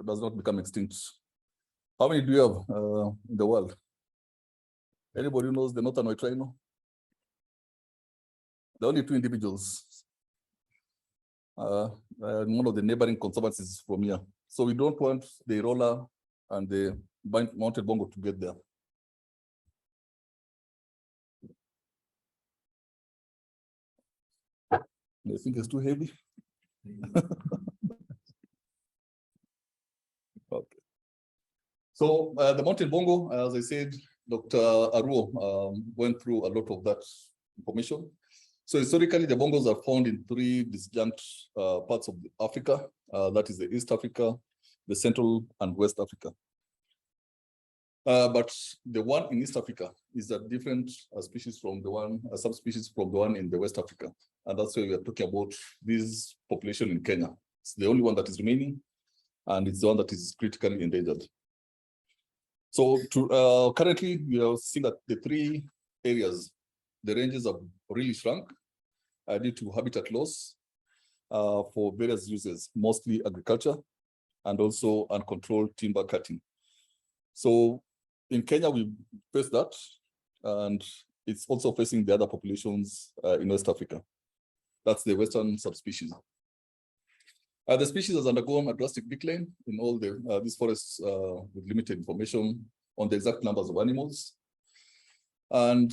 does not become extinct. How many do you have in the world? Anybody who knows the northern white rhino? There are only 2 individuals. One of the neighboring conservancies from here. So we don't want the Hirola and the mounted Bongo to get there. I think it's too heavy. Okay. So the mounted Bongo, as I said, Dr. Aruo went through a lot of that information. So historically, the bongos are found in 3 disjunct parts of Africa. That is the East Africa, the Central and West Africa. But the one in East Africa is a different species from the one, a subspecies from the one in the West Africa. And that's why we are talking about this population in Kenya. It's the only one that is remaining, and it's the one that is critically endangered. So currently, we are seeing that the 3 areas, the ranges have really shrunk due to habitat loss for various uses, mostly agriculture and also uncontrolled timber cutting. So in Kenya, we face that, and it's also facing the other populations in West Africa. That's the Western subspecies. The species has undergone a drastic decline in all these forests with limited information on the exact numbers of animals. And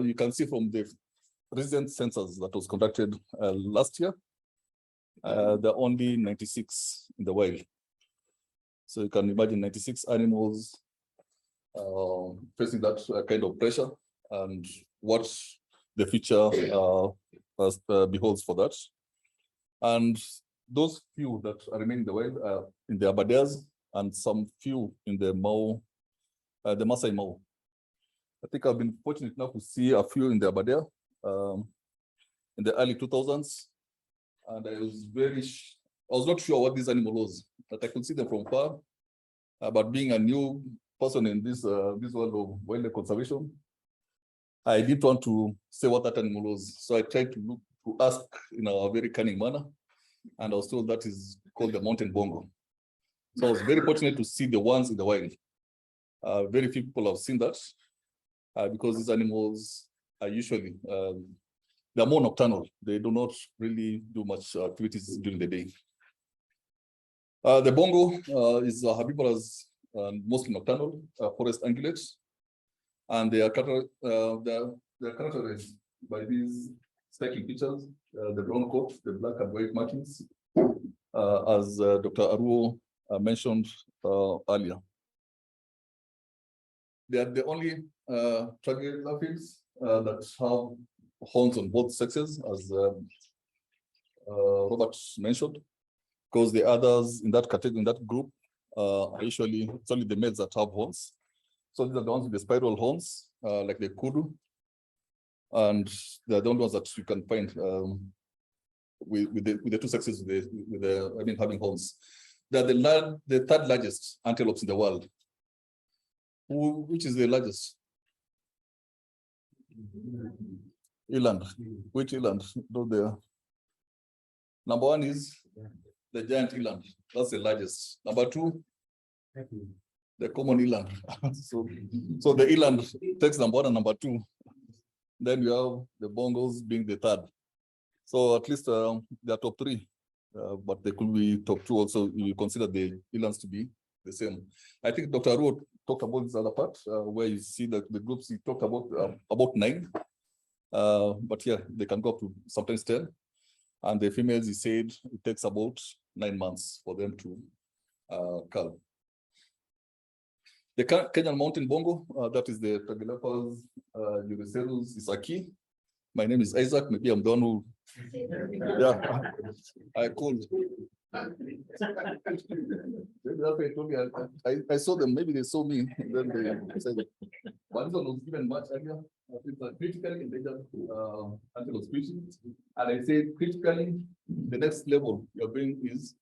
you can see from the recent census that was conducted last year, there are only 96 in the wild. So you can imagine 96 animals facing that kind of pressure, and what the future beholds for that. And those few that are remaining in the wild in the Abadeas, and some few in the the Masai Mau. I think I've been fortunate enough to see a few in the Abadea in the early 2000s, and I was not sure what this animal was, but I could see them from far. But being a new person in this world of wildlife conservation, I didn't want to say what that animal was. So I tried to ask in a very cunning manner, and I was told that is called the mountain bongo. So I was very fortunate to see the ones in the wild. Very few people have seen that because these animals are usually, they're more nocturnal. They do not really do much activities during the day. The bongo is herbivorous and mostly nocturnal forest ungulates, and they are characterized by these striking features: the brown coat, the black and white markings, as Dr. Aruo mentioned earlier. They are the only troglodytes that have horns on both sexes, as Robert mentioned, because the others in that category, in that group, are usually it's only the males that have horns. So these are the ones with the spiral horns, like the kudu, and they're the only ones that you can find with the 2 sexes having horns. They're the 3rd largest antelopes in the world. Which is the largest? Eland. Which eland? Number 1 is the giant eland. That's the largest. Number 2, the common eland. so the eland takes number 1 and number 2. Then you have the bongos being the 3rd. So at least they are top 3, but they could be top 2 also. You consider the elands to be the same. I think Dr. Aruo talked about this other part where you see that the groups he talked about 9, but yeah, they can go up to sometimes 10. And the females, he said, it takes about 9 months for them to calve. The Kenyan mountain bongo, that is the Tragelaphus Uricerus isaki. My name is Isaac. Maybe I'm the one who, yeah, I called. Maybe that's why I told you. I saw them. Maybe they saw me. Then they said, one one was given much earlier. It's a critically endangered antelope species. And I said, critically, the next level you're going is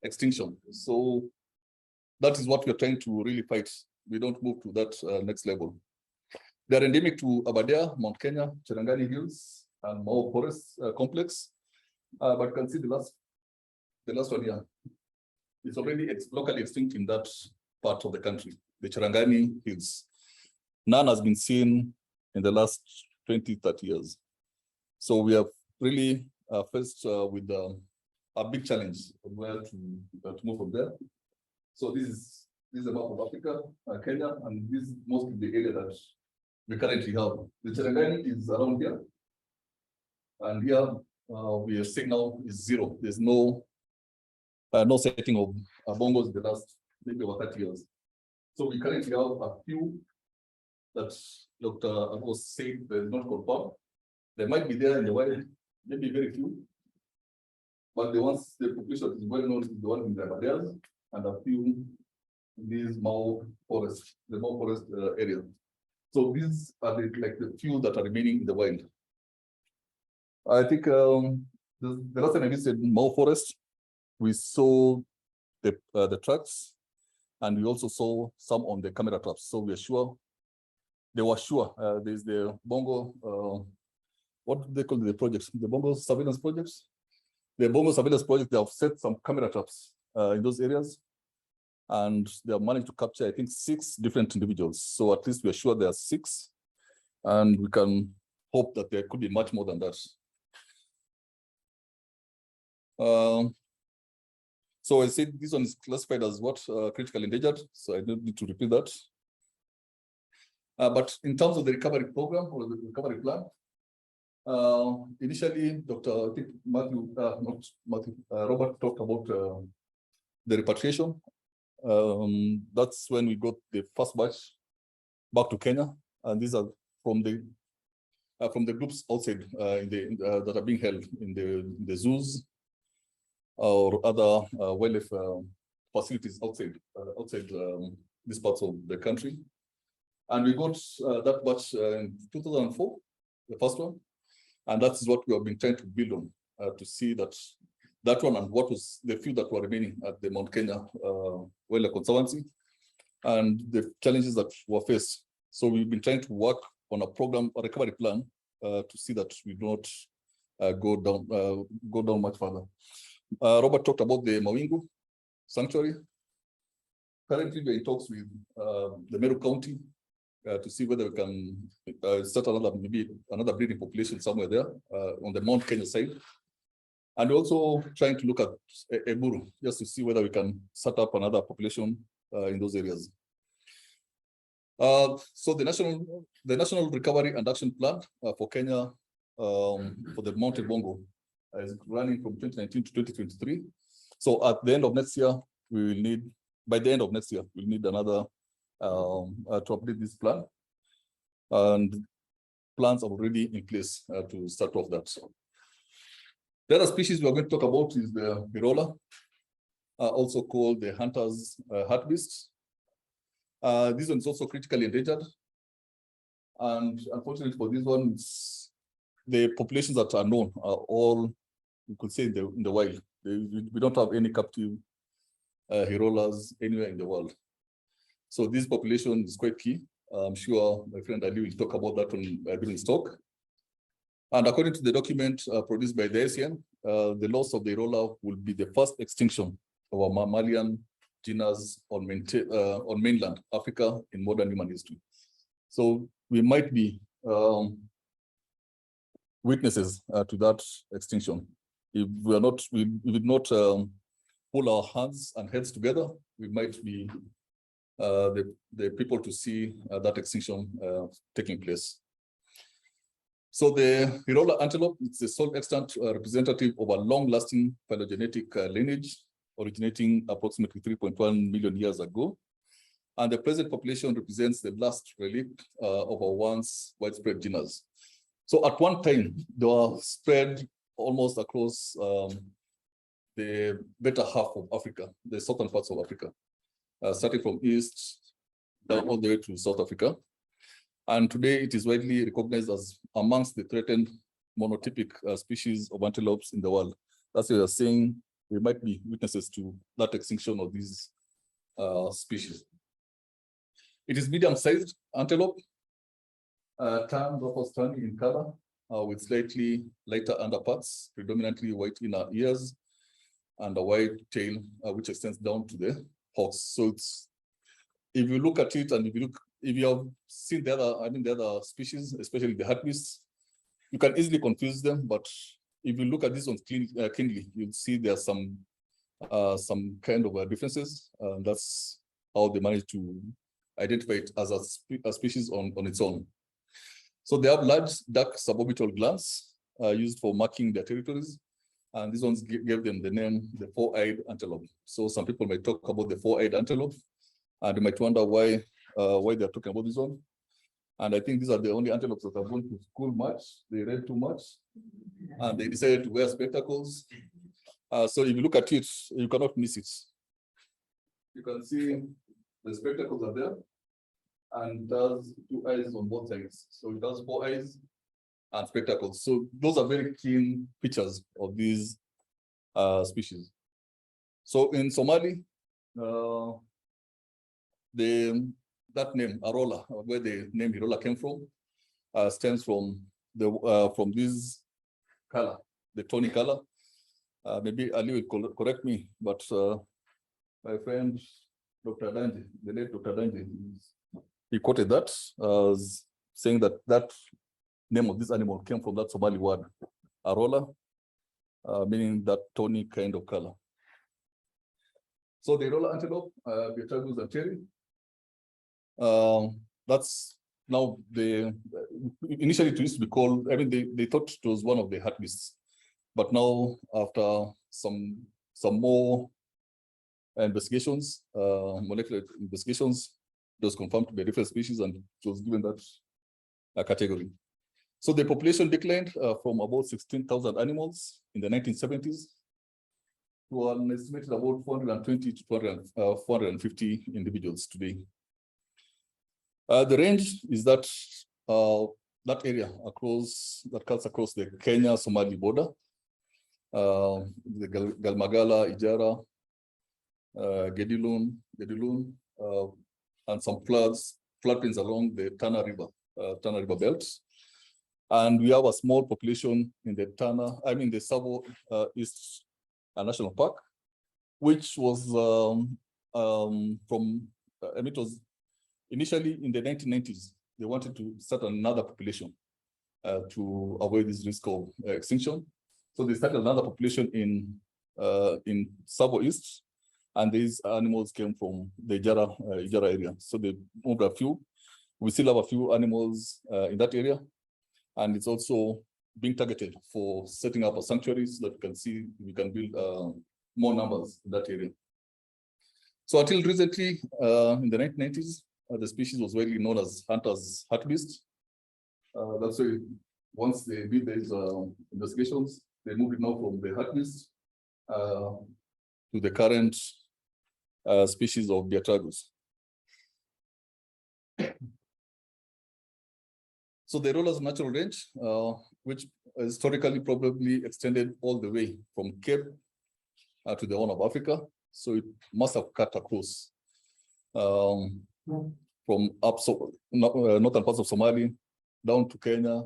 extinction. So that is what we're trying to really fight. We don't move to that next level. They're endemic to Aberdare, Mount Kenya, Cherangani Hills, and Mau Forest Complex. But you can see the last one here. It's already locally extinct in that part of the country, the Cherangani Hills. None has been seen in the last 20, 30 years. So we have really faced with a big challenge of where to move from there. So this is a map of Africa, Kenya, and this is mostly the area that we currently have. The Cherangani is around here. And here we are seeing now is zero. There's no setting of bongos in the last maybe over 30 years. So we currently have a few that Dr. Agos said they're not confirmed. They might be there in the wild, maybe very few. But the ones the population is well known is the one in the Himalayas and a few in these Mau forest, the Mau forest area. So these are like the few that are remaining in the wild. I think the last time I visited Mau forest, we saw the tracks, and we also saw some on the camera traps. So we are sure they were sure. There's the Bongo. What do they call the projects? The Bongo surveillance projects. The Bongo surveillance project. They have set some camera traps in those areas, and they have managed to capture, I think, 6 different individuals. So at least we are sure there are 6, and we can hope that there could be much more than that. So I said this one is classified as what? Critically endangered. So I don't need to repeat that. But in terms of the recovery program or the recovery plan, initially, Dr. I think Robert talked about the repatriation. That's when we got the first batch back to Kenya, and these are from the groups outside that are being held in the zoos or other wildlife facilities outside these parts of the country. And we got that batch in 2004, the first one. And that is what we have been trying to build on to see that one and what was the few that were remaining at the Mount Kenya Wildlife Conservancy and the challenges that were faced. So we've been trying to work on a recovery plan to see that we don't go down much further. Robert talked about the Mawingu sanctuary. Currently, we're in talks with the Meru County to see whether we can start another breeding population somewhere there on the Mount Kenya side. And also trying to look at Meru just to see whether we can set up another population in those areas. So the National Recovery and Action Plan for Kenya for the mounted Bongo is running from 2019 to 2023. So at the end of next year, we'll need another to update this plan. And plans are already in place to start off that. The other species we are going to talk about is the Hirola, also called the hunter's hartebeest. This one is also critically endangered. And unfortunately for this one, the populations that are known are all, you could say, in the wild. We don't have any captive Hirolas anywhere in the world. So this population is quite key. I'm sure my friend Ali will talk about that during his talk. And according to the document produced by the ICN, the loss of the Hirola will be the first extinction of a mammalian genus on mainland Africa in modern human history. So we might be witnesses to that extinction. If we did not pull our hands and heads together, we might be the people to see that extinction taking place. So the Hirola antelope is the sole extant representative of a long-lasting phylogenetic lineage originating approximately 3.1 million years ago. And the present population represents the last relic of a once widespread genus. So at one time, they were spread almost across the better half of Africa, the southern parts of Africa, starting from east down all the way to South Africa. And today it is widely recognized as amongst the threatened monotypic species of antelopes in the world. That's why we are saying we might be witnesses to that extinction of these species. It is medium-sized antelope, roughly tan in color, with slightly lighter underparts, predominantly white inner ears, and a wide tail, which extends down to the hocks. So it's, if you look at it, and if you have seen the other species, especially the hartebeests, you can easily confuse them. But if you look at this one keenly, you'll see there are some kind of differences. That's how they manage to identify it as a species on its own. So they have large, dark suborbital glands used for marking their territories. And these ones gave them the name, the four-eyed antelope. So some people might talk about the four-eyed antelope, and you might wonder why they're talking about this one. And I think these are the only antelopes that have gone to school much. They read too much, and they decided to wear spectacles. So if you look at it, you cannot miss it. You can see the spectacles are there, and it has two eyes on both sides. So it has four eyes and spectacles. So those are very keen features of these species. So in Somali, that name Hirola, where the name Hirola came from, stems from this color, the tawny color. Maybe Ali will correct me, but my friend Dr. Danji, the late Dr. Danji, he quoted that as saying that name of this animal came from that Somali word, Hirola, meaning that tawny kind of color. So the Hirola antelope, Beatragus anteri, that's now initially it used to be called, they thought it was one of the hartebeests, but now after some more investigations, molecular investigations, it was confirmed to be a different species, and it was given that category. So the population declined from about 16,000 animals in the 1970s to an estimated about 420 to 450 individuals today. The range is that area that cuts across the Kenya-Somali border, the Galmagala, Ijara, Gedilun, and some floodplains along the Tana River belt. And we have a small population in the the Savo East National Park, which was it was initially in the 1990s. They wanted to start another population to avoid this risk of extinction. So they started another population in Savo East, and these animals came from the Ijara area. So they moved a few. We still have a few animals in that area. And it's also being targeted for setting up a sanctuary so that you can see we can build more numbers in that area. So until recently, in the 1990s, the species was widely known as hunter's hartebeest. That's why once they did these investigations, they moved it now from the hartebeest to the current species of Beatragus. So the Hirola's natural range, which historically probably extended all the way from Cape to the Horn of Africa. So it must have cut across from northern parts of Somalia down to Kenya,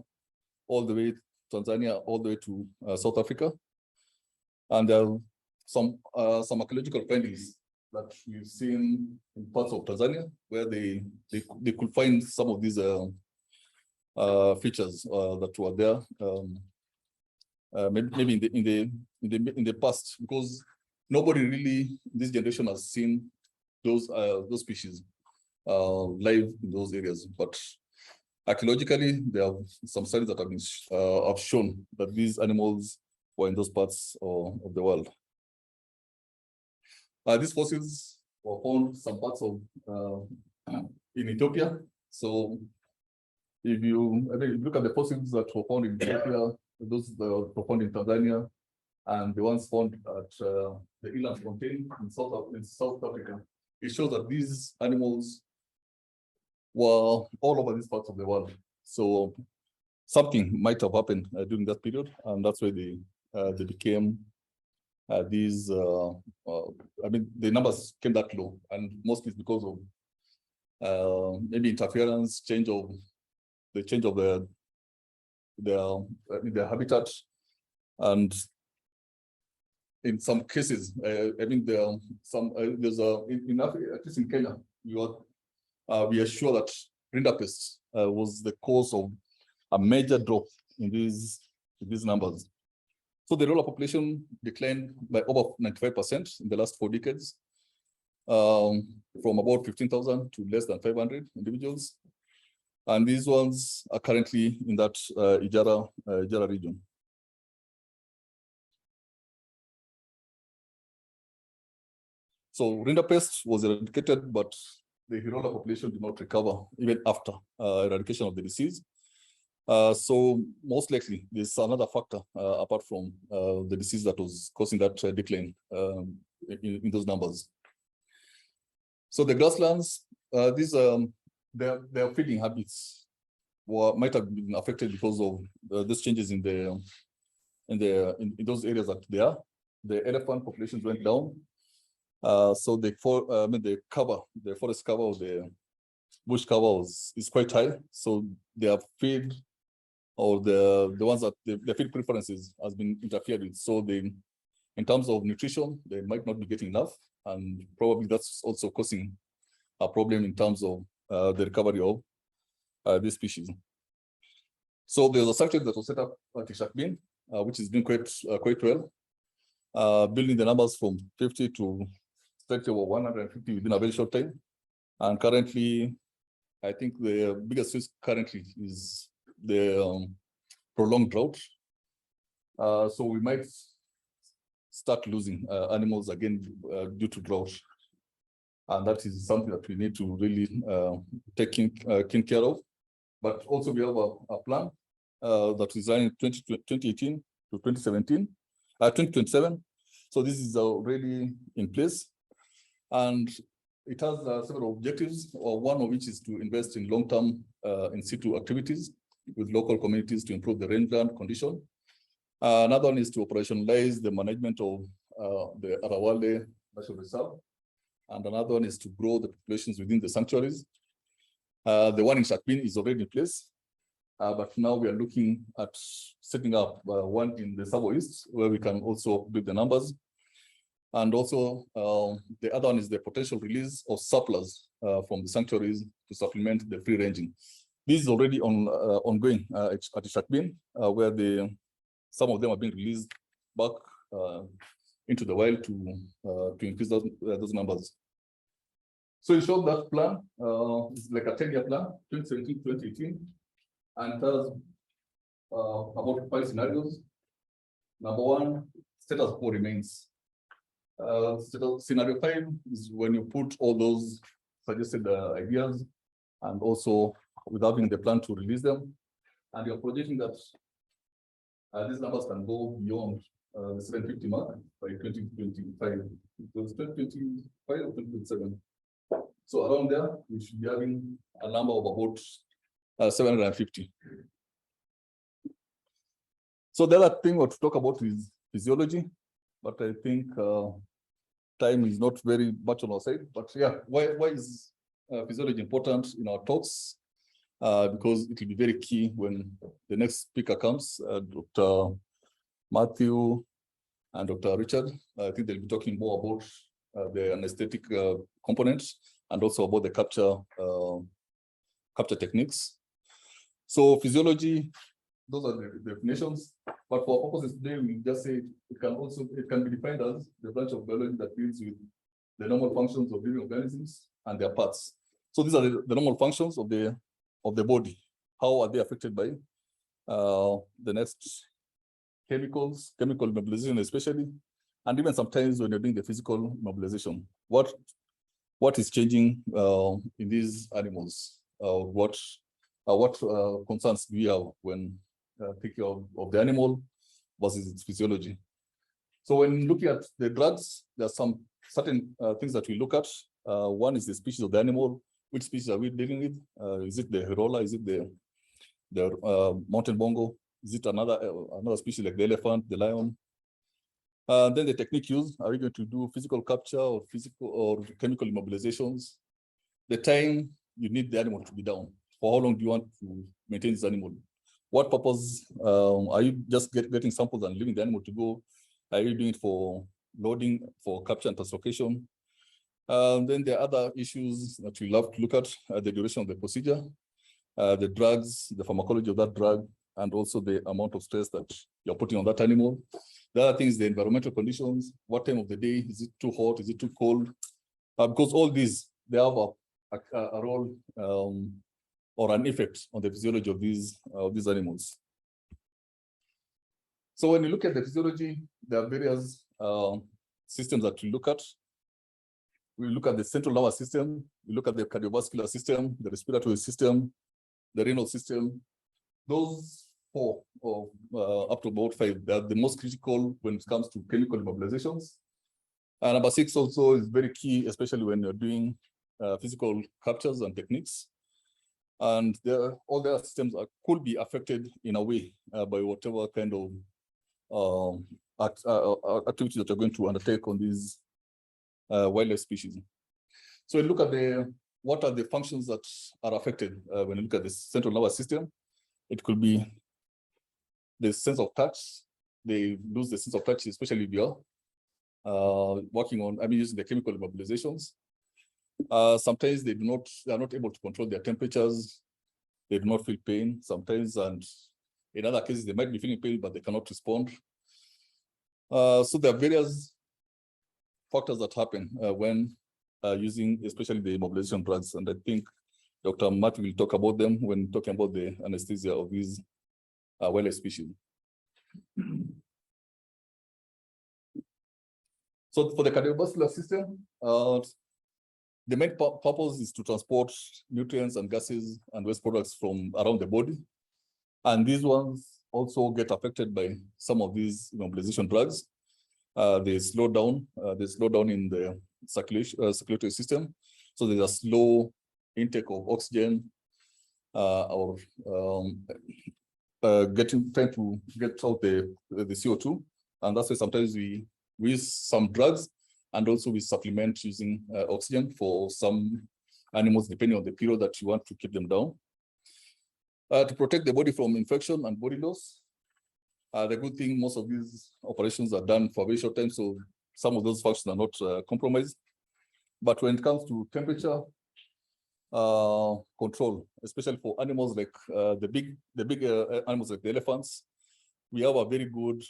all the way to Tanzania, all the way to South Africa. And there are some archaeological findings that we've seen in parts of Tanzania where they could find some of these features that were there, maybe in the past, because nobody really in this generation has seen those species live in those areas. But archaeologically, there are some studies that have shown that these animals were in those parts of the world. These fossils were found some parts of in Ethiopia. So if you look at the fossils that were found in Ethiopia, those that were found in Tanzania, and the ones found at the Eland Mountain in South Africa, it shows that these animals were all over these parts of the world. So something might have happened during that period, and that's why they became these. The numbers came that low, and mostly it's because of maybe interference, change of their habitat, and in some cases, I mean, there are some, there's at least in Kenya, we are sure that rinderpest was the cause of a major drop in these numbers. So the rural population declined by over 95% in the last 4 decades, from about 15,000 to less than 500 individuals. And these ones are currently in that Ijara region. So rinderpest was eradicated, but the Hirola population did not recover even after eradication of the disease. So most likely there's another factor apart from the disease that was causing that decline in those numbers. So the grasslands, their feeding habits might have been affected because of these changes in those areas that they are. The elephant populations went down. So the forest cover of the bush cover is quite high. So their feed, or the ones that their feed preferences has been interfered with. So in terms of nutrition, they might not be getting enough, and probably that's also causing a problem in terms of the recovery of this species. So there's a structure that was set up at Ishakbin, which is doing quite well, building the numbers from 50 to 30 or 150 within a very short time. And currently, I think the biggest risk currently is the prolonged drought. So we might start losing animals again due to drought. And that is something that we need to really take keen care of. But also we have a plan that is running 2018 to 2027. So this is already in place. And it has several objectives, one of which is to invest in long-term in situ activities with local communities to improve the rangeland condition. Another one is to operationalize the management of the Arawale National Reserve. And another one is to grow the populations within the sanctuaries. The one in Shakbin is already in place, but now we are looking at setting up one in the Savo-East, where we can also build the numbers. And also, the other one is the potential release of surplus from the sanctuaries to supplement the free ranging. This is already ongoing at Ishakbin, where some of them are being released back into the wild to increase those numbers. So in short, that plan is like a 10-year plan, 2017-2018, and it has about 5 scenarios. Number 1, status quo remains. Scenario 5 is when you put all those suggested ideas, and also with having the plan to release them, and you're projecting that these numbers can go beyond the 750 mark by 2025. It was 2025 or 2027. So around there, we should be having a number of about 750. So the other thing to talk about is physiology, but I think time is not very much on our side. But yeah, why is physiology important in our talks? Because it will be very key when the next speaker comes, Dr. Matthew and Dr. Richard. I think they'll be talking more about the anesthetic components and also about the capture techniques. So physiology, those are the definitions. But for purposes today, we just say it can be defined as the branch of biology that deals with the normal functions of living organisms and their parts. So these are the normal functions of the body. How are they affected by the next chemicals, chemical immobilization especially, and even sometimes when you're doing the physical immobilization. What is changing in these animals? What concerns do we have when thinking of the animal versus its physiology? So when looking at the drugs, there are some certain things that we look at. One is the species of the animal. Which species are we dealing with? Is it the Hirola? Is it the mountain bongo? Is it another species like the elephant, the lion? Then the technique used, are we going to do physical capture or chemical immobilizations? The time you need the animal to be down. For how long do you want to maintain this animal? What purpose? Are you just getting samples and leaving the animal to go? Are you doing it for loading for capture and translocation. Then there are other issues that we'll have to look at, the duration of the procedure, the drugs, the pharmacology of that drug, and also the amount of stress that you're putting on that animal. The other thing is the environmental conditions. What time of the day? Is it too hot? Is it too cold? Because all these, they have a role or an effect on the physiology of these animals. So when you look at the physiology, there are various systems that we look at. We look at the central nervous system, we look at the cardiovascular system, the respiratory system, the renal system. Those four, or up to about 5, they are the most critical when it comes to chemical immobilizations. And number 6 also is very key, especially when you're doing physical captures and techniques. And all their systems could be affected in a way by whatever kind of activity that you're going to undertake on these wildlife species. So we look at what are the functions that are affected when you look at the central nervous system. It could be the sense of touch. They lose the sense of touch, especially if you're working on, using the chemical immobilizations. Sometimes they are not able to control their temperatures. They do not feel pain sometimes, and in other cases, they might be feeling pain, but they cannot respond. So there are various factors that happen when using especially the immobilization drugs, and I think Dr. Matt will talk about them when talking about the anesthesia of these wildlife species. So for the cardiovascular system, the main purpose is to transport nutrients and gases and waste products from around the body. And these ones also get affected by some of these immobilization drugs. They slow down in the circulatory system. So there's a slow intake of oxygen or trying to get out the CO2. And that's why sometimes we use some drugs, and also we supplement using oxygen for some animals, depending on the period that you want to keep them down. To protect the body from infection and body loss. The good thing, most of these operations are done for a very short time, so some of those functions are not compromised. But when it comes to temperature control, especially for animals like the big animals like the elephants, we have a very good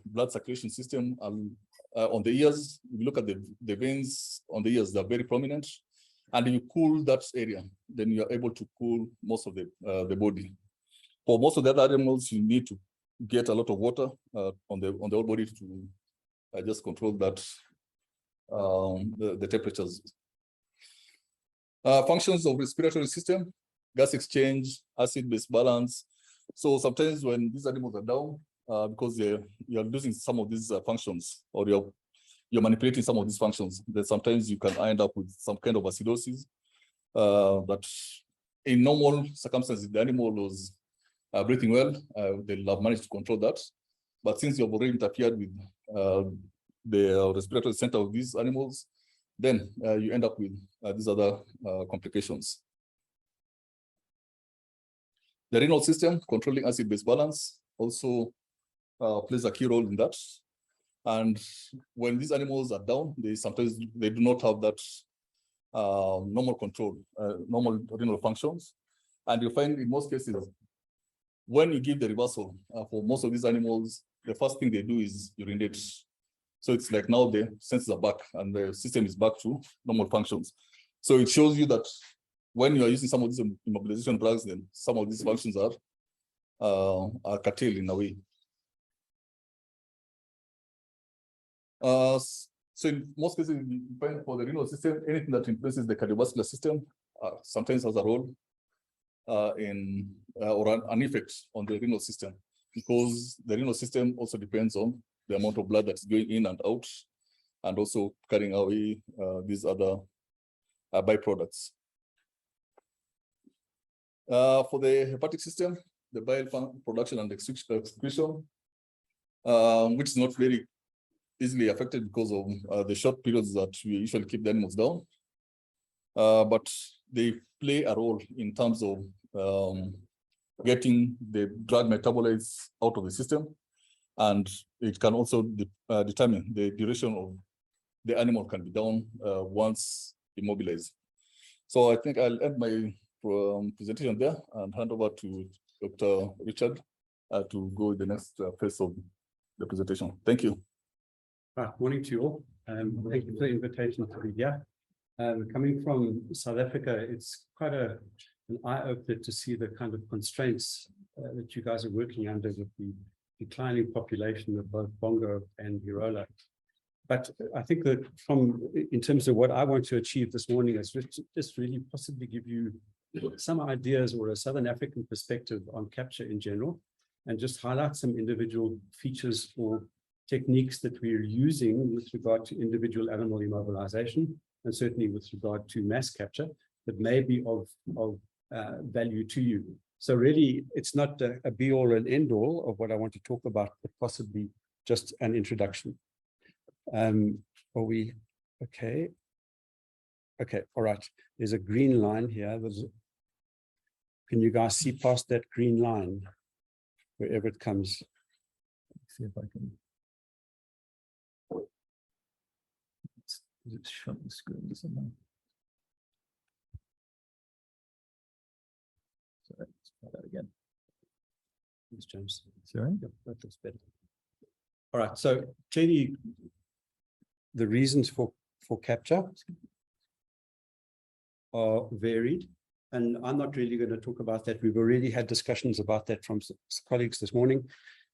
blood circulation system. On the ears, if you look at the veins on the ears, they're very prominent. And you cool that area, then you're able to cool most of the body. For most of the other animals, you need to get a lot of water on the whole body to just control that the temperatures. Functions of respiratory system, gas exchange, acid-base balance. So sometimes when these animals are down, because you're losing some of these functions, or you're manipulating some of these functions, then sometimes you can end up with some kind of acidosis that in normal circumstances, the animal was breathing well, they'll have managed to control that. But since you've already interfered with the respiratory center of these animals, then you end up with these other complications. The renal system, controlling acid-base balance, also plays a key role in that. And when these animals are down, sometimes they do not have that normal control, normal renal functions. And you find in most cases, when you give the reversal for most of these animals, the first thing they do is urinate. So it's like now the senses are back and the system is back to normal functions. So it shows you that when you are using some of these immobilization drugs, then some of these functions are curtailed in a way. So in most cases, you find for the renal system, anything that influences the cardiovascular system sometimes has a role or an effect on the renal system, because the renal system also depends on the amount of blood that's going in and out, and also carrying away these other byproducts. For the hepatic system, the bile production and excretion, which is not very easily affected because of the short periods that we usually keep the animals down. But they play a role in terms of getting the drug metabolites out of the system. And it can also determine the duration of the animal can be down once immobilized. So I think I'll end my presentation there and hand over to Dr. Richard to go the next phase of the presentation. Thank you. Morning to you all. Thank you for the invitation to be here. Coming from South Africa, it's quite an eye-opener to see the kind of constraints that you guys are working under with the declining population of both Bongo and Hirola. But I think that in terms of what I want to achieve this morning is just really possibly give you some ideas or a Southern African perspective on capture in general, and just highlight some individual features or techniques that we're using with regard to individual animal immobilization, and certainly with regard to mass capture that may be of value to you. So really, it's not a be-all and end-all of what I want to talk about, but possibly just an introduction. Are we okay? Okay, all right. There's a green line here. Can you guys see past that green line, wherever it comes? Let's see if I can. Is it shut the screen somehow? Sorry, let's try that again. Thanks, James. Sorry? Yep, that looks better. All right, so clearly the reasons for capture are varied, and I'm not really going to talk about that. We've already had discussions about that from colleagues this morning,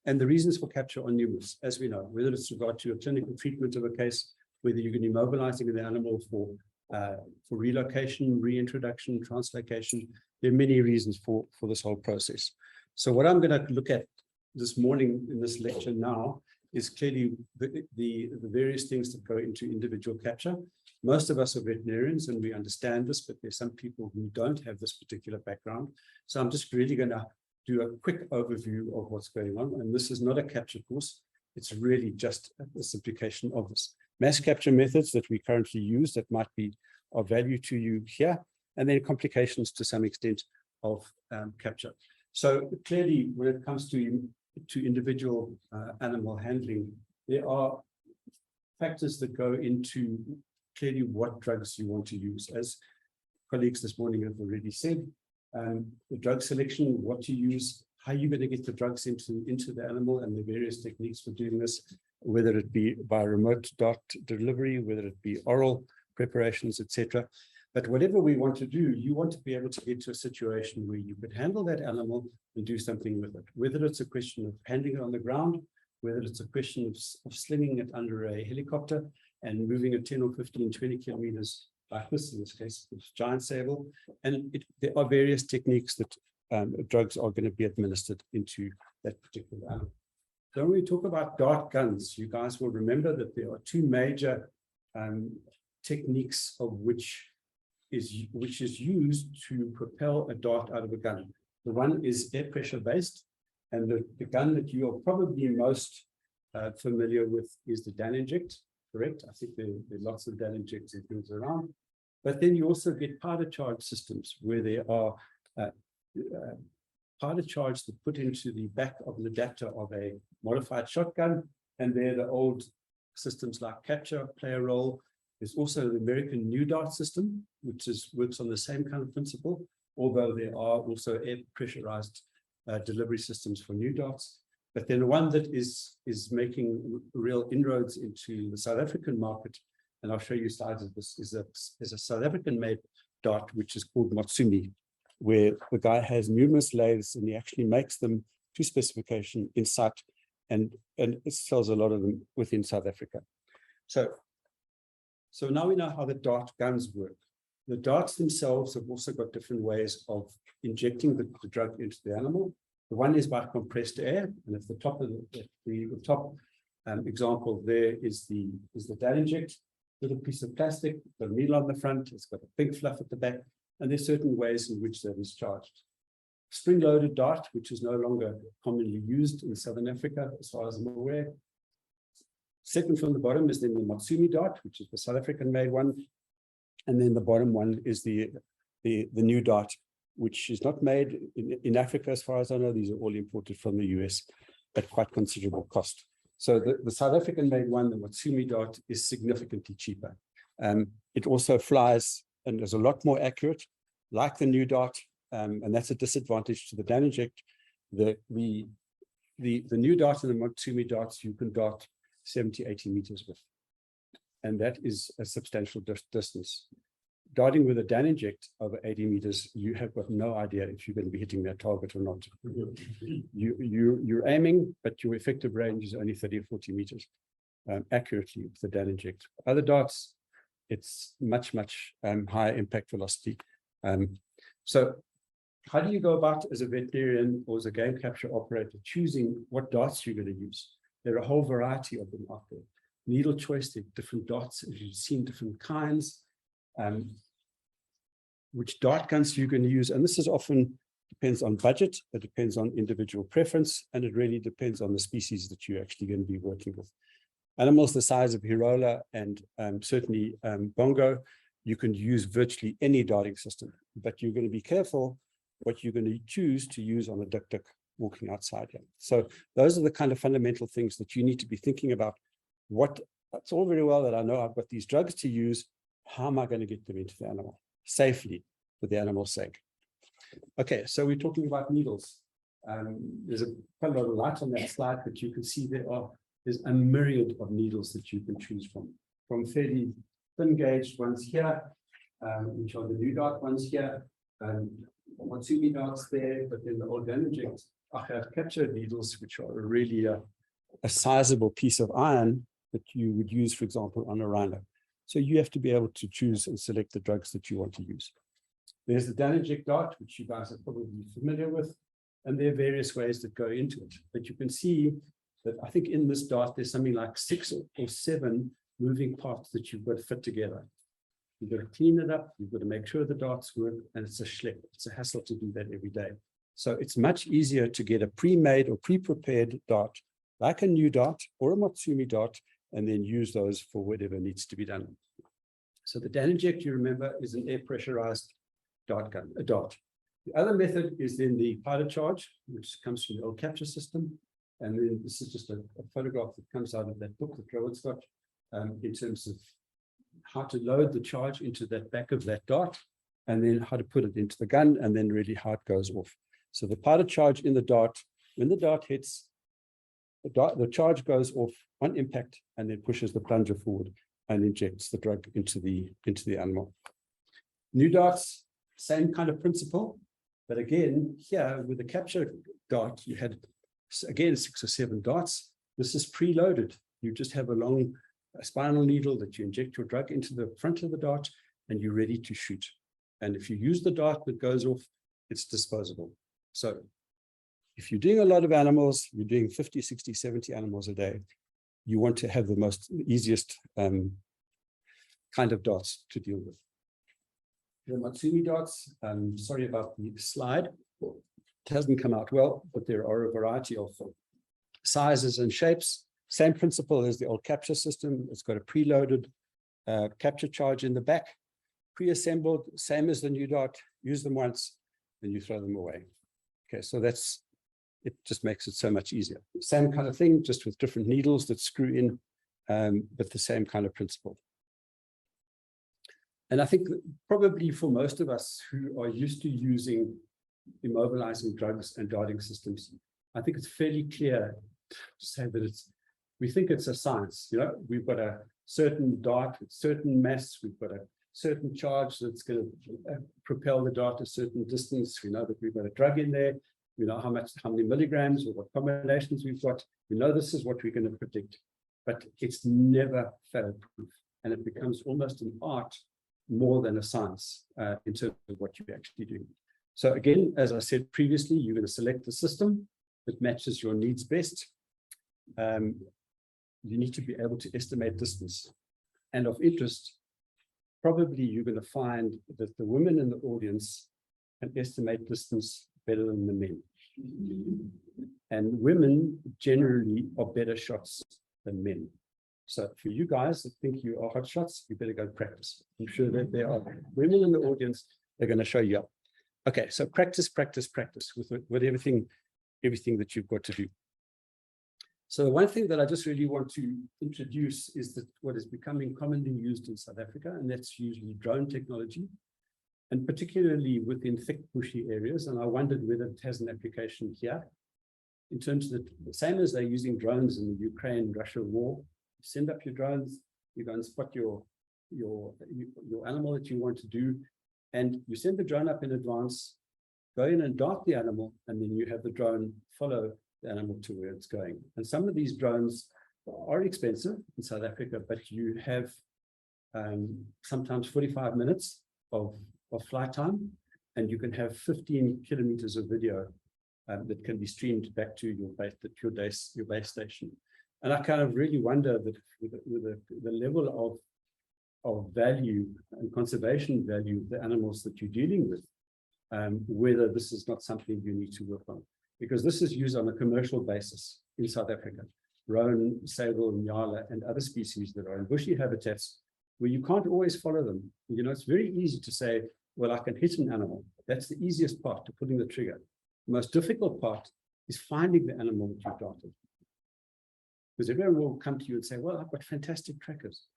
and the reasons for capture are numerous, as we know, whether it's regard to a clinical treatment of a case, whether you're going to be mobilizing the animal for relocation, reintroduction, translocation. There are many reasons for this whole process. So what I'm going to look at this morning in this lecture now is clearly the various things that go into individual capture. Most of us are veterinarians and we understand this, but there's some people who don't have this particular background. So I'm just really going to do a quick overview of what's going on. And this is not a capture course. It's really just a simplification of this. Mass capture methods that we currently use that might be of value to you here, and then complications to some extent of capture. So clearly, when it comes to individual animal handling, there are factors that go into clearly what drugs you want to use. As colleagues this morning have already said, the drug selection, what you use, how you're going to get the drugs into the animal, and the various techniques for doing this, whether it be by remote dart delivery, whether it be oral preparations, etc. But whatever we want to do, you want to be able to get to a situation where you could handle that animal and do something with it, whether it's a question of handling it on the ground, whether it's a question of slinging it under a helicopter and moving it 10 or 15, 20 kilometers like this, in this case, it's giant sable. And there are various techniques that drugs are going to be administered into that particular animal. So when we talk about dart guns, you guys will remember that there are two major techniques of which is used to propel a dart out of a gun. The one is air pressure based, and the gun that you are probably most familiar with is the Endangered, correct? I think there are lots of Endangered and things around. But then you also get powder charge systems where there are powder charge that put into the back of an adapter of a modified shotgun, and there the old systems like capture play a role. There's also the American New Dart system, which works on the same kind of principle, although there are also air pressurized delivery systems for new darts. But then the one that is making real inroads into the South African market, and I'll show you slides of this, is a South African made dart, which is called Matsumi, where the guy has numerous lathes and he actually makes them to specification in sight, and it sells a lot of them within South Africa. So now we know how the dart guns work. The darts themselves have also got different ways of injecting the drug into the animal. The one is by compressed air, and at the top of the top example there is the Endangered, little piece of plastic, got a needle on the front, it's got a pink fluff at the back, and there's certain ways in which that is charged. Spring-loaded dart, which is no longer commonly used in Southern Africa, as far as I'm aware. Second from the bottom is then the Matsumi dart, which is the South African-made one, and then the bottom one is the new dart, which is not made in Africa, as far as I know. These are all imported from the US. at quite considerable cost. So the South African made one, the Matsumi dart, is significantly cheaper. It also flies and is a lot more accurate, like the new dart, and that's a disadvantage to the Daniject. The new dart and the Matsumi darts you can dart 70, 80 meters with, and that is a substantial distance. Darting with a Daniject over 80 meters, you have got no idea if you're going to be hitting that target or not. You're aiming, but your effective range is only 30 or 40 meters accurately with the Daniject. Other darts, it's much higher impact velocity. So how do you go about as a veterinarian or as a game capture operator choosing what darts you're going to use? There are a whole variety of them out there. Needle choice, there are different darts, as you've seen, different kinds. Which dart guns you're going to use, and this is often depends on budget, it depends on individual preference, and it really depends on the species that you're actually going to be working with. Animals the size of Hirola and certainly Bongo, you can use virtually any darting system, but you're going to be careful what you're going to choose to use on a duck walking outside here. So those are the kind of fundamental things that you need to be thinking about. It's all very well that I know I've got these drugs to use. How am I going to get them into the animal safely for the animal's sake? Okay, so we're talking about needles. There's quite a lot of light on that slide, but you can see there's a myriad of needles that you can choose from fairly thin gauge ones here, which are the new dart ones here, Matsumi darts there, but then the old Daniject capture needles, which are really a sizable piece of iron that you would use, for example, on a Rhino. So you have to be able to choose and select the drugs that you want to use. There's the Daniject dart, which you guys are probably familiar with, and there are various ways that go into it. But you can see that I think in this dart, there's something like 6 or 7 moving parts that you've got to fit together. You've got to clean it up, you've got to make sure the darts work, and it's a schlep. It's a hassle to do that every day. So it's much easier to get a pre-made or pre-prepared dart, like a new dart or a Matsumi dart, and then use those for whatever needs to be done. So the Daniject, you remember, is an air pressurized dart gun, a dart. The other method is then the powder charge, which comes from the old capture system. And then this is just a photograph that comes out of that book that Robert's got in terms of how to load the charge into that back of that dart, and then how to put it into the gun, and then really how it goes off. So the powder charge in the dart, when the dart hits, the charge goes off on impact and then pushes the plunger forward and injects the drug into the animal. New darts, same kind of principle, but again, here with the capture dart, you had, again, 6 or 7 darts. This is preloaded. You just have a long spinal needle that you inject your drug into the front of the dart, and you're ready to shoot. And if you use the dart that goes off, it's disposable. So if you're doing a lot of animals, you're doing 50, 60, 70 animals a day, you want to have the easiest kind of darts to deal with. The Matsumi darts, sorry about the slide, it hasn't come out well, but there are a variety of sizes and shapes. Same principle as the old capture system. It's got a preloaded capture charge in the back, pre-assembled, same as the new dart. Use them once, then you throw them away. Okay, so it just makes it so much easier. Same kind of thing, just with different needles that screw in, but the same kind of principle. And I think probably for most of us who are used to using immobilizing drugs and darting systems, I think it's fairly clear to say that we think it's a science. You know, we've got a certain dart with certain mass, we've got a certain charge that's going to propel the dart a certain distance. We know that we've got a drug in there. We know how many milligrams or what combinations we've got. We know this is what we're going to predict, but it's never fail-proof, and it becomes almost an art more than a science in terms of what you're actually doing. So again, as I said previously, you're going to select the system that matches your needs best. You need to be able to estimate distance. And of interest, probably you're going to find that the women in the audience can estimate distance better than the men. And women generally are better shots than men. So for you guys that think you are hot shots, you better go practice. I'm sure that there are women in the audience, they're going to show you up. Okay, so practice with everything that you've got to do. So one thing that I just really want to introduce is that what is becoming commonly used in South Africa, and that's usually drone technology, and particularly within thick bushy areas. And I wondered whether it has an application here in terms of the same as they're using drones in the Ukraine-Russia war. You send up your drones, you go and spot your animal that you want to do, and you send the drone up in advance, go in and dart the animal, and then you have the drone follow the animal to where it's going. And some of these drones are expensive in South Africa, but you have sometimes 45 minutes of flight time, and you can have 15 kilometers of video that can be streamed back to your base station. And I kind of really wonder that with the level of value and conservation value of the animals that you're dealing with, whether this is not something you need to work on. Because this is used on a commercial basis in South Africa. Roan, sable, Mpala, and other species that are in bushy habitats where you can't always follow them. You know, it's very easy to say, well, I can hit an animal. That's the easiest part, to pulling the trigger. The most difficult part is finding the animal that you've darted. Because everyone will come to you and say, well, I've got fantastic trackers.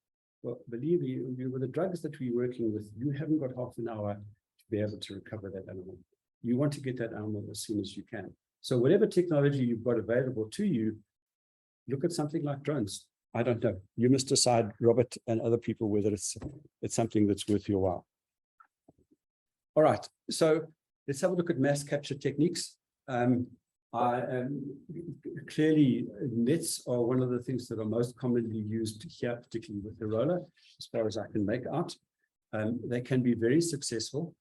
Well, believe me, with the drugs that we're working with, you haven't got half an hour to be able to recover that animal. You want to get that animal as soon as you can. So whatever technology you've got available to you, look at something like drones. I don't know. You must decide, Robert and other people, whether it's something that's worth your while. All right, so let's have a look at mass capture techniques. Clearly, nets are one of the things that are most commonly used here, particularly with Hirola, as far as I can make out. They can be very successful,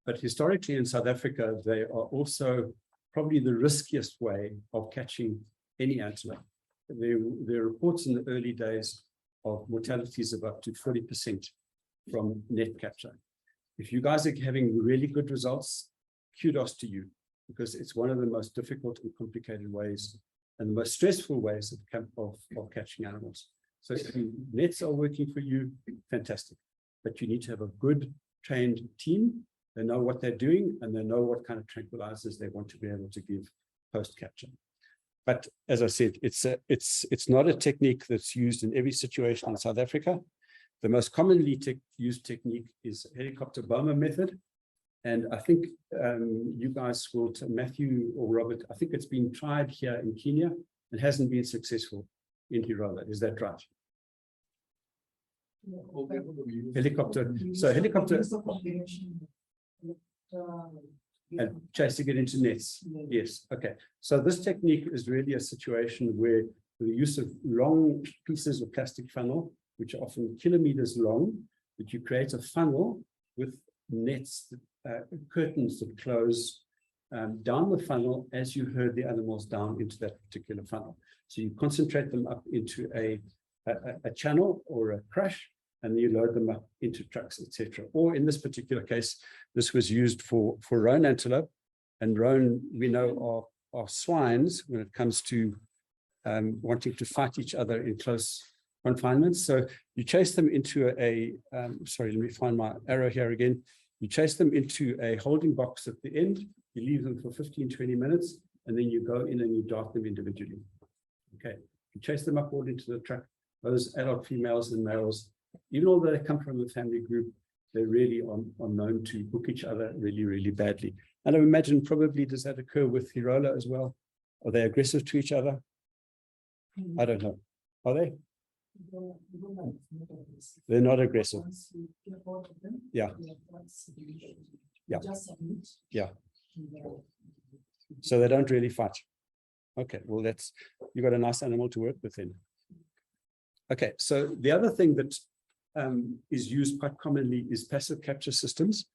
but historically in South Africa, they are also probably the riskiest way of catching any antelope. There are reports in the early days of mortalities of up to 40% from net capture. If you guys are having really good results, kudos to you, because it's one of the most difficult and complicated ways and the most stressful ways of catching animals. So if nets are working for you, fantastic. But you need to have a good trained team. They know what they're doing, and they know what kind of tranquilizers they want to be able to give post-capture. But as I said, it's not a technique that's used in every situation in South Africa. The most commonly used technique is helicopter bomber method. And I think you guys will, Matthew or Robert, I think it's been tried here in Kenya and hasn't been successful in Hirola. Is that right? Helicopter. So helicopter and chasing it into nets. Yes. Okay. So this technique is really a situation where the use of long pieces of plastic funnel, which are often kilometers long, that you create a funnel with nets, curtains that close down the funnel as you herd the animals down into that particular funnel. So you concentrate them up into a channel or a crush, and you load them up into trucks, etc. Or in this particular case, this was used for roan antelope, and roan, we know, are swines when it comes to wanting to fight each other in close confinements. So you chase them into sorry, let me find my arrow here again. You chase them into a holding box at the end, you leave them for 15, 20 minutes, and then you go in and you dart them individually. Okay, you chase them up all into the truck. Those adult females and males, even though they come from a family group, they really are known to hook each other really, really badly. And I imagine probably does that occur with Hirola as well? Are they aggressive to each other? I don't know. Are they? They're not aggressive. Yeah. Yeah. Yeah. So they don't really fight. Okay, well, you got a nice animal to work with then. Okay, so the other thing that is used quite commonly is passive capture systems.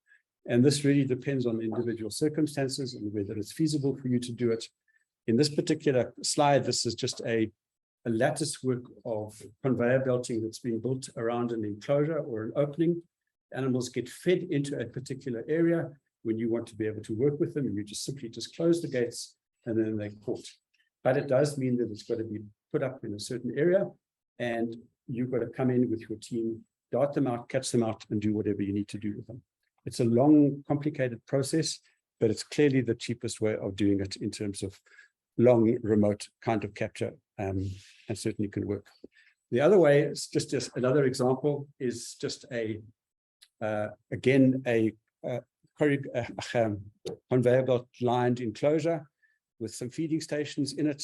And this really depends on individual circumstances and whether it's feasible for you to do it. In this particular slide, this is just a lattice work of conveyor belting that's being built around an enclosure or an opening. Animals get fed into a particular area. When you want to be able to work with them, you simply close the gates and then they're caught. But it does mean that it's got to be put up in a certain area, and you've got to come in with your team, dart them out, catch them out, and do whatever you need to do with them. It's a long, complicated process, but it's clearly the cheapest way of doing it in terms of long remote kind of capture, and certainly can work. The other way is just another example is just again a conveyor belt lined enclosure with some feeding stations in it.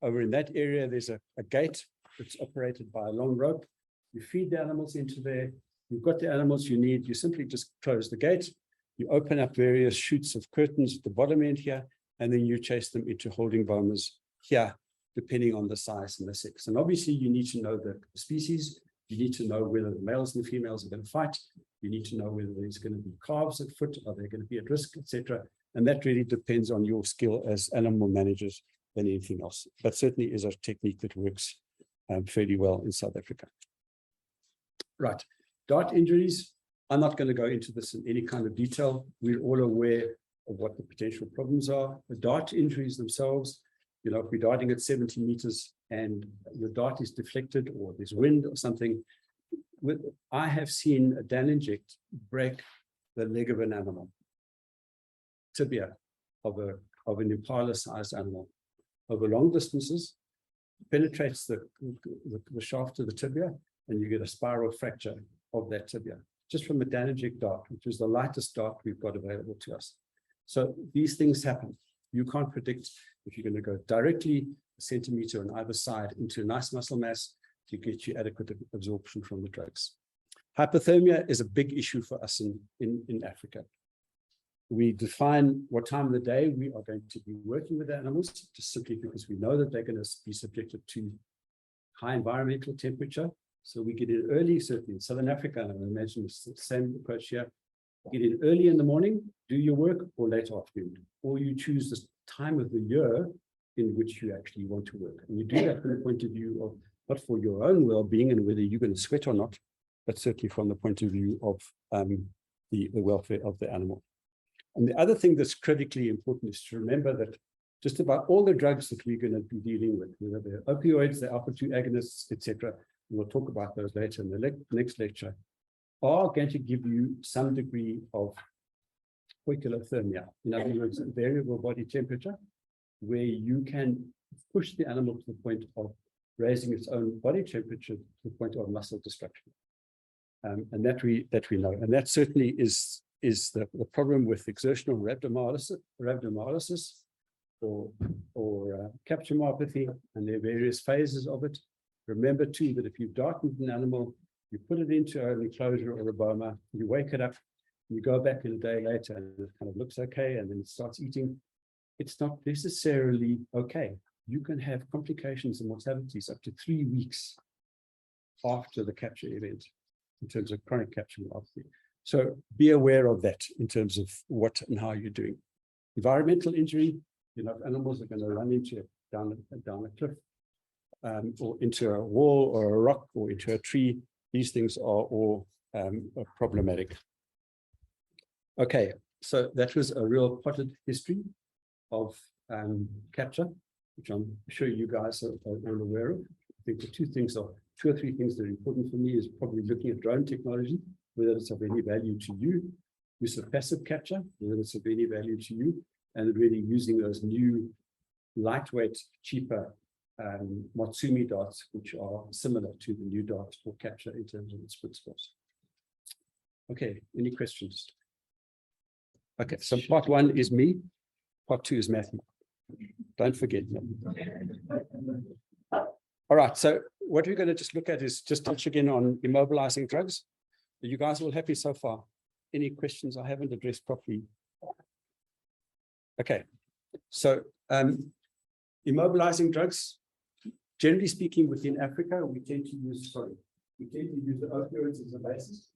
Over in that area, there's a gate that's operated by a long rope. You feed the animals into there. You've got the animals you need. You simply just close the gate. You open up various chutes of curtains at the bottom end here, and then you chase them into holding bomas here, depending on the size and the sex. And obviously, you need to know the species. You need to know whether the males and the females are going to fight. You need to know whether there's going to be calves at foot, are they going to be at risk, etc. And that really depends on your skill as animal managers than anything else. But certainly is a technique that works fairly well in South Africa. Right. Dart injuries. I'm not going to go into this in any kind of detail. We're all aware of what the potential problems are. The dart injuries themselves, you know, if we're darting at 70 meters and the dart is deflected or there's wind or something, I have seen a Endangered break the leg of an animal, tibia of an Mpala-sized animal over long distances, penetrates the shaft of the tibia, and you get a spiral fracture of that tibia, just from a Endangered dart, which is the lightest dart we've got available to us. So these things happen. You can't predict if you're going to go directly a centimeter on either side into a nice muscle mass to get you adequate absorption from the drugs. Hypothermia is a big issue for us in Africa. We define what time of the day we are going to be working with the animals, just simply because we know that they're going to be subjected to high environmental temperature. So we get in early, certainly in Southern Africa, and I imagine it's the same approach here. Get in early in the morning, do your work, or late afternoon, or you choose the time of the year in which you actually want to work. And you do that from the point of view of not for your own well-being and whether you're going to sweat or not, but certainly from the point of view of the welfare of the animal. And the other thing that's critically important is to remember that just about all the drugs that we're going to be dealing with, whether they're opioids, the alpha-2 agonists, etc., we'll talk about those later in the next lecture, are going to give you some degree of poikilothermia. In other words, variable body temperature, where you can push the animal to the point of raising its own body temperature to the point of muscle destruction. And that we know. And that certainly is the problem with exertional rhabdomyolysis or capture myopathy, and there are various phases of it. Remember too that if you've darkened an animal, you put it into an enclosure or a boma, you wake it up, you go back in a day later and it kind of looks okay, and then it starts eating. It's not necessarily okay. You can have complications and mortalities up to 3 weeks after the capture event in terms of chronic capture myopathy. So be aware of that in terms of what and how you're doing. Environmental injury, you know, if animals are going to run into down a cliff, or into a wall or a rock or into a tree, these things are all problematic. Okay, so that was a real potted history of capture, which I'm sure you guys are all aware of. I think the two or three things that are important for me is probably looking at drone technology, whether it's of any value to you, use of passive capture, whether it's of any value to you, and really using those new lightweight, cheaper Matsumi darts, which are similar to the new darts for capture in terms of its principles. Okay, any questions? Okay, so part one is me, part two is Matthew. Don't forget. All right, so what we're going to just look at is just touch again on immobilizing drugs. Are you guys all happy so far? Any questions I haven't addressed properly? Okay, so immobilizing drugs, generally speaking, within Africa, we tend to use the opioids as a basis.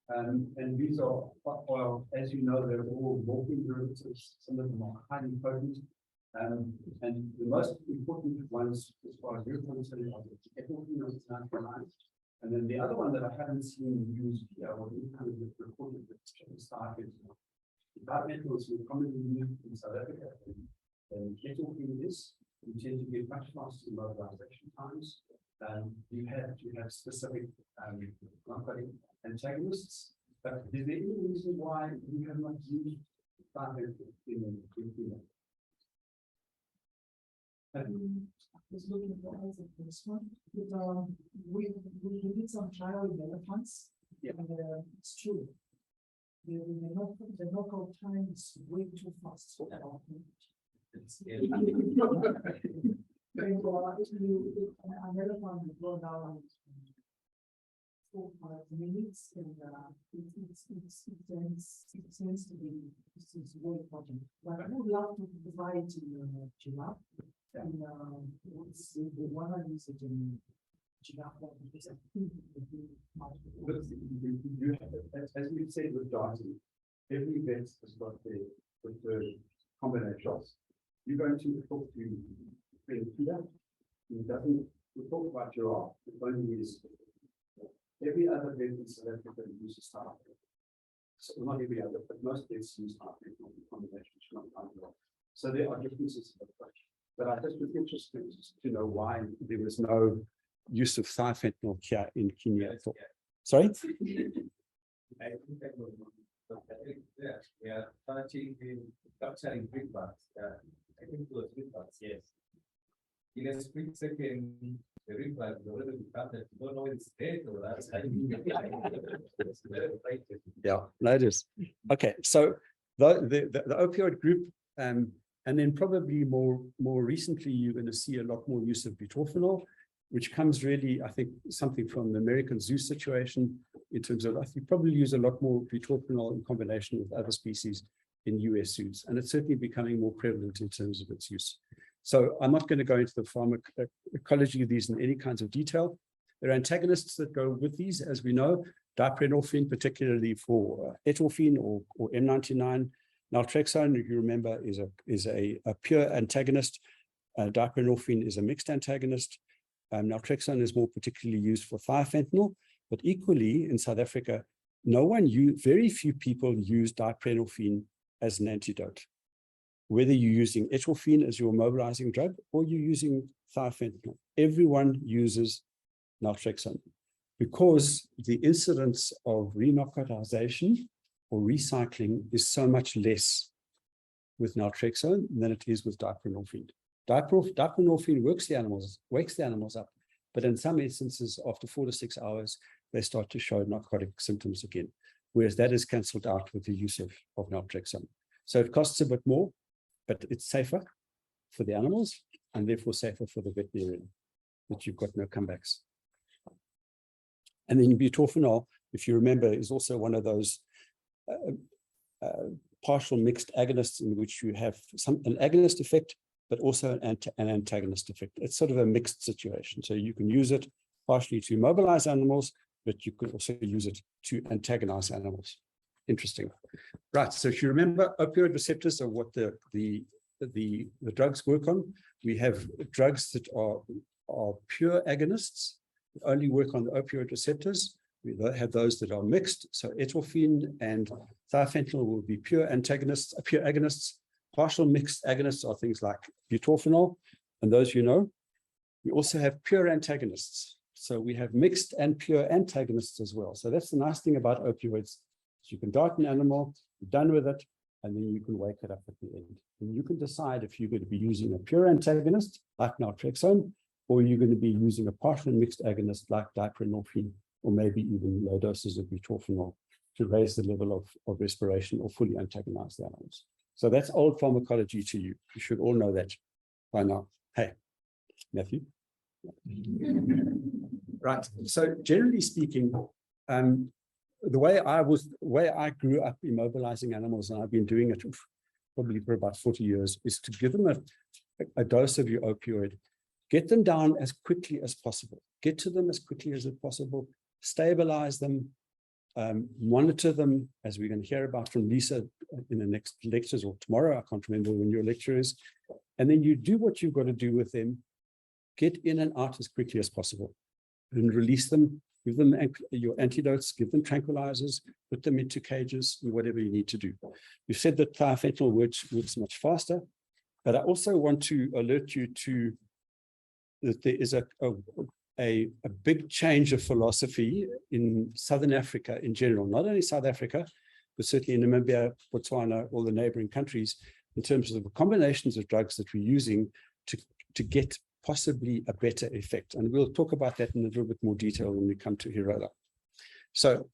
And these are, well, as you know, they're all morphine derivatives. Some of them are highly potent. And the most important ones, as far as you're concerned, are the epidemiology. And then the other one that I haven't seen used here, or any kind of recorded started, environmental is commonly used in South Africa. And kettle is, you tend to get much faster mobilization times. You have to have specific narcotic antagonists. But is there any reason why you have not used in Was looking for answer for this one. But, we did some trial in elephants. Yeah. And it's true. The knockout time is way too fast. If an elephant will go down 4 or 5 minutes, and it tends to be very important. But I would love to divide in giraffe. And the one I use it in giraffe because I think it would be much better. As we said with Darcy, every vet has got their preferred combinations. You're going to talk to Peter. He doesn't. We talk about giraffe. It only is every other vet in South Africa uses half. So not every other, but most vets use half combinations. So there are differences in approach. But I just was interested to know why there was no use of thiofentanyl here in Kenya. Sorry? I think that was we are touching the capturing big bugs. I think it was big bugs, yes. In a split second, the ring bug is already captured. You don't know it's dead or that's yeah, that is. Okay, so the opioid group, and then probably more recently, you're going to see a lot more use of butorphanol, which comes really, I think, something from the American zoo situation in terms of, I think, probably use a lot more butorphanol in combination with other species in US zoos. And it's certainly becoming more prevalent in terms of its use. So I'm not going to go into the pharmacology of these in any kinds of detail. There are antagonists that go with these, as we know, diprenorphine, particularly for etorphine or M99. Naltrexone, if you remember, is a pure antagonist. Diprenorphine is a mixed antagonist. Naltrexone is more particularly used for thiofentanyl, but equally in South Africa, very few people use diprenorphine as an antidote. Whether you're using etorphine as your mobilizing drug or you're using thiofentanyl, everyone uses naltrexone because the incidence of renarcotization or recycling is so much less with naltrexone than it is with diprenorphine. Diprenorphine wakes the animals up, but in some instances, after 4 to 6 hours, they start to show narcotic symptoms again, whereas that is cancelled out with the use of naltrexone. So it costs a bit more, but it's safer for the animals and therefore safer for the veterinarian, that you've got no comebacks. And then butorphanol, if you remember, is also one of those partial mixed agonists in which you have an agonist effect, but also an antagonist effect. It's sort of a mixed situation. So you can use it partially to mobilize animals, but you could also use it to antagonize animals. Interesting. Right. So if you remember, opioid receptors are what the drugs work on. We have drugs that are pure agonists, only work on the opioid receptors. We have those that are mixed. So etorphine and thiofentanyl will be pure antagonists, pure agonists. Partial mixed agonists are things like butorphanol, and those you know. We also have pure antagonists. So we have mixed and pure antagonists as well. So that's the nice thing about opioids. You can dart an animal, you're done with it, and then you can wake it up at the end. And you can decide if you're going to be using a pure antagonist like naltrexone, or you're going to be using a partial mixed agonist like diprenorphine, or maybe even low doses of butorphanol to raise the level of respiration or fully antagonize the animals. So that's old pharmacology to you. You should all know that by now. Hey, Matthew. Right. So generally speaking, the way I grew up immobilizing animals, and I've been doing it probably for about 40 years, is to give them a dose of your opioid, get them down as quickly as possible, get to them as quickly as possible, stabilize them, monitor them, as we're going to hear about from Lisa in the next lectures or tomorrow. I can't remember when your lecture is. And then you do what you've got to do with them, get in and out as quickly as possible, and release them. Give them your antidotes, give them tranquilizers, put them into cages, and whatever you need to do. We've said that thiofentanyl works much faster, but I also want to alert you to that there is a big change of philosophy in Southern Africa in general, not only South Africa, but certainly in Namibia, Botswana, all the neighboring countries, in terms of the combinations of drugs that we're using to get possibly a better effect. And we'll talk about that in a little bit more detail when we come to Hirola. So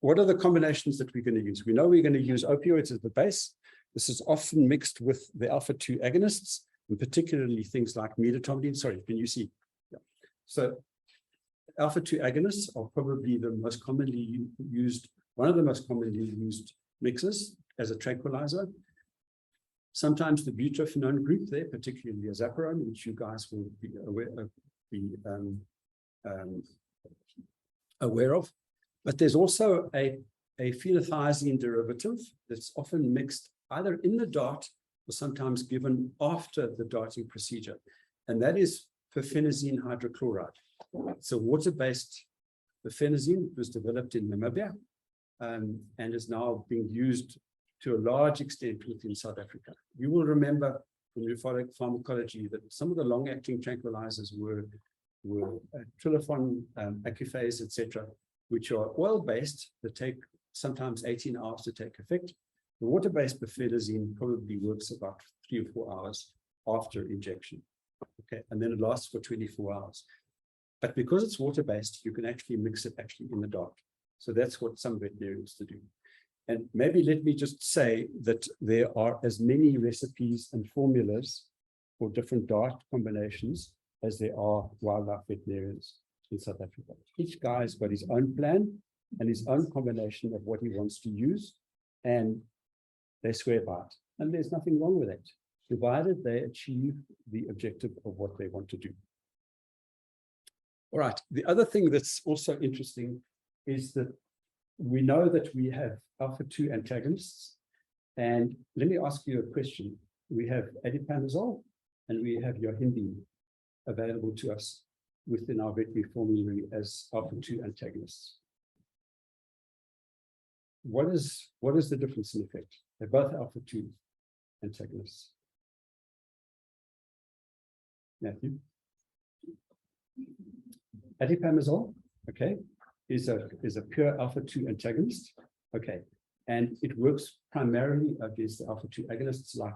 what are the combinations that we're going to use? We know we're going to use opioids as the base. This is often mixed with the alpha-2 agonists, and particularly things like medetomidine. Sorry, can you see? Yeah. So alpha-2 agonists are probably the most commonly used, one of the most commonly used mixes as a tranquilizer. Sometimes the butorphanone group there, particularly azaparone, which you guys will be aware of. But there's also a phenothiazine derivative that's often mixed either in the dart or sometimes given after the darting procedure. And that is perfenazine hydrochloride. It's a water-based perfenazine. It was developed in Namibia and is now being used to a large extent within South Africa. You will remember from your pharmacology that some of the long-acting tranquilizers were trilofon, acufase, etc., which are oil-based that take sometimes 18 hours to take effect. The water-based perfenazine probably works about 3 or 4 hours after injection. Okay, and then it lasts for 24 hours. But because it's water-based, you can actually mix it in the dark. So that's what some veterinarians do. And maybe let me just say that there are as many recipes and formulas for different dart combinations as there are wildlife veterinarians in South Africa. Each guy's got his own plan and his own combination of what he wants to use, and they swear by it. And there's nothing wrong with it, provided they achieve the objective of what they want to do. All right, the other thing that's also interesting is that we know that we have alpha-2 antagonists. And let me ask you a question. We have adiponazole and we have yohimbine available to us within our veterinary formulary as alpha-2 antagonists. What is the difference in effect? They're both alpha-2 antagonists. Matthew? Adiponazole, okay, is a pure alpha-2 antagonist, okay, and it works primarily against the alpha-2 agonists like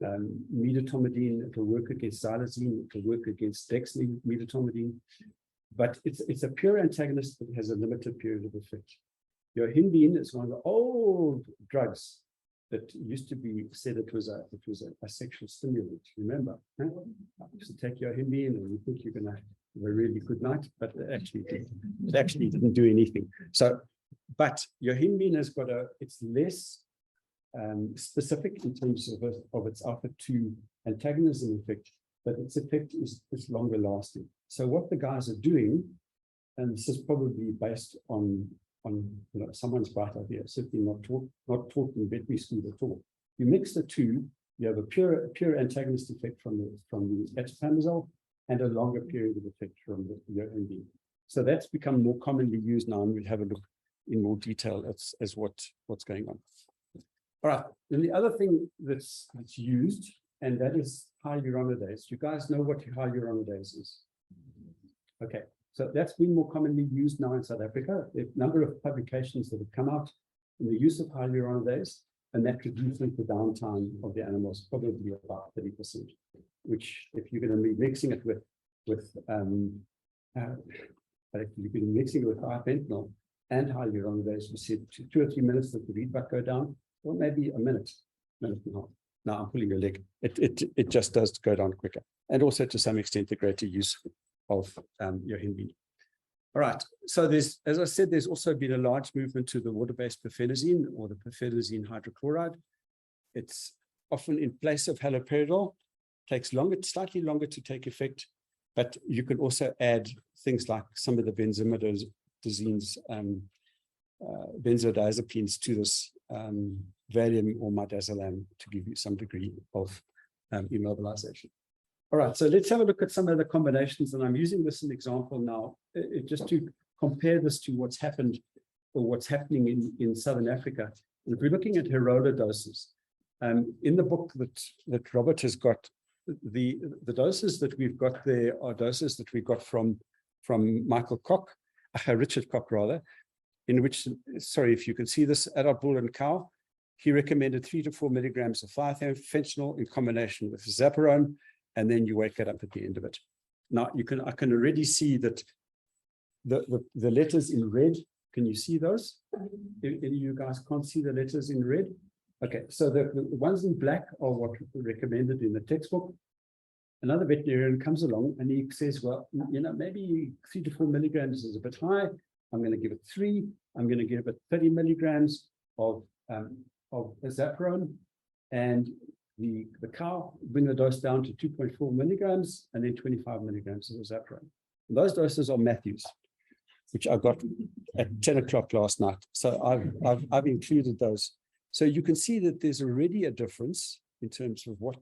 medetomidine. It will work against xylazine, it will work against dexmedetomidine, but it's a pure antagonist that has a limited period of effect. Yohimbine is one of the old drugs that used to be said it was a sexual stimulant. Remember, huh? You used to take yohimbine and you think you're going to have a really good night, but it actually didn't do anything. So, but yohimbine has got it's less specific in terms of its alpha-2 antagonism effect, but its effect is longer lasting. So what the guys are doing, and this is probably based on someone's bright idea, certainly not taught in veterinary school at all. You mix the two, you have a pure antagonist effect from the adiponazole and a longer period of effect from the yohimbine. So that's become more commonly used now, and we'll have a look in more detail as what's going on. All right, then the other thing that's used, and that is hyaluronidase. You guys know what hyaluronidase is? Okay, so that's been more commonly used now in South Africa. There are a number of publications that have come out in the use of hyaluronidase, and that reduces the downtime of the animals probably about 30%, which if you're going to be mixing it with fentanyl and hyaluronidase, you said 2 or 3 minutes that the read back go down, or maybe a minute and a half. Now I'm pulling your leg. It just does go down quicker. And also to some extent, the greater use of yohimbine. All right, so as I said, there's also been a large movement to the water-based perfenazine or the perfenazine hydrochloride. It's often in place of haloperidol, takes slightly longer to take effect, but you can also add things like some of the benzimidazines, benzodiazepines to this Valium or midazolam to give you some degree of immobilization. All right, so let's have a look at some of the combinations, and I'm using this as an example now, just to compare this to what's happened or what's happening in Southern Africa. And if we're looking at Hirola doses, in the book that Robert has got, the doses that we've got there are doses that we got from Richard Koch rather, in which, sorry if you can see this, adult bull and cow, he recommended 3 to 4 milligrams of thiofentanil in combination with zaparone and then you wake it up at the end of it. Now I can already see that the letters in red. Can you see those? Any of you guys can't see the letters in red? Okay, so the ones in black are what recommended in the textbook. Another veterinarian comes along and he says, well, maybe 3 to 4 milligrams is a bit high. I'm going to give it 3. I'm going to give it 30 milligrams of azaprone, and the cow bring the dose down to 2.4 milligrams and then 25 milligrams of azaprone. And those doses are Matthews, which I got at 10 o'clock last night. So I've included those. So you can see that there's already a difference in terms of what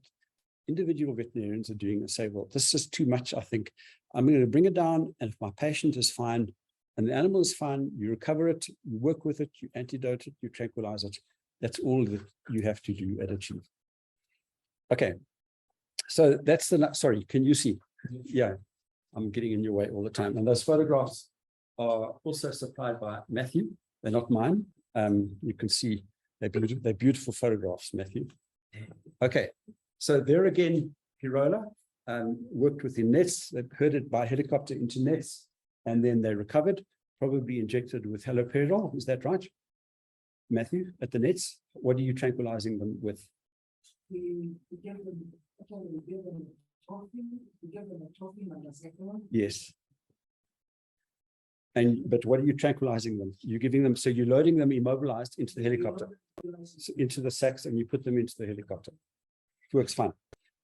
individual veterinarians are doing and say, well, this is too much. I think I'm going to bring it down. And if my patient is fine and the animal is fine, you recover it, you work with it, you antidote it, you tranquilize it. That's all that you have to do at Achieve. Okay. So that's sorry, can you see? Yeah, I'm getting in your way all the time. And those photographs are also supplied by Matthew. They're not mine. You can see they're beautiful photographs, Matthew. Okay. So there again, Hirola worked within nets. They herded by helicopter into nets, and then they recovered, probably injected with haloperidol. Is that right, Matthew? At the nets, what are you tranquilizing them with? We give them a trophy like a second. Yes. But what are you tranquilizing them? You're giving them, so you're loading them immobilized into the helicopter, into the sacks, and you put them into the helicopter. It works fine.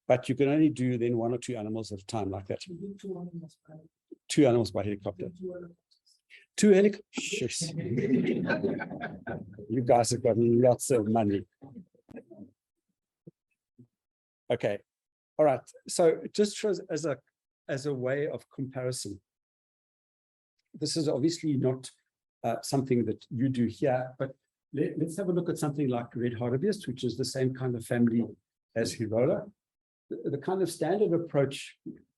But you can only do then 1 or 2 animals at a time like that. 2 animals by helicopter. 2 helicopters. You guys have got lots of money. Okay. All right. So just as a way of comparison, this is obviously not something that you do here, but let's have a look at something like red hartebeest, which is the same kind of family as Hirola. The kind of standard approach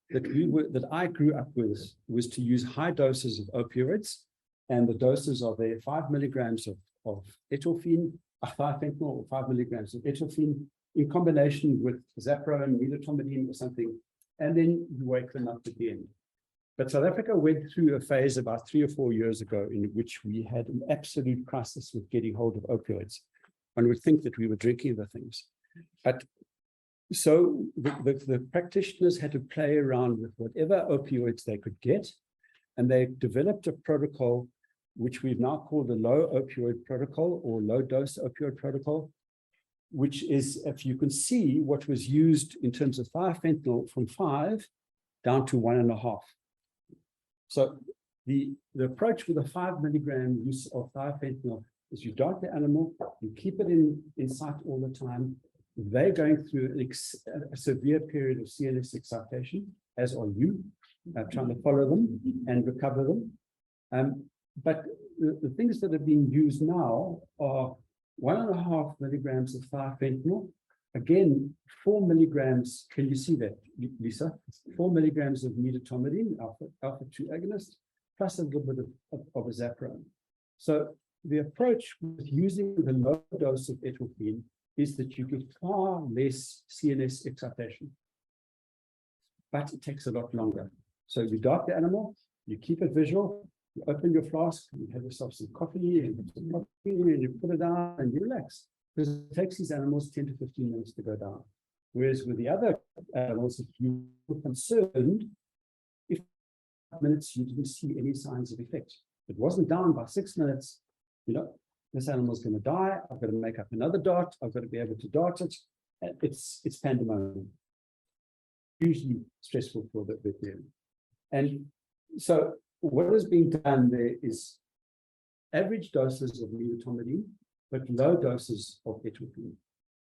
that I grew up with was to use high doses of opioids, and the doses are there 5 milligrams of etolfine, 5-fentanyl or 5 milligrams of etolfine in combination with zaprone, midatomidine or something, and then you wake them up at the end. But South Africa went through a phase about 3 or 4 years ago in which we had an absolute crisis with getting hold of opioids. One would think that we were drinking the things. But so the practitioners had to play around with whatever opioids they could get, and they developed a protocol which we've now called the low opioid protocol or low dose opioid protocol, which is, if you can see, what was used in terms of 5-fentanyl from 5 down to 1.5. So the approach with a 5 milligram use of 5-fentanyl is you dart the animal, you keep it in sight all the time. They're going through a severe period of CNS excitation, as are you, trying to follow them and recover them. But the things that are being used now are 1.5 milligrams of 5-fentanyl. Again, 4 milligrams, can you see that, Lisa? 4 milligrams of midatomidine, alpha-2 agonist, plus a little bit of azaprone. So the approach with using the low dose of etolfine is that you get far less CNS excitation, but it takes a lot longer. So you dart the animal, you keep it visual, you open your flask, you have yourself some coffee, and you put it down and you relax. Because it takes these animals 10 to 15 minutes to go down. Whereas with the other animals, if you were concerned, if 5 minutes you didn't see any signs of effect, it wasn't down by 6 minutes, this animal's going to die. I've got to make up another dart. I've got to be able to dart it. It's pandemonium. Hugely stressful for the veterinarian. And so what is being done there is average doses of midatomidine, but low doses of etolfine.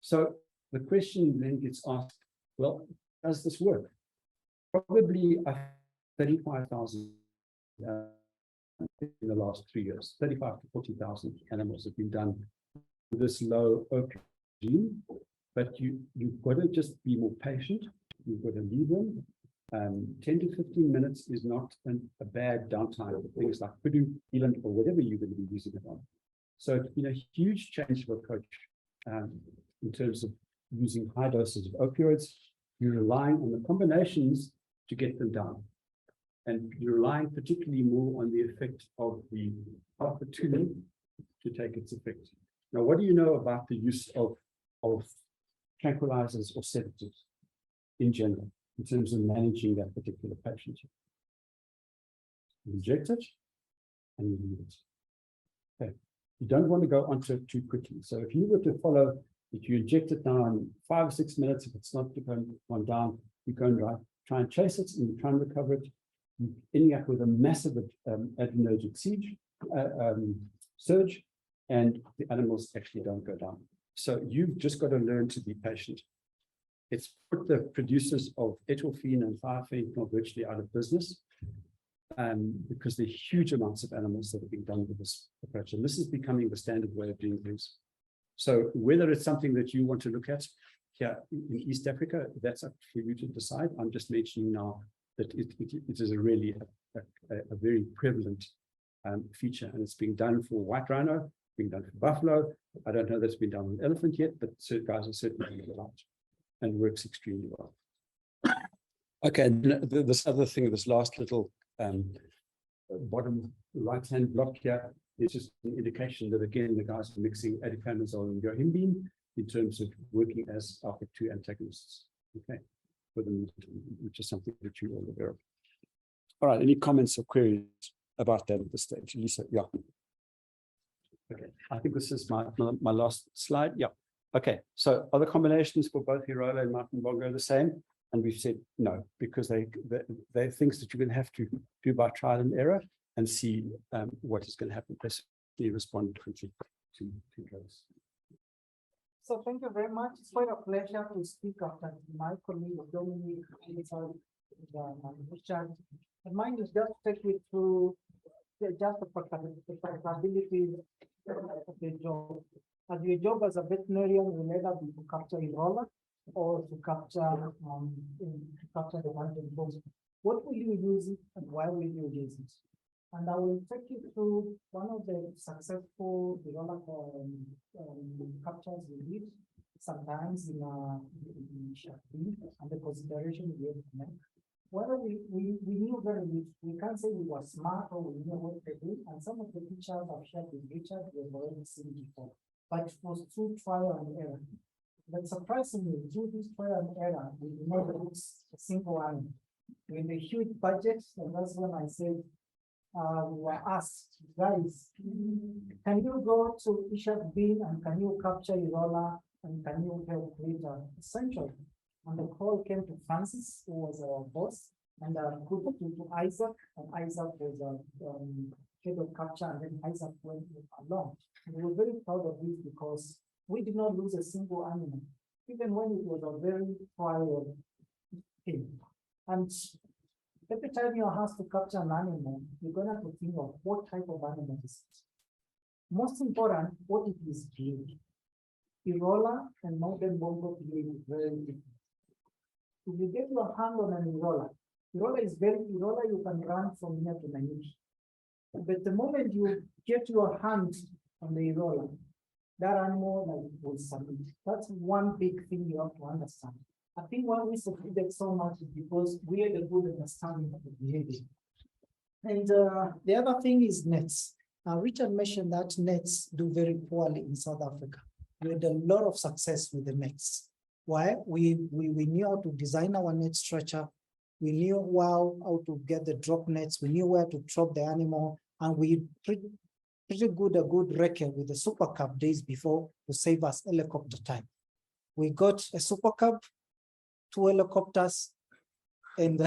So the question then gets asked, well, does this work? Probably 35,000 in the last 3 years, 35 to 40,000 animals have been done with this low opioid regime, but you've got to just be more patient. You've got to leave them. 10 to 15 minutes is not a bad downtime for things like Pudu, Eland, or whatever you're going to be using it on. So it's been a huge change of approach in terms of using high doses of opioids. You're relying on the combinations to get them down. And you're relying particularly more on the effect of the alpha to take its effect. Now, what do you know about the use of tranquilizers or sedatives in general, in terms of managing that particular patient? You inject it and you leave it. Okay. You don't want to go onto it too quickly. So if you were to follow, if you inject it now in 5 or 6 minutes, if it's not gone down, you go and try and chase it and you try and recover it. You're ending up with a massive adrenergic surge, and the animals actually don't go down. So you've just got to learn to be patient. It's put the producers of etolfene and thiophenol virtually out of business, because there are huge amounts of animals that are being done with this approach. And this is becoming the standard way of doing things. So whether it's something that you want to look at here in East Africa, that's up for you to decide. I'm just mentioning now that it is really a very prevalent feature, and it's being done for white rhino, being done for buffalo. I don't know that it's been done on elephant yet, but guys are certainly doing it out and works extremely well. Okay, this other thing, this last little bottom right-hand block here is just an indication that, again, the guys are mixing adiponazole and yohimbine in terms of working as alpha-2 antagonists. Okay, for them, which is something that you're all aware of. All right, any comments or queries about that at this stage? Lisa, yeah. Okay, I think this is my last slide. Yeah. Okay, so are the combinations for both Hirola and Martin Bongo the same? And we've said no, because they're things that you're going to have to do by trial and error and see what is going to happen. Basically, respond quickly to drugs. So thank you very much. It's quite a pleasure to speak after my colleague Dominic and Richard. And mine is just take you through just the practicability of the job. As your job as a veterinarian will either be to capture Hirola or to capture the hunting bones. What will you use it and why will you use it? And I will take you through one of the successful Hirola captures we did, sometimes in Shakti, and the consideration we have to make. Whether we knew very little, we can't say we were smart or we knew what to do, and some of the pictures I've shared with Richard we have already seen before, but it was through trial and error. But surprisingly, through this trial and error, we did not lose a single animal. With a huge budget, and that's when I said, we were asked, guys, can you go to Ishak Bin and can you capture Hirola and can you help later? Essentially. And the call came to Francis, who was our boss, and good to Isaac, and Isaac was head of capture, and then Isaac went along. And we were very proud of this because we did not lose a single animal, even when it was a very trial thing. And every time you have to capture an animal, you're going to have to think of what type of animal is it. Most important, what it is big. Hirola and mountain bongo behave very different. If you get your hand on an Hirola you can run from here to Nairobi. But the moment you get your hand on the Hirola, that animal will submit. That's one big thing you have to understand. I think why we succeeded so much is because we had a good understanding of the behavior. And the other thing is nets. Richard mentioned that nets do very poorly in South Africa. We had a lot of success with the nets. Why? We knew how to design our net structure. We knew how to get the drop nets. We knew where to drop the animal. And we pretty good a good record with the Super Cup days before to save us helicopter time. We got a Super Cup, 2 helicopters, and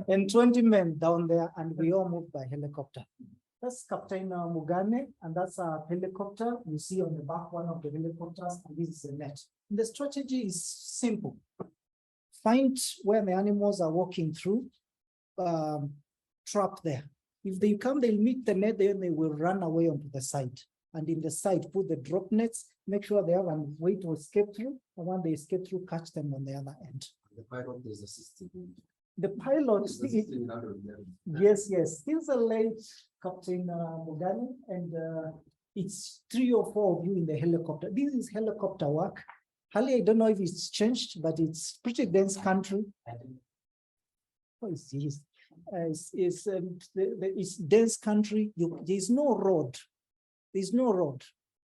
and 20 men down there, and we all moved by helicopter. That's Captain Mugane, and that's a helicopter. You see on the back one of the helicopters, and this is a net. The strategy is simple. Find where the animals are walking through, trap there. If they come, they'll meet the net, then they will run away onto the side. And in the side, put the drop nets, make sure they have a way to escape through, and when they escape through, catch them on the other end. The pilot is assisting. The pilot, yes, still a late Captain Mugani, and it's 3 or 4 of you in the helicopter. This is helicopter work. Hali, I don't know if it's changed, but it's pretty dense country. Oh, it's dense country. There's no road. There's no road.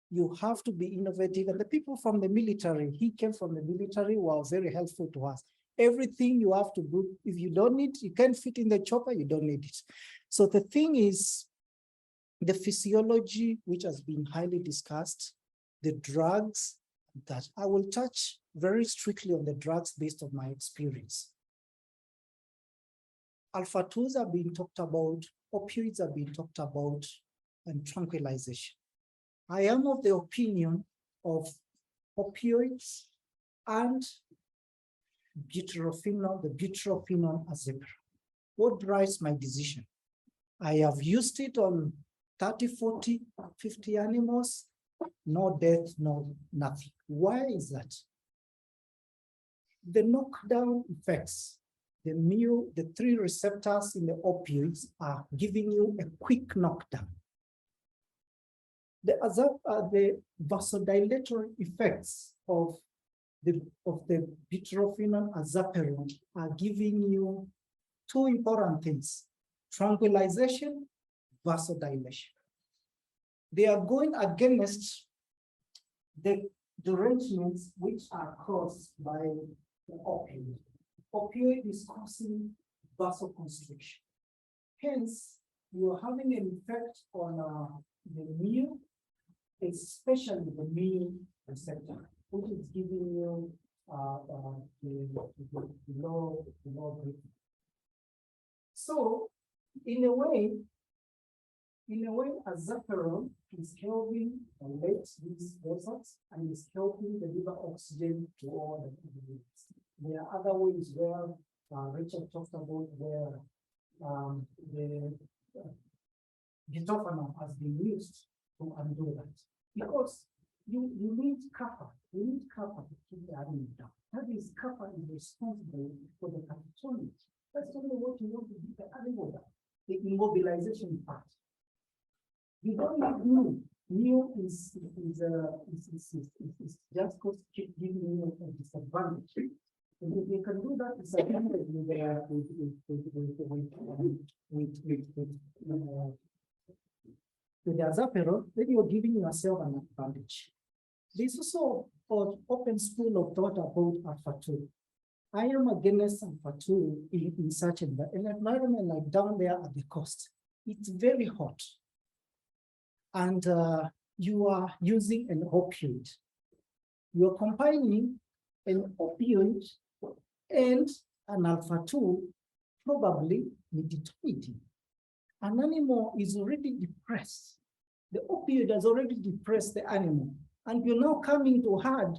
You have to be innovative. And the people from the military, he came from the military, were very helpful to us. Everything you have to do, if you don't need, you can't fit in the chopper, you don't need it. So the thing is, the physiology, which has been highly discussed, the drugs, that I will touch very strictly on the drugs based on my experience. Alpha 2s are being talked about, opioids are being talked about, and tranquilization. I am of the opinion of opioids and butyrophenol, the butyrophenol azepra. What drives my decision? I have used it on 30, 40, 50 animals, no death, no nothing. Why is that? The knockdown effects, the 3 receptors in the opioids are giving you a quick knockdown. The vasodilatory effects of the butyrophenol azaperon are giving you 2 important things: tranquilization, vasodilation. They are going against the derangements which are caused by the opioid. Opioid is causing vasoconstriction. Hence, you are having an effect on the Meru, especially the Meru receptor, which is giving you the low breathing. So, in a way, azaperon is helping elevate these vessels and is helping deliver oxygen to all the communities. There are other ways where Richard talked about where the butyrophenol has been used to undo that. Because you need cover. You need cover to keep the animal down. That is, cover is responsible for the catatonic. That's only what you want to keep the animal down. The immobilization part. You don't need new. New is just going to keep giving you a disadvantage. And if you can do that, it's a with the azaperon, then you're giving yourself an advantage. There's also an open school of thought about alpha 2. I am against alpha 2 in such an environment like down there at the coast. It's very hot. And you are using an opioid. You're combining an opioid and an alpha 2, probably miditomitin. An animal is already depressed. The opioid has already depressed the animal. And you're now coming to add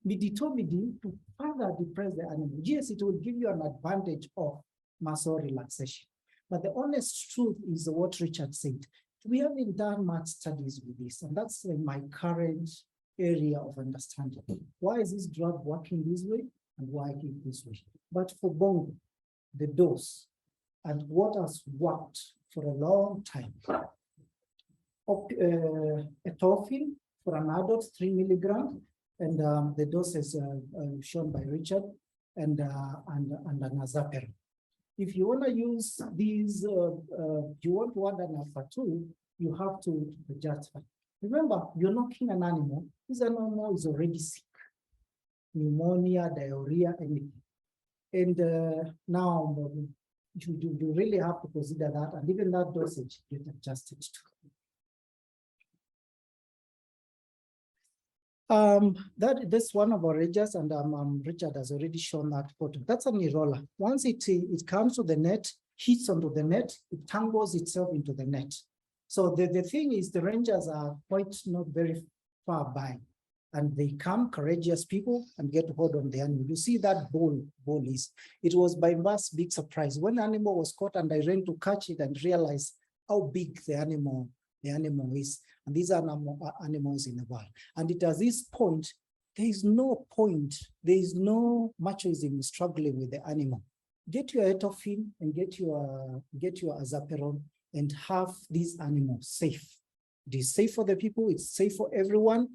miditomitin to further depress the animal. Yes, it will give you an advantage of muscle relaxation. But the honest truth is what Richard said. We haven't done much studies with this, and that's my current area of understanding. Why is this drug working this way and why it this way? But for Bongo, the dose and what has worked for a long time. Etophine for an adult, 3 milligrams, and the dose is shown by Richard, and an azaperon. If you want to use these, you want to add an alpha 2, you have to adjust. Remember, you're knocking an animal. This animal is already sick. Pneumonia, diarrhea, anything. And now you really have to consider that, and even that dosage get adjusted to. That's one of our ranges, and Richard has already shown that photo. That's an Hirola. Once it comes to the net, hits onto the net, it tangles itself into the net. So the thing is, the rangers are quite not very far by, and they come, courageous people, and get hold on the animal. You see that bull is. It was by mass big surprise when the animal was caught, and I ran to catch it and realize how big the animal is. And these are animals in the wild. And it at this point, there is no machismo struggling with the animal. Get your etophine and get your azaperon and have these animals safe. It is safe for the people, it's safe for everyone.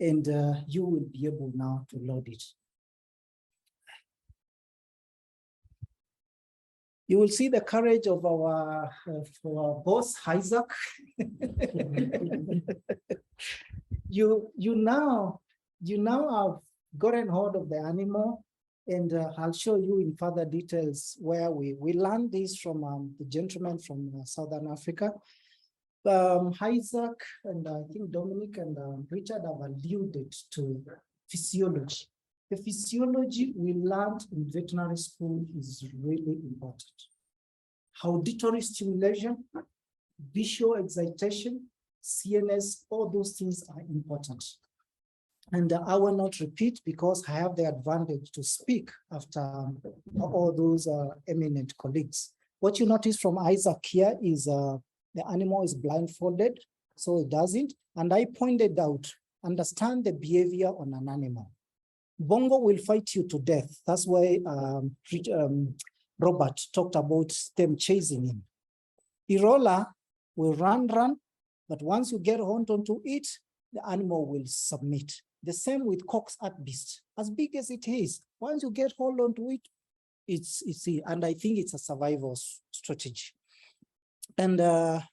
and you will be able now to load it. You will see the courage of our boss, Isaac. You now have gotten hold of the animal, and I'll show you in further details where we learned this from the gentleman from Southern Africa. Isaac and I think Dominic and Richard have alluded to physiology. The physiology we learned in veterinary school is really important. Auditory stimulation, visual excitation, CNS, all those things are important. And I will not repeat because I have the advantage to speak after all those eminent colleagues. What you notice from Isaac here is the animal is blindfolded, so it doesn't. And I pointed out, understand the behavior on an animal. Bongo will fight you to death. That's why Robert talked about them chasing him. Hirola will run, but once you get onto it, the animal will submit. The same with Cox at beast. As big as it is, once you get hold onto it, it's and I think it's a survival strategy. And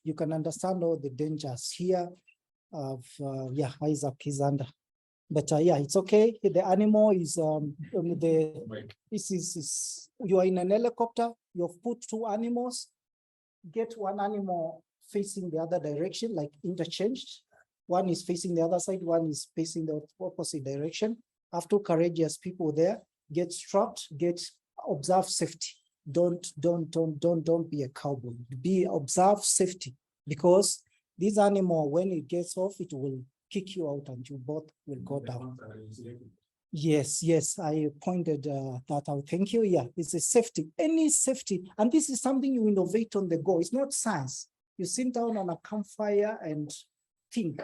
you can understand all the dangers here of Isaac is under. But yeah, it's okay. The animal is you are in an helicopter, you've put two animals, get one animal facing the other direction, like interchanged. One is facing the other side, one is facing the opposite direction. Have two courageous people there, get strapped, observe safety. Don't be a cowboy. Observe safety, because this animal, when it gets off, it will kick you out and you both will go down. Yes, I pointed that out. Thank you. Yeah, it's a safety, any safety. And this is something you innovate on the go. It's not science. You sit down on a campfire and think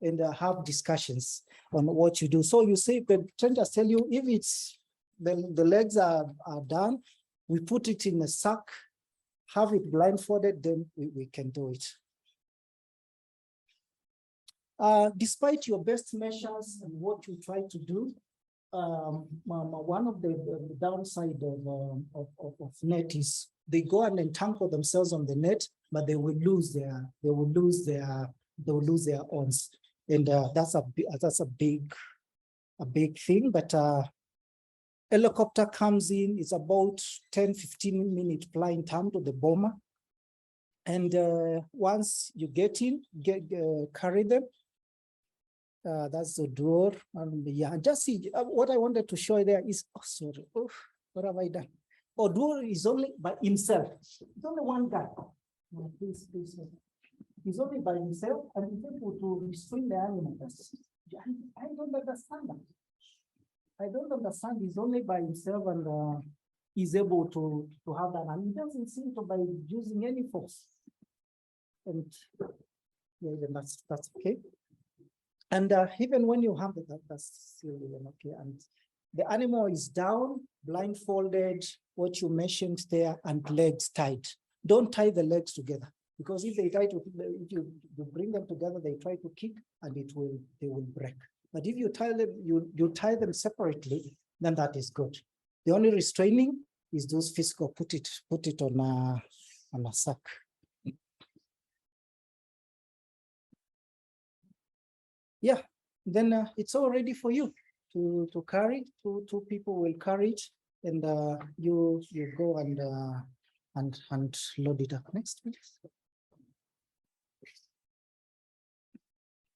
and have discussions on what you do. So you say, the trainers tell you, if it's the legs are done, we put it in a sack, have it blindfolded, then we can do it. Despite your best measures and what you try to do, one of the downside of net is they go and entangle themselves on the net, but they will lose their owns, and that's a big thing. But helicopter comes in, it's about 10-15 minute flying time to the bomber, and once you get in, carry them. That's the door. Yeah, just see what I wanted to show you there is, oh, sorry, oh, what have I done? Oh, door is only by himself. It's only one guy. Oh, please. He's only by himself, and he's able to restrain the animal. I don't understand that. I don't understand. He's only by himself, and he's able to have that, and he doesn't seem to by using any force. And yeah, that's okay. And even when you have that's still okay. And the animal is down, blindfolded, what you mentioned there, and legs tied. Don't tie the legs together, because if they try to, if you bring them together, they try to kick, and they will break. But if you tie them, you tie them separately, then that is good. The only restraining is those physical. Put it on a sack. Yeah, then it's all ready for you to carry. Two people will carry it, and you go and load it up. Next, please.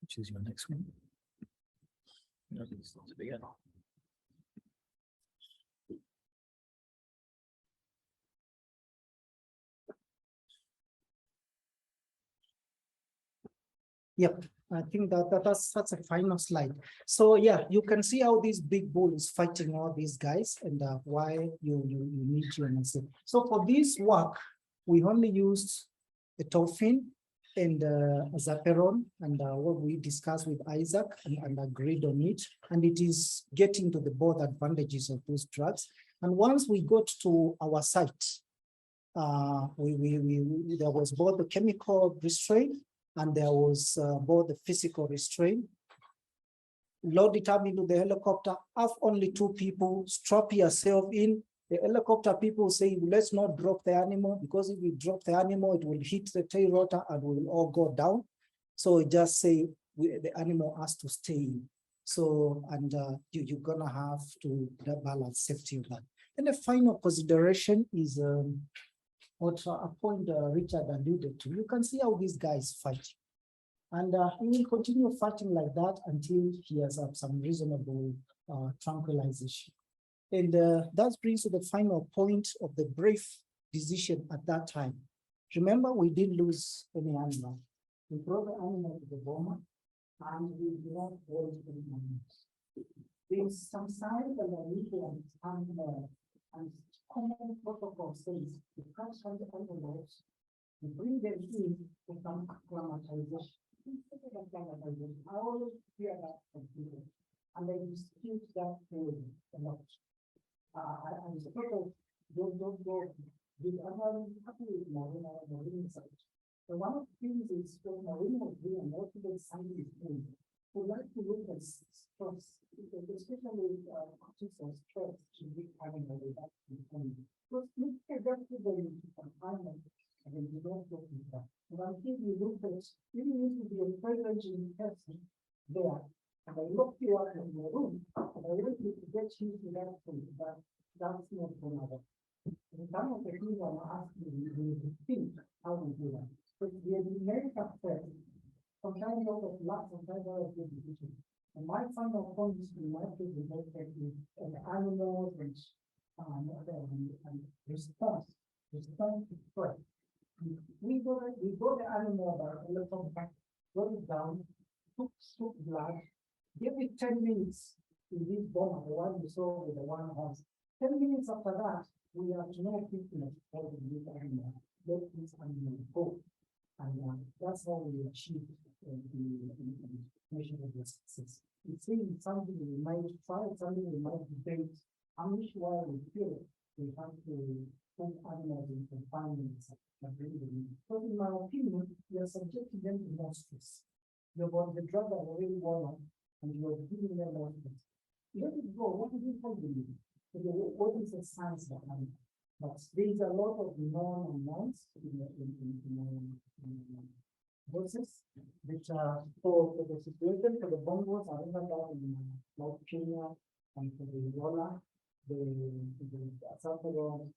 Which is your next one? No, it's not big enough. Yep. I think that's a final slide. So yeah, you can see how this big bull is fighting all these guys, and why you need to understand. So for this work, we only used a Tofin and a Zaperon, and what we discussed with Isaac and agreed on it, and it is getting to the both advantages of those drugs. And once we got to our site, there was both the chemical restraint, and there was both the physical restraint. load it up into the helicopter, have only 2 people, strap yourself in. The helicopter people say, let's not drop the animal, because if we drop the animal, it will hit the tail rotor and we will all go down. So just say the animal has to stay in. So, and you're gonna have to balance safety of that. And the final consideration is what a point Richard alluded to. You can see how these guys fight. And he will continue fighting like that until he has some reasonable tranquilization. And that brings to the final point of the brave decision at that time. Remember, we didn't lose any animal. We brought the animal to the boma, and we did not hold any animals. There's some signs that are legal and common protocol says you catch some animals, you bring them in for some acclimatization. I always hear that from people, and they dispute that theory a lot. And the people don't go with another happy with marine research. So one of the things is when marine was doing, what the scientists doing, we like to look at stress, especially concepts of stress to be having a reduction in energy. Because if you get to the confinement, and then you don't go with that. And until you look at, you need to be a present person there. And I look you up in your room, and I want you to get used to that thing, but that's not for another. And some of the things I'm asking you to think how we do that. But we have been very successful. Sometimes out of luck, sometimes out of good decision. And my final point is to my presentation is animals and response to threat. We got the animal by helicopter, got it down, took blood, give it 10 minutes in this bomb, the one you saw with the one horse. 10 minutes after that, we have no fitness for this animal. Let this animal go. And that's how we achieve the measure of the success. It's saying something we might try, something we might debate. I'm not sure we feel we have to put animals in confinement. But in my opinion, we are subjecting them to more stress. You've got the drug that already worn, and you're giving them more stress. Let it go. What is it for you? What is the science behind it? But there's a lot of non-unknowns in process, which are for the situation for the Bongos, I remember in South Kenya and for the Hirola, the Southern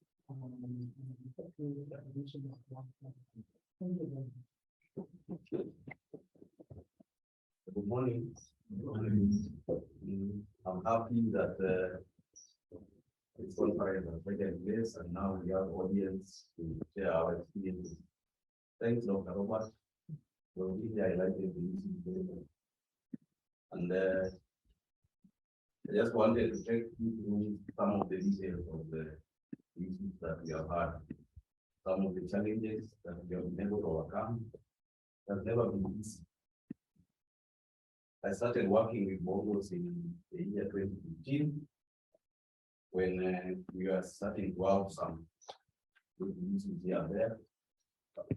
Good morning. I'm happy that it's conference has taken place, and now we have audience to share our experiences. Thanks, Dr. Robert, for really highlighting the issue. And I just wanted to take you through some of the details of the issues that we have had, some of the challenges that we have been able to overcome. Has never been easy. I started working with Bongos in the year 2015 when we were starting to have some good issues here and there.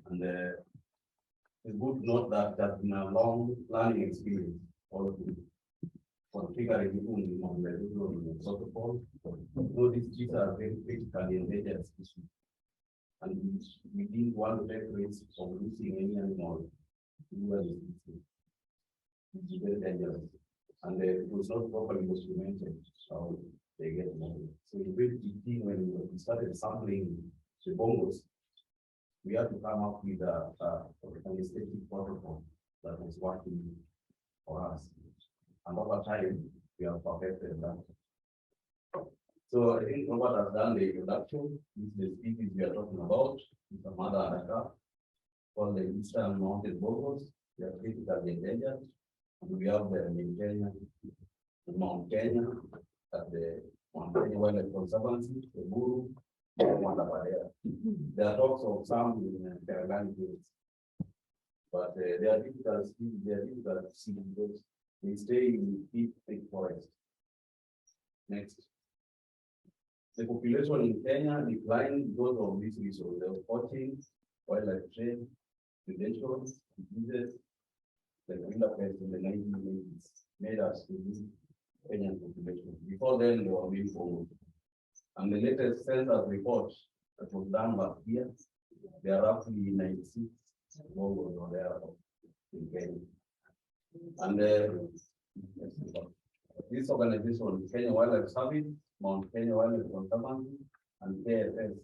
And it's good to note that there's been a long learning experience all of it. For figuring even on the protocol, these are very critically endangered species. And we didn't want to take risks of losing any animal. It's very dangerous. And it was not properly documented how they get more. So in 2015, when we started sampling the Bongos, we had to come up with an anesthetic protocol that was working for us. And over time, we have perfected that. So I think Robert has done the introduction. This is the species we are talking about. It's a mother and a calf called the Eastern Mounted Bongos. They are critically endangered. And we have them in Kenya, in Mount Kenya, at the Kenya Wildlife Conservancy, the Meru, there are talks of some in Terangani, but they are difficult to see because they stay in deep forest. Next. The population in Kenya declined because of this reason. There was poaching, wildlife trade, predations, diseases, the gorilla pest in the 1980s. made us to do Kenyan population. Before then, they were being Bongo. And the latest census report that was done last year, there are roughly 96 Bongos or there in Kenya. And this organization, Kenya Wildlife Service, Mount Kenya Wildlife Conservancy, and KFS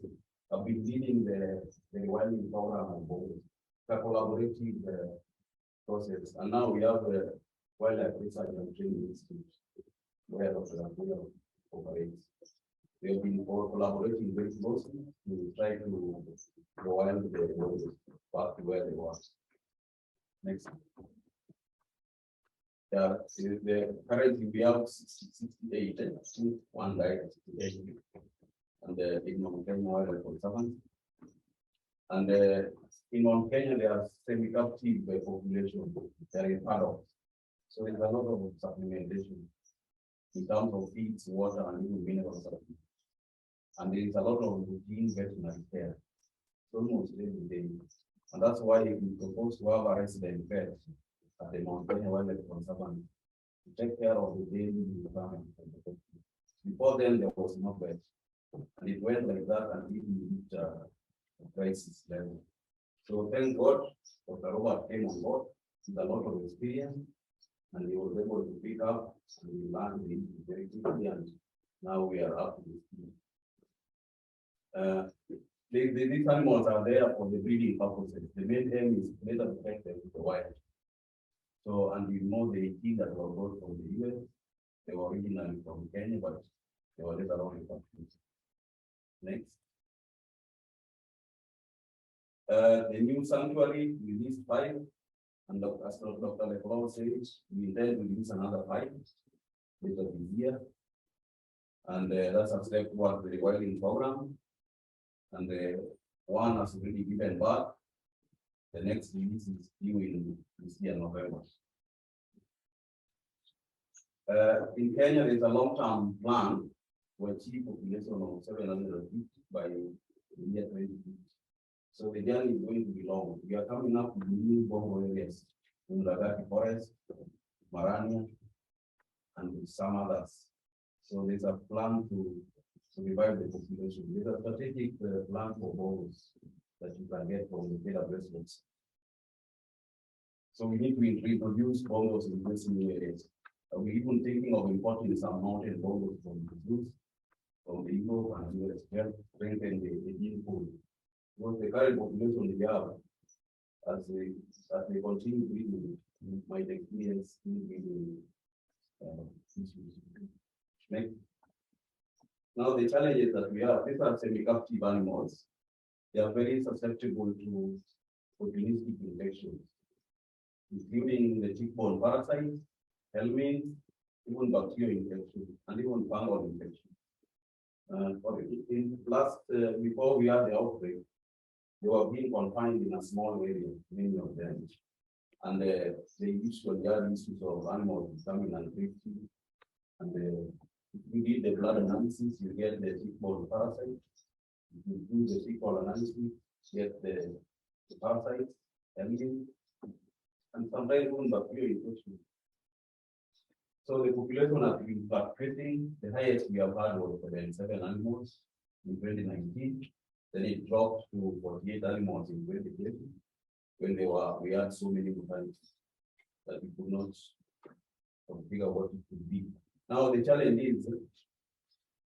have been leading the rewilding program of Bongo. It's a collaborative process. And now we have a Wildlife Research and Training Institute where Dr. operates. We have been collaborating very closely to try to rewild the Bongo back to where they were. Next. Currently we have 68, one died, 68, and in Mount Kenya Wildlife Conservancy. And in Mount Kenya, there are semi-captive population, they are in paddock. So there's a lot of supplementation in terms of feeds, water, and even mineral supplement. And there is a lot of routine veterinary care, almost every day. And that's why we propose to have a resident vet at the Mount Kenya Wildlife Conservancy to take care of the daily requirements. Before then, there was no vet. And it went like that and even reached a crisis level. So thank God, Dr. Robert came on board with a lot of experience, and he was able to pick up and we learned it very quickly, and now we are up to this. These animals are there for the breeding purposes. The main aim is to better protect them in the wild. So, and you know the kids that were brought from the US, they were originally from Kenya, but they were later on in countries. Next. The new sanctuary released 5, and as Dr. Leplau said, we intend to release another 5 later this year. And that's a step towards the rewilding program. And one has already given birth. The next release is due in this year, November. In Kenya, there is a long-term plan to achieve population of 750 by the year 2050. So the journey is going to be long. We are coming up with new Bongo areas in Ungulate Forest, Marania, and some others. So there's a plan to revive the population. There's a strategic plan for Bongos that you can get from the data residents. So we need to reintroduce Bongos in these new areas. We're even thinking of importing some mountain Bongos from the zoo, from the Europe and US to help strengthen the gene pool. Because the current population we have, as they continue breeding, might experience breeding issues. Next. Now the challenges that we have, these are semi-captive animals. They are very susceptible to opportunistic infections, including the tick-borne parasites, helminths, even bacterial infection, and even fungal infection. Before we had the outbreak, they were being confined in a small area, many of them. And they usually had issues of animals becoming untreated. And if you did the blood analysis, you get the tick-borne parasite. If you do the tick-borne analysis, you get the parasites, helminths, and sometimes even bacterial infection. So the population has been fluctuating. The highest we have had was 7 animals in 2019. Then it dropped to 48 animals in 2020 when we had so many mortalities that we could not figure what it could be. Now the challenge is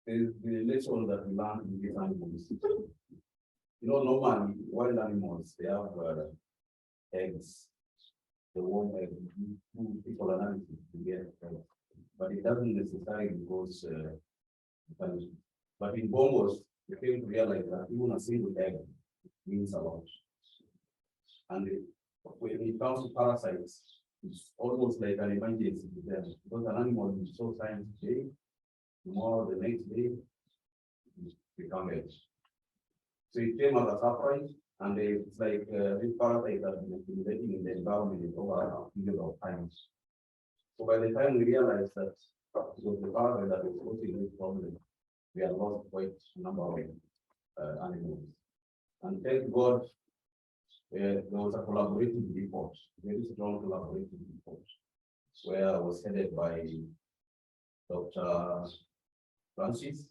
the lesson that we learned in these animals. You know, normally wild animals, they have eggs. The warm egg, do people analysis to get eggs. But it doesn't necessarily goes but in Bongos, you came to realize that even a single egg means a lot. And when it comes to parasites, it's almost like an emergency to them, because an animal is so science today, tomorrow, the next day, it becomes eggs. So it came as a surprise, and it's like this parasite has been accumulating in the environment over a period of time. So by the time we realized that it was the parasite that was causing this problem, we had lost quite a number of animals. And thank God, there was a collaborative report, very strong collaborative report. where I was headed by Dr. Francis,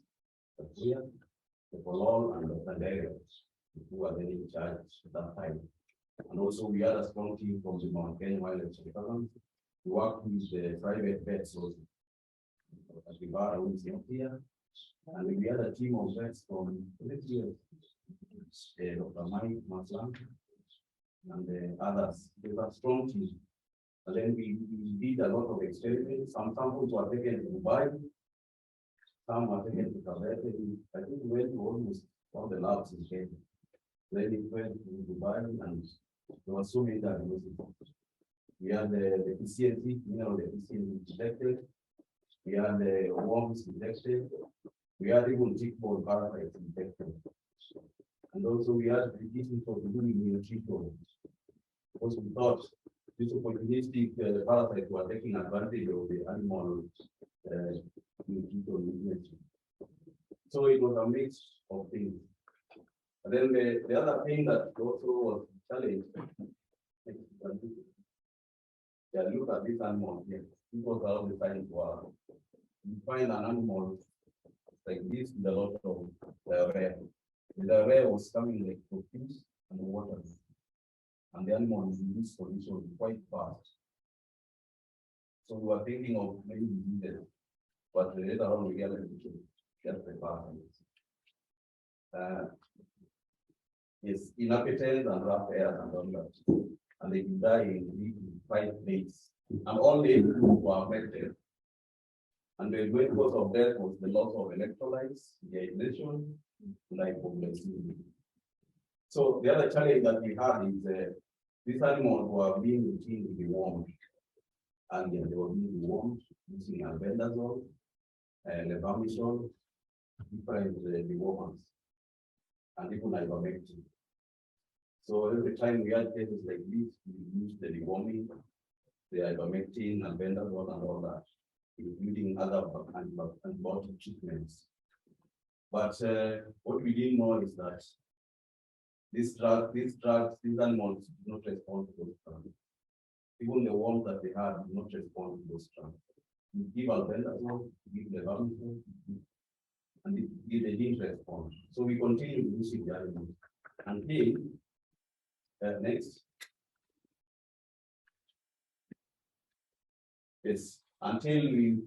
Dr. Polol, and Dr. Derek, who were then in charge at that time. And also we had a strong team from the Mount Kenya Wildlife Conservancy. We worked with the private vets also. As we were always here. And we had a team of vets from Dr. Mike Maslan and the others. They were a strong team. And then we did a lot of experiments. Some samples were taken to Dubai. Some were taken to Kabete. I think we went to almost all the labs in Kenya. Then it went to Dubai, and there were so many diagnoses. We had the deficiency, the deficiency detected. We had the worms detected. We had even tick-borne parasites detected. And also we had reducing for doing nutrition. Because we thought these opportunistic parasites were taking advantage of the animal nutrition. So it was a mix of things. And then the other thing that also was a challenge. Yeah, look at this animal here. It was all the time for you find an animal like this with a lot of diarrhea. The diarrhea was coming like profuse and water. And the animal is in this condition quite fast. So we were thinking of many diseases, but later on we realized we should get prepared. Yes, inhabitants and rough air and all that. And they die in 5 days. And all the were affected. And the main cause of death was the loss of electrolytes, dehydration, hypoglycemia. So the other challenge that we had is these animals were being routinely dewormed. And they were being dewormed using albendazole, levamisole, different dewormers, and even ivermectin. So every time we had cases like this, we used the deworming, the ivermectin, albendazole, and all that, including other antibiotic treatments. But what we didn't know is that these animals do not respond to those drugs. Even the worms that they had do not respond to those drugs. We give albendazole, we give levamisole, and they didn't respond. So we continue using the animals until next. Yes, until we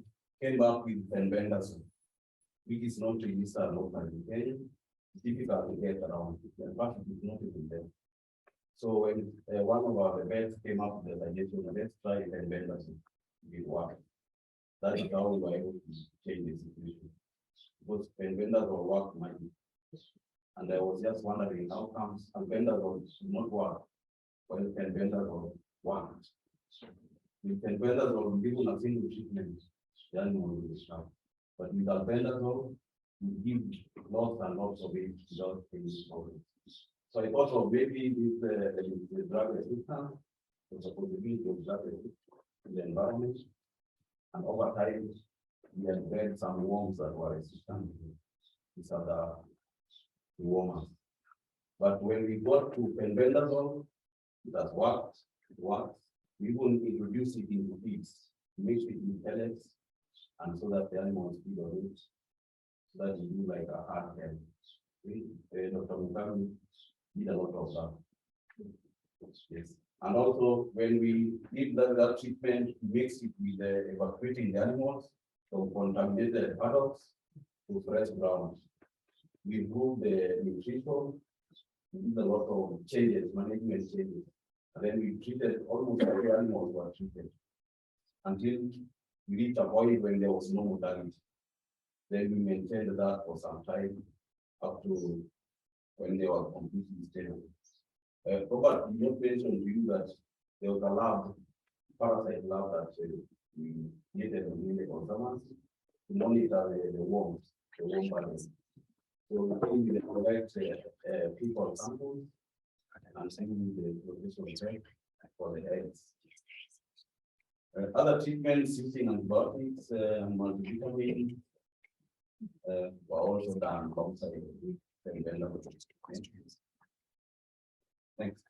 came up with endangered, which is not registered locally in Kenya. It's difficult to get around. In fact, it is not even there. So when one of our vets came up with the suggestion, let's try endangered, it worked. That is how we were able to change the situation. Because endangered will work mighty. And I was just wondering how comes endangered should not work when endangered will work. With albendazole, we give a single treatment, the animal will be strong. But with albendazole, we give lots and lots of it without any problem. So I thought of maybe this drug resistance, the possibility of drug resistance in the environment, and over time, we had bred some worms that were resistant to these other worms. But when we got to albendazole, it has worked. It works. We will introduce it into feeds, mix it with pellets, and so that the animals feed on it, so that you do like a hard head. Dr. Mukami did a lot of that. Yes. And also, when we did that treatment, mix it with evacuating the animals from contaminated paddocks to fresh ground. We improved the nutrition, we did a lot of changes, management changes. And then we treated almost every animal were treated until we reached a point when there was no mortality. Then we maintained that for some time up to when they were completely stable. Robert, you just mentioned to you that there was a lab, parasite lab that we needed in the conservancy to monitor the worms, the worm balance. So we did the correct people samples and sending the professional for the eggs. Other treatments using antibiotics, multivitamin, were also done alongside the development. Thanks.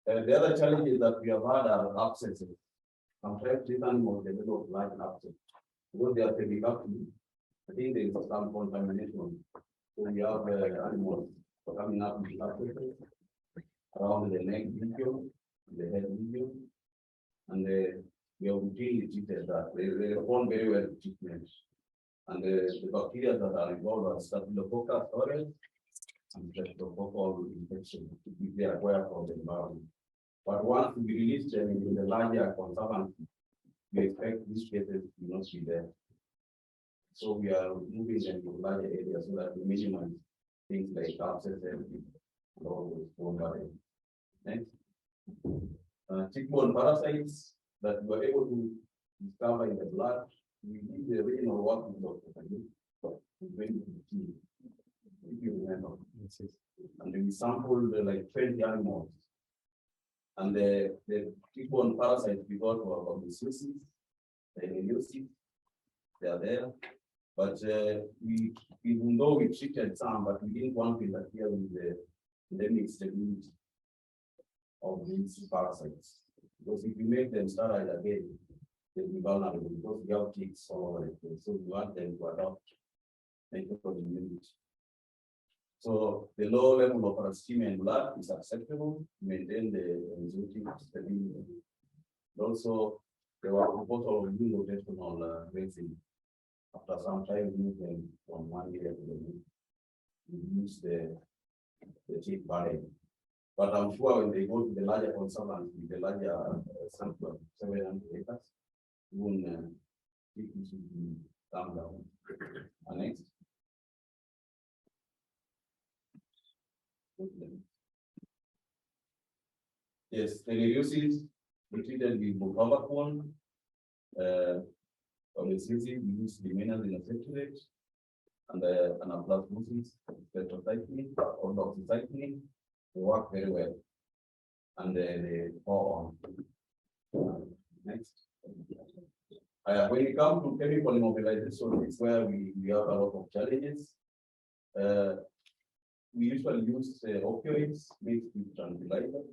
The other challenges that we have had are abscesses. sometimes these animals develop large upset because they are very active. I think there is some contamination. So we have animals coming up with upset around the neck region, the head region, and we have routinely treated that. They respond very well to treatment. And the bacteria that are involved are Staphylococcus aureus and Streptococcal infection if they acquire from the environment. But once we release them into the larger conservancy, we expect these cases to not be there. So we are moving them to larger areas so that we minimize things like abscess and all those bone. Next. Tick-borne parasites that we were able to discover in the blood. We did the original work with Dr. in 2015, if you remember. And we sampled like 20 animals. And the tick-borne parasites we got were from the species, the Endangered, they are there. But even though we treated some, but we didn't want to interfere with the endemic stability of these parasites. Because if you make them sterile again, they'll be vulnerable because we have ticks all over the place. So we want them to adopt natural immunity. So the low level of parasitemia in blood is acceptable to maintain the enzymatic stability. And also, there were proposal of new rotational grazing. After some time, move them from 1 year to the next, reduce the tick burden. But I'm sure when they go to the larger conservancy, the larger sample, 700 acres, even it should be calm down. And next. Yes, the neurosis we treated with bupropion. Obviously, we use the minerals in a saturate and anaplasmosis, tetracycline, or doxycycline. They work very well. And they pour on. Next. When it comes to chemical immobilization, it's where we have a lot of challenges. We usually use opioids mixed with tranquilizer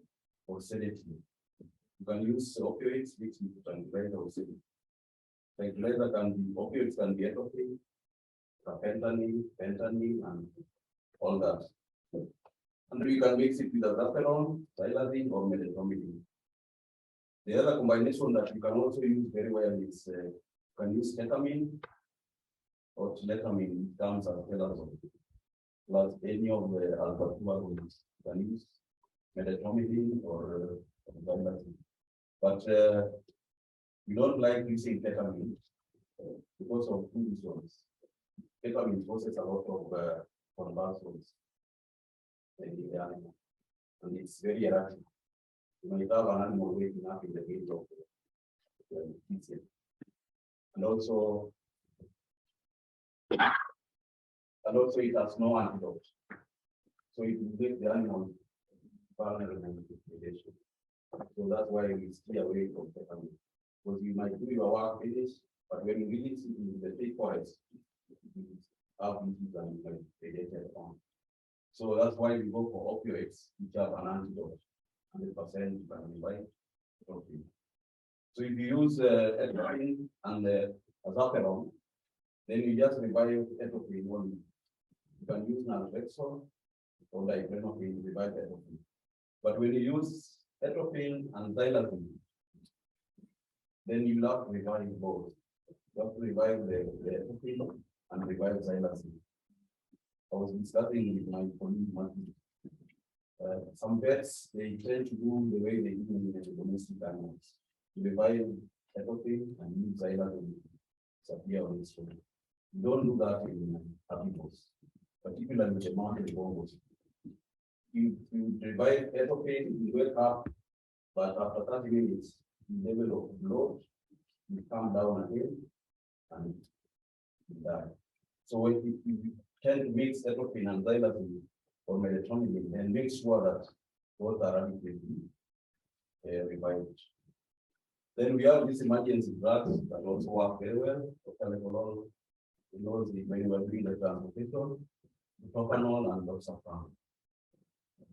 or sedative. You can use opioids mixed with tranquilizer or sedative. Tranquilizer can be, opioids can be atropine, fentanyl, and all that. And you can mix it with aldosterone, xylazine, or methamphetamine. The other combination that you can also use very well is you can use ketamine or tiletamine terms as well as plus any of the alpha-2 agonists. You can use methamphetamine or xylazine. But we don't like using ketamine because of two reasons. Ketamine causes a lot of convulsions in the animal, and it's very erratic. You might have an animal waking up in the middle of the kitchen. And also it has no antidote. So it will make the animal vulnerable to predation. So that's why we stay away from ketamine. Because you might do your work finish, but when you release it in the thick forest, you have issues and you can predate it on. So that's why we go for opioids, which have an antidote. 100% you can revive opioid. So if you use atropine and azathioprine, then you just revive atropine only. You can use naltrexone or diagnostics to revive atropine. But when you use atropine and xylazine, then you have to revive both. You have to revive the atropine and revive xylazine. I was discussing with my colleague Matthew. Some vets, they tend to do the way they do in the domestic animals. Revive atropine and use xylazine to appear on its own. You don't do that in herbivores, particularly the mountain bongos. You revive atropine, you wake up, but after 30 minutes, the level of blood will come down again and you die. So if you can mix atropine and xylazine or melatonin and make sure that both are adequately revived. Then we have these emergency drugs that also work very well. Alcohol, knows the very well the transportation, propanol and doxapram,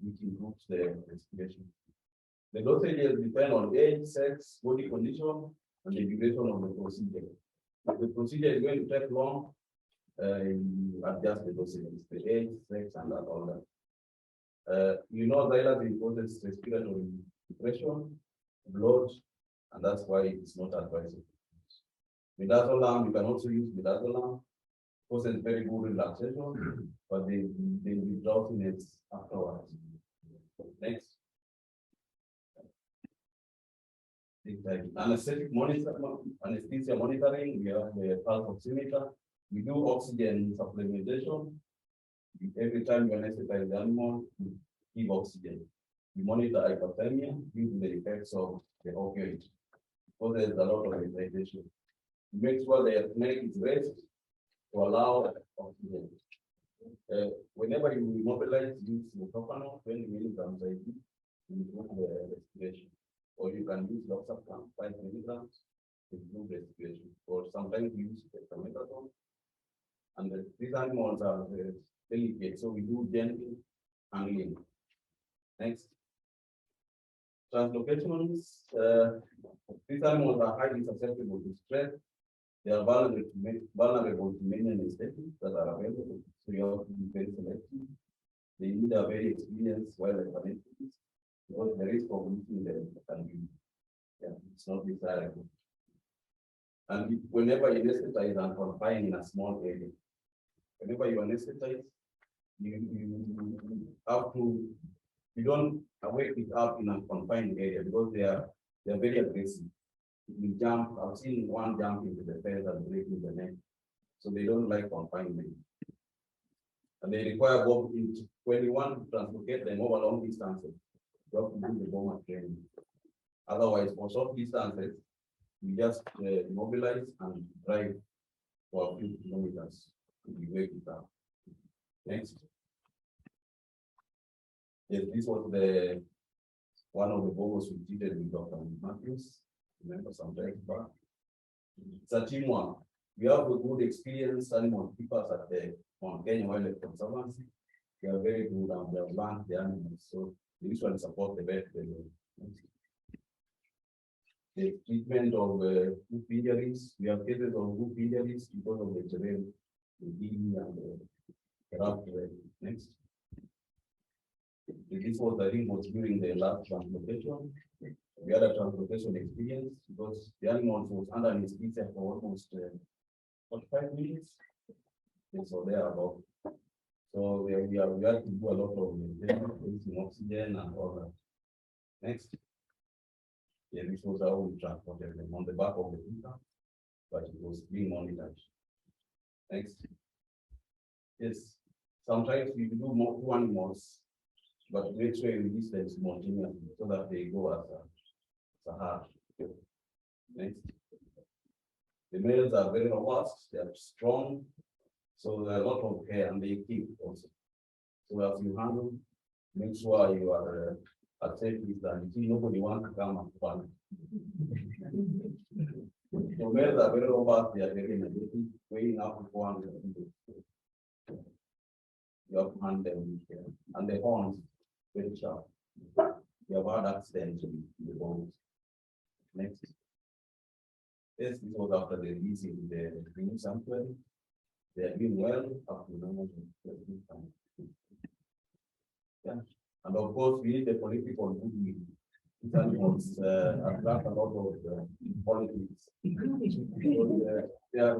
which improves the respiration. The dosages depend on age, sex, body condition, and the duration of the procedure. If the procedure is going to take long, you adjust the dosages, the age, sex, and all that. Xylazine causes respiratory depression, blood, and that's why it's not advisable. Midazolam, you can also use midazolam. Causes very good relaxation, but they withdraw it afterwards. Next. Anesthetic anesthesia monitoring, we have the pulse oximeter. We do oxygen supplementation. Every time you anesthetize the animal, you give oxygen. We monitor hypothermia due to the effects of the opioid. So there's a lot of excitation. Make sure the neck is raised to allow oxygen. Whenever you immobilize, use metoprolol 20 milligrams IV to improve the respiration. Or you can use loxapam 5 milligrams to improve respiration. Or sometimes we use dexamethasone. And these animals are delicate, so we do gentle handling. Next. Translocations. These animals are highly susceptible to stress. They are vulnerable to many anesthetics that are available, so you have to be very selective. They need a very experienced wildlife anesthetist because the risk of losing them can be, it's not desirable. And whenever you anesthetize and confine in a small area, whenever you anesthetize, you have to, you don't wake it up in a confined area because they are very aggressive. You jump, I've seen one jump into the fence and breaking the neck. So they don't like confinement. And they require both when you want to translocate them over long distances, you have to do the bomber training. Otherwise, for short distances, you just immobilize and drive for a few kilometers to wake it up. Next. Yes, this was one of the bongos we treated with Dr. Matthews. Remember some time back. It's a teamwork. We have a good experienced animal keepers at the Kenya Wildlife Conservancy. They are very good and they have learned the animals, so they usually support the vet. The treatment of hoof injuries. We have cases of hoof injuries because of the terrain, the digging and the rough terrain. Next. This was, I think, was during the last transplantation. We had a transportation experience because the animal was under anesthesia for almost 45 minutes. And so they are about. So we had to do a lot of oxygen and all that. Next. Yeah, this was how we transported them on the back of the pickup, but it was being monitored. Next. Yes. Sometimes we do more two animals, but make sure you release them spontaneously so that they go as a herd. Next. The males are very robust, they are strong, so there are a lot of care and they keep also. So as you handle, make sure you are at safe distance. You see, nobody wants to come and fun. So males are very robust, they are very energetic, weighing up to 400 kilos. You have to handle them with care. And the horns, very sharp. You have had accidents in the bones. Next. Yes, this was after the releasing the green sanctuary. They are doing well up to now. Yeah. And of course, we need the political goodwill. These animals attract a lot of politics. Because, they are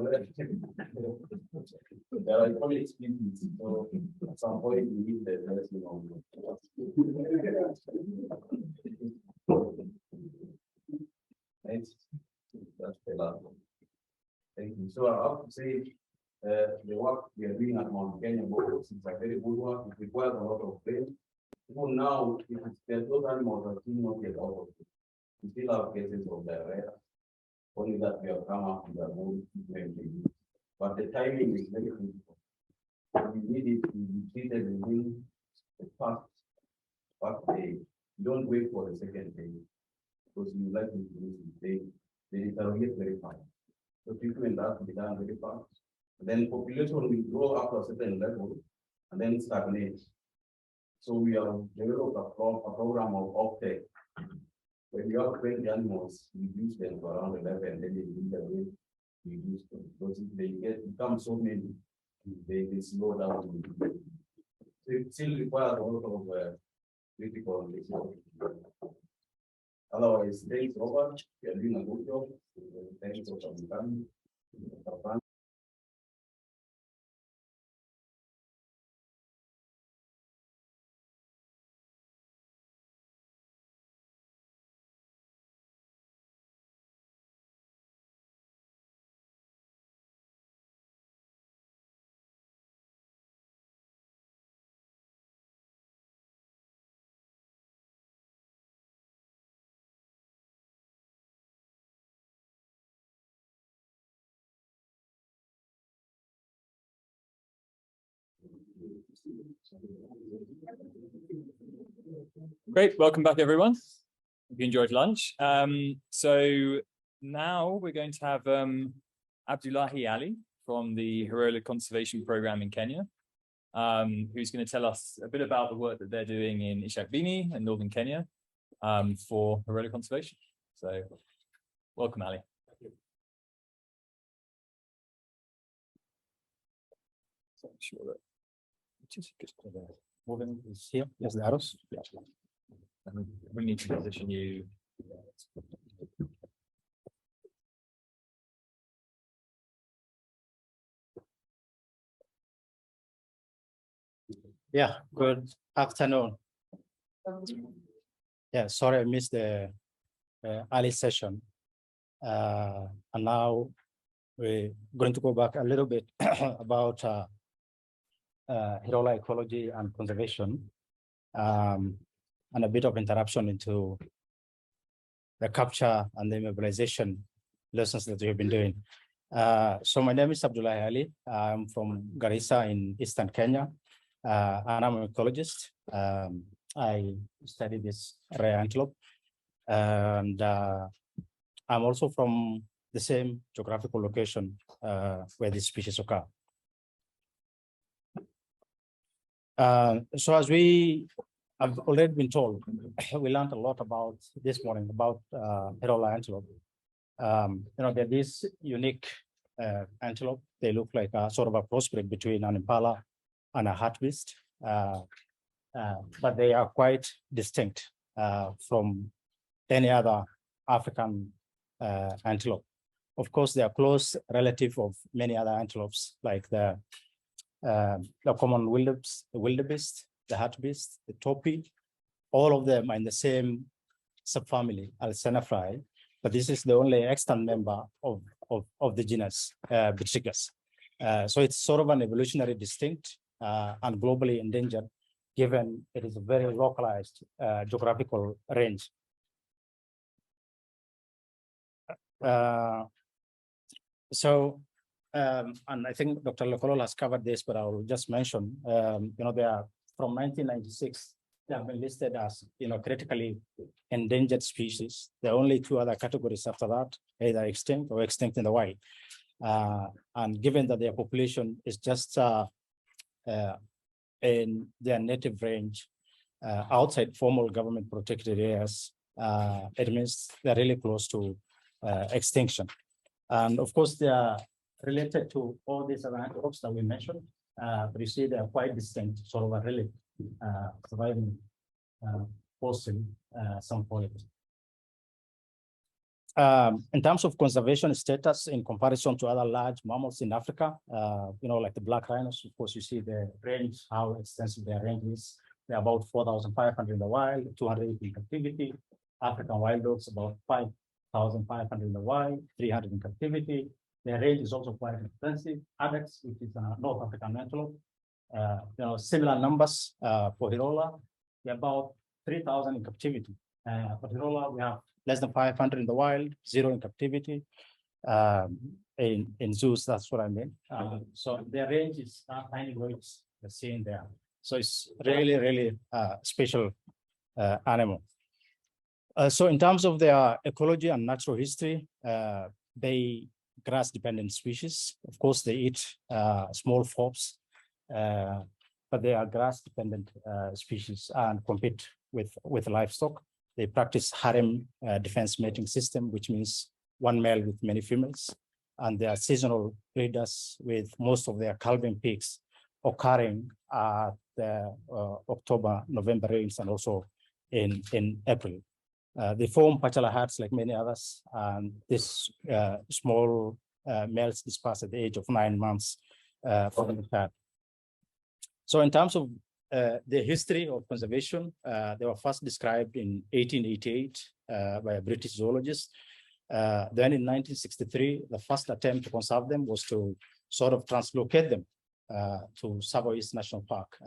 iconic species. So at some point, we need the blessing of Next. That's the last one. Thank you. So I have to say, the work we are doing at Mount Kenya is a very good work. It requires a lot of training. Even now, those animals are still not yet out of it. We still have cases of diarrhea. Only that we have come up with a good treatment. But the timing is very critical. We need it to be treated within the first day. You don't wait for the second day because you like to use it. They deteriorate very fast. So treatment has to be done very fast. Then population will grow up to a certain level and then stagnate. So we have developed a program of uptake when you have 20 animals, you use them for around 11, and then they leave away, you use them. Because if they become so many, they slow down. It still requires a lot of critical research. Otherwise, days over, we are doing a good job. Thanks for coming. Great, welcome back everyone. Hope you enjoyed lunch. So now we're going to have Abdullahi Ali from the Hirola Conservation Program in Kenya, who's going to tell us a bit about the work that they're doing in Ishakbini in northern Kenya for Hirola conservation. So welcome, Ali. So I'm sure that Morgan is here. Yes, the arrows. Yeah. And we need to position you. Yeah, good afternoon. Yeah, sorry I missed the early session. And now we're going to go back a little bit about Hirola ecology and conservation, and a bit of interruption into the capture and the immobilization lessons that we've been doing. So my name is Abdullahi Ali. I'm from Garissa in Eastern Kenya, and I'm an ecologist. I study this rare antelope, and I'm also from the same geographical location where these species occur. So as we have already been told, we learned a lot about this morning about Hirola antelope. They're these unique antelope. They look like a sort of a crossbreed between an Mpala and a hartebeest, but they are quite distinct from any other African antelope. Of course, they are close relative of many other antelopes, like the common wildebeest, the hartebeest, the topi. All of them are in the same subfamily, Alcenafrae, but this is the only extant member of the genus Infectious. So it's sort of an evolutionary distinct and globally endangered, given it is a very localized geographical range. And I think Dr. Lekolo has covered this, but I will just mention, they are from 1996, they have been listed as, critically endangered species. There are only two other categories after that, either extinct or extinct in the wild. And given that their population is just in their native range, outside formal government protected areas, it means they're really close to extinction. And of course, they are related to all these other antelopes that we mentioned, but you see they are quite distinct, sort of a really surviving fossil, some call it. In terms of conservation status in comparison to other large mammals in Africa, like the black rhinos, of course, you see the range, how extensive their range is. They're about 4,500 in the wild, 200 in captivity. African wild dogs, about 5,500 in the wild, 300 in captivity. Their range is also quite extensive. Adex, which is a North African antelope, similar numbers for Hirola. They're about 3,000 in captivity. For Hirola, we have less than 500 in the wild, 0 in captivity. In zoos, that's what I mean. So their range is tiny weights you're seeing there. So it's really, really special animal. So in terms of their ecology and natural history, they grass-dependent species. Of course, they eat small forbs, but they are grass-dependent species and compete with livestock. They practice harem defense mating system, which means one male with many females. And they are seasonal breeders with most of their calving peaks occurring at the October, November rains and also in April. They form patella herds like many others, and this small males disperse at the age of 9 months from the herd. So in terms of the history of conservation, they were first described in 1888 by a British zoologist. Then in 1963, the first attempt to conserve them was to sort of translocate them to Savo East National Park.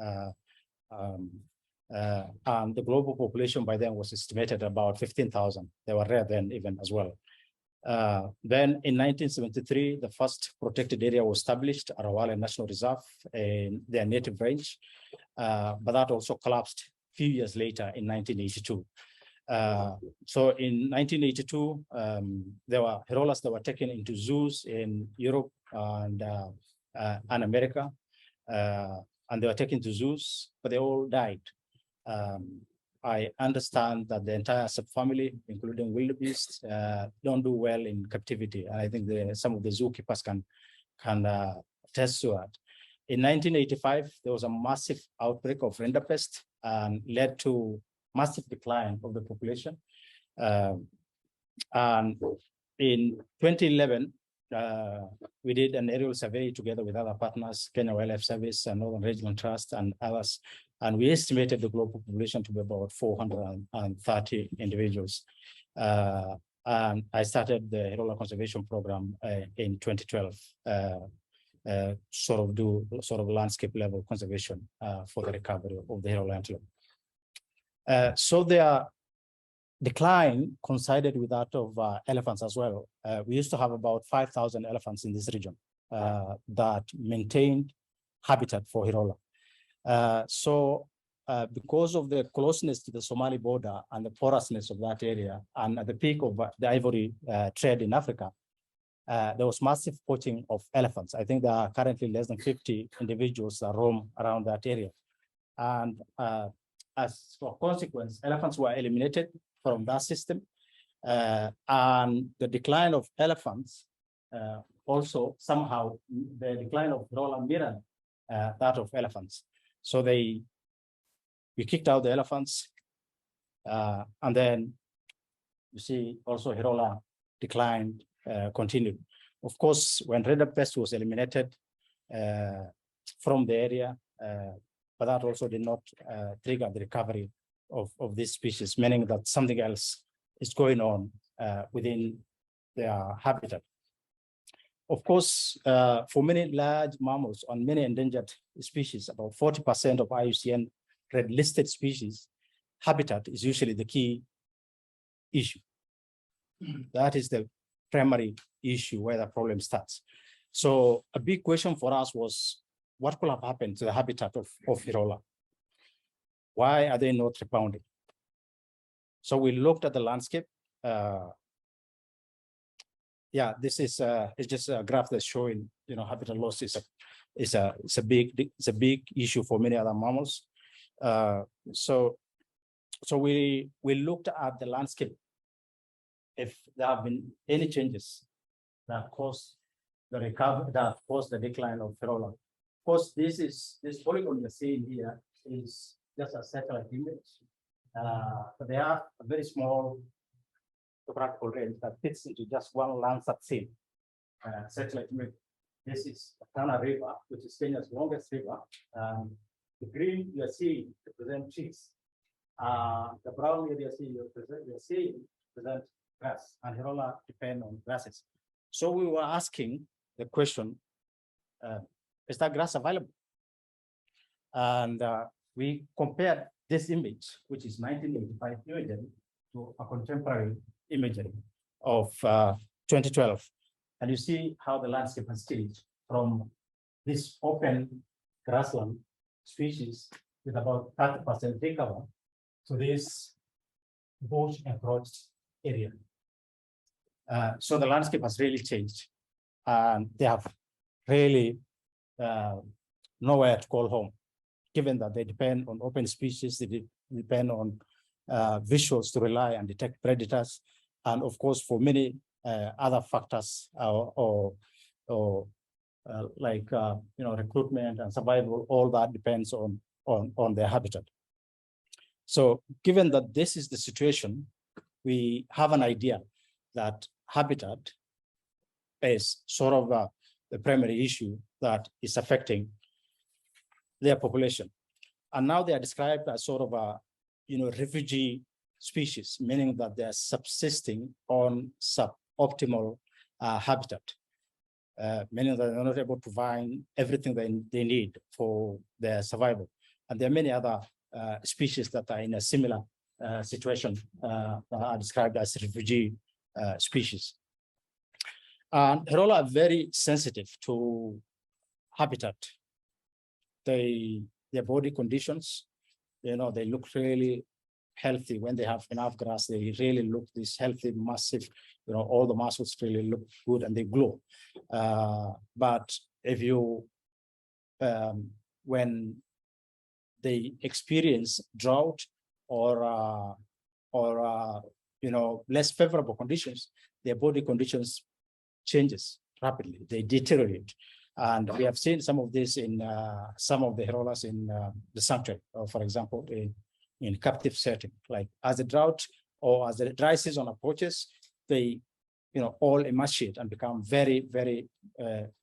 And the global population by then was estimated about 15,000. They were rare then even as well. Then in 1973, the first protected area was established at Rewilding National Reserve in their native range, but that also collapsed a few years later in 1982. So in 1982, there were Hirolas that were taken into zoos in Europe and America, and they were taken to zoos, but they all died. I understand that the entire subfamily, including wildebeest, don't do well in captivity. And I think some of the zookeepers can attest to that. In 1985, there was a massive outbreak of rinderpest and led to massive decline of the population. And in 2011, we did an aerial survey together with other partners, Kenya Wildlife Service and Northern Regional Trust and others. And we estimated the global population to be about 430 individuals. And I started the Hirola Conservation Program in 2012, sort of landscape level conservation for the recovery of the Hirola antelope. So their decline coincided with that of elephants as well. We used to have about 5,000 elephants in this region that maintained habitat for Hirola. So because of the closeness to the Somali border and the porousness of that area, and at the peak of the ivory trade in Africa, there was massive poaching of elephants. I think there are currently less than 50 individuals that roam around that area. And as for consequence, elephants were eliminated from that system. And the decline of elephants also somehow, the decline of Hirola mirrored that of elephants. So we kicked out the elephants, and then you see also Hirola declined, continued. Of course, when rinderpest was eliminated from the area, but that also did not trigger the recovery of this species, meaning that something else is going on within their habitat. Of course, for many large mammals and many endangered species, about 40% of IUCN red listed species, habitat is usually the key issue. That is the primary issue where the problem starts. So a big question for us was, what could have happened to the habitat of Hirola? Why are they not rebounding? So we looked at the landscape. Yeah, this is it's just a graph that's showing, habitat loss is a big issue for many other mammals. So we looked at the landscape, if there have been any changes that caused the recovery, that caused the decline of Hirola. Of course, this polygon you're seeing here is just a satellite image, but they are a very small topographical range that fits into just one Landsat scene. Satellite image. This is the Tana River, which is Kenya's longest river. The green you are seeing represent trees. The brown area you're seeing represent grass, and Hirola depend on grasses. So we were asking the question, is that grass available? And we compared this image, which is 1985 imagery, to a contemporary imagery of 2012. And you see how the landscape has changed from this open grassland species with about 30% tree cover to this bush encroached area. So the landscape has really changed, and they have really nowhere to call home, given that they depend on open species, they depend on visuals to rely and detect predators, and of course for many other factors like recruitment and survival. All that depends on their habitat. So given that this is the situation, we have an idea that habitat is sort of the primary issue that is affecting their population. And now they are described as sort of a refugee species, meaning that they are subsisting on suboptimal habitat, meaning that they're not able to find everything they need for their survival. And there are many other species that are in a similar situation that are described as refugee species. And Hirola are very sensitive to habitat. Their body conditions, they look really healthy when they have enough grass. They really look this healthy, massive, all the muscles really look good and they glow. But if you, when they experience drought or less favorable conditions, their body conditions changes rapidly. They deteriorate. And we have seen some of this in some of the Hirolas in the sanctuary, for example, in captive setting. Like as the drought or as the dry season approaches, they all emaciate and become very, very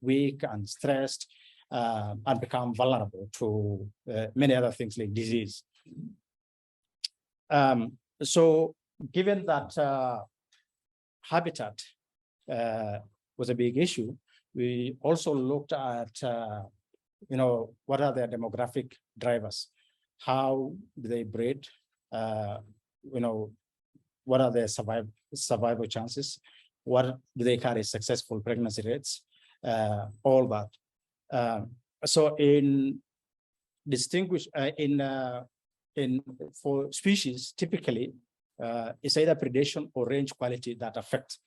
weak and stressed and become vulnerable to many other things like disease. So given that habitat was a big issue, we also looked at, what are their demographic drivers? How do they breed? What are their survival chances? What do they carry successful pregnancy rates? All that. So for species, typically, it's either predation or range quality that affect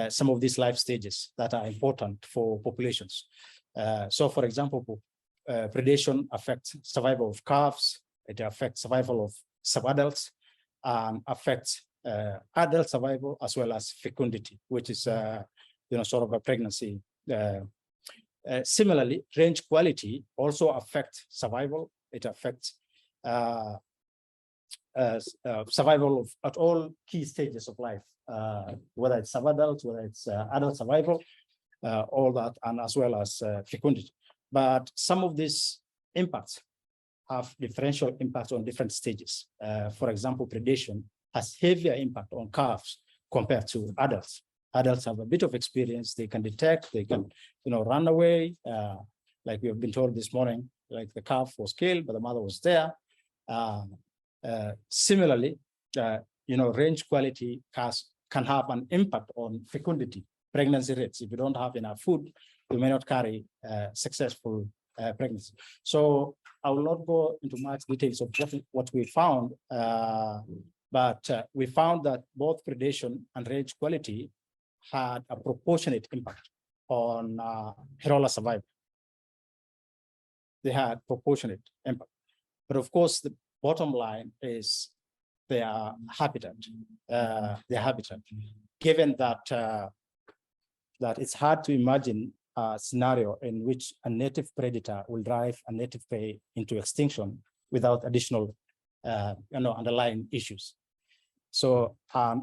some of these life stages that are important for populations. So for example, predation affects survival of calves, it affects survival of subadults, affects adult survival as well as fecundity, which is sort of a pregnancy. Similarly, range quality also affects survival. It affects survival at all key stages of life, whether it's subadults, whether it's adult survival, all that, and as well as fecundity. But some of these impacts have differential impacts on different stages. For example, predation has heavier impact on calves compared to adults. Adults have a bit of experience, they can detect, they can run away, like we have been told this morning, like the calf was killed, but the mother was there. Similarly, range quality can have an impact on fecundity, pregnancy rates. If you don't have enough food, you may not carry successful pregnancy. So I will not go into much details of what we found, but we found that both predation and range quality had a proportionate impact on Hirola survival. They had proportionate impact. But of course, the bottom line is their habitat. Given that that it's hard to imagine a scenario in which a native predator will drive a native prey into extinction without additional underlying issues. So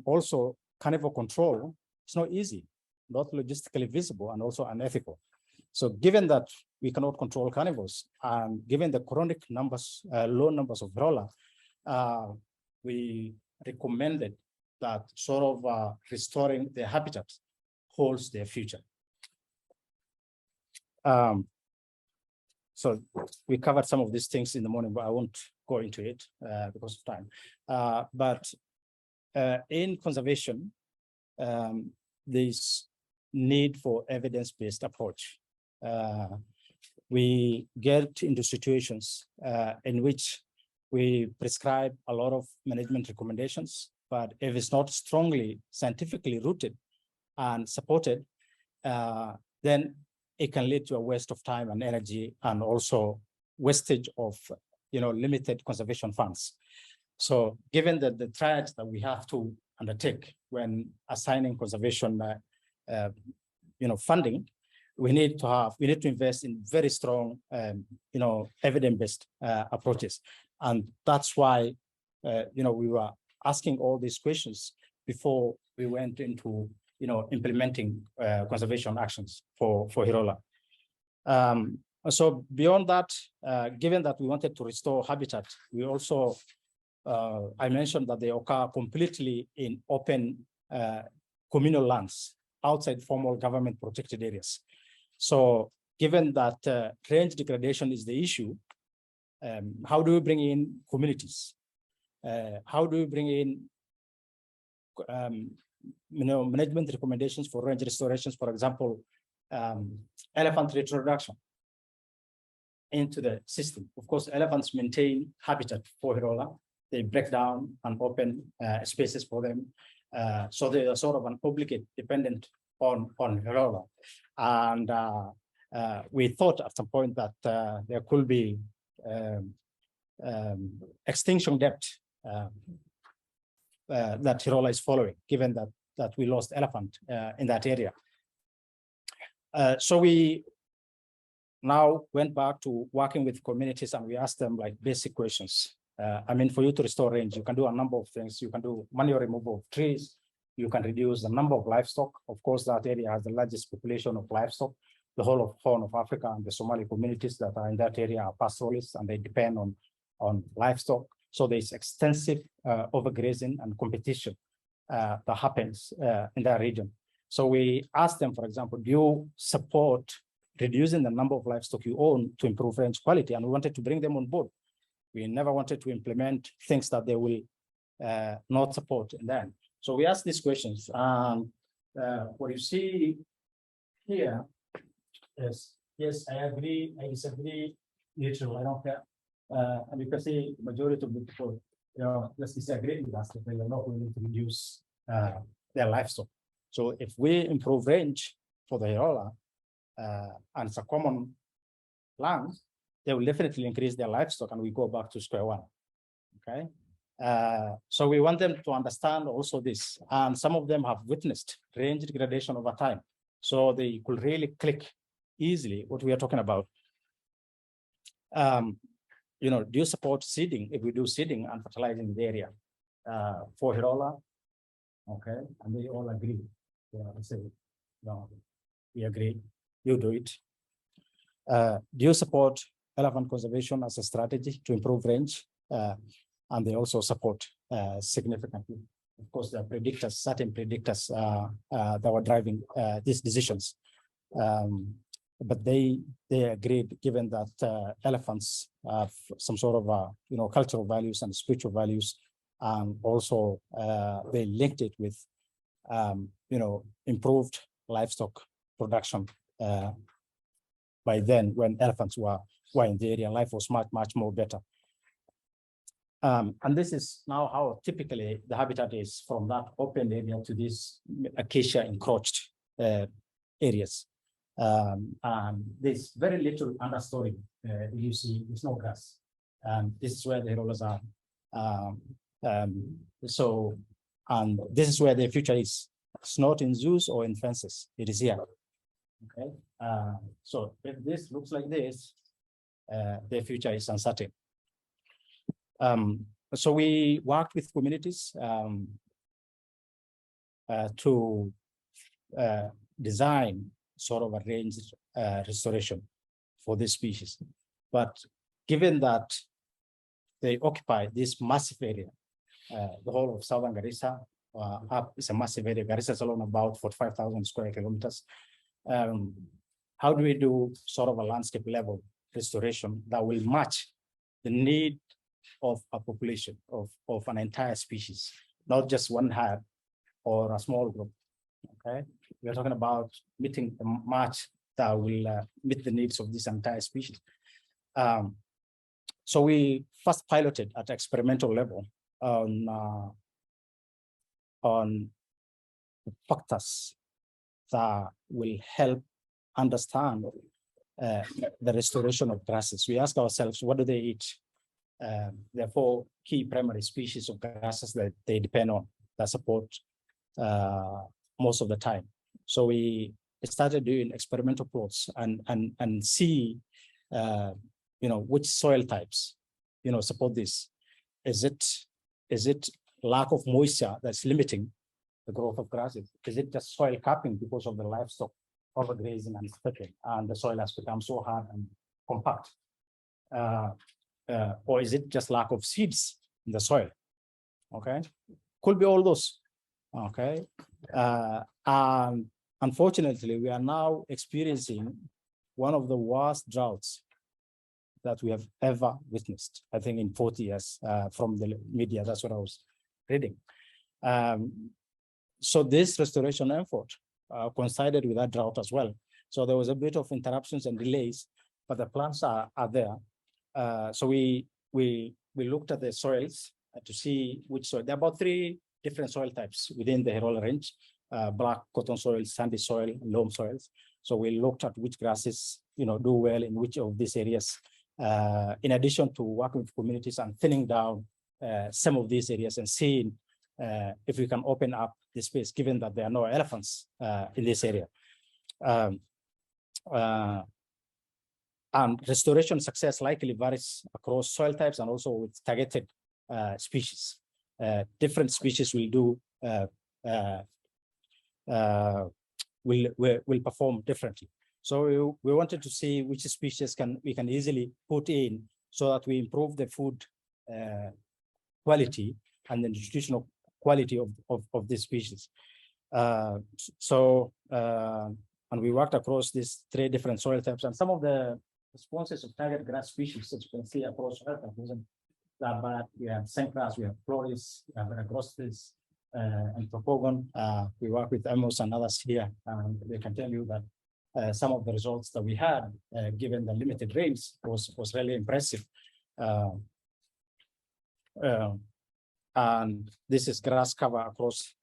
also carnivore control is not easy, not logistically visible, and also unethical. So given that we cannot control carnivores, and given the chronic numbers, low numbers of Hirola, we recommended that sort of restoring their habitat holds their future. So we covered some of these things in the morning, but I won't go into it because of time. But in conservation, there's need for evidence-based approach. We get into situations in which we prescribe a lot of management recommendations, but if it's not strongly scientifically rooted and supported, then it can lead to a waste of time and energy, and also wastage of limited conservation funds. So given that the triads that we have to undertake when assigning conservation funding, we need to invest in very strong evidence-based approaches. And that's why we were asking all these questions before we went into implementing conservation actions for Hirola. So beyond that, given that we wanted to restore habitat, we also I mentioned that they occur completely in open communal lands outside formal government protected areas. So given that range degradation is the issue, how do we bring in communities? How do we bring in management recommendations for range restorations, for example, elephant reintroduction into the system? Of course, elephants maintain habitat for Hirola. They break down and open spaces for them. So they are sort of an obligate dependent on Hirola. And we thought at some point that there could be extinction depth that Hirola is following, given that we lost elephant in that area. So we now went back to working with communities, and we asked them like basic questions. I mean, for you to restore range, you can do a number of things. You can do manual removal of trees. You can reduce the number of livestock. Of course, that area has the largest population of livestock. The whole of Horn of Africa and the Somali communities that are in that area are pastoralists, and they depend on livestock. So there's extensive overgrazing and competition that happens in that region. So we asked them, for example, do you support reducing the number of livestock you own to improve range quality? And we wanted to bring them on board. We never wanted to implement things that they will not support in that. So we asked these questions. What you see here is, yes, I agree, I disagree, neutral, I don't care. And you can see majority of the people, just disagree with us that they are not willing to reduce their livestock. So if we improve range for the Hirola, and it's a common land, they will definitely increase their livestock, and we go back to square one. Okay. So we want them to understand also this, and some of them have witnessed range degradation over time, so they could really click easily what we are talking about. Do you support seeding? If we do seeding and fertilizing the area for Hirola, okay, and they all agree. Yeah, I say, no, we agree. You do it. Do you support elephant conservation as a strategy to improve range? And they also support significantly. Of course, there are predictors, certain predictors that were driving these decisions. But they agreed, given that elephants have some sort of cultural values and spiritual values, and also they linked it with improved livestock production. By then, when elephants were in the area, life was much more better. And this is now how typically the habitat is from that open area to these acacia encroached areas. And there's very little understory. You see, there's no grass. This is where the Hirolas are. And this is where the future is. It's not in zoos or in fences. It is here. Okay. So if this looks like this, the future is uncertain. So we worked with communities to design sort of a range restoration for this species. But given that they occupy this massive area, the whole of southern Garissa is a massive area. Garissa is alone about 45,000 square kilometers. How do we do sort of a landscape level restoration that will match the need of a population of an entire species, not just one herd or a small group? Okay, we are talking about meeting a match that will meet the needs of this entire species. So we first piloted at experimental level on factors that will help understand the restoration of grasses. We ask ourselves, what do they eat? there are 4 key primary species of grasses that they depend on that support most of the time. So we started doing experimental plots and see, which soil types, support this. Is it lack of moisture that's limiting the growth of grasses? Is it just soil capping because of the livestock overgrazing and splitting, and the soil has become so hard and compact? Or is it just lack of seeds in the soil? Okay, could be all those. Okay, and unfortunately, we are now experiencing one of the worst droughts that we have ever witnessed, I think in 40 years from the media. That's what I was reading. So this restoration effort coincided with that drought as well. So there was a bit of interruptions and delays, but the plants are there. So we looked at the soils to see which soil. There are about 3 different soil types within the Hirola range: black cotton soil, sandy soil, and loam soils. So we looked at which grasses, do well in which of these areas. In addition to working with communities and thinning down some of these areas and seeing if we can open up the space, given that there are no elephants in this area. And restoration success likely varies across soil types and also with targeted species. Different species will do will perform differently. So we wanted to see which species we can easily put in so that we improve the food quality and the nutritional quality of this species. And we worked across these 3 different soil types, and some of the responses of target grass species, as you can see across soil types, wasn't that bad. We have Sancgrass, we have Floris, we have Agrostis, and Propogon. We work with Amos and others here, and they can tell you that some of the results that we had, given the limited rains, was really impressive. And this is grass cover across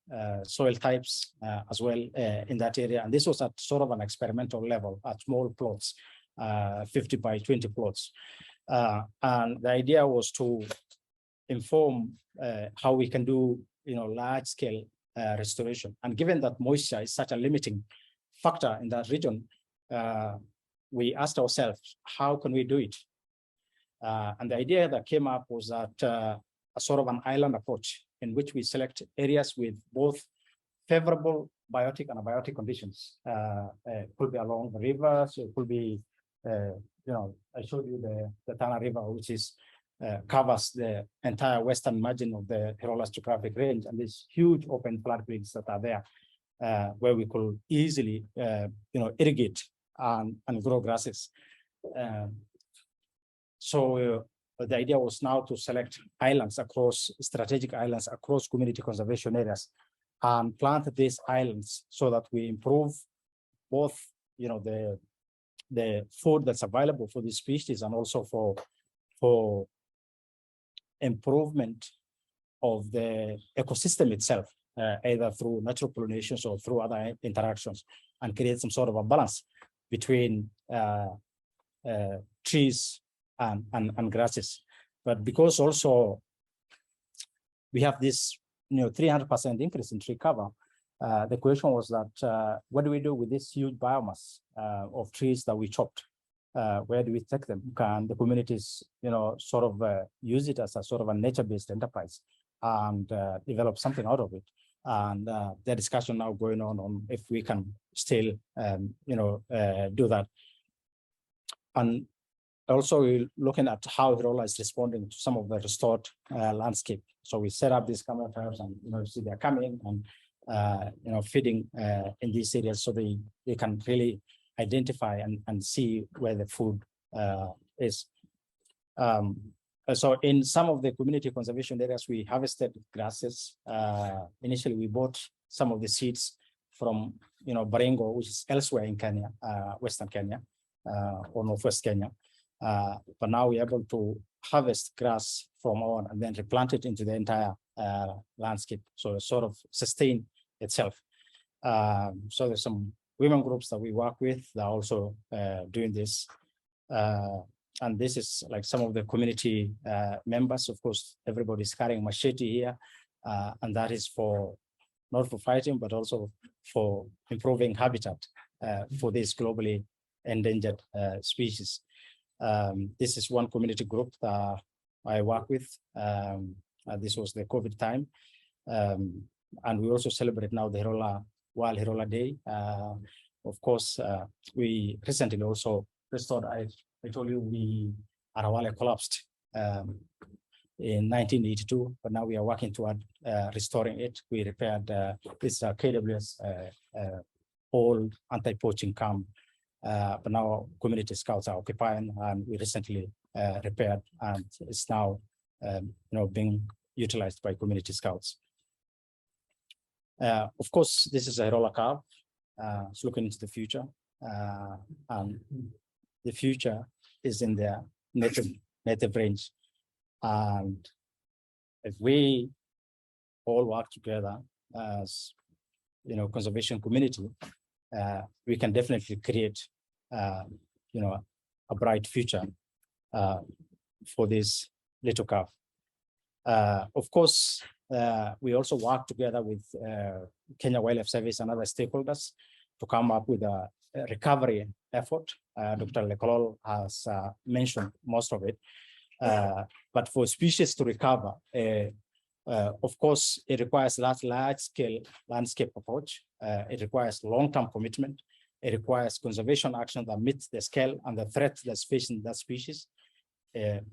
soil types as well in that area. And this was at sort of an experimental level at small plots, 50 by 20 plots. And the idea was to inform how we can do, large scale restoration. And given that moisture is such a limiting factor in that region, we asked ourselves, how can we do it? And the idea that came up was that a sort of an island approach in which we select areas with both favorable biotic and abiotic conditions. It could be along the rivers, it could be, I showed you the Tana River, which is covers the entire western margin of the Hirola stratigraphic range, and these huge open floodplains that are there, where we could easily, irrigate and grow grasses. So the idea was now to select islands across strategic islands across community conservation areas and plant these islands so that we improve both, the food that's available for these species and also for improvement of the ecosystem itself, either through natural pollinations or through other interactions, and create some sort of a balance between trees and grasses. But because also we have this 300% increase in tree cover, the question was that what do we do with this huge biomass of trees that we chopped? Where do we take them? Can the communities sort of use it as a sort of a nature-based enterprise and develop something out of it? And the discussion now going on if we can still do that. And also we're looking at how Hirola is responding to some of the restored landscape. So we set up these camera traps, and you see they're coming and feeding in these areas, so they can really identify and see where the food is. So in some of the community conservation areas, we harvested grasses. Initially, we bought some of the seeds from Bongo, which is elsewhere in Kenya, Western Kenya, or Northwest Kenya. But now we're able to harvest grass from our and then replant it into the entire landscape, so it sort of sustain itself. So there's some women groups that we work with that are also doing this. And this is like some of the community members. Of course, everybody's carrying machete here, and that is for not for fighting, but also for improving habitat for this globally endangered species. This is one community group that I work with. This was the COVID time. And we also celebrate now the Hirola, World Hirola Day. Of course, we recently also restored, I told you, our wall collapsed in 1982, but now we are working toward restoring it. We repaired this KWS old anti-poaching camp, but now community scouts are occupying, and we recently repaired, and it's now being utilized by community scouts. Of course, this is a Hirola curve. It's looking into the future, and the future is in the native range. And if we all work together as conservation community, we can definitely create a bright future for this little calf. Of course, we also work together with Kenya Wildlife Service and other stakeholders to come up with a recovery effort. Dr. Lekolol has mentioned most of it. But for species to recover, of course, it requires large-scale landscape approach. It requires long-term commitment. It requires conservation action that meets the scale and the threat that's facing that species.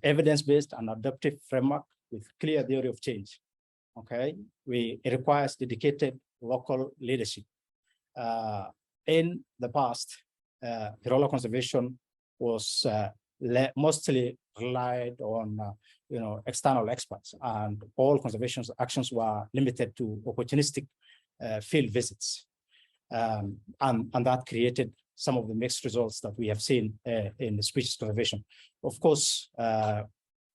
Evidence-based and adaptive framework with clear theory of change. Okay, it requires dedicated local leadership. In the past, Hirola conservation was mostly relied on external experts, and all conservation actions were limited to opportunistic field visits, and that created some of the mixed results that we have seen in the species conservation. Of course,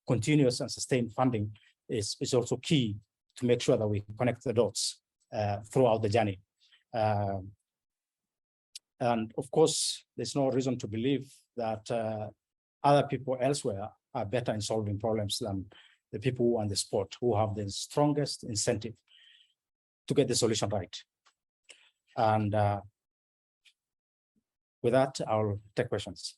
continuous and sustained funding is also key to make sure that we connect the dots throughout the journey. And of course, there's no reason to believe that other people elsewhere are better in solving problems than the people who are on the spot, who have the strongest incentive to get the solution right. And with that, I'll take questions.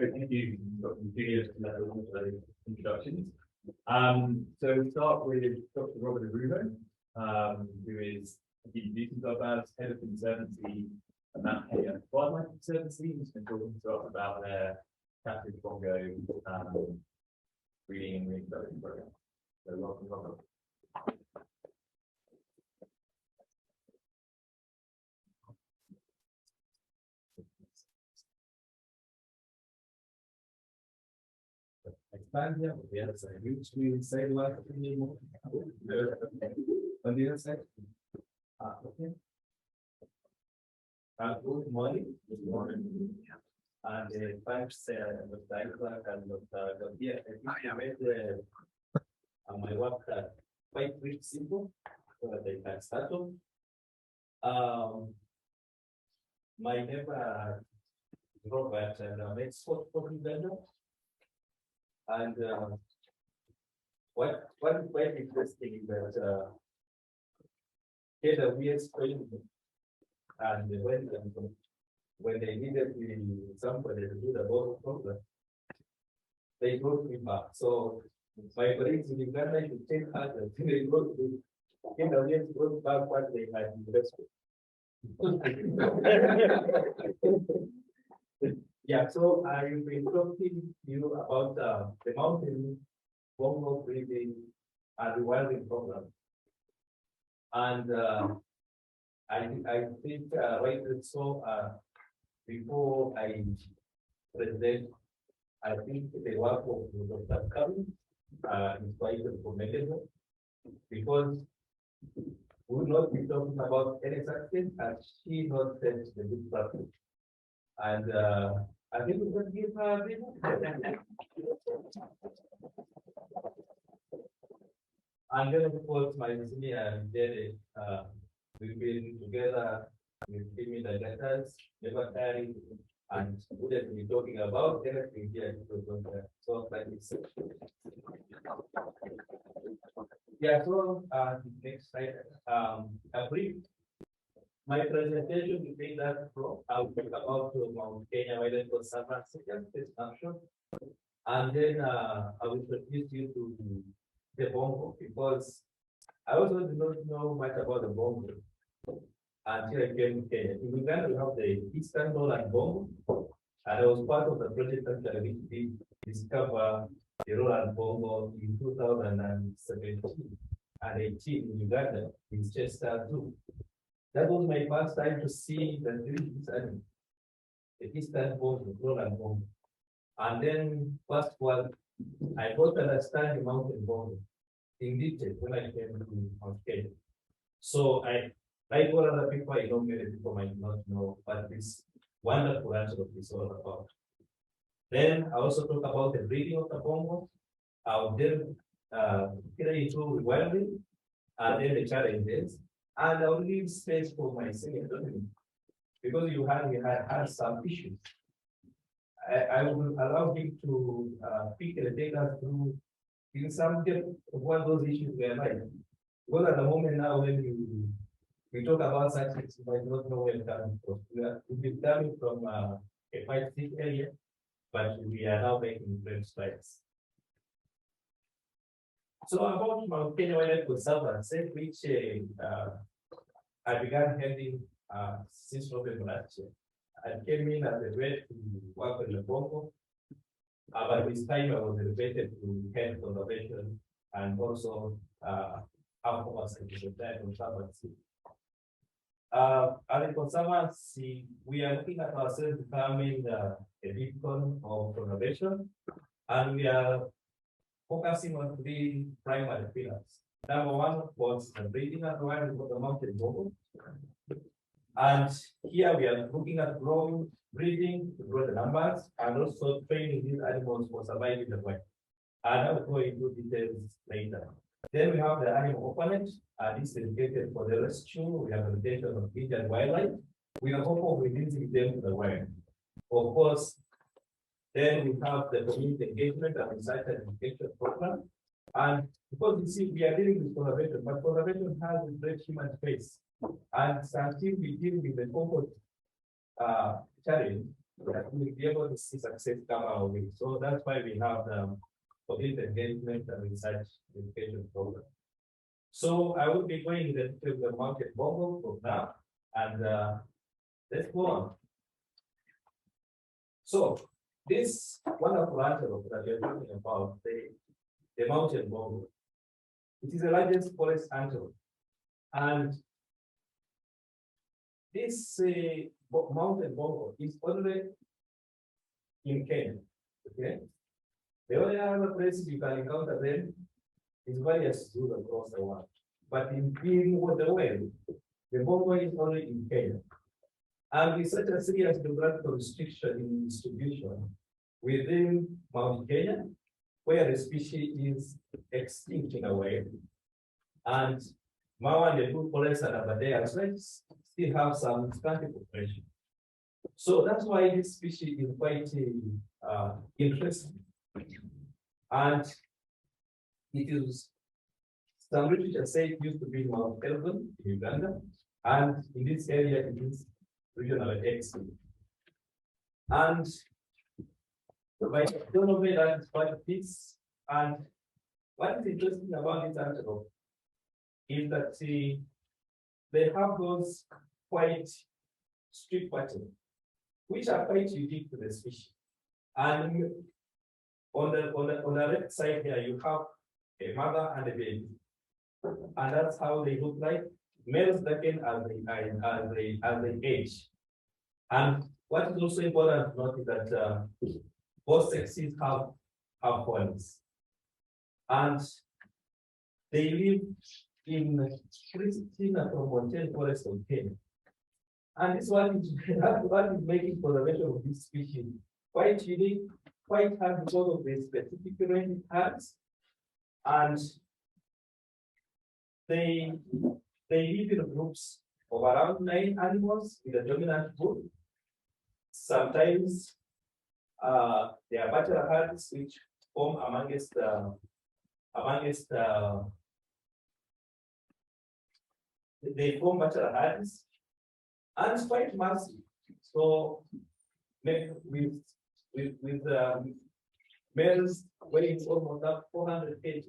Great, thank you, Dr. Julius, for those introductions. So we start with Dr. Robert Rhino, who is head of conservancy at Kenya Wildlife Conservancy. He's been talking to us about their captive Bongo breeding and reintroduction program. So welcome, Robert. Expand we have a huge screen, say like anymore. On the other side. Okay. Good morning. Good morning. And thanks, the time and here, I made my work quite simple, so that they can start off. My neighbor Robert and I made sport for vendor. And what is quite interesting is that we explained, and when they needed somebody to do the whole program, they brought me back. So my colleagues in Uganda should take us until they go to KWS brought back what they had invested. Yeah, so I will be talking to you about the mountain Bongo breeding and rewilding program. And I think right so before I present, I think the work of Dr. Kavi is quite recommendable because we will not be talking about any success and she not set the good practice. And I think we can give her a and then of course my senior and Jerry, we've been together with giving the letters, never tiring, and wouldn't be talking about anything here. So like it's yeah, so next slide. A brief. My presentation will be that I'll talk about Mount Kenya Wildlife Conservancy, just a snapshot, and then I will introduce you to the Bongo because I also did not know much about the Bongo until I came to Kenya. In Uganda, we have the Eastern Lowland Bongo, and I was part of the project actually which did discover the Lowland Bongo in 2017 and 18 in Uganda, in Chester Zoo. That was my first time to see the animal, the Eastern Bongo, the Lowland Bongo. And then first one, I got to understand the mountain Bongo in detail when I came to Mount Kenya. So like all other people, I know many people might not know, but this wonderful answer is all about. Then I also talk about the breeding of the Bongo. I'll then get into rewilding and then the challenges. And I'll leave space for my senior because we had some issues. I will allow him to pick and take us through in some depth of what those issues were like. Because at the moment now, when we talk about such things, you might not know where we're coming from. We've been coming from a quite thick area, but we are now making great strides. So about Mount Kenya Wildlife Conservancy, which I began heading since November last year. I came in as a vet to work on the Bongo. By this time, I was elevated to head conservation and also have oversight of the entire conservancy. At the conservancy, we are looking at ourselves becoming a beacon of conservation, and we are focusing on 3 primary pillars. Number 1 was the breeding and rewilding of the mountain Bongo. And here we are looking at growing, breeding to grow the numbers, and also training these animals for surviving the wild. And I'll go into details later. Then we have the animal orphanage, and this is dedicated for the rescue, rehabilitation of injured wildlife. We are hopeful of releasing them to the wild. Of course, then we have the community engagement and research and education program. And because you see, we are dealing with conservation, but conservation has a great human face. And until we deal with the comfort challenge, that we'll be able to see success come our way. So that's why we have the public engagement and research education program. So I will be going to the market Bongo for now, and let's go on. So this wonderful antelope that we are talking about, the mountain Bongo, it is the largest forest antelope, and this mountain Bongo is only in Kenya. Okay, the only other places you can encounter them is various zoos across the world, but in the world, the Bongo is only in Kenya. And with such a serious geographical restriction in distribution within Mount Kenya, where the species is extinct in a way, and Mau and the blue forests and Aberdeen as well still have some scanty population. So that's why this species is quite interesting. And it is, some literature say it used to be Mount Elgon in Uganda, and in this area it is regional extinct. And I don't know where that is what it is. And what is interesting about this antelope is that they have those quite strict patterns, which are quite unique to the species. And on the left side here, you have a mother and a baby, and that's how they look like. Males darken as they age. And what is also important to note is that both sexes have horns, and they live in pristine montane forests of Kenya. And this one is what is making conservation of this species quite unique, quite hard because of the specific range it has. And they live in groups of around 9 animals with a dominant group. Sometimes they are bachelor herds which form amongst they form bachelor herds, and it's quite massive. So with males weighing almost up 400 kg.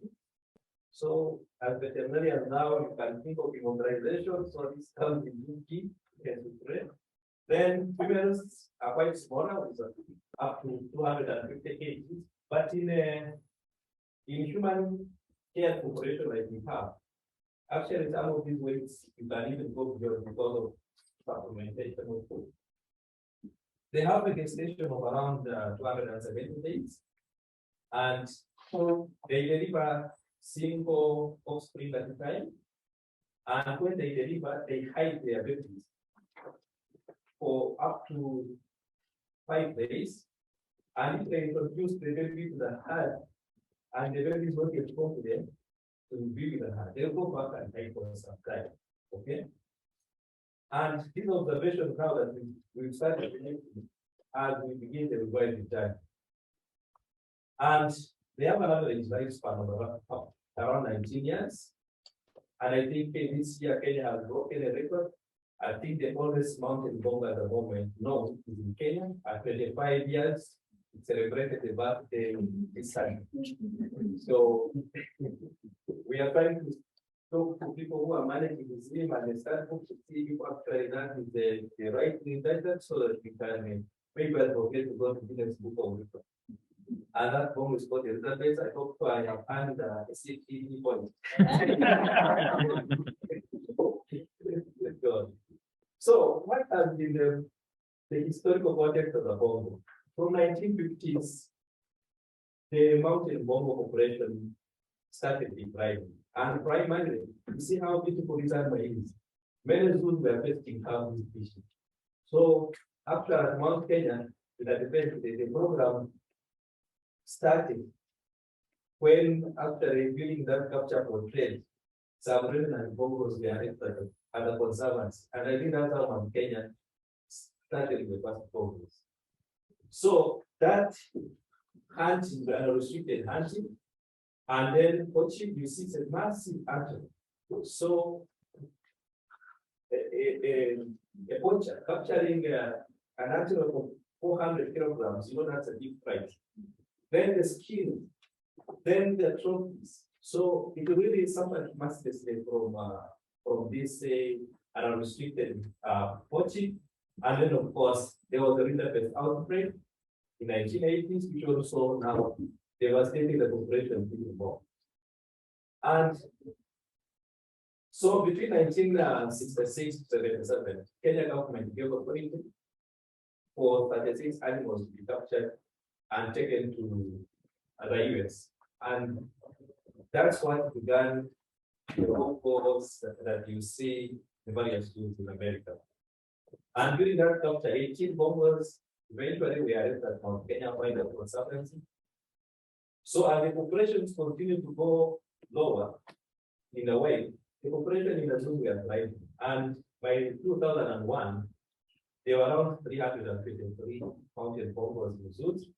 So as veterinarians now, you can think of immobilization. So this comes in key. Then females are quite smaller, with up to 250 kg. But in human care population like we have, actually some of these weights you can even go beyond because of supplementation of food. They have a gestation of around 270 days, and they deliver single offspring at a time. And when they deliver, they hide their babies for up to 5 days. And if they introduce the baby to the herd, and the baby is not yet confident to be with the herd, they'll go back and hide for some time. Okay. And these observations now that we've started as we begin the rewilding time. And they have an average lifespan of around 19 years. And I think this year Kenya has broken a record. I think the oldest mountain Bongo at the moment known is in Kenya at 25 years. It celebrated the birthday this time. So we are trying to talk to people who are managing the stream and start to see if actually that is the right method so that we can maybe advocate to go to Guinness Book of Records. And that Bongo is called the database. I hope I have earned a CTE point. So what has been the historical context of the Bongo? From 1950s, the mountain Bongo population started declining. And primarily, you see how beautiful this animal is. Many zoos were based in county species. So after Mount Kenya, the program started when after reviewing that capture for trade, some remnant Bongos were arrested at the conservancy. And I think that's how Mount Kenya started the first Bongos. So that hunting, the unrestricted hunting, and then what you see is a massive atom. So a poacher capturing an antelope 400 kilograms, that's a big price. Then the skin, then the trophies. So it really is something mercilessly from this unrestricted poaching. And then of course there was a rinderpest outbreak in 1980s, which also now devastating the population even more. And so between 1966 to 77, Kenya government gave authority for 36 animals to be captured and taken to the US. And that's what began the whole course that you see in various schools in America. And during that capture, 18 bombers eventually were arrested at Mount Kenya Wildlife Conservancy. So as the populations continue to go lower in a way, the population in the zoo were rising. And by 2001, there were around 353 mountain bombers in zoos,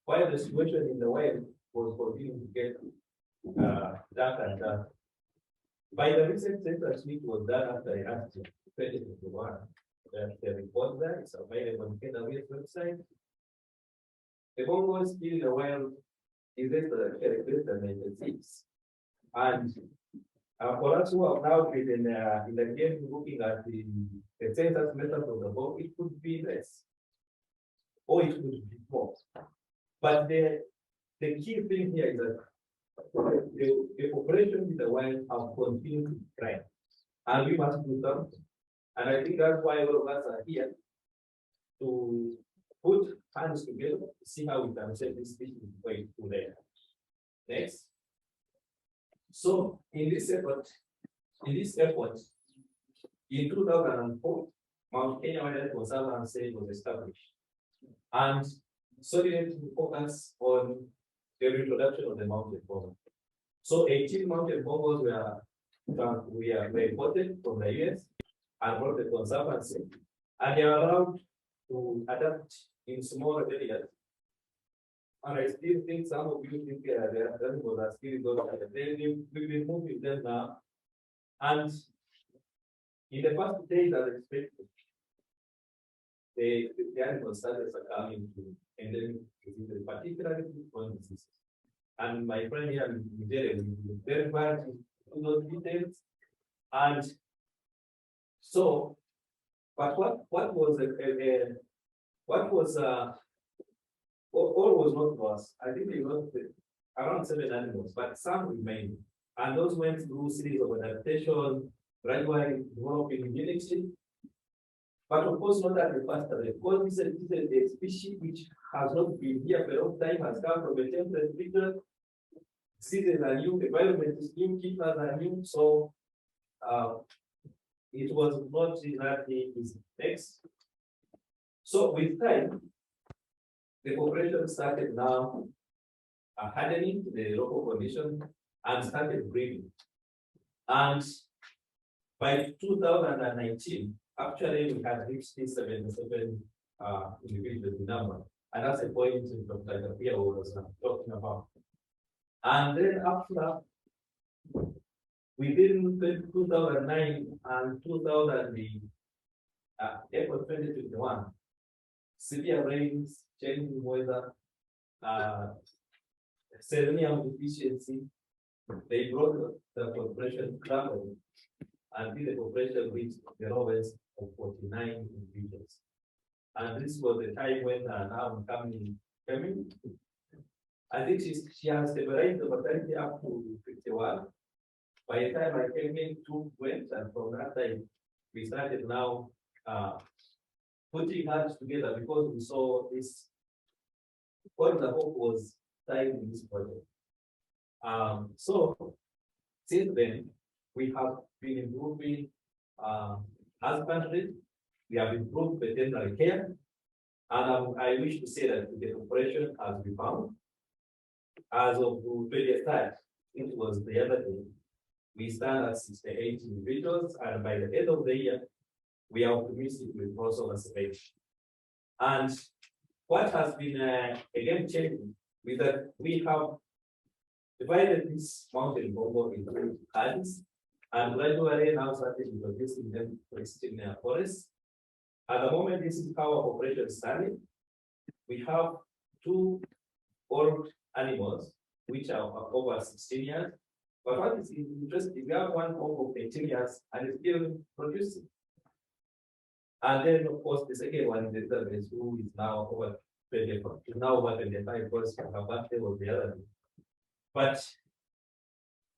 while the situation in the wild was continuing to get darker and darker. By the recent census, which was done after the last 2021, the report there is available on Kenya website. The Bongo still in the wild is less than 96. And for us who have now been in the game looking at the census method of the Bongo, it could be less, or it could be more. But the key thing here is that the population in the wild have continued to decline, and we must do something. And I think that's why all of us are here to put hands together to see how we can set this species way to there. Next. So in this effort, in 2004, Mount Kenya Wildlife Conservancy was established, and so we need to focus on the reproduction of the mountain bongo. So 18 mountain bongos were imported from the US and brought to the conservancy, and they are allowed to adapt in smaller areas. And I still think some of you think the animals are still going. We've been moving them now. And in the first days as expected, the animals started succumbing to endemic diseases, particularly tick-borne diseases. And my friend here in Nigeria will be very bad in those details. And so, but what was all was not lost. I think they lost around 7 animals, but some remained. And those went through a series of adaptation, gradually developing immunity. But of course, not at the fast rate, because this is a species which has not been here for a long time, has come from a temperate region. Seasons are new, environment is new, keepers are new, so it was not that easy. Next. So with time, the population started now hardening to the local condition and started breeding. And by 2019, actually we had reached 77 individuals in number. And that's the point Dr. Laikipia was talking about. And then after, within 2009 and April 2021, severe rains, changing weather, selenium deficiency, they brought the population down until the population reached the lowest of 49 individuals. And this was the time when now I'm coming. I think she has stabilized the mortality up to 51. By the time I came in, 2 went, and from that time, we started now putting hands together because we saw this. What the hope was tied in this project. So since then, we have been improving husbandry, we have improved veterinary care, and I wish to say that the operation has been found. As of 23rd, it was the other day, we stand at 68 individuals, and by the end of the year, we are optimistic with crossover surveillance. And what has been again changing is that we have divided this mountain bongo into herds, and gradually now started introducing them to existing forests. At the moment, this is how our operation is starting. we have 2 old animals which are over 16 years. But what is interesting, we have one over 18 years and it's still producing. And then, of course, the second one is the service who is now over 24, is now over 25 because her birthday was the other day. But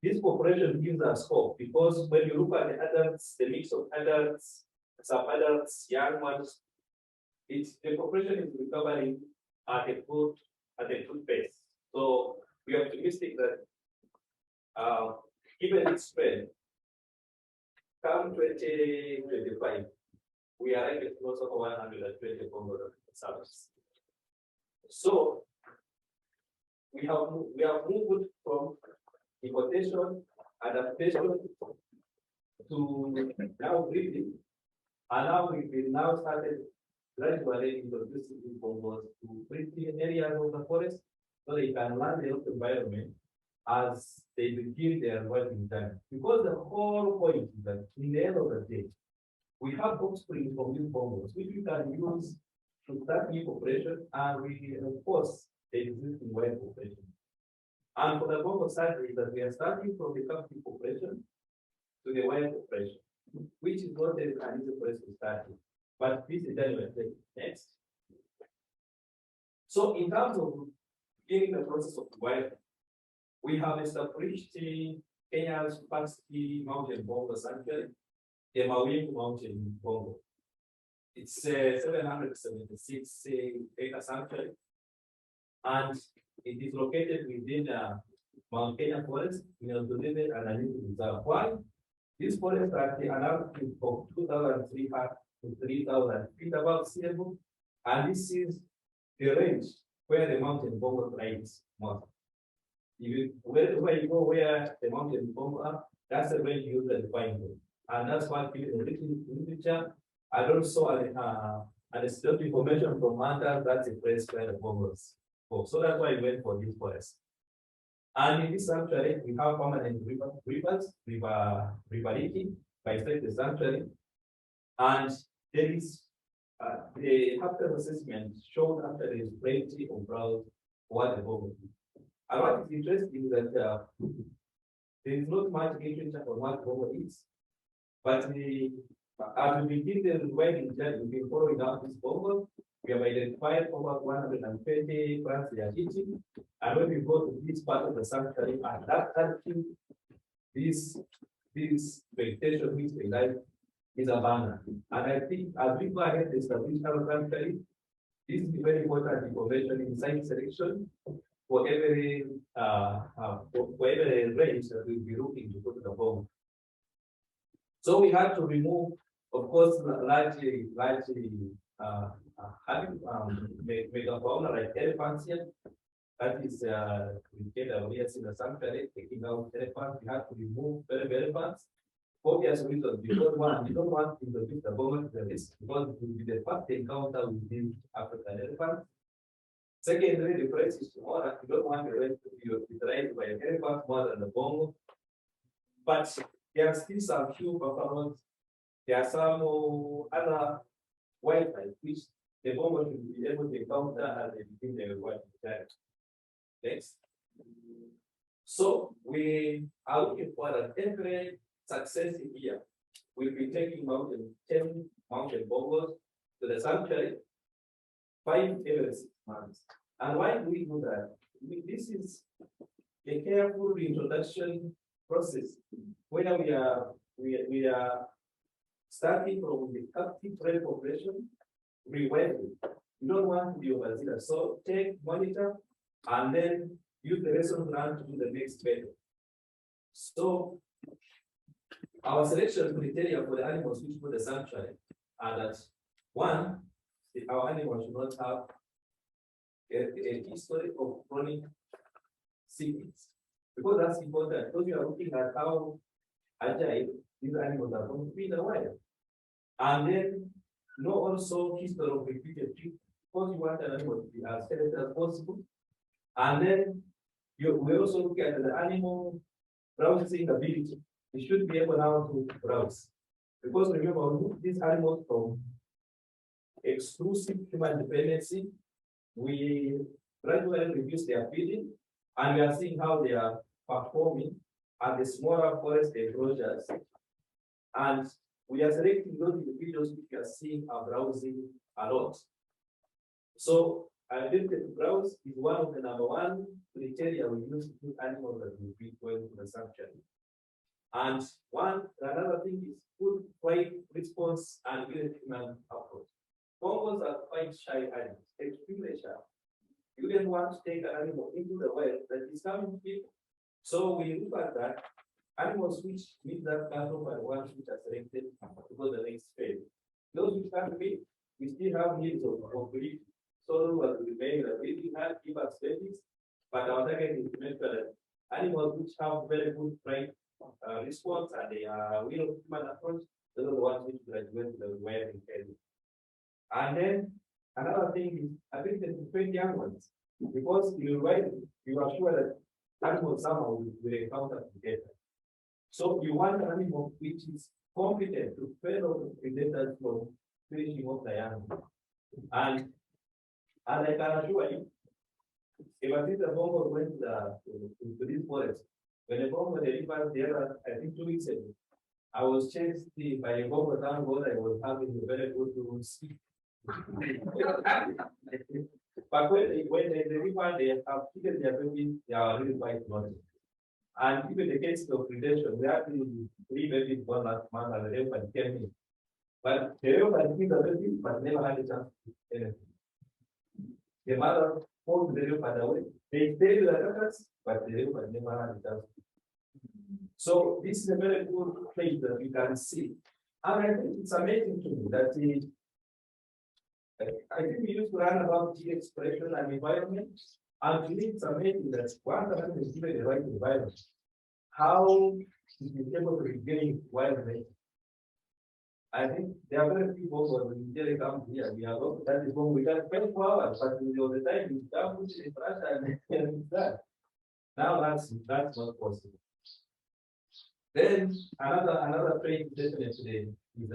this population gives us hope because when you look at the adults, the mix of adults, sub-adults, young ones, the population is recovering at a good pace. So we are optimistic that given this trend, come 2025, we are likely to close over 120 Bongo service. So we have moved from importation, adaptation to now breeding, and now we've now started gradually introducing these Bongos to breeding areas of the forest so they can learn the health environment as they begin their working time. Because the whole point is that in the end of the day, we have offspring from these Bongos, which we can use to start new population and we enforce the existing wild population. And for the Bongo side is that we are starting from the captive population to the wild population, which is not an easy place to start with. But this is anyway, next. So in terms of beginning the process of wild, we have established Kenya's first mountain Bongo sanctuary, the Meru Mountain Bongo. It's a 776 acre sanctuary, and it is located within Mount Kenya Forest in Ungulate and Ungulate Reserve. Why? These forests are an altitude of 2,300 to 3,000 feet above sea level, and this is the range where the mountain Bongo thrives most. Where you go where the mountain Bongo are, that's the range you usually find them. And that's why people in literature, and also anecdotal information from hunters, that's the place where the Bongos go. So that's why we went for this forest. And in this sanctuary, we have permanent rivers, river leaking by the sanctuary. And there is the habitat assessment showed after there is plenty of browse what the Bongo do. And what is interesting is that there is not much literature on what Bongo is, but as we begin the rewilding journey, we've been following up this Bongo. We have identified over 120 plants they are eating. And when we go to this part of the sanctuary, at that altitude, this vegetation which they like is abundant. And I think as we go ahead to establish our sanctuary, this is very important information in site selection for every range that we'll be looking to put the Bongo. So we had to remove, of course, largely megafauna like elephants here. That is, we get a in the sanctuary, taking out elephants. We have to remove elephants. Obvious reasons, because one, you don't want to introduce the Bongo to the list because it will be the first encounter with these African elephants. Secondly, the price is smaller. You don't want the rest to be utilized by an elephant more than the Bongo. But there are still some few buffaloes. There are some other wildlife which the Bongo should be able to encounter as they begin their wild journey. Next. So we are looking for that every successive year we'll be taking 10 mountain Bongos to the sanctuary 5 every 6 months. And why do we do that? This is a careful reintroduction process where we are starting from the captive prey population, rewilding. You don't want to be overzealous. So take, monitor, and then use the lesson plan to do the next better. So our selection criteria for the animals which put the sanctuary are that one, our animals should not have a history of chronic sickness. Because that's important, because you are looking at how agile these animals are going to be in the wild. And then know also history of repeated treatment, because you want an animal to be as healthy as possible. And then we also look at the animal browsing ability. It should be able now to browse. Because remember, we move these animals from exclusive human dependency we gradually reduce their feeding, and we are seeing how they are performing at the smaller forest enclosures. And we are selecting those individuals which we are seeing are browsing a lot. So ability to browse is one of the number one criteria we use to put animals that will be going to the sanctuary. And another thing is food, fight, response, and treatment approach. Bongos are quite shy animals, extremely shy. You didn't want to take an animal into the wild that is coming to people. So we look at that. Animals which meet that cutoff and ones which are selected because the next fail. Those which can't meet, we still have needs of breed. So what we remain that we have give us babies, but our target is to make sure that animals which have very good brain response and they are will of human approach, those are the ones which graduate to the wild in Kenya. And then another thing is ability to train young ones, because you are sure that animals somehow will encounter together. So you want an animal which is competent to fend off predators from finishing off the young. And I can assure you, if I see the Bongo went to this forest, when the Bongo delivered the other, I think 2 weeks ago, I was chased by a Bongo down road. I was having a very good to sleep. But when they deliver, they have taken their babies, they are really quite naughty. And even the case of predation, we have 3 babies born last month and the elephant came in. But the elephant killed the baby, but never had a chance to eat anything. The mother pulled the elephant away. They stayed with the carcass, but the elephant never had a chance. So this is a very good place that you can see. And I think it's amazing to me that I think we used to learn about gene expression and environment. And to me, it's amazing that one person is given the right environment, how is it able to regain wildlife? I think there are very few people when they come here. We are not, that is when we can spend 4 hours, but all the time we come with the trash and that. Now that's not possible. Then another trait definitely is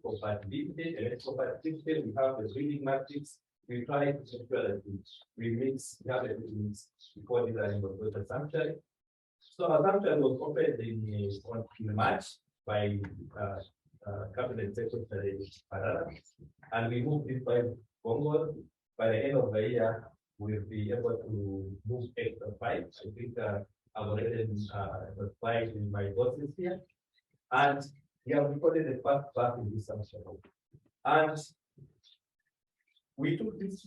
compatibility. And compatibility, we have the breeding matrix. We try to ensure that we have a mix before these animals go to sanctuary. So our sanctuary was opened in March by Cabinet Secretary Hirola, and we moved it by Bongo. By the end of the year, we'll be able to move extra 5. I think I've already applied in my bosses here, and we have recorded the first back in this sanctuary. And we took this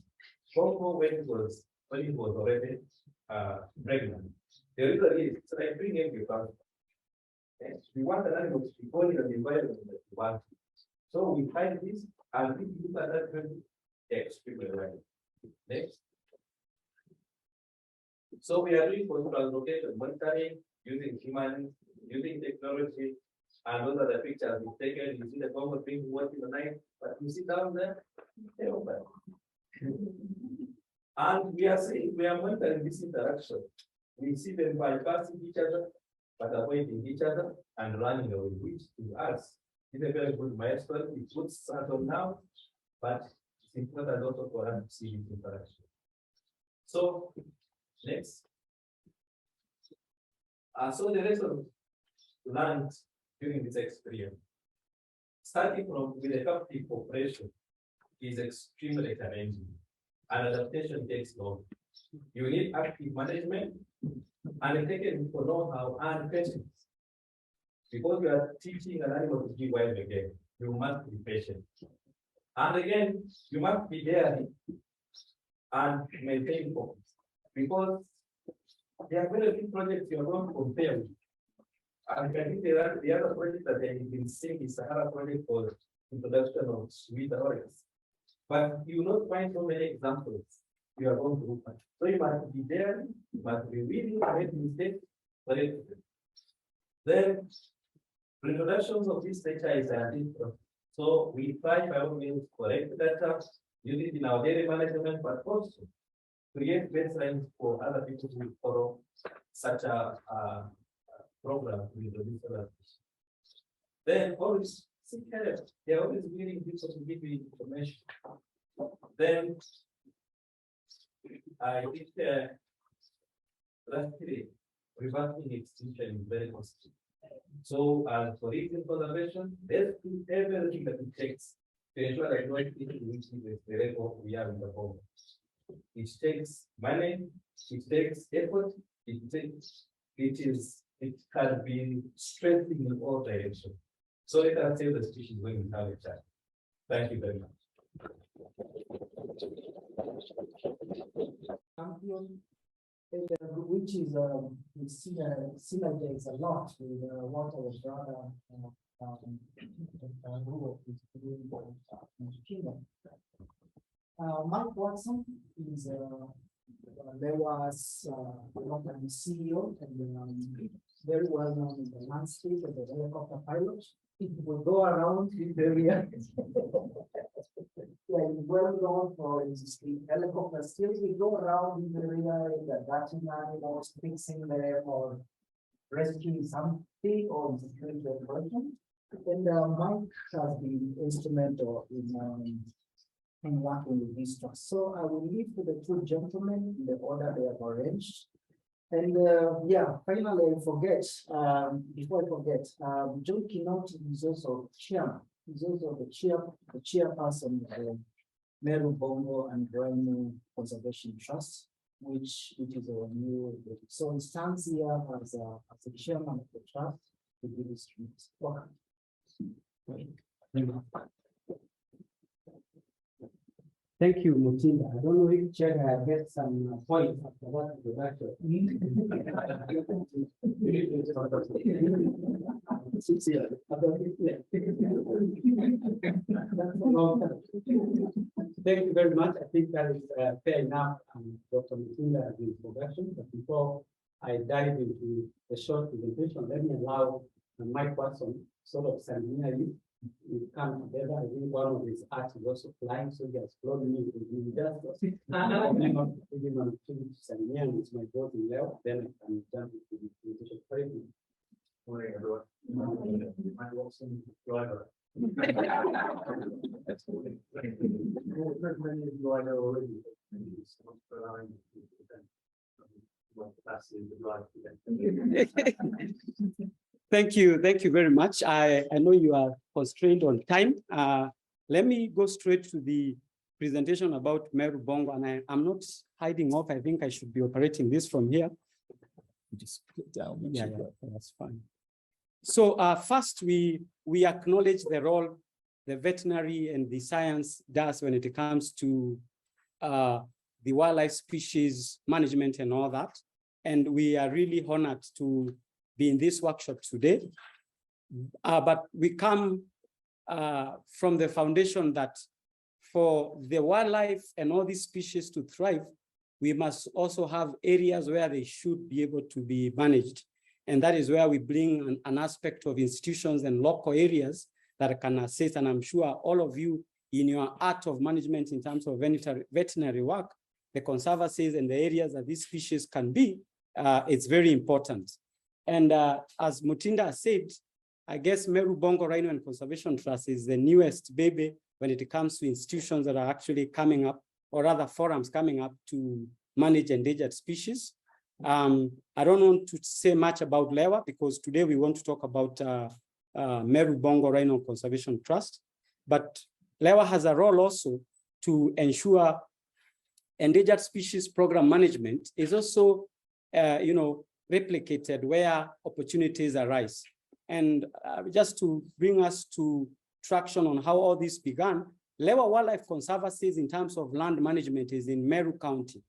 Bongo when it was already pregnant. The reason is it's like bringing you back. We want the animals to be born in an environment that we want. So we find this and we look at that very extremely well. Next. So we are doing translocation monitoring using humans, using technology, and those are the pictures we've taken. You see the Bongo thing working the night, but you see down there, they're open. And we are monitoring this interaction. We see them bypassing each other, but avoiding each other and running away, which to us is a very good milestone. It puts us on now, but it's important also for us to see this interaction. So, next. So the lesson learned during this experience, starting from with a captive population, is extremely challenging, and adaptation takes long. You need active management and a technical know-how and patience. Because you are teaching an animal to be wild again, you must be patient. And again, you must be daring and maintain focus. Because there are very few projects you are going to compare with. And I think the other project that I have been seeing is Sahara project for introduction of sweet oranges. But you will not find so many examples you are going to look at. So you must be there, you must be willing to make mistakes, but then reproductions of this data is different. So we try by all means correct data, use it in our daily management, but also create baselines for other people to follow such a program with the different. Then always seek help. They are always willing people to give you information. Then I think lastly, reversing extinction is very positive. So, for reason conservation, let's do everything that it takes to ensure that no extinction reaches the level we are in the home. It takes money, it takes effort, it has been strengthening in all directions. So let us save the species when we have a chance. Thank you very much. Champion, which is synergize a lot with what our brother Rule is doing in Kingdom. Mike Watson is there was the CEO and very well known in the landscape as a helicopter pilot. It will go around in the area. Well known for his helicopter skills. We go around in the area, catching animals, fixing them, or rescuing something, or security operation. And Mike has been instrumental in working with these trusts. So I will leave to the two gentlemen in the order they have arranged. And yeah, finally, before I forget, John Kinoti is also chairman. He's also the chairperson of the Meru, Bongo, and Rhino Conservation Trust, which is a new. So he stands here as a chairman of the trust to give his speech. Welcome. Thank you, Mutinda. I don't know if Chair get some points after that introduction. Thank you very much. I think that is fair enough, Dr. Mutinda, the introduction. But before I dive into the short presentation, let me allow Mike Watson, sort of Sanguinary, we come together. I think one of his arts is also flying, so he has flown me with just it's my boat in Leo, then I can jump into the presentation. Morning, everyone. Mike Watson, driver. That's cool. Many of you I know already. Thank you very much. I know you are constrained on time. Let me go straight to the presentation about Meru Bongo, and I'm not hiding off. I think I should be operating this from here. Just put it down. Yeah, that's fine. So first, we acknowledge the role the veterinary and the science does when it comes to the wildlife species management and all that. And we are really honored to be in this workshop today. But we come from the foundation that for the wildlife and all these species to thrive, we must also have areas where they should be able to be managed. And that is where we bring an aspect of institutions and local areas that can assist. And I'm sure all of you in your art of management in terms of veterinary work, the conservancies and the areas that these species can be, it's very important. And as Mutinda said, I guess Meru, Bongo, Rhino and Conservation Trust is the newest baby when it comes to institutions that are actually coming up, or other forums coming up to manage endangered species. I don't want to say much about LEWA because today we want to talk about Meru, Bongo, Rhino Conservation Trust. But LEWA has a role also to ensure endangered species program management is also, replicated where opportunities arise. And just to bring us to traction on how all this began, LEWA Wildlife Conservancy in terms of land management is in Meru County.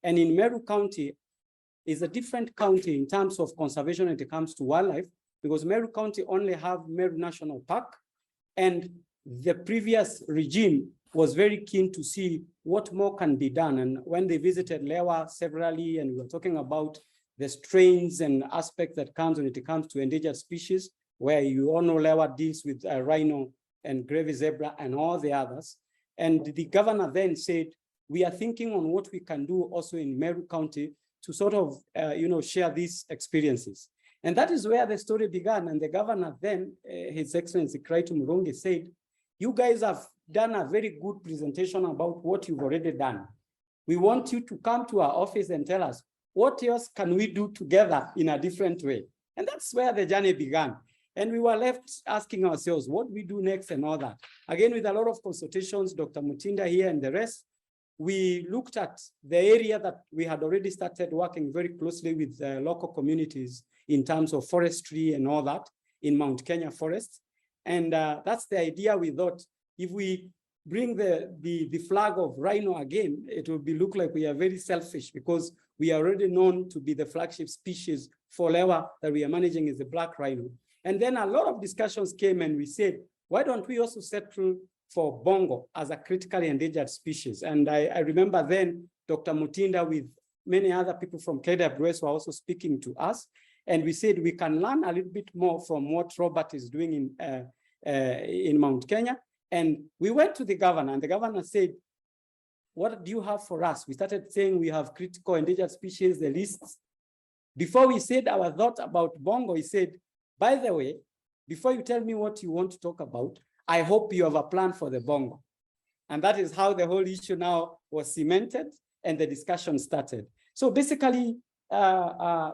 And in Meru County is a different county in terms of conservation when it comes to wildlife, because Meru County only have Meru National Park, and the previous regime was very keen to see what more can be done. And when they visited LEWA severally, and we were talking about the strains and aspects that comes when it comes to endangered species, where you all know LEWA deals with rhino and gravy zebra and all the others. And the governor then said, we are thinking on what we can do also in Meru County to sort of, share these experiences. And that is where the story began. And the governor then, His Excellency Kraito Murungi said, you guys have done a very good presentation about what you've already done. We want you to come to our office and tell us, what else can we do together in a different way? And that's where the journey began. And we were left asking ourselves, what we do next and all that. Again, with a lot of consultations, Dr. Mutinda here and the rest, we looked at the area that we had already started working very closely with local communities in terms of forestry and all that in Mount Kenya forest. And that's the idea. We thought if we bring the flag of rhino again, it will look like we are very selfish, because we are already known to be the flagship species for Lewa that we are managing is the black rhino. And then a lot of discussions came and we said, why don't we also settle for Bongo as a critically endangered species? And I remember then Dr. Mutinda with many other people from KWS were also speaking to us. And we said we can learn a little bit more from what Robert is doing in Mount Kenya. And we went to the governor, and the governor said, what do you have for us? We started saying we have critical endangered species, the lists. Before we said our thought about Bongo, he said, by the way, before you tell me what you want to talk about, I hope you have a plan for the Bongo. And that is how the whole issue now was cemented and the discussion started. So basically,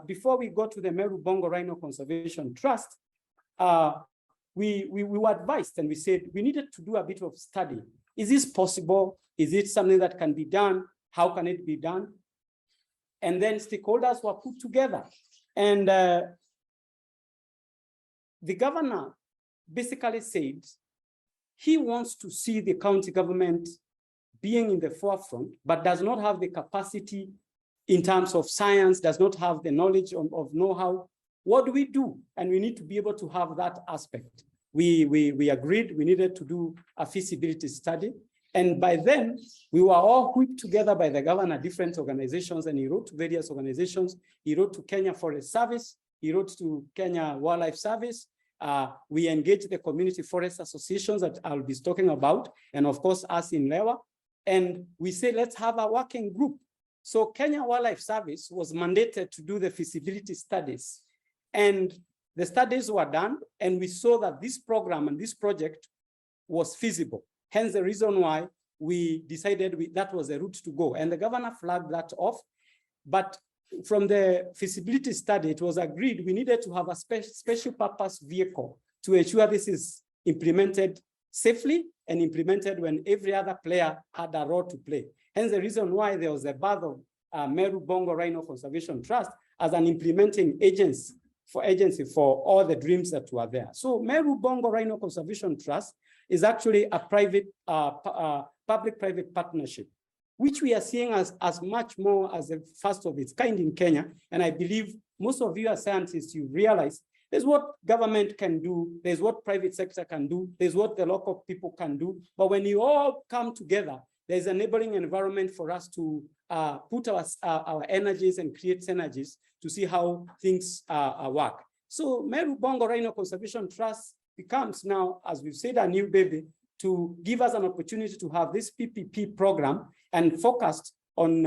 before we got to the Meru Bongo Rhino Conservation Trust, we were advised and we said we needed to do a bit of study. Is this possible? Is it something that can be done? How can it be done? And then stakeholders were put together. And the governor basically said he wants to see the county government being in the forefront, but does not have the capacity in terms of science, does not have the knowledge of know-how. What do we do? And we need to be able to have that aspect. We agreed we needed to do a feasibility study. And by then, we were all whipped together by the governor, different organizations, and he wrote to various organizations. He wrote to Kenya Forest Service. He wrote to Kenya Wildlife Service. We engaged the community forest associations that I'll be talking about, and of course, us in Lewa. And we say, let's have a working group. So Kenya Wildlife Service was mandated to do the feasibility studies. And the studies were done, and we saw that this program and this project was feasible. Hence the reason why we decided that was the route to go. And the governor flagged that off. But from the feasibility study, it was agreed we needed to have a special purpose vehicle to ensure this is implemented safely and implemented when every other player had a role to play. Hence the reason why there was a birth of Meru Bongo Rhino Conservation Trust as an implementing agency for all the dreams that were there. So Meru Bongo Rhino Conservation Trust is actually a private, public-private partnership, which we are seeing as much more as the first of its kind in Kenya. And I believe most of you as scientists, you realize there's what government can do, there's what private sector can do, there's what the local people can do. But when you all come together, there's an enabling environment for us to put our energies and create synergies to see how things work. So Meru Bongo Rhino Conservation Trust becomes now, as we've said, a new baby to give us an opportunity to have this PPP program and focused on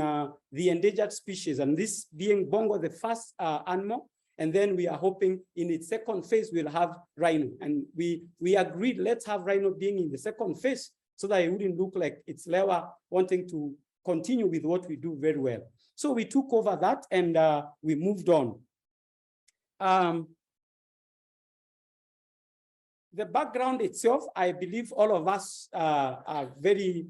the endangered species, and this being Bongo, the first animal. And then we are hoping in its second phase, we'll have rhino. And we agreed, let's have rhino being in the second phase so that it wouldn't look like it's Lewa wanting to continue with what we do very well. So we took over that and we moved on. The background itself, I believe all of us are very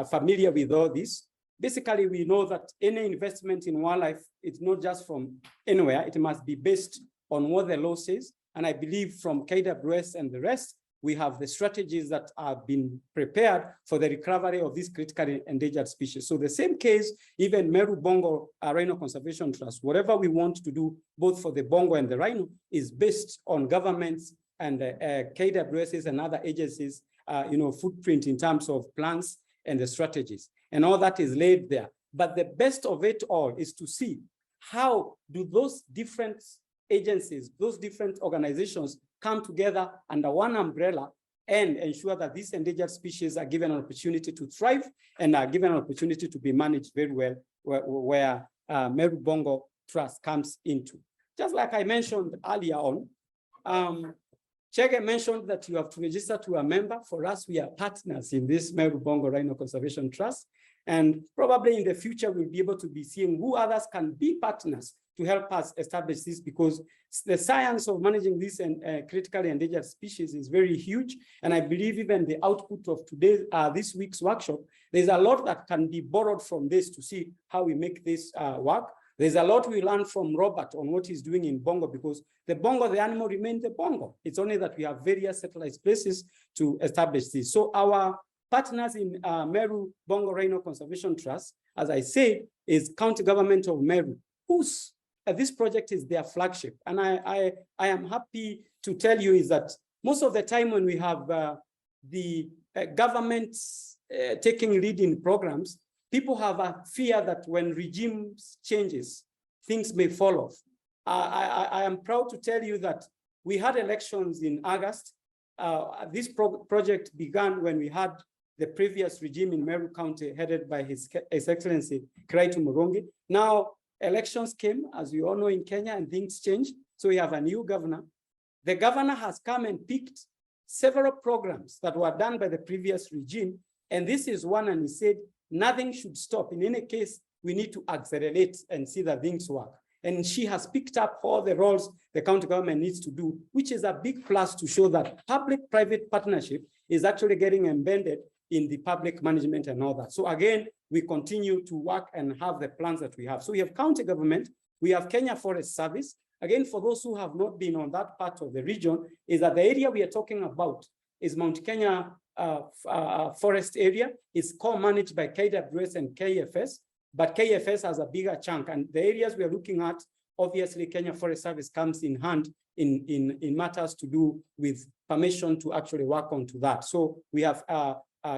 familiar with all this. Basically, we know that any investment in wildlife, it's not just from anywhere, it must be based on what the law says. And I believe from KWS and the rest, we have the strategies that have been prepared for the recovery of these critically endangered species. So the same case, even Meru Bongo Rhino Conservation Trust, whatever we want to do, both for the Bongo and the rhino, is based on governments and KWSs and other agencies, footprint in terms of plans and the strategies. And all that is laid there. But the best of it all is to see how do those different agencies, those different organizations come together under one umbrella and ensure that these endangered species are given an opportunity to thrive and are given an opportunity to be managed very well, where Meru Bongo Trust comes into. Just like I mentioned earlier on, Chege mentioned that you have to register to a member. For us, we are partners in this Meru Bongo Rhino Conservation Trust. And probably in the future, we'll be able to be seeing who others can be partners to help us establish this, because the science of managing this and critically endangered species is very huge. And I believe even the output of this week's workshop, there's a lot that can be borrowed from this to see how we make this work. There's a lot we learned from Robert on what he's doing in Bongo, because the Bongo, the animal remains the Bongo. It's only that we have various satellite places to establish this. So our partners in Meru Bongo Rhino Conservation Trust, as I said, is county government of Meru, whose this project is their flagship. And I am happy to tell you is that most of the time when we have the governments taking lead in programs, people have a fear that when regimes changes, things may fall off. I am proud to tell you that we had elections in August. This project began when we had the previous regime in Meru County headed by His Excellency Kiraitu Murongi. Now, elections came, as you all know, in Kenya, and things changed. So we have a new governor. The governor has come and picked several programs that were done by the previous regime. And this is one, and he said, nothing should stop. In any case, we need to accelerate and see that things work. And she has picked up all the roles the county government needs to do, which is a big plus to show that public-private partnership is actually getting embedded in the public management and all that. So again, we continue to work and have the plans that we have. So we have county government, we have Kenya Forest Service. Again, for those who have not been on that part of the region, is that the area we are talking about is Mount Kenya forest area. Is co-managed by KWS and KFS, but KFS has a bigger chunk. And the areas we are looking at, obviously Kenya Forest Service comes in hand in matters to do with permission to actually work on to that. So we have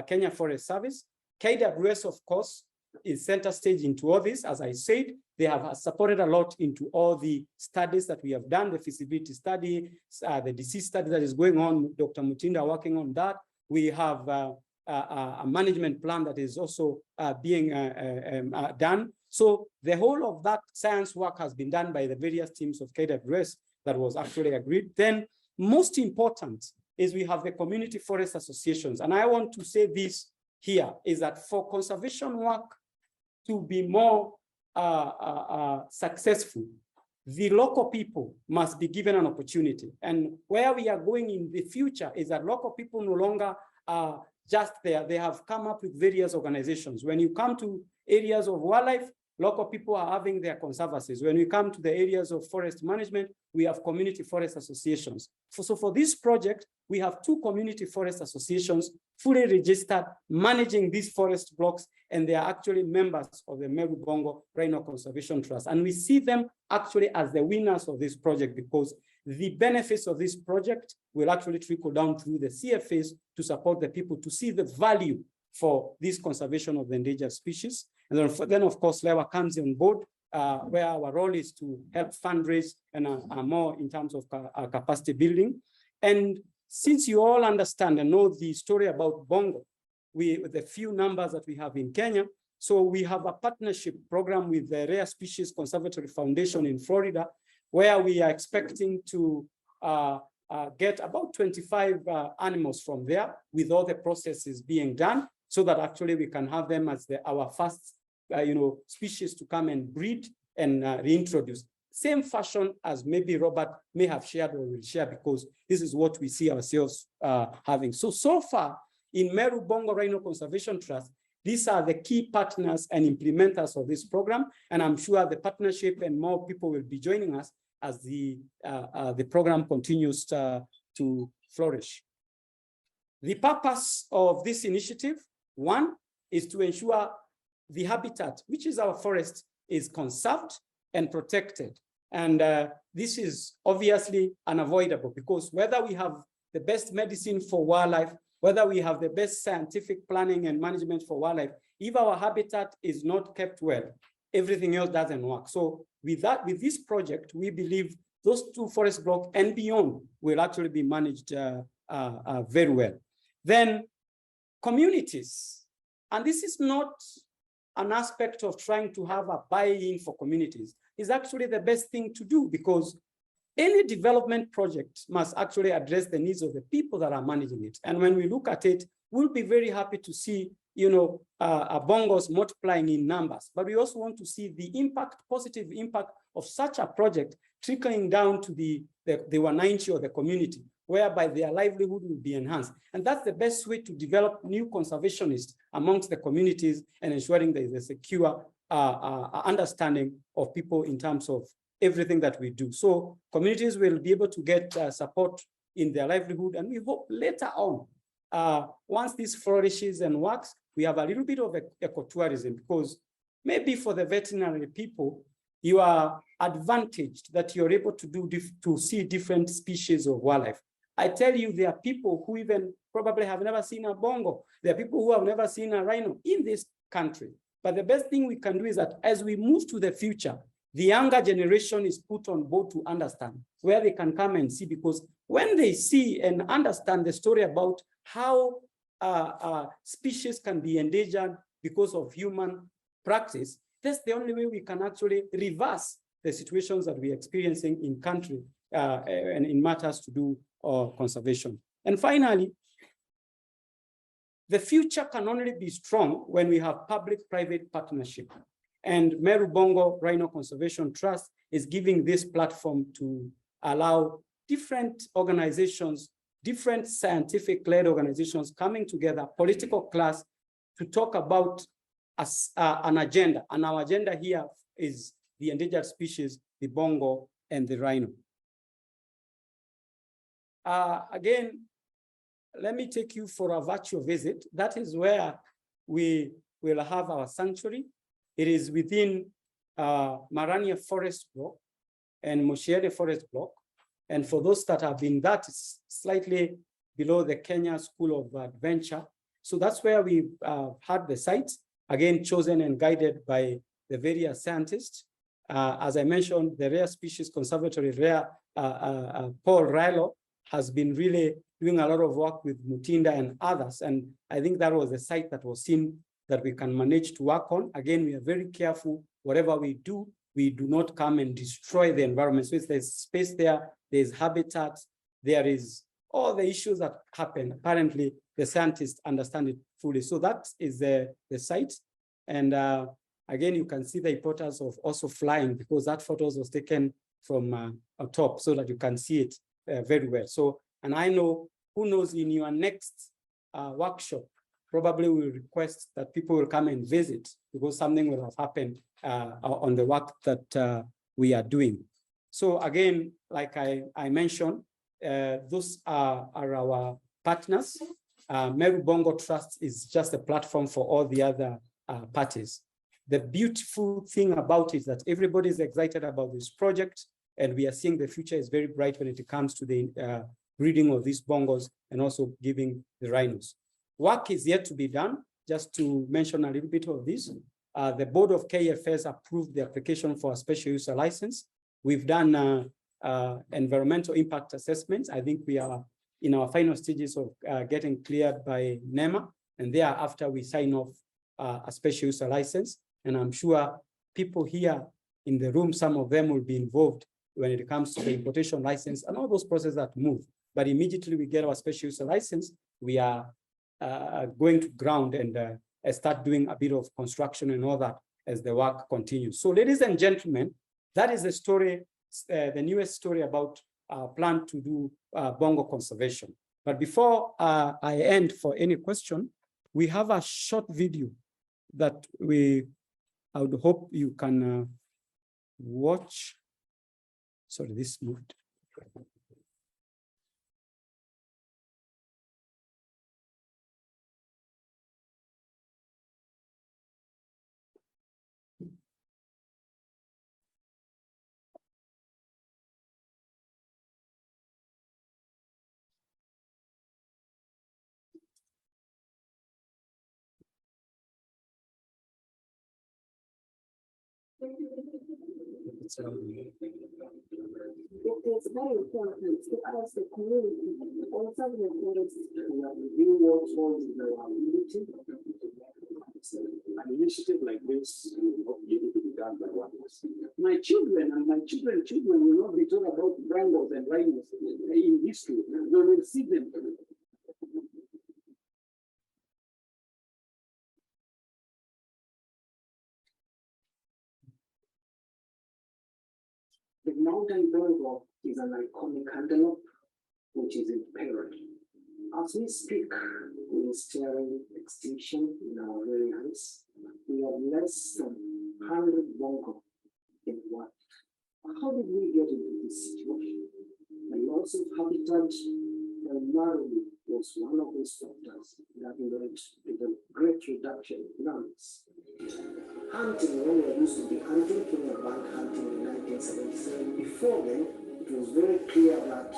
Kenya Forest Service. KWS, of course, is center stage into all this. As I said, they have supported a lot into all the studies that we have done, the feasibility study, the disease study that is going on, Dr. Mutinda working on that. We have a management plan that is also being done. So the whole of that science work has been done by the various teams of KWS that was actually agreed. Then most important is we have the community forest associations. And I want to say this here is that for conservation work to be more successful, the local people must be given an opportunity. And where we are going in the future is that local people no longer are just there. They have come up with various organizations. When you come to areas of wildlife, local people are having their conservancies. When we come to the areas of forest management, we have community forest associations. So for this project, we have 2 community forest associations fully registered, managing these forest blocks, and they are actually members of the Meru Bongo Rhino Conservation Trust. And we see them actually as the winners of this project, because the benefits of this project will actually trickle down through the CFAs to support the people to see the value for this conservation of the endangered species. And then of course, LEWA comes on board, where our role is to help fundraise and more in terms of capacity building. And since you all understand and know the story about Bongo, with the few numbers that we have in Kenya, so we have a partnership program with the Rare Species Conservatory Foundation in Florida, where we are expecting to get about 25 animals from there, with all the processes being done, so that actually we can have them as our first species to come and breed and reintroduce. Same fashion as maybe Robert may have shared or will share, because this is what we see ourselves having. So far in Meru Bongo Rhino Conservation Trust, these are the key partners and implementers of this program. And I'm sure the partnership and more people will be joining us as the program continues to flourish. The purpose of this initiative, one, is to ensure the habitat, which is our forest, is conserved and protected. And this is obviously unavoidable, because whether we have the best medicine for wildlife, whether we have the best scientific planning and management for wildlife, if our habitat is not kept well, everything else doesn't work. So with this project, we believe those 2 forest blocks and beyond will actually be managed very well. Then communities, and this is not an aspect of trying to have a buy-in for communities, is actually the best thing to do, because any development project must actually address the needs of the people that are managing it. And when we look at it, we'll be very happy to see bongos multiplying in numbers, but we also want to see the impact, positive impact of such a project trickling down to the wananchi or the community, whereby their livelihood will be enhanced. And that's the best way to develop new conservationists amongst the communities and ensuring there is a secure understanding of people in terms of everything that we do. So communities will be able to get support in their livelihood. And we hope later on, once this flourishes and works, we have a little bit of ecotourism, because maybe for the veterinary people, you are advantaged that you're able to see different species of wildlife. I tell you, there are people who even probably have never seen a bongo. There are people who have never seen a rhino in this country. But the best thing we can do is that as we move to the future, the younger generation is put on board to understand where they can come and see, because when they see and understand the story about how species can be endangered because of human practice, that's the only way we can actually reverse the situations that we're experiencing in country and in matters to do conservation. And finally, the future can only be strong when we have public-private partnership. And Meru Bongo Rhino Conservation Trust is giving this platform to allow different organizations, different scientific-led organizations coming together, political class, to talk about an agenda. And our agenda here is the endangered species, the bongo and the rhino. Again, let me take you for a virtual visit. That is where we will have our sanctuary. It is within Marania Forest Block and Moshiere Forest Block. And for those that have been, that is slightly below the Kenya School of Adventure. So that's where we had the site, again, chosen and guided by the various scientists. As I mentioned, the Rare Species Conservatory, Paul Rhino, has been really doing a lot of work with Mutinda and others. And I think that was a site that was seen that we can manage to work on. Again, we are very careful. Whatever we do not come and destroy the environment. So if there's space there, there's habitat, there is all the issues that happen. Apparently, the scientists understand it fully. So that is the site. And again, you can see the importance of also flying, because that photos was taken from on top so that you can see it very well. So, and I know, who knows, in your next workshop, probably will request that people will come and visit, because something will have happened on the work that we are doing. So again, like I mentioned, those are our partners. Meru Bongo Trust is just a platform for all the other parties. The beautiful thing about it is that everybody is excited about this project, and we are seeing the future is very bright when it comes to the breeding of these bongos and also giving the rhinos. Work is yet to be done. Just to mention a little bit of this, the board of KFS approved the application for a special user license. We've done environmental impact assessments. I think we are in our final stages of getting cleared by NEMA, and thereafter we sign off a special user license. And I'm sure people here in the room, some of them will be involved when it comes to the importation license and all those processes that move. But immediately we get our special user license, we are going to ground and start doing a bit of construction and all that as the work continues. So ladies and gentlemen, that is the story, the newest story about our plan to do bongo conservation. But before I end for any question, we have a short video that I would hope you can watch. Sorry, this moved. It is very important to ask the community also the an initiative like this will be able to be done by one person. My children and my children's children will not be told about bongos and rhinos in history. They will see them. The mountain bongo is an iconic antelope which is in peril. As we speak, we are staring extinction in our very eyes. We have less than 100 bongo in what? How did we get into this situation? The loss of habitat primarily was one of those factors that led to the great reduction in numbers. Hunting, when we used to be hunting, Kenya banned hunting in 1977. Before then, it was very clear that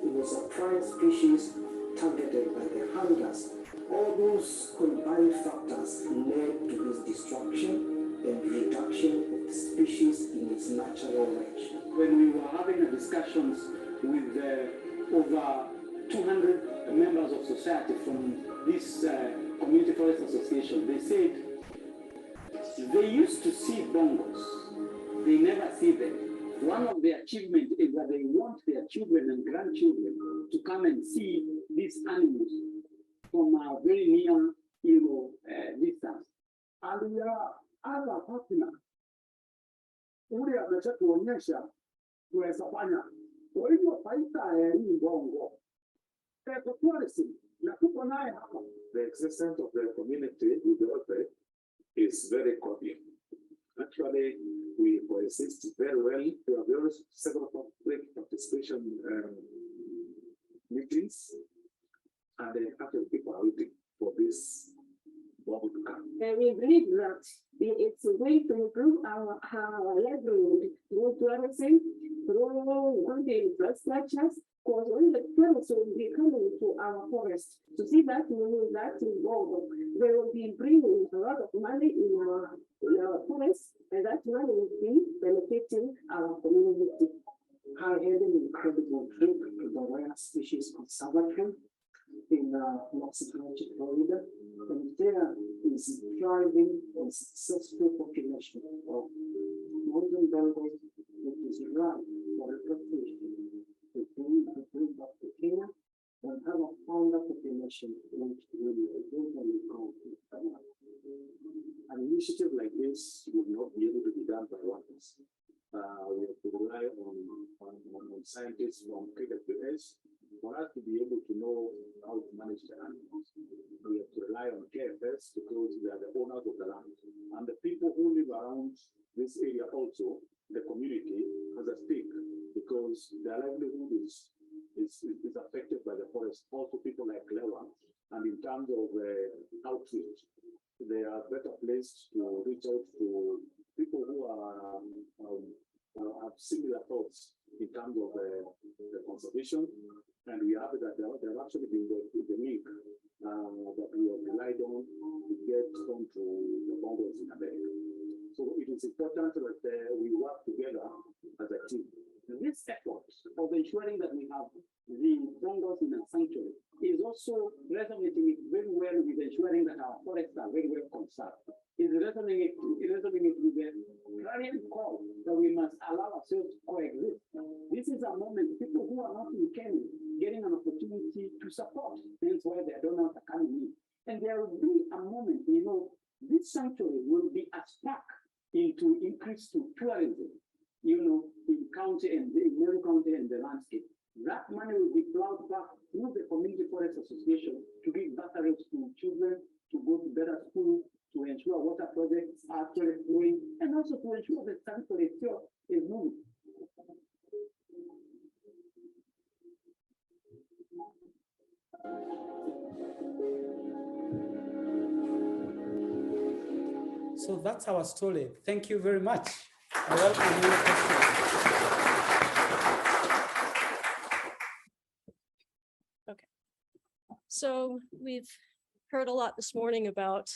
it was a prime species targeted by the hunters. All those combined factors led to this destruction and reduction of the species in its natural range. When we were having a discussions with over 200 members of society from this community forest association, they said they used to see bongos, they never see them. One of their achievements is that they want their children and grandchildren to come and see these animals from a very near, distance. And we are as a partner, ule ameshatuonyesha tuweza fanya. Kwa hivyo faida ya hii bongo, tourism, na tuko naye hapa. The existence of the community with the outbreak is very cordial. Actually, we coexist very well. There are very several public participation meetings, and actually people are waiting for this bubble to come. And we believe that it's a way to improve our livelihood through tourism, through good infrastructures, because when the tourists will be coming to our forest to see that meaning that in Bongo, they will be bringing a lot of money in our forest, and that money will be benefiting our community. I had an incredible trip to the rare species conservatory in Mexico, Florida, and there is thriving and successful population of mountain bongo, which is ripe for replication. To bring back to Kenya and have a founder population which will eventually go to Ghana. An initiative like this would not be able to be done by one person. We have to rely on scientists from KWS for us to be able to know how to manage the animals. We have to rely on KFS because they are the owners of the land. And the people who live around this area also, the community, has a stake because their livelihood is affected by the forest. Also people like Lewa, and in terms of outreach, they are better placed to reach out to people who have similar thoughts in terms of the conservation. And we have that there have actually been the link that we have relied on to get onto the bongos in America. So it is important that we work together as a team. This effort of ensuring that we have the bongos in a sanctuary is also resonating very well with ensuring that our forests are very well conserved. It's resonating with the clarion call that we must allow ourselves to coexist. This is a moment people who are not in Kenya getting an opportunity to support. That's why their donors are coming in. And there will be a moment, this sanctuary will be a spark into increase to tourism, in county and in Meru County and the landscape. That money will be plowed back through the Community Forest Association to give bursaries to children to go to better school, to ensure water projects are actually flowing, and also to ensure the sanctuary itself is moving. So that's our story. Thank you very much. I welcome any questions. Okay. So we've heard a lot this morning about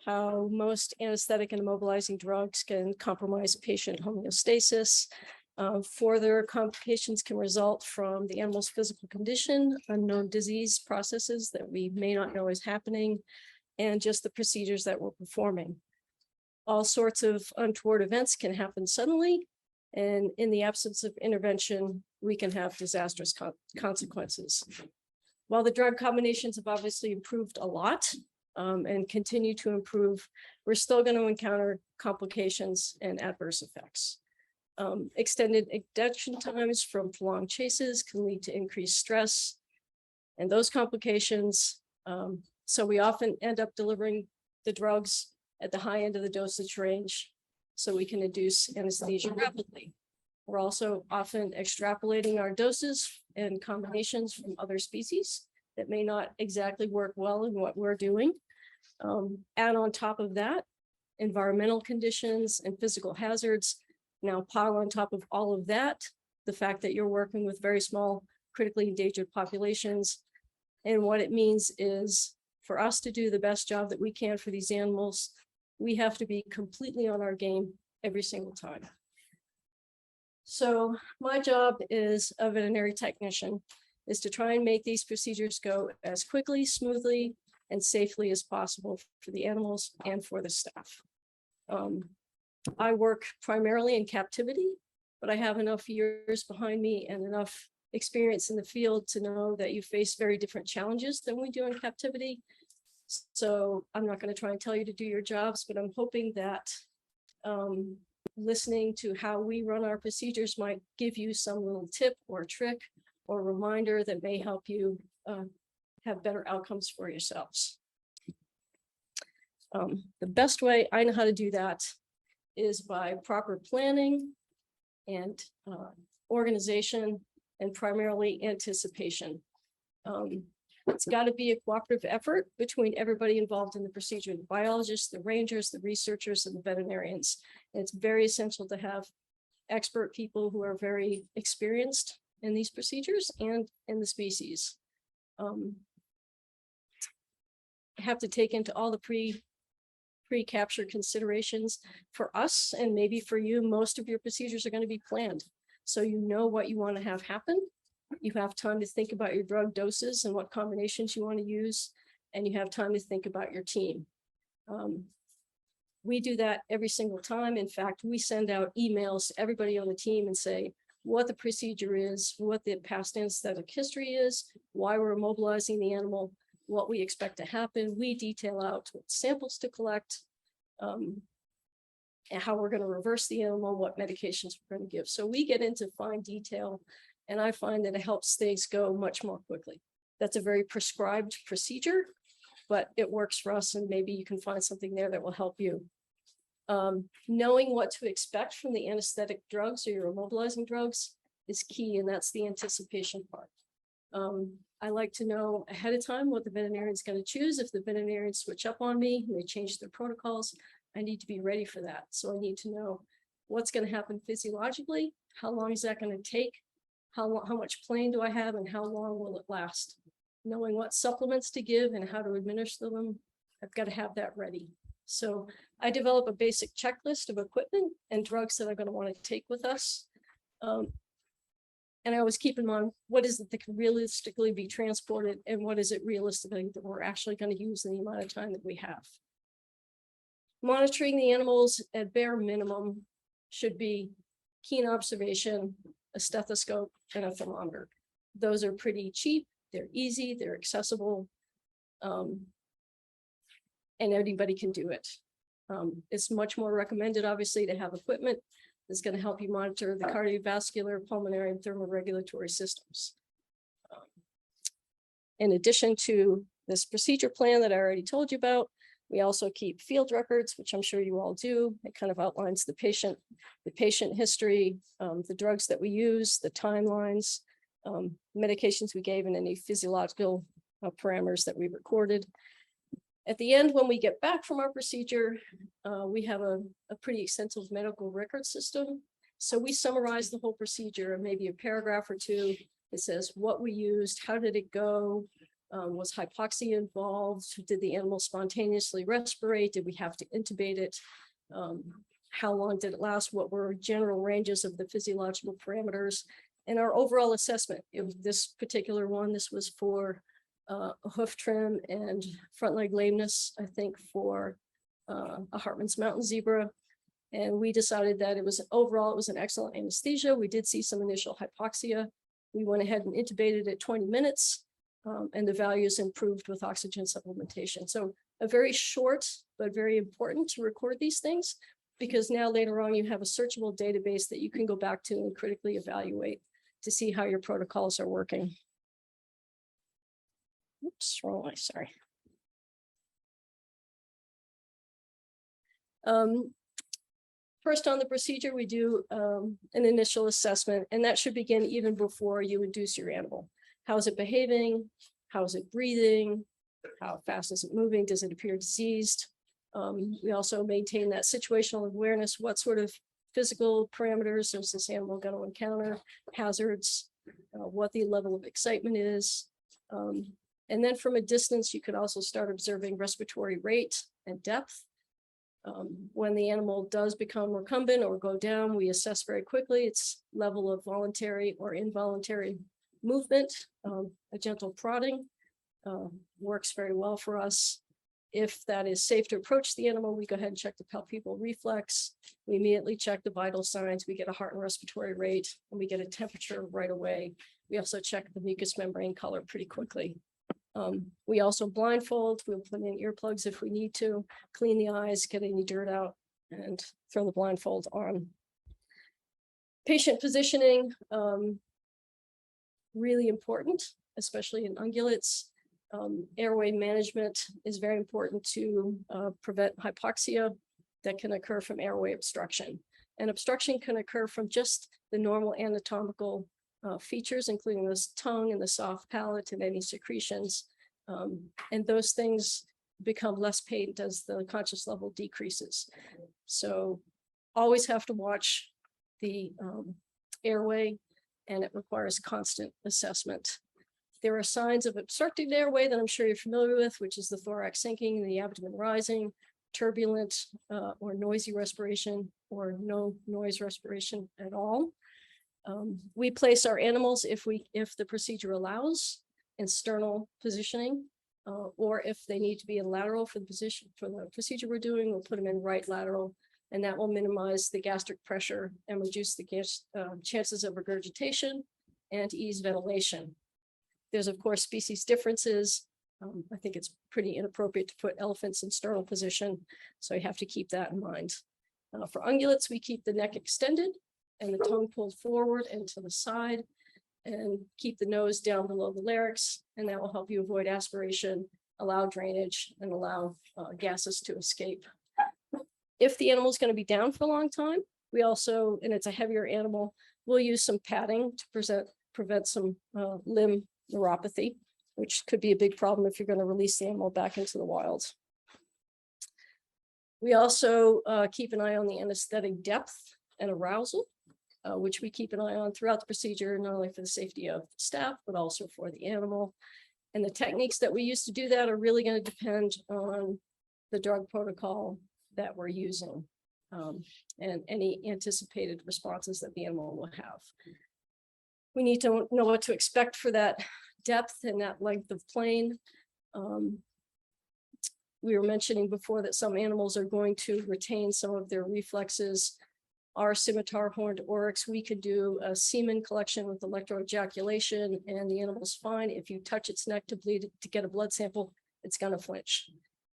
how most anesthetic and immobilizing drugs can compromise patient homeostasis. Further complications can result from the animal's physical condition, unknown disease processes that we may not know is happening, and just the procedures that we're performing. All sorts of untoward events can happen suddenly, and in the absence of intervention, we can have disastrous consequences. While the drug combinations have obviously improved a lot and continue to improve, we're still going to encounter complications and adverse effects. Extended induction times from prolonged chases can lead to increased stress and those complications. So we often end up delivering the drugs at the high end of the dosage range so we can induce anesthesia rapidly. We're also often extrapolating our doses and combinations from other species that may not exactly work well in what we're doing. And on top of that, environmental conditions and physical hazards. Now pile on top of all of that, the fact that you're working with very small, critically endangered populations. And what it means is for us to do the best job that we can for these animals, we have to be completely on our game every single time. So my job as a veterinary technician is to try and make these procedures go as quickly, smoothly, and safely as possible for the animals and for the staff. I work primarily in captivity, but I have enough years behind me and enough experience in the field to know that you face very different challenges than we do in captivity. So I'm not going to try and tell you to do your jobs, but I'm hoping that listening to how we run our procedures might give you some little tip or trick or reminder that may help you have better outcomes for yourselves. The best way I know how to do that is by proper planning and organization and primarily anticipation. It's got to be a cooperative effort between everybody involved in the procedure, the biologists, the rangers, the researchers, and the veterinarians. And it's very essential to have expert people who are very experienced in these procedures and in the species. Have to take into all the pre-capture considerations. For us, and maybe for you, most of your procedures are going to be planned. So you know what you want to have happen. You have time to think about your drug doses and what combinations you want to use, and you have time to think about your team. We do that every single time. In fact, we send out emails to everybody on the team and say what the procedure is, what the past anesthetic history is, why we're immobilizing the animal, what we expect to happen. We detail out what samples to collect, and how we're going to reverse the animal, what medications we're going to give. So we get into fine detail, and I find that it helps things go much more quickly. That's a very prescribed procedure, but it works for us, and maybe you can find something there that will help you. Knowing what to expect from the anesthetic drugs or your immobilizing drugs is key, and that's the anticipation part. I like to know ahead of time what the veterinarian is going to choose. If the veterinarians switch up on me and they change their protocols, I need to be ready for that. So I need to know what's going to happen physiologically, how long is that going to take, how much plane do I have, and how long will it last? Knowing what supplements to give and how to administer them, I've got to have that ready. So I develop a basic checklist of equipment and drugs that I'm going to want to take with us. And I always keep in mind, what is it that can realistically be transported, and what is it realistically that we're actually going to use in the amount of time that we have. Monitoring the animals at bare minimum should be keen observation, a stethoscope, and a thermometer. Those are pretty cheap, they're easy, they're accessible, and anybody can do it. It's much more recommended, obviously, to have equipment that's going to help you monitor the cardiovascular, pulmonary, and thermoregulatory systems. In addition to this procedure plan that I already told you about, we also keep field records, which I'm sure you all do. It kind of outlines the patient history, the drugs that we use, the timelines, medications we gave, and any physiological parameters that we recorded. At the end, when we get back from our procedure, we have a pretty extensive medical record system. So we summarize the whole procedure in maybe a paragraph or two. It says what we used, how did it go, was hypoxia involved, did the animal spontaneously respirate, did we have to intubate it, how long did it last, what were general ranges of the physiological parameters, and our overall assessment. This particular one, this was for a hoof trim and front leg lameness, I think, for a Hartman's mountain zebra. And we decided that it was an excellent anesthesia. We did see some initial hypoxia. We went ahead and intubated at 20 minutes, and the values improved with oxygen supplementation. So a very short, but very important to record these things, because now later on you have a searchable database that you can go back to and critically evaluate to see how your protocols are working. Oops, wrong way, sorry. First on the procedure, we do an initial assessment, and that should begin even before you induce your animal. How is it behaving? How is it breathing? How fast is it moving? Does it appear diseased? We also maintain that situational awareness. What sort of physical parameters is this animal going to encounter? Hazards, what the level of excitement is. And then from a distance, you could also start observing respiratory rate and depth. When the animal does become recumbent or go down, we assess very quickly its level of voluntary or involuntary movement. A gentle prodding works very well for us. If that is safe to approach the animal, we go ahead and check the palpebral reflex. We immediately check the vital signs. We get a heart and respiratory rate, and we get a temperature right away. We also check the mucous membrane color pretty quickly. We also blindfold. We'll put in earplugs if we need to, clean the eyes, get any dirt out, and throw the blindfold on. Patient positioning, really important, especially in ungulates. Airway management is very important to prevent hypoxia that can occur from airway obstruction. And obstruction can occur from just the normal anatomical features, including the tongue and the soft palate and any secretions. And those things become less patent as the conscious level decreases. So always have to watch the airway, and it requires constant assessment. There are signs of obstructed airway that I'm sure you're familiar with, which is the thorax sinking and the abdomen rising, turbulent or noisy respiration, or no noise respiration at all. We place our animals, if the procedure allows, in sternal positioning, or if they need to be in lateral for the procedure we're doing, we'll put them in right lateral, and that will minimize the gastric pressure and reduce the chances of regurgitation and ease ventilation. There's, of course, species differences. I think it's pretty inappropriate to put elephants in sternal position, so you have to keep that in mind. For ungulates, we keep the neck extended and the tongue pulled forward and to the side, and keep the nose down below the larynx, and that will help you avoid aspiration, allow drainage, and allow gases to escape. If the animal is going to be down for a long time, we also, and it's a heavier animal, we'll use some padding to prevent some limb neuropathy, which could be a big problem if you're going to release the animal back into the wild. We also keep an eye on the anesthetic depth and arousal, which we keep an eye on throughout the procedure, not only for the safety of the staff, but also for the animal. And the techniques that we use to do that are really going to depend on the drug protocol that we're using, and any anticipated responses that the animal will have. We need to know what to expect for that depth and that length of plane. We were mentioning before that some animals are going to retain some of their reflexes. Our scimitar horned oryx, we could do a semen collection with electroejaculation, and the animal's fine. If you touch its neck to bleed to get a blood sample, it's going to flinch.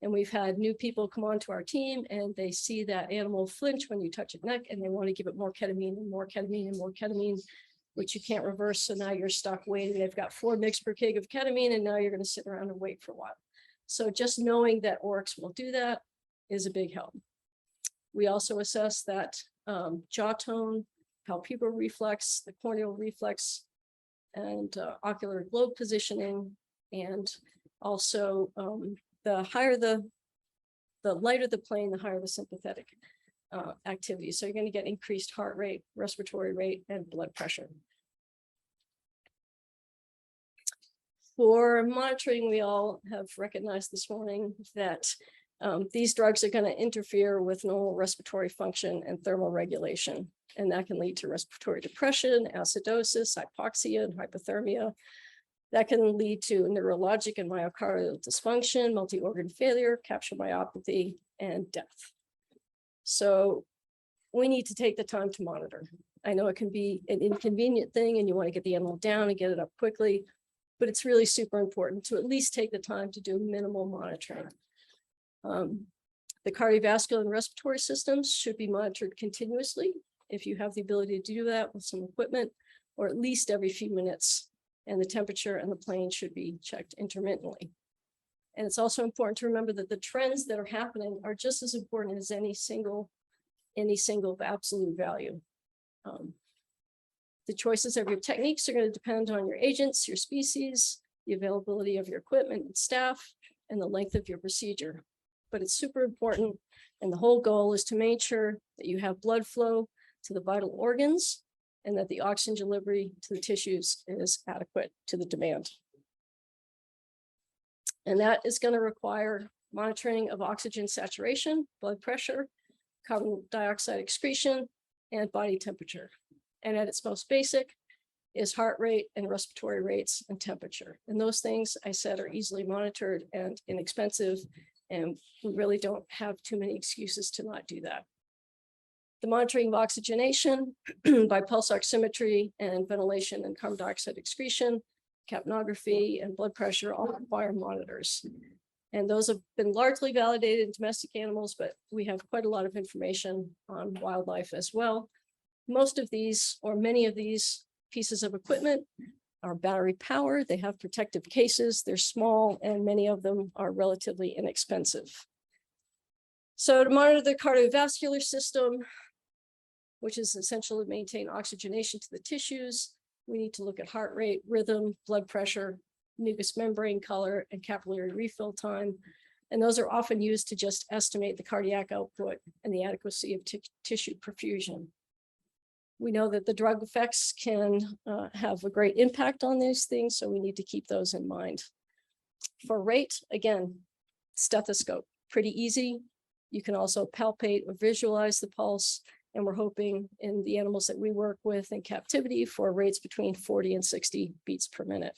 And we've had new people come onto our team, and they see that animal flinch when you touch its neck, and they want to give it more ketamine and more ketamine and more ketamine, which you can't reverse. So now you're stuck waiting. They've got 4 mg per kg of ketamine, and now you're going to sit around and wait for a while. So just knowing that oryx will do that is a big help. We also assess that jaw tone, palpebral reflex, the corneal reflex, and ocular globe positioning. And also the higher the lighter the plane, the higher the sympathetic activity. So you're going to get increased heart rate, respiratory rate, and blood pressure. For monitoring, we all have recognized this morning that these drugs are going to interfere with normal respiratory function and thermal regulation, and that can lead to respiratory depression, acidosis, hypoxia, and hypothermia. That can lead to neurologic and myocardial dysfunction, multi-organ failure, capsular myopathy, and death. So we need to take the time to monitor. I know it can be an inconvenient thing, and you want to get the animal down and get it up quickly, but it's really super important to at least take the time to do minimal monitoring. The cardiovascular and respiratory systems should be monitored continuously if you have the ability to do that with some equipment, or at least every few minutes. And the temperature and the plane should be checked intermittently. And it's also important to remember that the trends that are happening are just as important as any single absolute value. The choices of your techniques are going to depend on your agents, your species, the availability of your equipment and staff, and the length of your procedure. But it's super important. And the whole goal is to make sure that you have blood flow to the vital organs and that the oxygen delivery to the tissues is adequate to the demand. And that is going to require monitoring of oxygen saturation, blood pressure, carbon dioxide excretion, and body temperature. And at its most basic is heart rate and respiratory rates and temperature. And those things I said are easily monitored and inexpensive, and we really don't have too many excuses to not do that. The monitoring of oxygenation by pulse oximetry and ventilation and carbon dioxide excretion, capnography, and blood pressure all require monitors. And those have been largely validated in domestic animals, but we have quite a lot of information on wildlife as well. Most of these, or many of these pieces of equipment are battery powered. They have protective cases, they're small, and many of them are relatively inexpensive. So to monitor the cardiovascular system, which is essential to maintain oxygenation to the tissues, we need to look at heart rate, rhythm, blood pressure, mucous membrane color, and capillary refill time. And those are often used to just estimate the cardiac output and the adequacy of tissue perfusion. We know that the drug effects can have a great impact on these things, so we need to keep those in mind. For rate, again, stethoscope, pretty easy. You can also palpate or visualize the pulse, and we're hoping in the animals that we work with in captivity for rates between 40 and 60 beats per minute.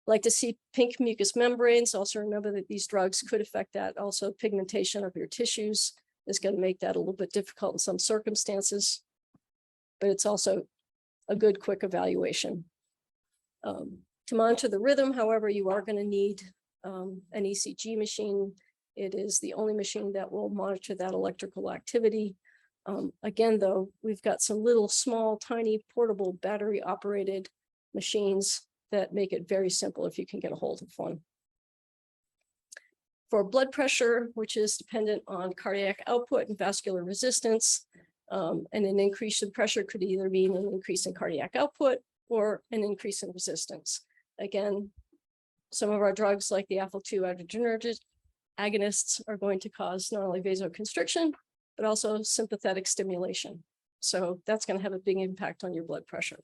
Like to see pink mucous membranes. Also remember that these drugs could affect that. Also pigmentation of your tissues is going to make that a little bit difficult in some circumstances, but it's also a good quick evaluation. To monitor the rhythm, however, you are going to need an ECG machine. It is the only machine that will monitor that electrical activity. Again, though, we've got some little small, tiny, portable battery operated machines that make it very simple if you can get a hold of one. For blood pressure, which is dependent on cardiac output and vascular resistance, and an increase in pressure could either mean an increase in cardiac output or an increase in resistance. Again, some of our drugs like the alpha-2 adrenergic agonists are going to cause not only vasoconstriction, but also sympathetic stimulation. So that's going to have a big impact on your blood pressure.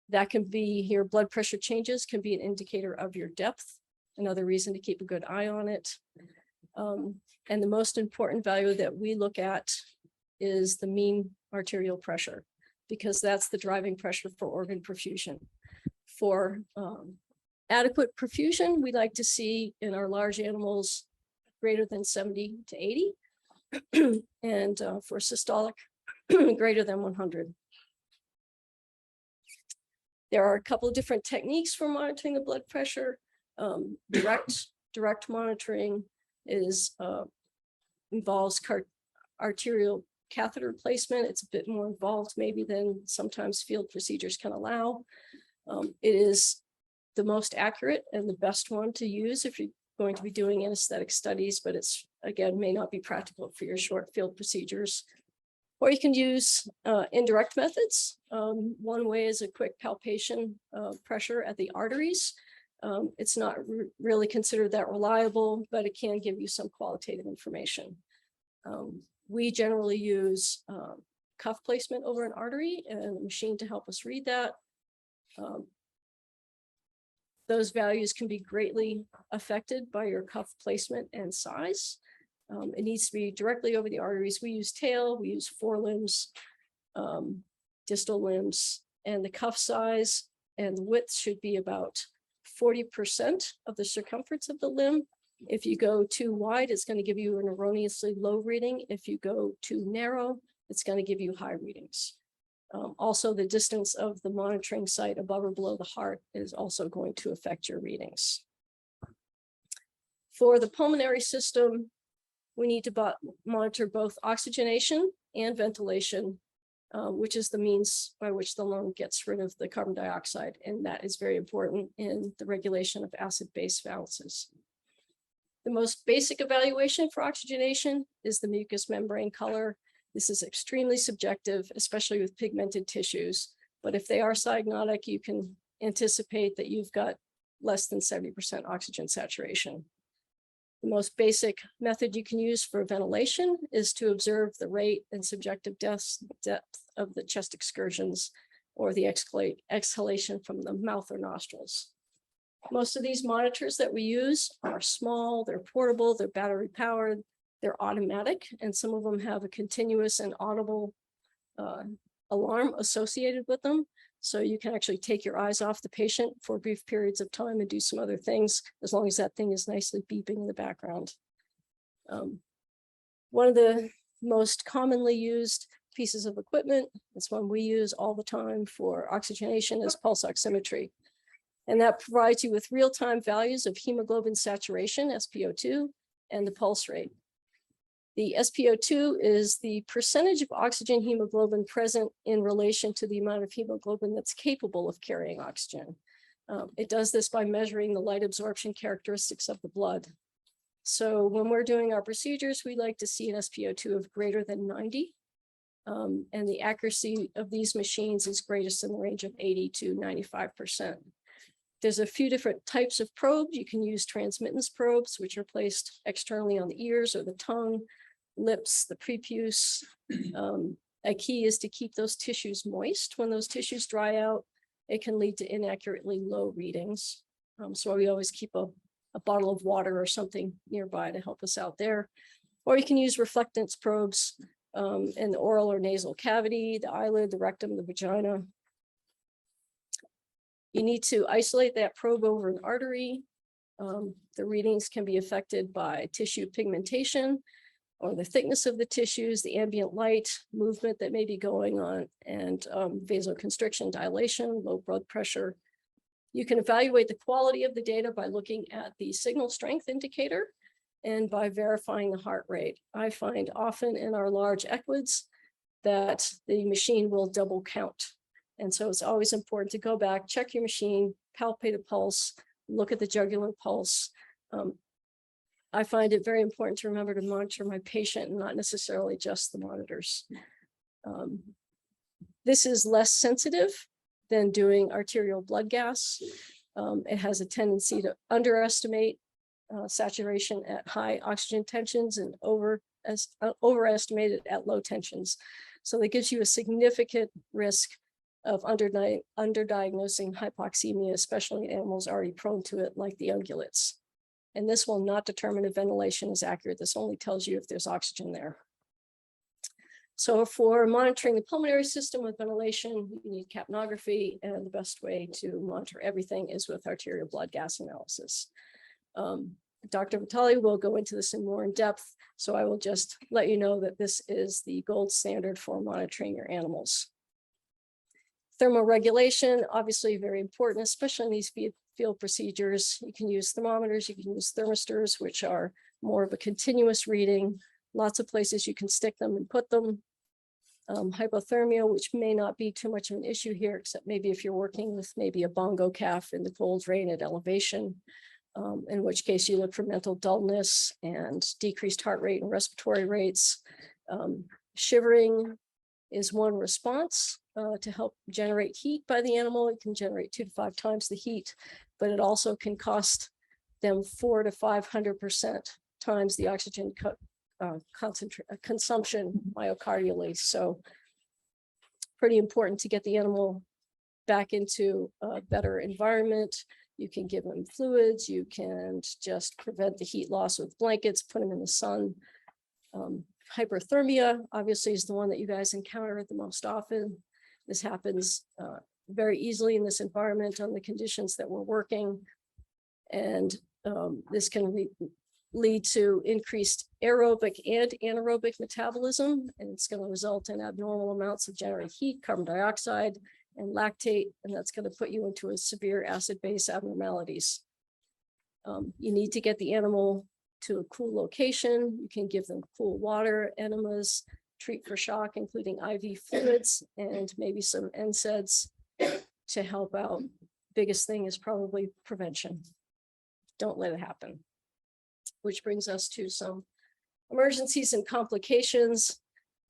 That can be, your blood pressure changes can be an indicator of your depth, another reason to keep a good eye on it. And the most important value that we look at is the mean arterial pressure, because that's the driving pressure for organ perfusion. For adequate perfusion, we like to see in our large animals greater than 70 to 80, and for systolic, greater than 100. There are a couple of different techniques for monitoring the blood pressure. Direct monitoring involves arterial catheter placement. It's a bit more involved maybe than sometimes field procedures can allow. It is the most accurate and the best one to use if you're going to be doing anesthetic studies, but it's, again, may not be practical for your short field procedures. Or you can use indirect methods. One way is a quick palpation of pressure at the arteries. It's not really considered that reliable, but it can give you some qualitative information. We generally use cuff placement over an artery and a machine to help us read that. Those values can be greatly affected by your cuff placement and size. It needs to be directly over the arteries. We use tail, we use forelimbs, distal limbs, and the cuff size and the width should be about 40% of the circumference of the limb. If you go too wide, it's going to give you an erroneously low reading. If you go too narrow, it's going to give you high readings. Also, the distance of the monitoring site above or below the heart is also going to affect your readings. For the pulmonary system, we need to monitor both oxygenation and ventilation, which is the means by which the lung gets rid of the carbon dioxide. And that is very important in the regulation of acid-base balances. The most basic evaluation for oxygenation is the mucous membrane color. This is extremely subjective, especially with pigmented tissues. But if they are cyanotic, you can anticipate that you've got less than 70% oxygen saturation. The most basic method you can use for ventilation is to observe the rate and subjective depth of the chest excursions or the exhalation from the mouth or nostrils. Most of these monitors that we use are small, they're portable, they're battery powered, they're automatic, and some of them have a continuous and audible alarm associated with them. So you can actually take your eyes off the patient for brief periods of time and do some other things, as long as that thing is nicely beeping in the background. One of the most commonly used pieces of equipment, it's one we use all the time for oxygenation, is pulse oximetry. And that provides you with real-time values of hemoglobin saturation, SpO2, and the pulse rate. The SpO2 is the percentage of oxygen hemoglobin present in relation to the amount of hemoglobin that's capable of carrying oxygen. It does this by measuring the light absorption characteristics of the blood. So when we're doing our procedures, we like to see an SpO2 of greater than 90. And the accuracy of these machines is greatest in the range of 80 to 95%. There's a few different types of probes. You can use transmittance probes, which are placed externally on the ears or the tongue, lips, the prepuce. A key is to keep those tissues moist. When those tissues dry out, it can lead to inaccurately low readings. So we always keep a bottle of water or something nearby to help us out there. Or you can use reflectance probes in the oral or nasal cavity, the eyelid, the rectum, the vagina. You need to isolate that probe over an artery. The readings can be affected by tissue pigmentation or the thickness of the tissues, the ambient light movement that may be going on, and vasoconstriction, dilation, low blood pressure. You can evaluate the quality of the data by looking at the signal strength indicator and by verifying the heart rate. I find often in our large equids that the machine will double count. And so it's always important to go back, check your machine, palpate a pulse, look at the jugular pulse. I find it very important to remember to monitor my patient and not necessarily just the monitors. This is less sensitive than doing arterial blood gas. It has a tendency to underestimate saturation at high oxygen tensions and overestimate it at low tensions. So that gives you a significant risk of underdiagnosing hypoxemia, especially in animals already prone to it, like the ungulates. And this will not determine if ventilation is accurate. This only tells you if there's oxygen there. So for monitoring the pulmonary system with ventilation, you need capnography, and the best way to monitor everything is with arterial blood gas analysis. Dr. Vitale will go into this in more in depth, so I will just let you know that this is the gold standard for monitoring your animals. Thermoregulation, obviously very important, especially in these field procedures. You can use thermometers, you can use thermistors, which are more of a continuous reading. Lots of places you can stick them and put them. Hypothermia, which may not be too much of an issue here, except maybe if you're working with maybe a bongo calf in the cold rain at elevation, in which case you look for mental dullness and decreased heart rate and respiratory rates. Shivering is one response to help generate heat by the animal. It can generate 2 to 5 times the heat, but it also can cost them 400 to 500% times the oxygen consumption myocardially. So pretty important to get the animal back into a better environment. You can give them fluids. You can just prevent the heat loss with blankets, put them in the sun. Hyperthermia obviously is the one that you guys encounter the most often. This happens very easily in this environment on the conditions that we're working. And this can lead to increased aerobic and anaerobic metabolism, and it's going to result in abnormal amounts of generated heat, carbon dioxide, and lactate, and that's going to put you into a severe acid-base abnormalities. You need to get the animal to a cool location. You can give them cool water, enemas, treat for shock, including IV fluids, and maybe some NSAIDs to help out. Biggest thing is probably prevention. Don't let it happen. Which brings us to some emergencies and complications.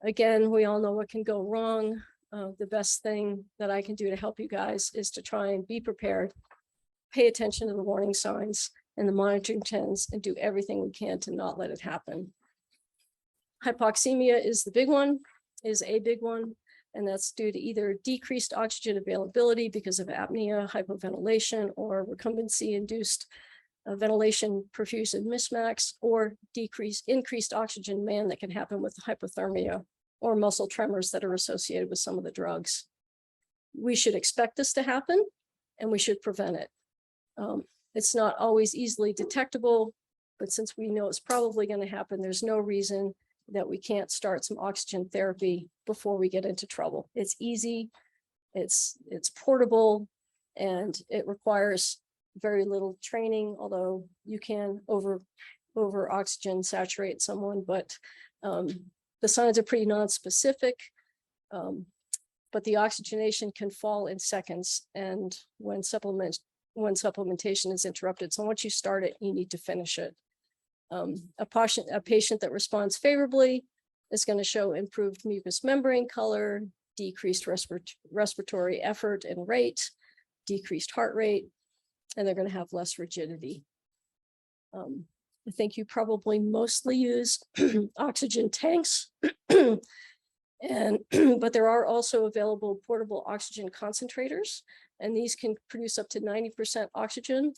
Again, we all know what can go wrong. The best thing that I can do to help you guys is to try and be prepared, pay attention to the warning signs and the monitoring trends, and do everything we can to not let it happen. Hypoxemia is a big one, and that's due to either decreased oxygen availability because of apnea, hypoventilation, or recumbency-induced ventilation perfusion mismatch, or increased oxygen demand that can happen with hypothermia or muscle tremors that are associated with some of the drugs. We should expect this to happen, and we should prevent it. It's not always easily detectable, but since we know it's probably going to happen, there's no reason that we can't start some oxygen therapy before we get into trouble. It's easy, it's portable, and it requires very little training, although you can over oxygen saturate someone, but the signs are pretty non-specific, but the oxygenation can fall in seconds, and when supplementation is interrupted. So once you start it, you need to finish it. A patient that responds favorably is going to show improved mucous membrane color, decreased respiratory effort and rate, decreased heart rate, and they're going to have less rigidity. I think you probably mostly use oxygen tanks, but there are also available portable oxygen concentrators, and these can produce up to 90% oxygen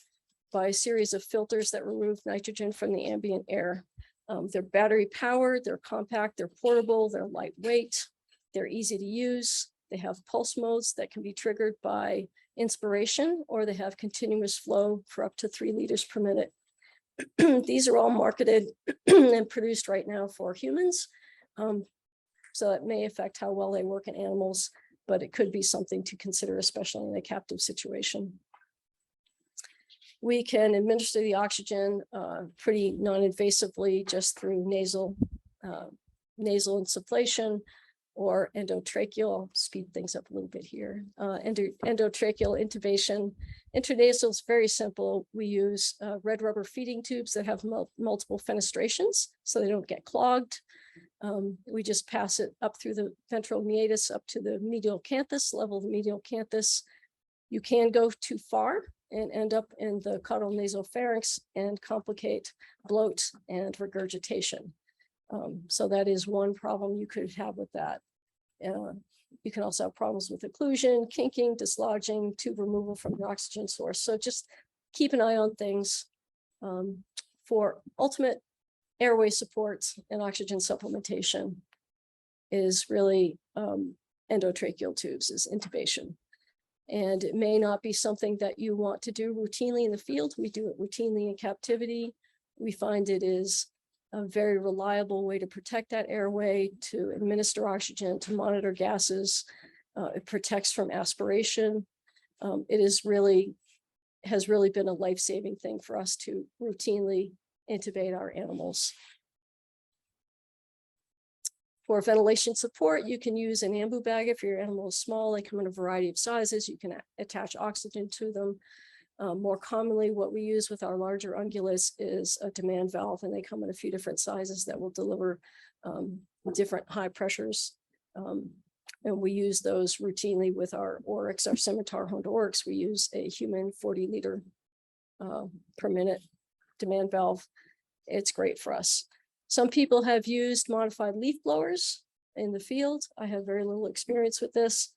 by a series of filters that remove nitrogen from the ambient air. They're battery powered, they're compact, they're portable, they're lightweight, they're easy to use. They have pulse modes that can be triggered by inspiration, or they have continuous flow for up to 3 liters per minute. These are all marketed and produced right now for humans. So it may affect how well they work in animals, but it could be something to consider, especially in a captive situation. We can administer the oxygen pretty non-invasively just through nasal insufflation or endotracheal. I'll speed things up a little bit here. Endotracheal intubation. Intranasal is very simple. We use red rubber feeding tubes that have multiple fenestrations so they don't get clogged. We just pass it up through the ventral meatus up to the medial canthus, level of the medial canthus. You can go too far and end up in the caudal nasopharynx and complicate bloat and regurgitation. So that is one problem you could have with that. You can also have problems with occlusion, kinking, dislodging, tube removal from the oxygen source. So just keep an eye on things for ultimate airway support and oxygen supplementation is really endotracheal tubes, is intubation. And it may not be something that you want to do routinely in the field. We do it routinely in captivity. We find it is a very reliable way to protect that airway, to administer oxygen, to monitor gases. It protects from aspiration. It has really been a life-saving thing for us to routinely intubate our animals. For ventilation support, you can use an ambu bag if your animal is small. They come in a variety of sizes. You can attach oxygen to them. More commonly, what we use with our larger ungulates is a demand valve, and they come in a few different sizes that will deliver different high pressures. And we use those routinely with our oryx, our scimitar-horned oryx. We use a human 40 liter per minute demand valve. It's great for us. Some people have used modified leaf blowers in the field. I have very little experience with this.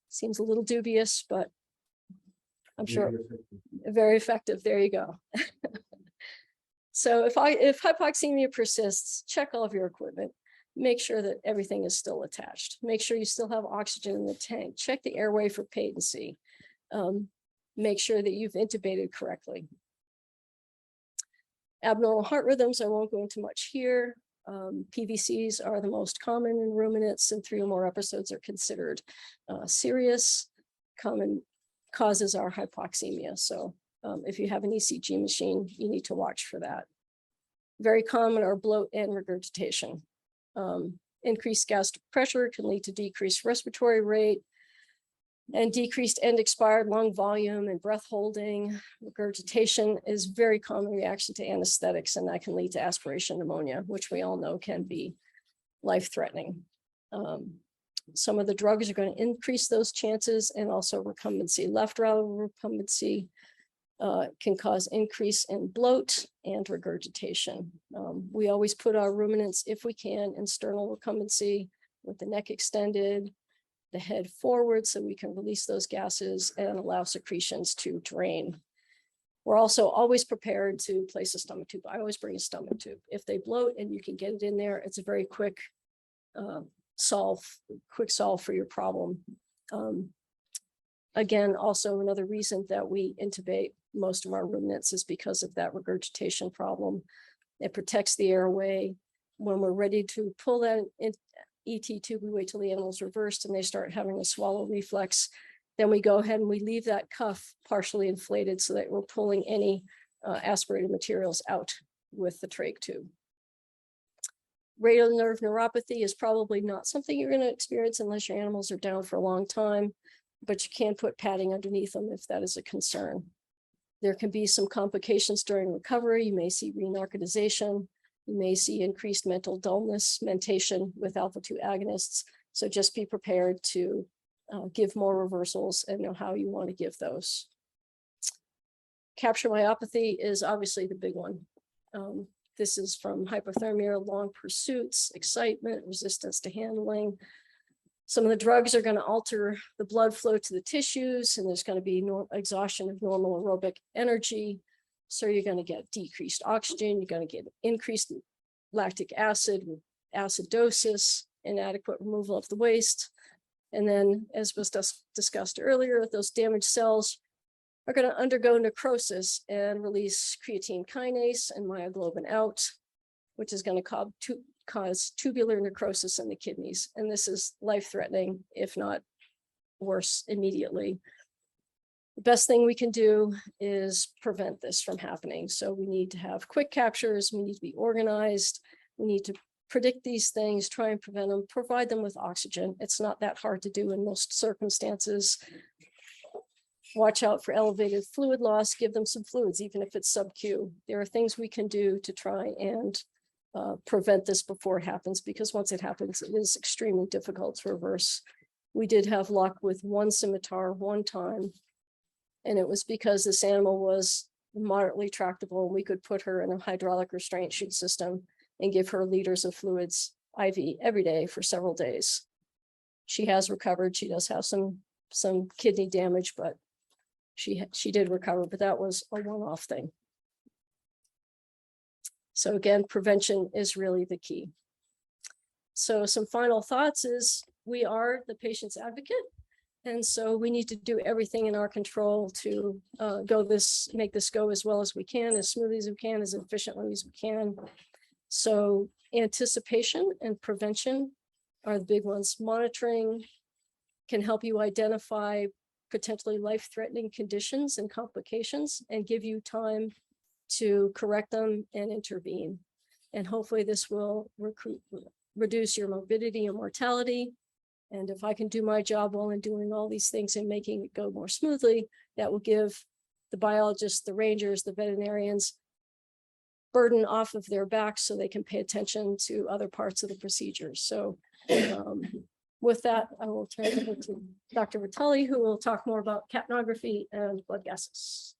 Seems a little dubious, but I'm sure very effective. There you go. So if hypoxemia persists, check all of your equipment. Make sure that everything is still attached. Make sure you still have oxygen in the tank. Check the airway for patency. Make sure that you've intubated correctly. Abnormal heart rhythms, I won't go into much here. PVCs are the most common in ruminants, and 3 or more episodes are considered serious. Common causes are hypoxemia. So If you have an ECG machine, you need to watch for that. Very common are bloat and regurgitation. Increased gastric pressure can lead to decreased respiratory rate and decreased end expired lung volume and breath holding. Regurgitation is very common reaction to anesthetics, and that can lead to aspiration pneumonia, which we all know can be life-threatening. Some of the drugs are going to increase those chances, and also recumbency. Left lateral recumbency can cause increase in bloat and regurgitation. We always put our ruminants, if we can, in sternal recumbency with the neck extended, the head forward, so we can release those gases and allow secretions to drain. We're also always prepared to place a stomach tube. I always bring a stomach tube. If they bloat and you can get it in there, it's a very quick solve for your problem. Again, also another reason that we intubate most of our ruminants is because of that regurgitation problem. It protects the airway. When we're ready to pull that ET tube, we wait till the animal's reversed and they start having a swallow reflex. Then we go ahead and we leave that cuff partially inflated so that we're pulling any aspirated materials out with the trach tube. Radial nerve neuropathy is probably not something you're going to experience unless your animals are down for a long time, but you can put padding underneath them if that is a concern. There can be some complications during recovery. You may see re-narcotization. You may see increased mental dullness, mentation with alpha-2 agonists. So just be prepared to give more reversals and know how you want to give those. Capture myopathy is obviously the big one. This is from hypothermia, long pursuits, excitement, resistance to handling. Some of the drugs are going to alter the blood flow to the tissues, and there's going to be exhaustion of normal aerobic energy. So you're going to get decreased oxygen, you're going to get increased lactic acid with acidosis, inadequate removal of the waste. And then, as was discussed earlier, those damaged cells are going to undergo necrosis and release creatine kinase and myoglobin out, which is going to cause tubular necrosis in the kidneys. And this is life-threatening, if not worse immediately. The best thing we can do is prevent this from happening. So we need to have quick captures, we need to be organized, we need to predict these things, try and prevent them, provide them with oxygen. It's not that hard to do in most circumstances. Watch out for elevated fluid loss, give them some fluids, even if it's sub-Q. There are things we can do to try and prevent this before it happens, because once it happens, it is extremely difficult to reverse. We did have luck with one scimitar one time, and it was because this animal was moderately tractable and we could put her in a hydraulic restraint chute system and give her liters of fluids IV every day for several days. She has recovered. She does have some kidney damage, but she did recover, but that was a one-off thing. So again, prevention is really the key. So some final thoughts is we are the patient's advocate. And so we need to do everything in our control to make this go as well as we can, as smoothly as we can, as efficiently as we can. So anticipation and prevention are the big ones. Monitoring can help you identify potentially life-threatening conditions and complications and give you time to correct them and intervene. And hopefully this will reduce your morbidity and mortality. And if I can do my job while I'm doing all these things and making it go more smoothly, that will give the biologists, the rangers, the veterinarians burden off of their backs so they can pay attention to other parts of the procedures. So with that, I will turn it over to Dr. Vitale, who will talk more about capnography and blood gases.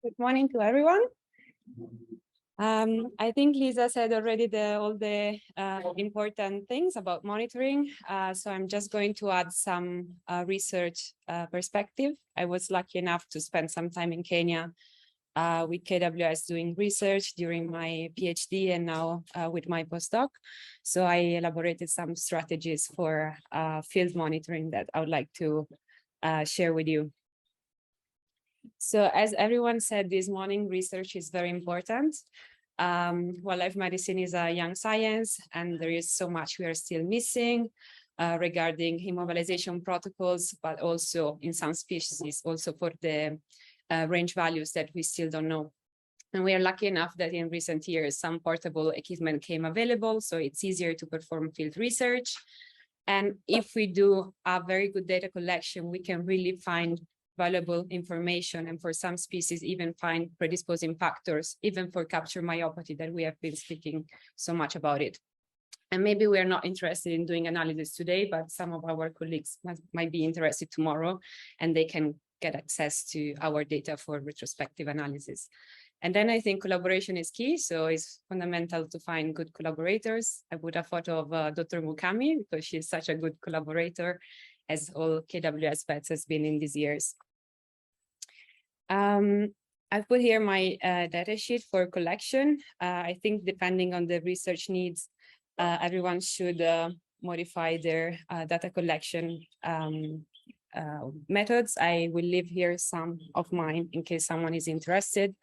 Good morning to everyone. I think Lisa said already all the important things about monitoring. So I'm just going to add some research perspective. I was lucky enough to spend some time in Kenya with KWS doing research during my PhD and now with my postdoc. So I elaborated some strategies for field monitoring that I would like to share with you. So as everyone said this morning, research is very important. Wildlife medicine is a young science, and there is so much we are still missing regarding immobilization protocols, but also in some species, also for the range values that we still don't know. And we are lucky enough that in recent years, some portable equipment came available, so it's easier to perform field research. And if we do a very good data collection, we can really find valuable information, and for some species even find predisposing factors, even for capture myopathy that we have been speaking so much about it. And maybe we are not interested in doing analysis today, but some of our colleagues might be interested tomorrow, and they can get access to our data for retrospective analysis. And then I think collaboration is key. So it's fundamental to find good collaborators. I put a photo of Dr. Mukami because she's such a good collaborator, as all KWS vets has been in these years. I've put here my data sheet for collection. I think depending on the research needs, everyone should modify their data collection methods. I will leave here some of mine in case someone is interested.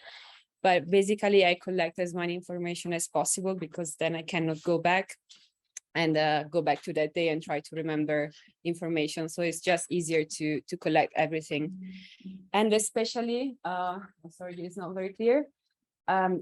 But basically, I collect as much information as possible because then I cannot go back and go back to that day and try to remember information. So it's just easier to collect everything. And especially, sorry, it's not very clear,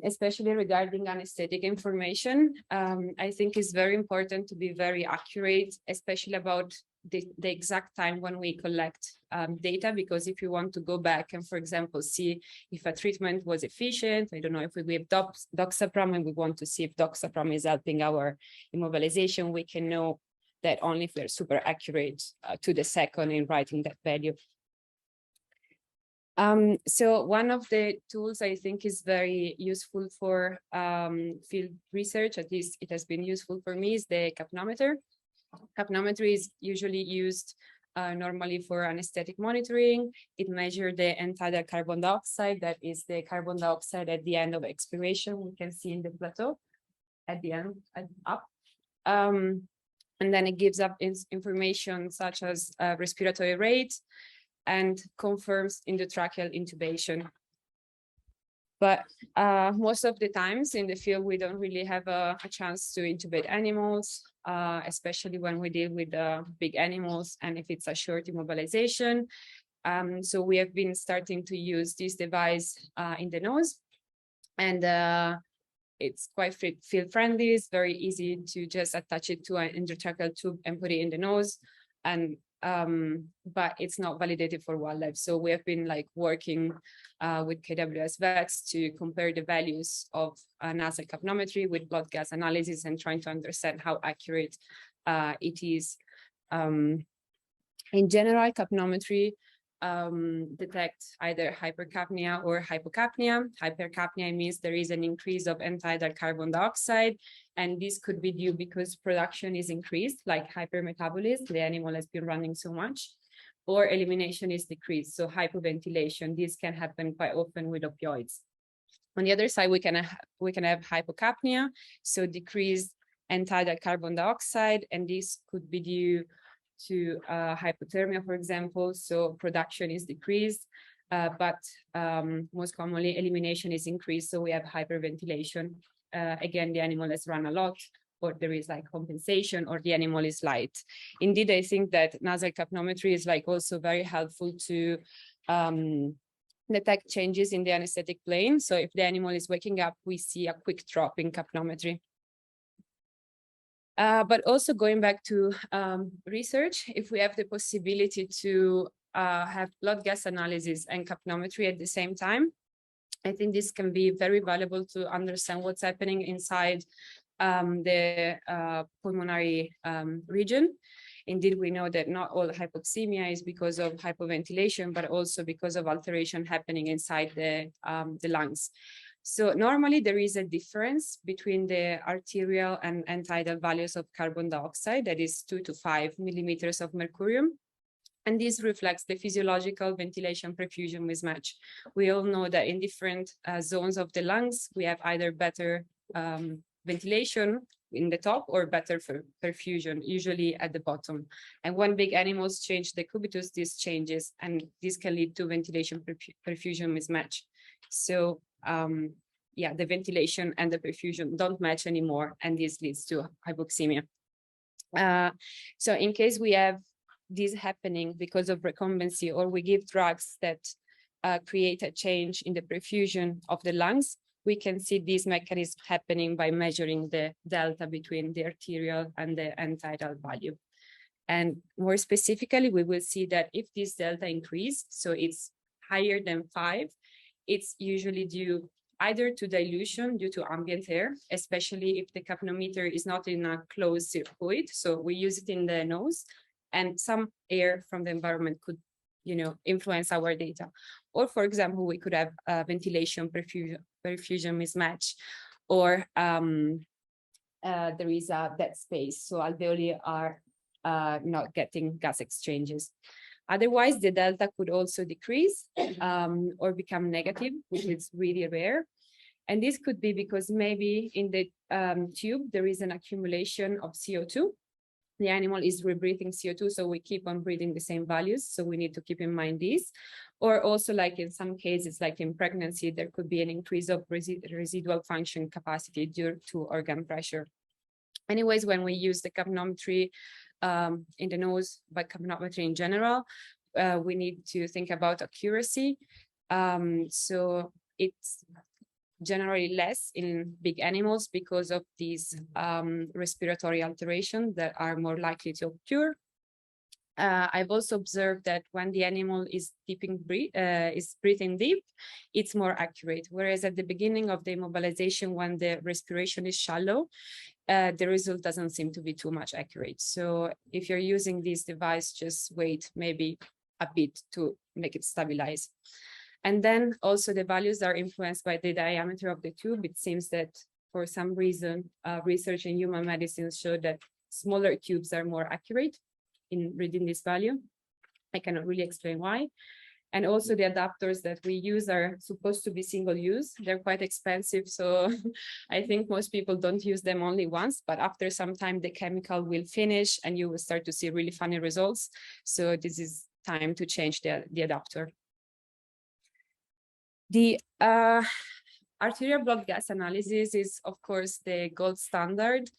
especially regarding anesthetic information, I think it's very important to be very accurate, especially about the exact time when we collect data, because if you want to go back and, for example, see if a treatment was efficient, I don't know, if we give doxapram and we want to see if doxapram is helping our immobilization, we can know that only if we're super accurate to the second in writing that value. So one of the tools I think is very useful for field research, at least it has been useful for me, is the capnometer. Capnometry is usually used normally for anesthetic monitoring. It measures the end-tidal carbon dioxide, that is the carbon dioxide at the end of expiration. We can see in the plateau at the end, up. And then it gives up information such as respiratory rate and confirms endotracheal intubation. But most of the times in the field, we don't really have a chance to intubate animals, especially when we deal with big animals and if it's a short immobilization. So we have been starting to use this device in the nose, and it's quite field friendly. It's very easy to just attach it to an endotracheal tube and put it in the nose. And but it's not validated for wildlife. So we have been working with KWS vets to compare the values of nasal capnometry with blood gas analysis and trying to understand how accurate it is. In general, capnometry detect either hypercapnia or hypocapnia. Hypercapnia means there is an increase of end-tidal carbon dioxide, and this could be due because production is increased, like hypermetabolism, the animal has been running so much, or elimination is decreased, so hypoventilation. This can happen quite often with opioids. On the other side, we can have hypocapnia, so decreased end-tidal carbon dioxide, and this could be due to hypothermia, for example, so production is decreased, but most commonly elimination is increased, so we have hyperventilation. Again, the animal has run a lot, or there is compensation, or the animal is light. Indeed, I think that nasal capnometry is also very helpful to detect changes in the anesthetic plane. So if the animal is waking up, we see a quick drop in capnometry. But also going back to research, if we have the possibility to have blood gas analysis and capnometry at the same time, I think this can be very valuable to understand what's happening inside the pulmonary region. Indeed, we know that not all hypoxemia is because of hypoventilation, but also because of alteration happening inside the lungs. So normally there is a difference between the arterial and end-tidal values of carbon dioxide, that is 2 to 5 millimeters of mercurium. And this reflects the physiological ventilation perfusion mismatch. We all know that in different zones of the lungs, we have either better ventilation in the top or better perfusion, usually at the bottom. And when big animals change the cubitus, this changes, and this can lead to ventilation perfusion mismatch. So yeah, the ventilation and the perfusion don't match anymore, and this leads to hypoxemia. So in case we have this happening because of recumbency, or we give drugs that create a change in the perfusion of the lungs, we can see this mechanism happening by measuring the delta between the arterial and the end-tidal value. And more specifically, we will see that if this delta increase, so it's higher than 5, it's usually due either to dilution due to ambient air, especially if the capnometer is not in a closed circuit. So we use it in the nose, and some air from the environment could, influence our data. Or for example, we could have ventilation perfusion mismatch, or there is a dead space, so alveoli are not getting gas exchanges. Otherwise, the delta could also decrease or become negative, which is really rare. And this could be because maybe in the tube, there is an accumulation of CO2. The animal is rebreathing CO2, so we keep on breathing the same values. So we need to keep in mind this. Or also, like in some cases, like in pregnancy, there could be an increase of residual function capacity due to organ pressure. Anyways, when we use the capnometry in the nose, but capnometry in general, we need to think about accuracy. So it's generally less in big animals because of these respiratory alterations that are more likely to occur. I've also observed that when the animal is breathing deep, it's more accurate. Whereas at the beginning of the immobilization, when the respiration is shallow, the result doesn't seem to be too much accurate. So if you're using this device, just wait maybe a bit to make it stabilize. And then also the values are influenced by the diameter of the tube. It seems that for some reason, research in human medicine showed that smaller tubes are more accurate in reading this value. I cannot really explain why. And also the adapters that we use are supposed to be single use. They're quite expensive. So I think most people don't use them only once, but after some time, the chemical will finish and you will start to see really funny results. So this is time to change the adapter. The arterial blood gas analysis is, of course, the gold standard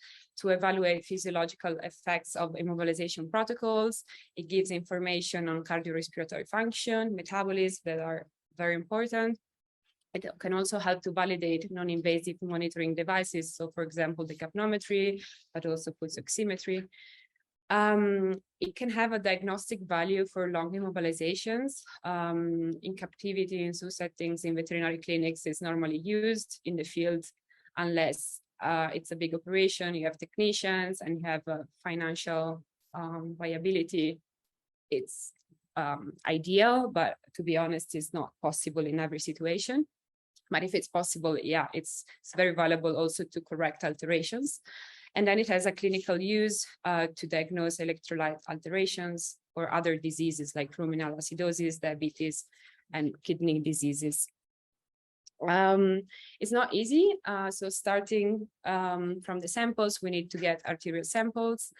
to evaluate physiological effects of immobilization protocols. It gives information on cardiorespiratory function, metabolism that are very important. It can also help to validate non-invasive monitoring devices. So, for example, the capnometry, but also pulse oximetry. It can have a diagnostic value for long immobilizations. In captivity, in zoo settings, in veterinary clinics, it's normally used. In the field, unless it's a big operation, you have technicians and you have a financial viability. It's ideal, but to be honest, it's not possible in every situation. But if it's possible, yeah, it's very valuable also to correct alterations. And then it has a clinical use to diagnose electrolyte alterations or other diseases like ruminal acidosis, diabetes, and kidney diseases. It's not easy. So starting from the samples, we need to get arterial samples.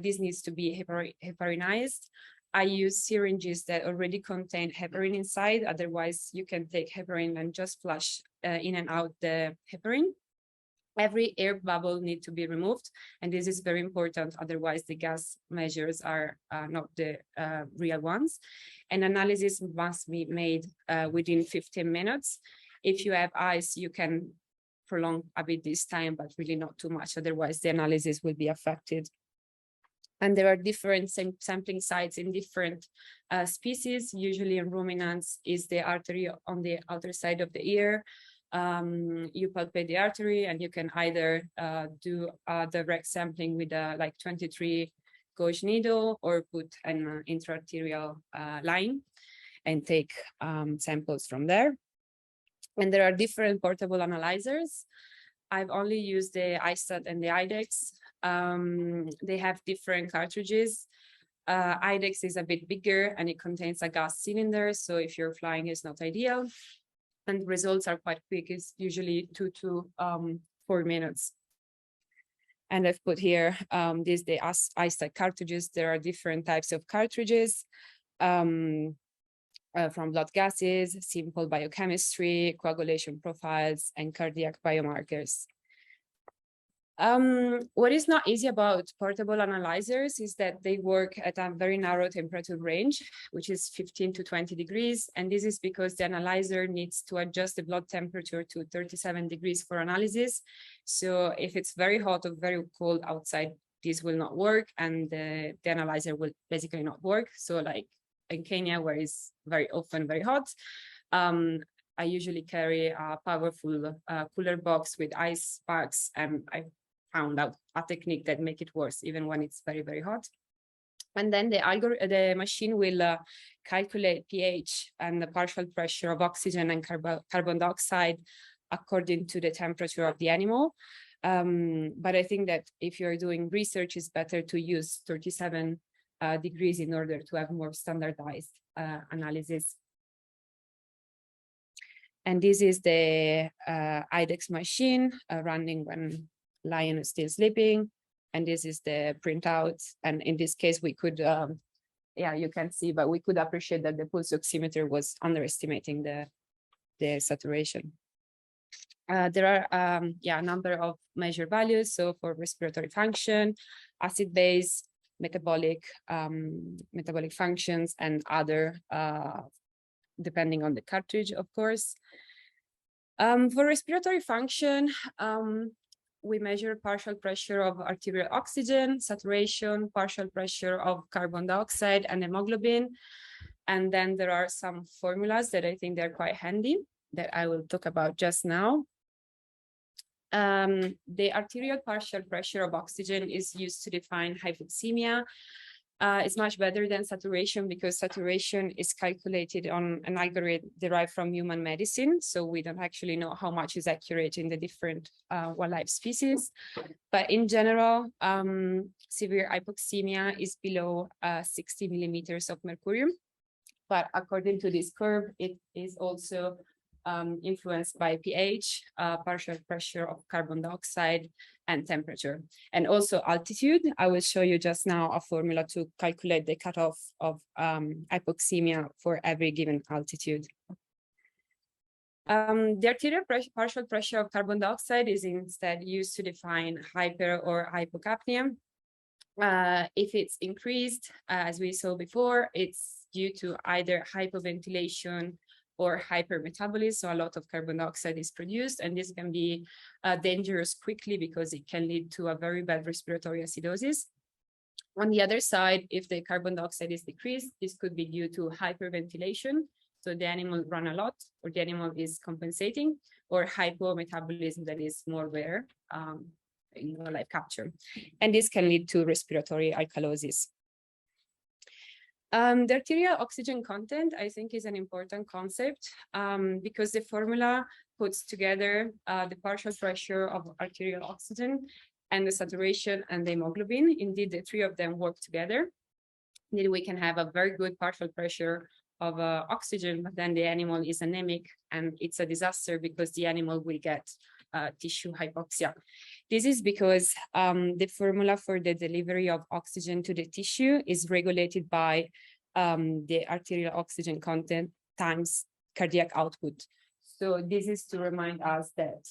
This needs to be heparinized. I use syringes that already contain heparin inside. Otherwise, you can take heparin and just flush in and out the heparin. Every air bubble needs to be removed, and this is very important. Otherwise, the gas measures are not the real ones. And analysis must be made within 15 minutes. If you have ice, you can prolong a bit this time, but really not too much. Otherwise, the analysis will be affected. And there are different sampling sites in different species. Usually in ruminants is the artery on the outer side of the ear. You palpate the artery and you can either do direct sampling with a like 23 gauge needle or put an intraarterial line and take samples from there. And there are different portable analyzers. I've only used the iStat and the IDEX. They have different cartridges. IDEX is a bit bigger and it contains a gas cylinder. So if you're flying, it's not ideal. And results are quite quick. It's usually 2 to 4 minutes. And I've put here, these the iStat cartridges. There are different types of cartridges. From blood gases, simple biochemistry, coagulation profiles, and cardiac biomarkers. What is not easy about portable analyzers is that they work at a very narrow temperature range, which is 15 to 20 degrees. And this is because the analyzer needs to adjust the blood temperature to 37 degrees for analysis. So if it's very hot or very cold outside, this will not work, and the analyzer will basically not work. So like in Kenya, where it's very often very hot, I usually carry a powerful cooler box with ice packs, and I found out a technique that make it worse even when it's very, very hot. And then the machine will calculate pH and the partial pressure of oxygen and carbon dioxide according to the temperature of the animal. But I think that if you're doing research, it's better to use 37 degrees in order to have more standardized analysis. And this is the IDEX machine running when lion is still sleeping. And this is the printout. And in this case, we could, yeah, you can see, but we could appreciate that the pulse oximeter was underestimating the saturation. There are, yeah, a number of measure values. So for respiratory function, acid base, metabolic functions, and other, depending on the cartridge, of course. For respiratory function, we measure partial pressure of arterial oxygen, saturation, partial pressure of carbon dioxide, and hemoglobin. And then there are some formulas that I think they're quite handy that I will talk about just now. The arterial partial pressure of oxygen is used to define hypoxemia. It's much better than saturation because saturation is calculated on an algorithm derived from human medicine. So we don't actually know how much is accurate in the different wildlife species. But in general, severe hypoxemia is below 60 millimeters of mercurium. But according to this curve, it is also influenced by pH, partial pressure of carbon dioxide, and temperature, and also altitude. I will show you just now a formula to calculate the cutoff of hypoxemia for every given altitude. The arterial partial pressure of carbon dioxide is instead used to define hyper or hypocapnia. If it's increased, as we saw before, it's due to either hypoventilation or hypermetabolism, so a lot of carbon dioxide is produced, and this can be dangerous quickly because it can lead to a very bad respiratory acidosis. On the other side, if the carbon dioxide is decreased, this could be due to hyperventilation, so the animal run a lot, or the animal is compensating, or hypometabolism that is more rare in live capture, and this can lead to respiratory alkalosis. The arterial oxygen content, I think, is an important concept because the formula puts together the partial pressure of arterial oxygen and the saturation and the hemoglobin. Indeed, the three of them work together. Then we can have a very good partial pressure of oxygen, but then the animal is anemic, and it's a disaster because the animal will get tissue hypoxia. This is because the formula for the delivery of oxygen to the tissue is regulated by the arterial oxygen content times cardiac output. So this is to remind us that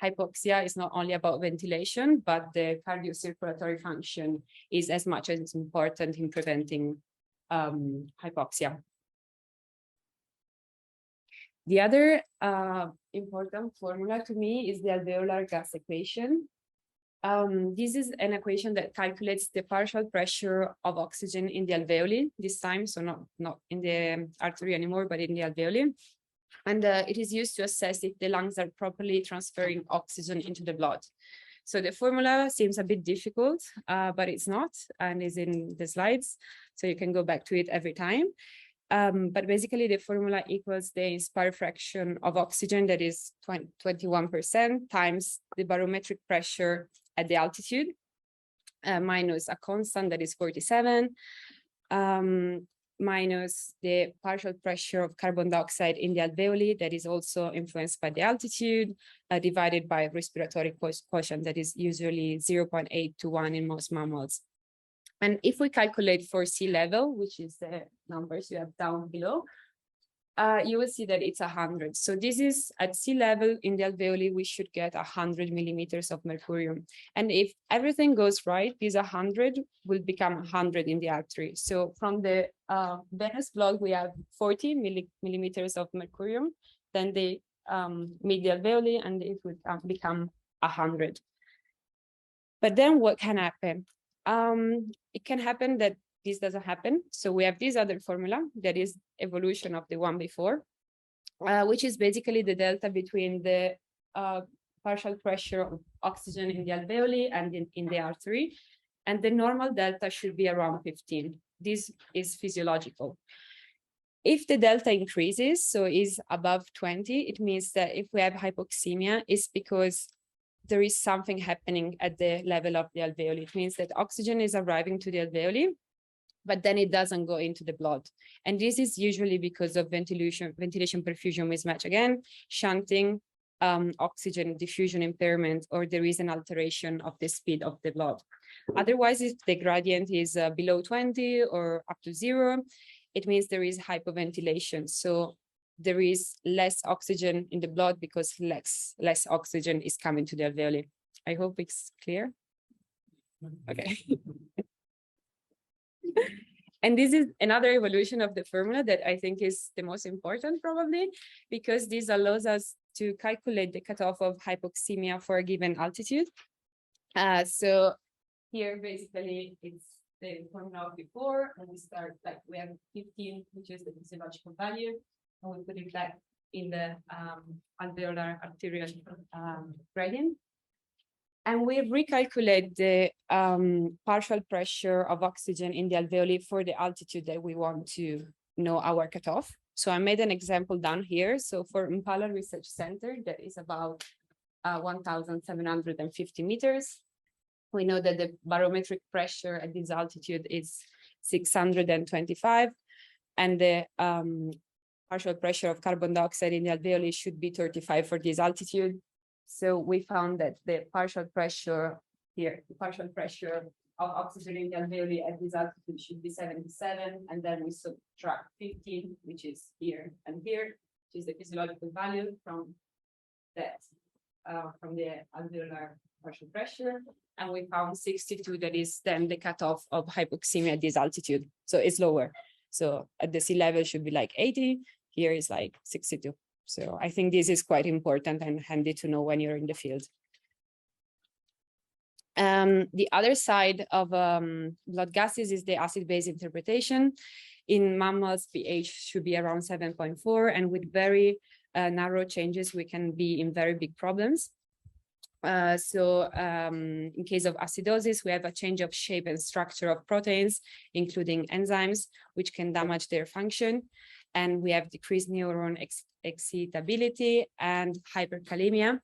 hypoxia is not only about ventilation, but the cardiocirculatory function is as much as important in preventing hypoxia. The other important formula to me is the alveolar gas equation. This is an equation that calculates the partial pressure of oxygen in the alveoli this time, so not in the artery anymore, but in the alveoli. And it is used to assess if the lungs are properly transferring oxygen into the blood. So the formula seems a bit difficult, but it's not, and is in the slides, so you can go back to it every time. But basically the formula equals the inspired fraction of oxygen, that is 21%, times the barometric pressure at the altitude, minus a constant that is 47, minus the partial pressure of carbon dioxide in the alveoli that is also influenced by the altitude, divided by respiratory quotient that is usually 0.8 to 1 in most mammals. And if we calculate for sea level, which is the numbers you have down below, you will see that it's 100. So this is at sea level in the alveoli, we should get 100 millimeters of mercurium. And if everything goes right, this 100 will become 100 in the artery. So from the venous blood, we have 40 millimeters of mercurium, then they meet the alveoli and it would become 100. But then what can happen? It can happen that this doesn't happen. So we have this other formula that is evolution of the one before, which is basically the delta between the partial pressure of oxygen in the alveoli and in the artery. And the normal delta should be around 15. This is physiological. If the delta increases, so is above 20, it means that if we have hypoxemia, it's because there is something happening at the level of the alveoli. It means that oxygen is arriving to the alveoli, but then it doesn't go into the blood. And this is usually because of ventilation perfusion mismatch again, shunting, oxygen diffusion impairment, or there is an alteration of the speed of the blood. Otherwise, if the gradient is below 20 or up to 0, it means there is hypoventilation. So there is less oxygen in the blood because less oxygen is coming to the alveoli. I hope it's clear. Okay. And this is another evolution of the formula that I think is the most important probably, because this allows us to calculate the cutoff of hypoxemia for a given altitude. So here basically it's the formula of before, and we start like we have 15, which is the physiological value, and we put it back in the alveolar arterial gradient. And we recalculate the partial pressure of oxygen in the alveoli for the altitude that we want to know our cutoff. So I made an example down here. So for Mpala Research Center, that is about 1,750 meters. We know that the barometric pressure at this altitude is 625, and the partial pressure of carbon dioxide in the alveoli should be 35 for this altitude. So we found that the partial pressure here, the partial pressure of oxygen in the alveoli at this altitude should be 77, and then we subtract 15, which is here and here, which is the physiological value from that, from the alveolar partial pressure, and we found 62, that is then the cutoff of hypoxemia at this altitude. So it's lower. So at the sea level should be like 80, here is like 62. So I think this is quite important and handy to know when you're in the field. The other side of blood gases is the acid-base interpretation. In mammals, pH should be around 7.4, and with very narrow changes, we can be in very big problems. In case of acidosis, we have a change of shape and structure of proteins, including enzymes, which can damage their function. And we have decreased neuron excitability and hyperkalemia.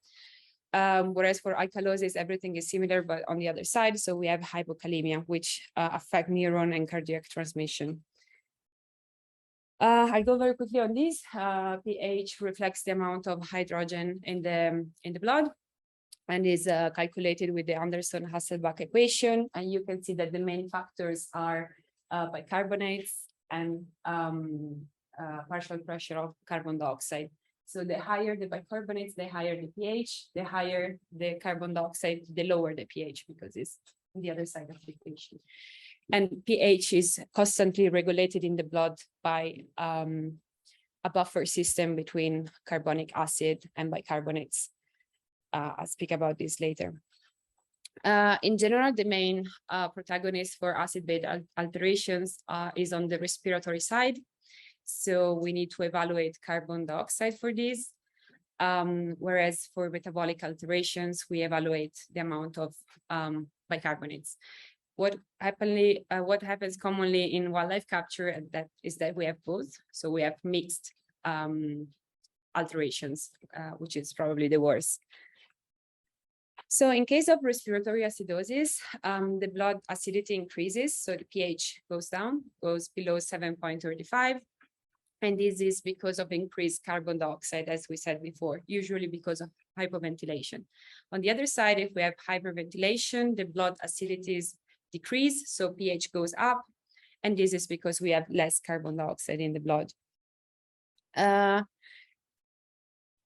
Whereas for alkalosis, everything is similar, but on the other side. So we have hypokalemia, which affect neuron and cardiac transmission. I'll go very quickly on this. pH reflects the amount of hydrogen in the blood, and is calculated with the Anderson-Hasselbalch equation. And you can see that the main factors are bicarbonates and partial pressure of carbon dioxide. So the higher the bicarbonates, the higher the pH, the higher the carbon dioxide, the lower the pH, because it's on the other side of the equation. And pH is constantly regulated in the blood by a buffer system between carbonic acid and bicarbonates. I'll speak about this later. In general, the main protagonist for acid-base alterations is on the respiratory side. So we need to evaluate carbon dioxide for this. Whereas for metabolic alterations, we evaluate the amount of bicarbonates. what happens commonly in wildlife capture, and that is that we have both. So we have mixed alterations, which is probably the worst. So in case of respiratory acidosis, the blood acidity increases, so the pH goes down, goes below 7.35. And this is because of increased carbon dioxide, as we said before, usually because of hypoventilation. On the other side, if we have hyperventilation, the blood acidities decrease, so pH goes up. And this is because we have less carbon dioxide in the blood.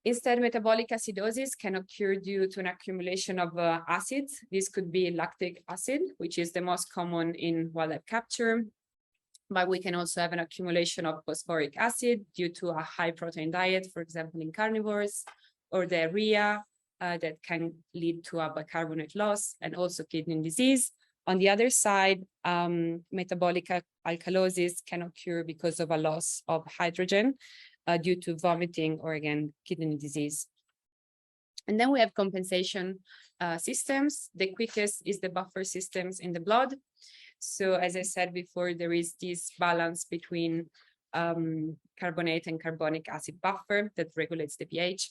Instead, metabolic acidosis can occur due to an accumulation of acids. This could be lactic acid, which is the most common in wildlife capture. But we can also have an accumulation of phosphoric acid due to a high protein diet, for example, in carnivores, or diarrhea that can lead to a bicarbonate loss and also kidney disease. On the other side, metabolic alkalosis can occur because of a loss of hydrogen due to vomiting or, again, kidney disease. And then we have compensation systems. The quickest is the buffer systems in the blood. So as I said before, there is this balance between carbonate and carbonic acid buffer that regulates the pH.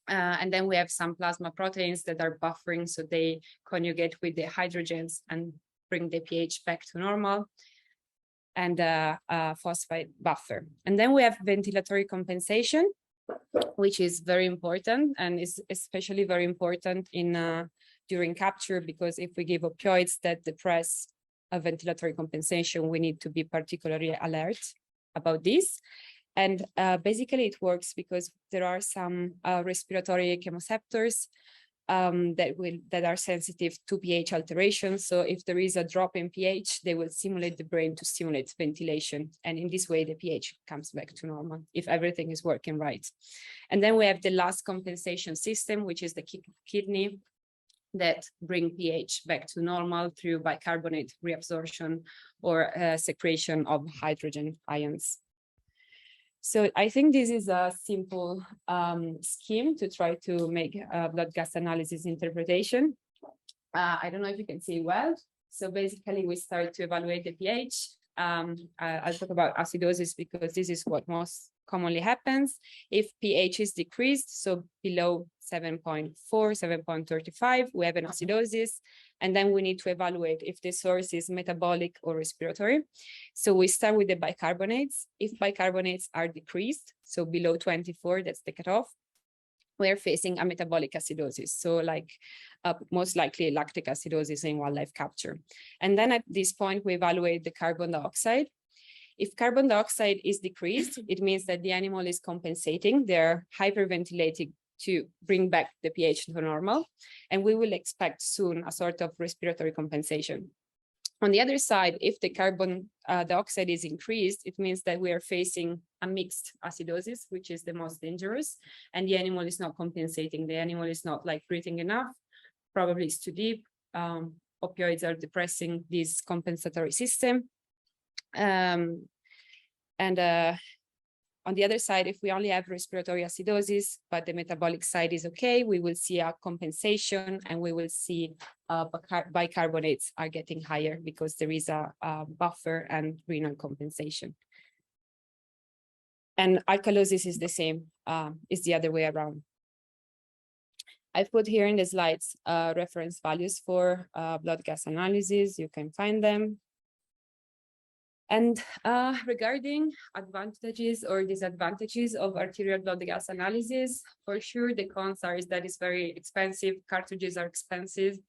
And then we have some plasma proteins that are buffering, so they conjugate with the hydrogens and bring the pH back to normal, and phosphate buffer. And then we have ventilatory compensation, which is very important, and is especially very important in during capture, because if we give opioids that depress a ventilatory compensation, we need to be particularly alert about this. And basically it works because there are some respiratory chemoreceptors that are sensitive to pH alterations. So if there is a drop in pH, they will stimulate the brain to stimulate ventilation. And in this way, the pH comes back to normal if everything is working right. And then we have the last compensation system, which is the kidney, that bring pH back to normal through bicarbonate reabsorption or secretion of hydrogen ions. So I think this is a simple scheme to try to make blood gas analysis interpretation. I don't know if you can see well. So basically we start to evaluate the pH. I'll talk about acidosis because this is what most commonly happens. If pH is decreased, so below 7.4, 7.35, we have an acidosis. And then we need to evaluate if the source is metabolic or respiratory. So we start with the bicarbonates. If bicarbonates are decreased, so below 24, that's the cutoff, we're facing a metabolic acidosis. So like most likely lactic acidosis in wildlife capture. And then at this point, we evaluate the carbon dioxide. If carbon dioxide is decreased, it means that the animal is compensating. They're hyperventilating to bring back the pH to normal. And we will expect soon a sort of respiratory compensation. On the other side, if the carbon dioxide is increased, it means that we are facing a mixed acidosis, which is the most dangerous, and the animal is not compensating. The animal is not like breathing enough, probably it's too deep. Opioids are depressing this compensatory system. On the other side, if we only have respiratory acidosis, but the metabolic side is okay, we will see a compensation, and we will see bicarbonates are getting higher because there is a buffer and renal compensation. And alkalosis is the same, it's the other way around. I've put here in the slides reference values for blood gas analysis. You can find them. And regarding advantages or disadvantages of arterial blood gas analysis, for sure, the cons are that it's very expensive. Cartridges are expensive,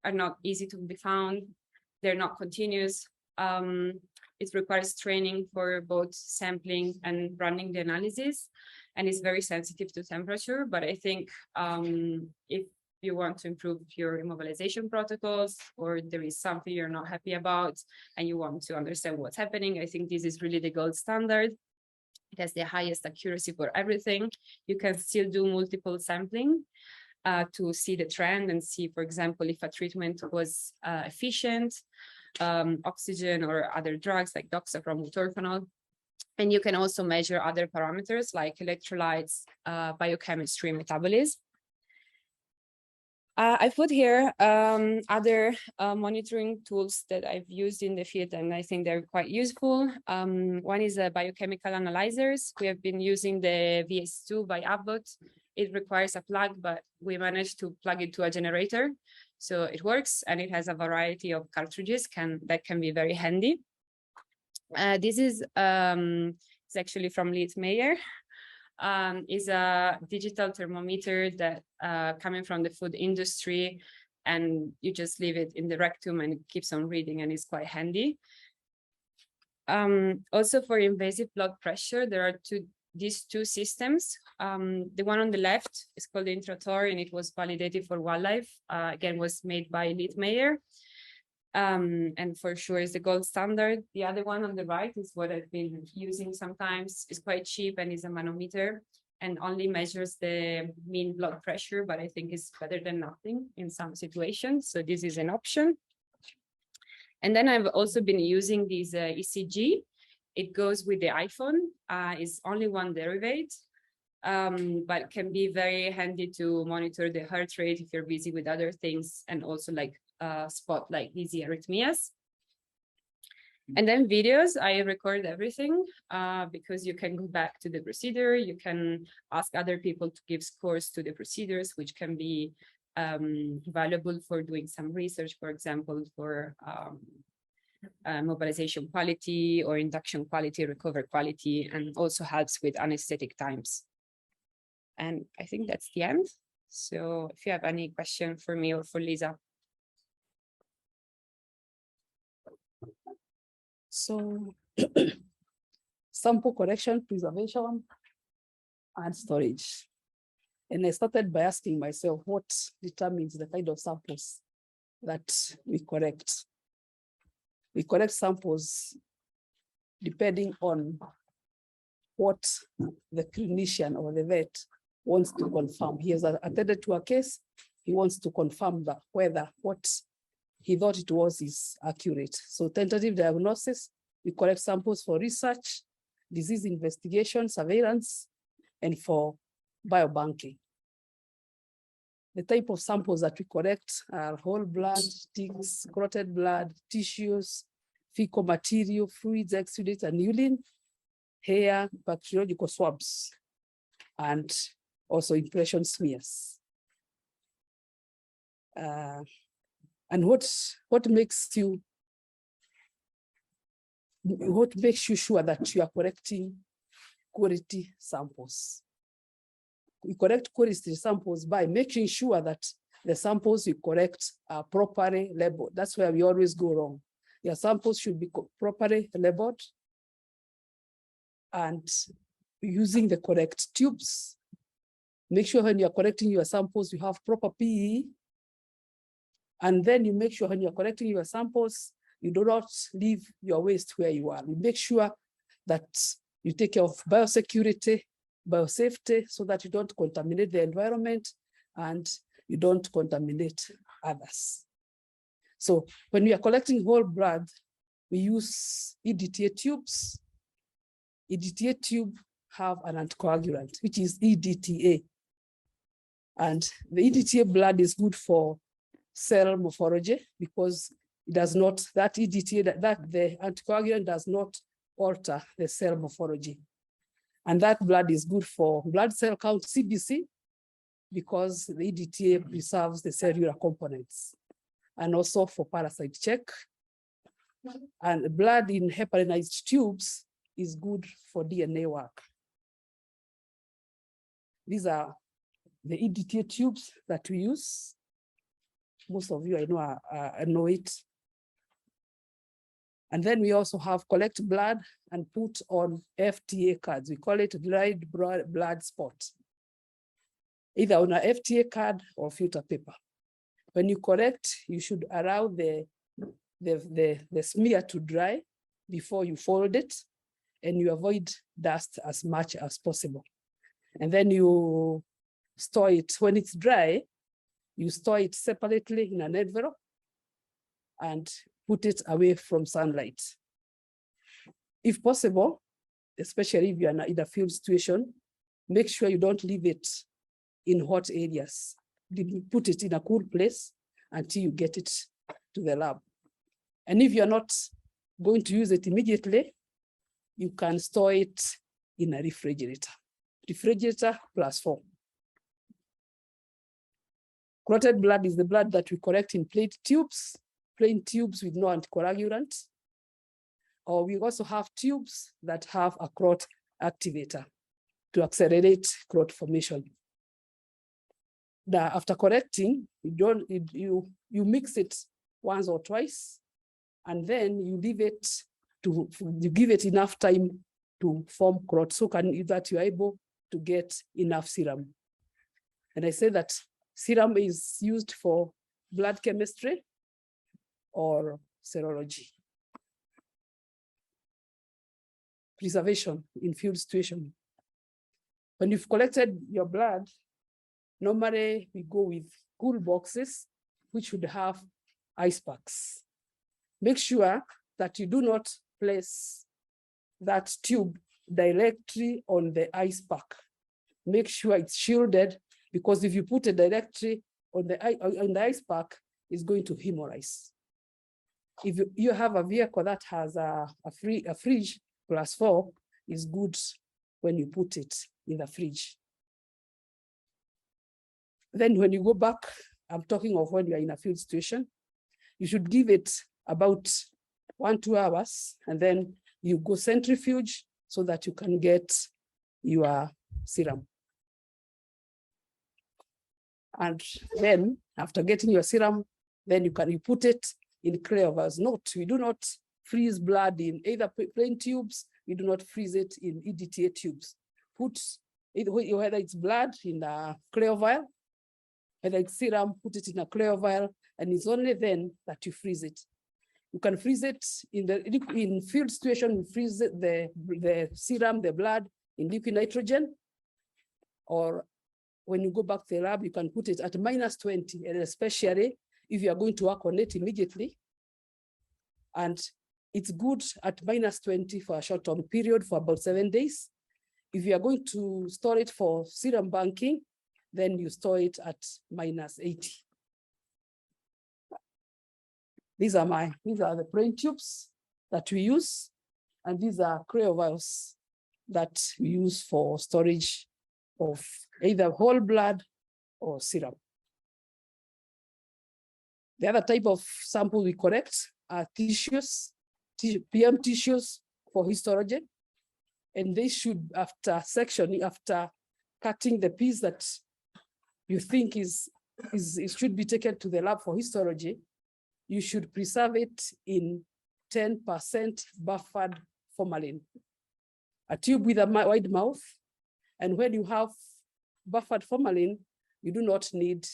are not easy to be found. They're not continuous. It requires training for both sampling and running the analysis, and it's very sensitive to temperature. But I think if you want to improve your immobilization protocols, or there is something you're not happy about and you want to understand what's happening, I think this is really the gold standard. It has the highest accuracy for everything. You can still do multiple sampling to see the trend and see, for example, if a treatment was efficient, oxygen or other drugs like doxaprom, butorphanol. And you can also measure other parameters like electrolytes, biochemistry, metabolism. I put here other monitoring tools that I've used in the field, and I think they're quite useful. One is biochemical analyzers. We have been using the VS2 by Abbott. It requires a plug, but we managed to plug it to a generator. So it works, and it has a variety of cartridges that can be very handy. This is it's actually from Leithmeyer. Is a digital thermometer that coming from the food industry, and you just leave it in the rectum and it keeps on reading, and it's quite handy. Also for invasive blood pressure, there are these two systems. The one on the left is called Intrator, and it was validated for wildlife. Again, was made by Leithmeyer. And for sure is the gold standard. The other one on the right is what I've been using sometimes. It's quite cheap and is a manometer and only measures the mean blood pressure, but I think it's better than nothing in some situations. So this is an option. And then I've also been using this ECG. It goes with the iPhone. It's only one derivative, but can be very handy to monitor the heart rate if you're busy with other things, and also like spot like easy arrhythmias. And then videos, I record everything because you can go back to the procedure. You can ask other people to give scores to the procedures, which can be valuable for doing some research, for example, for mobilization quality or induction quality, recover quality, and also helps with anesthetic times. And I think that's the end. So if you have any question for me or for Lisa. So sample collection, preservation, and storage. And I started by asking myself what determines the kind of samples that we collect. We collect samples depending on what the clinician or the vet wants to confirm. He has attended to a case, he wants to confirm that whether what he thought it was is accurate. So tentative diagnosis, we collect samples for research, disease investigation, surveillance, and for biobanking. The type of samples that we collect are whole blood, ticks, clotted blood, tissues, fecal material, fluids, exudates, and urine, hair, bacteriological swabs, and also impression smears. And what makes you sure that you are collecting quality samples? We collect quality samples by making sure that the samples you collect are properly labeled. That's where we always go wrong. Your samples should be properly labeled and using the correct tubes. Make sure when you're collecting your samples, you have proper PE. And then you make sure when you're collecting your samples, you do not leave your waste where you are. You make sure that you take care of biosecurity, biosafety, so that you don't contaminate the environment and you don't contaminate others. So when we are collecting whole blood, we use EDTA tubes. EDTA tube have an anticoagulant, which is EDTA. And the EDTA blood is good for cell morphology because it does not, that EDTA, that the anticoagulant does not alter the cell morphology. And that blood is good for blood cell count, CBC, because the EDTA preserves the cellular components, and also for parasite check. And blood in heparinized tubes is good for DNA work. These are the EDTA tubes that we use. Most of you I know it. And then we also have collect blood and put on FTA cards. We call it dried blood spot, either on a FTA card or filter paper. When you collect, you should allow the smear to dry before you fold it, and you avoid dust as much as possible. And then you store it. When it's dry, you store it separately in an envelope and put it away from sunlight. If possible, especially if you're in a field situation, make sure you don't leave it in hot areas put it in a cool place until you get it to the lab. And if you're not going to use it immediately, you can store it in a refrigerator. Refrigerator +4. Clotted blood is the blood that we collect in plain tubes with no anticoagulant. Or we also have tubes that have a clot activator to accelerate clot formation. Now, after collecting, you mix it once or twice, and then you leave it you give it enough time to form clot, so that you are able to get enough serum. And I say that serum is used for blood chemistry or serology. Preservation in field situation. When you've collected your blood, normally we go with cool boxes, which would have ice packs. Make sure that you do not place that tube directly on the ice pack. Make sure it's shielded, because if you put it directly on the ice pack, it's going to hemorrhage. If you have a vehicle that has a fridge +4, is good when you put it in the fridge. Then when you go back, I'm talking of when you're in a field situation, you should give it about 1-2 hours, and then you go centrifuge so that you can get your serum. And then after getting your serum, then you put it in clear vials. Note, we do not freeze blood in either plain tubes, we do not freeze it in EDTA tubes. Put it, whether it's blood in a clear vial, whether it's serum, put it in a clear vial, and it's only then that you freeze it. You can freeze it in field situation, you freeze it, the serum, the blood in liquid nitrogen, or when you go back to the lab, you can put it at -20, and especially if you are going to work on it immediately. And it's good at -20 for a short-term period for about 7 days. If you are going to store it for serum banking, then you store it at -80. These are the plain tubes that we use, and these are cryovials that we use for storage of either whole blood or serum. The other type of sample we collect are tissues, PM tissues for histology, and they should, after sectioning, after cutting the piece that you think should be taken to the lab for histology, you should preserve it in 10% buffered formalin. A tube with a wide mouth, and when you have buffered formalin, you do not need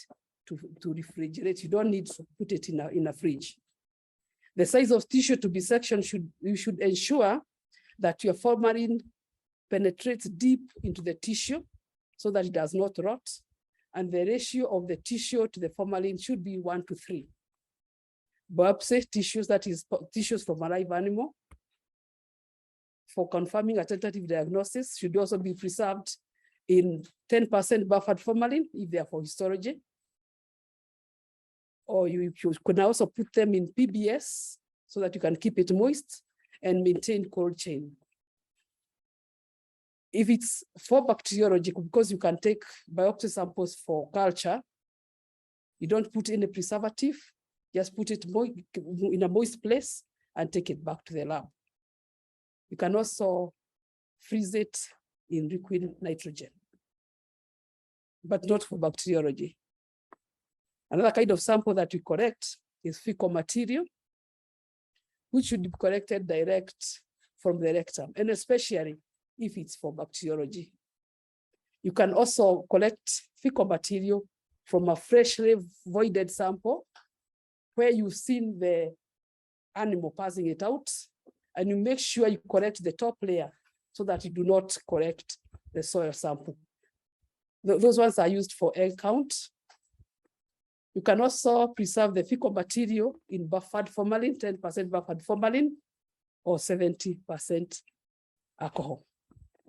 to refrigerate. You don't need to put it in a fridge. The size of tissue to be sectioned, you should ensure that your formalin penetrates deep into the tissue so that it does not rot. And the ratio of the tissue to the formalin should be 1:3. Biopsy tissues, that is tissues from a live animal, for confirming a tentative diagnosis, should also be preserved in 10% buffered formalin if they are for histology. Or you could also put them in PBS so that you can keep it moist and maintain cold chain. If it's for bacteriology, because you can take biopsy samples for culture, you don't put any preservative, just put it in a moist place and take it back to the lab. You can also freeze it in liquid nitrogen, but not for bacteriology. Another kind of sample that we collect is fecal material, which should be collected direct from the rectum, and especially if it's for bacteriology. You can also collect fecal material from a freshly voided sample where you've seen the animal passing it out, and you make sure you collect the top layer so that you do not collect the soil sample. Those ones are used for egg count. You can also preserve the fecal material in buffered formalin, 10% buffered formalin, or 70% alcohol,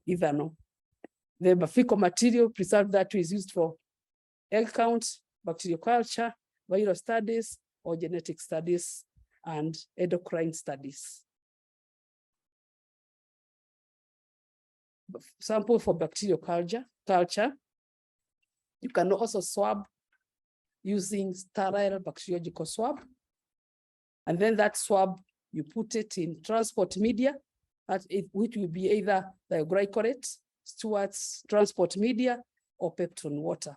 ethanol. The fecal material preserved that is used for egg count, bacterial culture, viral studies, or genetic studies, and endocrine studies. Sample for bacterial culture. You can also swab using sterile bacteriological swab. And then that swab, you put it in transport media, which will be either the glycolate, Stewart's transport media, or peptone water.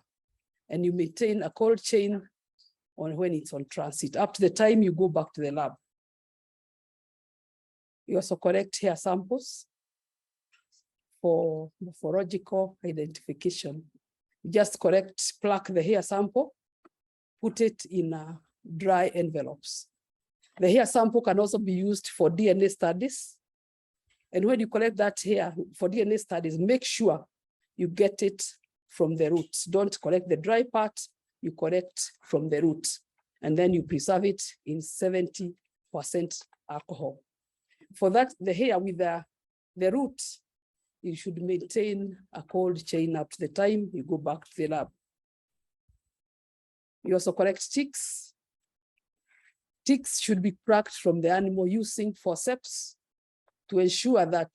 And you maintain a cold chain when it's on transit, up to the time you go back to the lab. You also collect hair samples for morphological identification. You just pluck the hair sample, put it in dry envelopes. The hair sample can also be used for DNA studies. And when you collect that hair for DNA studies, make sure you get it from the roots. Don't collect the dry part, you collect from the root. And then you preserve it in 70% alcohol. For that, the hair with the root, you should maintain a cold chain up to the time you go back to the lab. You also collect ticks. Ticks should be plucked from the animal using forceps to ensure that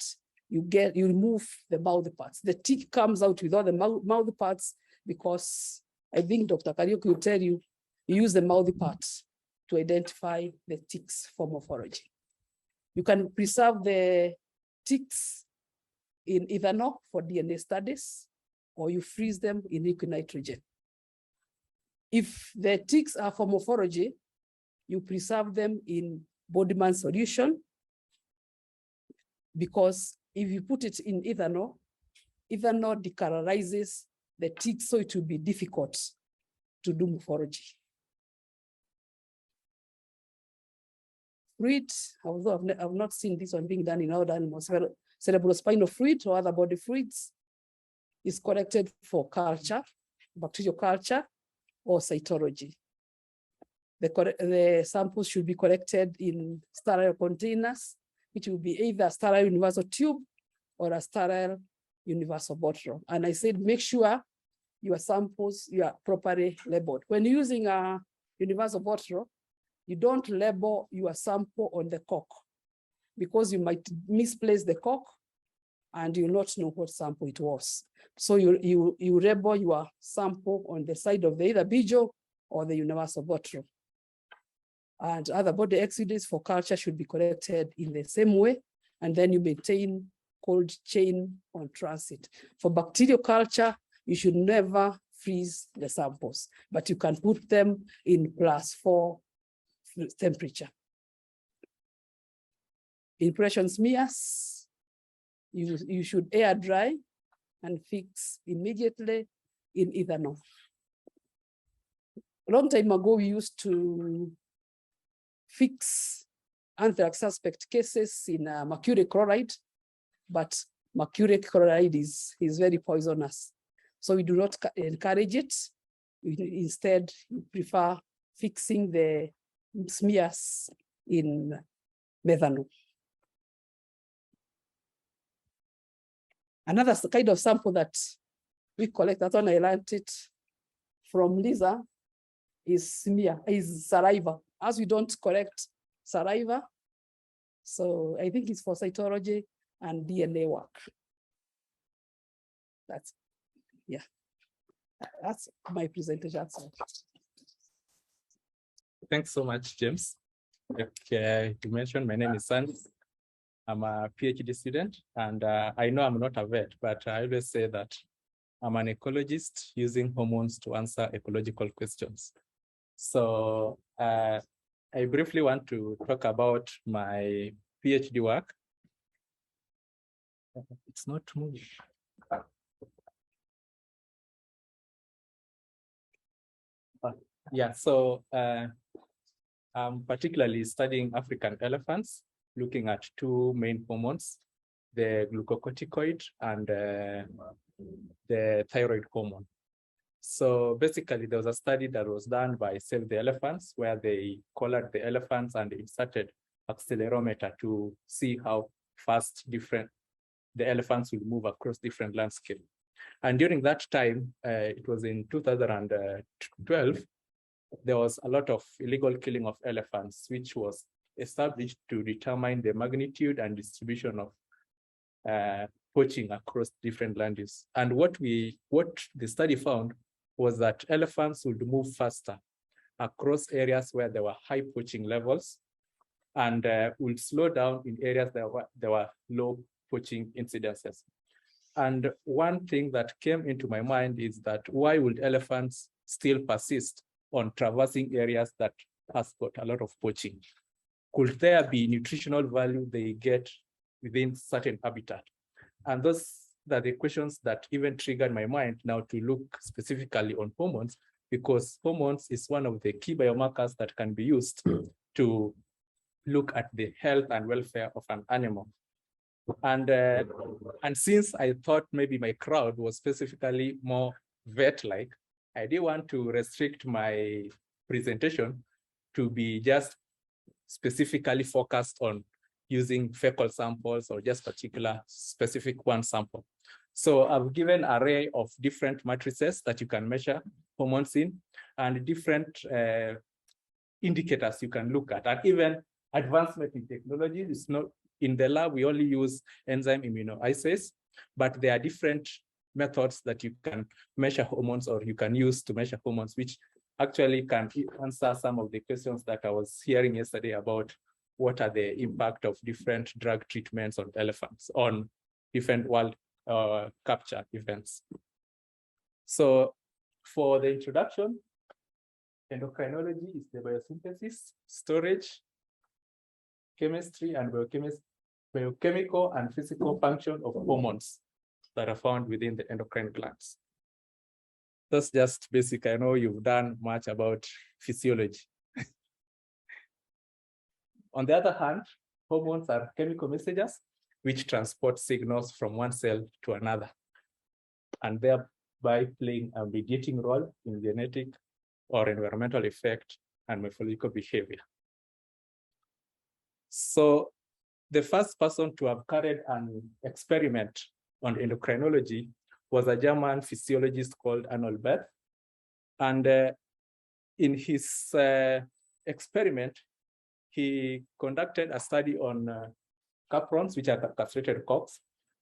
you remove the mouth parts. The tick comes out with all the mouth parts because I think Dr. Kariuki will tell you, you use the mouth parts to identify the ticks for morphology. You can preserve the ticks in ethanol for DNA studies, or you freeze them in liquid nitrogen. If the ticks are for morphology, you preserve them in Bodman solution, because if you put it in ethanol, ethanol decolonizes the ticks, so it will be difficult to do morphology. Fluid, although I've not seen this one being done in other animals, cerebrospinal fluid or other body fluids is collected for culture, bacterial culture, or cytology. The samples should be collected in sterile containers, which will be either a sterile universal tube or a sterile universal bottle. And I said, make sure your samples are properly labeled. When using a universal bottle, you don't label your sample on the cork, because you might misplace the cork and you'll not know what sample it was. So you label your sample on the side of the either bijou or the universal bottle. And other body exudates for culture should be collected in the same way, and then you maintain cold chain on transit. For bacterial culture, you should never freeze the samples, but you can put them in +4 temperature. Impression smears, you should air dry and fix immediately in ethanol. A long time ago, we used to fix anthrax suspect cases in mercury chloride, but mercury chloride is very poisonous. So we do not encourage it. We instead prefer fixing the smears in methanol. Another kind of sample that we collect, that one I learned it from Lisa, is saliva. As we don't collect saliva, so I think it's for cytology and DNA work. That's my presentation. Thanks so much, James. Okay, you mentioned my name is Sandy. I'm a PhD student, and I know I'm not a vet, but I always say that I'm an ecologist using hormones to answer ecological questions. So I briefly want to talk about my PhD work. It's not moving. Yeah, so I'm particularly studying African elephants, looking at 2 main hormones, the glucocorticoid and the thyroid hormone. So basically, there was a study that was done by Save the Elephants, where they collared the elephants and inserted accelerometer to see how fast the elephants will move across different landscapes. And during that time, it was in 2012, there was a lot of illegal killing of elephants, which was established to determine the magnitude and distribution of poaching across different land use. And what the study found was that elephants would move faster across areas where there were high poaching levels and would slow down in areas that there were low poaching incidences. And one thing that came into my mind is that why would elephants still persist on traversing areas that has got a lot of poaching? Could there be nutritional value they get within certain habitat? And those are the questions that even triggered my mind now to look specifically on hormones, because hormones is one of the key biomarkers that can be used to look at the health and welfare of an animal. And since I thought maybe my crowd was specifically more vet-like, I didn't want to restrict my presentation to be just specifically focused on using fecal samples or just particular specific one sample. So I've given an array of different matrices that you can measure hormones in and different indicators you can look at. And even advancement in technology is not in the lab, we only use enzyme immunoassays, but there are different methods that you can measure hormones or you can use to measure hormones, which actually can answer some of the questions that I was hearing yesterday about what are the impact of different drug treatments on elephants on different wild capture events. So for the introduction, endocrinology is the biosynthesis, storage, chemistry, and biochemical and physical function of hormones that are found within the endocrine glands. That's just basic. I know you've done much about physiology. On the other hand, hormones are chemical messengers which transport signals from one cell to another, and thereby playing a mediating role in genetic or environmental effect and morphological behavior. So the first person to have carried an experiment on endocrinology was a German physiologist called Arnold Beth. And in his experiment, he conducted a study on caprons, which are castrated cocks.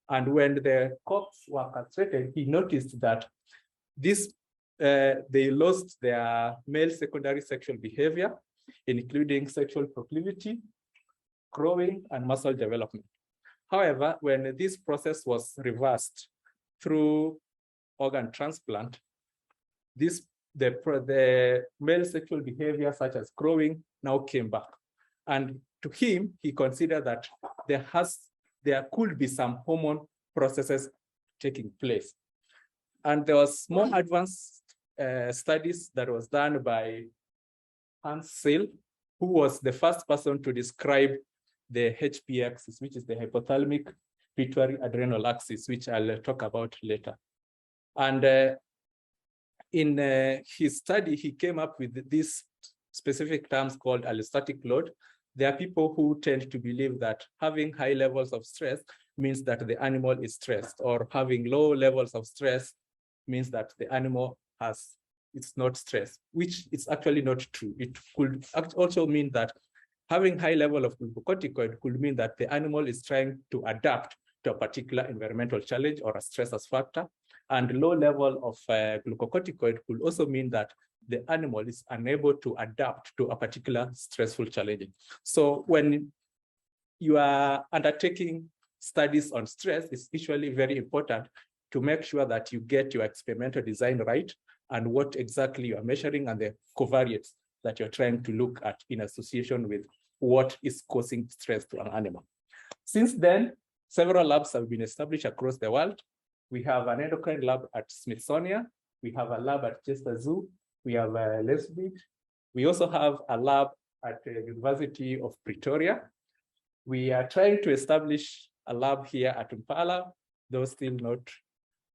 And when the cocks were castrated, he noticed that they lost their male secondary sexual behavior, including sexual proclivity, growing, and muscle development. However, when this process was reversed through organ transplant, the male sexual behavior, such as growing, now came back. And to him, he considered that there could be some hormone processes taking place. And there was more advanced studies that was done by Hans Seil, who was the first person to describe the HP axis, which is the hypothalamic pituitary adrenal axis, which I'll talk about later. And in his study, he came up with these specific terms called allostatic load. There are people who tend to believe that having high levels of stress means that the animal is stressed, or having low levels of stress means that the animal it's not stressed, which is actually not true. It could also mean that having high level of glucocorticoid could mean that the animal is trying to adapt to a particular environmental challenge or a stress as factor. And low level of glucocorticoid could also mean that the animal is unable to adapt to a particular stressful challenge. So when you are undertaking studies on stress, it's usually very important to make sure that you get your experimental design right and what exactly you are measuring and the covariates that you're trying to look at in association with what is causing stress to an animal. Since then, several labs have been established across the world. We have an endocrine lab at Smithsonian. We have a lab at Chester Zoo. We have a Lesbit. We also have a lab at the University of Pretoria. We are trying to establish a lab here at Mpala, though still not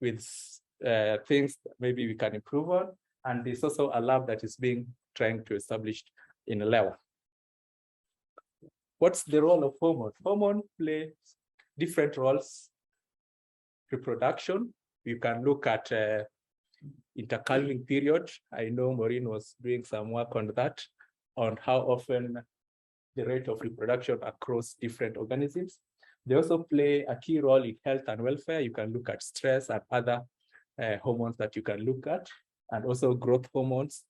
with things that maybe we can improve on. And there's also a lab that is trying to establish in Lewa. What's the role of hormone? Hormone plays different roles: reproduction, You can look at intercalving period. I know Maureen was doing some work on that, on how often the rate of reproduction across different organisms. They also play a key role in health and welfare. You can look at stress and other hormones that you can look at, and also growth hormones.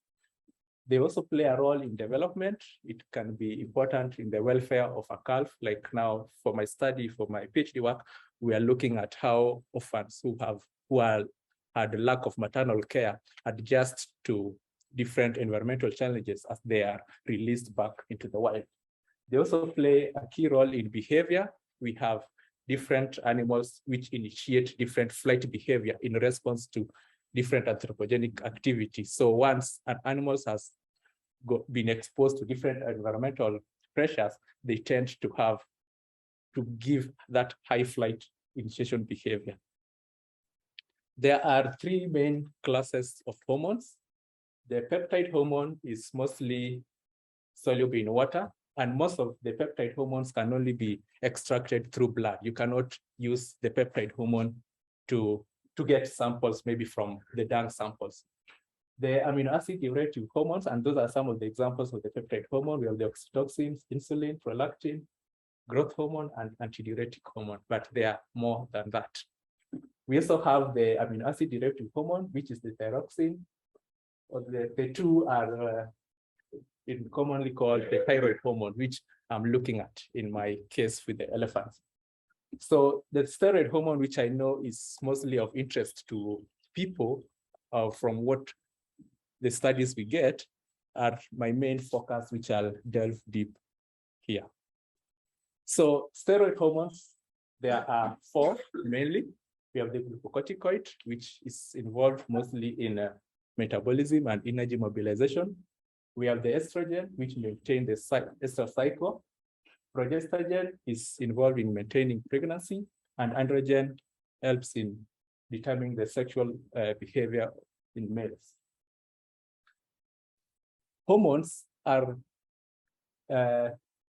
They also play a role in development. It can be important in the welfare of a calf. Like now for my study, for my PhD work, we are looking at how orphans who had a lack of maternal care adjust to different environmental challenges as they are released back into the wild. They also play a key role in behavior. We have different animals which initiate different flight behavior in response to different anthropogenic activities. So once an animal has been exposed to different environmental pressures, they tend to give that high flight initiation behavior. There are three main classes of hormones. The peptide hormone is mostly soluble in water, and most of the peptide hormones can only be extracted through blood. You cannot use the peptide hormone to get samples maybe from the dung samples. The amino acid derivative hormones, and those are some of the examples of the peptide hormone. We have the oxytocin, insulin, prolactin, growth hormone, and antidiuretic hormone, but they are more than that. We also have the amino acid derivative hormone, which is the thyroxine. Or the two are commonly called the thyroid hormone, which I'm looking at in my case with the elephants. So the steroid hormone, which I know is mostly of interest to people from what the studies we get, are my main focus, which I'll delve deep here. So steroid hormones, there are four mainly. We have the glucocorticoid, which is involved mostly in metabolism and energy mobilization. We have the estrogen, which maintains the estrous cycle. Progestogen is involved in maintaining pregnancy, and androgen helps in determining the sexual behavior in males. Hormones are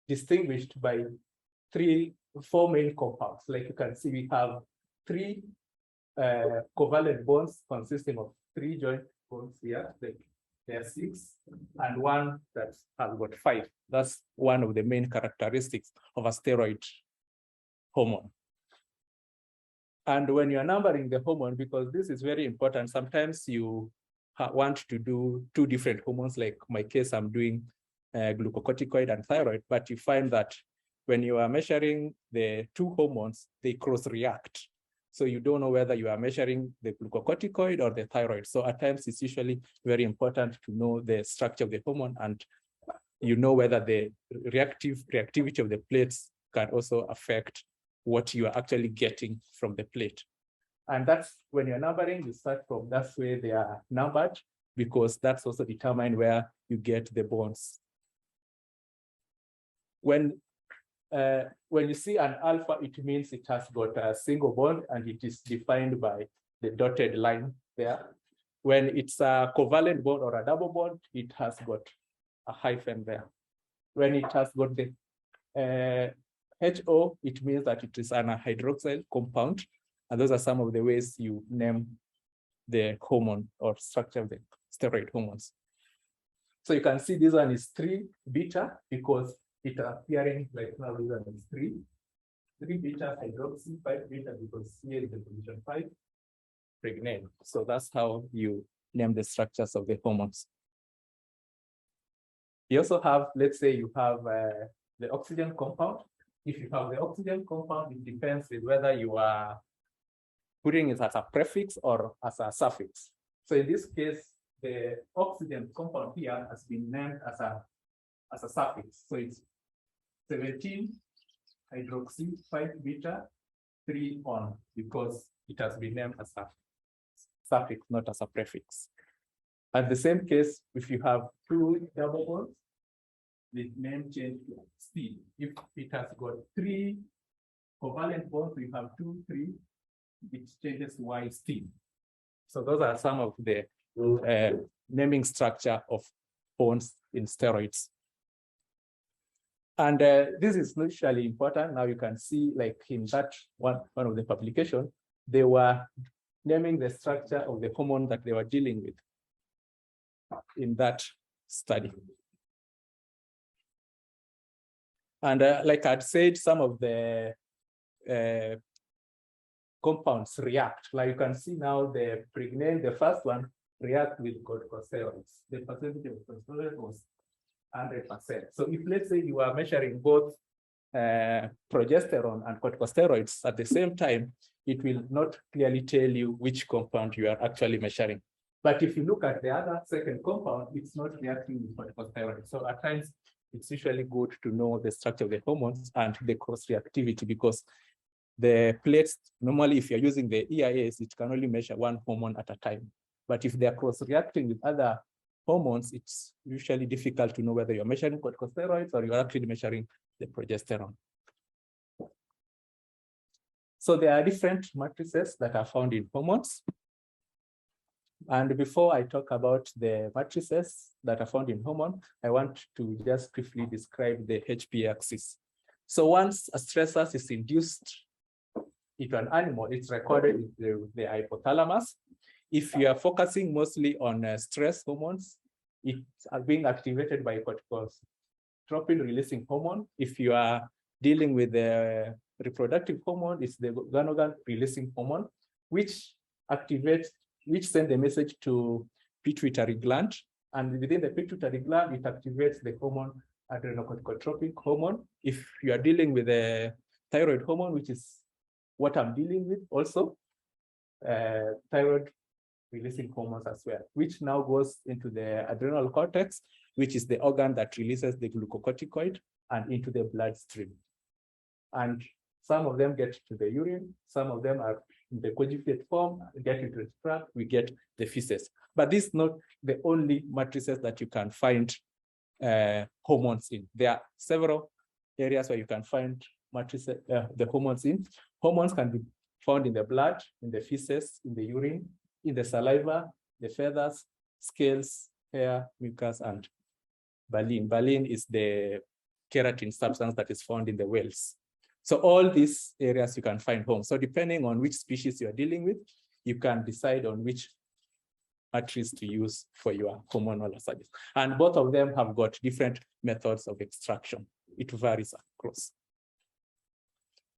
distinguished by four main compounds. Like you can see, we have three covalent bonds consisting of three joint bonds here. There are six, and one that has got five. That's one of the main characteristics of a steroid hormone. And when you're numbering the hormone, because this is very important, sometimes you want to do two different hormones. Like my case, I'm doing glucocorticoid and thyroid, but you find that when you are measuring the two hormones, they cross-react. So you don't know whether you are measuring the glucocorticoid or the thyroid. So at times it's usually very important to know the structure of the hormone, and you know whether the reactivity of the plates can also affect what you are actually getting from the plate. And that's when you're numbering, you start from that's where they are numbered, because that's also determined where you get the bonds. When you see an alpha, it means it has got a single bond and it is defined by the dotted line there. When it's a covalent bond or a double bond, it has got a hyphen there. When it has got the HO, it means that it is an hydroxyl compound. And those are some of the ways you name the hormone or structure of the steroid hormones. So you can see this one is 3-beta because it appearing like now this one is 3-beta hydroxy, 5-beta because here is the position 5, pregnant. So that's how you name the structures of the hormones. You also have, let's say you have the oxygen compound. If you have the oxygen compound, it depends on whether you are putting it as a prefix or as a suffix. So in this case, the oxygen compound here has been named as a suffix. So it's 17 hydroxy 5-beta 3-on because it has been named as a suffix, not as a prefix. At the same case, if you have 2 double bonds, the name change to speed. If it has got 3 covalent bonds, we have 2, 3, it changes to Y steam. So those are some of the naming structure of bonds in steroids. And this is literally important. Now you can see, like in that one of the publication, they were naming the structure of the hormone that they were dealing with in that study. And like I'd said, some of the compounds react. Like you can see now the pregnant, the first one, react with corticosteroids. The percentage of corticosteroids was 100%. So if let's say you are measuring both progesterone and corticosteroids at the same time, it will not clearly tell you which compound you are actually measuring. But if you look at the other second compound, it's not reacting with corticosteroids. So at times, it's usually good to know the structure of the hormones and the cross-reactivity, because the plates, normally if you're using the EIAs, it can only measure one hormone at a time. But if they're cross-reacting with other hormones, it's usually difficult to know whether you're measuring corticosteroids or you're actually measuring the progesterone. So there are different matrices that are found in hormones. And before I talk about the matrices that are found in hormone, I want to just briefly describe the HP axis. So once a stressor is induced into an animal, it's recorded in the hypothalamus. If you are focusing mostly on stress hormones, it's being activated by corticotropin releasing hormone. If you are dealing with the reproductive hormone, it's the ganogan releasing hormone, which sends the message to pituitary gland. And within the pituitary gland, it activates the hormone adrenocorticotropic hormone. If you are dealing with the thyroid hormone, which is what I'm dealing with also, thyroid releasing hormones as well, which now goes into the adrenal cortex, which is the organ that releases the glucocorticoid, and into the bloodstream. And some of them get to the urine, some of them are in the conjugate form, get into the tract, we get the feces. But this is not the only matrices that you can find hormones in. There are several areas where you can find matrices, the hormones in. Hormones can be found in the blood, in the feces, in the urine, in the saliva, the feathers, scales, hair, mucus, and baleen. Baleen is the keratin substance that is found in the whales. So all these areas you can find home. So depending on which species you are dealing with, you can decide on which matrix to use for your hormonal studies. And both of them have got different methods of extraction. It varies across.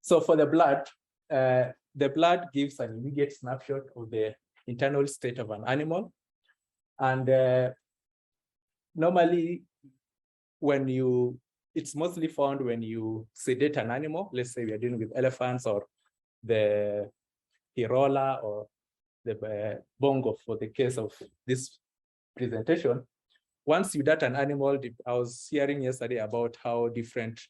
So for the blood gives an immediate snapshot of the internal state of an animal. And normally, it's mostly found when you sedate an animal. Let's say we are dealing with elephants or the Hirola or the Bongo for the case of this presentation. Once you sedate an animal, I was hearing yesterday about how different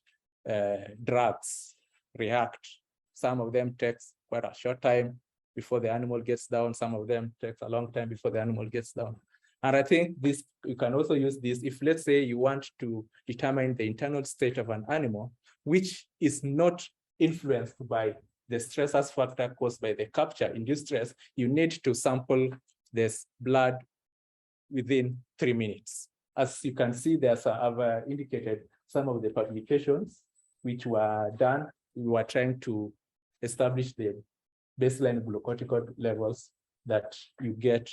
drugs react. Some of them takes quite a short time before the animal gets down. Some of them takes a long time before the animal gets down. And I think this, you can also use this if, let's say, you want to determine the internal state of an animal, which is not influenced by the stressors factor caused by the capture-induced stress. You need to sample this blood within 3 minutes. As you can see, I've indicated some of the publications which were done. We were trying to establish the baseline glucocorticoid levels that you get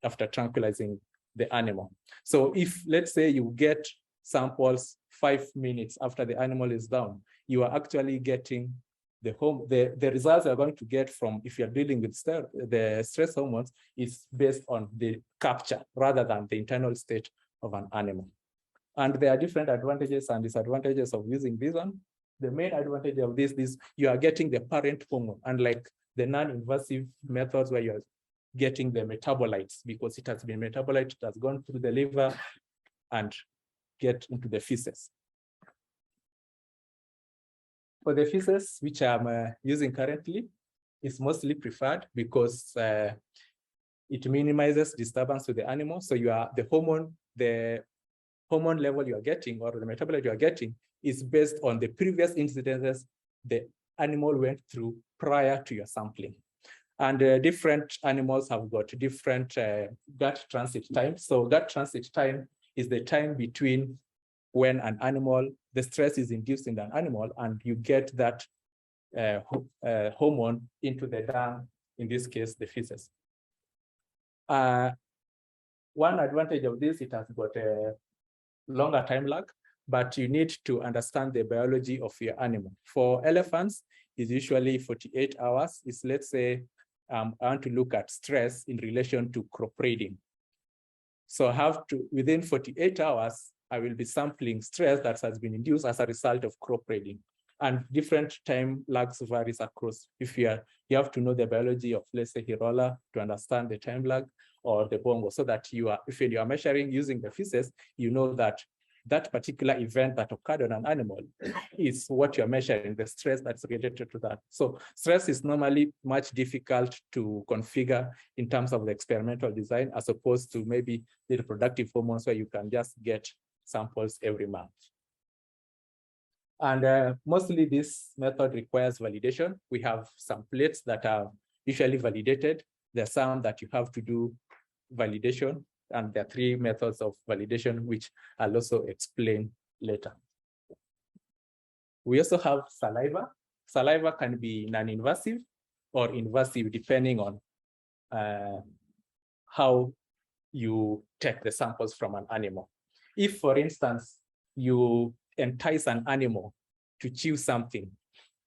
after tranquilizing the animal. So if, let's say, you get samples 5 minutes after the animal is down, you are actually getting the results you're going to get from, if you're dealing with the stress hormones, is based on the capture rather than the internal state of an animal. And there are different advantages and disadvantages of using this one. The main advantage of this is you are getting the parent hormone, unlike the non-invasive methods where you're getting the metabolites, because it has been metabolized, it has gone through the liver and get into the feces. For the feces, which I'm using currently, is mostly preferred because it minimizes disturbance to the animal. So the hormone level you are getting, or the metabolite you are getting, is based on the previous incidences the animal went through prior to your sampling. And different animals have got different gut transit time. So gut transit time is the time between when the stress is induced in an animal and you get that hormone into the dung in this case, the feces. One advantage of this, it has got a longer time lag, but you need to understand the biology of your animal. For elephants, it's usually 48 hours. It's, let's say, I want to look at stress in relation to crop breeding. So I have to, within 48 hours, I will be sampling stress that has been induced as a result of crop breeding. And different time lags varies across. If you have to know the biology of, let's say, Hirola to understand the time lag, or the Bongo, so that you are, if you are measuring using the feces, you know that that particular event that occurred on an animal is what you're measuring, the stress that's related to that. So stress is normally much difficult to configure in terms of the experimental design, as opposed to maybe the reproductive hormones where you can just get samples every month. And mostly this method requires validation. We have some plates that are usually validated. There are some that you have to do validation, and there are 3 methods of validation, which I'll also explain later. We also have saliva. Saliva can be non-invasive or invasive, depending on how you take the samples from an animal. If, for instance, you entice an animal to chew something,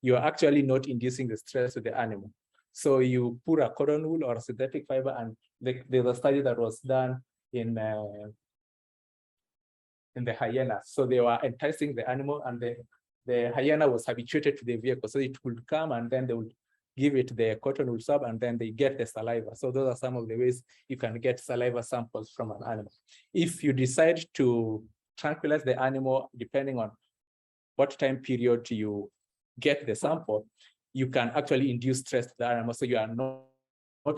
you're actually not inducing the stress to the animal. So you put a cotton wool or a synthetic fiber, and there's a study that was done in the hyenas. So they were enticing the animal, and the hyena was habituated to the vehicle. So it would come, and then they would give it the cotton wool swab, and then they get the saliva. So those are some of the ways you can get saliva samples from an animal. If you decide to tranquilize the animal, depending on what time period you get the sample, you can actually induce stress to the animal. So you are not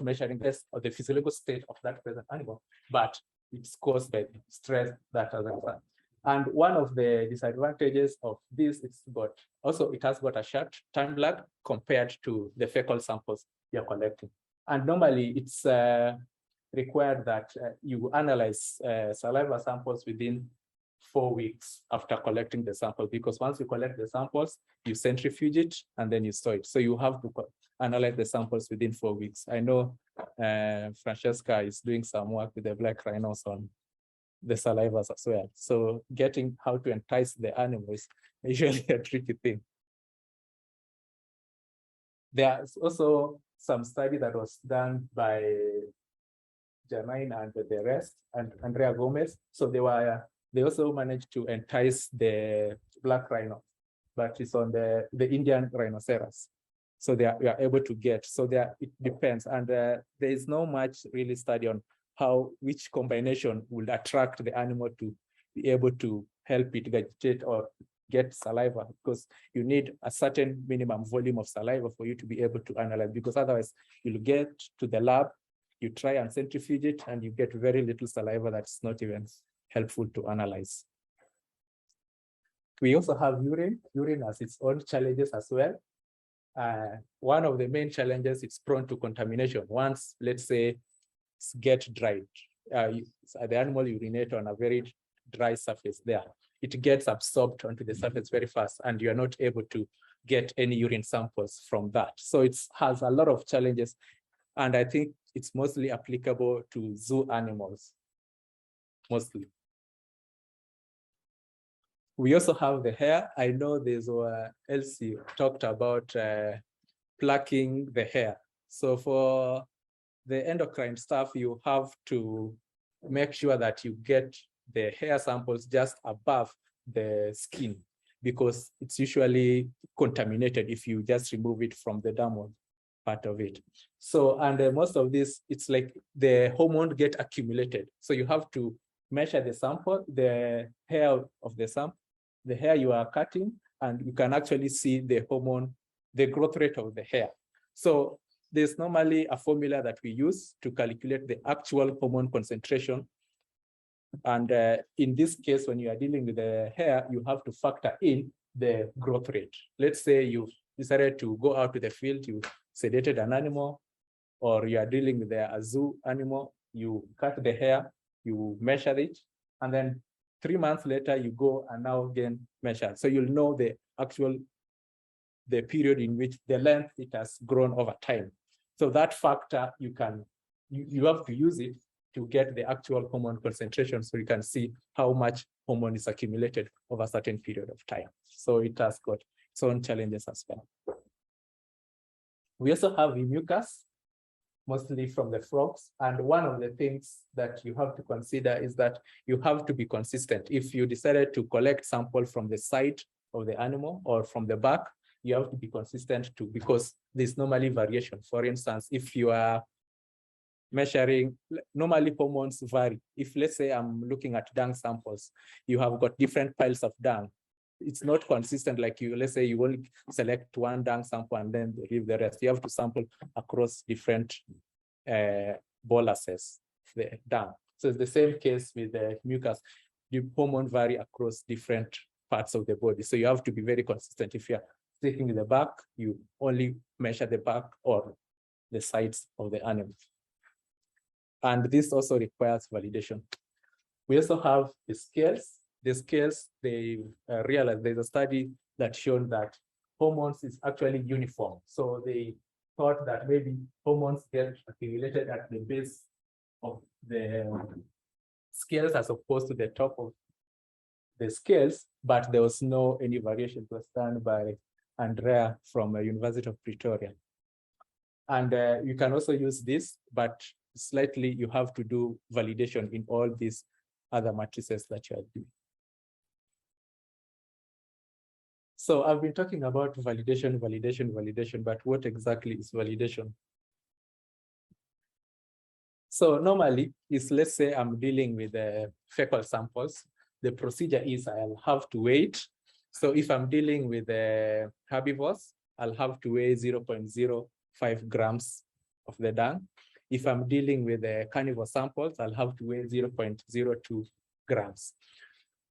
measuring this or the physiological state of that present animal, but it's caused by the stress that has occurred. And one of the disadvantages of this is it has got a short time lag compared to the fecal samples you're collecting. And normally it's required that you analyze saliva samples within 4 weeks after collecting the sample, because once you collect the samples, you centrifuge it and then you store it. So you have to analyze the samples within 4 weeks. I know Francesca is doing some work with the black rhinos on the salivas as well. So getting how to entice the animals is usually a tricky thing. There's also some study that was done by Janine and the rest, and Andrea Gomez. So they also managed to entice the black rhino, but it's on the Indian rhinoceros. So we are able to get, it depends. And there is no much really study on which combination will attract the animal to be able to help it vegetate or get saliva, because you need a certain minimum volume of saliva for you to be able to analyze, because otherwise you'll get to the lab, you try and centrifuge it, and you get very little saliva that's not even helpful to analyze. We also have urine. Urine has its own challenges as well. One of the main challenges, it's prone to contamination. Once, let's say, it's get dried, the animal urinate on a very dry surface there, it gets absorbed onto the surface very fast, and you're not able to get any urine samples from that. So it has a lot of challenges, and I think it's mostly applicable to zoo animals, mostly. We also have the hair. I know there's Elsie talked about plucking the hair. So for the endocrine stuff, you have to make sure that you get the hair samples just above the skin, because it's usually contaminated if you just remove it from the dermal part of it. So, and most of this, it's like the hormone get accumulated. So you have to measure the sample, the hair of the sample, the hair you are cutting, and you can actually see the hormone, the growth rate of the hair. So there's normally a formula that we use to calculate the actual hormone concentration. And in this case, when you are dealing with the hair, you have to factor in the growth rate. Let's say you decided to go out to the field, you sedated an animal, or you are dealing with a zoo animal, you cut the hair, you measure it, and then 3 months later, you go and now again measure. So you'll know the period in which the length it has grown over time. So that factor, you have to use it to get the actual hormone concentration, so you can see how much hormone is accumulated over a certain period of time. So it has got its own challenges as well. We also have mucus, mostly from the frogs. And one of the things that you have to consider is that you have to be consistent. If you decided to collect sample from the side of the animal or from the back, you have to be consistent too, because there's normally variation. For instance, if you are measuring, normally hormones vary. If, let's say, I'm looking at dung samples, you have got different piles of dung. It's not consistent, like let's say you only select one dung sample and then leave the rest. You have to sample across different boluses, the dung. So it's the same case with the mucus. The hormone vary across different parts of the body. So you have to be very consistent. If you're sticking with the back, you only measure the back or the sides of the animal. And this also requires validation. We also have the scales. The scales, they realized there's a study that showed that hormones is actually uniform. So they thought that maybe hormones get accumulated at the base of the scales as opposed to the top of the scales, but there was no any variation. It was done by Andrea from University of Pretoria. And you can also use this, but slightly you have to do validation in all these other matrices that you are doing. So I've been talking about validation, but what exactly is validation? So normally, let's say I'm dealing with fecal samples, the procedure is I'll have to wait. So if I'm dealing with herbivores, I'll have to weigh 0.05 grams of the dung. If I'm dealing with carnivore samples, I'll have to weigh 0.02 grams.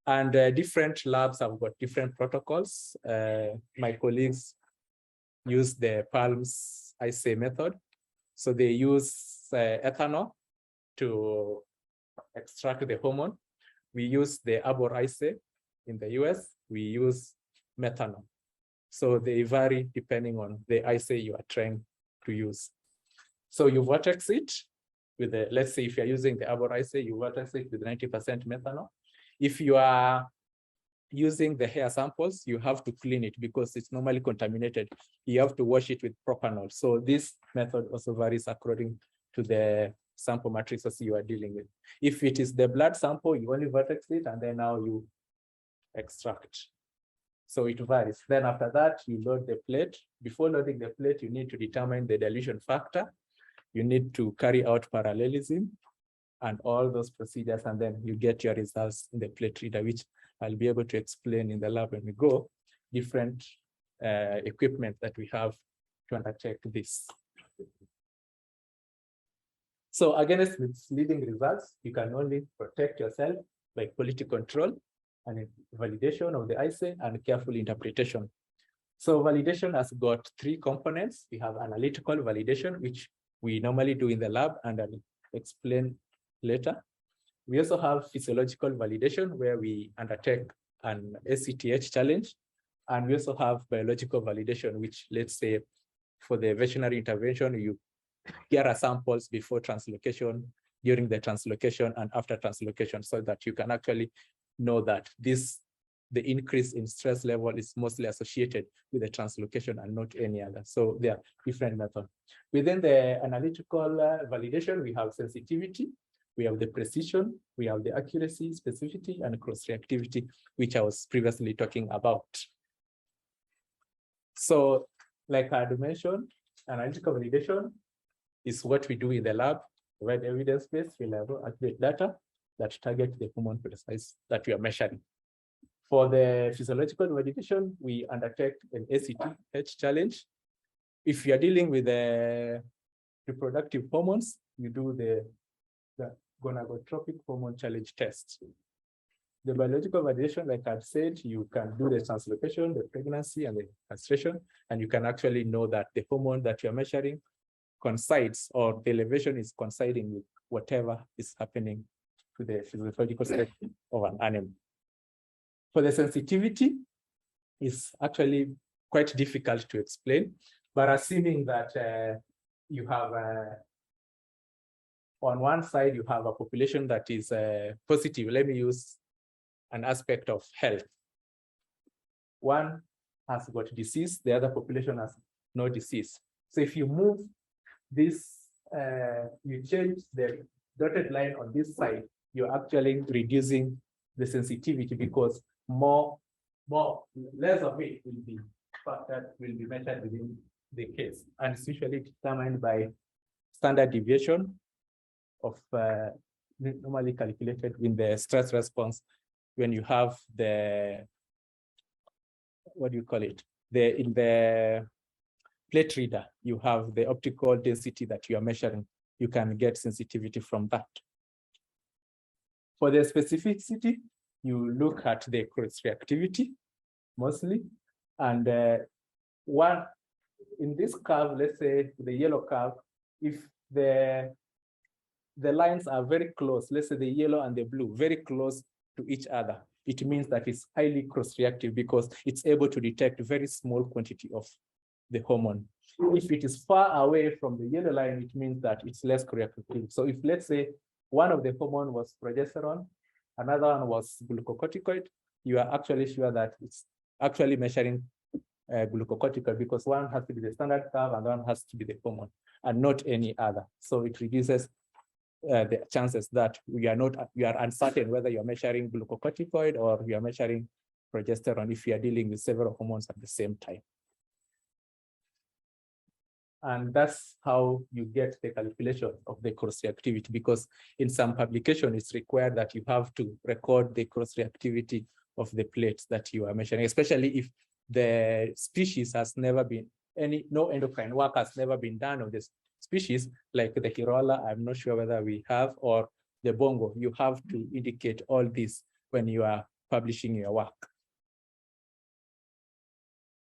And different labs have got different protocols. My colleagues use the PALMS assay method. So they use ethanol to extract the hormone. We use the Arbor assay in the US. We use methanol. So they vary depending on the assay you are trying to use. So you vortex it with let's say if you're using the Arbor assay, you vortex it with 90% methanol. If you are using the hair samples, you have to clean it because it's normally contaminated. You have to wash it with propanol. So this method also varies according to the sample matrices you are dealing with. If it is the blood sample, you only vortex it and then now you extract. So it varies. Then after that, you load the plate. Before loading the plate, you need to determine the dilution factor. You need to carry out parallelism and all those procedures, and then you get your results in the plate reader, which I'll be able to explain in the lab when we go, different equipment that we have to undertake this. So against misleading results, you can only protect yourself by quality control and validation of the assay and careful interpretation. So validation has got three components. We have analytical validation, which we normally do in the lab, and I'll explain later. We also have physiological validation, where we undertake an ACTH challenge. And we also have biological validation, which, let's say, for the veterinary intervention, you gather samples before translocation, during the translocation, and after translocation, so that you can actually know that the increase in stress level is mostly associated with the translocation and not any other. So there are different methods. Within the analytical validation, we have sensitivity, we have the precision, we have the accuracy, specificity, and cross-reactivity, which I was previously talking about. So, like I had mentioned, analytical validation is what we do in the lab, provide evidence-based, reliable, accurate data that target the hormone precise that we are measuring. For the physiological validation, we undertake an ACTH challenge. If you are dealing with the reproductive hormones, you do the gonadotropic hormone challenge test. The biological validation, like I've said, you can do the translocation, the pregnancy, and the castration, and you can actually know that the hormone that you're measuring coincides, or the elevation is coinciding with whatever is happening to the physiological state of an animal. For the sensitivity, it's actually quite difficult to explain, but assuming that you have on one side, you have a population that is positive. Let me use an aspect of health. One has got disease, the other population has no disease. So if you move this, you change the dotted line on this side, you're actually reducing the sensitivity because less of it will be measured within the case. And it's usually determined by standard deviation of normally calculated in the stress response when you have the, what do you call it? In the plate reader, you have the optical density that you are measuring. You can get sensitivity from that. For the specificity, you look at the cross-reactivity mostly. And one, in this curve, let's say the yellow curve, if the lines are very close, let's say the yellow and the blue, very close to each other, it means that it's highly cross-reactive because it's able to detect very small quantity of the hormone. If it is far away from the yellow line, it means that it's less reactive. So if, let's say, one of the hormone was progesterone, another one was glucocorticoid, you are actually sure that it's actually measuring glucocorticoid because one has to be the standard curve and one has to be the hormone and not any other. So it reduces the chances that we are uncertain whether you're measuring glucocorticoid or you are measuring progesterone if you are dealing with several hormones at the same time. And that's how you get the calculation of the cross-reactivity, because in some publication, it's required that you have to record the cross-reactivity of the plates that you are measuring, especially if the species has never been, no endocrine work has never been done on this species, like the Hirola, I'm not sure whether we have, or the Bongo. You have to indicate all this when you are publishing your work.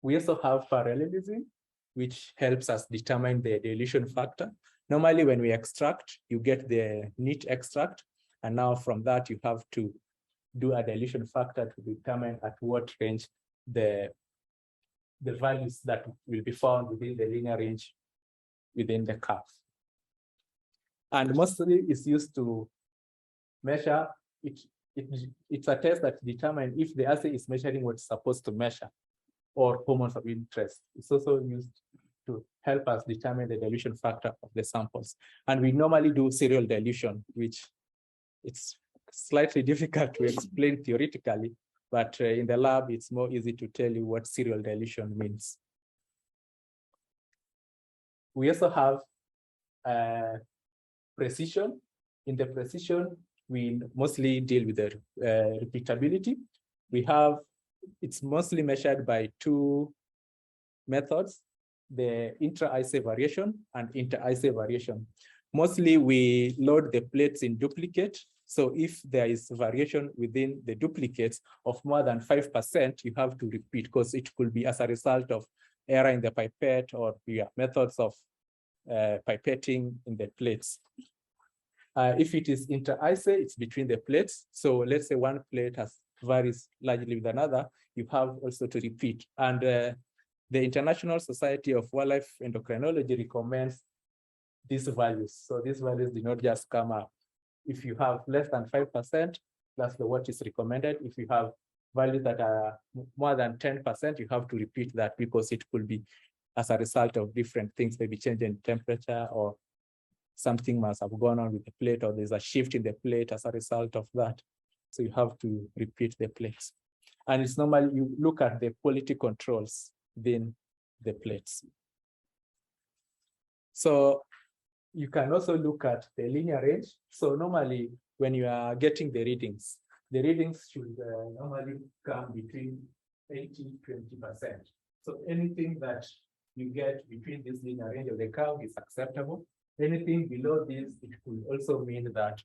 We also have parallelism, which helps us determine the dilution factor. Normally, when we extract, you get the neat extract. And now from that, you have to do a dilution factor to determine at what range the values that will be found within the linear range within the curve. And mostly it's used to measure, it's a test that determines if the assay is measuring what it's supposed to measure or hormones of interest. It's also used to help us determine the dilution factor of the samples. And we normally do serial dilution, which it's slightly difficult to explain theoretically, but in the lab, it's more easy to tell you what serial dilution means. We also have precision. In the precision, we mostly deal with the repeatability. It's mostly measured by two methods, the intra-assay variation and inter-assay variation. Mostly we load the plates in duplicate. So if there is variation within the duplicates of more than 5%, you have to repeat because it could be as a result of error in the pipette or methods of pipetting in the plates. If it is inter-assay, it's between the plates. So let's say one plate varies largely with another, you have also to repeat. And the International Society of Wildlife Endocrinology recommends these values. So these values do not just come up. If you have less than 5%, that's what is recommended. If you have values that are more than 10%, you have to repeat that because it could be as a result of different things, maybe change in temperature or something must have gone on with the plate or there's a shift in the plate as a result of that. So you have to repeat the plates. And it's normal, you look at the quality controls within the plates. So you can also look at the linear range. So normally when you are getting the readings should normally come between 80 to 20%. So anything that you get between this linear range of the curve is acceptable. Anything below this, it could also mean that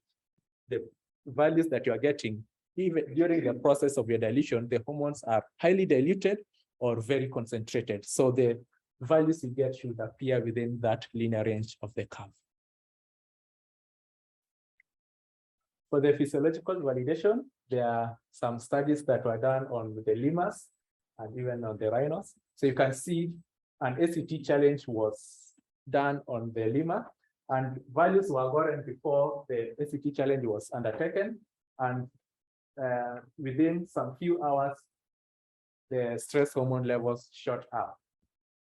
the values that you are getting, even during the process of your dilution, the hormones are highly diluted or very concentrated. So the values you get should appear within that linear range of the curve. For the physiological validation, there are some studies that were done on the lemurs and even on the rhinos. So you can see an ACT challenge was done on the lemur, and values were gotten before the ACT challenge was undertaken. And within some few hours, the stress hormone levels shot up.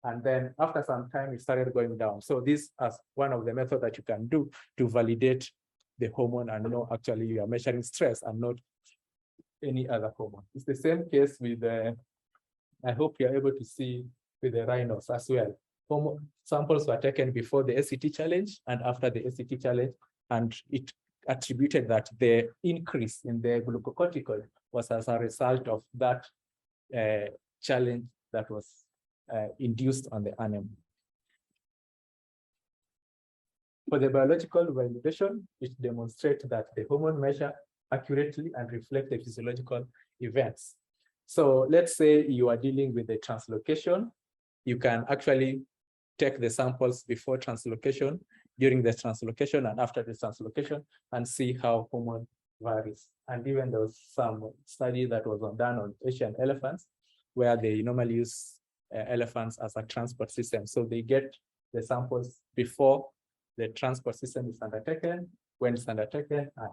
And then after some time, it started going down. So this is one of the methods that you can do to validate the hormone and know actually you are measuring stress and not any other hormone. It's the same case with the, I hope you're able to see with the rhinos as well. Hormone samples were taken before the ACT challenge and after the ACT challenge, and it attributed that the increase in the glucocorticoid was as a result of that challenge that was induced on the animal. For the biological validation, it demonstrates that the hormone measure accurately and reflect the physiological events. So let's say you are dealing with a translocation, you can actually take the samples before translocation, during the translocation, and after the translocation, and see how hormone varies. And even there was some study that was done on Asian elephants, where they normally use elephants as a transport system. So they get the samples before the transport system is undertaken, when it's undertaken, and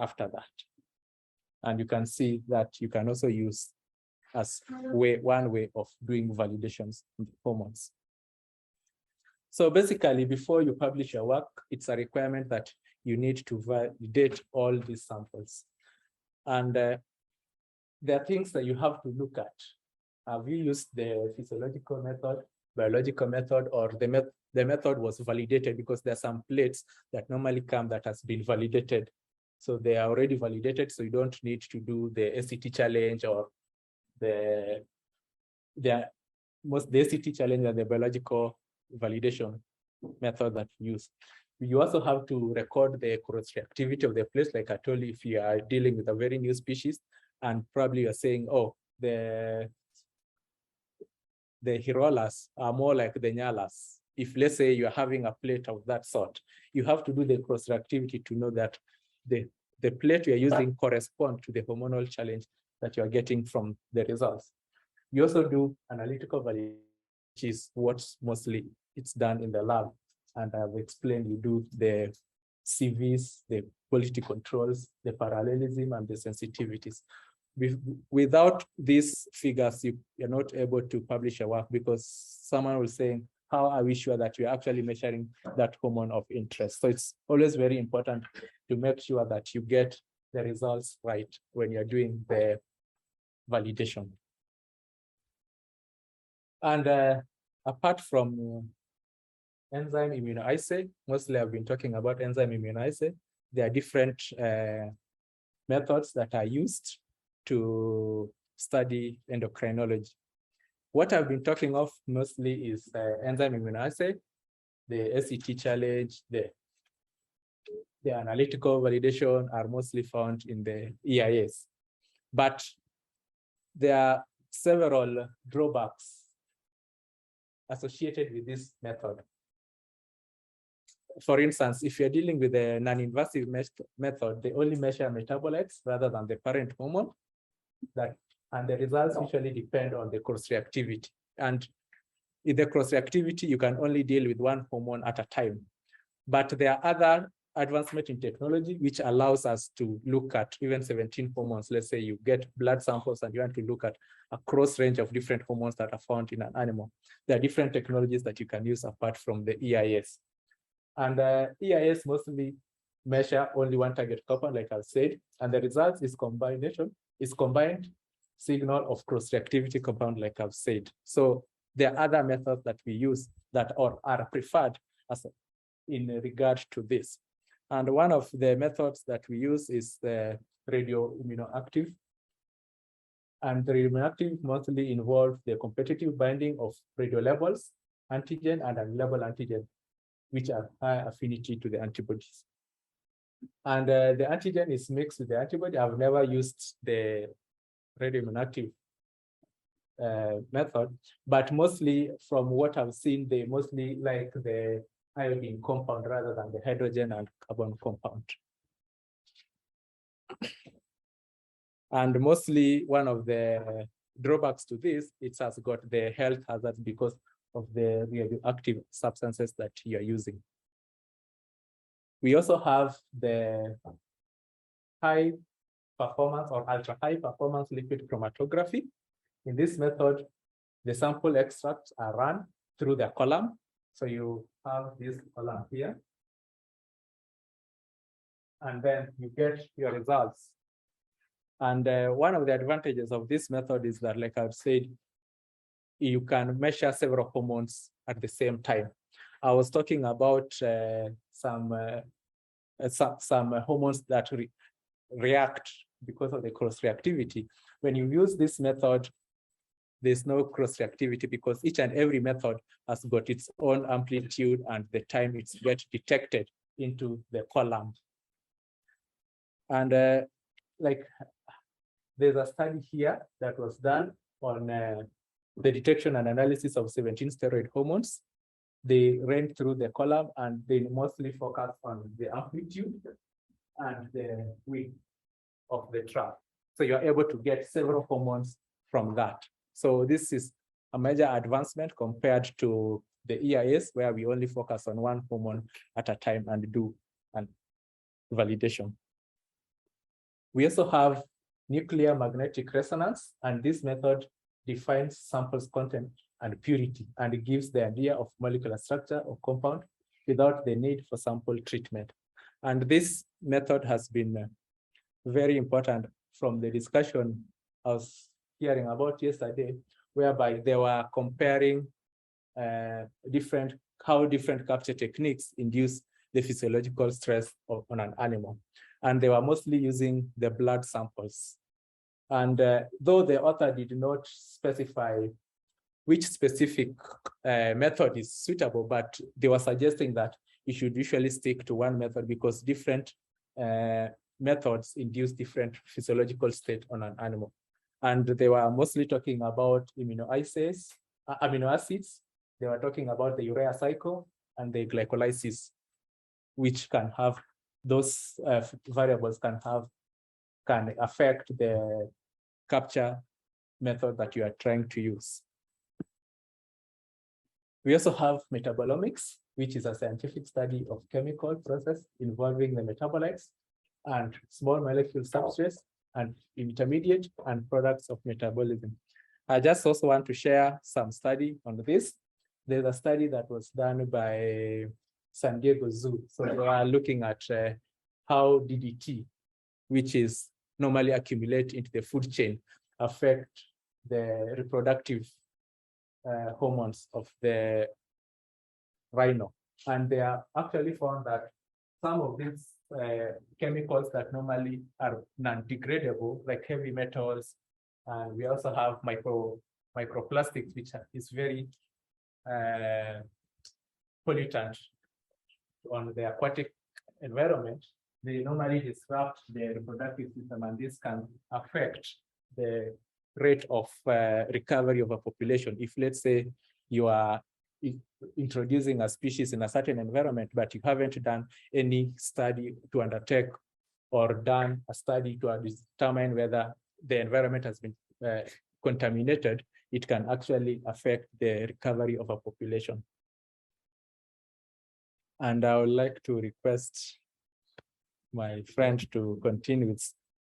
after that. And you can see that you can also use as one way of doing validations in the hormones. So basically, before you publish your work, it's a requirement that you need to validate all these samples. And there are things that you have to look at. Have you used the physiological method, biological method, or the method was validated? Because there are some plates that normally come that has been validated. So they are already validated, so you don't need to do the ACT challenge or the ACT challenge and the biological validation method that you use. You also have to record the cross-reactivity of the plates. Like I told you, if you are dealing with a very new species, and probably you're saying, oh, the Hirolas are more like the Nyalas. If let's say you're having a plate of that sort, you have to do the cross-reactivity to know that the plate you're using correspond to the hormonal challenge that you're getting from the results. You also do analytical validation, which is what's mostly it's done in the lab. And I've explained, you do the CVs, the quality controls, the parallelism, and the sensitivities. Without these figures, you're not able to publish a work, because someone will say, how are we sure that you're actually measuring that hormone of interest? So it's always very important to make sure that you get the results right when you're doing the validation. And apart from enzyme immunoassay, mostly I've been talking about enzyme immunoassay. There are different methods that are used to study endocrinology. What I've been talking of mostly is enzyme immunoassay, the ACT challenge, the analytical validation are mostly found in the EIS. But there are several drawbacks associated with this method. For instance, if you're dealing with a non-invasive method, they only measure metabolites rather than the parent hormone. And the results usually depend on the cross-reactivity. And in the cross-reactivity, you can only deal with one hormone at a time. But there are other advancements in technology which allows us to look at even 17 hormones. Let's say you get blood samples and you want to look at a cross range of different hormones that are found in an animal. There are different technologies that you can use apart from the EIS. And EIS mostly measure only one target compound, like I've said, and the result is combined signal of cross-reactivity compound, like I've said. So there are other methods that we use that are preferred in regard to this. And one of the methods that we use is the radioimmunoactive. And the radioimmunoactive mostly involve the competitive binding of radiolabels, antigen, and unlabeled antigen, which are high affinity to the antibodies. And the antigen is mixed with the antibody. I've never used the radioimmunoactive method, but mostly from what I've seen, they mostly like the iodine compound rather than the hydrogen and carbon compound. And mostly one of the drawbacks to this, it has got the health hazards, because of the radioactive substances that you are using. We also have the high performance or ultra high performance liquid chromatography. In this method, the sample extracts are run through the column. So you have this column here. And then you get your results. And one of the advantages of this method is that, like I've said, you can measure several hormones at the same time. I was talking about some hormones that react because of the cross-reactivity. When you use this method, there's no cross-reactivity because each and every method has got its own amplitude and the time it's get detected into the column. And like there's a study here that was done on the detection and analysis of 17 steroid hormones. They ran through the column and they mostly focus on the amplitude and the width of the track. So you're able to get several hormones from that. So this is a major advancement compared to the EIS, where we only focus on one hormone at a time and do an validation. We also have nuclear magnetic resonance, and this method defines samples content and purity, and it gives the idea of molecular structure of compound without the need for sample treatment. And this method has been very important from the discussion I was hearing about yesterday, whereby they were comparing how different capture techniques induce the physiological stress on an animal. And they were mostly using the blood samples. And though the author did not specify which specific method is suitable, but they were suggesting that you should usually stick to one method because different methods induce different physiological state on an animal. And they were mostly talking about amino acids. They were talking about the urea cycle and the glycolysis, which can have those variables can affect the capture method that you are trying to use. We also have metabolomics, which is a scientific study of chemical process involving the metabolites and small molecule substrates and intermediate and products of metabolism. I just also want to share some study on this. There's a study that was done by San Diego Zoo. So they are looking at how DDT, which is normally accumulate into the food chain, affect the reproductive hormones of the rhino. And they are actually found that some of these chemicals that normally are non-degradable, like heavy metals, and we also have microplastics, which is very pollutant on the aquatic environment. They normally disrupt the reproductive system, and this can affect the rate of recovery of a population. If, let's say, you are introducing a species in a certain environment, but you haven't done any study to undertake or done a study to determine whether the environment has been contaminated, it can actually affect the recovery of a population. And I would like to request my friend to continue.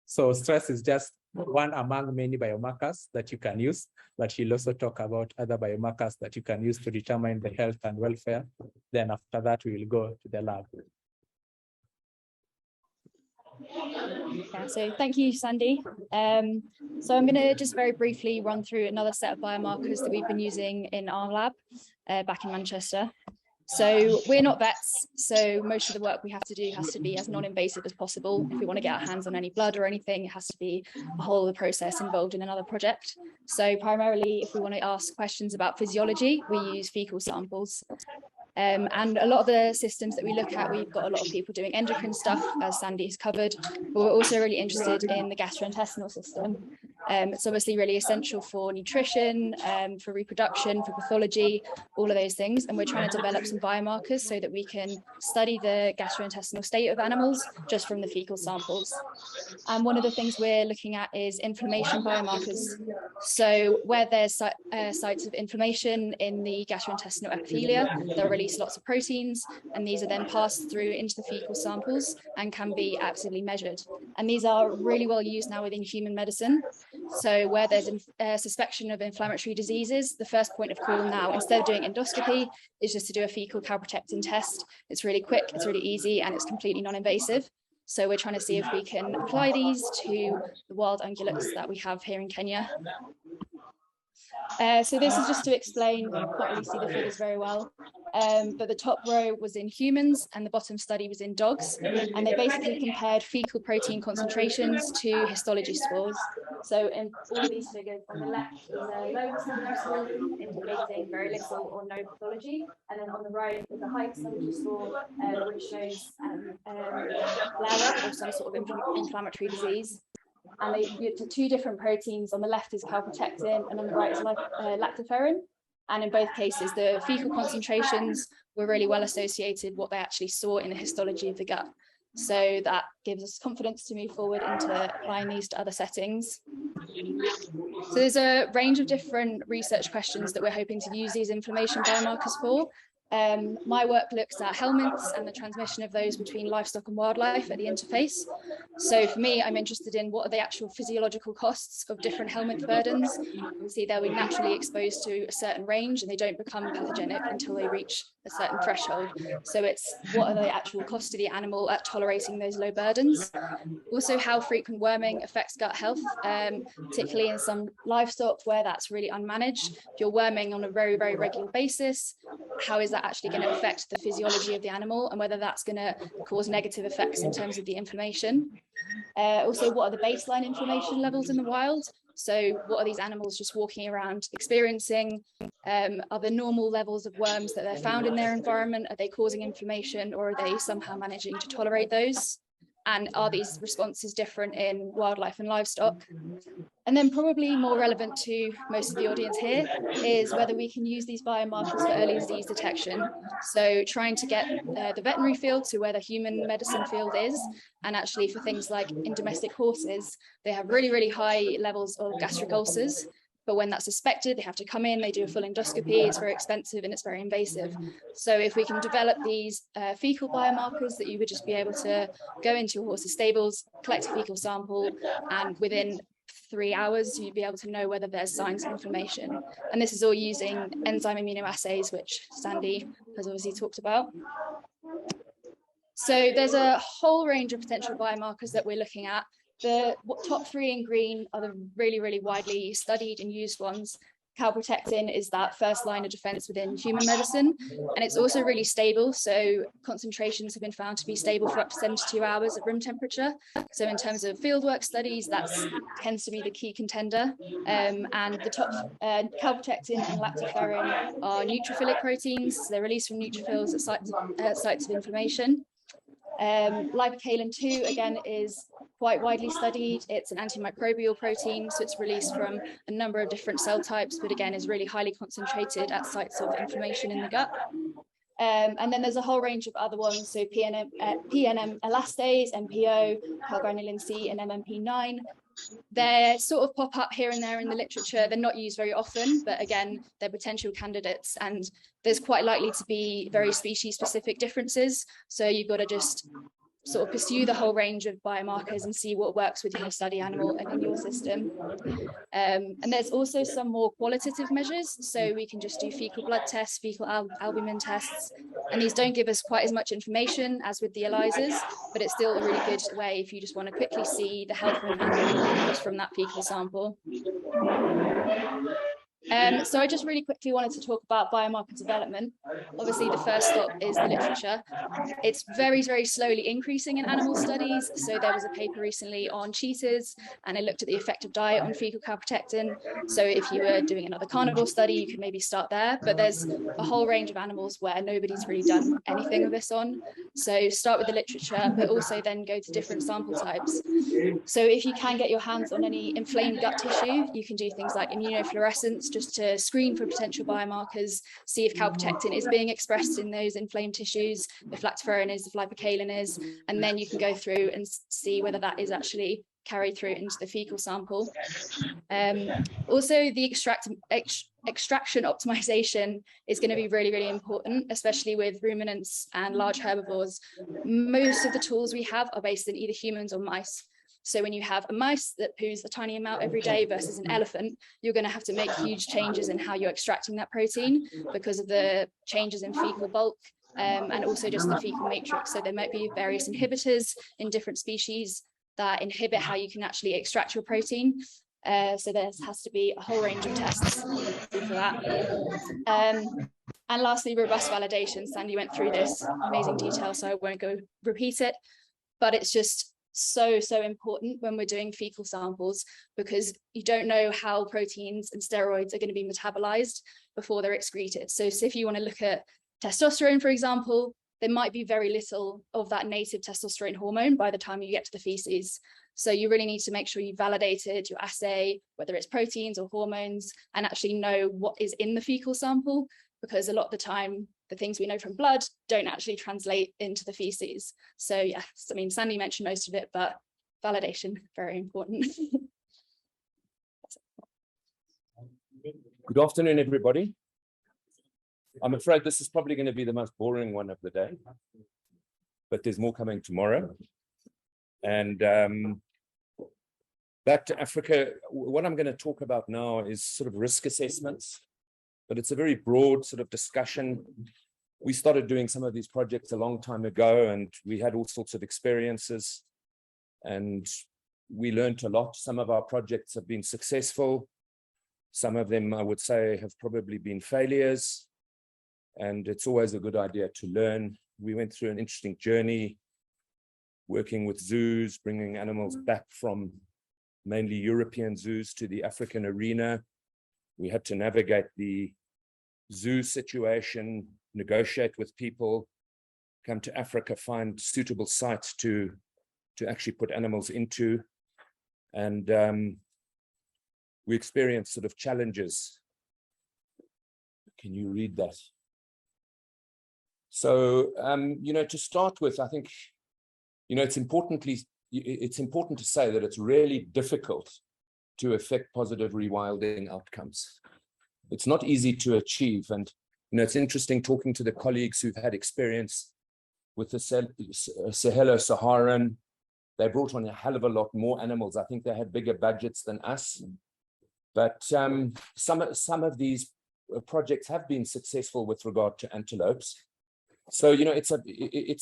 So stress is just one among many biomarkers that you can use, but he'll also talk about other biomarkers that you can use to determine the health and welfare. Then after that, we will go to the lab. Yeah, so thank you, Sandy. So I'm going to just very briefly run through another set of biomarkers that we've been using in our lab back in Manchester. So we're not vets, so most of the work we have to do has to be as non-invasive as possible. If we want to get our hands on any blood or anything, it has to be a whole of the process involved in another project. So primarily, if we want to ask questions about physiology, we use fecal samples. And a lot of the systems that we look at, we've got a lot of people doing endocrine stuff, as Sandy has covered, but we're also really interested in the gastrointestinal system. It's obviously really essential for nutrition, for reproduction, for pathology, all of those things. And we're trying to develop some biomarkers so that we can study the gastrointestinal state of animals just from the fecal samples. And one of the things we're looking at is inflammation biomarkers. So where there's sites of inflammation in the gastrointestinal epithelia, they'll release lots of proteins, and these are then passed through into the fecal samples and can be actively measured. And these are really well used now within human medicine. So where there's a suspicion of inflammatory diseases, the first point of call now, instead of doing endoscopy, is just to do a fecal calprotectin test. It's really quick, it's really easy, and it's completely non-invasive. So we're trying to see if we can apply these to the wild ungulates that we have here in Kenya. So this is just to explain, you can't really see the figures very well, but the top row was in humans and the bottom study was in dogs, and they basically compared fecal protein concentrations to histology scores. So in all of these figures, on the left is a low histology score indicating very little or no pathology, and then on the right is a high histology score which shows flare-up or some sort of inflammatory disease. And they used two different proteins. On the left is calprotectin and on the right is lactoferrin. And in both cases, the fecal concentrations were really well associated what they actually saw in the histology of the gut. So that gives us confidence to move forward into applying these to other settings. So there's a range of different research questions that we're hoping to use these inflammation biomarkers for. My work looks at helminths and the transmission of those between livestock and wildlife at the interface. So for me, I'm interested in what are the actual physiological costs of different helminth burdens. Obviously, they'll be naturally exposed to a certain range and they don't become pathogenic until they reach a certain threshold. So it's what are the actual costs to the animal at tolerating those low burdens. Also, how frequent worming affects gut health, particularly in some livestock where that's really unmanaged. If you're worming on a very, very regular basis, how is that actually going to affect the physiology of the animal and whether that's going to cause negative effects in terms of the inflammation. Also, what are the baseline inflammation levels in the wild? So what are these animals just walking around experiencing? Are the normal levels of worms that they're found in their environment, are they causing inflammation or are they somehow managing to tolerate those? And are these responses different in wildlife and livestock? And then probably more relevant to most of the audience here is whether we can use these biomarkers for early disease detection. So trying to get the veterinary field to where the human medicine field is, and actually for things like in domestic horses, they have really, really high levels of gastric ulcers. But when that's suspected, they have to come in, they do a full endoscopy, it's very expensive and it's very invasive. So if we can develop these fecal biomarkers that you would just be able to go into your horse's stables, collect a fecal sample, and within 3 hours, you'd be able to know whether there's signs of inflammation. And this is all using enzyme immunoassays, which Sandy has obviously talked about. So there's a whole range of potential biomarkers that we're looking at. The top three in green are the really, really widely studied and used ones. Calprotectin is that first line of defense within human medicine, and it's also really stable. So concentrations have been found to be stable for up to 72 hours at room temperature. So in terms of fieldwork studies, that tends to be the key contender. And the top calprotectin and lactoferrin are neutrophilic proteins. So they're released from neutrophils at sites of inflammation. Lipocalin-2 again is quite widely studied. It's an antimicrobial protein, so it's released from a number of different cell types, but again is really highly concentrated at sites of inflammation in the gut. And then there's a whole range of other ones, so PNM elastase, MPO, carbonylin C, and MMP9. They sort of pop up here and there in the literature. They're not used very often, but again, they're potential candidates, and there's quite likely to be very species-specific differences. So you've got to just sort of pursue the whole range of biomarkers and see what works with your study animal and in your system. And there's also some more qualitative measures. So we can just do fecal blood tests, fecal albumin tests, and these don't give us quite as much information as with the ELISAs, but it's still a really good way if you just want to quickly see the health of an animal just from that fecal sample. So I just really quickly wanted to talk about biomarker development. Obviously, the first stop is the literature. It's very, very slowly increasing in animal studies. So there was a paper recently on cheetahs, and it looked at the effect of diet on fecal calprotectin. So if you were doing another carnivore study, you could maybe start there. But there's a whole range of animals where nobody's really done anything with this on. So start with the literature, but also then go to different sample types. So if you can get your hands on any inflamed gut tissue, you can do things like immunofluorescence just to screen for potential biomarkers, see if calprotectin is being expressed in those inflamed tissues, if lactoferrin is, if lipocalin is, and then you can go through and see whether that is actually carried through into the fecal sample. Also, the extraction optimization is going to be really, really important, especially with ruminants and large herbivores. Most of the tools we have are based in either humans or mice. So when you have a mouse that poos a tiny amount every day versus an elephant, you're going to have to make huge changes in how you're extracting that protein because of the changes in fecal bulk and also just the fecal matrix. So there might be various inhibitors in different species that inhibit how you can actually extract your protein. So there has to be a whole range of tests for that. And lastly, robust validation. Sandy went through this amazing detail, so I won't go repeat it, but it's just so important when we're doing fecal samples because you don't know how proteins and steroids are going to be metabolized before they're excreted. So if you want to look at testosterone, for example, there might be very little of that native testosterone hormone by the time you get to the feces. So you really need to make sure you validated your assay, whether it's proteins or hormones, and actually know what is in the fecal sample, because a lot of the time, the things we know from blood don't actually translate into the feces. So yes, I mean, Sandy mentioned most of it, but validation, very important. Good afternoon, everybody. I'm afraid this is probably going to be the most boring one of the day, but there's more coming tomorrow. And back to Africa, what I'm going to talk about now is sort of risk assessments, but it's a very broad sort of discussion. We started doing some of these projects a long time ago, and we had all sorts of experiences, and we learned a lot. Some of our projects have been successful. Some of them, I would say, have probably been failures, and it's always a good idea to learn. We went through an interesting journey, working with zoos, bringing animals back from mainly European zoos to the African arena. We had to navigate the zoo situation, negotiate with people, come to Africa, find suitable sites to actually put animals into. And we experienced sort of challenges. Can you read that? So, to start with, I think, it's important to say that it's really difficult to affect positive rewilding outcomes. It's not easy to achieve. And, it's interesting talking to the colleagues who've had experience with the Sahelo-Saharan. They brought on a hell of a lot more animals. I think they had bigger budgets than us. But some of these projects have been successful with regard to antelopes. So, it's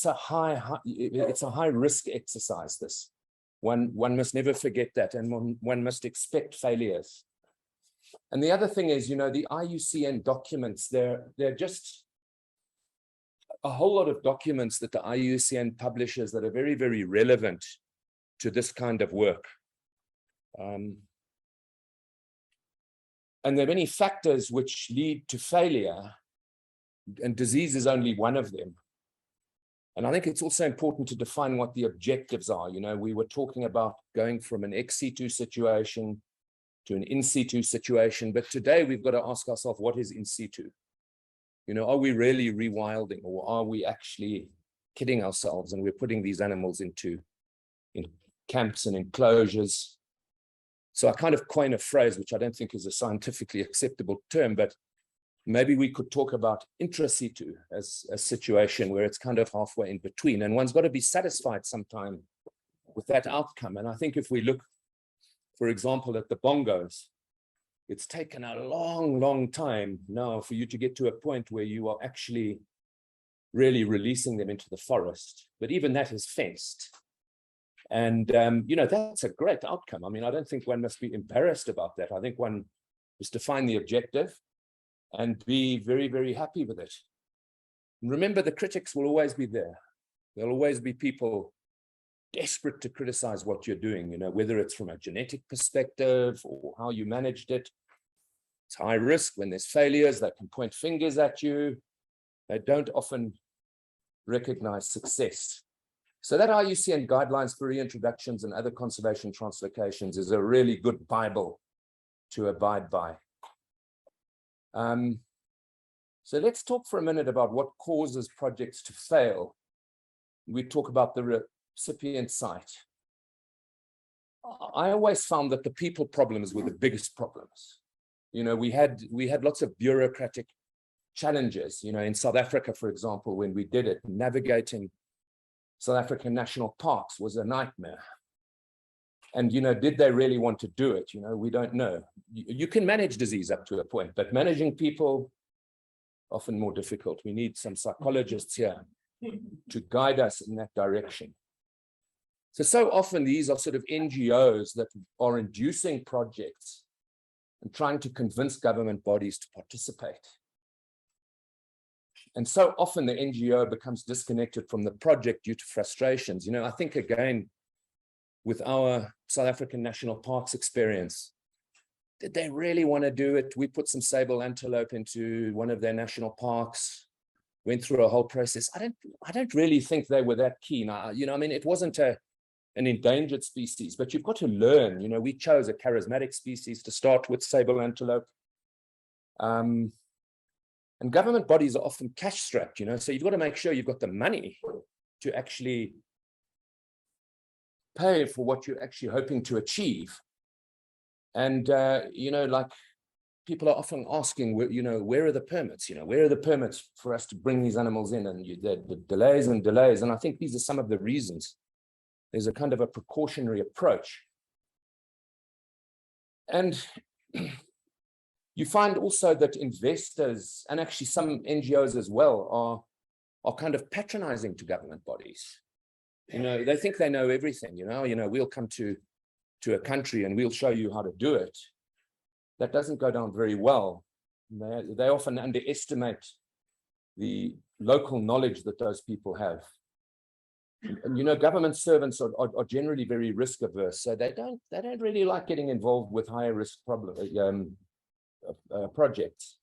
a high risk exercise, this. One must never forget that, and one must expect failures. And the other thing is, the IUCN documents, they're just a whole lot of documents that the IUCN publishes that are very, very relevant to this kind of work. And there are many factors which lead to failure, and disease is only one of them. And I think it's also important to define what the objectives are. We were talking about going from an ex situ situation to an in situ situation, but today we've got to ask ourselves, what is in situ? Are we really rewilding, or are we actually kidding ourselves and we're putting these animals in camps and enclosures? So I kind of coin a phrase, which I don't think is a scientifically acceptable term, but maybe we could talk about intra situ as a situation where it's kind of halfway in between, and one's got to be satisfied sometime with that outcome. And I think if we look, for example, at the bongos, it's taken a long, long time now for you to get to a point where you are actually really releasing them into the forest. But even that is fenced. And, that's a great outcome. I mean, I don't think one must be embarrassed about that. I think one Just define the objective and be very, very happy with it. And remember, the critics will always be there. There'll always be people desperate to criticize what you're doing, you know, whether it's from a genetic perspective or how you managed it. It's high risk. When there's failures, they can point fingers at you. They don't often recognize success. So that IUCN guidelines for reintroductions and other conservation translocations is a really good Bible to abide by. So let's talk for a minute about what causes projects to fail. We talk about the recipient site. I always found that the people problems were the biggest problems. You know, we had lots of bureaucratic challenges. You know, in South Africa, for example, when we did it, navigating South African national parks was a nightmare. And, you know, did they really want to do it? You know, we don't know. You can manage disease up to a point, but managing people, often more difficult. We need some psychologists here to guide us in that direction. So often these are sort of NGOs that are inducing projects and trying to convince government bodies to participate. And so often the NGO becomes disconnected from the project due to frustrations. You know, I think again, with our South African National Parks experience, did they really want to do it? We put some sable antelope into one of their national parks, went through a whole process. I don't really think they were that keen. You know, I mean, it wasn't an endangered species, but you've got to learn. You know, we chose a charismatic species to start with, sable antelope. And government bodies are often cash strapped, you know, so you've got to make sure you've got the money to actually pay for what you're actually hoping to achieve. And, you know, like people are often asking, you know, where are the permits? You know, where are the permits for us to bring these animals in? And the delays and delays. And I think these are some of the reasons. There's a kind of a precautionary approach. And you find also that investors, and actually some NGOs as well, are kind of patronizing to government bodies. You know, they think they know everything, you know, we'll come to a country and we'll show you how to do it. That doesn't go down very well. They often underestimate the local knowledge that those people have. And, you know, government servants are generally very risk averse, so they don't really like getting involved with higher risk projects.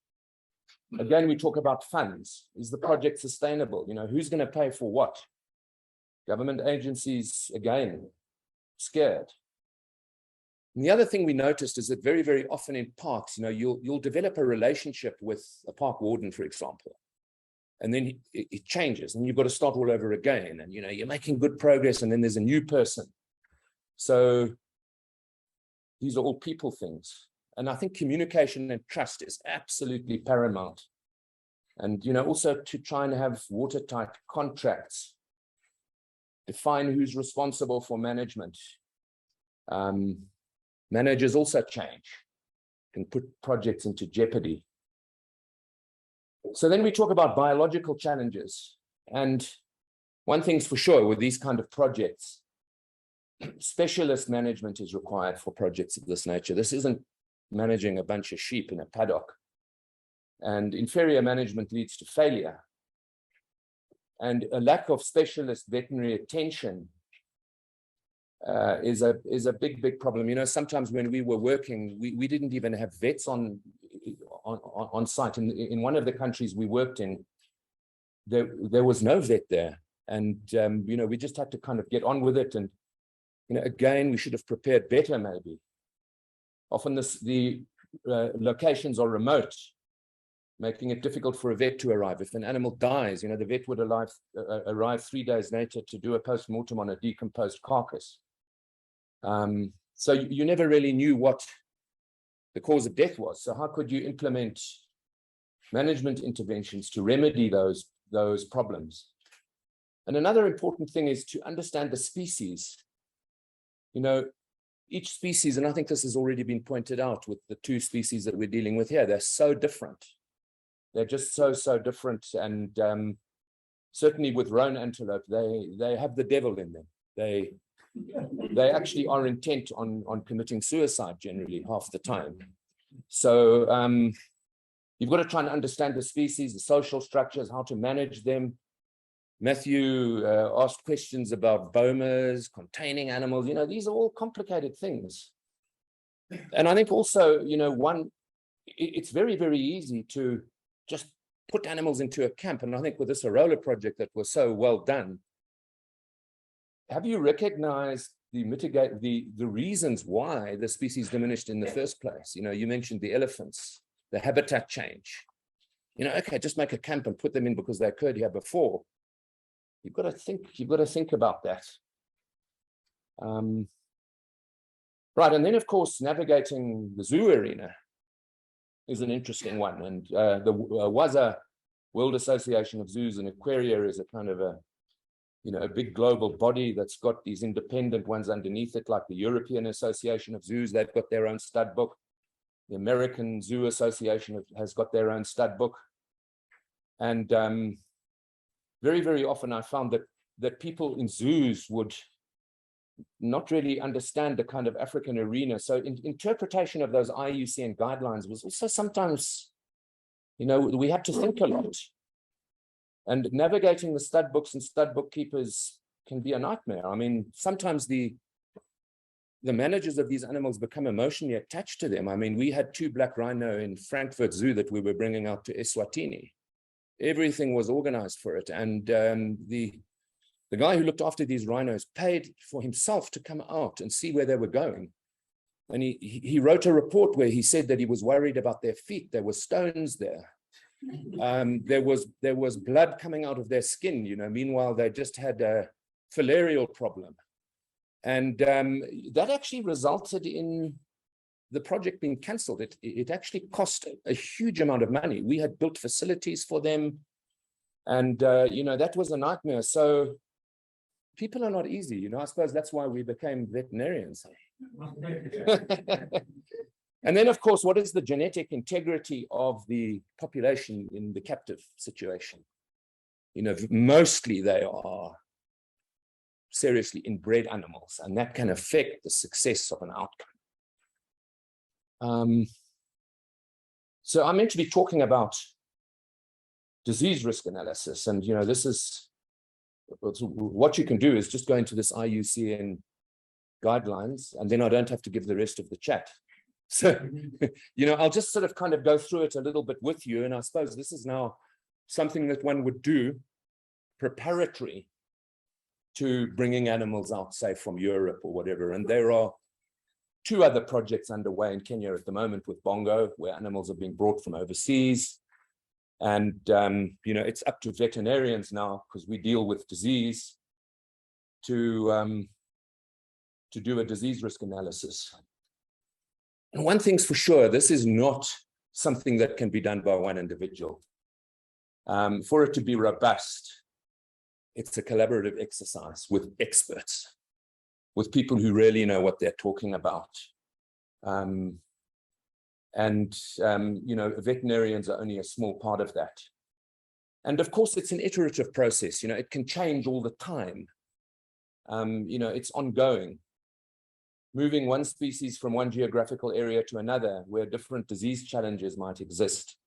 Again, we talk about funds. Is the project sustainable? You know, who's going to pay for what? Government agencies, again, scared. And the other thing we noticed is that very, very often in parks, you know, you'll develop a relationship with a park warden, for example, and then it changes and you've got to start all over again. And, you know, you're making good progress and then there's a new person. So these are all people things. And I think communication and trust is absolutely paramount. And, you know, also to try and have watertight contracts, define who's responsible for management. Managers also change, can put projects into jeopardy. So then we talk about biological challenges. And one thing's for sure with these kind of projects, specialist management is required for projects of this nature. This isn't managing a bunch of sheep in a paddock. And inferior management leads to failure. And a lack of specialist veterinary attention is a big problem. You know, sometimes when we were working, we didn't even have vets on site. In one of the countries we worked in, there was no vet there. And, you know, we just had to kind of get on with it. And, you know, again, we should have prepared better maybe. Often the locations are remote, making it difficult for a vet to arrive. If an animal dies, you know, the vet would arrive 3 days later to do a post-mortem on a decomposed carcass. So you never really knew what the cause of death was. So how could you implement management interventions to remedy those problems? And another important thing is to understand the species. You know, each species, and I think this has already been pointed out with the 2 species that we're dealing with here, they're so different. They're just so different. And certainly with roan antelope, they have the devil in them. They actually are intent on committing suicide generally half the time. So you've got to try and understand the species, the social structures, how to manage them. Matthew asked questions about bomas, containing animals. You know, these are all complicated things. And I think also, you know, it's very, very easy to just put animals into a camp. And I think with this Hirola project that was so well done, have you recognized the reasons why the species diminished in the first place? You know, you mentioned the elephants, the habitat change. You know, okay, just make a camp and put them in because they occurred here before. You've got to think about that. Right, and then of course, navigating the zoo arena is an interesting one. And the WAZA, World Association of Zoos and Aquaria, is a kind of a big global body that's got these independent ones underneath it, like the European Association of Zoos. They've got their own stud book. The American Zoo Association has got their own stud book. And very, very often I found that people in zoos would not really understand the kind of African arena. So interpretation of those IUCN guidelines was also sometimes, you know, we had to think a lot. And navigating the stud books and stud bookkeepers can be a nightmare. I mean, sometimes the managers of these animals become emotionally attached to them. I mean, we had 2 black rhino in Frankfurt Zoo that we were bringing out to Eswatini. Everything was organized for it. And the guy who looked after these rhinos paid for himself to come out and see where they were going. And he wrote a report where he said that he was worried about their feet. There were stones there. There was blood coming out of their skin, you know. Meanwhile, they just had a filarial problem. And that actually resulted in the project being cancelled. It actually cost a huge amount of money. We had built facilities for them. And, you know, that was a nightmare. So people are not easy, you know. I suppose that's why we became veterinarians. And then, of course, what is the genetic integrity of the population in the captive situation? You know, mostly they are seriously inbred animals, and that can affect the success of an outcome. So I'm meant to be talking about disease risk analysis, and, you know, this is what you can do is just go into this IUCN guidelines, and then I don't have to give the rest of the chat. So, you know, I'll just sort of kind of go through it a little bit with you. And I suppose this is now something that one would do preparatory to bringing animals out, say, from Europe or whatever. And there are 2 other projects underway in Kenya at the moment with Bongo, where animals are being brought from overseas. And, you know, it's up to veterinarians now, because we deal with disease, to do a disease risk analysis. And one thing's for sure, this is not something that can be done by one individual. For it to be robust, it's a collaborative exercise with experts, with people who really know what they're talking about. You know, veterinarians are only a small part of that. And of course, it's an iterative process. You know, it can change all the time. You know, it's ongoing. Moving one species from one geographical area to another where different disease challenges might exist.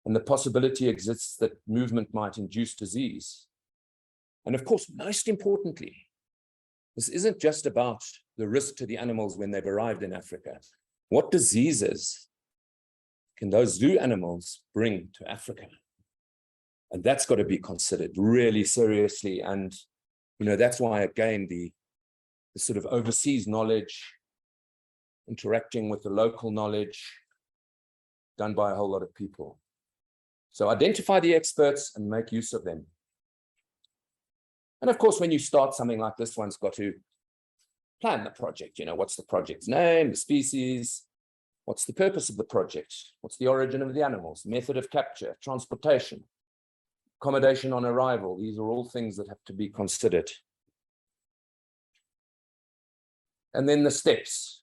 And the possibility exists that movement might induce disease. And of course, most importantly, this isn't just about the risk to the animals when they've arrived in Africa. What diseases can those zoo animals bring to Africa? And that's got to be considered really seriously. And, you know, that's why, again, the sort of overseas knowledge, interacting with the local knowledge, done by a whole lot of people. So identify the experts and make use of them. And of course, when you start something like this, one's got to plan the project. You know, what's the project's name, the species, what's the purpose of the project, what's the origin of the animals, method of capture, transportation, accommodation on arrival. These are all things that have to be considered. And then the steps.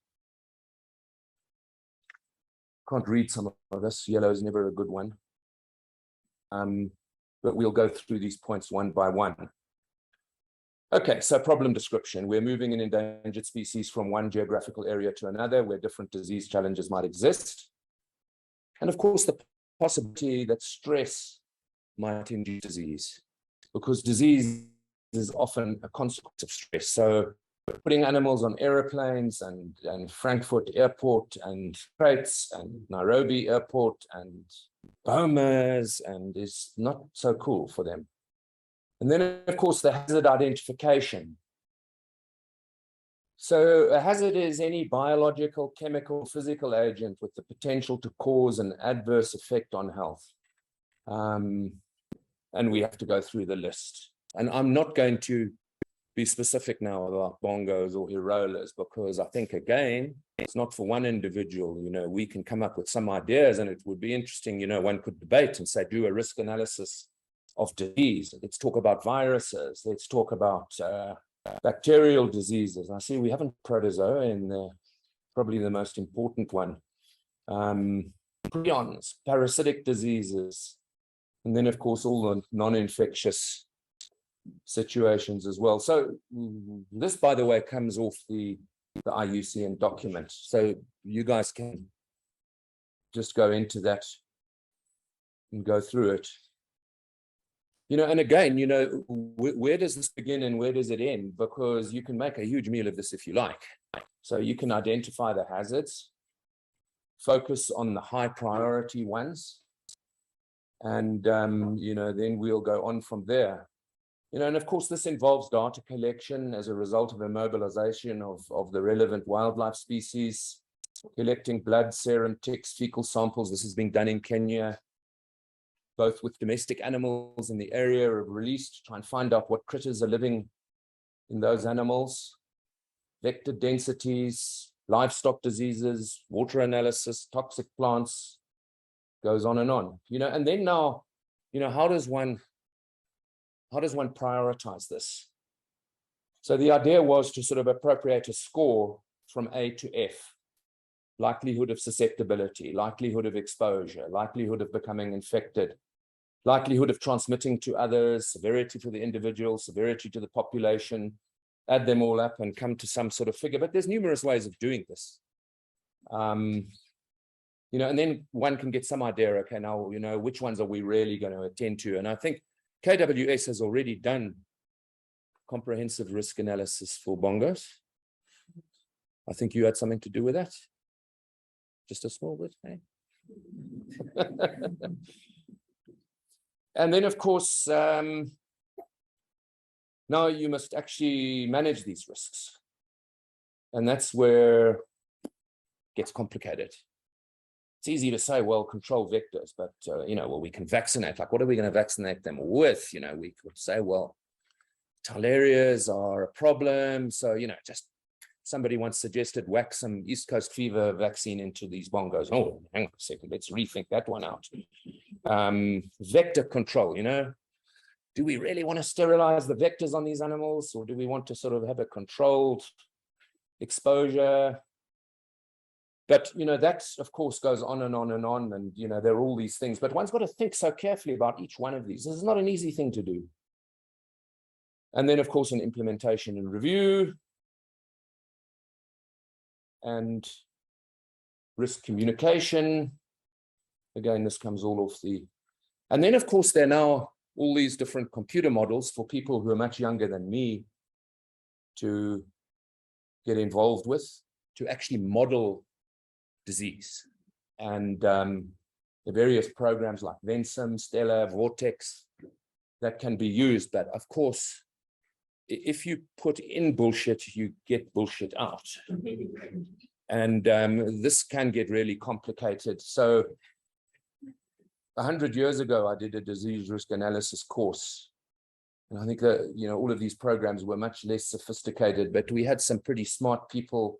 Can't read some of this. Yellow is never a good one. But we'll go through these points one by one. Okay, so problem description. We're moving an endangered species from one geographical area to another where different disease challenges might exist. And of course, the possibility that stress might induce disease, because disease is often a consequence of stress. So putting animals on airplanes and Frankfurt Airport and crates and Nairobi Airport and Bomas and is not so cool for them. And then, of course, the hazard identification. So a hazard is any biological, chemical, physical agent with the potential to cause an adverse effect on health. And we have to go through the list. And I'm not going to be specific now about bongos or Hirolas, because I think, again, it's not for one individual. You know, we can come up with some ideas, and it would be interesting, you know, one could debate and say, do a risk analysis of disease. Let's talk about viruses. Let's talk about bacterial diseases. I see we haven't protozoa in there, probably the most important one. Prions, parasitic diseases, and then, of course, all the non-infectious situations as well. So this, by the way, comes off the IUCN document. So you guys can just go into that and go through it. You know, and again, you know, where does this begin and where does it end? Because you can make a huge meal of this if you like. So you can identify the hazards, focus on the high priority ones, and, you know, then we'll go on from there. You know, and of course, this involves data collection as a result of immobilization of the relevant wildlife species, collecting blood, serum, ticks, fecal samples. This is being done in Kenya, both with domestic animals in the area of release to try and find out what critters are living in those animals, vector densities, livestock diseases, water analysis, toxic plants, goes on and on. You know, and then now, you know, how does one prioritize this? So the idea was to sort of appropriate a score from A to F: likelihood of susceptibility, likelihood of exposure, likelihood of becoming infected, likelihood of transmitting to others, severity for the individual, severity to the population, add them all up and come to some sort of figure. But there's numerous ways of doing this. You know, and then one can get some idea, okay, now, you know, which ones are we really going to attend to? And I think KWS has already done comprehensive risk analysis for bongos. I think you had something to do with that. Just a small bit, eh? And then, of course, now you must actually manage these risks. And that's where it gets complicated. It's easy to say, well, control vectors, but, you know, well, we can vaccinate. Like, what are we going to vaccinate them with? You know, we could say, well, Talarias are a problem. So, you know, just somebody once suggested whack some East Coast fever vaccine into these bongos. Oh, hang on a second, let's rethink that one out. Vector control, you know, do we really want to sterilize the vectors on these animals, or do we want to sort of have a controlled exposure? But, you know, that, of course, goes on and on and on. And, you know, there are all these things. But one's got to think so carefully about each one of these. This is not an easy thing to do. And then, of course, an implementation and review. And risk communication. Again, this comes all off the... And then, of course, there are now all these different computer models for people who are much younger than me to get involved with, to actually model disease. And the various programs like Vensim, Stella, Vortex, that can be used. But of course, if you put in bullshit, you get bullshit out. And this can get really complicated. So 100 years ago, I did a disease risk analysis course. And I think that, you know, all of these programs were much less sophisticated, but we had some pretty smart people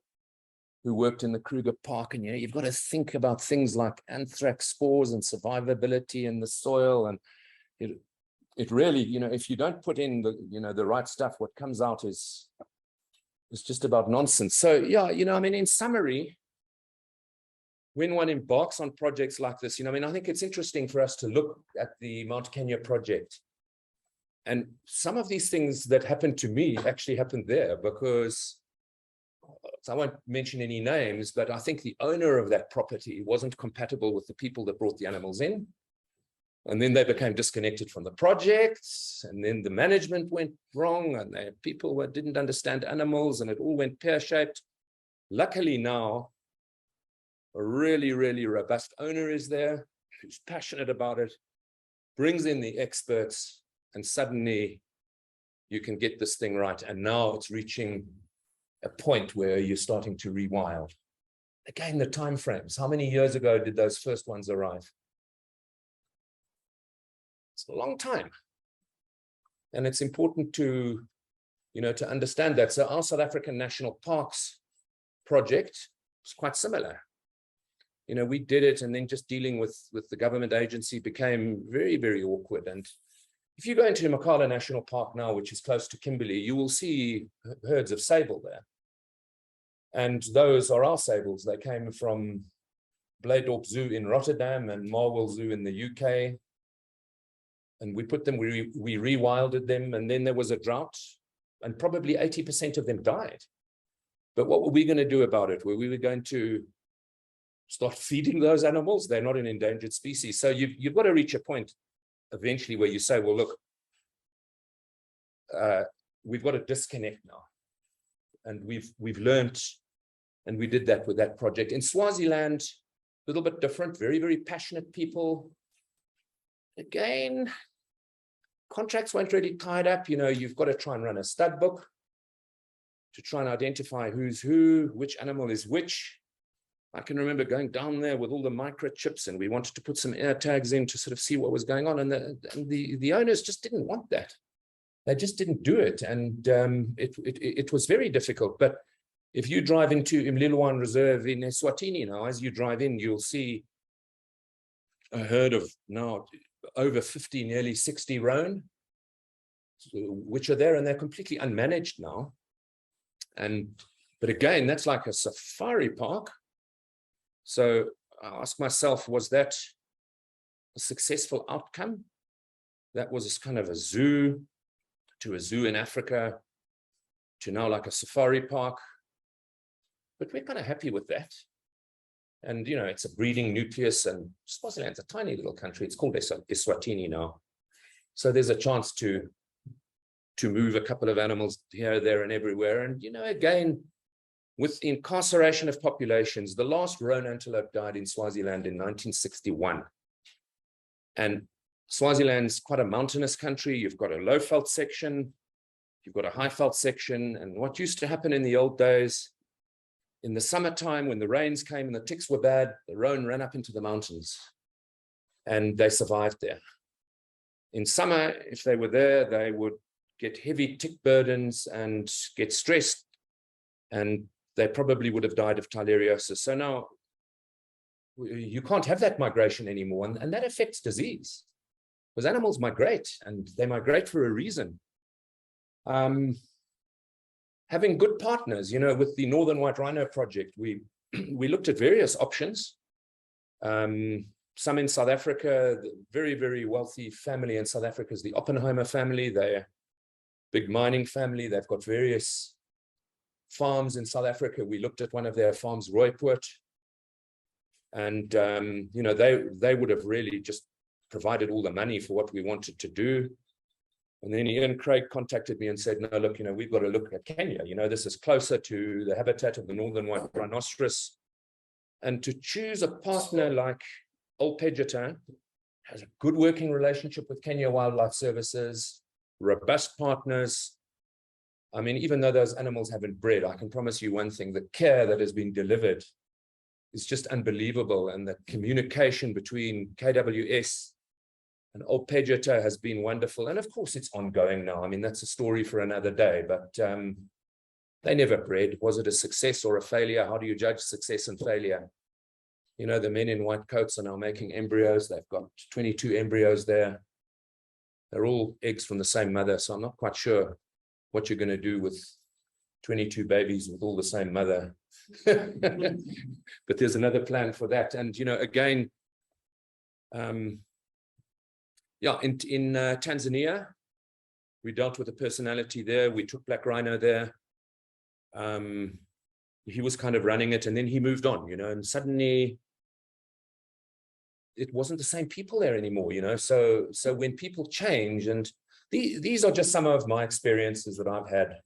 who worked in the Kruger Park. And, you know, you've got to think about things like anthrax spores and survivability in the soil. And it really, you know, if you don't put in the, you know, the right stuff, what comes out is just about nonsense. So, yeah, you know, I mean, in summary, when one embarks on projects like this, you know, I mean, I think it's interesting for us to look at the Mount Kenya project. And some of these things that happened to me actually happened there, because So I won't mention any names, but I think the owner of that property wasn't compatible with the people that brought the animals in. And then they became disconnected from the projects, and then the management went wrong, and people didn't understand animals, and it all went pear-shaped. Luckily now, a really, really robust owner is there who's passionate about it, brings in the experts, and suddenly you can get this thing right. And now it's reaching a point where you're starting to rewild. Again, the timeframes. How many years ago did those first ones arrive? It's a long time. And it's important to, to understand that. So our South African National Parks project is quite similar. We did it, and then just dealing with the government agency became very, very awkward. And if you go into Mpala National Park now, which is close to Kimberley, you will see herds of sable there. And those are our sables. They came from Blijdorp Zoo in Rotterdam and Marwell Zoo in the UK. And we put them, we rewilded them, and then there was a drought, and probably 80% of them died. But what were we going to do about it? We were going to start feeding those animals. They're not an endangered species. So you've got to reach a point eventually where you say, well, look, we've got to disconnect now. And we've learned, and we did that with that project. In Swaziland, a little bit different, very, very passionate people. Again, contracts weren't really tied up. You've got to try and run a stud book to try and identify who's who, which animal is which. I can remember going down there with all the microchips, and we wanted to put some air tags in to sort of see what was going on. And the owners just didn't want that. They just didn't do it. And it was very difficult. But if you drive into Imlilwan Reserve in Eswatini now, as you drive in, you'll see a herd of now over 50, nearly 60 roan, which are there, and they're completely unmanaged now. But again, that's like a safari park. So I ask myself, was that a successful outcome? That was kind of a zoo to a zoo in Africa to now like a safari park. But we're kind of happy with that. And, it's a breeding nucleus, and Swaziland's a tiny little country. It's called Eswatini now. So there's a chance to move a couple of animals here, there, and everywhere. And, again, with the incarceration of populations, the last roan antelope died in Swaziland in 1961. And Swaziland's quite a mountainous country. You've got a low veld section, you've got a high veld section. And what used to happen in the old days, in the summertime, when the rains came and the ticks were bad, the roan ran up into the mountains and they survived there. In summer, if they were there, they would get heavy tick burdens and get stressed, and they probably would have died of tulariosis. So now you can't have that migration anymore, and that affects disease, because animals migrate, and they migrate for a reason. Having good partners, with the Northern White Rhino project, we looked at various options. Some in South Africa, the very, very wealthy family in South Africa is the Oppenheimer family. They're a big mining family. They've got various farms in South Africa. We looked at one of their farms, Rooipoort, and they would have really just provided all the money for what we wanted to do. And then Ian Craig contacted me and said, no, look, we've got to look at Kenya. This is closer to the habitat of the northern white rhinoceros. And to choose a partner like Old Pejeta has a good working relationship with Kenya Wildlife Services, robust partners. I mean, even though those animals haven't bred, I can promise you one thing, the care that has been delivered is just unbelievable. And the communication between KWS and Old Pejeta has been wonderful. And of course, it's ongoing now. I mean, that's a story for another day, but they never bred. Was it a success or a failure? How do you judge success and failure? The men in white coats are now making embryos. They've got 22 embryos there. They're all eggs from the same mother. So I'm not quite sure what you're going to do with 22 babies with all the same mother. But there's another plan for that. And, again, in Tanzania, we dealt with a personality there. We took black rhino there. he was kind of running it, and then he moved on, and suddenly it wasn't the same people there anymore, So when people change, and these are just some of my experiences that I've had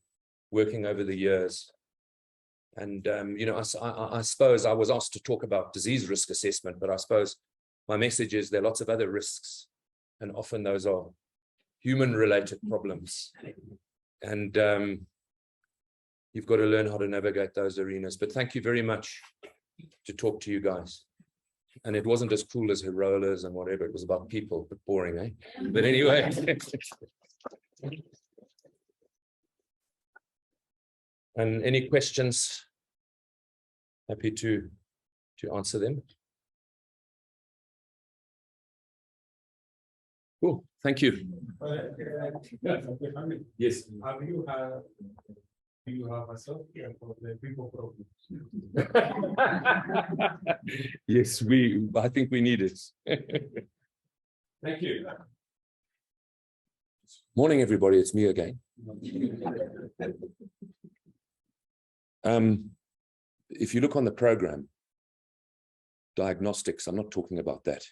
working over the years. And, I suppose I was asked to talk about disease risk assessment, but I suppose my message is there are lots of other risks, and often those are human-related problems. And you've got to learn how to navigate those arenas. But thank you very much to talk to you guys. And it wasn't as cool as Hirola's and whatever. It was about people, but boring, eh? But anyway. And any questions? Happy to answer them. Cool, thank you. Yes. Do you have a software for the people problems? Yes, I think we need it. Thank you. Morning, everybody. It's me again. If you look on the program, diagnostics, I'm not talking about that.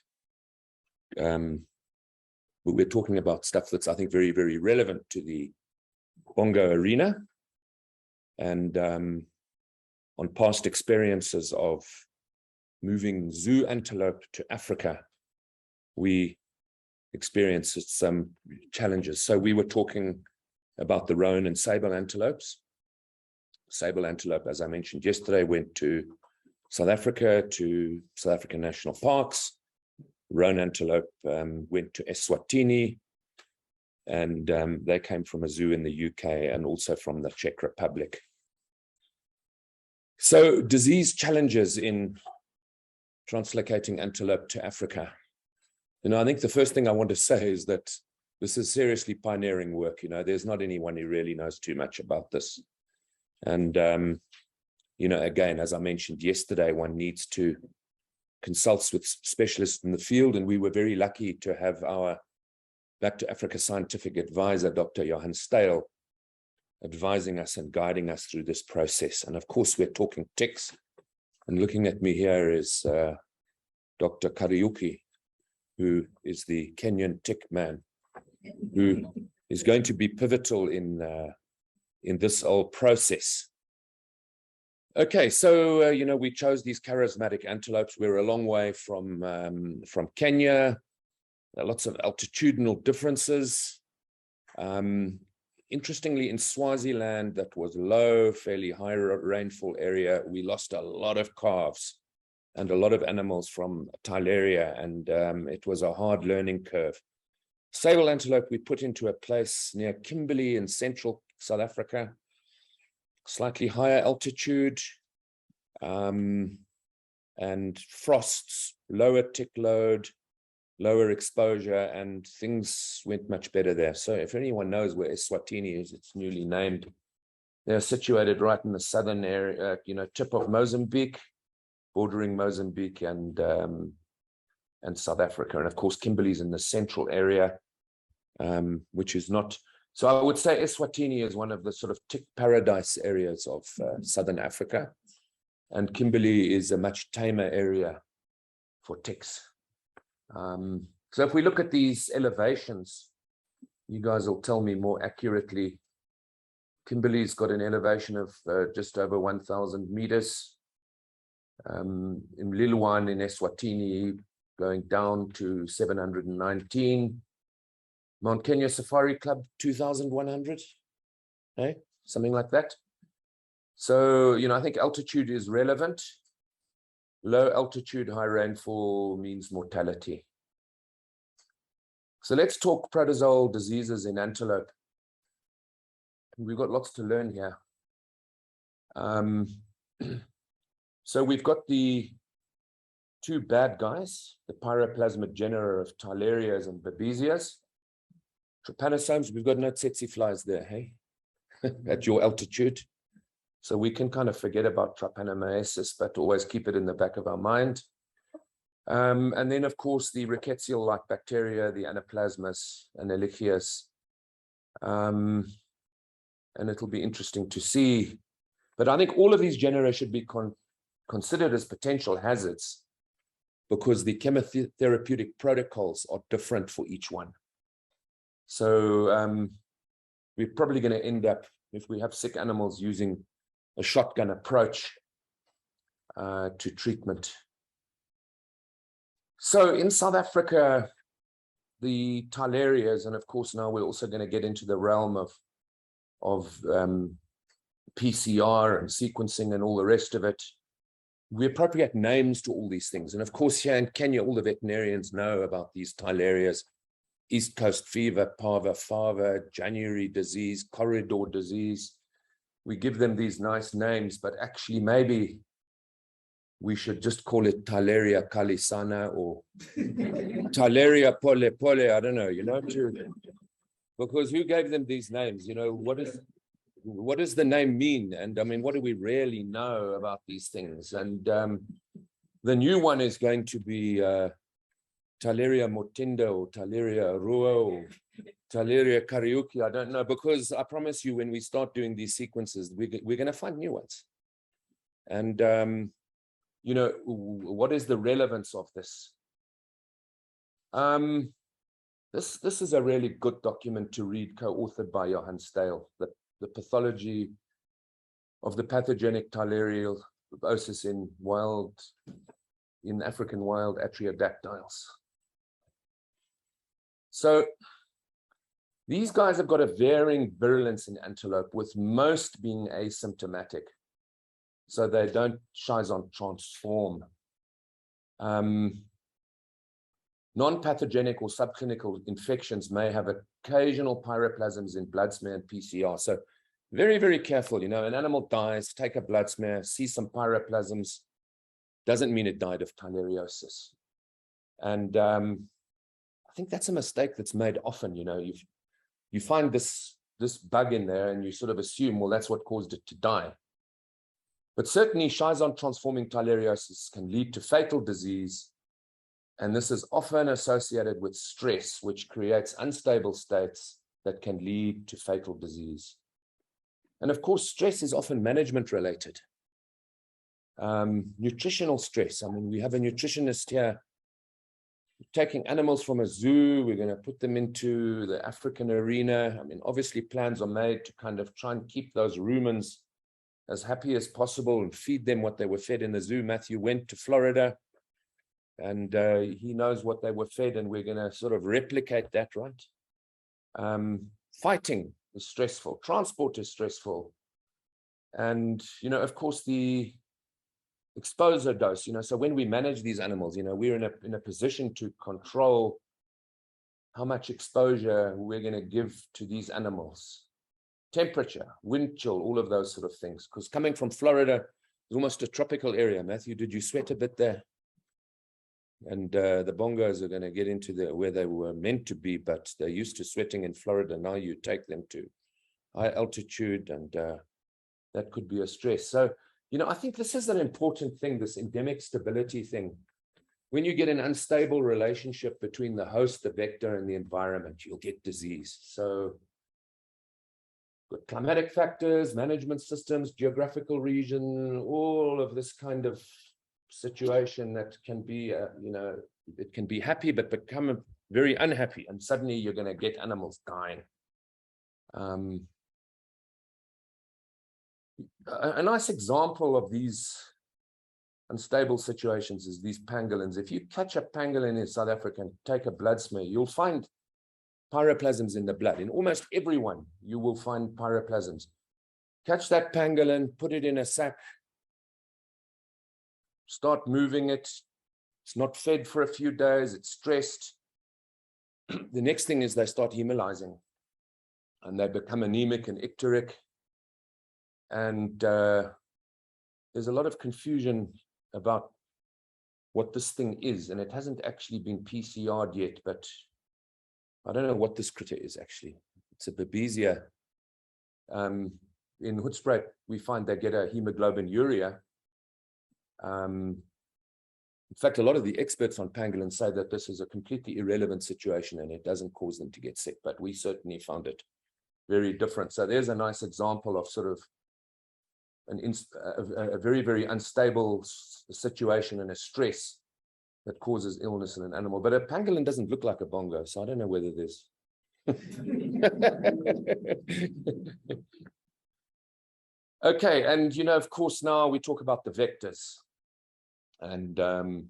But we're talking about stuff that's, I think, very, very relevant to the Bongo arena. And on past experiences of moving zoo antelope to Africa, we experienced some challenges. So we were talking about the roan and sable antelopes. Sable antelope, as I mentioned yesterday, went to South Africa, to South African national parks. Roan antelope went to Eswatini, and they came from a zoo in the UK and also from the Czech Republic. So disease challenges in translocating antelope to Africa. I think the first thing I want to say is that this is seriously pioneering work. There's not anyone who really knows too much about this. And, again, as I mentioned yesterday, one needs to consult with specialists in the field. And we were very lucky to have our Back to Africa scientific advisor, Dr. Johan Stale, advising us and guiding us through this process. And of course, we're talking ticks. And looking at me here is Dr. Kariuki, who is the Kenyan tick man, who is going to be pivotal in this whole process. Okay, so, we chose these charismatic antelopes. We're a long way from Kenya. There are lots of altitudinal differences. Interestingly, in Swaziland, that was low, fairly high rainfall area, we lost a lot of calves and a lot of animals from Tilaria, and it was a hard learning curve. Sable antelope we put into a place near Kimberley in central South Africa, slightly higher altitude, and frosts, lower tick load, lower exposure, and things went much better there. So if anyone knows where Eswatini is, it's newly named. They're situated right in the southern area, tip of Mozambique, bordering Mozambique and South Africa. And of course, Kimberley's in the central area, which is not. So I would say Eswatini is one of the sort of tick paradise areas of southern Africa. And Kimberley is a much tamer area for ticks. So if we look at these elevations, you guys will tell me more accurately. Kimberley's got an elevation of just over 1,000 meters. In Lilwan in Eswatini, going down to 719. Mount Kenya Safari Club, 2,100, something like that. So, I think altitude is relevant. Low altitude, high rainfall means mortality. So let's talk protozoal diseases in antelope. We've got lots to learn here. So we've got the two bad guys, the pyroplasmid genera of Tilarias and Babesias. Trypanosomes, we've got no tsetse flies there, hey, at your altitude. So we can kind of forget about trypanosomiasis, but always keep it in the back of our mind. And then, of course, the rickettsial-like bacteria, the Anaplasmas and Ehrlichias. And it'll be interesting to see But I think all of these genera should be considered as potential hazards because the chemotherapeutic protocols are different for each one. So we're probably going to end up, if we have sick animals, using a shotgun approach to treatment. So in South Africa, the Thylarias, and of course now we're also going to get into the realm of PCR and sequencing and all the rest of it. We appropriate names to all these things. And of course, here in Kenya, all the veterinarians know about these Thylarias: East Coast fever, parva, fava, January disease, corridor disease. We give them these nice names, but actually maybe we should just call it Thylaria calisana or Thylaria pole pole, I don't know, you know, because who gave them these names? You know, what does the name mean? And I mean, what do we really know about these things? And the new one is going to be Thylaria motinda or Thylaria arua or Thylaria karaoke. I don't know, because I promise you, when we start doing these sequences, we're going to find new ones. And you know, what is the relevance of this? This is a really good document to read, co-authored by Johan Stale, the pathology of the pathogenic Thylariasis in African wild Atriodactyls. So these guys have got a varying virulence in antelope, with most being asymptomatic. So they don't Schizon transform. Non-pathogenic or subclinical infections may have occasional pyroplasms in blood smear and PCR. So very, very careful. You know, an animal dies, take a blood smear, see some pyroplasms, doesn't mean it died of Thylariasis. And I think that's a mistake that's made often. You know, you find this bug in there and you sort of assume, well, that's what caused it to die. But certainly Schizon transforming Thylariasis can lead to fatal disease. And this is often associated with stress, which creates unstable states that can lead to fatal disease. And of course, stress is often management related. Nutritional stress. I mean, we have a nutritionist here taking animals from a zoo. We're going to put them into the African arena. I mean, obviously plans are made to kind of try and keep those rumens as happy as possible and feed them what they were fed in the zoo. Matthew went to Florida and he knows what they were fed, and we're going to sort of replicate that, right? Fighting is stressful. Transport is stressful. And, you know, of course, the exposure dose, you know, so when we manage these animals, you know, we're in a position to control how much exposure we're going to give to these animals. Temperature, wind chill, all of those sort of things. Because coming from Florida is almost a tropical area. Matthew, did you sweat a bit there? And the Bongos are going to get into where they were meant to be, but they're used to sweating in Florida. Now you take them to high altitude, and that could be a stress. So, you know, I think this is an important thing, this endemic stability thing. When you get an unstable relationship between the host, the vector, and the environment, you'll get disease. So good climatic factors, management systems, geographical region, all of this kind of situation that can be, you know, it can be happy, but become very unhappy. And suddenly you're going to get animals dying. A nice example of these unstable situations is these pangolins. If you catch a pangolin in South Africa and take a blood smear, you'll find pyroplasms in the blood. In almost everyone, you will find pyroplasms. Catch that pangolin, put it in a sack, start moving it. It's not fed for a few days, it's stressed. The next thing is they start hemolyzing and they become anemic and icteric. And there's a lot of confusion about what this thing is, and it hasn't actually been PCR'd yet, but I don't know what this critter is actually. It's a babesia. In Hoedspruit, we find they get a hemoglobin urea. In fact, a lot of the experts on pangolins say that this is a completely irrelevant situation and it doesn't cause them to get sick, but we certainly found it very different. So there's a nice example of sort of a very, very unstable situation and a stress that causes illness in an animal. But a pangolin doesn't look like a bongo, so I don't know whether there's. Okay, and of course, now we talk about the vectors. And the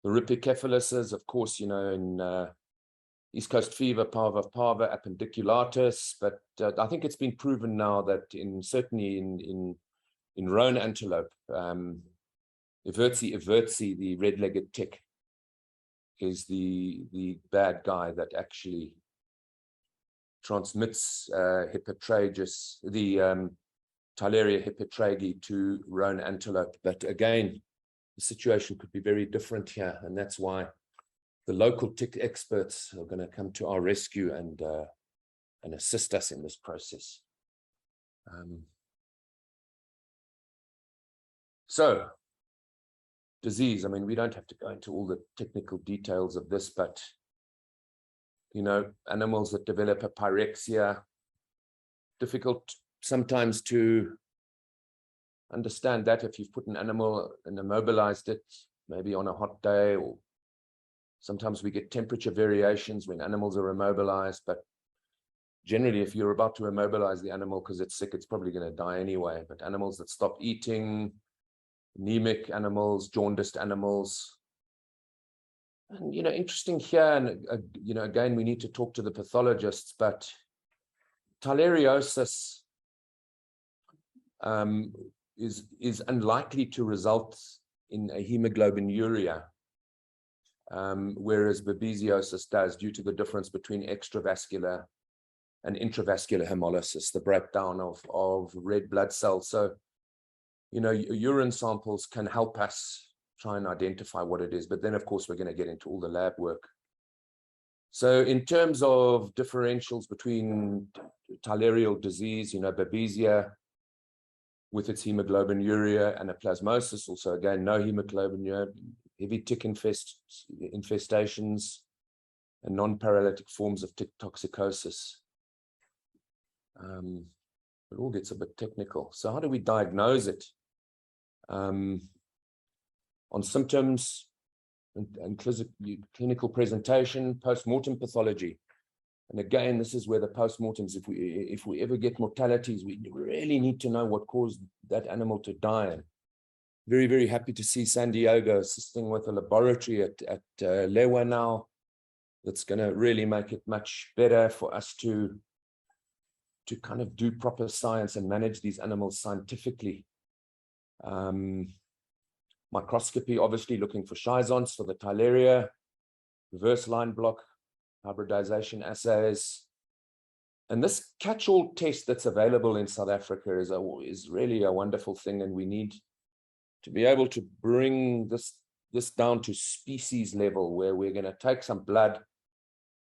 rhipicephalises, of course, in East Coast fever, parva, appendiculatus, but I think it's been proven now that certainly in roan antelope, evertsi, the red-legged tick, is the bad guy that actually transmits hippotragus, the Talaria hippotragi to roan antelope. But again, the situation could be very different here, and that's why the local tick experts are going to come to our rescue and assist us in this process. So, disease, I mean, we don't have to go into all the technical details of this, but, animals that develop a pyrexia, difficult sometimes to understand that if you've put an animal and immobilized it, maybe on a hot day, or sometimes we get temperature variations when animals are immobilized, but generally, if you're about to immobilize the animal because it's sick, it's probably going to die anyway. But animals that stop eating, anemic animals, jaundiced animals. And, interesting here, and, again, we need to talk to the pathologists, but Theileriosis is unlikely to result in a hemoglobinuria, whereas babesiosis does, due to the difference between extravascular and intravascular hemolysis, the breakdown of red blood cells. So, urine samples can help us try and identify what it is, but then, of course, we're going to get into all the lab work. So in terms of differentials between Theileriosis disease, Babesia with its hemoglobinuria, and anaplasmosis, also again, no hemoglobinuria, heavy tick infestations, and non-paralytic forms of tick toxicosis. It all gets a bit technical. So how do we diagnose it? On symptoms and clinical presentation, post-mortem pathology. And again, this is where the post-mortems, if we ever get mortalities, we really need to know what caused that animal to die. And very, very happy to see San Diego assisting with a laboratory at Lewa now. That's going to really make it much better for us to kind of do proper science and manage these animals scientifically. Microscopy, obviously looking for schizonts for the Theileria, reverse line block, hybridization assays. And this catch-all test that's available in South Africa is really a wonderful thing, and we need to be able to bring this down to species level, where we're going to take some blood,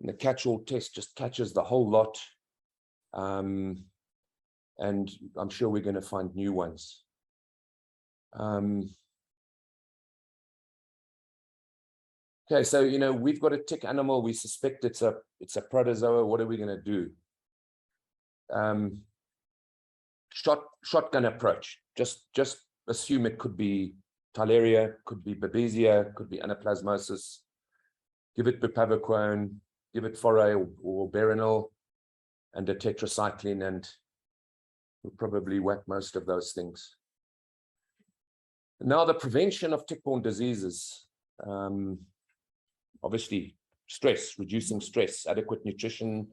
and the catch-all test just catches the whole lot. And I'm sure we're going to find new ones. Okay, so we've got a tick animal. We suspect it's a protozoa. What are we going to do? Shotgun approach. Just assume it could be Theileria, could be Babesia, could be anaplasmosis. Give it bupavaquone, give it Foray or Berenil, and a tetracycline, and we'll probably whack most of those things. Now, the prevention of tick-borne diseases. Obviously, stress, reducing stress, adequate nutrition,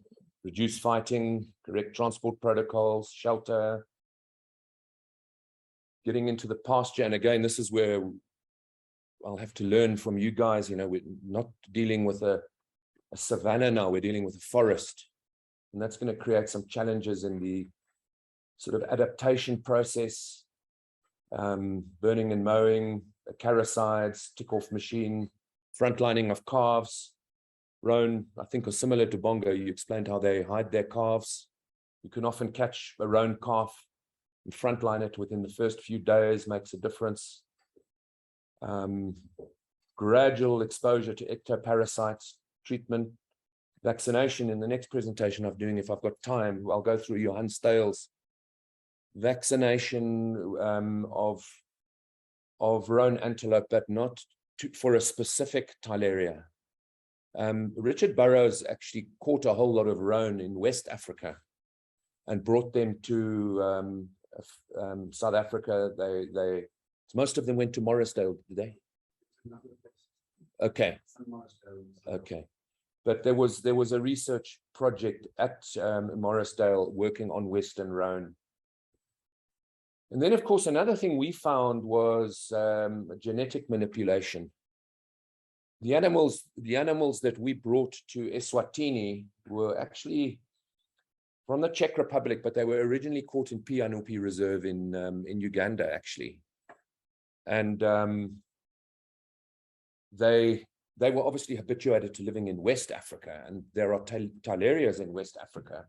reduce fighting, correct transport protocols, shelter, getting into the pasture. And again, this is where I'll have to learn from you guys. We're not dealing with a savanna now, we're dealing with a forest. And that's going to create some challenges in the sort of adaptation process, burning and mowing, acaricides, tick-off machine, frontlining of calves. Roan, I think, are similar to Bongo. You explained how they hide their calves. You can often catch a roan calf and frontline it within the first few days, makes a difference. Gradual exposure to ectoparasites, treatment, vaccination. In the next presentation I'm doing, if I've got time, I'll go through your Hans Thales vaccination of roan antelope, but not for a specific tyleria. Richard Burroughs actually caught a whole lot of roan in West Africa and brought them to South Africa. Most of them went to Morrisdale, did they? Okay. Okay. But there was a research project at Morrisdale working on Western roan. And then, of course, another thing we found was genetic manipulation. The animals that we brought to Eswatini were actually from the Czech Republic, but they were originally caught in Pianupi Reserve in Uganda, actually. And they were obviously habituated to living in West Africa, and there are tylerias in West Africa.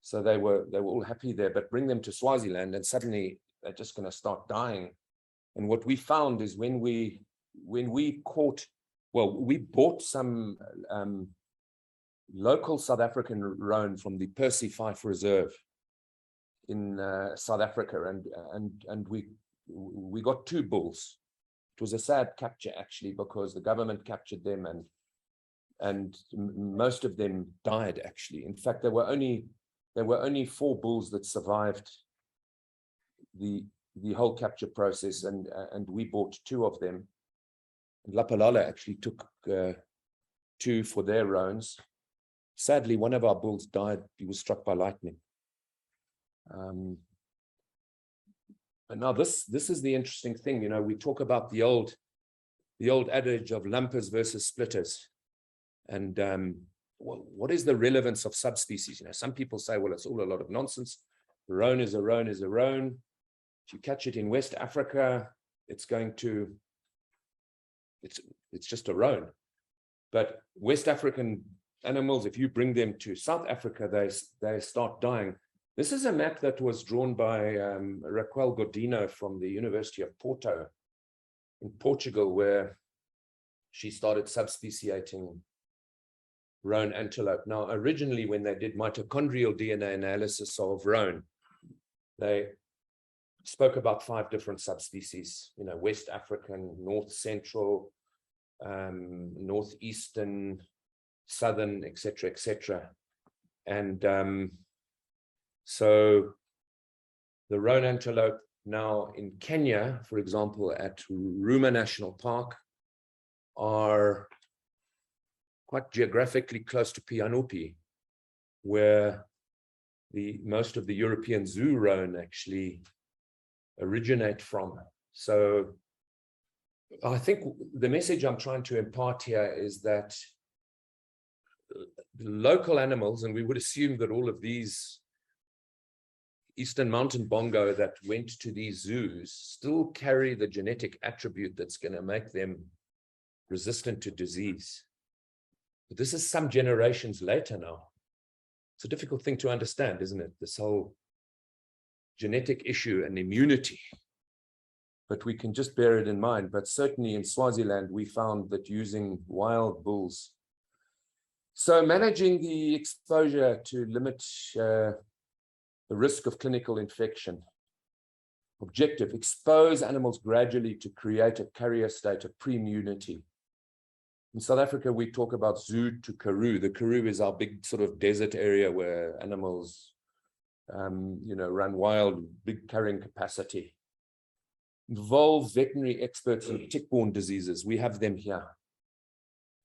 So they were all happy there, but bring them to Swaziland and suddenly they're just going to start dying. And what we found is when we caught, well, we bought some local South African roan from the Percy Fife Reserve in South Africa, and we got 2 bulls. It was a sad capture, actually, because the government captured them, and most of them died, actually. In fact, there were only 4 bulls that survived the whole capture process, and we bought 2 of them. And Lapalala actually took 2 for their roans. Sadly, one of our bulls died. He was struck by lightning. And now this is the interesting thing. You know, we talk about the old adage of lumpers versus splitters, and what is the relevance of subspecies? You know, some people say, well, it's all a lot of nonsense. A roan is a roan is a roan. If you catch it in West Africa, it's just a roan. But West African animals, if you bring them to South Africa, they start dying. This is a map that was drawn by Raquel Godinho from the University of Porto in Portugal, where she started subspeciating roan antelope. Now, originally, when they did mitochondrial DNA analysis of roan, they spoke about 5 different subspecies, you know, West African, North Central, Northeastern, Southern, etc., etc. And so the roan antelope now in Kenya, for example, at Ruma National Park, are quite geographically close to Pianupi, where most of the European zoo roan actually originate from. So I think the message I'm trying to impart here is that the local animals, and we would assume that all of these Eastern mountain bongo that went to these zoos still carry the genetic attribute that's going to make them resistant to disease. But this is some generations later now. It's a difficult thing to understand, isn't it? This whole genetic issue and immunity. But we can just bear it in mind. But certainly in Swaziland, we found that using wild bulls. So managing the exposure to limit the risk of clinical infection. Objective, expose animals gradually to create a carrier state of pre-immunity. In South Africa, we talk about zoo to Karoo. The Karoo is our big sort of desert area where animals, you know, run wild, big carrying capacity. Involve veterinary experts in tick-borne diseases. We have them here.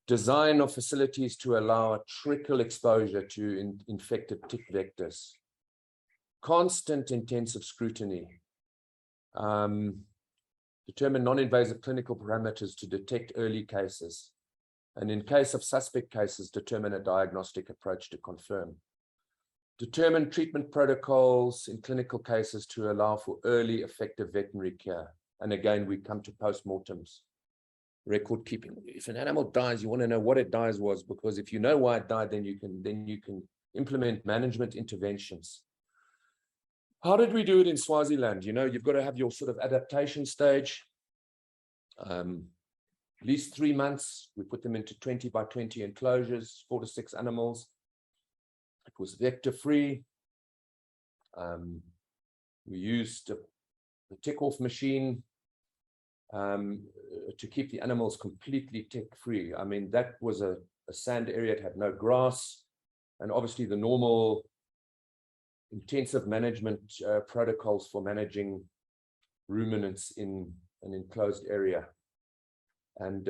Design of facilities to allow a trickle exposure to infected tick vectors. Constant intensive scrutiny. Determine non-invasive clinical parameters to detect early cases. And in case of suspect cases, determine a diagnostic approach to confirm. Determine treatment protocols in clinical cases to allow for early effective veterinary care. And again, we come to postmortems, record keeping. If an animal dies, you want to know what it dies was, because if you know why it died, then you can implement management interventions. How did we do it in Swaziland? You know, you've got to have your sort of adaptation stage. At least 3 months, we put them into 20 by 20 enclosures, 4 to 6 animals. It was vector free. We used the tick-off machine to keep the animals completely tick-free. I mean, that was a sand area, it had no grass, and obviously the normal intensive management protocols for managing ruminants in an enclosed area. And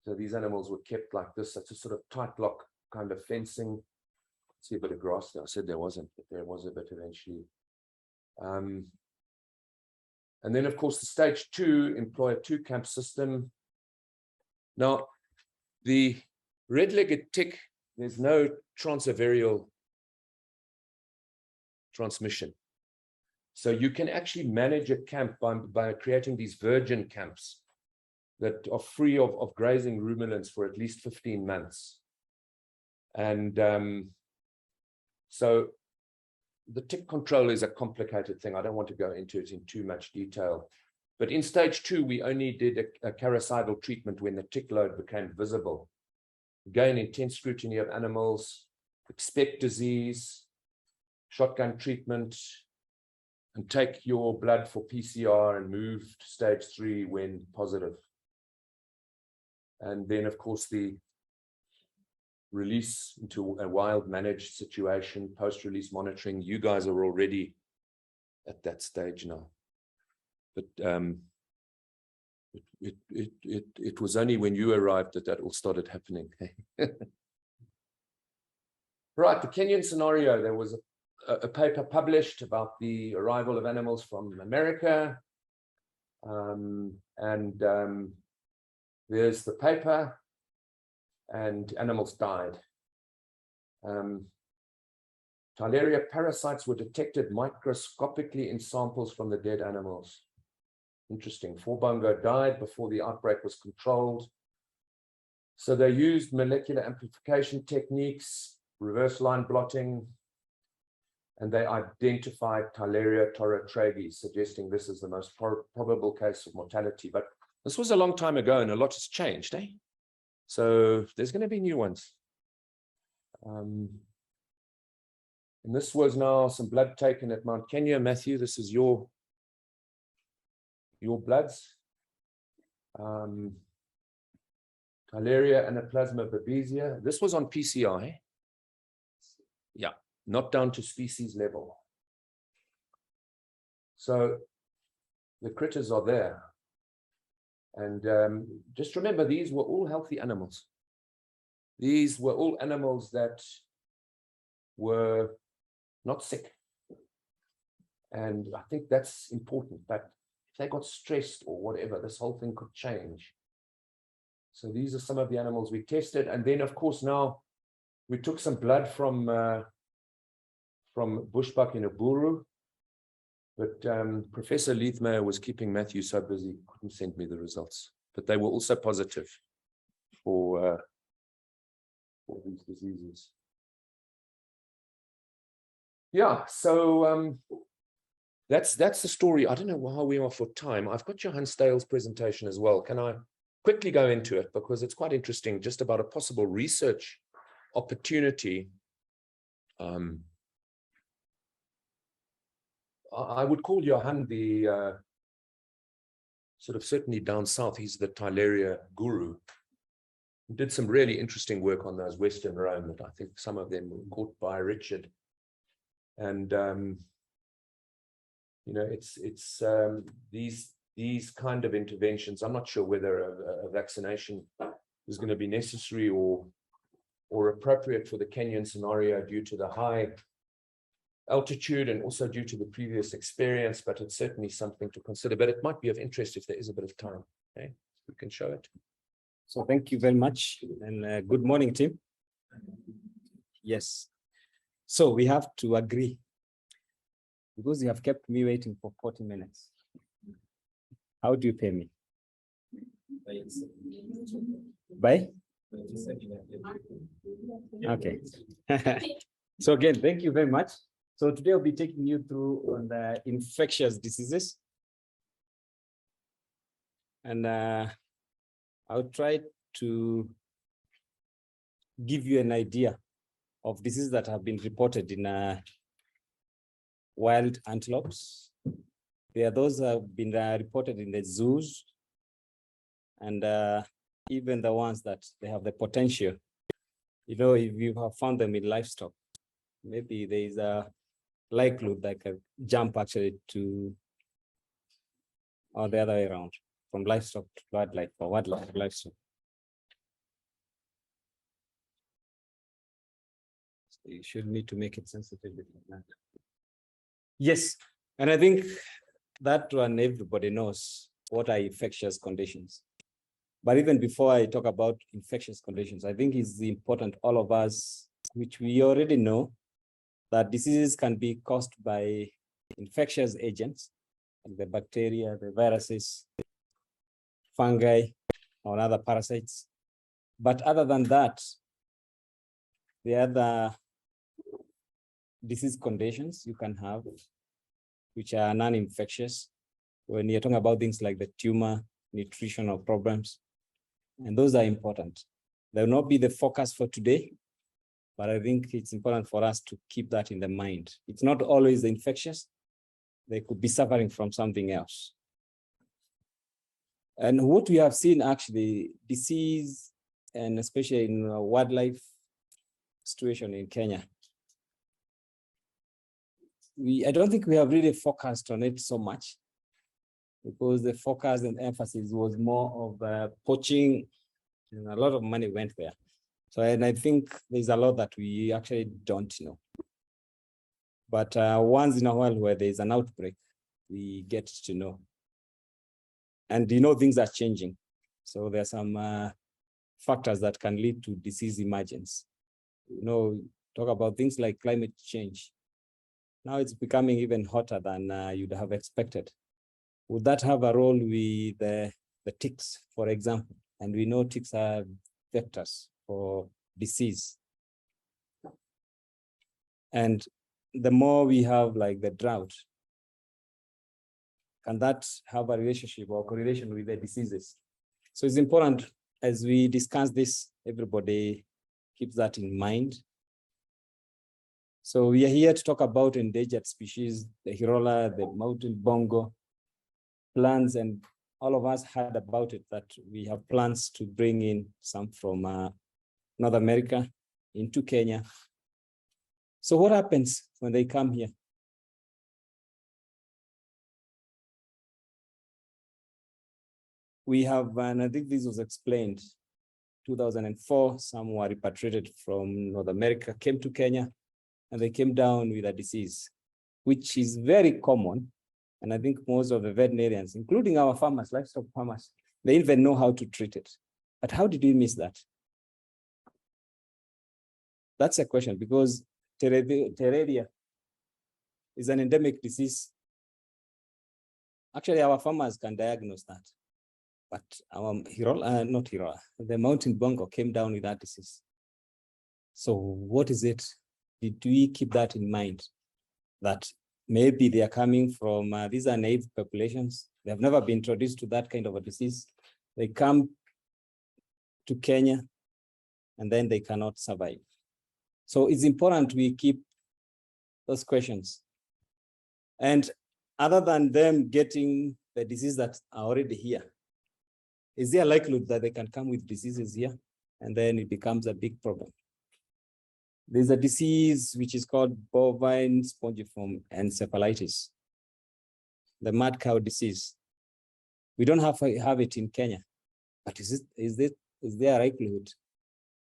so these animals were kept like this. That's a sort of tight lock kind of fencing. See a bit of grass there. I said there wasn't, but there was a bit eventually. And then, of course, the stage 2 employ a 2-camp system. Now, the red-legged tick, there's no transovarial transmission. So you can actually manage a camp by creating these virgin camps that are free of grazing ruminants for at least 15 months. And so the tick control is a complicated thing. I don't want to go into it in too much detail. But in stage 2, we only did a caricidal treatment when the tick load became visible. Again, intense scrutiny of animals, expect disease, shotgun treatment, and take your blood for PCR and move to stage 3 when positive. And then, of course, the release into a wild managed situation, post-release monitoring. You guys are already at that stage now. But it was only when you arrived that all started happening. Right, the Kenyan scenario, there was a paper published about the arrival of animals from America. There's the paper, and animals died. Theileria parasites were detected microscopically in samples from the dead animals. Interesting. 4 Bongo died before the outbreak was controlled. So they used molecular amplification techniques, reverse line blotting, and they identified Theileria torotragi, suggesting this is the most probable case of mortality. But this was a long time ago, and a lot has changed, eh? So there's going to be new ones. And this was now some blood taken at Mount Kenya. Matthew, this is your bloods. Theileria anaplasma babesia. This was on PCI. Yeah, not down to species level. So the critters are there. And just remember, these were all healthy animals. These were all animals that were not sick. And I think that's important, that if they got stressed or whatever, this whole thing could change. So these are some of the animals we tested. And then, of course, now we took some blood from bushbuck in Uburu. But Professor Leithmeyer was keeping Matthew so busy, couldn't send me the results. But they were also positive for these diseases. Yeah, so that's the story. I don't know how we are for time. I've got Johan Stale's presentation as well. Can I quickly go into it? Because it's quite interesting, just about a possible research opportunity. I would call Johan the sort of, certainly down south, he's the Theileria guru. He did some really interesting work on those Western Rome that I think some of them were caught by Richard. And, you know, it's these kind of interventions. I'm not sure whether a vaccination is going to be necessary or appropriate for the Kenyan scenario due to the high altitude and also due to the previous experience, but it's certainly something to consider. But it might be of interest if there is a bit of time. Okay, we can show it. So thank you very much, and good morning, team. Yes, so we have to agree, because you have kept me waiting for 40 minutes. How do you pay me? By? Okay. So again, thank you very much. So today I'll be taking you through on the infectious diseases. And I'll try to give you an idea of diseases that have been reported in wild antelopes. There are those that have been reported in the zoos, and even the ones that they have the potential. You know, if you have found them in livestock, maybe there is a likelihood that can jump actually to, or the other way around, from livestock to wildlife, or wildlife to livestock. So you should need to make it sensitive. Yes, and I think that one everybody knows what are infectious conditions. But even before I talk about infectious conditions, I think it's important all of us, which we already know, that diseases can be caused by infectious agents, like the bacteria, the viruses, fungi, or other parasites. But other than that, the other disease conditions you can have, which are non-infectious, when you're talking about things like the tumor, nutritional problems, and those are important. They will not be the focus for today, but I think it's important for us to keep that in the mind. It's not always infectious. They could be suffering from something else. And what we have seen actually, disease, and especially in wildlife situation in Kenya, I don't think we have really focused on it so much, because the focus and emphasis was more of poaching, and a lot of money went there. So, and I think there's a lot that we actually don't know. But once in a while where there's an outbreak, we get to know. And you know, things are changing. So there are some factors that can lead to disease emergence. You know, talk about things like climate change. Now it's becoming even hotter than you'd have expected. Would that have a role with the ticks, for example? And we know ticks are vectors for disease. And the more we have like the drought, can that have a relationship or correlation with the diseases? So it's important as we discuss this, everybody keeps that in mind. So we are here to talk about endangered species, the Hirola, the mountain bongo, plans, and all of us heard about it, that we have plans to bring in some from North America into Kenya. So what happens when they come here? We have, and I think this was explained, 2004, some were repatriated from North America, came to Kenya, and they came down with a disease, which is very common. And I think most of the veterinarians, including our farmers, livestock farmers, they even know how to treat it. But how did we miss that? That's a question, because Terraria is an endemic disease. Actually, our farmers can diagnose that. But our Hirola, not Hirola, the mountain bongo came down with that disease. So what is it? Did we keep that in mind? That maybe they are coming from, these are naive populations. They have never been introduced to that kind of a disease. They come to Kenya and then they cannot survive. So it's important we keep those questions. And other than them getting the disease that are already here, is there a likelihood that they can come with diseases here and then it becomes a big problem? There's a disease which is called bovine spongiform encephalitis, the mad cow disease. We don't have it in Kenya, but is there a likelihood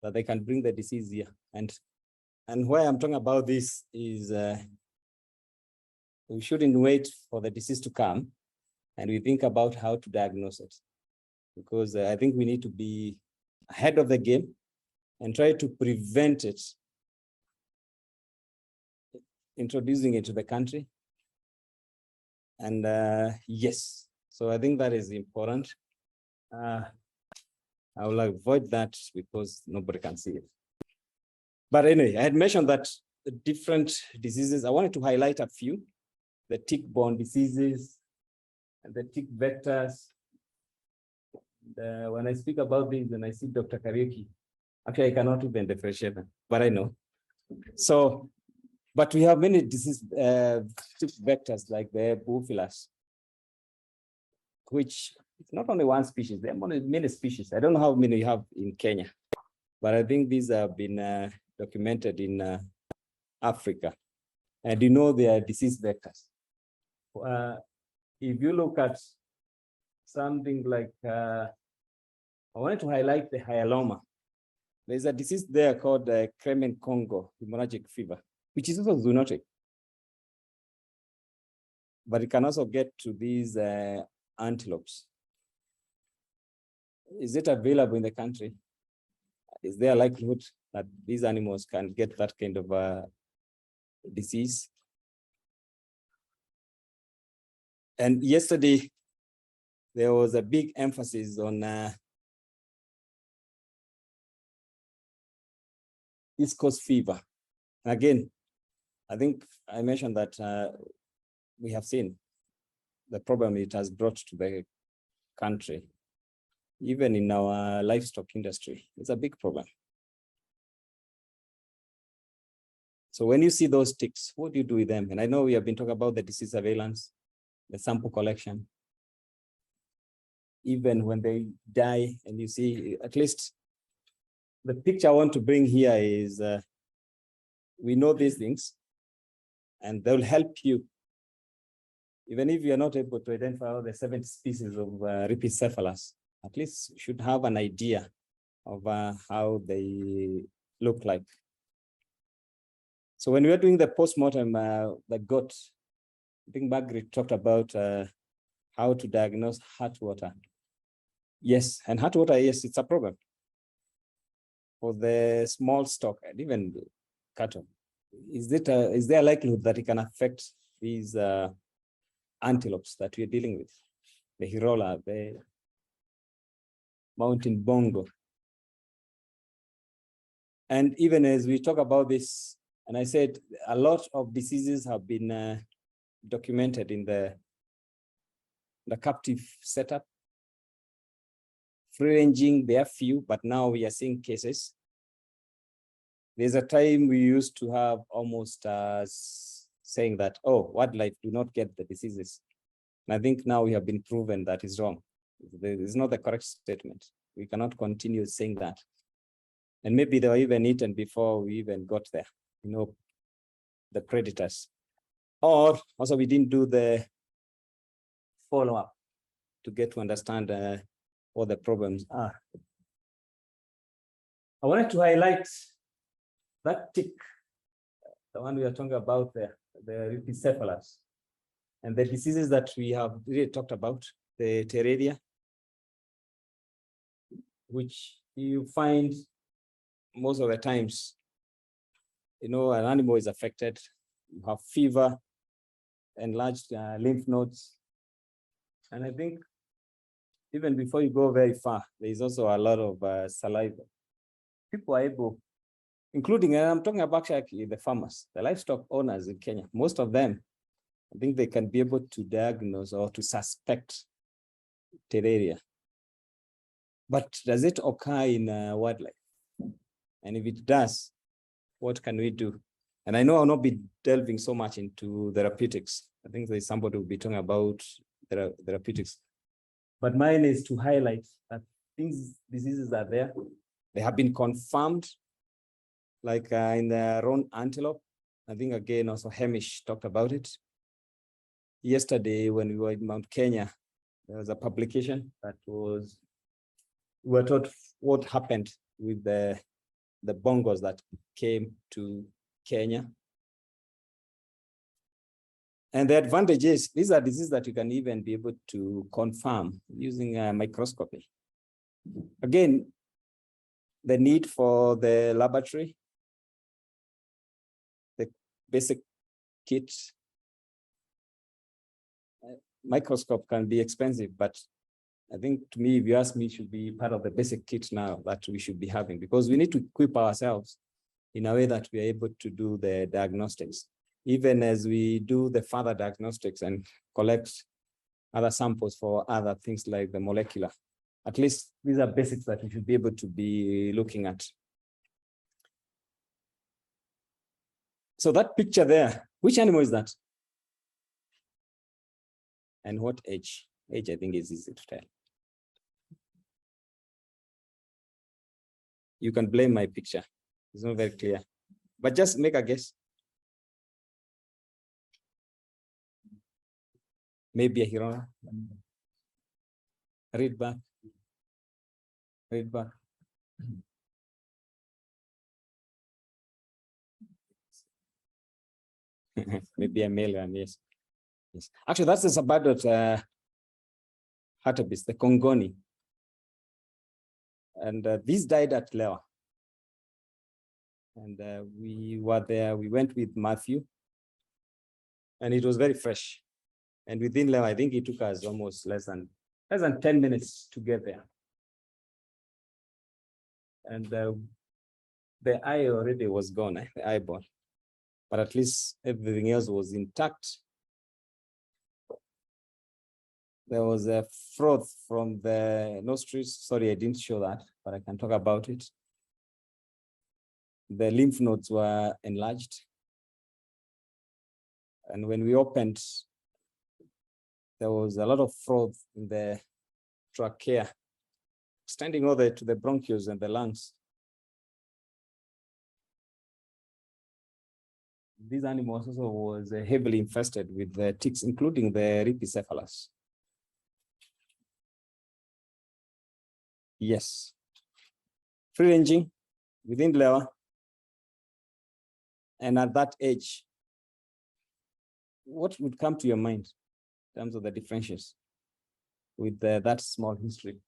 that they can bring the disease here? And why I'm talking about this is we shouldn't wait for the disease to come and we think about how to diagnose it, because I think we need to be ahead of the game and try to prevent it, introducing it to the country. And yes, so I think that is important. I will avoid that because nobody can see it. But anyway, I had mentioned that the different diseases, I wanted to highlight a few, the tick-borne diseases, and the tick vectors. When I speak about this and I see Dr. Kariuki, actually I cannot even differentiate them, but I know. So But we have many disease vectors like the boophilus, which it's not only one species, there are many species. I don't know how many you have in Kenya, but I think these have been documented in Africa. And you know they are disease vectors. If you look at something like, I wanted to highlight the hyaloma. There's a disease there called Kremen Congo hemorrhagic fever, which is also zoonotic. But it can also get to these antelopes. Is it available in the country? Is there a likelihood that these animals can get that kind of disease? And yesterday, there was a big emphasis on East Coast fever. Again, I think I mentioned that we have seen the problem it has brought to the country. Even in our livestock industry, it's a big problem. So when you see those ticks, what do you do with them? And I know we have been talking about the disease surveillance, the sample collection. Even when they die, and you see, at least the picture I want to bring here is we know these things, and they'll help you. Even if you're not able to identify all the 70 species of Rhipicephalus, at least you should have an idea of how they look like. So when we were doing the postmortem, the goat, I think Margaret talked about how to diagnose heart water. Yes, and heart water, yes, it's a problem for the small stock and even cattle. Is there a likelihood that it can affect these antelopes that we're dealing with? The Hirola, the mountain Bongo. And even as we talk about this, and I said a lot of diseases have been documented in the captive setup. Free ranging, there are few, but now we are seeing cases. There's a time we used to have almost saying that, oh, wildlife do not get the diseases. And I think now we have been proven that is wrong. It's not the correct statement. We cannot continue saying that. And maybe they were even eaten before we even got there, you know, the predators. Or also we didn't do the follow-up to get to understand what the problems are. I wanted to highlight that tick, the one we are talking about there, the Rhipicephalus, and the diseases that we have really talked about, the Terraria, which you find most of the times, you know, an animal is affected, you have fever, enlarged lymph nodes. And I think even before you go very far, there is also a lot of saliva. People are able, including, and I'm talking about actually the farmers, the livestock owners in Kenya, most of them, I think they can be able to diagnose or to suspect Terraria. But does it occur in wildlife? And if it does, what can we do? And I know I'll not be delving so much into therapeutics. I think there's somebody who will be talking about therapeutics. But mine is to highlight that these diseases are there. They have been confirmed, like in the roan antelope. I think again, also Hamish talked about it. Yesterday, when we were in Mount Kenya, there was a publication that was, we were taught what happened with the bongos that came to Kenya. And the advantage is, these are diseases that you can even be able to confirm using a microscopy. Again, the need for the laboratory, the basic kit. Microscope can be expensive, but I think to me, if you ask me, it should be part of the basic kit now that we should be having, because we need to equip ourselves in a way that we are able to do the diagnostics, even as we do the further diagnostics and collect other samples for other things like the molecular. At least these are basics that we should be able to be looking at. So that picture there, which animal is that? And what age? Age, I think, is easy to tell. You can blame my picture. It's not very clear, but just make a guess. Maybe a Hirola. Read back. Read back. Maybe a male one, yes. Yes. Actually, that's the Sabadot hartebeest, the Congoni. And these died at Lewa. And we were there, we went with Matthew, and it was very fresh. And within Lewa, I think it took us almost less than 10 minutes to get there. And the eye already was gone, the eyeball, but at least everything else was intact. There was a froth from the nostrils. Sorry, I didn't show that, but I can talk about it. The lymph nodes were enlarged. And when we opened, there was a lot of froth in the trachea, extending all the way to the bronchioles and the lungs. These animals also was heavily infested with the ticks, including the Rhipicephalus. Yes. Free ranging within Lewa. And at that age, what would come to your mind in terms of the differentials with that small history?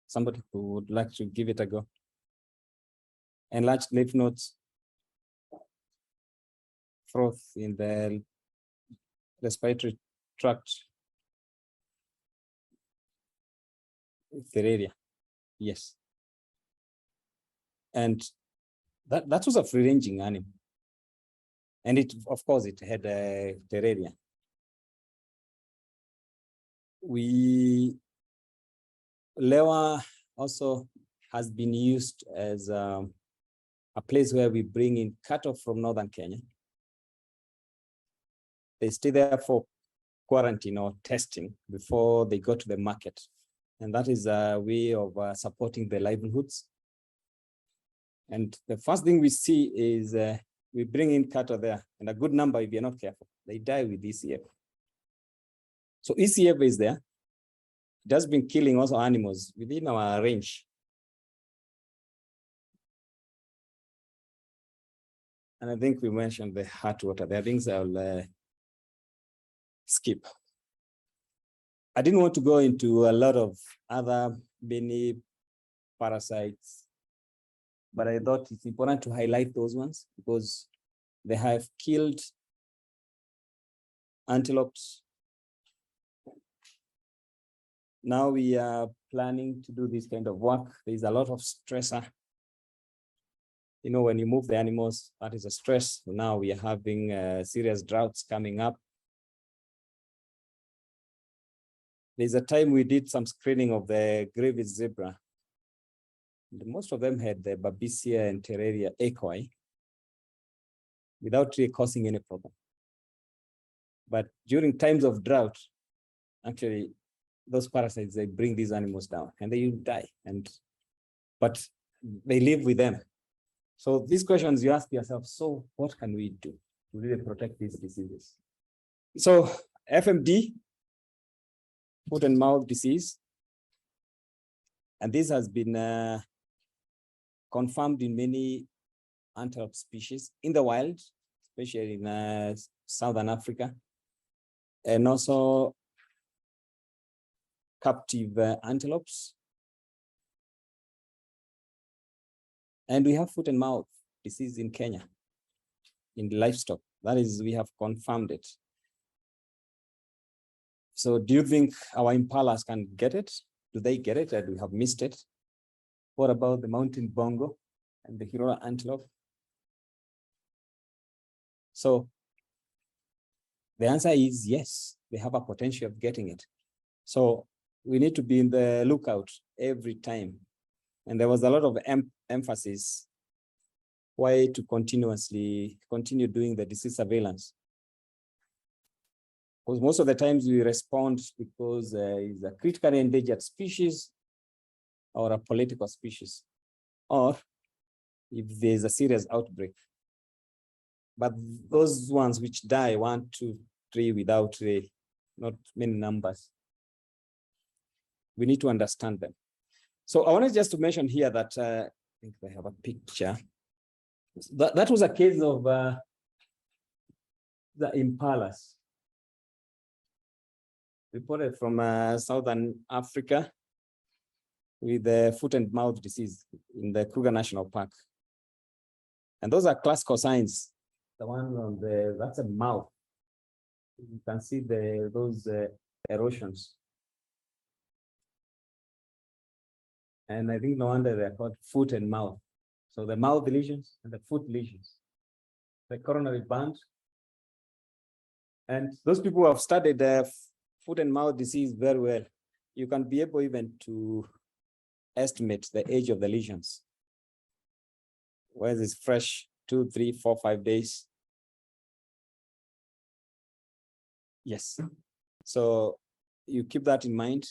Somebody who would like to give it a go. Enlarged lymph nodes, froth in the respiratory tract, Theraria, yes. And that was a free-ranging animal. And it, of course, it had a Theraria. Lewa also has been used as a place where we bring in cattle from northern Kenya. They stay there for quarantine or testing before they go to the market. And that is a way of supporting their livelihoods. And the first thing we see is we bring in cattle there, and a good number, if you're not careful, they die with ECF. So ECF is there. It has been killing also animals within our range. And I think we mentioned the heart water. There are things I'll skip. I didn't want to go into a lot of other many parasites, but I thought it's important to highlight those ones because they have killed antelopes. Now we are planning to do this kind of work. There's a lot of stressor. You know, when you move the animals, that is a stress. Now we are having serious droughts coming up. There's a time we did some screening of the Grevy's zebra. Most of them had the Babesia and Terraria equi without really causing any problem. But during times of drought, actually, those parasites, they bring these animals down and they die. But they live with them. So these questions you ask yourself, so what can we do to really protect these diseases? So FMD, foot and mouth disease. And this has been confirmed in many antelope species in the wild, especially in Southern Africa, and also captive antelopes. And we have foot and mouth disease in Kenya, in the livestock. That is, we have confirmed it. So do you think our impalas can get it? Do they get it and we have missed it? What about the mountain bongo and the Hirola antelope? So the answer is yes, they have a potential of getting it. So we need to be in the lookout every time. And there was a lot of emphasis why to continue doing the disease surveillance. Because most of the times we respond because it's a critically endangered species or a political species, or if there's a serious outbreak. But those ones which die 1, 2, 3 without not many numbers, we need to understand them. So I wanted just to mention here that I think I have a picture. That was a case of the Impalas, reported from Southern Africa with the foot and mouth disease in the Kruger National Park. And those are classical signs. The one on that's a mouth. You can see those erosions. And I think no wonder they're called foot and mouth. So the mouth lesions and the foot lesions, the coronary band. And those people who have studied foot and mouth disease very well, you can be able even to estimate the age of the lesions. Where it's fresh, 2, 3, 4, 5 days. Yes. So you keep that in mind.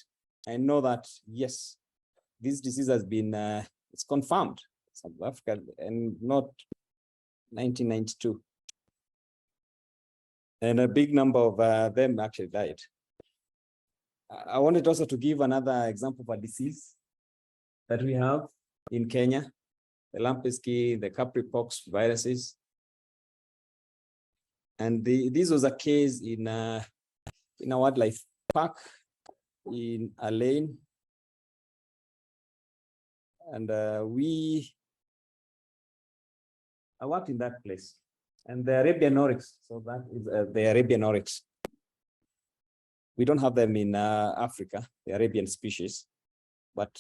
I know that, yes, this disease has been, it's confirmed in South Africa and not 1992. And a big number of them actually died. I wanted also to give another example of a disease that we have in Kenya, the Lampeski, the Capripox viruses. And this was a case in a wildlife park in a lane. And I worked in that place. And the Arabian oryx, so that is the Arabian oryx. We don't have them in Africa, the Arabian species, but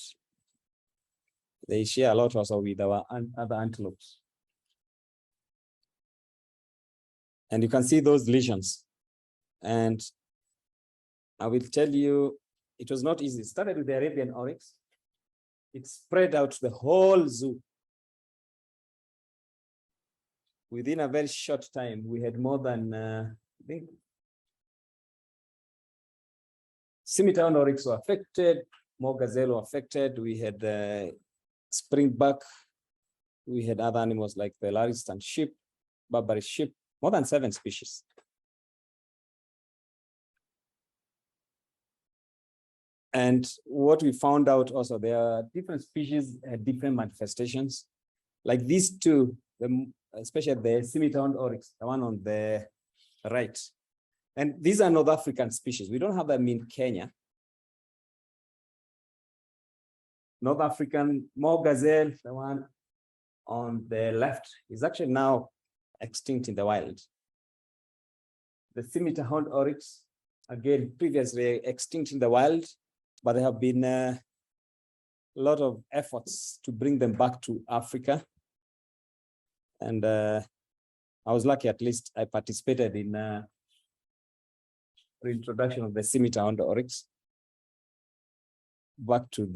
they share a lot also with our other antelopes. And you can see those lesions. And I will tell you, it was not easy. It started with the Arabian oryx. It spread out the whole zoo. Within a very short time, we had more than, I think, scimitar oryx were affected, more gazelle were affected. We had springbuck. We had other animals like the Laristan sheep, Barbary sheep, more than 7 species. And what we found out also, there are different species at different manifestations. Like these two, especially the scimitar oryx, the one on the right. And these are North African species. We don't have them in Kenya. North African, more gazelle, the one on the left, is actually now extinct in the wild. The scimitar oryx, again, previously extinct in the wild, but there have been a lot of efforts to bring them back to Africa. And I was lucky, at least I participated in the reintroduction of the scimitar oryx back to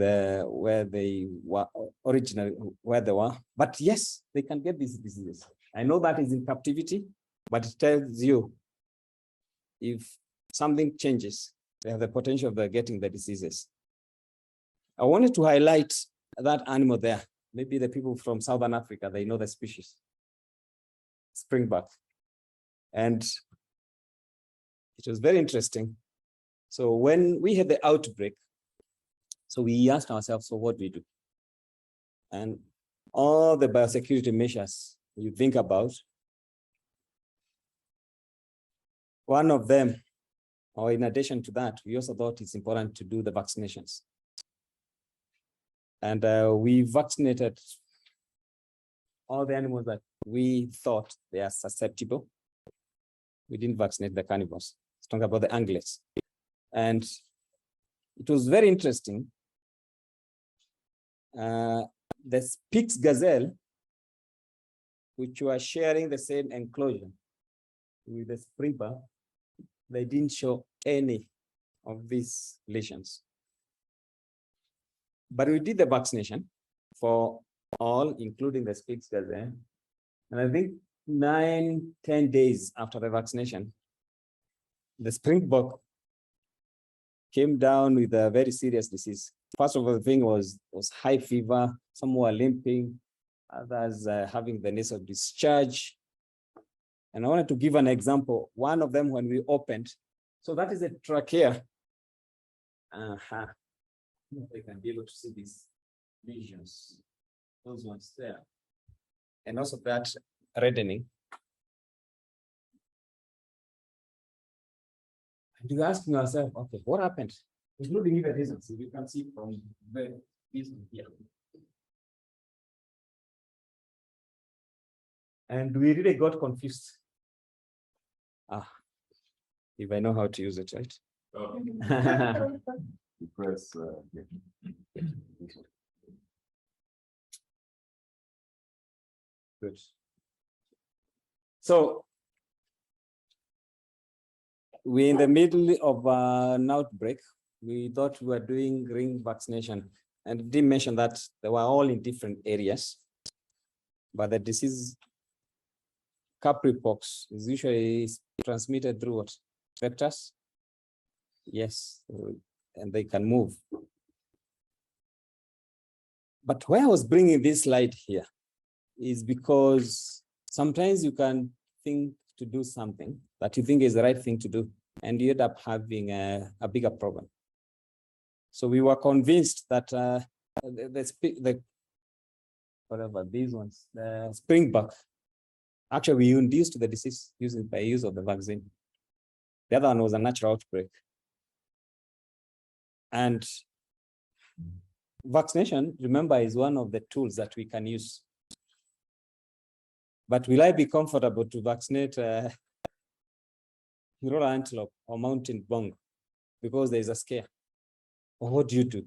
where they were originally, where they were. But yes, they can get these diseases. I know that is in captivity, but it tells you if something changes, they have the potential of getting the diseases. I wanted to highlight that animal there. Maybe the people from Southern Africa, they know the species, springbuck. And it was very interesting. So when we had the outbreak, so we asked ourselves, so what do we do? And all the biosecurity measures you think about, one of them, or in addition to that, we also thought it's important to do the vaccinations. And we vaccinated all the animals that we thought they are susceptible. We didn't vaccinate the carnivores. Let's talk about the ungulates. And it was very interesting. The Spix gazelle, which were sharing the same enclosure with the springbuck, they didn't show any of these lesions. But we did the vaccination for all, including the pigs there. And I think 9-10 days after the vaccination, the springbok came down with a very serious disease. First of all, the thing was high fever. Some were limping, others having the nasal discharge. And I wanted to give an example. One of them, when we opened, so that is a trachea. They can be able to see these lesions, those ones there. And also that reddening. And you're asking yourself, okay, what happened? Including even reasons, you can see from this here. And we really got confused. If I know how to use it, right? You press. Good. So we're in the middle of an outbreak. We thought we were doing ring vaccination, and did mention that they were all in different areas. But the disease, capripox, is usually transmitted through what? Vectors? Yes, and they can move. But why I was bringing this slide here is because sometimes you can think to do something that you think is the right thing to do, and you end up having a bigger problem. So we were convinced that whatever these ones, the springbok, actually we induced the disease by use of the vaccine. The other one was a natural outbreak. And vaccination, remember, is one of the tools that we can use. But will I be comfortable to vaccinate Hirola antelope or mountain bongo because there is a scare? Or what do you do?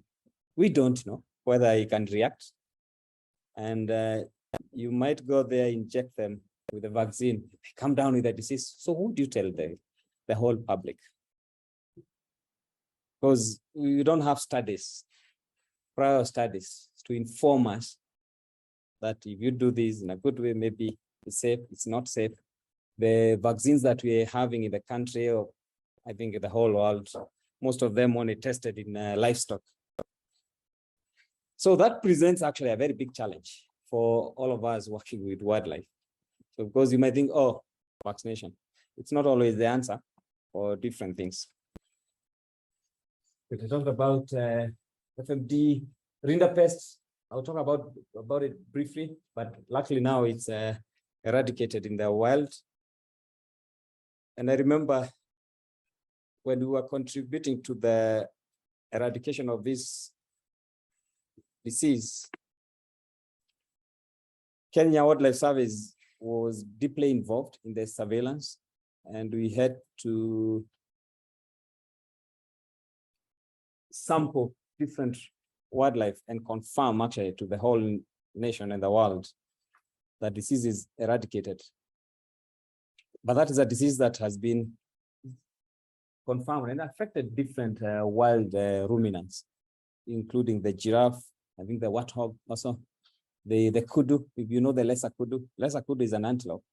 We don't know whether he can react. And you might go there, inject them with the vaccine, they come down with the disease. So who do you tell the whole public? Because we don't have studies, prior studies, to inform us that if you do this in a good way, maybe it's safe, it's not safe. The vaccines that we're having in the country, or I think in the whole world, most of them only tested in livestock. So that presents actually a very big challenge for all of us working with wildlife. So because you might think, oh, vaccination, it's not always the answer for different things. We talked about FMD, rinderpest. I'll talk about it briefly, but luckily now it's eradicated in the wild. And I remember when we were contributing to the eradication of this disease, Kenya Wildlife Service was deeply involved in the surveillance, and we had to sample different wildlife and confirm actually to the whole nation and the world that disease is eradicated. But that is a disease that has been confirmed and affected different wild ruminants, including the giraffe, I think the warthog also, the kudu, if you know the lesser kudu is an antelope.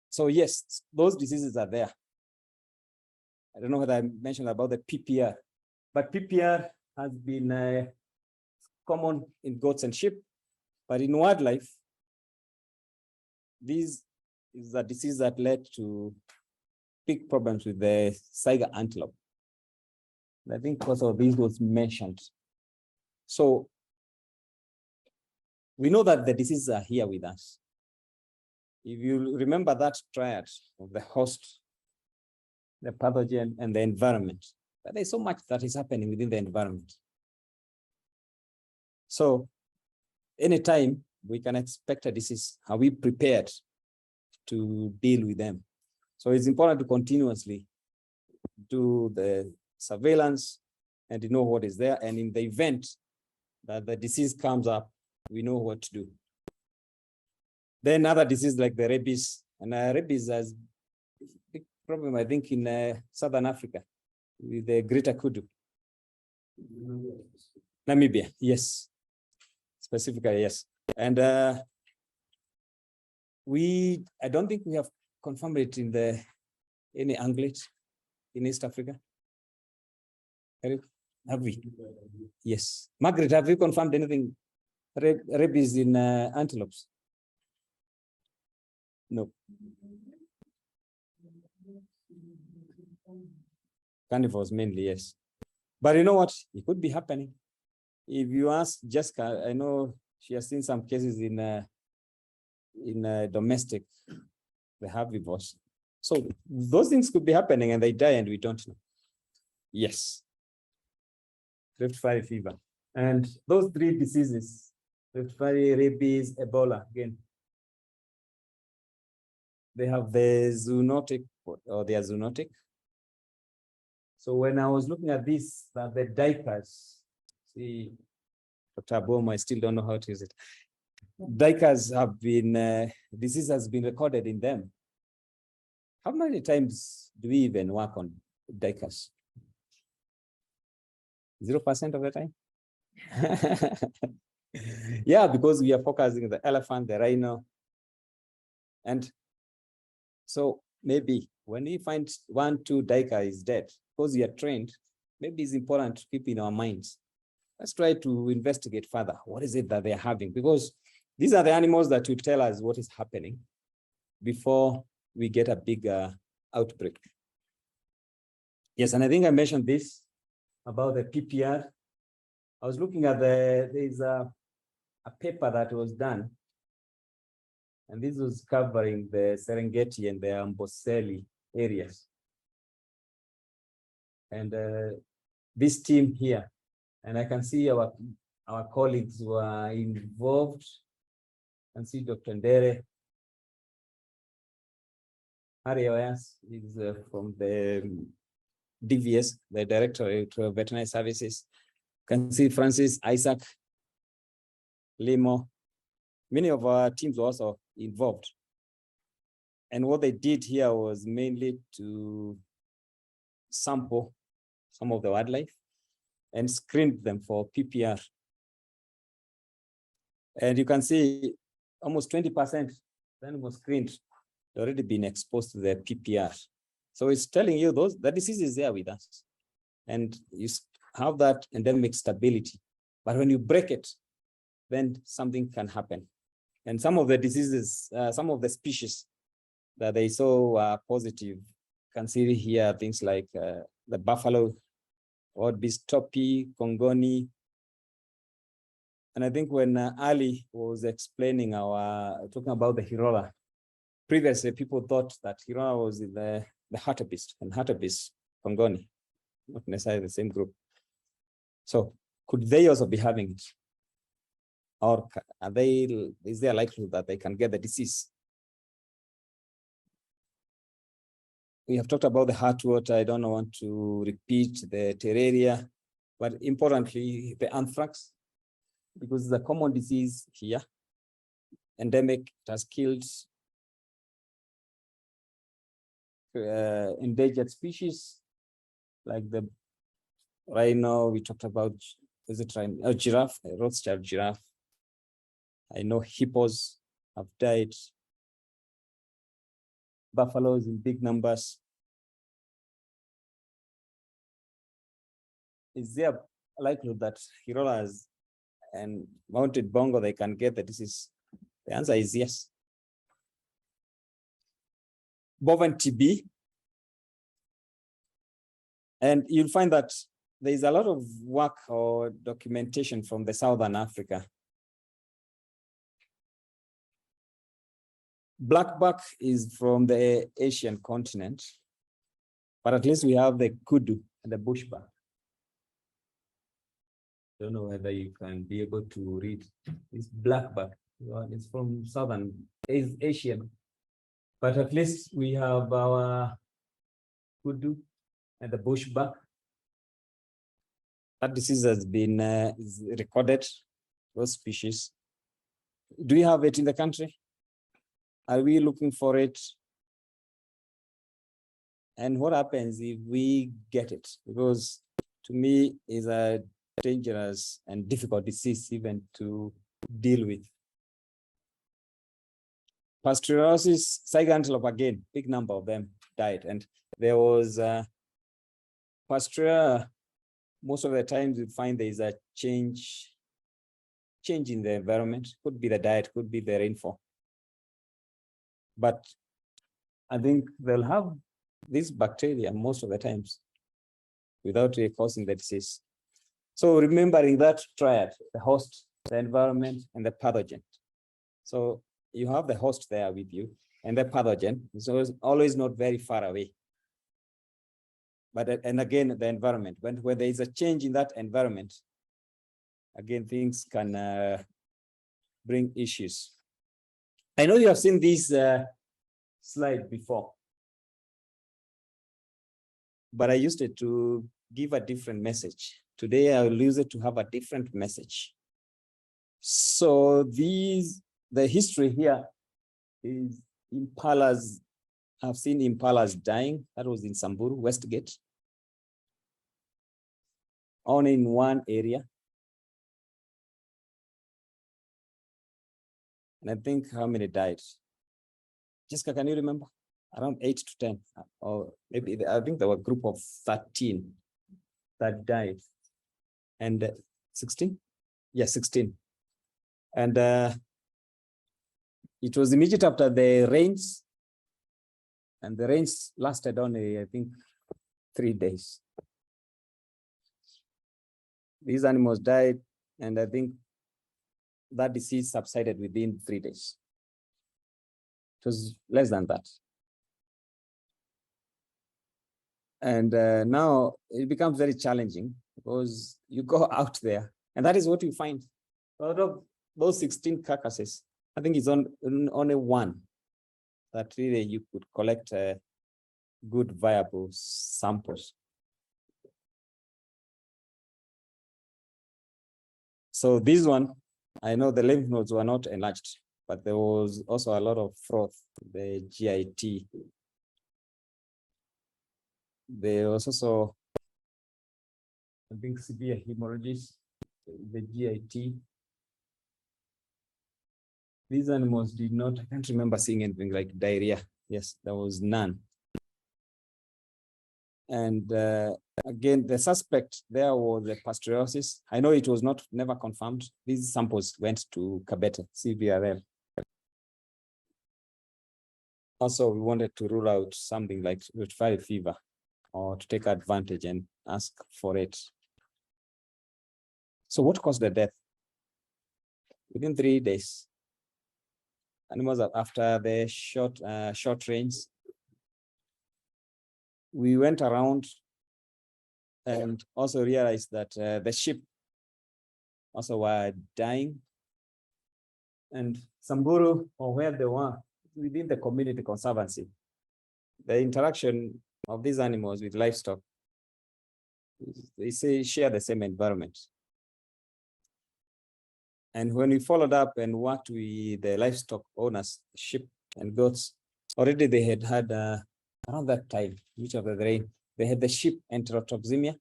So yes, those diseases are there. I don't know whether I mentioned about the PPR, but PPR has been common in goats and sheep, but in wildlife, this is a disease that led to big problems with the tiger antelope. I think because of this was mentioned. So we know that the diseases are here with us. If you remember that triad of the host, the pathogen, and the environment, but there's so much that is happening within the environment. So anytime we can expect a disease, are we prepared to deal with them? So it's important to continuously do the surveillance and to know what is there. And in the event that the disease comes up, we know what to do. Then other diseases like the rabies, and rabies has a big problem, I think, in Southern Africa with the greater kudu. Namibia, yes. Specifically, yes. And I don't think we have confirmed it in any ungulate in East Africa. Have we? Yes. Margaret, have you confirmed anything? Rabies in antelopes? No. Carnivores mainly, yes. But you know what? It could be happening. If you ask Jessica, I know she has seen some cases in domestic, the herbivores. So those things could be happening and they die and we don't know. Yes. Rift Valley fever. And those three diseases, Rift Valley, rabies, Ebola, again, they have the zoonotic, or they are zoonotic. So when I was looking at this, that the dikers, see, Dr. Aboma, I still don't know how to use it. Dikers have been, disease has been recorded in them. How many times do we even work on dikers? 0% of the time? Yeah, because we are focusing on the elephant, the rhino. And so maybe when we find 1, 2 diker is dead, because we are trained, maybe it's important to keep in our minds. Let's try to investigate further. What is it that they're having? Because these are the animals that will tell us what is happening before we get a big outbreak. Yes, and I think I mentioned this about the PPR. I was looking at there's a paper that was done, and this was covering the Serengeti and the Amboseli areas. And this team here, and I can see our colleagues who are involved. I can see Dr. Ndere. Harry Oyas is from the DVS, the Directorate of Veterinary Services. You can see Francis, Isaac, Limo. Many of our teams were also involved. And what they did here was mainly to sample some of the wildlife and screened them for PPR. And you can see almost 20% then was screened, already been exposed to the PPR. So it's telling you the disease is there with us. And you have that endemic stability. But when you break it, then something can happen. And some of the diseases, some of the species that they saw positive, you can see here things like the buffalo, or Bistopi, Congoni. And I think when Ali was explaining talking about the Hirola, previously people thought that Hirola was in the hartebeest, and hartebeest, Congoni, not necessarily the same group. So could they also be having it? Or is there a likelihood that they can get the disease? We have talked about the heartwort. I don't want to repeat the terraria, but importantly, the anthrax, because it's a common disease here, endemic, it has killed endangered species like the rhino. We talked about, is it rhino? Oh, giraffe, Rothschild giraffe. I know hippos have died. Buffaloes in big numbers. Is there a likelihood that Hirolas and mounted Bongo, they can get the disease? The answer is yes. Bovine TB. And you'll find that there is a lot of work or documentation from the Southern Africa. Blackback is from the Asian continent, but at least we have the kudu and the bushback. Don't know whether you can be able to read this blackback. It's from Southern Asian, but at least we have our kudu and the bushback. That disease has been recorded, those species. Do we have it in the country? Are we looking for it? And what happens if we get it? Because to me, is a dangerous and difficult disease even to deal with. Pasteuriosis, Saiga antelope again, big number of them died. And there was pasture, most of the times you find there is a change in the environment, could be the diet, could be the rainfall. But I think they'll have this bacteria most of the times without causing the disease. So remembering that triad, the host, the environment, and the pathogen. So you have the host there with you, and the pathogen is always not very far away. But and again, the environment, when there is a change in that environment, again, things can bring issues. I know you have seen this slide before, but I used it to give a different message. Today, I will use it to have a different message. So the history here is impalas. I've seen impalas dying. That was in Samburu, Westgate. Only in one area. And I think how many died? Jessica, can you remember? Around 8 to 10, or maybe I think there were a group of 13 that died. And 16? Yeah, 16. And it was immediate after the rains. And the rains lasted only, I think, 3 days. These animals died, and I think that disease subsided within 3 days. It was less than that. And now it becomes very challenging because you go out there, and that is what you find. Out of those 16 carcasses, I think it's only one that really you could collect good viable samples. So this one, I know the lymph nodes were not enlarged, but there was also a lot of froth, the GIT. There was also, I think, severe hemorrhages, the GIT. These animals did not, I can't remember seeing anything like diarrhea. Yes, there was none. And again, the suspect there was the pasteuriosis. I know it was never confirmed. These samples went to Kabete, CVRL. Also, we wanted to rule out something like Rift Valley fever, or to take advantage and ask for it. So what caused the death? Within 3 days. Animals after the short range. We went around and also realized that the sheep also were dying. And Samburu, or where they were, within the community conservancy, the interaction of these animals with livestock, they say share the same environment. And when we followed up and worked with the livestock owners, sheep and goats, already they had around that time, which of the rain, they had the sheep enterotoxemia.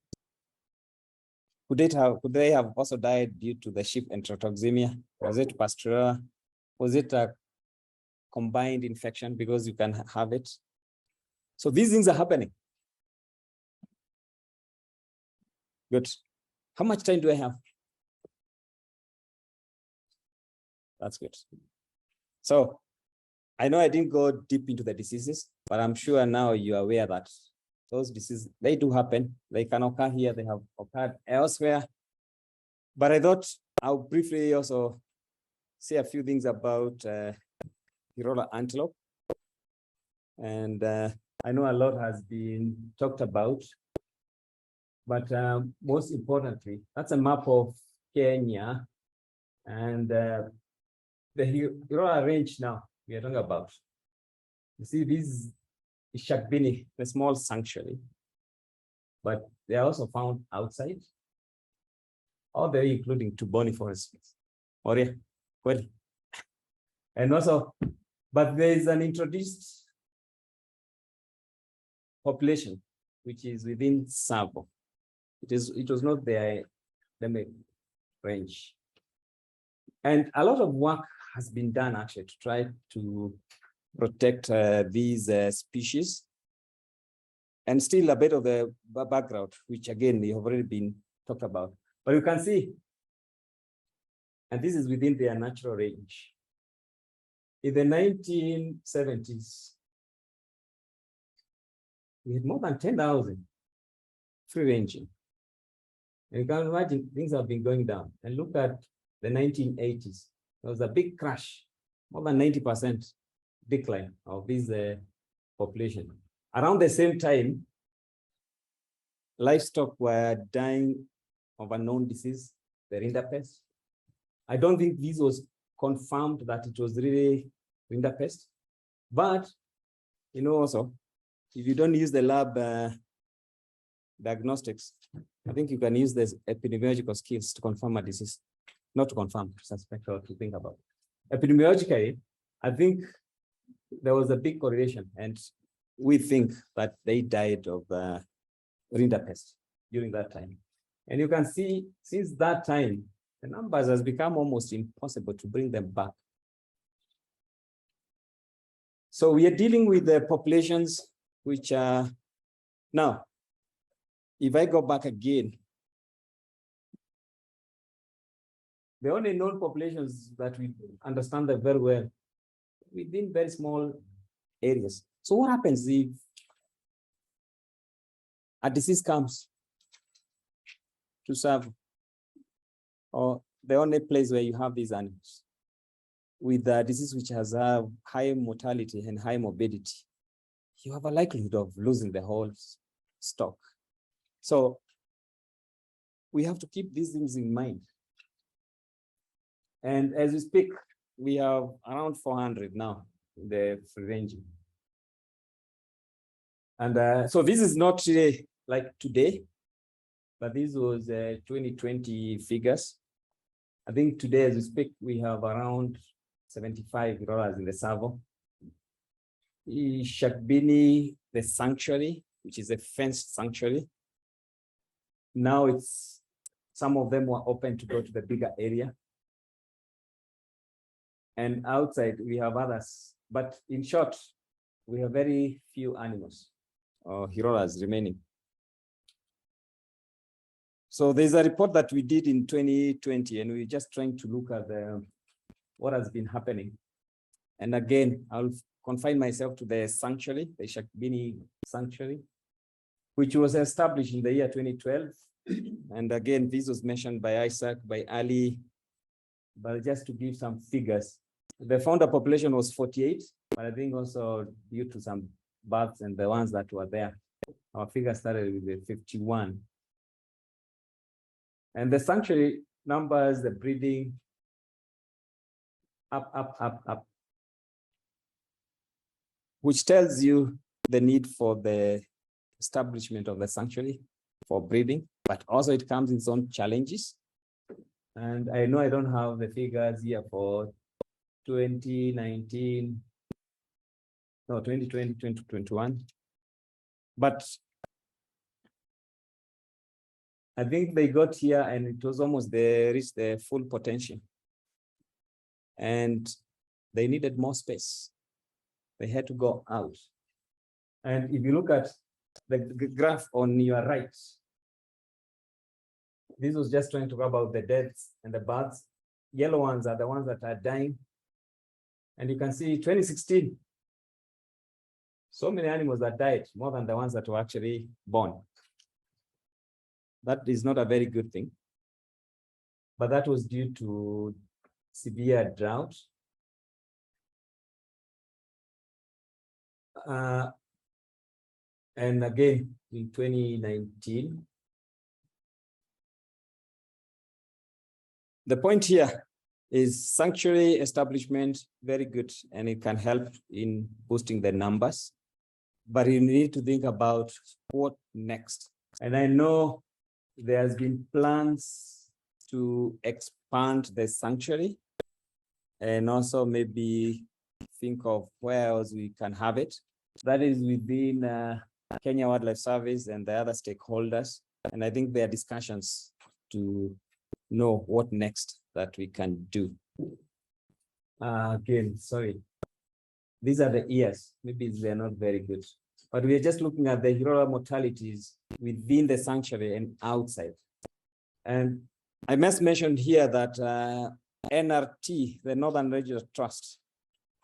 Could they have also died due to the sheep enterotoxemia? Was it pastoral? Was it a combined infection, because you can have it? So these things are happening. Good. How much time do I have? That's good. So I know I didn't go deep into the diseases, but I'm sure now you are aware that those diseases, they do happen. They can occur here, they have occurred elsewhere. But I thought I'll briefly also say a few things about Hirola antelope. And I know a lot has been talked about, but most importantly, that's a map of Kenya, and the Hirola range now we are talking about. You see, this is Shakbini, the small sanctuary, but they are also found outside, all the way including Tick-borne forest. And also, but there is an introduced population which is within Savo. It was not their endemic range. And a lot of work has been done actually to try to protect these species. And still a bit of the background, which again, we have already been talked about. But you can see, and this is within their natural range. In the 1970s, we had more than 10,000 free ranging. And you can imagine things have been going down. And look at the 1980s. There was a big crash, more than 90% decline of this population. Around the same time, livestock were dying of a known disease, the rinderpest. I don't think this was confirmed that it was really rinderpest, but you know, also, if you don't use the lab diagnostics, I think you can use the epidemiological skills to confirm a disease, not to confirm, to suspect or to think about. Epidemiologically, I think there was a big correlation, and we think that they died of rinderpest during that time. And you can see, since that time, the numbers has become almost impossible to bring them back. So we are dealing with the populations which are, now, if I go back again, the only known populations that we understand them very well within very small areas. So what happens if a disease comes to serve, or the only place where you have these animals with a disease which has a high mortality and high morbidity, you have a likelihood of losing the whole stock. So we have to keep these things in mind. And as we speak, we have around 400 now in the free ranging. And so this is not really like today, but this was 2020 figures. I think today, as we speak, we have around 75 Hirolas in the Savo. Shakbini, the sanctuary, which is a fenced sanctuary. Now it's, some of them were open to go to the bigger area. And outside we have others, but in short, we have very few animals or Hirolas remaining. So there's a report that we did in 2020, and we're just trying to look at what has been happening. And again, I'll confine myself to the sanctuary, the Shakbini sanctuary, which was established in the year 2012. And again, this was mentioned by Isaac, by Ali, but just to give some figures. The founder population was 48, but I think also due to some births and the ones that were there, our figure started with the 51. And the sanctuary numbers, the breeding, up, which tells you the need for the establishment of the sanctuary for breeding, but also it comes in its own challenges. And I know I don't have the figures here for 2019, no, 2020, 2021. But I think they got here and it was almost, they reached their full potential. And they needed more space. They had to go out. And if you look at the graph on your right, this was just trying to talk about the deaths and the births. Yellow ones are the ones that are dying. And you can see 2016, so many animals that died, more than the ones that were actually born. That is not a very good thing. But that was due to severe drought. And again, in 2019, the point here is sanctuary establishment, very good, and it can help in boosting the numbers, but you need to think about what next. And I know there's been plans to expand the sanctuary and also maybe think of where else we can have it. That is within Kenya Wildlife Service and the other stakeholders. And I think there are discussions to know what next that we can do. Again, sorry. These are the years. Maybe they're not very good. But we're just looking at the Hirola mortalities within the sanctuary and outside. And I must mention here that NRT, the Northern Regional Trust,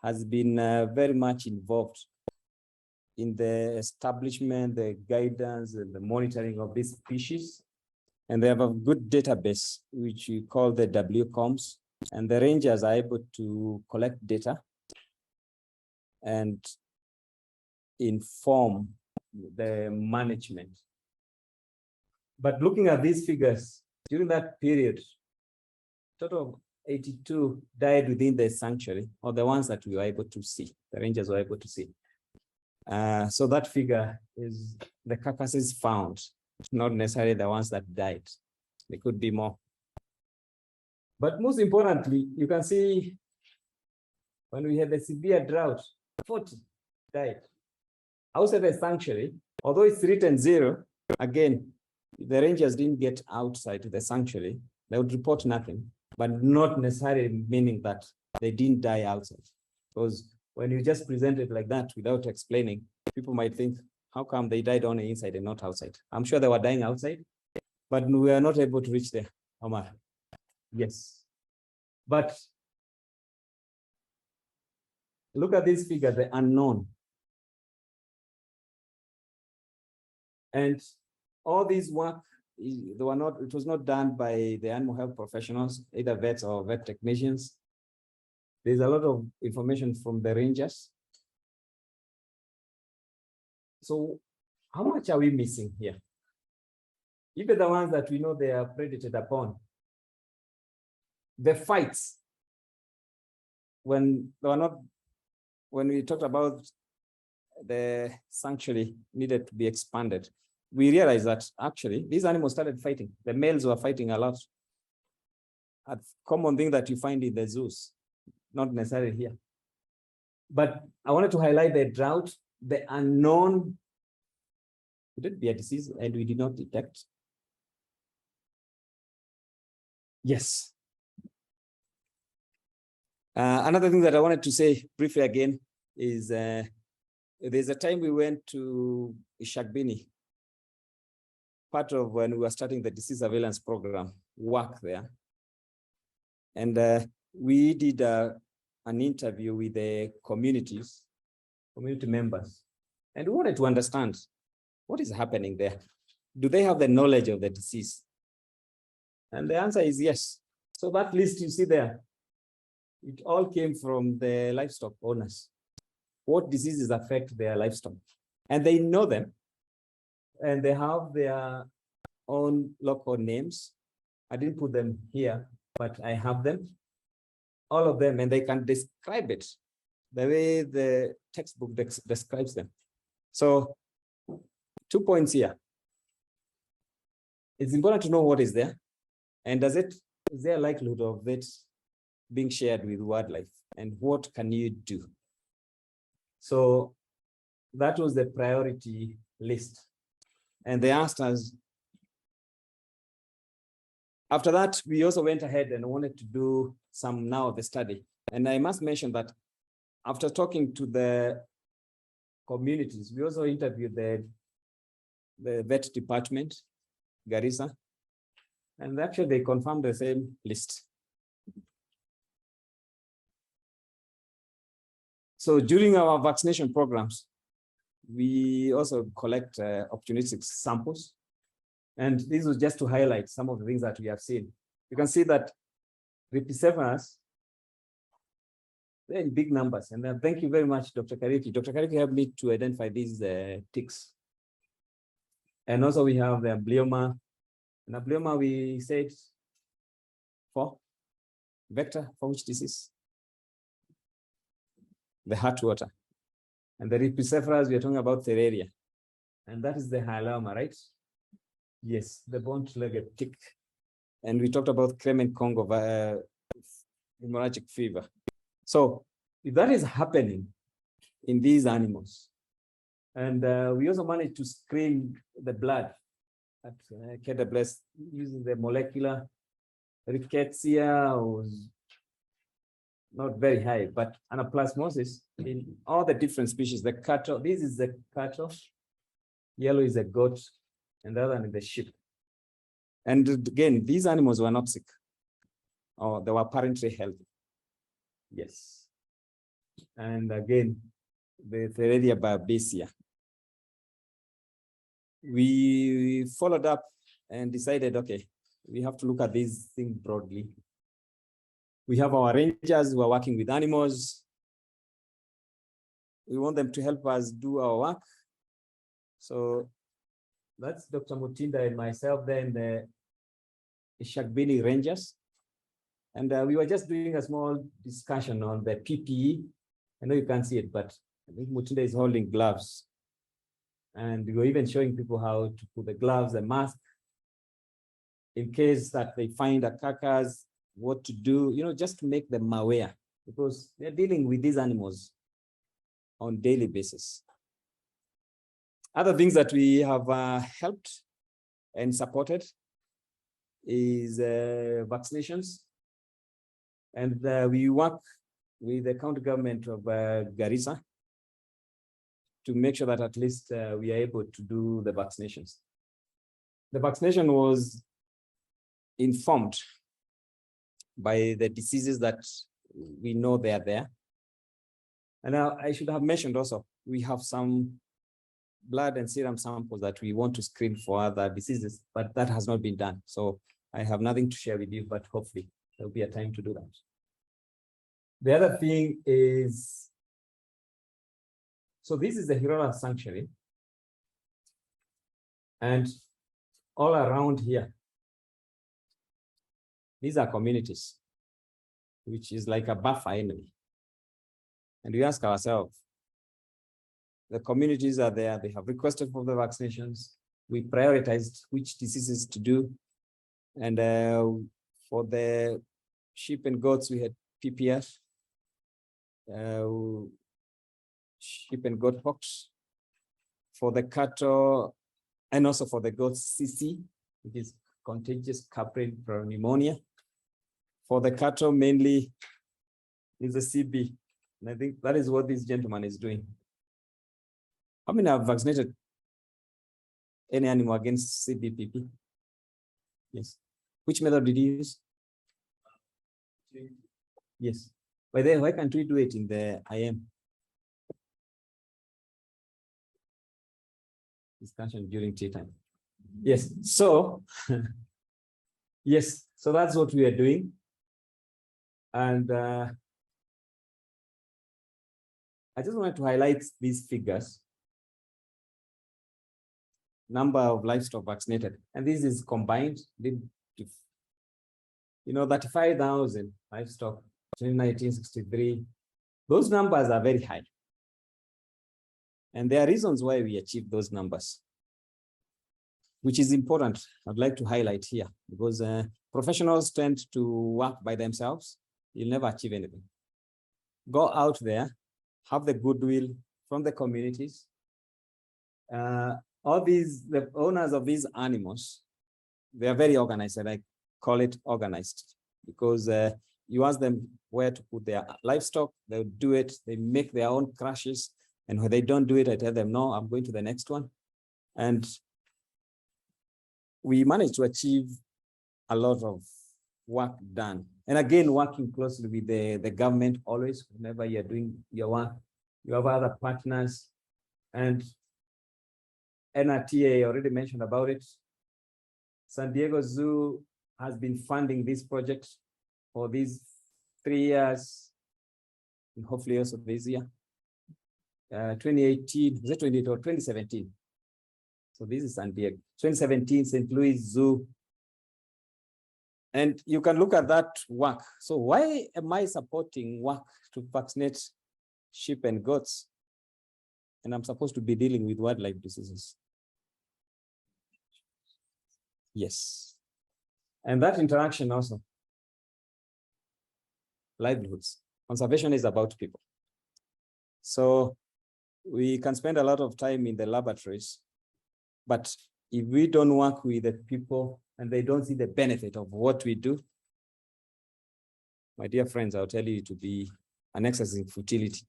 has been very much involved in the establishment, the guidance, and the monitoring of these species. And they have a good database, which we call the WCOMS. And the rangers are able to collect data and inform the management. But looking at these figures, during that period, total of 82 died within the sanctuary, or the ones that we were able to see, the rangers were able to see. So that figure is the carcasses found, not necessarily the ones that died. There could be more. But most importantly, you can see when we had the severe drought, 40 died. Outside the sanctuary, although it's written 0, again, the rangers didn't get outside the sanctuary, they would report nothing, but not necessarily meaning that they didn't die outside. Because when you just present it like that without explaining, people might think, how come they died on the inside and not outside? I'm sure they were dying outside, but we are not able to reach there, Omar. Yes. But look at this figure, the unknown. And all this work, it was not done by the animal health professionals, either vets or vet technicians. There's a lot of information from the rangers. So how much are we missing here? Even the ones that we know they are predated upon. The fights, when we talked about the sanctuary needed to be expanded, we realized that actually these animals started fighting. The males were fighting a lot. A common thing that you find in the zoos, not necessarily here. But I wanted to highlight the drought, the unknown. Could it be a disease and we did not detect? Yes. Another thing that I wanted to say briefly again is there's a time we went to Ishagbini, part of when we were starting the disease surveillance program, work there. And we did an interview with the community members. And we wanted to understand what is happening there. Do they have the knowledge of the disease? And the answer is yes. So that list you see there, it all came from the livestock owners. What diseases affect their livestock? And they know them. And they have their own local names. I didn't put them here, but I have them. All of them, and they can describe it the way the textbook describes them. So 2 points here. It's important to know what is there. And is there a likelihood of it being shared with wildlife? And what can you do? So that was the priority list. And they asked us, after that, we also went ahead and wanted to do some now the study. And I must mention that after talking to the communities, we also interviewed the vet department, Garissa, and actually they confirmed the same list. So during our vaccination programs, we also collect opportunistic samples. And this was just to highlight some of the things that we have seen. You can see that Ripicephalus, they're in big numbers. And thank you very much, Dr. Kariki. Dr. Kariki helped me to identify these ticks. And also we have the amblyoma. And amblyoma, we said for vector for which disease? The heart water. And the Ripicephalus, we are talking about Theraria. And that is the hyaloma, right? Yes, the bone-legged tick. And we talked about Clement Congo hemorrhagic fever. So if that is happening in these animals, and we also managed to screen the blood, at KWS using the molecular rickettsia was not very high, but anaplasmosis in all the different species, the cattle, this is the cattle, yellow is a goat, and the other one is the sheep. And again, these animals were not sick, or they were apparently healthy. Yes. And again, the Theridia barbacia. We followed up and decided, okay, we have to look at this thing broadly. We have our rangers who are working with animals. We want them to help us do our work. So that's Dr. Mutinda and myself, then the Shagbini Rangers. And we were just doing a small discussion on the PPE. I know you can't see it, but I think Mutinda is holding gloves. And we were even showing people how to put the gloves, the mask, in case that they find a carcass, what to do, you know, just to make them aware, because they're dealing with these animals on daily basis. Other things that we have helped and supported is vaccinations. And we work with the county government of Garissa to make sure that at least we are able to do the vaccinations. The vaccination was informed by the diseases that we know they are there. And I should have mentioned also, we have some blood and serum samples that we want to screen for other diseases, but that has not been done. So I have nothing to share with you, but hopefully there'll be a time to do that. The other thing is, so this is the Hirola sanctuary. And all around here, these are communities, which is like a buffer anyway. And we ask ourselves, the communities are there, they have requested for the vaccinations. We prioritized which diseases to do. And for the sheep and goats, we had PPF, sheep and goat pox. For the cattle, and also for the goats, CC, which is contagious caprine pneumonia. For the cattle, mainly is the CB. And I think that is what this gentleman is doing. How many have vaccinated any animal against CBPP? Yes. Which method did you use? Yes. By the way, why can't we do it in the IM? Discussion during tea time. Yes. So, yes. So that's what we are doing. And I just wanted to highlight these figures. Number of livestock vaccinated. And this is combined. You know, 35,000 livestock in 1963. Those numbers are very high. And there are reasons why we achieved those numbers, which is important. I'd like to highlight here, because professionals tend to work by themselves. You'll never achieve anything. Go out there, have the goodwill from the communities. All these, the owners of these animals, they are very organized, and I call it organized, because you ask them where to put their livestock, they'll do it, they make their own crashes, and when they don't do it, I tell them, no, I'm going to the next one. And we managed to achieve a lot of work done. And again, working closely with the government always, whenever you're doing your work, you have other partners. And NRTA already mentioned about it. San Diego Zoo has been funding this project for these 3 years, and hopefully also this year. 2018, was it 2018 or 2017? So this is San Diego. 2017, St. Louis Zoo. And you can look at that work. So why am I supporting work to vaccinate sheep and goats? And I'm supposed to be dealing with wildlife diseases. Yes. And that interaction also. Livelihoods. Conservation is about people. So we can spend a lot of time in the laboratories, but if we don't work with the people and they don't see the benefit of what we do, my dear friends, I'll tell you to be an exercise in futility.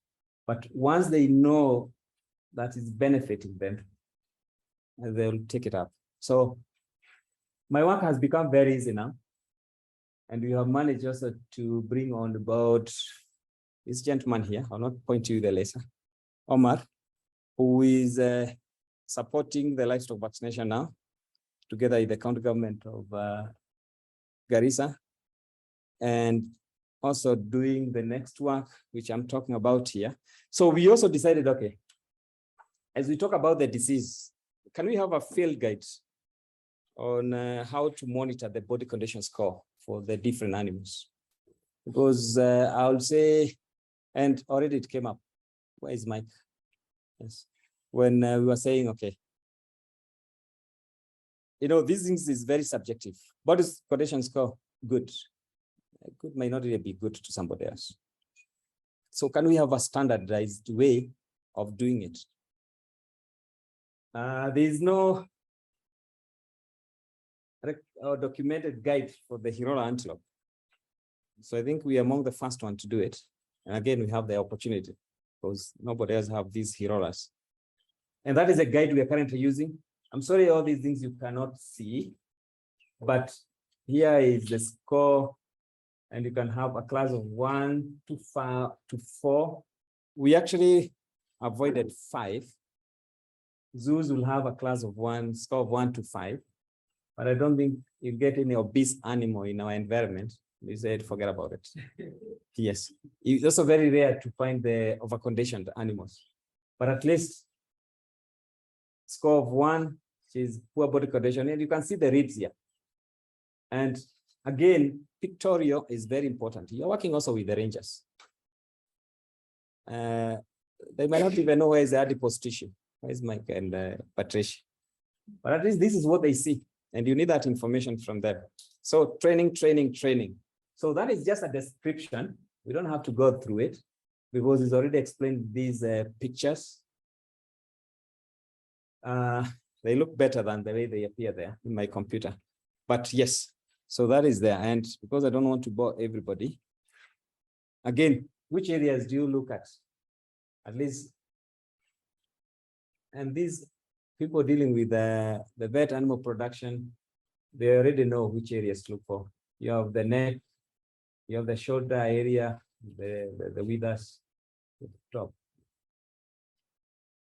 But once they know that is benefiting them, they'll take it up. So my work has become very easy now. And we have managed also to bring on board this gentleman here. I'll not point to you the later, Omar, who is supporting the livestock vaccination now, together with the county government of Garissa, and also doing the next work, which I'm talking about here. So we also decided, okay, as we talk about the disease, can we have a field guide on how to monitor the body condition score for the different animals? Because I would say, and already it came up. Where is Mike? Yes. When we were saying, okay, you know, these things is very subjective. Body condition score, good. Good might not really be good to somebody else. So can we have a standardized way of doing it? There is no documented guide for the Hirola antelope. So I think we are among the first one to do it. And again, we have the opportunity because nobody else have these Hirolas. And that is a guide we are currently using. I'm sorry, all these things you cannot see, but here is the score, and you can have a class of 1 to 5 to 4. We actually avoided 5. Zoos will have a class of 1, score of 1 to 5, but I don't think you get any obese animal in our environment. We said, forget about it. Yes, it's also very rare to find the overconditioned animals, but at least score of 1 is poor body condition, and you can see the ribs here. And again, pictorial is very important. You're working also with the rangers. They might not even know where is the adipose tissue. Where's Mike and Patricia? But at least this is what they see, and you need that information from them. So training, training, training. So that is just a description. We don't have to go through it because it's already explained these pictures. They look better than the way they appear there in my computer. But yes, so that is there. And because I don't want to bore everybody, again, which areas do you look at? At least, and these people dealing with the vet animal production, they already know which areas to look for. You have the neck, you have the shoulder area, the withers, the top.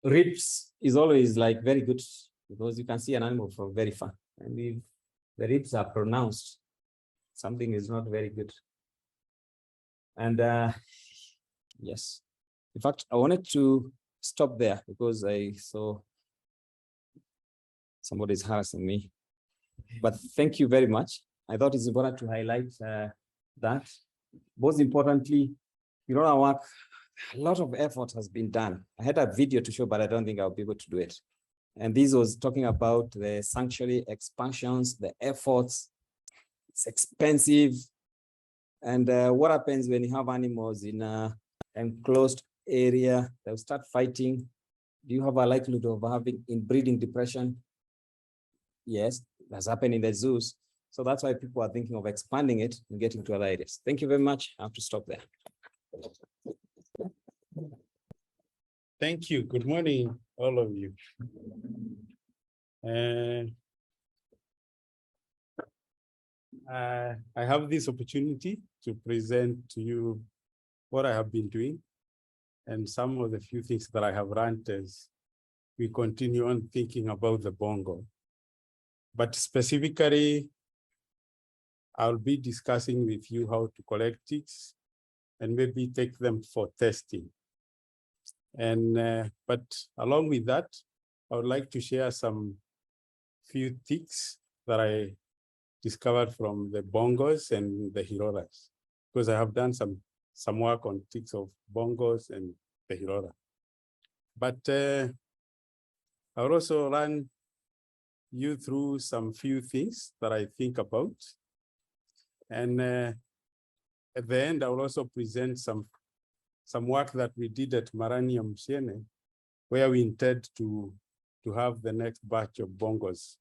Ribs is always like very good because you can see an animal from very far. And if the ribs are pronounced, something is not very good. And yes, in fact, I wanted to stop there because I saw somebody's harassing me. But thank you very much. I thought it's important to highlight that. Most importantly, you know, our work, a lot of effort has been done. I had a video to show, but I don't think I'll be able to do it. And this was talking about the sanctuary expansions, the efforts. It's expensive. And what happens when you have animals in an enclosed area? They'll start fighting. Do you have a likelihood of having inbreeding depression? Yes, that's happened in the zoos. So that's why people are thinking of expanding it and getting to other areas. Thank you very much. I have to stop there. Thank you. Good morning, all of you. I have this opportunity to present to you what I have been doing and some of the few things that I have learned as we continue on thinking about the Bongo. But specifically, I'll be discussing with you how to collect ticks and maybe take them for testing. And but along with that, I would like to share some few ticks that I discovered from the Bongos and the Hirolas, because I have done some work on ticks of Bongos and the Hirola. But I'll also run you through some few things that I think about. And at the end, I will also present some work that we did at Marani Mshene, where we intend to to have the next batch of bongos,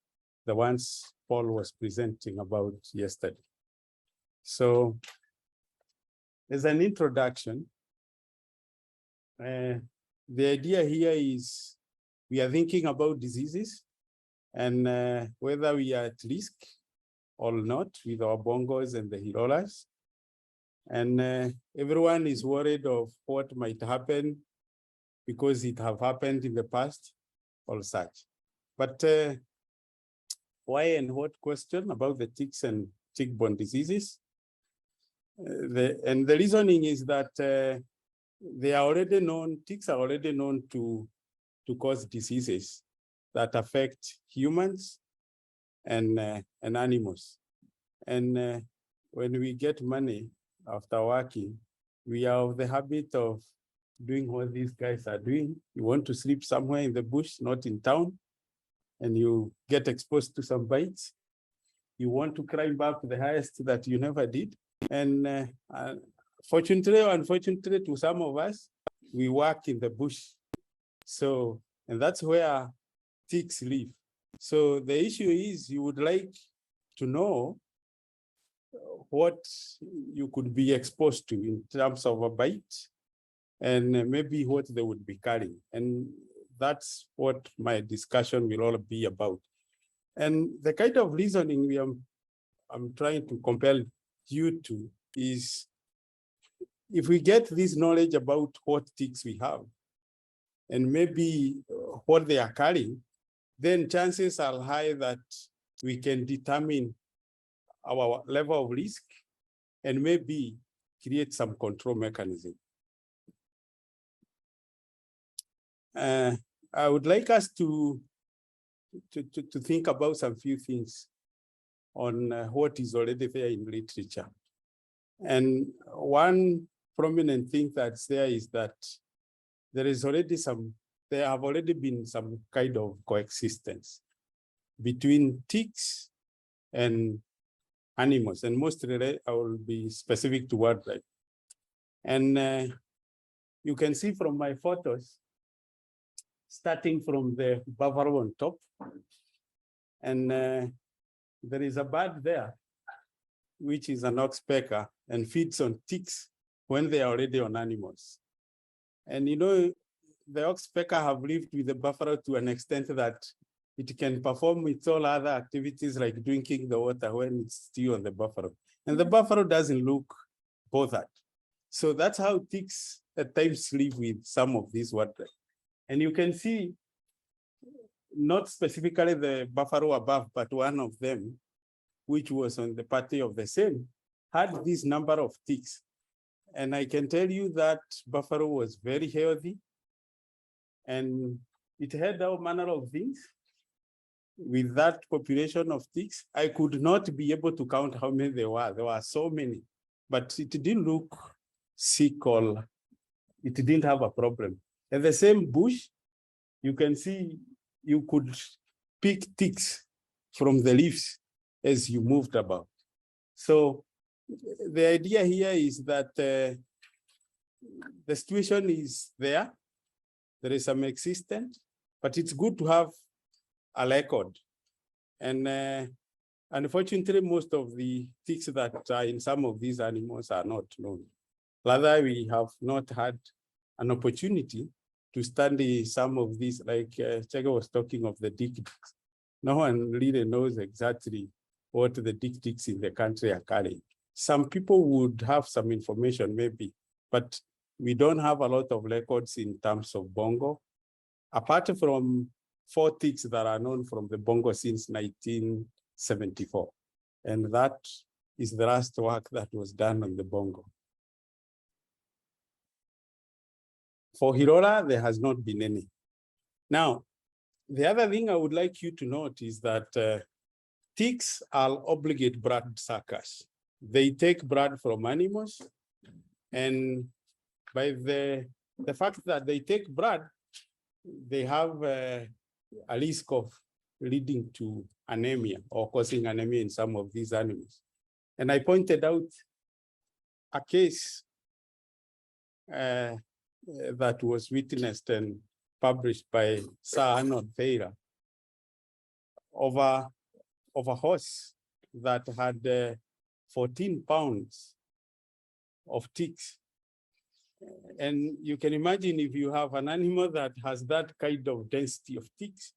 the ones Paul was presenting about yesterday. So as an introduction, the idea here is we are thinking about diseases and whether we are at risk or not with our bongos and the Hirolas. And everyone is worried of what might happen because it have happened in the past or such. But why and what question about the ticks and tick-borne diseases? And the reasoning is that they are already known, ticks are already known to cause diseases that affect humans and animals. And when we get money after working, we are of the habit of doing what these guys are doing. You want to sleep somewhere in the bush, not in town, and you get exposed to some bites. You want to climb up the highest that you never did. And fortunately or unfortunately to some of us, we work in the bush. So, and that's where ticks live. So the issue is you would like to know what you could be exposed to in terms of a bite and maybe what they would be carrying. And that's what my discussion will all be about. And the kind of reasoning I'm trying to compel you to is if we get this knowledge about what ticks we have and maybe what they are carrying, then chances are high that we can determine our level of risk and maybe create some control mechanism. I would like us to think about some few things on what is already there in literature. And one prominent thing that's there is that there have already been some kind of coexistence between ticks and animals, and mostly I will be specific to wildlife. And you can see from my photos, starting from the buffalo on top, and there is a bird there, which is an oxpecker and feeds on ticks when they are already on animals. And you know, the oxpecker have lived with the buffalo to an extent that it can perform its all other activities like drinking the water when it's still on the buffalo. And the buffalo doesn't look bothered. So that's how ticks at times live with some of these wildlife. And you can see, not specifically the buffalo above, but one of them, which was on the party of the same, had this number of ticks. And I can tell you that buffalo was very healthy and it had all manner of things. With that population of ticks, I could not be able to count how many there were. There were so many, but it didn't look sick or it didn't have a problem. In the same bush, you can see you could pick ticks from the leaves as you moved about. So the idea here is that the situation is there. There is some existent, but it's good to have a record. And unfortunately, most of the ticks that are in some of these animals are not known. Rather, we have not had an opportunity to study some of these, like Chega was talking of the dick-ticks. No one really knows exactly what the dick-ticks in the country are carrying. Some people would have some information maybe, but we don't have a lot of records in terms of Bongo. Apart from 4 ticks that are known from the Bongo since 1974. And that is the last work that was done on the Bongo. For Hirola, there has not been any. Now, the other thing I would like you to note is that ticks are obligate blood suckers. They take blood from animals, and by the fact that they take blood, they have a risk of leading to anemia or causing anemia in some of these animals. And I pointed out a case that was witnessed and published by Sir Arnold Thayer of a horse that had 14 pounds of ticks. And you can imagine if you have an animal that has that kind of density of ticks,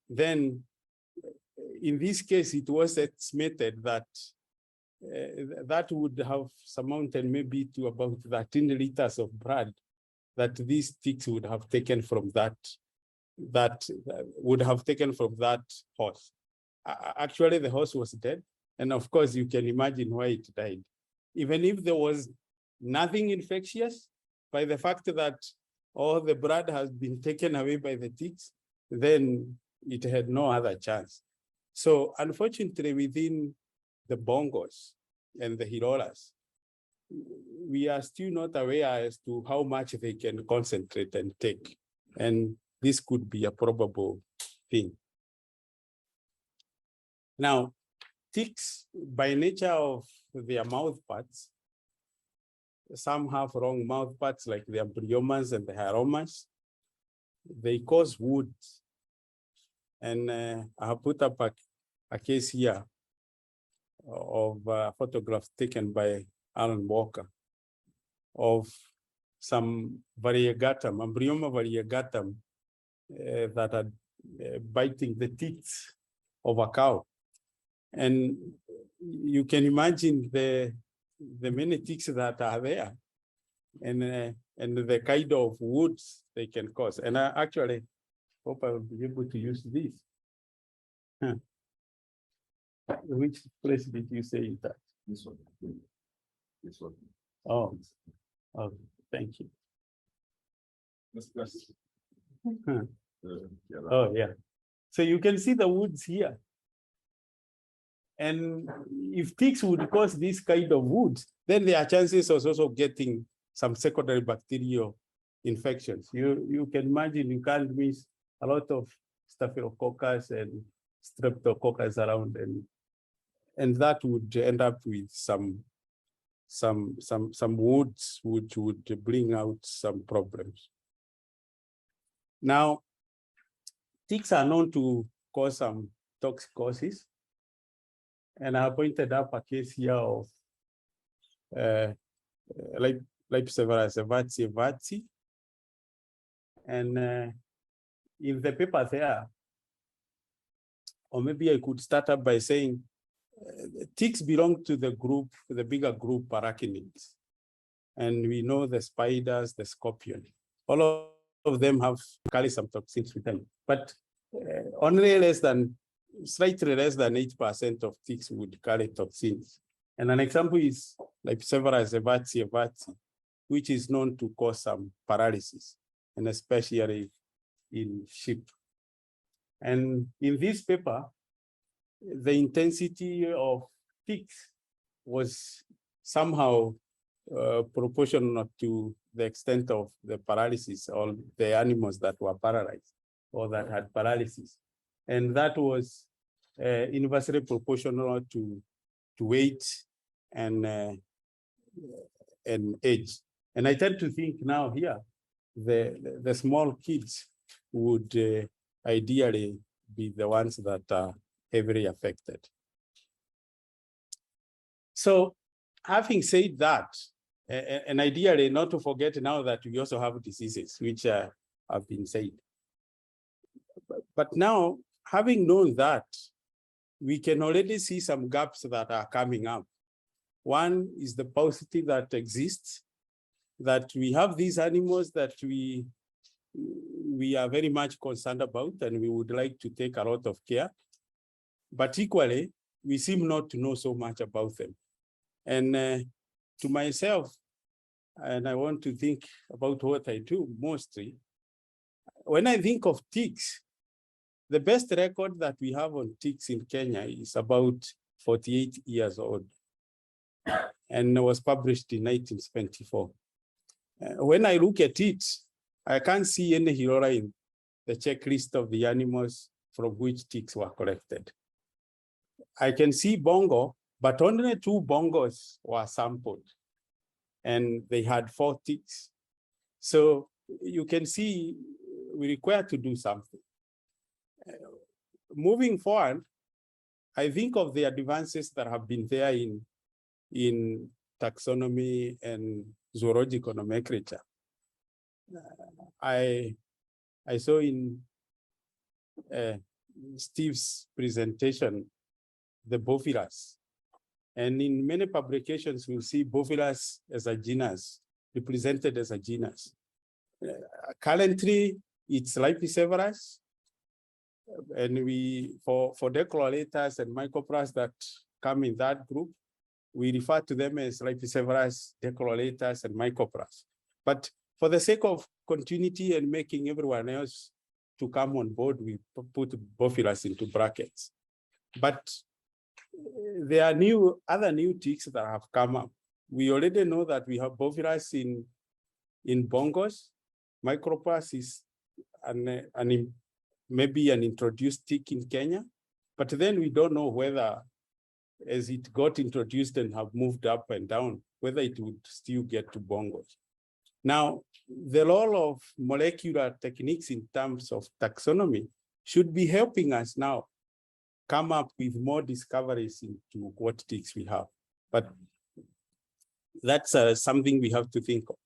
then in this case, it was estimated that that would have surmounted maybe to about 13 liters of blood that these ticks would have taken from that horse. Actually, the horse was dead. And of course, you can imagine why it died. Even if there was nothing infectious, by the fact that all the blood has been taken away by the ticks, then it had no other chance. So unfortunately, within the Bongos and the Hirolas, we are still not aware as to how much they can concentrate and take. And this could be a probable thing. Now, ticks, by nature of their mouth parts, some have wrong mouth parts like the embryomas and the hieromas. They cause wounds. And I have put up a case here of photographs taken by Alan Walker of some variegatum, embryoma variegatum, that are biting the teeth of a cow. And you can imagine the many ticks that are there and the kind of wounds they can cause. And I actually hope I will be able to use this. Huh. Which place did you say that? This one. This one. Oh, thank you. Huh. Oh, yeah. So you can see the woods here. And if ticks would cause this kind of wounds, then there are chances of also getting some secondary bacterial infections. You can imagine you can't miss a lot of staphylococcus and streptococcus around, and that would end up with some wounds which would bring out some problems. Now, ticks are known to cause some toxicosis. And I pointed up a case here of Lepidoptera vatsi. And in the paper there, or maybe I could start up by saying ticks belong to the group, the bigger group, arachnids. And we know the spiders, the scorpion. All of them carry some toxins with them. But only slightly less than 8% of ticks would carry toxins. And an example is Lepidoptera vatsi, which is known to cause some paralysis, and especially in sheep. And in this paper, the intensity of ticks was somehow proportional to the extent of the paralysis, or the animals that were paralyzed or that had paralysis. And that was inversely proportional to weight and age. And I tend to think now here, the small kids would ideally be the ones that are heavily affected. So having said that, and ideally not to forget now that we also have diseases, which have been said. But now, having known that, we can already see some gaps that are coming up. One is the paucity that exists, that we have these animals that we are very much concerned about, and we would like to take a lot of care. But equally, we seem not to know so much about them. And to myself, and I want to think about what I do mostly, when I think of ticks, the best record that we have on ticks in Kenya is about 48 years old, and was published in 1974. When I look at it, I can't see any Hirola in the checklist of the animals from which ticks were collected. I can see Bongo, but only 2 Bongos were sampled, and they had 4 ticks. So you can see we require to do something. Moving forward, I think of the advances that have been there in taxonomy and zoological nomenclature. I saw in Steve's presentation the Bophilas, and in many publications we'll see Bophilas as a genus, represented as a genus. Currently, it's Lipiseverus, and for decolators and microplasts that come in that group, we refer to them as Lipiseverus, decolators, and microplasts. But for the sake of continuity and making everyone else to come on board, we put Bophilas into brackets. But there are other new ticks that have come up. We already know that we have Bophilas in Bongos. Microplasts is maybe an introduced tick in Kenya, but then we don't know whether, as it got introduced and have moved up and down, whether it would still get to Bongos. Now, the role of molecular techniques in terms of taxonomy should be helping us now come up with more discoveries into what ticks we have. But that's something we have to think of.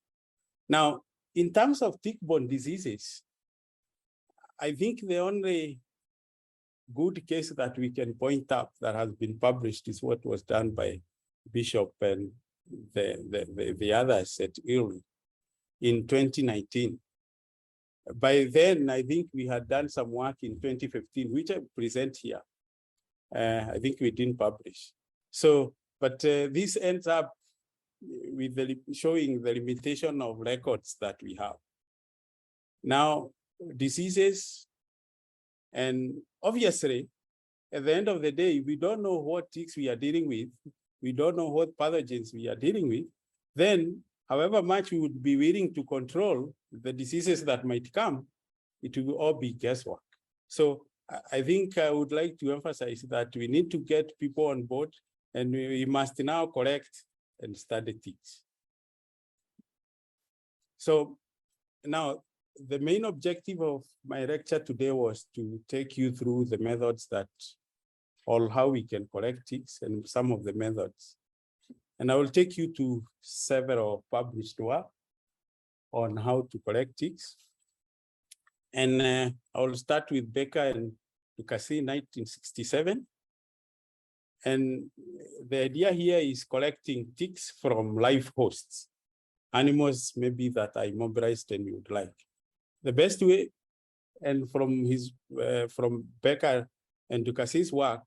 Now, in terms of tick-borne diseases, I think the only good case that we can point up that has been published is what was done by Bishop and the others at ILRI in 2019. By then, I think we had done some work in 2015, which I present here. I think we didn't publish. So, but this ends up with showing the limitation of records that we have. Now, diseases, and obviously, at the end of the day, we don't know what ticks we are dealing with, we don't know what pathogens we are dealing with, then however much we would be willing to control the diseases that might come, it will all be guesswork. So I think I would like to emphasize that we need to get people on board, and we must now collect and study ticks. So now, the main objective of my lecture today was to take you through the methods or how we can collect ticks and some of the methods. And I will take you to several published work on how to collect ticks. And I will start with Becker and Ducasse in 1967. And the idea here is collecting ticks from live hosts, animals maybe that are immobilized and you would like. The best way, and from Becker and Ducasse's work,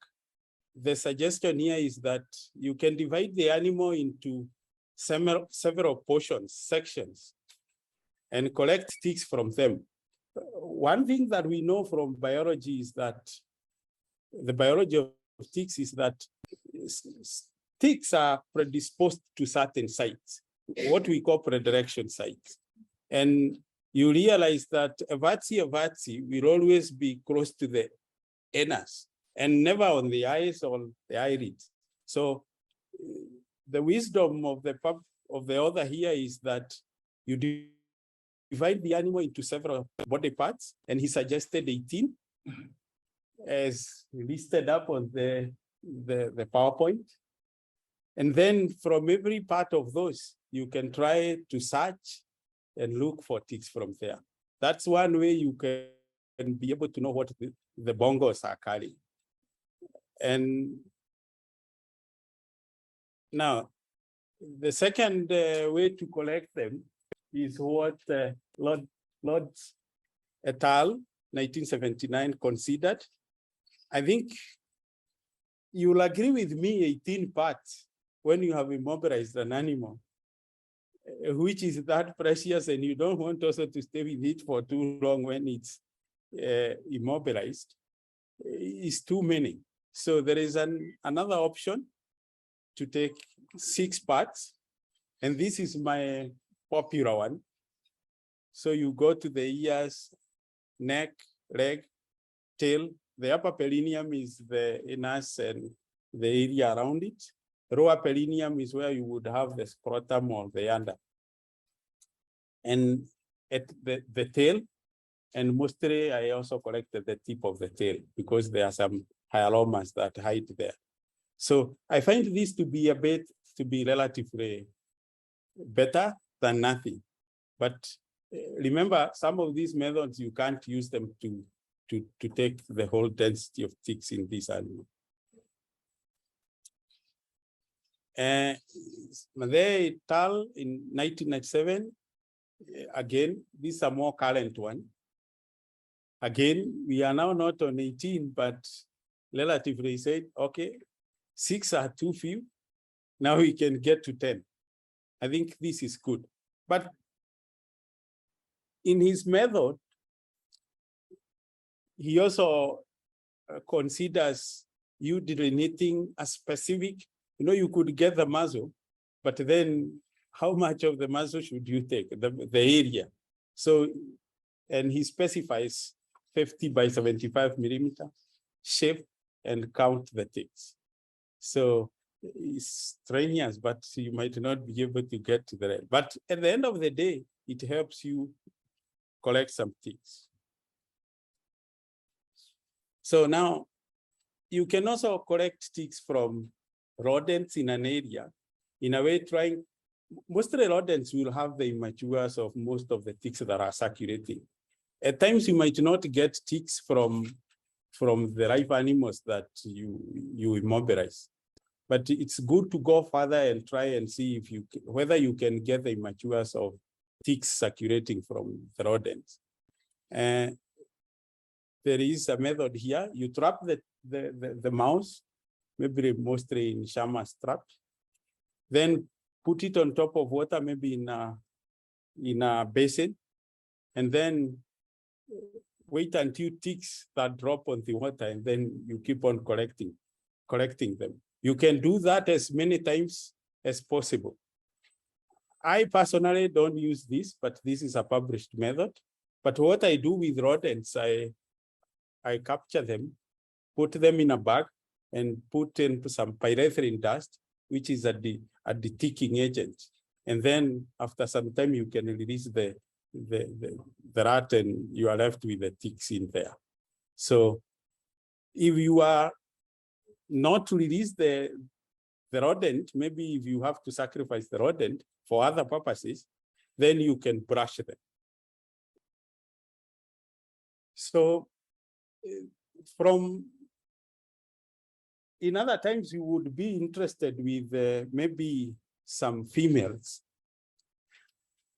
the suggestion here is that you can divide the animal into several portions, sections, and collect ticks from them. One thing that we know from biology is that the biology of ticks is that ticks are predisposed to certain sites, what we call predilection sites. And you realize that a Avatsi will always be close to the anus and never on the eyes or the iris. So the wisdom of the author here is that you divide the animal into several body parts, and he suggested 18 as listed up on the PowerPoint. And then from every part of those, you can try to search and look for ticks from there. That's one way you can be able to know what the bongos are carrying. And now, the second way to collect them is what Lodge et al. 1979 considered. I think you'll agree with me 18 parts when you have immobilized an animal, which is that precious, and you don't want also to stay with it for too long when it's immobilized, is too many. So there is another option to take 6 parts, and this is my popular one. So you go to the ears, neck, leg, tail. The upper perineum is the anus and the area around it. Lower perineum is where you would have the scrotum or the under. And at the tail, And mostly I also collected the tip of the tail because there are some hyaluromas that hide there. So I find this to be relatively better than nothing. But remember, some of these methods, you can't use them to take the whole density of ticks in this animal. They tal in 1997, again, this is a more current one. Again, we are now not on 18, but relatively said, okay, 6 are too few. Now we can get to 10. I think this is good. But in his method, he also considers you delineating a specific, you could get the muzzle, but then how much of the muzzle should you take, the area? So, and he specifies 50 by 75 millimeter shape and count the ticks. So it's strenuous, but you might not be able to get to the red. But at the end of the day, it helps you collect some ticks. So now you can also collect ticks from rodents in an area, in a way most of the rodents will have the immatures of most of the ticks that are circulating. At times you might not get ticks from the live animals that you immobilize. But it's good to go further and try and see if whether you can get the immatures of ticks circulating from the rodents. There is a method here. You trap the mouse, maybe mostly in Shama's trap, then put it on top of water, maybe in a basin, and then wait until ticks that drop on the water, and then you keep on collecting them. You can do that as many times as possible. I personally don't use this, but this is a published method. But what I do with rodents, I capture them, put them in a bag, and put in some pyrethrin dust, which is a deticking agent. And then after some time, you can release the rat, and you are left with the ticks in there. So if you are not to release the rodent, maybe if you have to sacrifice the rodent for other purposes, then you can brush them. So in other times, you would be interested with maybe some females.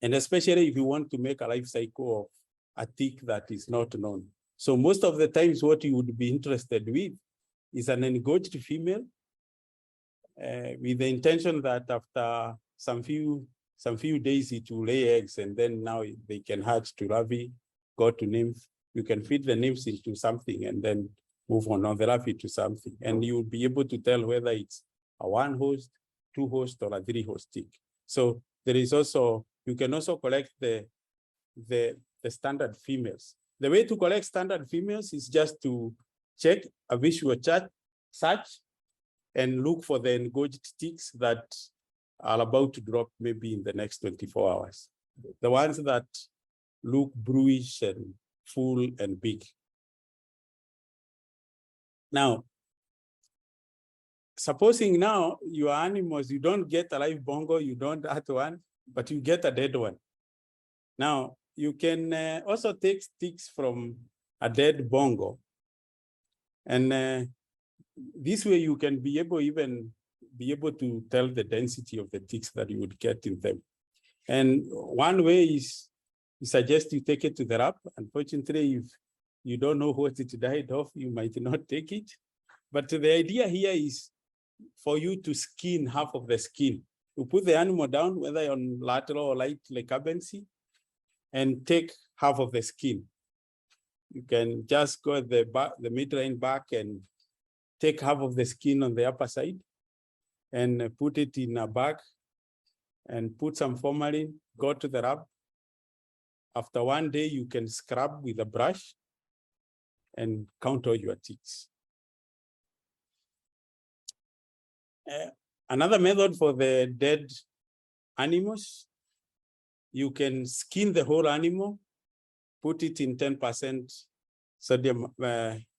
And especially if you want to make a life cycle of a tick that is not known. So most of the times what you would be interested with is an engorged female with the intention that after some few days it will lay eggs, and then now they can hatch to larvae, go to nymph. You can feed the nymphs into something and then move on the larvae to something. And you'll be able to tell whether it's a 1 host, 2 host, or a 3 host tick. So there is also, you can also collect the standard females. The way to collect standard females is just to check a visual search and look for the engorged ticks that are about to drop maybe in the next 24 hours. The ones that look bluish and full and big. Now, supposing now your animals, you don't get a live bongo, you don't add one, but you get a dead one. Now, you can also take ticks from a dead bongo. And this way you can be able to tell the density of the ticks that you would get in them. And one way is, we suggest you take it to the lab. Unfortunately, if you don't know what it died of, you might not take it. But the idea here is for you to skin half of the skin. You put the animal down, whether on lateral or light recurrency, and take half of the skin. You can just go at the midline back and take half of the skin on the upper side and put it in a bag and put some formalin, go to the lab. After 1 day, you can scrub with a brush and count all your ticks. Another method for the dead animals, you can skin the whole animal put it in 10% sodium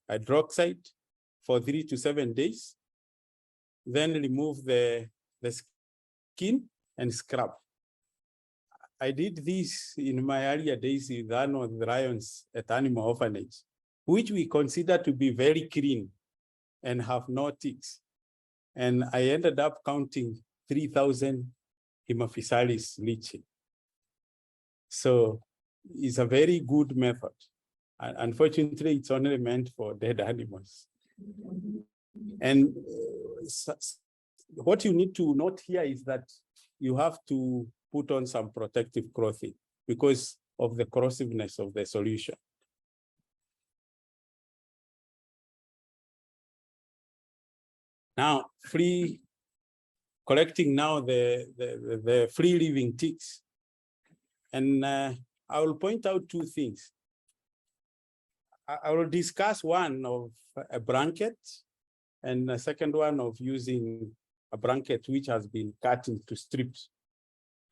hydroxide for 3 to 7 days, then remove the skin and scrub. I did this in my earlier days with one of the lions at Animal Orphanage, which we consider to be very clean and have no ticks. And I ended up counting 3,000 Haemaphysalis leaching. So it's a very good method. And unfortunately, it's only meant for dead animals. And what you need to note here is that you have to put on some protective clothing because of the corrosiveness of the solution. Now, collecting now the free living ticks. And I will point out two things. I will discuss one of a blanket and a second one of using a blanket which has been cut into strips.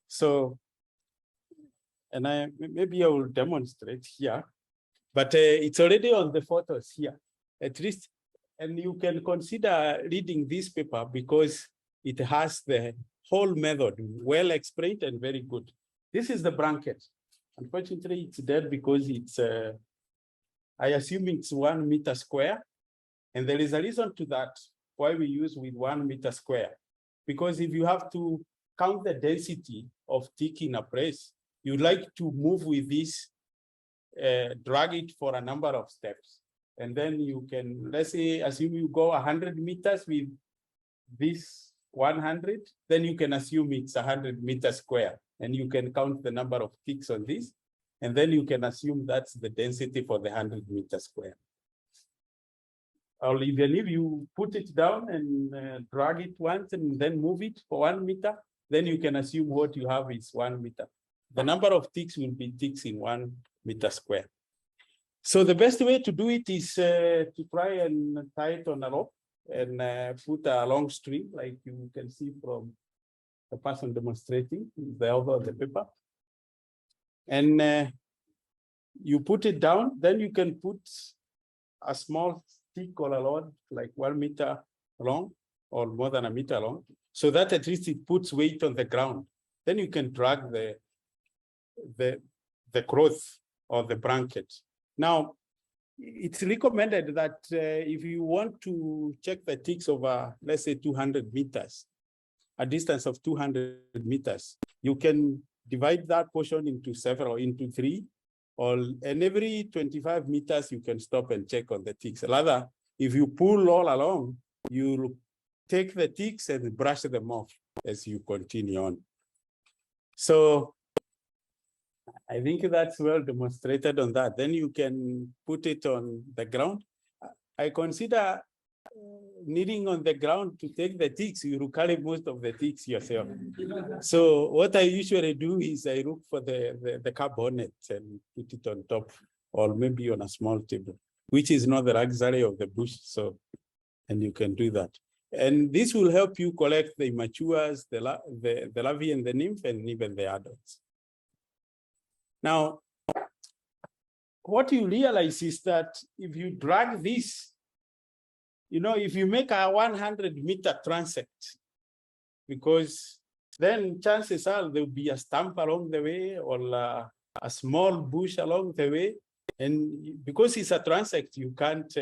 So, and maybe I will demonstrate here, but it's already on the photos here, at least. And you can consider reading this paper because it has the whole method well explained and very good. This is the blanket. Unfortunately, it's dead because it's, I assume it's 1 meter square. And there is a reason to that, why we use with 1 meter square. Because if you have to count the density of tick in a place, you like to move with this, drag it for a number of steps. And then you can, let's say, assume you go 100 meters with this 100, then you can assume it's 100 meters square. And you can count the number of ticks on this. And then you can assume that's the density for the 100 meters square. Or even if you put it down and drag it once and then move it for 1 meter, then you can assume what you have is 1 meter. The number of ticks will be ticks in 1 meter square. So the best way to do it is to try and tie it on a rope and put a long string, like you can see from the person demonstrating, the author of the paper. And you put it down, then you can put a small stick or a rod, like 1 meter long or more than a meter long, so that at least it puts weight on the ground. Then you can drag the cloth or the blanket. Now, it's recommended that if you want to check the ticks over, let's say 200 meters, a distance of 200 meters, you can divide that portion into 3, and every 25 meters, you can stop and check on the ticks. Rather, if you pull all along, you take the ticks and brush them off as you continue on. So I think that's well demonstrated on that. Then you can put it on the ground. I consider needing on the ground to take the ticks, you carry most of the ticks yourself. So what I usually do is I look for the car bonnet and put it on top, or maybe on a small table, which is not the luxury of the bush. So, and you can do that. And this will help you collect the immatures, the larvae and the nymph, and even the adults. Now, what you realize is that if you drag this, you know, if you make a 100-meter transect, because then chances are there'll be a stump along the way or a small bush along the way. And because it's a transect, you can't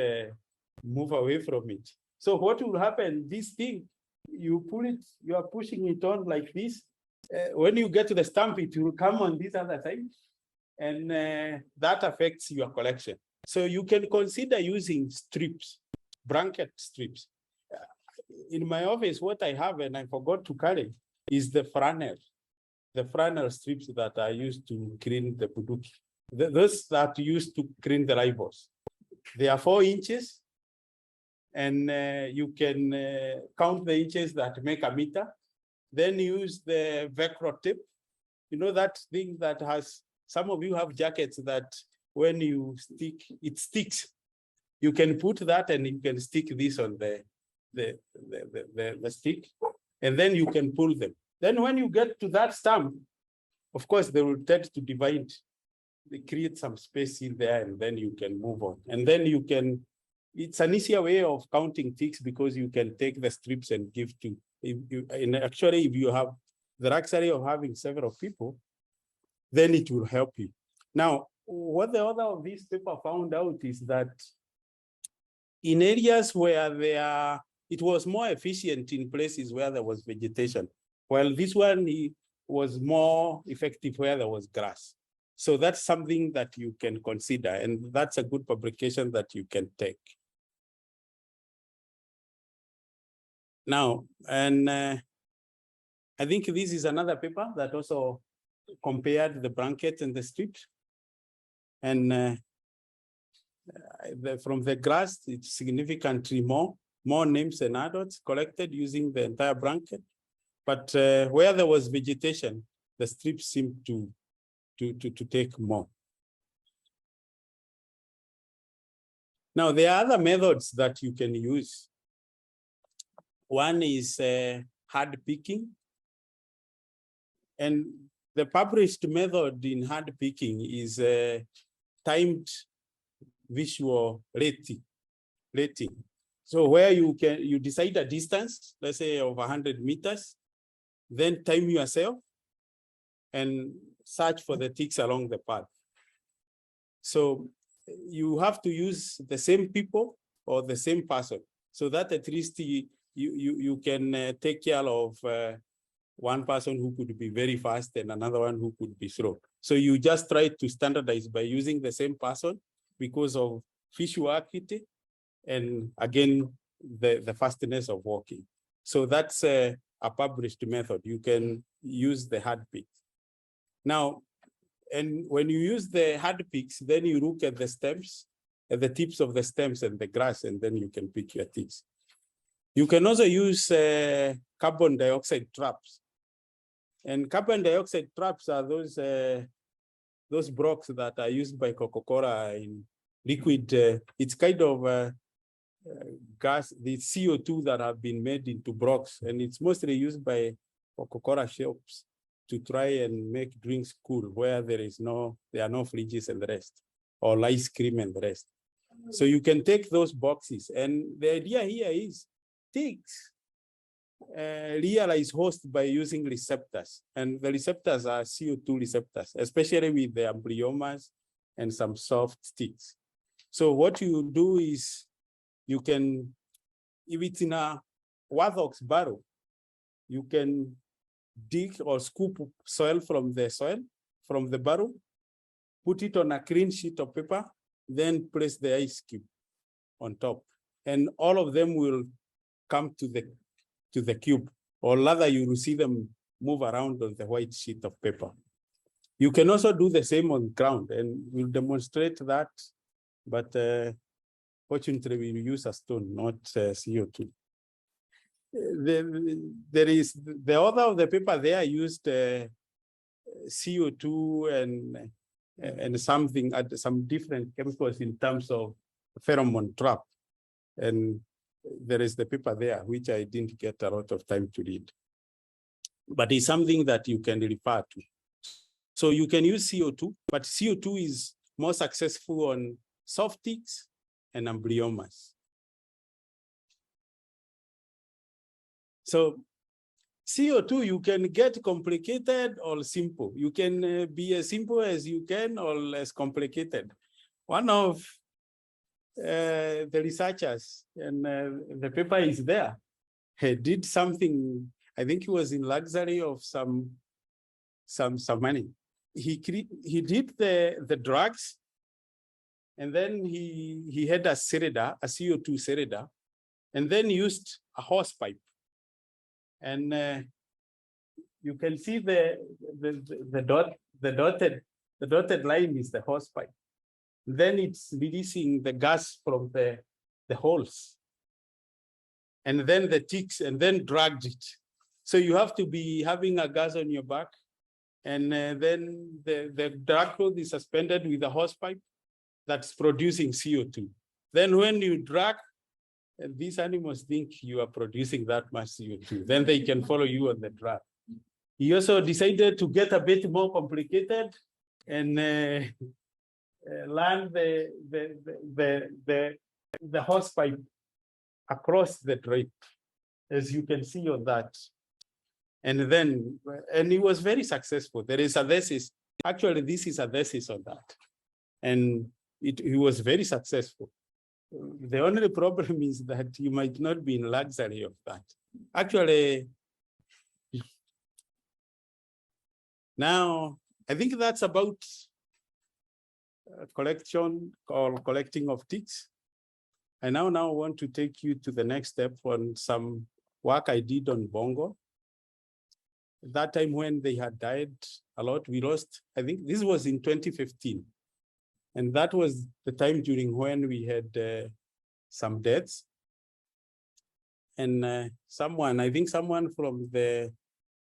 move away from it. So what will happen, this thing, you pull it, you are pushing it on like this. When you get to the stump, it will come on this other side. And that affects your collection. So you can consider using strips, blanket strips. In my office, what I have, and I forgot to carry, is the flannel strips that I used to clean the puduki. Those that used to clean the ribos. They are 4 inches, and you can count the inches that make a meter. Then use the Velcro tape. You know that thing that has, some of you have jackets that when you stick, it sticks. You can put that and you can stick this on the stick, and then you can pull them. Then when you get to that stump, of course, they will tend to divide. create some space in there, and then you can move on. And then you can, it's an easier way of counting ticks because you can take the strips and give to, and actually if you have the luxury of having several people, then it will help you. Now, what the author of this paper found out is that in areas where it was more efficient in places where there was vegetation, while this one was more effective where there was grass. So that's something that you can consider, and that's a good publication that you can take. Now, and I think this is another paper that also compared the blanket and the strips. And from the grass, it's significantly more names and adults collected using the entire blanket. But where there was vegetation, the strips seemed to take more. Now, there are other methods that you can use. One is hard picking. And the published method in hard picking is timed visual rating. So where you decide a distance, let's say of 100 meters, then time yourself and search for the ticks along the path. So you have to use the same people or the same person, so that at least you can take care of one person who could be very fast and another one who could be slow. So you just try to standardize by using the same person because of visual acuity and again, the fastness of walking. So that's a published method. You can use the hard pick. Now, and when you use the hard picks, then you look at the stems, at the tips of the stems and the grass, and then you can pick your ticks. You can also use carbon dioxide traps. And carbon dioxide traps are those blocks that are used by Coca-Cola in liquid. It's kind of gas, the CO2 that have been made into blocks, and it's mostly used by Coca-Cola shops to try and make drinks cool where there are no fridges and the rest, or ice cream and the rest. So you can take those boxes, and the idea here is ticks realize host by using receptors, and the receptors are CO2 receptors, especially with the embryomas and some soft ticks. So what you do is you can, if it's in a Warthog's barrel, you can dig or scoop soil from the barrel, put it on a clean sheet of paper, then place the ice cube on top, and all of them will come to the cube, or rather you will see them move around on the white sheet of paper. You can also do the same on ground, and we'll demonstrate that, but fortunately we use a stone, not CO2. There is the author of the paper there used CO2 and something, some different chemicals in terms of pheromone trap. And there is the paper there, which I didn't get a lot of time to read. But it's something that you can refer to. So you can use CO2, but CO2 is more successful on soft ticks and embryomas. So CO2, you can get complicated or simple. You can be as simple as you can or as complicated. One of the researchers, and the paper is there, he did something, I think he was in luxury of some money. He did the drugs, and then he had a cylinder, a CO2 cylinder, and then used a hose pipe. And you can see the dotted line is the hose pipe. Then it's releasing the gas from the holes, and then the ticks, and then dragged it. So you have to be having a gas on your back, and then the drag cloth is suspended with a hose pipe that's producing CO2. Then when you drag, and these animals think you are producing that much CO2, then they can follow you on the drag. He also decided to get a bit more complicated and land the hose pipe across the drape, as you can see on that. And he was very successful. There is a thesis. Actually, this is a thesis on that. And he was very successful. The only problem is that you might not be in luxury of that. Actually, now, I think that's about collection or collecting of ticks. I now want to take you to the next step on some work I did on Bongo. That time when they had died a lot, we lost, I think this was in 2015. And that was the time during when we had some deaths. And I think someone from the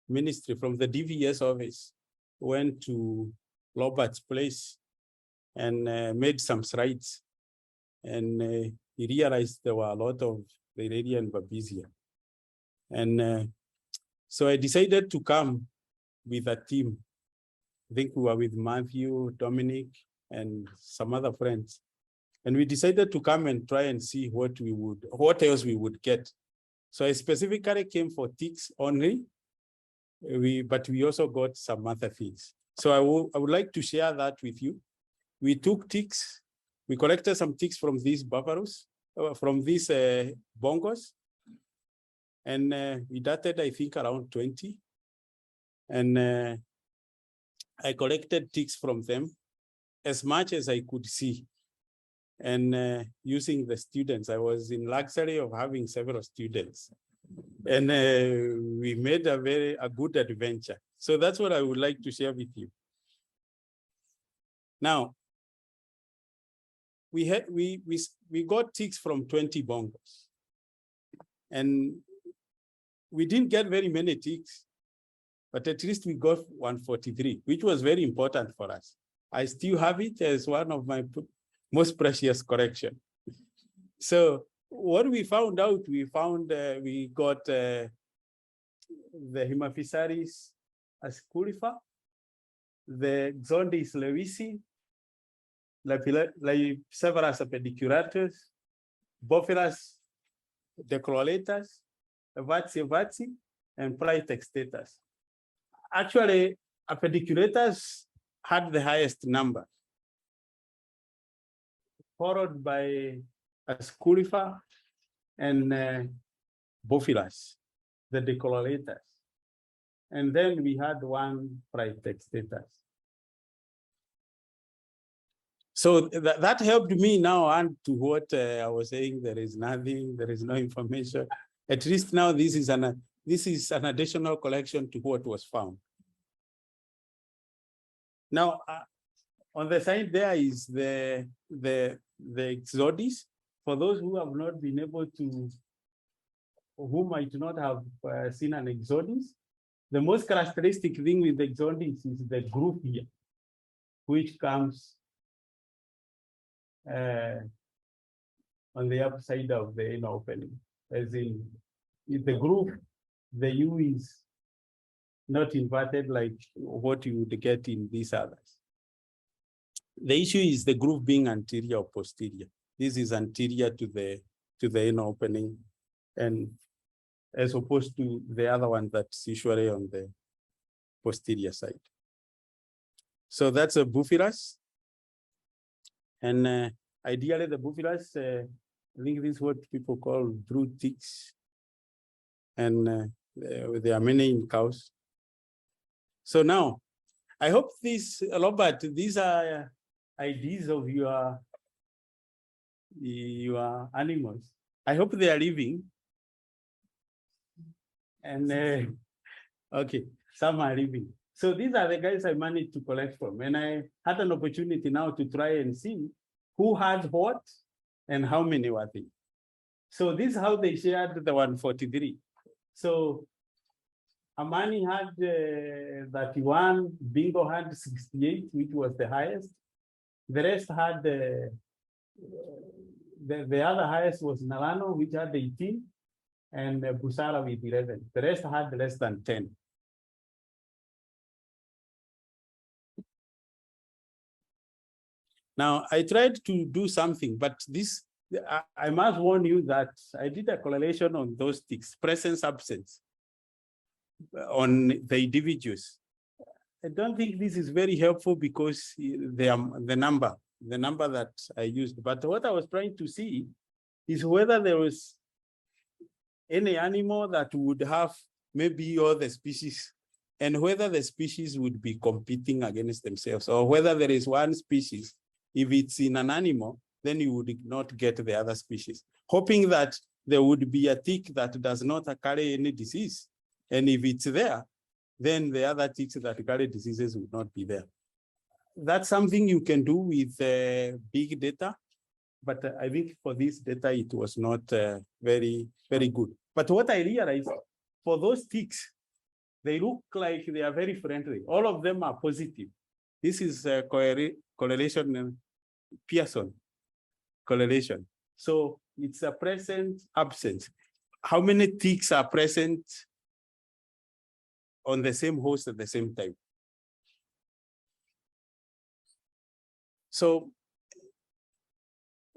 ministry, from the DVS office, went to Robert's place and made some slides. And he realized there were a lot of Viridia and Babesia. And so I decided to come with a team. I think we were with Matthew, Dominic, and some other friends. And we decided to come and try and see what else we would get. So I specifically came for ticks only, but we also got some other things. So I would like to share that with you. We took ticks, we collected some ticks from these buffaloes, from these bongos, and we dated, I think, around 20. And I collected ticks from them as much as I could see. And using the students, I was in luxury of having several students. And we made a good adventure. So that's what I would like to share with you. Now, we got ticks from 20 bongos. And we didn't get very many ticks, but at least we got 143, which was very important for us. I still have it as one of my most precious collection. So what we found out, we got the Hemaphysalis asculifa, the Xondis lewisi, Severus apedicuratus, Bophilas decrolatus, Vatsi, and Prytextatus. Actually, apedicuratus had the highest number, followed by Asculifa and Bophilas, the decolorators. And then we had one Prytextatus. So that helped me now and to what I was saying, there is nothing, there is no information. At least now this is an additional collection to what was found. Now, on the side there is the Exodus. For those who have not been able to, who might not have seen an Exodus, the most characteristic thing with the Exodus is the groove here, which comes on the upside of the inner opening. As in, if the groove, the U is not inverted like what you would get in these others. The issue is the groove being anterior or posterior. This is anterior to the inner opening, and as opposed to the other one that's usually on the posterior side. So that's a Buphyras. And ideally the Buphyras, I think this is what people call brood ticks. And there are many in cows. So now, I hope this, Robert, these are ideas of your animals. I hope they are living. And okay, some are living. So these are the guys I managed to collect from. And I had an opportunity now to try and see who had what and how many were they. So this is how they shared the 143. So Amani had 31, Bingo had 68, which was the highest. The rest had, the other highest was Nalano, which had 18, and Busara with 11. The rest had less than 10. Now, I tried to do something, but this, I must warn you that I did a correlation on those ticks, presence, absence, on the individuals. I don't think this is very helpful because the number that I used. But what I was trying to see is whether there was any animal that would have maybe all the species, and whether the species would be competing against themselves, or whether there is one species, if it's in an animal, then you would not get the other species, hoping that there would be a tick that does not carry any disease. And if it's there, then the other ticks that carry diseases would not be there. That's something you can do with big data, but I think for this data, it was not very good. But what I realized, for those ticks, they look like they are very friendly. All of them are positive. This is a correlation, Pearson correlation. So it's a present absence. How many ticks are present on the same host at the same time? So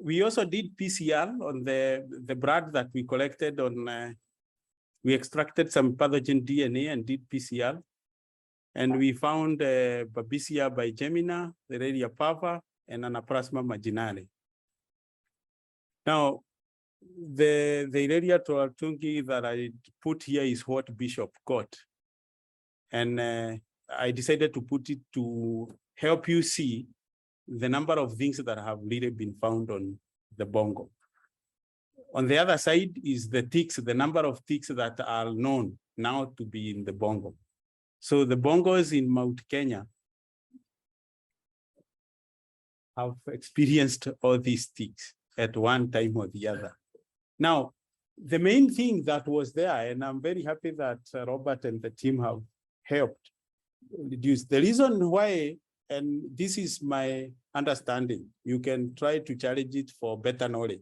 we also did PCR on the blood that we collected on, we extracted some pathogen DNA and did PCR. And we found Babesia bigemina, the Reria parva, and Anaplasma marginale. Now, the Reria tortungi that I put here is what Bishop got. And I decided to put it to help you see the number of things that have really been found on the Bongo. On the other side is the ticks, the number of ticks that are known now to be in the Bongo. So the Bongos in Mount Kenya have experienced all these ticks at one time or the other. Now, the main thing that was there, and I'm very happy that Robert and the team have helped reduce. The reason why, and this is my understanding, you can try to challenge it for better knowledge.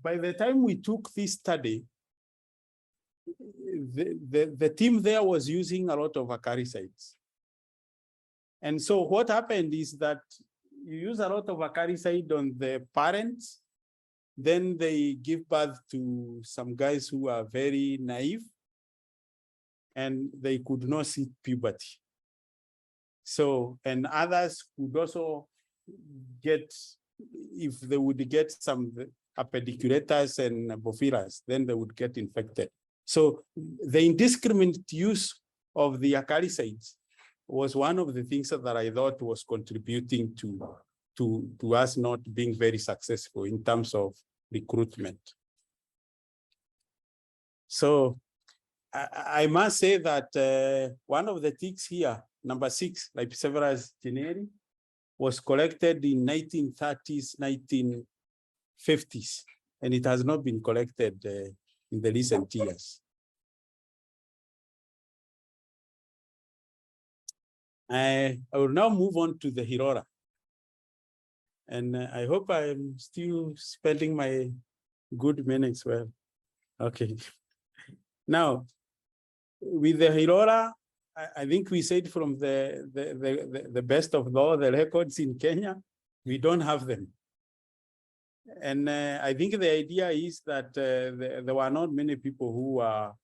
By the time we took this study, the team there was using a lot of acaricides. And so what happened is that you use a lot of acaricide on the parents, then they give birth to some guys who are very naive, and they could not see puberty. So, and others could also get, if they would get some apediculators and bophilas, then they would get infected. So the indiscriminate use of the acaricides was one of the things that I thought was contributing to us not being very successful in terms of recruitment. So I must say that one of the ticks here, number 6, Laipseverus generi, was collected in 1930s, 1950s, and it has not been collected in the recent years. I will now move on to the Hirola. And I hope I'm still spending my good minutes well. Okay. Now, with the Hirola, I think we said from the best of all the records in Kenya, we don't have them. And I think the idea is that there were not many people who are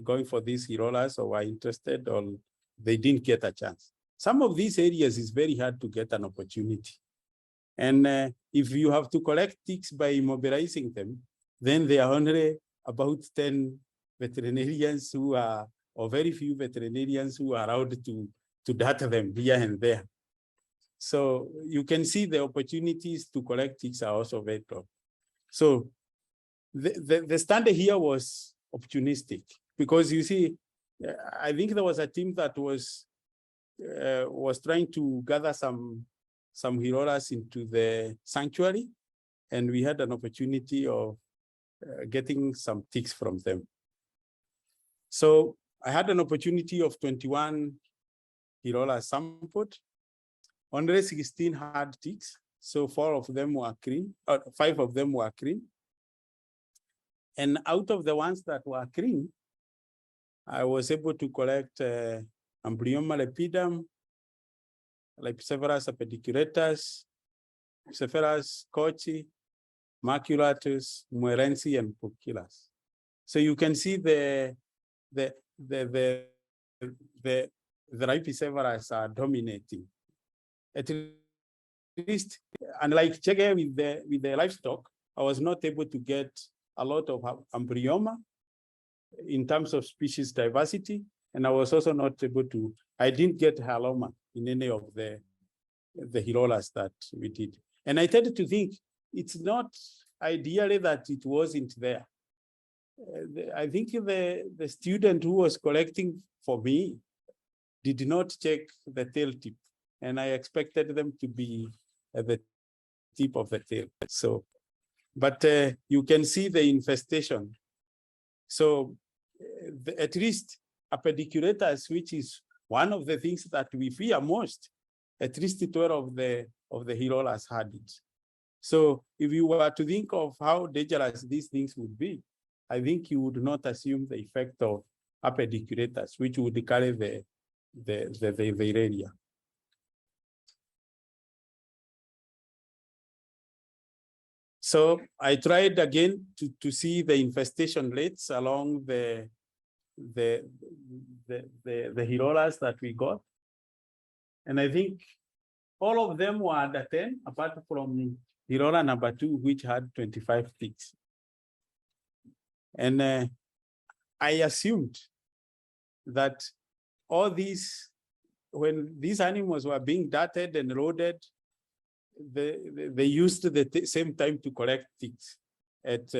going for these Hirolas or were interested, or they didn't get a chance. Some of these areas is very hard to get an opportunity. And if you have to collect ticks by immobilizing them, then there are only about 10 veterinarians who are, or very few veterinarians who are allowed to data them here and there. So you can see the opportunities to collect ticks are also very tough. So the standard here was opportunistic, because you see, I think there was a team that was trying to gather some Hirolas into the sanctuary, and we had an opportunity of getting some ticks from them. So I had an opportunity of 21 Hirola sampled. Only 16 had ticks, so 4 of them were clean, 5 of them were clean. And out of the ones that were clean, I was able to collect Embryoma lepidum, Lepicephorus apediculatus, Cephalus kochi, maculatus, muerensi, and pulchillus. So you can see the Lepicephorus are dominating. At least, unlike Chege with the livestock, I was not able to get a lot of embryoma in terms of species diversity, and I was also not able to. I didn't get haloma in any of the Hirolas that we did, and I tended to think it's not ideally that it wasn't there. I think the student who was collecting for me did not check the tail tip, and I expected them to be at the tip of the tail. So, but you can see the infestation. So at least apediculatus, which is one of the things that we fear most, at least 12 of the Hirolas had it. So if you were to think of how dangerous these things would be, I think you would not assume the effect of apediculatus, which would carry the area. So I tried again to see the infestation rates along the Hirolas that we got. And I think all of them were under 10, apart from Hirola number 2, which had 25 ticks. And I assumed that all these, when these animals were being darted and loaded, they used the same time to collect ticks. At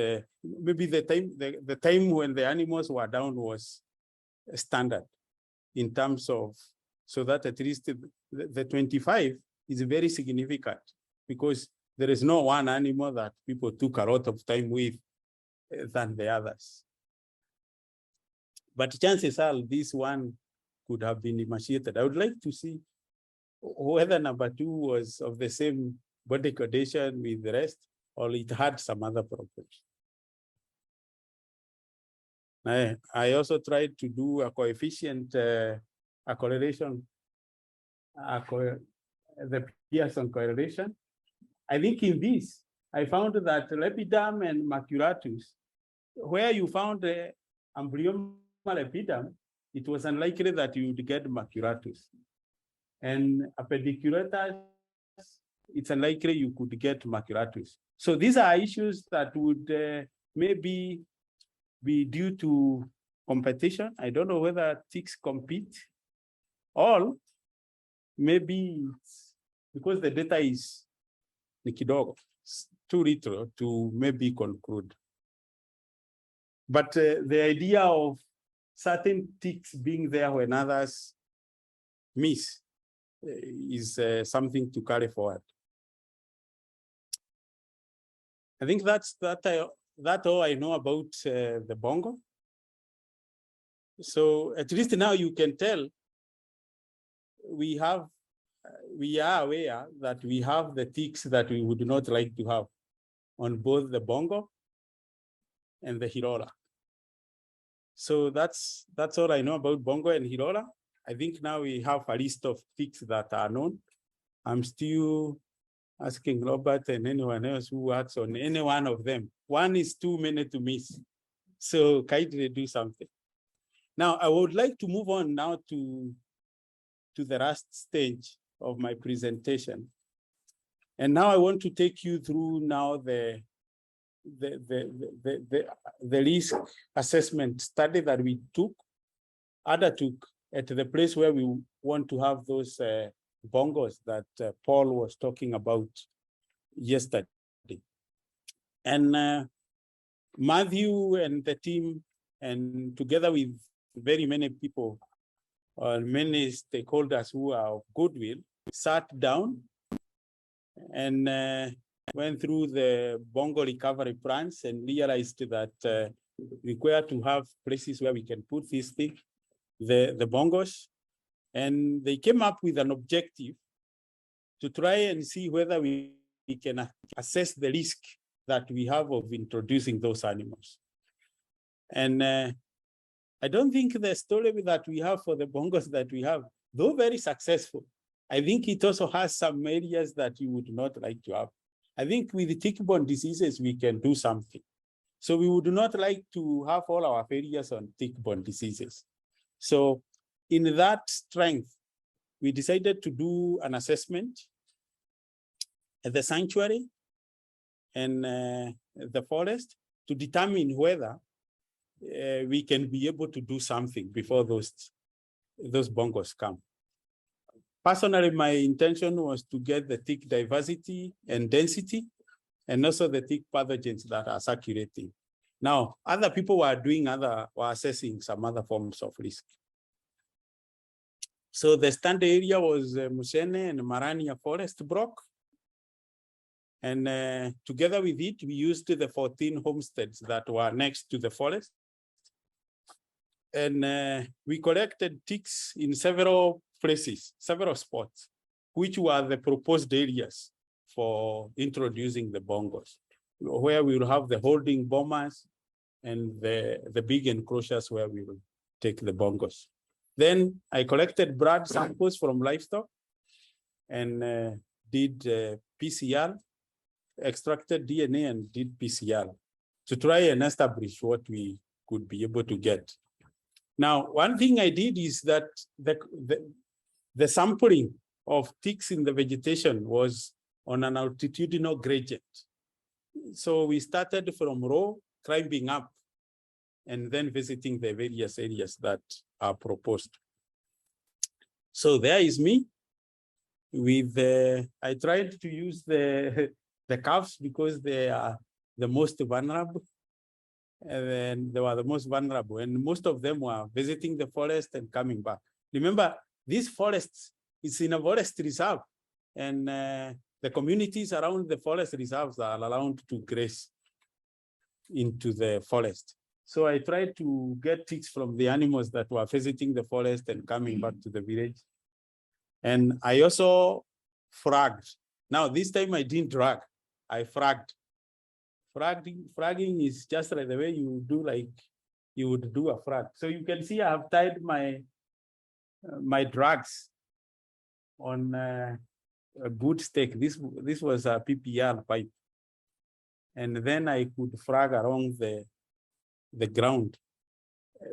maybe the time when the animals were down was standard in terms of, so that at least the 25 is very significant, because there is no one animal that people took a lot of time with than the others. But chances are this one could have been emaciated. I would like to see whether number 2 was of the same body condition with the rest, or it had some other problems. I also tried to do a coefficient correlation, the Pearson correlation. I think in this, I found that lepidum and maculatus, where you found the embryoma lepidum, it was unlikely that you would get maculatus. And apediculatus, it's unlikely you could get maculatus. So these are issues that would maybe be due to competition. I don't know whether ticks compete, or maybe it's because the data is too little to maybe conclude. But the idea of certain ticks being there when others miss is something to carry forward. I think that's all I know about the Bongo. So at least now you can tell we are aware that we have the ticks that we would not like to have on both the Bongo and the Hirola. So that's all I know about Bongo and Hirola. I think now we have a list of ticks that are known. I'm still asking Robert and anyone else who works on any one of them. One is too many to miss. So kindly do something. Now, I would like to move on now to the last stage of my presentation. And now I want to take you through now the risk assessment study that we undertook at the place where we want to have those bongos that Paul was talking about yesterday. And Matthew and the team, and together with very many people, many stakeholders who are of goodwill, sat down and went through the Bongo recovery plans and realized that require to have places where we can put these things, the bongos. And they came up with an objective to try and see whether we can assess the risk that we have of introducing those animals. And I don't think the story that we have for the bongos that we have, though very successful, I think it also has some areas that you would not like to have. I think with the tick-borne diseases, we can do something. So we would not like to have all our failures on tick-borne diseases. So in that strength, we decided to do an assessment at the sanctuary and the forest to determine whether we can be able to do something before those bongos come. Personally, my intention was to get the tick diversity and density, and also the tick pathogens that are circulating. Now, other people were assessing some other forms of risk. So the standard area was Musene and Marania Forest Block. And together with it, we used the 14 homesteads that were next to the forest. And we collected ticks in several places, several spots, which were the proposed areas for introducing the bongos, where we will have the holding bombers and the big enclosures where we will take the bongos. Then I collected blood samples from livestock and did PCR, extracted DNA and did PCR to try and establish what we could be able to get. Now, one thing I did is that the sampling of ticks in the vegetation was on an altitudinal gradient. So we started from low, climbing up, and then visiting the various areas that are proposed. So there is me with I tried to use the calves because they are the most vulnerable. And then they were the most vulnerable, and most of them were visiting the forest and coming back. Remember, this forest is in a forest reserve, and the communities around the forest reserves are allowed to graze into the forest. So I tried to get ticks from the animals that were visiting the forest and coming back to the village. And I also fragged. Now, this time I didn't drag, I fragged. Fragging is just like the way you do, like you would do a frag. So you can see I have tied my drags on a good stake. This was a PPR pipe. And then I could frag along the ground.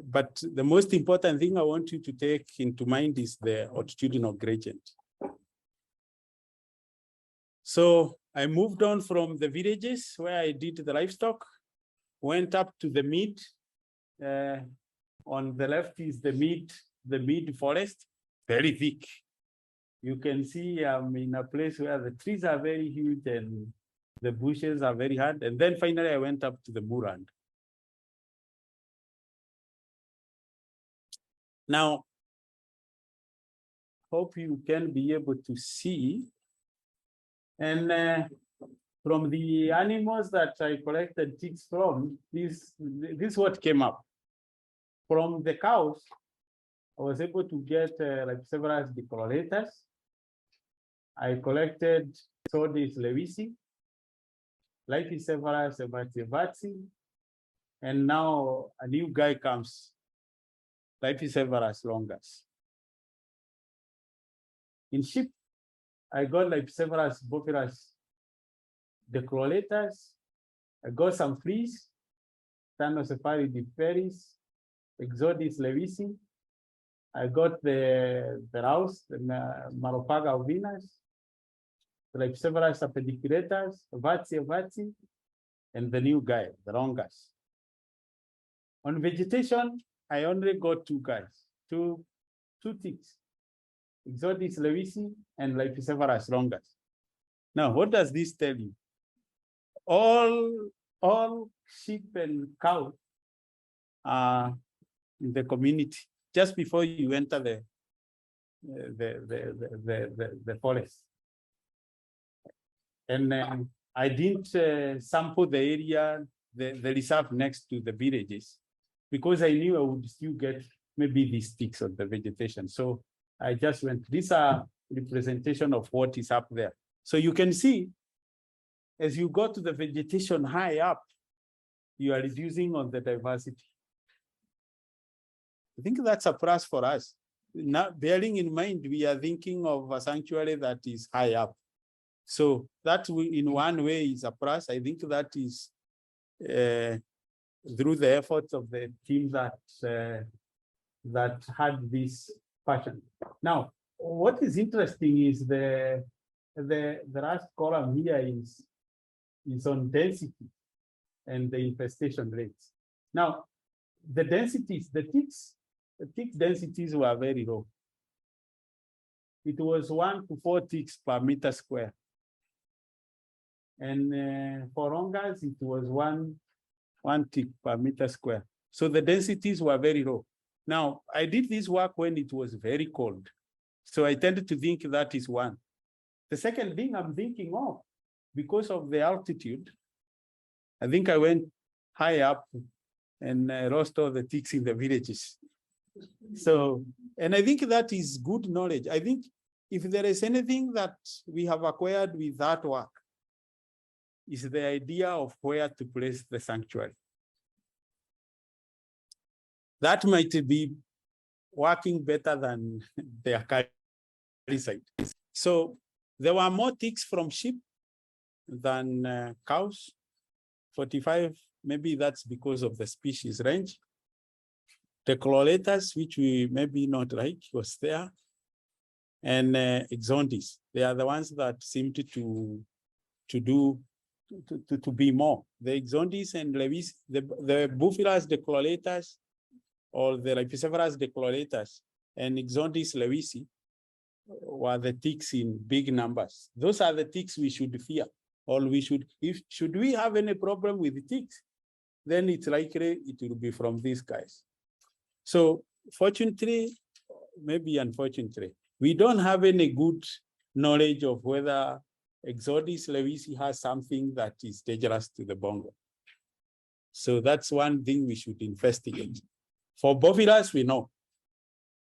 But the most important thing I want you to take into mind is the altitudinal gradient. So I moved on from the villages where I did the livestock, went up to the mid. On the left is the mid forest, very thick. You can see I'm in a place where the trees are very huge and the bushes are very hard. And then finally I went up to the moorland. Now, hope you can be able to see. And from the animals that I collected ticks from, this is what came up. From the cows, I was able to get like several decolorators. I collected Sodis lewisi, Laikipia vatsi, and now a new guy comes, Laikipia longus. In sheep, I got like several bophilus decolorators. I got some fleas, Thanosephaly diphtheris, Exodus lewisi. I got the rouse, the Maropaga ovinas, like several apediculators, vatsi, and the new guy, the longus. On vegetation, I only got two guys, two ticks, Exodus lewisi and Laikipia longus. Now, what does this tell you? All sheep and cows are in the community just before you enter the forest. And I didn't sample the area, the reserve next to the villages, because I knew I would still get maybe these ticks of the vegetation. So I just went, these are representation of what is up there. So you can see, as you go to the vegetation high up, you are reducing on the diversity. I think that's a plus for us. now bearing in mind, we are thinking of a sanctuary that is high up. So that in one way is a plus. I think that is through the efforts of the team that had this passion. Now, what is interesting is the last column here is on density and the infestation rates. Now, the densities, the tick densities were very low. It was 1 to 4 ticks per meter square. And for longas, it was one tick per meter square. So the densities were very low. Now, I did this work when it was very cold. So I tended to think that is one. The second thing I'm thinking of, because of the altitude, I think I went high up and lost all the ticks in the villages. So, and I think that is good knowledge. I think if there is anything that we have acquired with that work, is the idea of where to place the sanctuary. That might be working better than the Akari site. So there were more ticks from sheep than cows, 45, maybe that's because of the species range. The chlorators, which we maybe not like, was there. And exondis, they are the ones that seemed to be more. The exondis and levis, the buffilas decolorators or the Lepicephorus decolorators and exondis lewisi were the ticks in big numbers. Those are the ticks we should fear, or we should, should we have any problem with ticks, then it's likely it will be from these guys. So fortunately, maybe unfortunately, we don't have any good knowledge of whether Exodus lewisi has something that is dangerous to the Bongo. So that's one thing we should investigate. For bovilas, we know.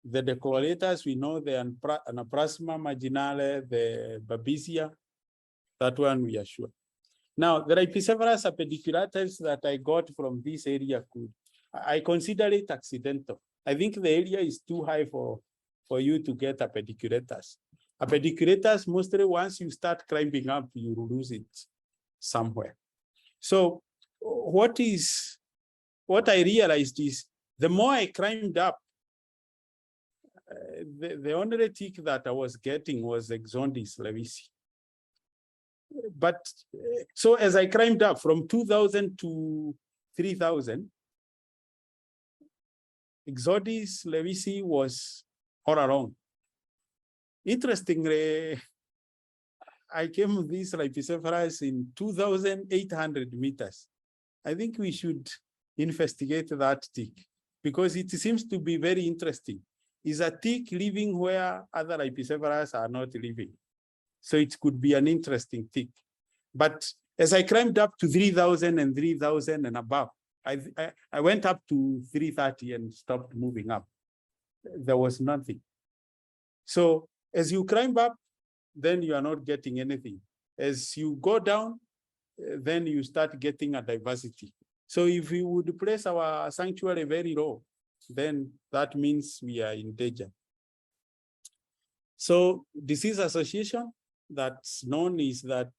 The decolorators, we know the Anaprasma marginale, the Babesia, that one we are sure. Now, the Epicephalus apediculatus that I got from this area, I consider it accidental. I think the area is too high for you to get apediculators. Apediculators, mostly once you start climbing up, you lose it somewhere. So what I realized is the more I climbed up, the only tick that I was getting was Exondis lewisi. But so as I climbed up from 2,000 to 3,000, Exondis lewisi was all along. Interestingly, I came with this Lepicephorus in 2,800 meters. I think we should investigate that tick because it seems to be very interesting. Is a tick living where other Lepicephorus are not living? So it could be an interesting tick. But as I climbed up to 3,000 and 3,000 and above, I went up to 330 and stopped moving up. There was nothing. So as you climb up, then you are not getting anything. As you go down, then you start getting a diversity. So if we would place our sanctuary very low, then that means we are in danger. So disease association that's known is that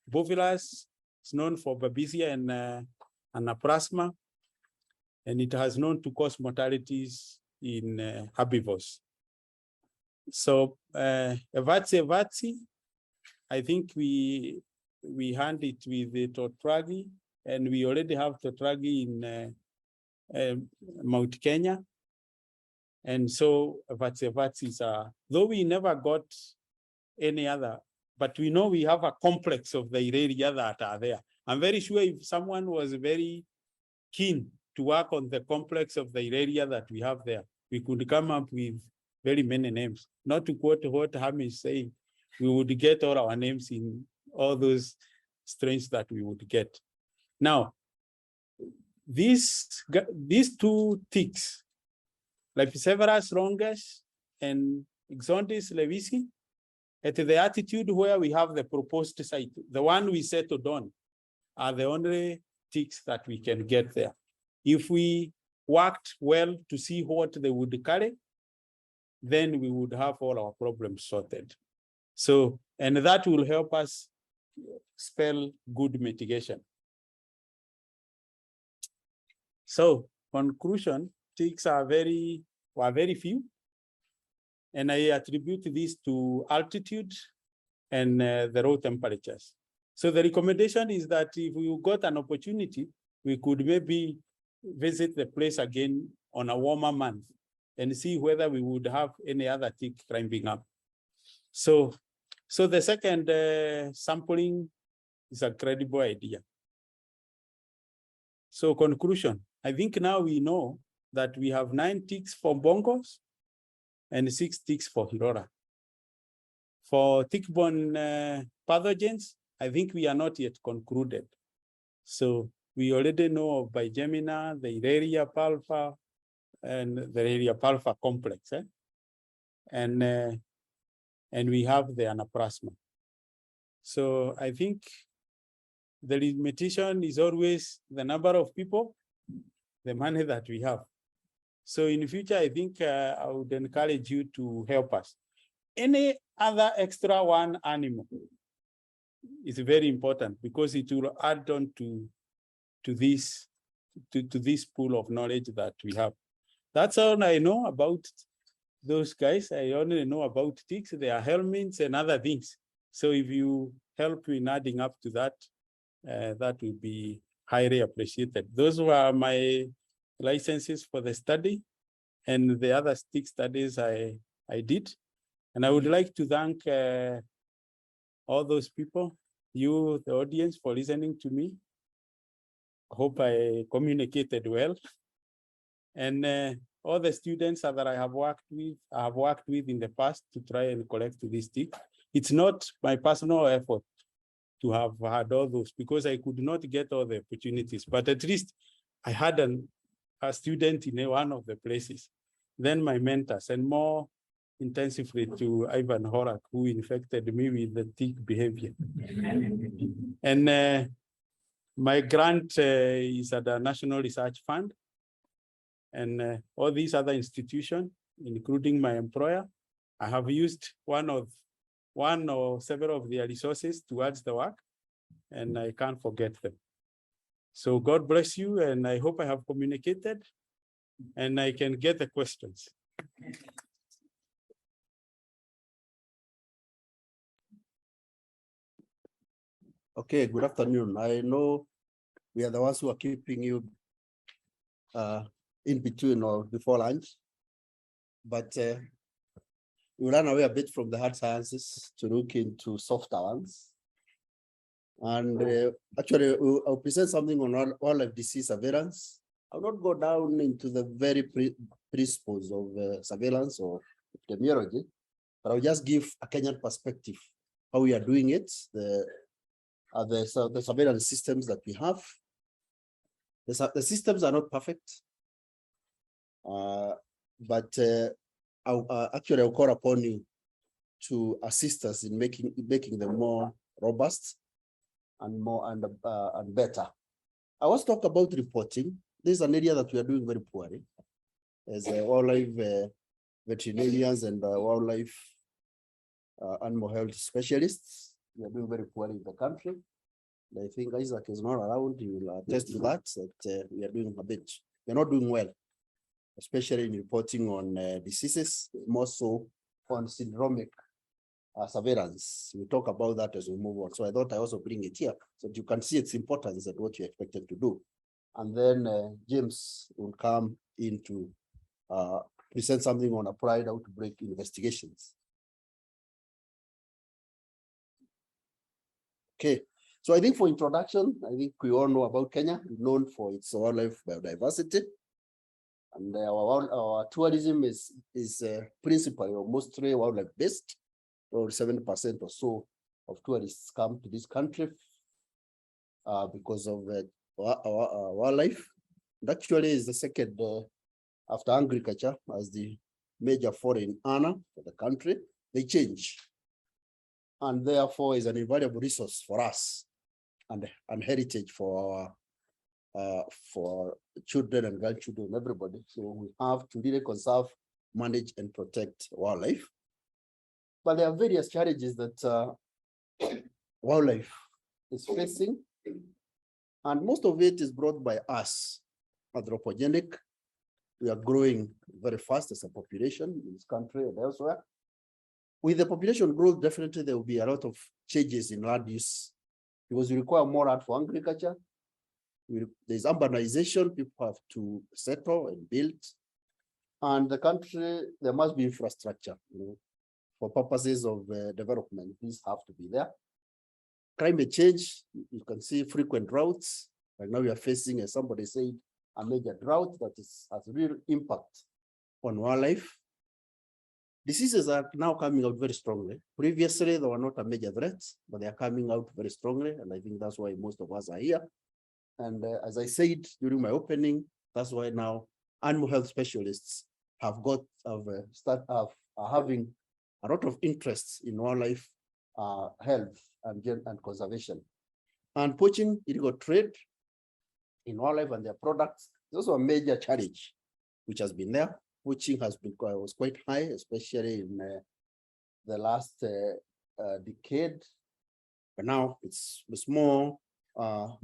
bovilas is known for Babesia and Anaprasma, and it has known to cause mortalities in herbivores. So Evatsi, I think we hand it with the Totragi, and we already have Totragi in Mount Kenya. And so Evatsis are, though we never got any other, but we know we have a complex of the area that are there. I'm very sure if someone was very keen to work on the complex of the area that we have there, we could come up with very many names. Not to quote what Ham is saying, we would get all our names in all those strains that we would get. Now, these two ticks, Lepicephorus longus and Exondis lewisi, at the altitude where we have the proposed site, the one we settled on, are the only ticks that we can get there. If we worked well to see what they would carry, then we would have all our problems sorted. So, and that will help us spell good mitigation. So, conclusion, ticks are very few. And I attribute this to altitude and the raw temperatures. So the recommendation is that if we got an opportunity, we could maybe visit the place again on a warmer month and see whether we would have any other tick climbing up. So the second sampling is a credible idea. So conclusion, I think now we know that we have 9 ticks for Bongos and 6 ticks for Hirola. For tick-borne pathogens, I think we are not yet concluded. So we already know of bigemina, the Hirola palpa, and the Hirola palpa complex. And we have the anaplasma. So I think the limitation is always the number of people, the money that we have. So in the future, I think I would encourage you to help us. Any other extra one animal is very important because it will add on to this pool of knowledge that we have. That's all I know about those guys. I only know about ticks, their helminths and other things. So if you help in adding up to that, that will be highly appreciated. Those were my licenses for the study and the other tick studies I did. And I would like to thank all those people, you, the audience, for listening to me. I hope I communicated well. And all the students that I have worked with in the past to try and collect this tick. It's not my personal effort to have had all those because I could not get all the opportunities, but at least I had a student in one of the places. Then my mentors, and more intensively to Ivan Horak, who infected me with the tick behavior. And my grant is at the National Research Fund. And all these other institutions, including my employer, I have used one or several of their resources towards the work, and I can't forget them. So God bless you, and I hope I have communicated, and I can get the questions. Okay, good afternoon. I know we are the ones who are keeping you in between or before lunch, but we ran away a bit from the hard sciences to look into softer ones. And actually, I'll present something on wildlife disease surveillance. I'll not go down into the very principles of surveillance or epidemiology, but I'll just give a Kenyan perspective, how we are doing it, the surveillance systems that we have. The systems are not perfect, but actually I'll call upon you to assist us in making them more robust and more and better. I was talk about reporting. This is an area that we are doing very poorly as wildlife veterinarians and wildlife animal health specialists. We are doing very poorly in the country. I think Isaac is not around. He will attest to that we are doing a bit. We are not doing well, especially in reporting on diseases, more so on syndromic surveillance. We'll talk about that as we move on. So I thought I also bring it here so that you can see its importance and what you're expected to do. And then James will come in to present something on applied outbreak investigations. Okay, so I think for introduction, I think we all know about Kenya, known for its wildlife biodiversity. And our tourism is principally or mostly wildlife based. Or 70% or so of tourists come to this country because of our wildlife. It actually is the second after agriculture as the major foreign earner for the country. They change, and therefore is an invaluable resource for us and heritage for children and grandchildren, everybody. So we have to really conserve manage and protect wildlife. But there are various challenges that wildlife is facing, and most of it is brought by us, anthropogenic. We are growing very fast as a population in this country and elsewhere. With the population growth, definitely there will be a lot of changes in land use because we require more land for agriculture. There's urbanization, people have to settle and build. And the country, there must be infrastructure, for purposes of development. These have to be there. Climate change, you can see frequent droughts. Right now we are facing, as somebody said, a major drought that has real impact on wildlife. Diseases are now coming out very strongly. Previously, they were not a major threat, but they are coming out very strongly. And I think that's why most of us are here. And as I said during my opening, that's why now animal health specialists are having a lot of interest in wildlife health and conservation. And poaching, illegal trade in wildlife and their products is also a major challenge which has been there. Poaching was quite high, especially in the last decade. But now it's more now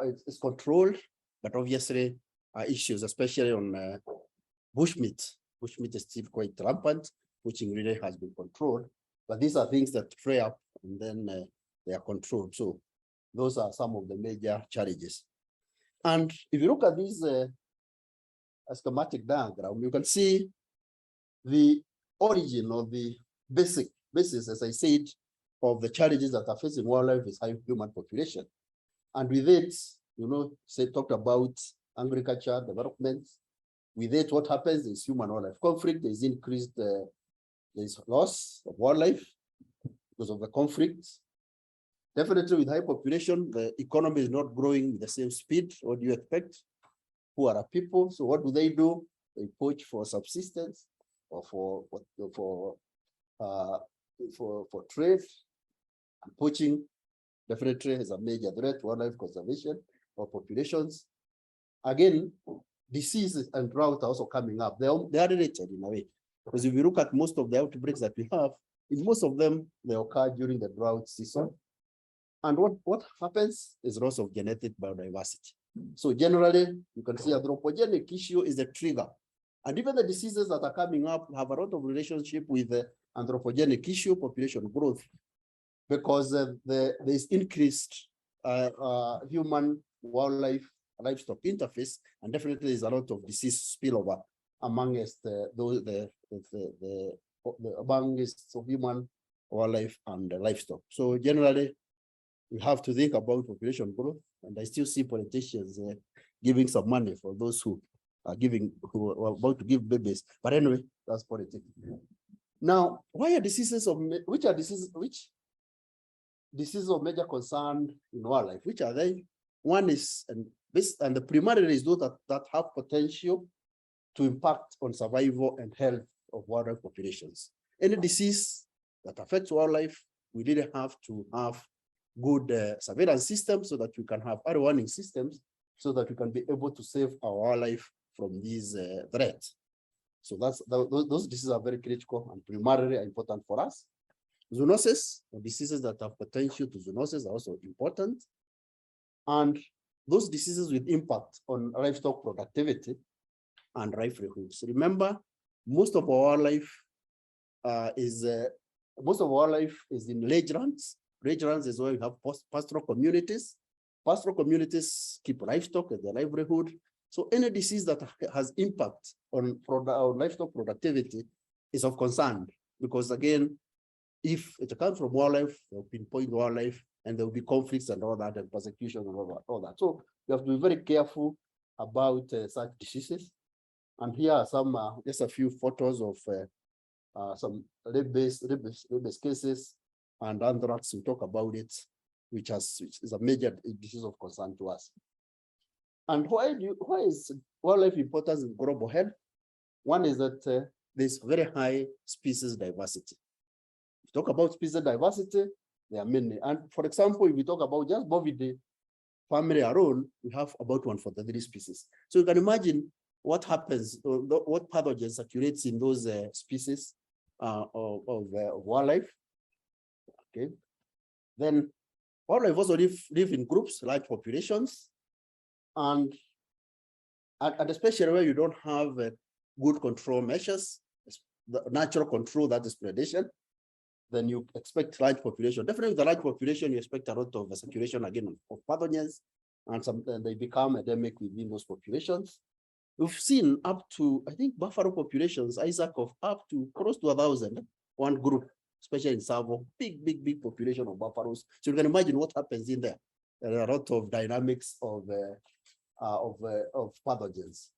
it's controlled, but obviously issues, especially on bushmeat. Bushmeat is still quite rampant. Poaching really has been controlled, but these are things that flare up and then they are controlled. So those are some of the major challenges. And if you look at this schematic diagram, you can see the origin of the basis, as I said, of the challenges that are facing wildlife is high human population. And with it, talked about agriculture development. With it, what happens is human-wildlife conflict. There's increased, there's loss of wildlife because of the conflict. Definitely with high population, the economy is not growing with the same speed. What do you expect? Who are people? So what do? They poach for subsistence or for trade. And poaching definitely is a major threat to wildlife conservation or populations. Again, diseases and drought are also coming up. They are related in a way. Because if you look at most of the outbreaks that we have, in most of them, they occur during the drought season. And what happens is loss of genetic biodiversity. So generally, you can see anthropogenic issue is a trigger. And even the diseases that are coming up have a lot of relationship with the anthropogenic issue, population growth, because there is increased human wildlife livestock interface, and definitely there's a lot of disease spillover amongst amongst human wildlife and livestock. So generally, we have to think about population growth, and I still see politicians giving some money for those who are about to give babies. But anyway, that's politics. Now, which diseases of major concern in wildlife? Which are they? One is, and the primary is those that have potential to impact on survival and health of wildlife populations. Any disease that affects wildlife, we really have to have good surveillance systems so that we can have early warning systems so that we can be able to save our wildlife from these threats. So those diseases are very critical and primarily important for us. Zoonoses, or diseases that have potential to zoonosis, are also important. And those diseases with impact on livestock productivity and livelihoods. Remember, most of our wildlife is in rangelands. Rangelands is where we have pastoral communities. Pastoral communities keep livestock as their livelihood. So any disease that has impact on livestock productivity is of concern, because again, if it comes from wildlife, they'll pinpoint wildlife, and there will be conflicts and all that, and persecution and all that. So we have to be very careful about such diseases. And here are some, just a few photos of some rabies cases and anthrax. We talk about it, which is a major disease of concern to us. And why is wildlife importance in global health? One is that there's very high species diversity. If you talk about species diversity, there are many. And for example, if we talk about just bovidae family alone, we have about 143 species. So you can imagine what happens, what pathogens circulates in those species of wildlife. Okay, then wildlife also live in groups, large populations, and especially where you don't have good control measures, the natural control, that is predation, then you expect large population. Definitely with the large population, you expect a lot of circulation again of pathogens, and they become endemic within those populations. We've seen up to, I think, buffalo populations, Isaac, of up to close to 1,000, one group, especially in Savo, big population of buffaloes. So you can imagine what happens in there. There are a lot of dynamics of pathogens.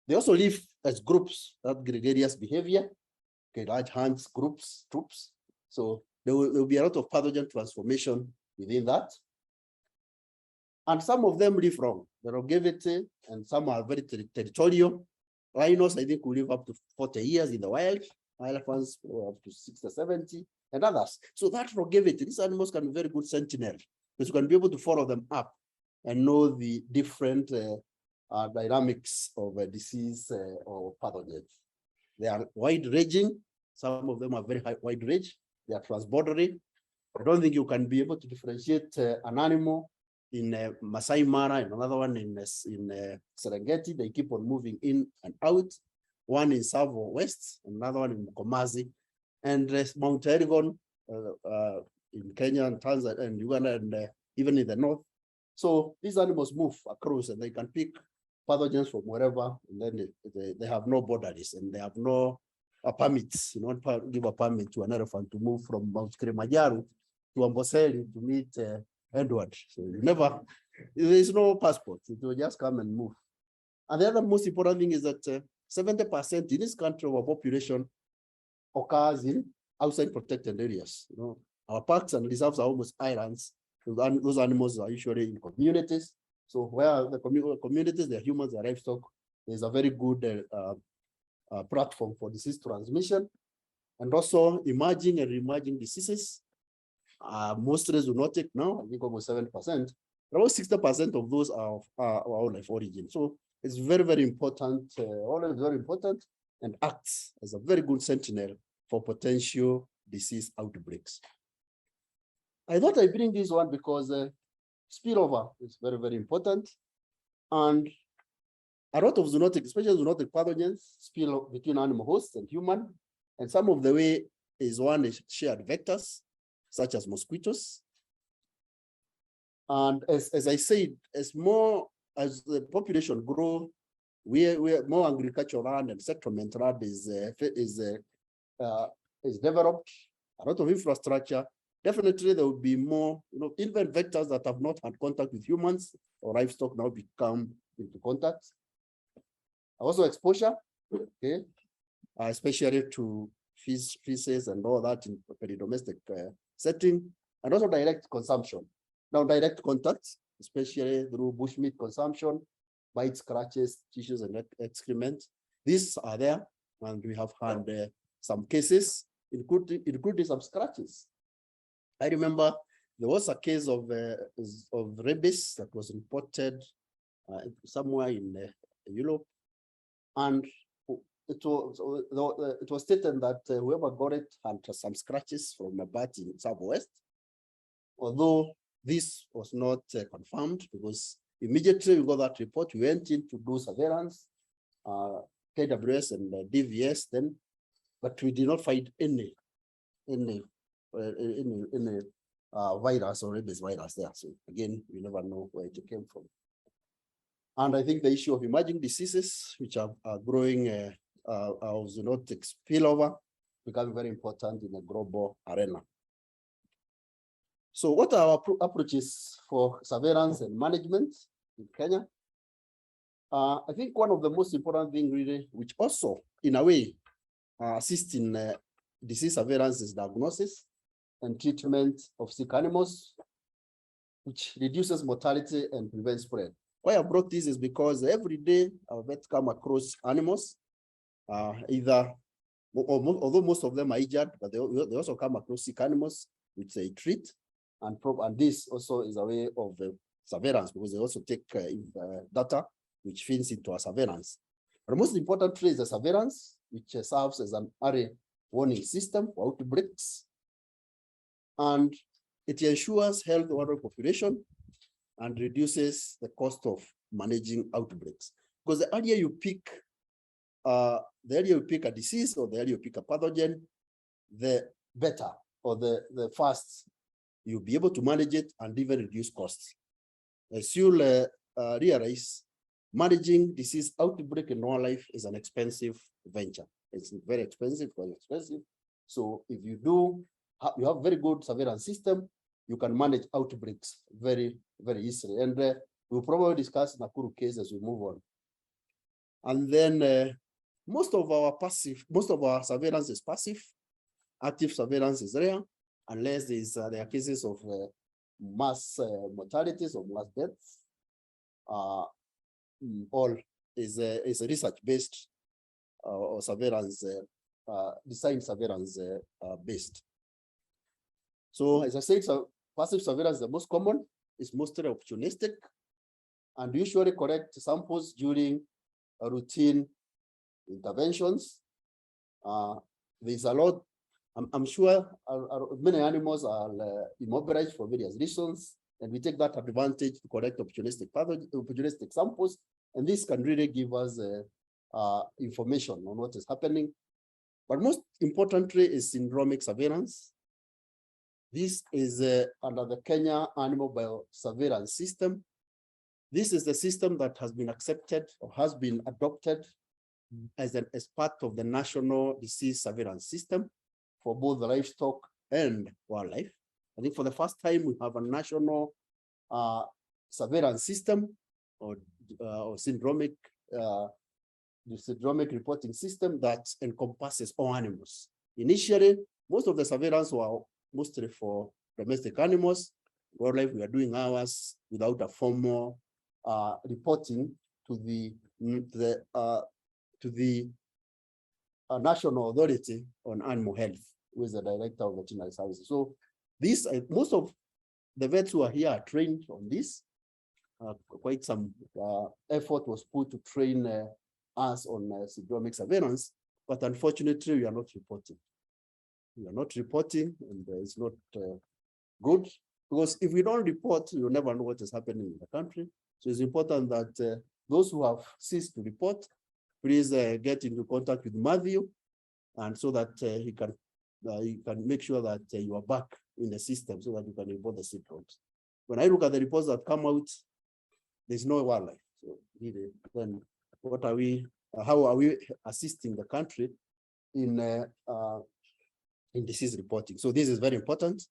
They also live as groups, that gregarious behavior, okay, large hands, groups, troops. So there will be a lot of pathogen transformation within that. And some of them live long, the longevity, and some are very territorial. Rhinos, I think, will live up to 40 years in the wild. Elephants up to 60, 70, and others. So that longevity, these animals can be very good sentinels, because you can be able to follow them up and know the different dynamics of a disease or pathogens. They are wide-ranging. Some of them are very wide range. They are transbordery. I don't think you can be able to differentiate an animal in Masai Mara and another one in Serengeti. They keep on moving in and out. One in Savo West, another one in Mkomazi, and Mount Elgon in Kenya and Tanzania and Uganda, and even in the north. So these animals move across, and they can pick pathogens from wherever, and then they have no borders, and they have no permits. You don't give a permit to an elephant to move from Mount Kilimanjaro to Amboseli to meet Edward. So you never, there is no passport. It will just come and move. And the other most important thing is that 70% in this country of our population occurs in outside protected areas. You know, our parks and reserves are almost islands. Those animals are usually in communities. So where the communities, the humans, the livestock, there's a very good platform for disease transmission, and also emerging and re-emerging diseases. Mostly zoonotic now, I think almost 7%. About 60% of those are wildlife origin. So it's very, very important, always very important, and acts as a very good sentinel for potential disease outbreaks. I thought I'd bring this one because spillover is very, very important. And a lot of zoonotic, especially zoonotic pathogens, spill between animal hosts and human. And some of the way is one is shared vectors, such as mosquitoes. And as I said, as the population grow, we more agricultural land and settlement land is developed, a lot of infrastructure. Definitely there will be more, even vectors that have not had contact with humans or livestock now become into contact. Also exposure, okay, especially to feces and all that in peri-domestic setting, and also direct consumption. Now, direct contact, especially through bushmeat consumption, bites, scratches, tissues, and excrement. These are there, and we have had some cases, including some scratches. I remember there was a case of rabies that was reported somewhere in Europe, and it was stated that whoever got it had some scratches from a bat in Southwest, although this was not confirmed, because immediately we got that report, we went in to do surveillance, KWS and DVS then, but we did not find any virus or rabies virus there. So again, we never know where it came from. And I think the issue of emerging diseases, which are growing of zoonotic spillover, becoming very important in the global arena. So what are our approaches for surveillance and management in Kenya? I think one of the most important things really, which also in a way assists in disease surveillance, is diagnosis and treatment of sick animals, which reduces mortality and prevents spread. Why I brought this is because every day our vets come across animals, although most of them are injured, but they also come across sick animals, which they treat. And this also is a way of surveillance, because they also take data which feeds into our surveillance. The most important trait is the surveillance, which serves as an early warning system for outbreaks. And it ensures health of the population and reduces the cost of managing outbreaks. Because the earlier you pick a disease or the earlier you pick a pathogen, the better, or the fast you'll be able to manage it and even reduce costs. As you'll realize, managing disease outbreak in wildlife is an expensive venture. It's very expensive, quite expensive. So if you have very good surveillance system, you can manage outbreaks very, very easily. And we'll probably discuss Nakuru case as we move on. And then most of our surveillance is passive. Active surveillance is rare, unless there are cases of mass mortalities or mass deaths. All is a research-based or surveillance, design surveillance based. So as I said, passive surveillance is the most common. It's mostly opportunistic and usually collect samples during routine interventions. There's a lot, I'm sure many animals are immobilized for various reasons, and we take that advantage to collect opportunistic samples, and this can really give us information on what is happening. But most importantly is syndromic surveillance. This is under the Kenya Animal Biosurveillance System. This is the system that has been accepted or has been adopted as part of the National Disease Surveillance System for both the livestock and wildlife. I think for the first time, we have a national surveillance system or syndromic reporting system that encompasses all animals. Initially, most of the surveillance were mostly for domestic animals. Wildlife, we are doing ours without a formal reporting to the National Authority on Animal Health, who is the Director of Veterinary Services. So this, most of the vets who are here are trained on this. Quite some effort was put to train us on syndromic surveillance, but unfortunately, we are not reporting. We are not reporting, and it's not good, because if we don't report, you'll never know what is happening in the country. So it's important that those who have ceased to report, please get into contact with Matthew, and so that he can make sure that you are back in the system so that you can report the symptoms. When I look at the reports that come out, there's no wildlife. So then what are we, how are we assisting the country in disease reporting? So this is very important.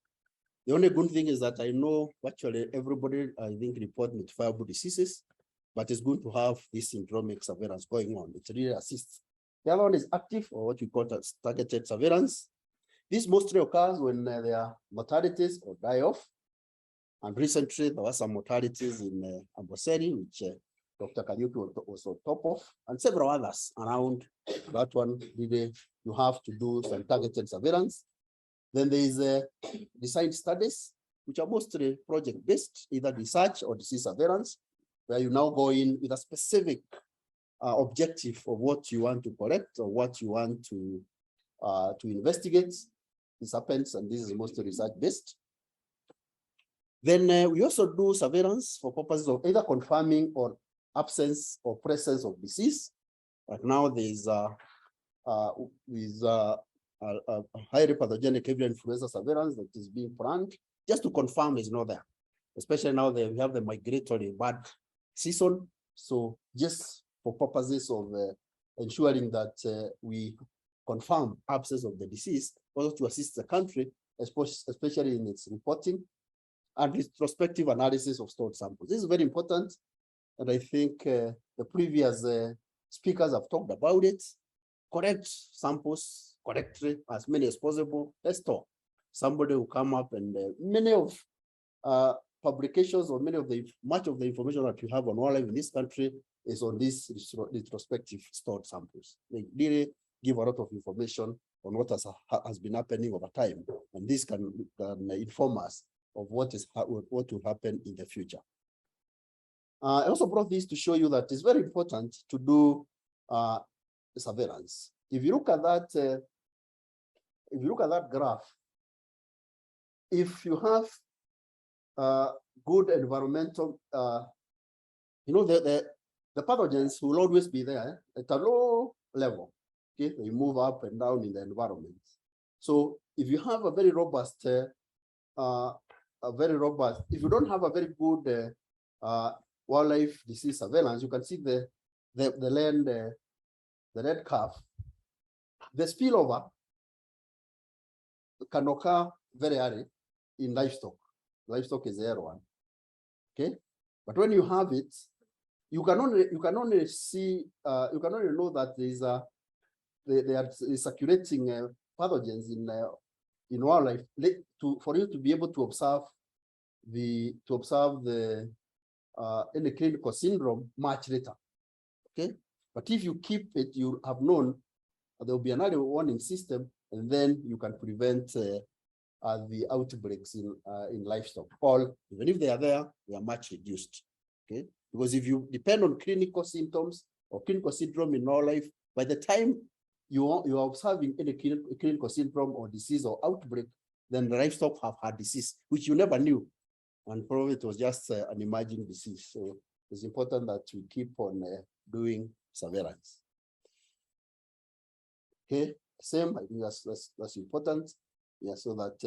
The only good thing is that I know virtually everybody, I think, report notifiable diseases, but it's good to have this syndromic surveillance going on. It really assists. The other one is active, or what we call targeted surveillance. This mostly occurs when there are mortalities or die-off. And recently, there were some mortalities in Amboseli, which Dr. Kariuki was on top of, and several others around that one. You have to do some targeted surveillance. Then there is design studies, which are mostly project-based, either research or disease surveillance, where you now go in with a specific objective of what you want to collect or what you want to investigate. This happens, and this is mostly research-based. Then we also do surveillance for purposes of either confirming or absence or presence of disease. Right now, there's highly pathogenic avian influenza surveillance that is being planned just to confirm it's not there. Especially now that we have the migratory bird season. So just for purposes of ensuring that we confirm absence of the disease, also to assist the country, especially in its reporting and retrospective analysis of stored samples. This is very important. And I think the previous speakers have talked about it. Correct samples correctly, as many as possible. Let's talk. Somebody will come up, and many of publications or much of the information that you have on wildlife in this country is on these retrospective stored samples. They really give a lot of information on what has been happening over time, and this can inform us of what will happen in the future. I also brought this to show you that it's very important to do surveillance. If you look at that, graph, if you have good environmental, the pathogens will always be there at a low level. Okay, they move up and down in the environment. So if you have a very robust, if you don't have a very good wildlife disease surveillance, you can see the red curve. The spillover can occur very early in livestock. Livestock is the other one. Okay, but when you have it, you can only see you can only know that they are circulating pathogens in wildlife for you to be able to observe any clinical syndrome much later. Okay, but if you keep it, you have known there will be another warning system, and then you can prevent the outbreaks in livestock. Or even if they are there, they are much reduced. Okay, because if you depend on clinical symptoms or clinical syndrome in wildlife, by the time you are observing any clinical syndrome or disease or outbreak, then the livestock have had disease, which you never knew, and probably it was just an emerging disease. So it's important that we keep on doing surveillance. Okay, same, I think that's important. Yeah, so that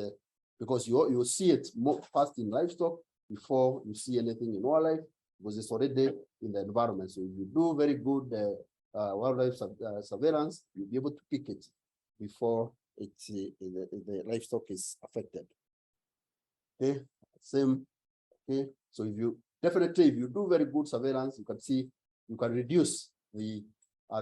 because you see it more fast in livestock before you see anything in wildlife, because it's already in the environment. So if you do very good wildlife surveillance, you'll be able to pick it before the livestock is affected. Okay, same. Okay, so if you do very good surveillance, you can reduce the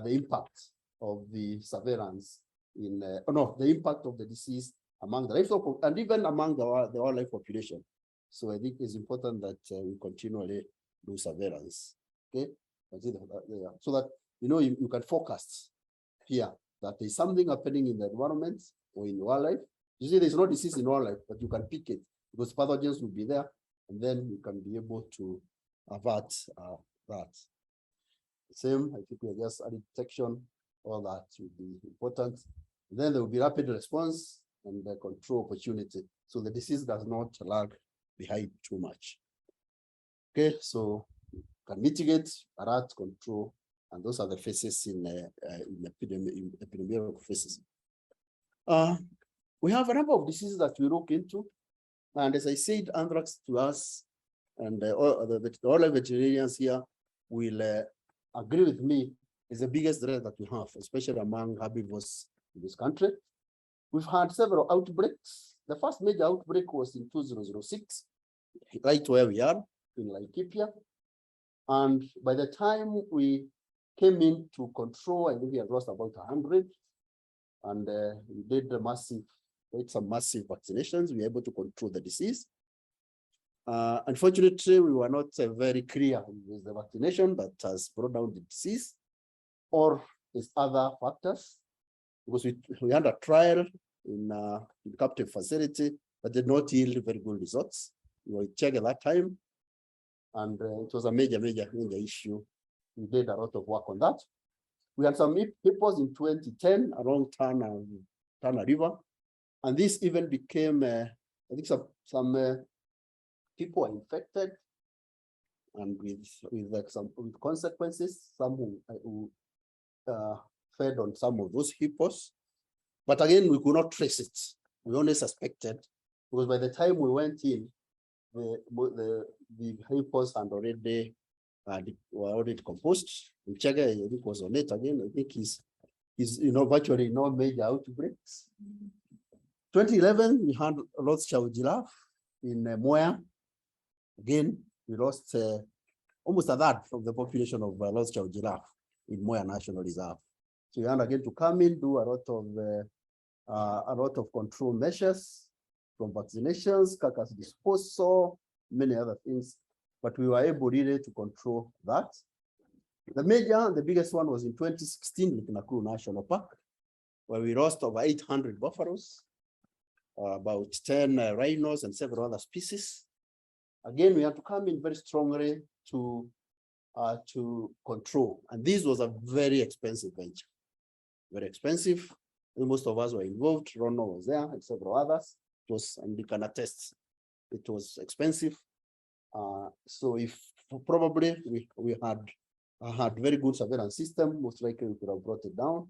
impact of the surveillance the impact of the disease among the livestock and even among the wildlife population. So I think it's important that we continually do surveillance. Okay, so that you can forecast here that there's something happening in the environment or in wildlife. You see, there's no disease in wildlife, but you can pick it because pathogens will be there, and then you can be able to avert that. Same, I think we just added detection, all that will be important. Then there will be rapid response and the control opportunity. So the disease does not lag behind too much. Okay, so you can mitigate, alert, control, and those are the phases in epidemiological phases. We have a number of diseases that we look into. And as I said, anthrax to us, and all the veterinarians here will agree with me, is the biggest threat that we have, especially among herbivores in this country. We've had several outbreaks. The first major outbreak was in 2006, right where we are in Laikipia. And by the time we came into control, I think we had lost about 100. And we did some massive vaccinations. We were able to control the disease. Unfortunately, we were not very clear with the vaccination that has brought down the disease, or is other factors, because we had a trial in captive facility that did not yield very good results. We were checked at that time, and it was a major issue. We did a lot of work on that. We had some hippos in 2010 along Tana River, and this even became, I think some people are infected, and with consequences. Some who fed on some of those hippos, but again we could not trace it. We only suspected, because by the time we went in, the hippos had were already decomposed. In Chega, I think was on it again. I think he's virtually no major outbreaks. 2011, we had lost chow giraffe in Moya. Again, we lost almost a third of the population of lost chow giraffe in Moya National Reserve. So we had again to come in, do a lot of control measures, from vaccinations, carcass disposal, many other things, but we were able really to control that. The biggest one was in 2016 in Nakuru National Park, where we lost over 800 buffaloes, about 10 rhinos and several other species. Again, we had to come in very strongly to to control. And this was a very expensive venture, very expensive. Most of us were involved. Rhino was there and several others. It was, and we can attest, it was expensive. So if probably we had very good surveillance system, most likely we could have brought it down.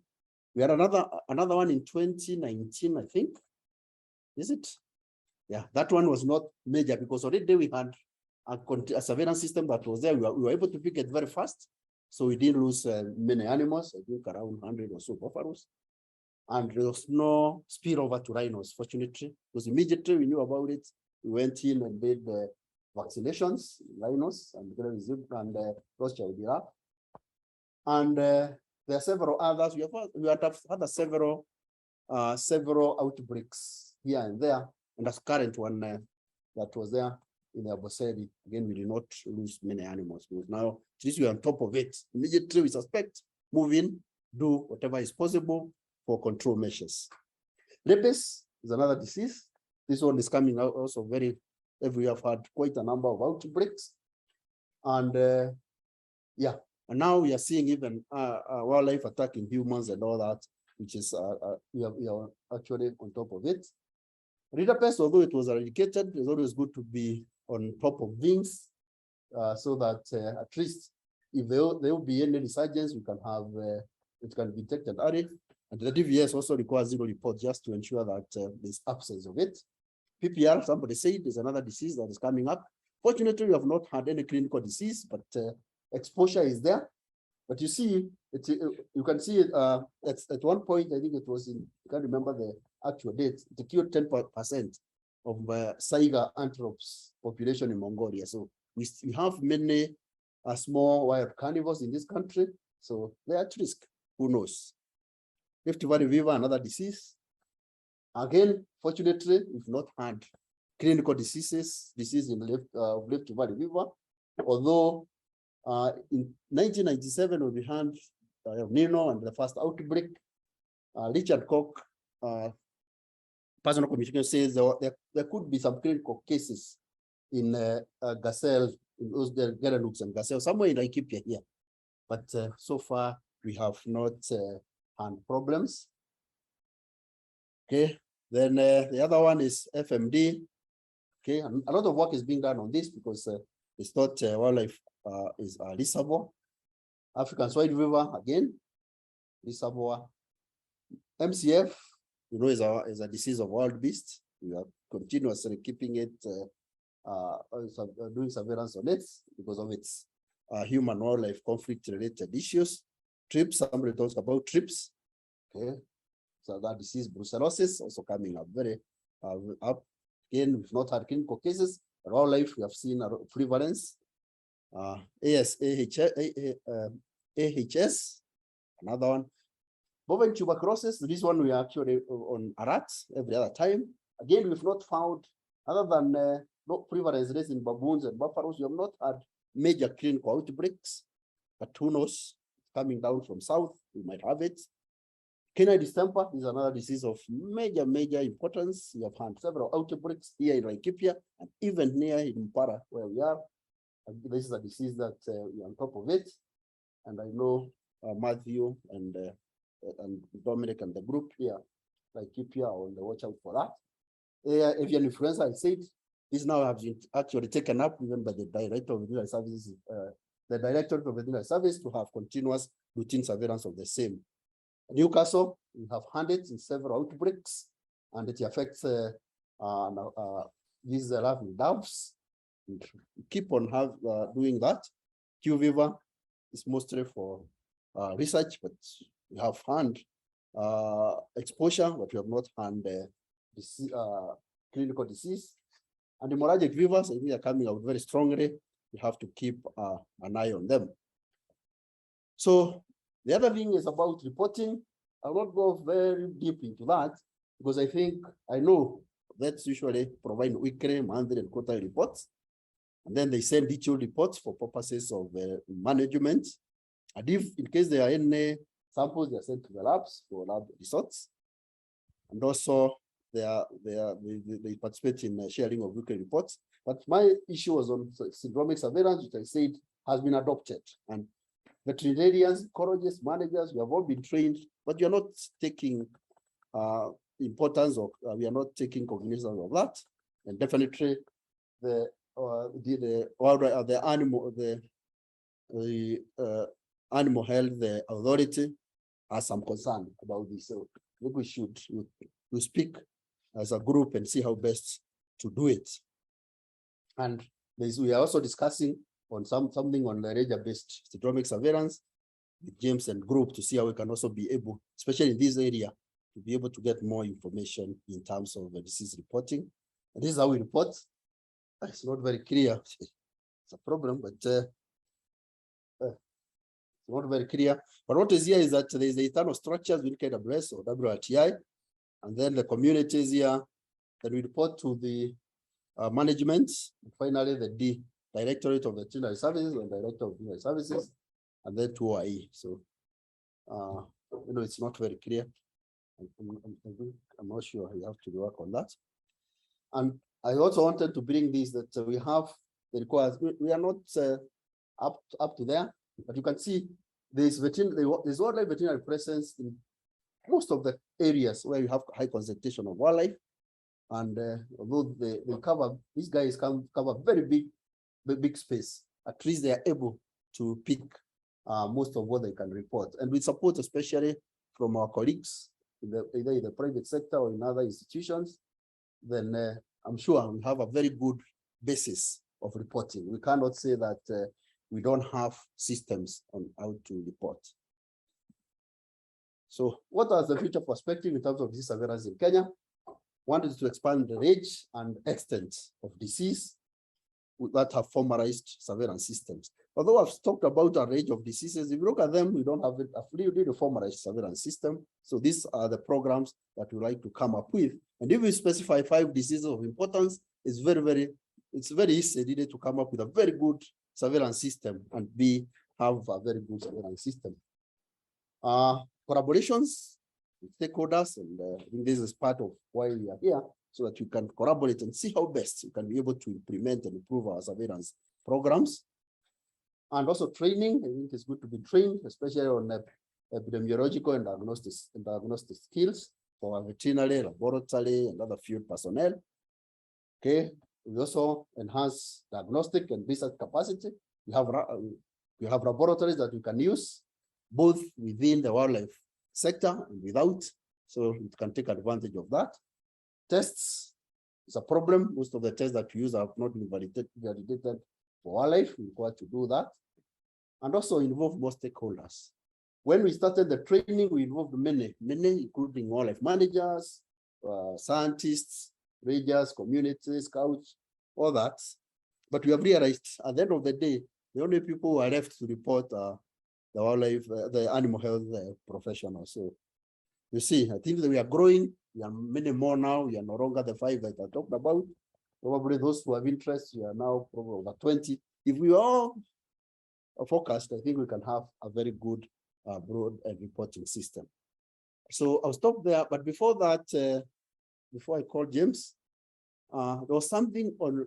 We had another one in 2019, I think. Is it? Yeah, that one was not major because already we had a surveillance system that was there. We were able to pick it very fast. So we didn't lose many animals, I think around 100 or so buffaloes. And there was no spillover to rhinos, fortunately, because immediately we knew about it. We went in and did the vaccinations, rhinos, and Rothschild giraffe. And there are several others. We have had several outbreaks here and there. And that's current one that was there in the Aboseri. Again, we did not lose many animals. Because now, at least we are on top of it. Immediately we suspect, move in, do whatever is possible for control measures. Rabies is another disease. This one is coming out also very, we have had quite a number of outbreaks. And yeah, and now we are seeing even wildlife attacking humans and all that, which is, we are actually on top of it. Rinderpest, although it was eradicated, it's always good to be on top of things so that at least if there will be any resurgence, we can have, it can be detected early. And the DVS also requires zero report just to ensure that there's absence of it. PPR, somebody said, is another disease that is coming up. Fortunately, we have not had any clinical disease, but exposure is there. But you see, you can see it at one point, I think it was in, I can't remember the actual date, it killed 10% of Saiga antelopes population in Mongolia. So we have many small wild carnivores in this country. So they're at risk, who knows? Rift Valley fever, another disease. Again, fortunately, we've not had clinical disease in Rift Valley fever. Although in 1997, when we had Nino and the first outbreak, Richard Koch, personal communication, says there could be some clinical cases in gazelle, in those Gerenux and gazelle, somewhere in Laikipia here. But so far, we have not had problems. Okay, then the other one is FMD. Okay, and a lot of work is being done on this because it's not wildlife is reservoir. African swine fever, again, reservoir. MCF, you know, is a disease of wild beasts. We are continuously keeping it, doing surveillance on it because of its human wildlife conflict related issues. Trips, somebody talks about trips. Okay, so that disease, brucellosis, also coming up very up. Again, we've not had clinical cases. Wildlife, we have seen a prevalence. AHS, another one. Bovine tuberculosis, this one we are actually on rats every other time. Again, we've not found, other than no prevalence rates in baboons and buffaloes, we have not had major clinical outbreaks, but who knows, coming down from south, we might have it. Canine distemper is another disease of major importance. We have had several outbreaks here in Laikipia and even near in Mpala, where we are. And this is a disease that we are on top of it. And I know Matthew and Dominic and the group here, Laikipia, are on the watch out for that. Avian influenza, I said, this now has been actually taken up even by the Director of Veterinary Services, the Director of Veterinary Service, to have continuous routine surveillance of the same. Newcastle, we have had it in several outbreaks, and it affects these laughing doves. We keep on doing that. Q fever is mostly for research, but we have had exposure, but we have not had clinical disease. And hemorrhagic fevers, I think, are coming out very strongly. We have to keep an eye on them. So the other thing is about reporting. I will not go very deep into that because I know that's usually provide weekly, monthly, and quarterly reports. And then they send detailed reports for purposes of management. And if in case there are any samples, they are sent to the labs for lab results. And also they participate in sharing of weekly reports. But my issue was on syndromic surveillance, which I said has been adopted. And veterinarians, ecologists, managers, we have all been trained, but we are not taking importance of, we are not taking cognizance of that. And definitely the animal health, the authority has some concern about this. So I think we should speak as a group and see how best to do it. And we are also discussing on something on the radar-based syndromic surveillance with James and group to see how we can also be able, especially in this area, to be able to get more information in terms of the disease reporting. And this is how we report. It's not very clear. It's a problem, but it's not very clear. But what is here is that there is the internal structures with KWS or WRTI, and then the communities here that we report to the management. And finally, the Directorate of Veterinary Services and Director of Veterinary Services, and then to OIE. So, it's not very clear. I'm not sure you have to work on that. And I also wanted to bring this that we have the requires. We are not up to there, but you can see there's wildlife veterinary presence in most of the areas where you have high concentration of wildlife. And although they cover, these guys can cover very big space, at least they are able to pick most of what they can report. And with support, especially from our colleagues, either in the private sector or in other institutions, then I'm sure we have a very good basis of reporting. We cannot say that we don't have systems on how to report. So what are the future perspective in terms of disease surveillance in Kenya? One is to expand the range and extent of disease that have formalized surveillance systems. Although I've talked about a range of diseases, if you look at them, we don't have a fully formalized surveillance system. So these are the programs that we like to come up with. And if we specify 5 diseases of importance, it's very easy to come up with a very good surveillance system and have a very good surveillance system. Collaborations with stakeholders, and I think this is part of why we are here, so that you can collaborate and see how best you can be able to implement and improve our surveillance programs. And also training. I think it's good to be trained, especially on epidemiological and diagnostic skills for our veterinary, laboratory, and other field personnel. Okay, we also enhance diagnostic and research capacity. We have laboratories that we can use both within the wildlife sector and without, so it can take advantage of that. Tests is a problem. Most of the tests that we use have not been validated for wildlife. We require to do that, and also involve more stakeholders. When we started the training, we involved many, including wildlife managers, scientists, rangers, communities, scouts, all that. But we have realized at the end of the day, the only people who are left to report are the wildlife, the animal health professionals. So you see, I think that we are growing. We are many more now. We are no longer the 5 that I talked about. Probably those who have interest, we are now probably over 20. If we all are focused, I think we can have a very good broad reporting system. So I'll stop there. But before that, before I call James, there was something on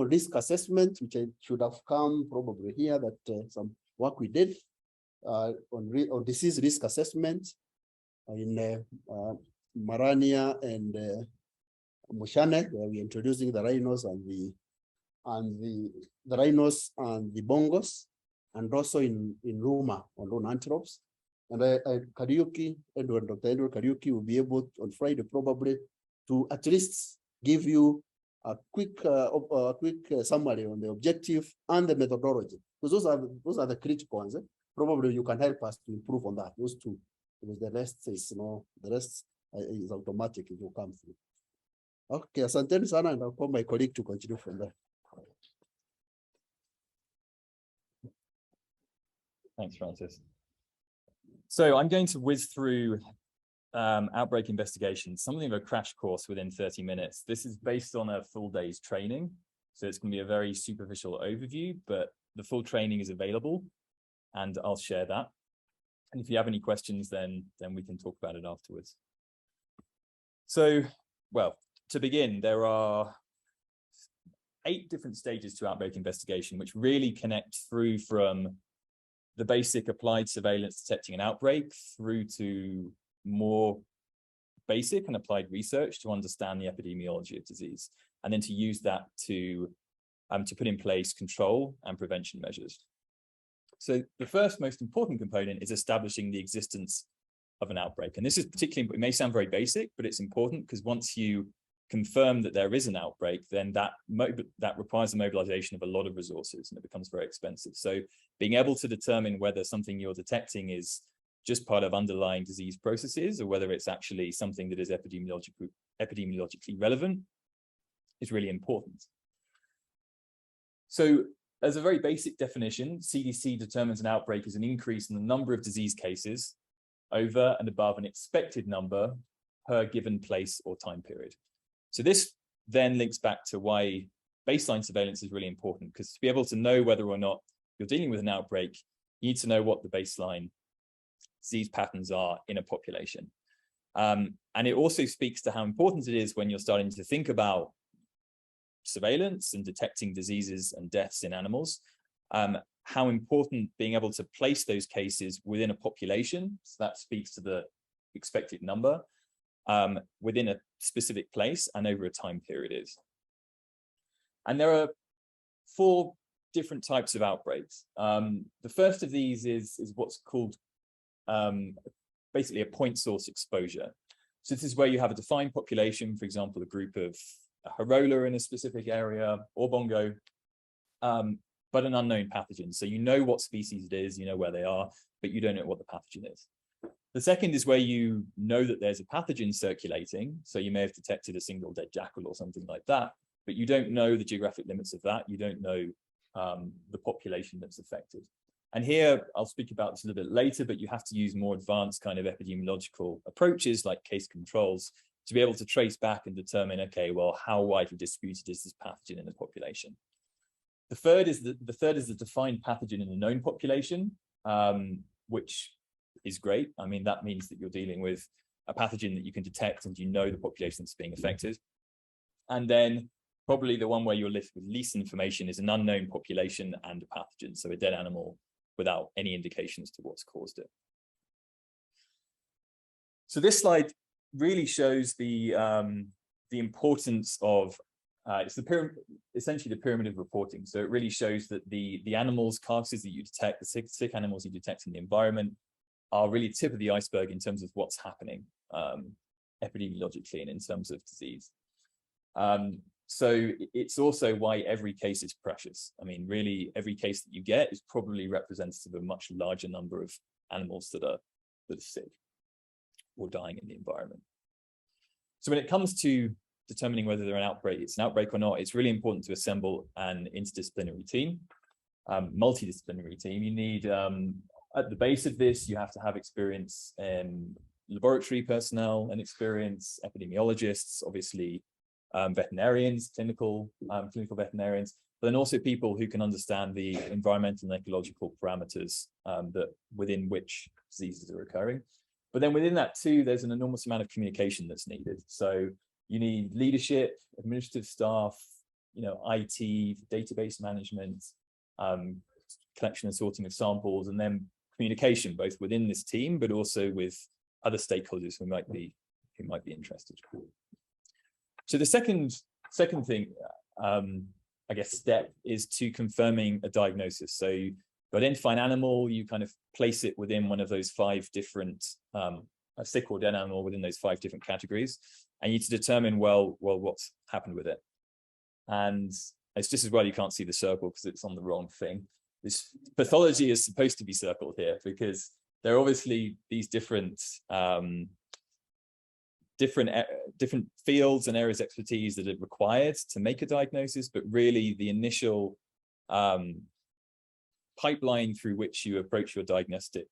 risk assessment, which I should have come probably here, that some work we did on disease risk assessment in Marania and Mushane, where we're introducing the rhinos and the rhinos and the bongos, and also in Ruma on lone antelopes. And Kariuki, Dr. Edward Kariuki will be able on Friday probably to at least give you a quick summary on the objective and the methodology, because those are the critical ones. Probably you can help us to improve on that. Those two, because the rest is is automatic. It will come through. Okay, asante sana, and I'll call my colleague to continue from there. Thanks, Francis. So I'm going to whiz through outbreak investigations, something of a crash course within 30 minutes. This is based on a full day's training, so it's going to be a very superficial overview, but the full training is available, and I'll share that. And if you have any questions, then we can talk about it afterwards. So, well, to begin, there are 8 different stages to outbreak investigation, which really connect through from the basic applied surveillance detecting an outbreak through to more basic and applied research to understand the epidemiology of disease, and then to use that to put in place control and prevention measures. So the first most important component is establishing the existence of an outbreak. And this is particularly, it may sound very basic, but it's important because once you confirm that there is an outbreak, then that requires the mobilization of a lot of resources and it becomes very expensive. So being able to determine whether something you're detecting is just part of underlying disease processes or whether it's actually something that is epidemiologically relevant is really important. So as a very basic definition, CDC determines an outbreak as an increase in the number of disease cases over and above an expected number per given place or time period. So this then links back to why baseline surveillance is really important, because to be able to know whether or not you're dealing with an outbreak, you need to know what the baseline disease patterns are in a population. And it also speaks to how important it is when you're starting to think about surveillance and detecting diseases and deaths in animals, how important being able to place those cases within a population, so that speaks to the expected number, within a specific place and over a time period is. And there are 4 different types of outbreaks. The first of these is what's called basically a point source exposure. So this is where you have a defined population, for example, a group of Hirola in a specific area or Bongo, but an unknown pathogen. So you know what species it is, you know where they are, but you don't know what the pathogen is. The second is where you know that there's a pathogen circulating. So you may have detected a single dead jackal or something like that, but you don't know the geographic limits of that. You don't know the population that's affected. And here, I'll speak about this a little bit later, but you have to use more advanced kind of epidemiological approaches like case controls to be able to trace back and determine, okay, well, how widely distributed is this pathogen in the population? The third is the defined pathogen in a known population, which is great. I mean, that means that you're dealing with a pathogen that you can detect and you know the population that's being affected. And then probably the one where you're left with least information is an unknown population and a pathogen, so a dead animal without any indications to what's caused it. So this slide really shows the importance of it's essentially the pyramid of reporting. So it really shows that the animals, carcasses that you detect, the sick animals you detect in the environment are really tip of the iceberg in terms of what's happening epidemiologically and in terms of disease. So it's also why every case is precious. I mean, really, every case that you get is probably representative of a much larger number of animals that are sick or dying in the environment. So when it comes to determining whether it's an outbreak or not, it's really important to assemble an interdisciplinary team, multidisciplinary team. You need, at the base of this, you have to have experience in laboratory personnel and experience, epidemiologists, obviously, veterinarians, clinical veterinarians, but then also people who can understand the environmental and ecological parameters that within which diseases are occurring. But then within that too, there's an enormous amount of communication that's needed. So you need leadership, administrative staff, IT, database management, collection and sorting of samples, and then communication both within this team, but also with other stakeholders who might be interested. So the second thing, I guess, step is to confirming a diagnosis. So you identify an animal, you kind of place it within one of those 5 different, a sick or dead animal within those 5 different categories, and you need to determine, well, what's happened with it. And it's just as well you can't see the circle because it's on the wrong thing. This pathology is supposed to be circled here because there are obviously these different fields and areas of expertise that are required to make a diagnosis, but really the initial pipeline through which you approach your diagnostic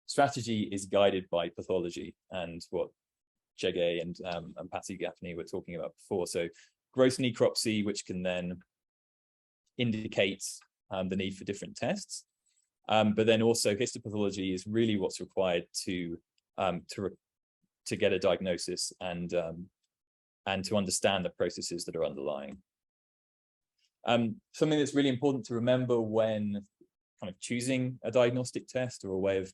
strategy is guided by pathology and what Chege and Patty Gaffney were talking about before. So gross necropsy, which can then indicate the need for different tests, but then also histopathology is really what's required to get a diagnosis and to understand the processes that are underlying. Something that's really important to remember when kind of choosing a diagnostic test or a way of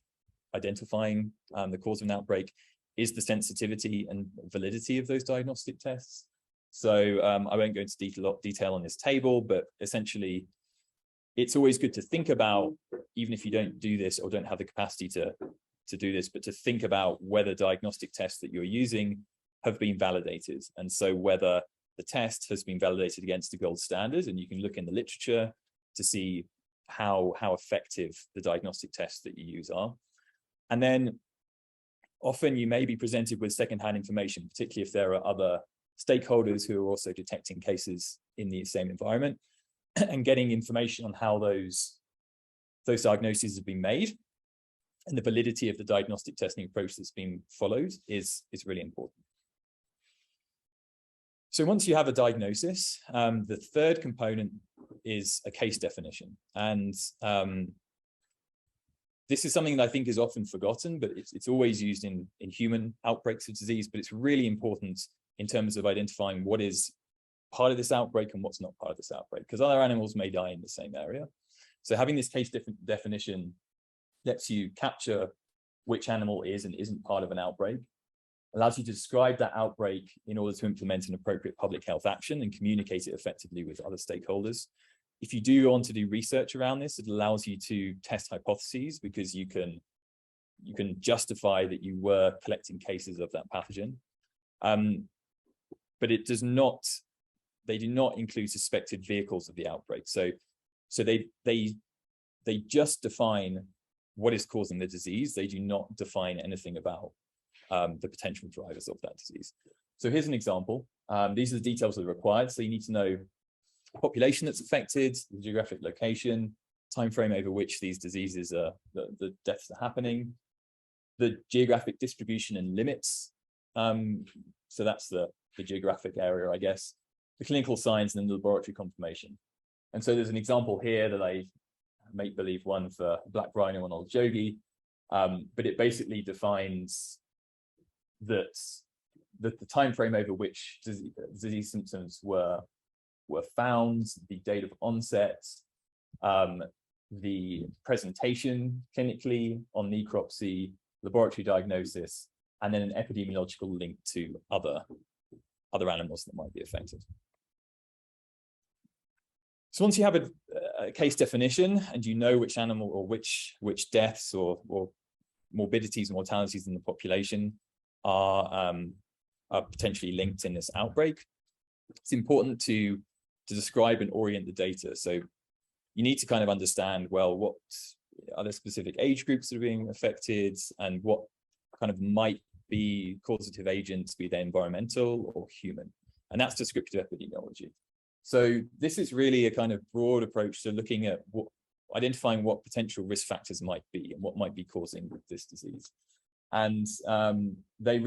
identifying the cause of an outbreak is the sensitivity and validity of those diagnostic tests. So I won't go into detail on this table, but essentially it's always good to think about, even if you don't do this or don't have the capacity to do this, but to think about whether diagnostic tests that you're using have been validated. And so whether the test has been validated against the gold standard, and you can look in the literature to see how effective the diagnostic tests that you use are. And then often you may be presented with secondhand information, particularly if there are other stakeholders who are also detecting cases in the same environment, and getting information on how those diagnoses have been made and the validity of the diagnostic testing approach that's been followed is really important. So once you have a diagnosis, the third component is a case definition. And this is something that I think is often forgotten, but it's always used in human outbreaks of disease, but it's really important in terms of identifying what is part of this outbreak and what's not part of this outbreak, because other animals may die in the same area. So having this case definition lets you capture which animal is and isn't part of an outbreak, allows you to describe that outbreak in order to implement an appropriate public health action and communicate it effectively with other stakeholders. If you do want to do research around this, it allows you to test hypotheses, because you can justify that you were collecting cases of that pathogen. But it does not, they do not include suspected vehicles of the outbreak. So they just define what is causing the disease. They do not define anything about the potential drivers of that disease. So here's an example. These are the details that are required. So you need to know the population that's affected, the geographic location, time frame over which these diseases are, the deaths are happening, the geographic distribution and limits. So that's the geographic area, I guess, the clinical signs, and then the laboratory confirmation. And so there's an example here that I make believe one for black rhino and old jogi, but it basically defines that the time frame over which disease symptoms were found, the date of onset, the presentation clinically on necropsy, laboratory diagnosis, and then an epidemiological link to other animals that might be affected. So once you have a case definition and you know which animal or which deaths or morbidities and mortalities in the population are potentially linked in this outbreak, it's important to describe and orient the data. So you need to kind of understand, well, what are the specific age groups that are being affected, and what kind of might be causative agents, be they environmental or human. And that's descriptive epidemiology. So this is really a kind of broad approach to looking at identifying what potential risk factors might be and what might be causing this disease. And this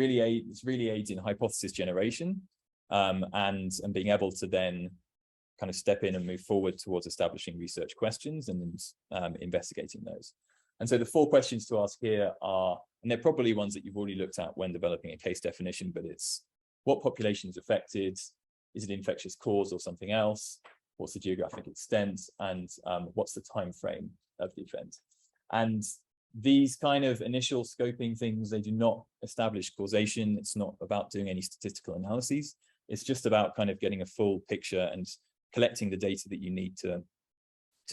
really aids in hypothesis generation and being able to then kind of step in and move forward towards establishing research questions and investigating those. And so the 4 questions to ask here are, and they're probably ones that you've already looked at when developing a case definition, but it's what population is affected? Is it infectious cause or something else? What's the geographic extent? And what's the time frame of the event? And these kind of initial scoping things, they do not establish causation. It's not about doing any statistical analyses. It's just about kind of getting a full picture and collecting the data that you need to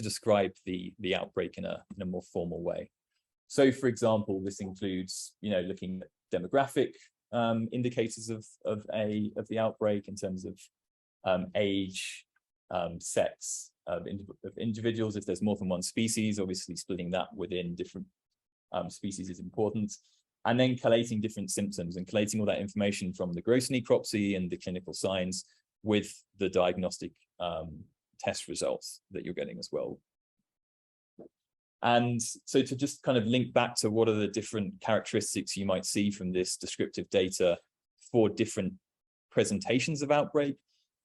describe the outbreak in a more formal way. So, for example, this includes, looking at demographic indicators of the outbreak in terms of age, sex of individuals. If there's more than one species, obviously splitting that within different species is important. And then collating different symptoms and collating all that information from the gross necropsy and the clinical signs with the diagnostic test results that you're getting as well. And so to just kind of link back to what are the different characteristics you might see from this descriptive data for different presentations of outbreak.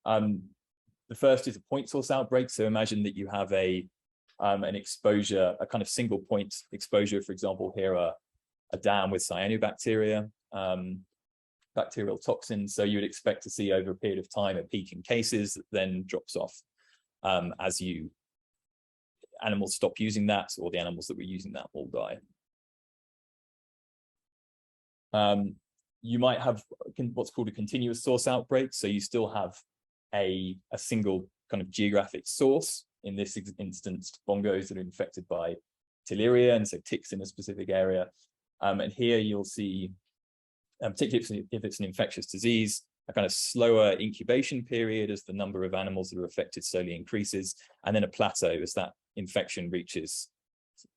The first is a point source outbreak. So imagine that you have an exposure, a kind of single point exposure. For example, here a dam with cyanobacteria, bacterial toxins. So you would expect to see over a period of time a peak in cases that then drops off. as animals stop using that, or the animals that were using that will die. You might have what's called a continuous source outbreak. So you still have a single kind of geographic source. In this instance, bongos that are infected by Theileria, and so ticks in a specific area. And here you'll see, particularly if it's an infectious disease, a kind of slower incubation period as the number of animals that are affected slowly increases, and then a plateau as that infection reaches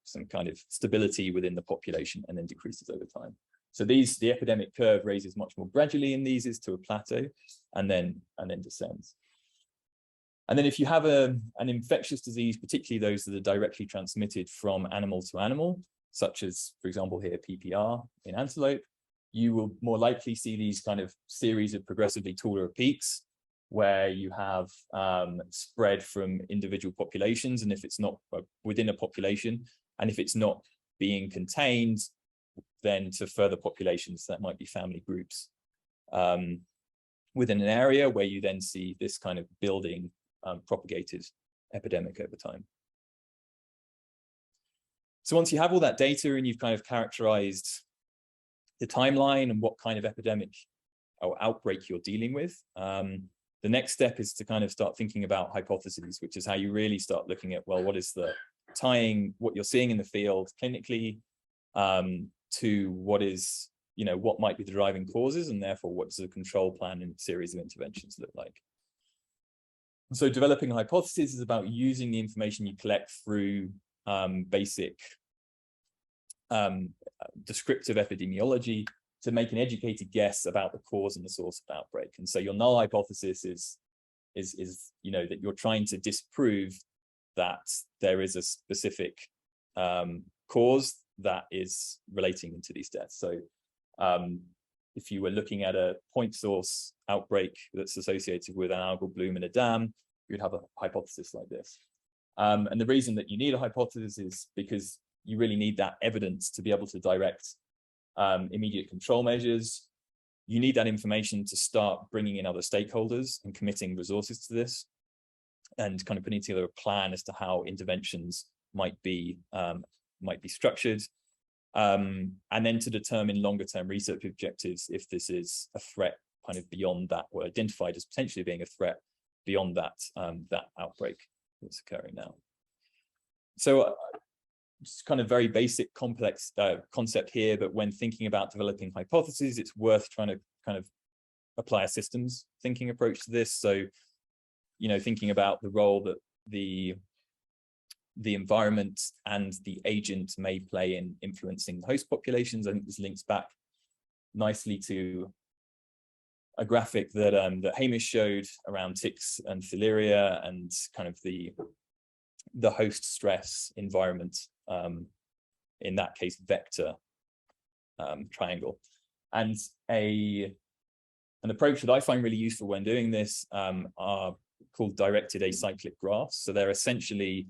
some kind of stability within the population and then decreases over time. So the epidemic curve raises much more gradually in these is to a plateau and then descends. And then if you have an infectious disease, particularly those that are directly transmitted from animal to animal, such as, for example, here, PPR in antelope, you will more likely see these kind of series of progressively taller peaks where you have spread from individual populations. And if it's not within a population, and if it's not being contained, then to further populations, that might be family groups within an area where you then see this kind of building propagated epidemic over time. So once you have all that data and you've kind of characterized the timeline and what kind of epidemic or outbreak you're dealing with, the next step is to kind of start thinking about hypotheses, which is how you really start looking at, well, what is the tying what you're seeing in the field clinically to what is, what might be the driving causes, and therefore what does a control plan and series of interventions look like? So developing a hypothesis is about using the information you collect through basic descriptive epidemiology to make an educated guess about the cause and the source of outbreak. And so your null hypothesis is that you're trying to disprove that there is a specific cause that is relating to these deaths. So if you were looking at a point source outbreak that's associated with an algal bloom in a dam, you'd have a hypothesis like this. And the reason that you need a hypothesis is because you really need that evidence to be able to direct immediate control measures. You need that information to start bringing in other stakeholders and committing resources to this, and kind of putting together a plan as to how interventions might be structured. And then to determine longer term research objectives if this is a threat kind of beyond that, or identified as potentially being a threat beyond that, that outbreak that's occurring now. So just kind of very basic, complex concept here, but when thinking about developing hypotheses, it's worth trying to kind of apply a systems thinking approach to this. So, thinking about the role that the environment and the agent may play in influencing host populations. I think this links back nicely to a graphic that that Hamish showed around ticks and Theileria and kind of the host stress environment, in that case vector triangle. And an approach that I find really useful when doing this are called directed acyclic graphs. So they're essentially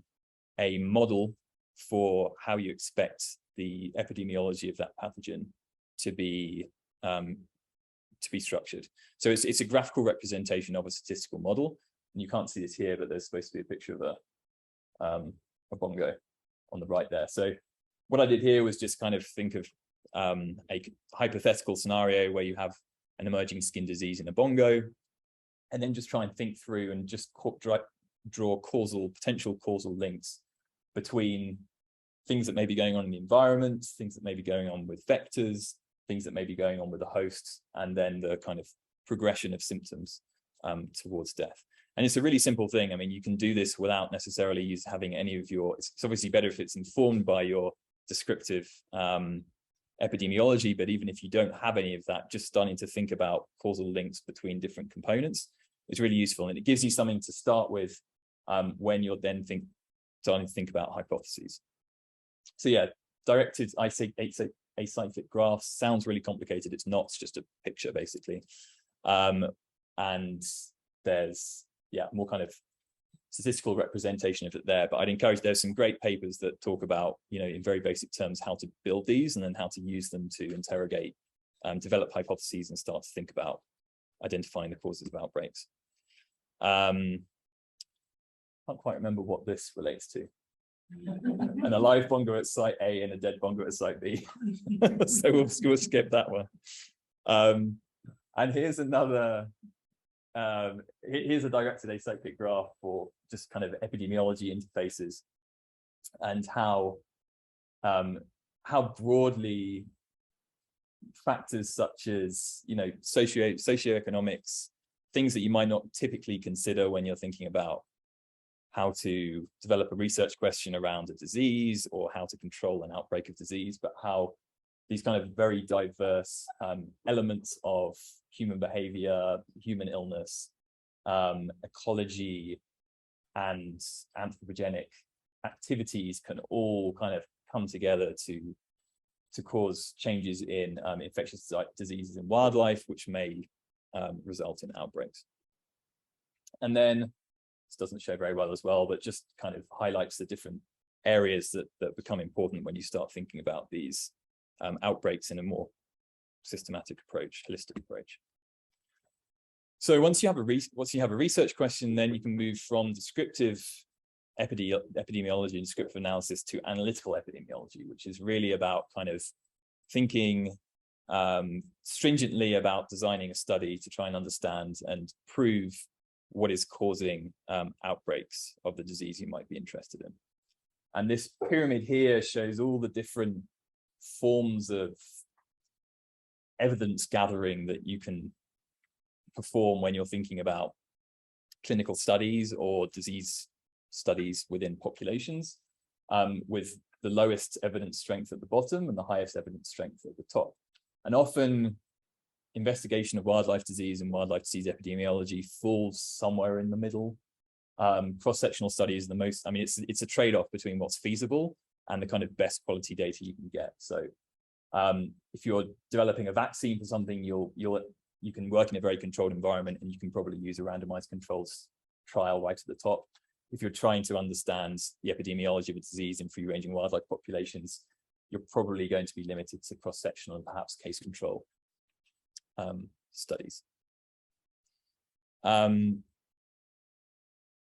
a model for how you expect the epidemiology of that pathogen to be structured. So it's a graphical representation of a statistical model, and you can't see this here, but there's supposed to be a picture of a bongo on the right there. So what I did here was just kind of think of a hypothetical scenario where you have an emerging skin disease in a bongo, and then just try and think through and just draw potential causal links between things that may be going on in the environment, things that may be going on with vectors, things that may be going on with the hosts, and then the kind of progression of symptoms towards death. And it's a really simple thing. I mean, you can do this without necessarily having any of your, it's obviously better if it's informed by your descriptive epidemiology, but even if you don't have any of that, just starting to think about causal links between different components is really useful. And it gives you something to start with when you're then starting to think about hypotheses. So yeah, directed acyclic graphs sounds really complicated. It's not, it's just a picture basically. And there's, more kind of statistical representation of it there, but I'd encourage, there's some great papers that talk about, in very basic terms, how to build these and then how to use them to interrogate, develop hypotheses and start to think about identifying the causes of outbreaks. can't quite remember what this relates to. An alive bongo at site A and a dead bongo at site B. So we'll skip that one. And here's another, here's a directed acyclic graph for just kind of epidemiology interfaces and how broadly factors such as, you know, socioeconomics, things that you might not typically consider when you're thinking about how to develop a research question around a disease or how to control an outbreak of disease, but how these kind of very diverse elements of human behavior, human illness, ecology, and anthropogenic activities can all kind of come together to cause changes in infectious diseases in wildlife, which may result in outbreaks. And then this doesn't show very well as well, but just kind of highlights the different areas that become important when you start thinking about these outbreaks in a more systematic approach, holistic approach. So once you have a research question, then you can move from descriptive epidemiology and descriptive analysis to analytical epidemiology, which is really about kind of thinking stringently about designing a study to try and understand and prove what is causing outbreaks of the disease you might be interested in. And this pyramid here shows all the different forms of evidence gathering that you can perform when you're thinking about clinical studies or disease studies within populations, with the lowest evidence strength at the bottom and the highest evidence strength at the top. And often investigation of wildlife disease and wildlife disease epidemiology falls somewhere in the middle. Cross-sectional studies are the most, I mean, it's a trade-off between what's feasible and the kind of best quality data you can get. So if you're developing a vaccine for something, you can work in a very controlled environment and you can probably use a randomized controls trial right at the top. If you're trying to understand the epidemiology of a disease in free-ranging wildlife populations, you're probably going to be limited to cross-sectional and perhaps case control studies.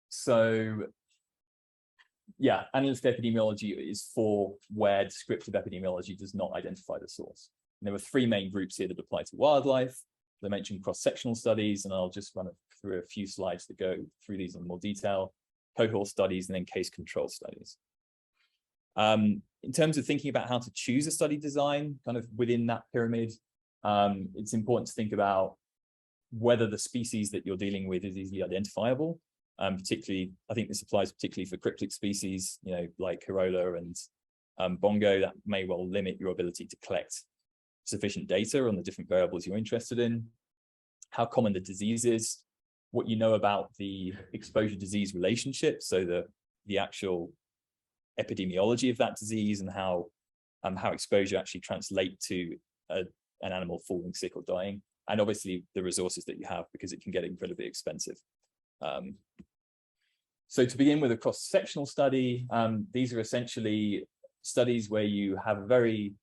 So yeah, analytical epidemiology is for where descriptive epidemiology does not identify the source. And there are three main groups here that apply to wildlife. I mentioned cross-sectional studies, and I'll just run through a few slides to go through these in more detail. Cohort studies, and then case control studies. In terms of thinking about how to choose a study design, kind of within that pyramid, it's important to think about whether the species that you're dealing with is easily identifiable. Particularly, I think this applies particularly for cryptic species, you know, like Hirola and Bongo. That may well limit your ability to collect sufficient data on the different variables you're interested in. How common the disease is, what you know about the exposure disease relationship, so the actual epidemiology of that disease, and how exposure actually translate to an animal falling sick or dying, and obviously the resources that you have, because it can get incredibly expensive. So to begin with a cross-sectional study, these are essentially studies where you have a very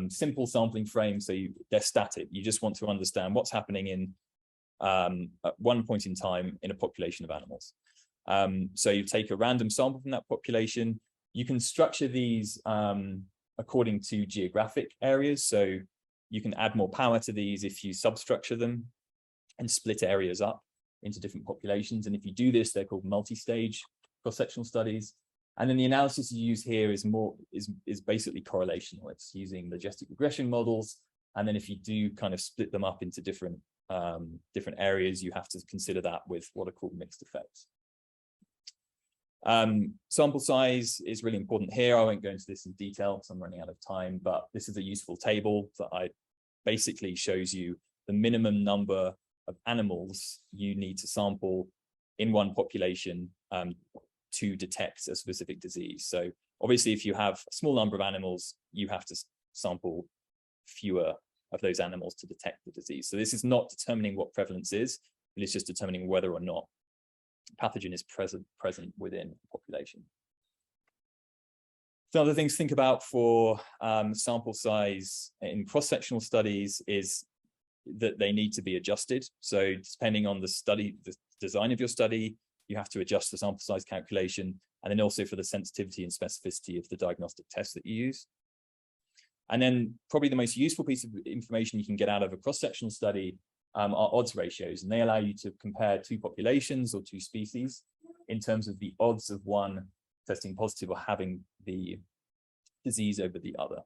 simple sampling frame, so they're static. You just want to understand what's happening in at one point in time in a population of animals. So you take a random sample from that population. You can structure these according to geographic areas. So you can add more power to these if you substructure them and split areas up into different populations. And if you do this, they're called multi-stage cross-sectional studies. And then the analysis you use here is basically correlational. It's using logistic regression models. And then if you do kind of split them up into different areas, you have to consider that with what are called mixed effects. Sample size is really important here. I won't go into this in detail because I'm running out of time, but this is a useful table that basically shows you the minimum number of animals you need to sample in one population to detect a specific disease. So obviously, if you have a small number of animals, you have to sample fewer of those animals to detect the disease. So this is not determining what prevalence is, but it's just determining whether or not pathogen is present within a population. So other things to think about for sample size in cross-sectional studies is that they need to be adjusted. So depending on the design of your study, you have to adjust the sample size calculation, and then also for the sensitivity and specificity of the diagnostic test that you use. And then probably the most useful piece of information you can get out of a cross-sectional study are odds ratios, and they allow you to compare two populations or two species in terms of the odds of one testing positive or having the disease over the other.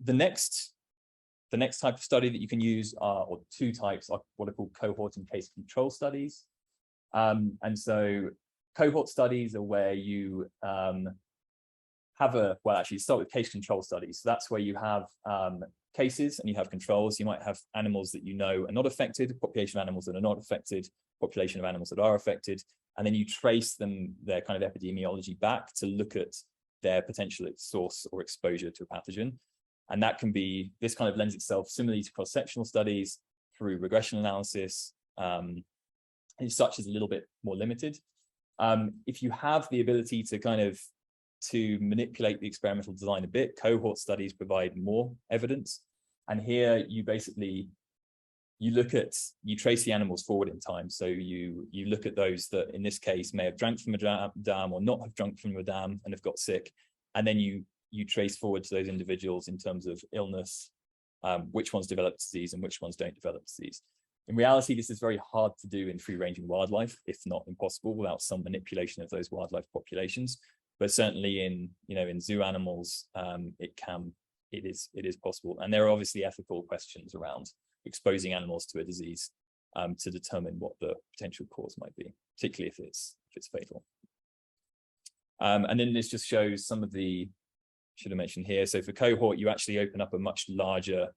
The next type of study that you can use or two types, are what are called cohort and case control studies. And so cohort studies are where you start with case control studies. So that's where you have cases and you have controls. You might have animals that you know are not affected, population of animals that are not affected, population of animals that are affected, and then you trace their kind of epidemiology back to look at their potential source or exposure to a pathogen. And that can be, this kind of lends itself similarly to cross-sectional studies through regression analysis. And such is a little bit more limited. If you have the ability to manipulate the experimental design a bit, cohort studies provide more evidence. And here you basically, you trace the animals forward in time. So you look at those that in this case may have drank from a dam or not have drunk from a dam and have got sick. And then you trace forward to those individuals in terms of illness, which ones develop disease and which ones don't develop disease. In reality, this is very hard to do in free-ranging wildlife, if not impossible, without some manipulation of those wildlife populations. But certainly in zoo animals, it is possible. And there are obviously ethical questions around exposing animals to a disease to determine what the potential cause might be, particularly if it's fatal. And then this just shows some of the, should have mentioned here. So for cohort, you actually open up a much larger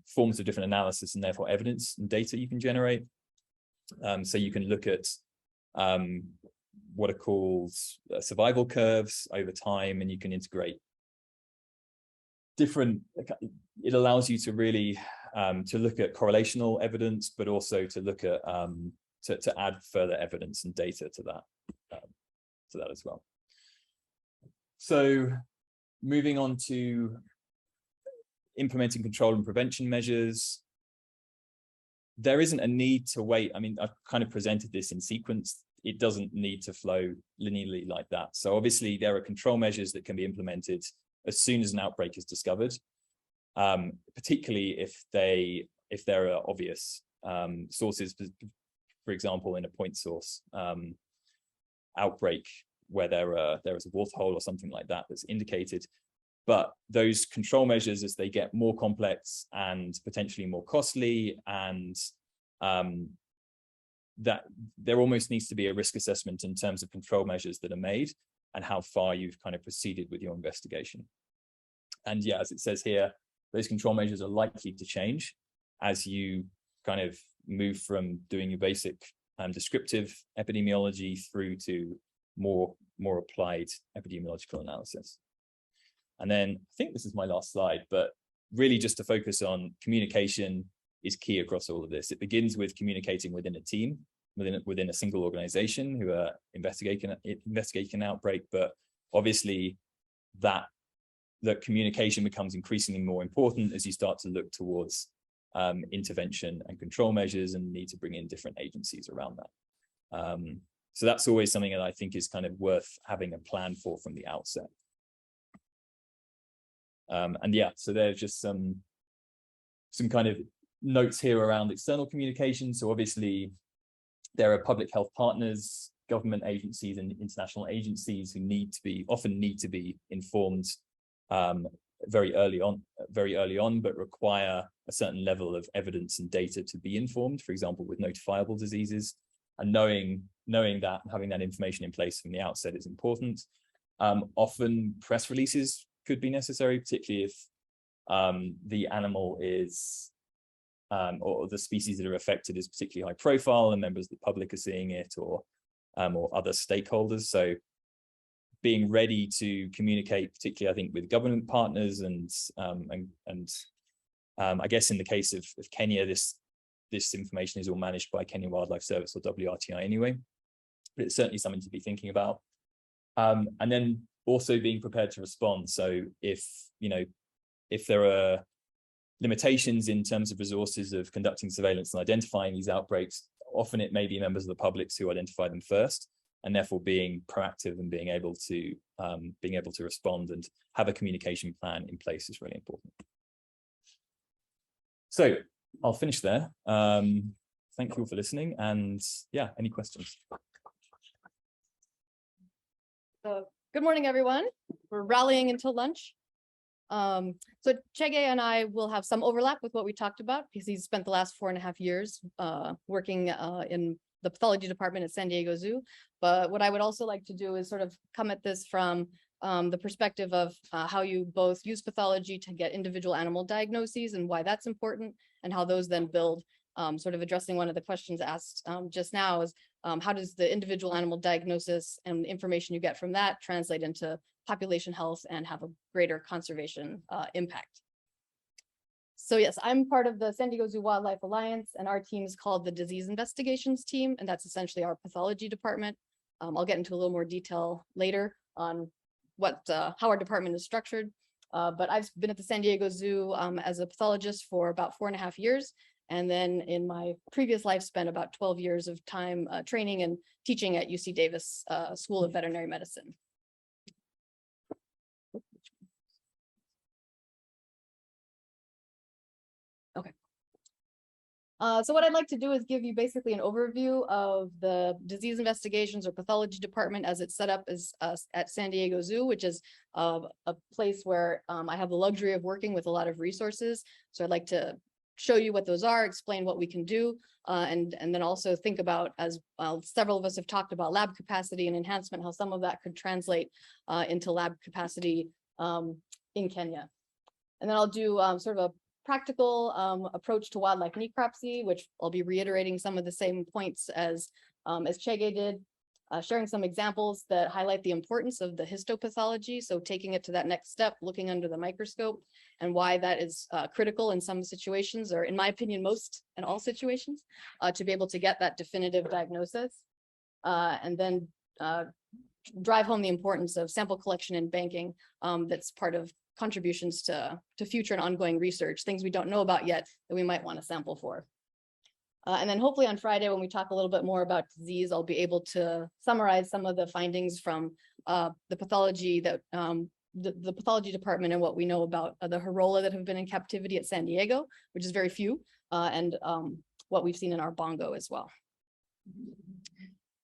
forms of different analysis and therefore evidence and data you can generate. So you can look at what are called survival curves over time, and you can integrate different, it allows you to really to look at correlational evidence, but also to look at to add further evidence and data to that as well. So moving on to implementing control and prevention measures, there isn't a need to wait. I mean, I've kind of presented this in sequence. It doesn't need to flow linearly like that. So obviously there are control measures that can be implemented as soon as an outbreak is discovered, particularly if there are obvious sources, for example, in a point source outbreak where there is a water hole or something like that that's indicated. But those control measures, as they get more complex and potentially more costly, and that there almost needs to be a risk assessment in terms of control measures that are made and how far you've kind of proceeded with your investigation. And yeah, as it says here, those control measures are likely to change as you kind of move from doing your basic descriptive epidemiology through to more applied epidemiological analysis. And then I think this is my last slide, but really just to focus on communication is key across all of this. It begins with communicating within a team, within a single organization who are investigating an outbreak, but obviously that communication becomes increasingly more important as you start to look towards intervention and control measures and need to bring in different agencies around that. So that's always something that I think is kind of worth having a plan for from the outset. And yeah, so there's just some kind of notes here around external communication. So obviously there are public health partners, government agencies and international agencies who often need to be informed very early on, but require a certain level of evidence and data to be informed, for example, with notifiable diseases. And knowing that, having that information in place from the outset is important. Often press releases could be necessary, particularly if the animal is, or the species that are affected is particularly high profile and members of the public are seeing it, or other stakeholders. So being ready to communicate, particularly I think with government partners and I guess in the case of Kenya, this information is all managed by Kenya Wildlife Service or WRTI anyway, but it's certainly something to be thinking about. And then also being prepared to respond. So if there are limitations in terms of resources of conducting surveillance and identifying these outbreaks, often it may be members of the public who identify them first, and therefore being proactive and being able to respond and have a communication plan in place is really important. So I'll finish there. Thank you all for listening, and yeah, any questions? So good morning, everyone. We're rallying until lunch. So Chege and I will have some overlap with what we talked about because he's spent the last 4.5 years working in the pathology department at San Diego Zoo. But what I would also like to do is sort of come at this from the perspective of how you both use pathology to get individual animal diagnoses and why that's important, and how those then build, sort of addressing one of the questions asked just now is how does the individual animal diagnosis and the information you get from that translate into population health and have a greater conservation impact. So yes, I'm part of the San Diego Zoo Wildlife Alliance, and our team is called the Disease Investigations Team, and that's essentially our pathology department. I'll get into a little more detail later on how our department is structured. But I've been at the San Diego Zoo as a pathologist for about 4.5 years. And then in my previous life, spent about 12 years of time training and teaching at UC Davis School of Veterinary Medicine. Okay. So what I'd like to do is give you basically an overview of the disease investigations or pathology department as it's set up as at San Diego Zoo, which is a place where I have the luxury of working with a lot of resources. So I'd like to show you what those are, explain what we can do, and then also think about, as several of us have talked about, lab capacity and enhancement, how some of that could translate into lab capacity in Kenya. And then I'll do sort of a practical approach to wildlife necropsy, which I'll be reiterating some of the same points as Chege did, sharing some examples that highlight the importance of the histopathology. So taking it to that next step, looking under the microscope, and why that is critical in some situations, or in my opinion, most and all situations, to be able to get that definitive diagnosis. And then drive home the importance of sample collection and banking that's part of contributions to future and ongoing research, things we don't know about yet that we might want to sample for. And then hopefully on Friday, when we talk a little bit more about disease, I'll be able to summarize some of the findings from the pathology that the pathology department and what we know about the Hirola that have been in captivity at San Diego, which is very few, and what we've seen in our Bongo as well.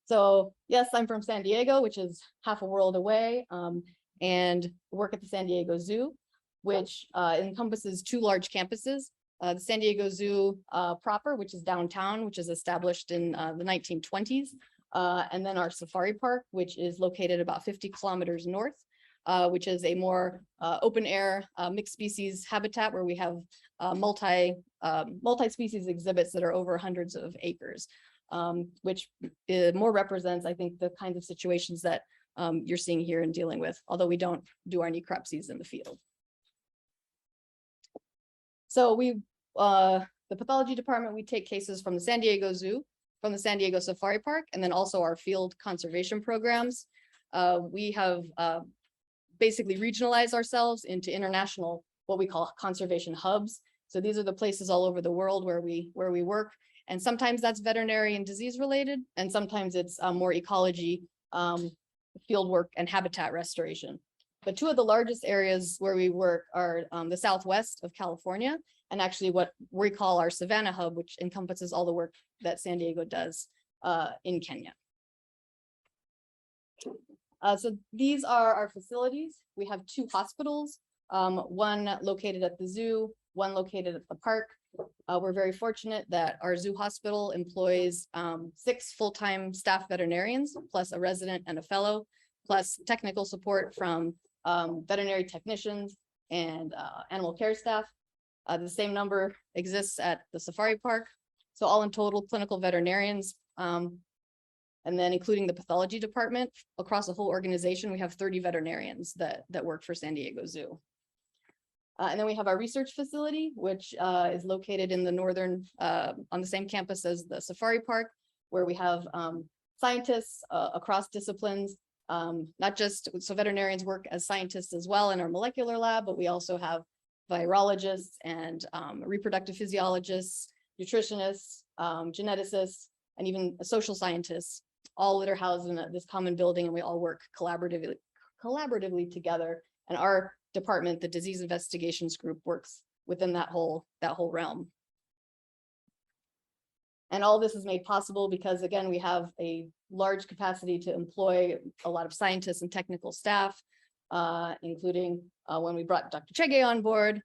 So yes, I'm from San Diego, which is half a world away, and work at the San Diego Zoo, which encompasses 2 large campuses. The San Diego Zoo proper, which is downtown, which is established in the 1920s, and then our safari park, which is located about 50 kilometers north, which is a more open air mixed species habitat where we have multi-species exhibits that are over hundreds of acres, which more represents, I think, the kinds of situations that you're seeing here and dealing with, although we don't do our necropsies in the field. So the pathology department, we take cases from the San Diego Zoo, from the San Diego Safari Park, and then also our field conservation programs. We have basically regionalized ourselves into international, what we call conservation hubs. So these are the places all over the world where we work. And sometimes that's veterinary and disease related, and sometimes it's more ecology, field work and habitat restoration. But 2 of the largest areas where we work are the southwest of California, and actually what we call our Savannah Hub, which encompasses all the work that San Diego does in Kenya. So these are our facilities. We have 2 hospitals, one located at the zoo, one located at the park. We're very fortunate that our zoo hospital employs 6 full-time staff veterinarians, plus a resident and a fellow, plus technical support from veterinary technicians and animal care staff. The same number exists at the safari park. So all in total, clinical veterinarians, and then including the pathology department, across the whole organization, we have 30 veterinarians that work for San Diego Zoo. And then we have our research facility, which is located in the northern, on the same campus as the safari park, where we have scientists across disciplines, not just, so veterinarians work as scientists as well in our molecular lab, but we also have virologists and reproductive physiologists, nutritionists, geneticists, and even social scientists, all that are housed in this common building, and we all work collaboratively together. And our department, the disease investigations group, works within that whole realm. And all this is made possible because, again, we have a large capacity to employ a lot of scientists and technical staff, including when we brought Dr. Chege on board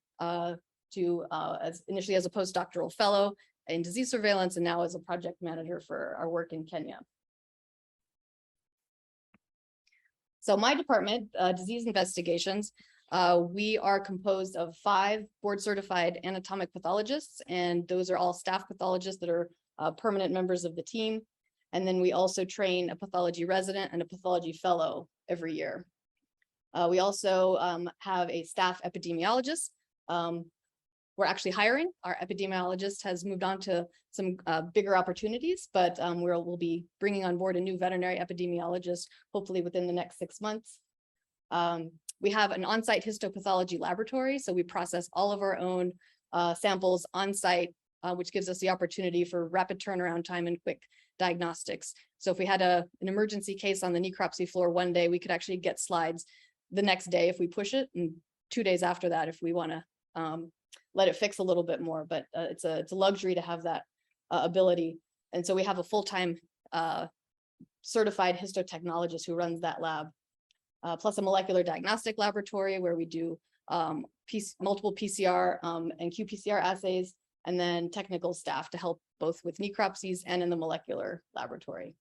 initially as a postdoctoral fellow in disease surveillance, and now as a project manager for our work in Kenya. So my department, disease investigations, we are composed of 5 board-certified anatomic pathologists, and those are all staff pathologists that are permanent members of the team. And then we also train a pathology resident and a pathology fellow every year. We also have a staff epidemiologist. We're actually hiring. Our epidemiologist has moved on to some bigger opportunities, but we'll be bringing on board a new veterinary epidemiologist, hopefully within the next 6 months. We have an on-site histopathology laboratory, so we process all of our own samples on-site, which gives us the opportunity for rapid turnaround time and quick diagnostics. So if we had an emergency case on the necropsy floor one day, we could actually get slides the next day if we push it, and 2 days after that if we want to let it fix a little bit more. But it's a luxury to have that ability. And so we have a full-time certified histotechnologist who runs that lab, plus a molecular diagnostic laboratory where we do multiple PCR and qPCR assays, and then technical staff to help both with necropsies and in the molecular laboratory.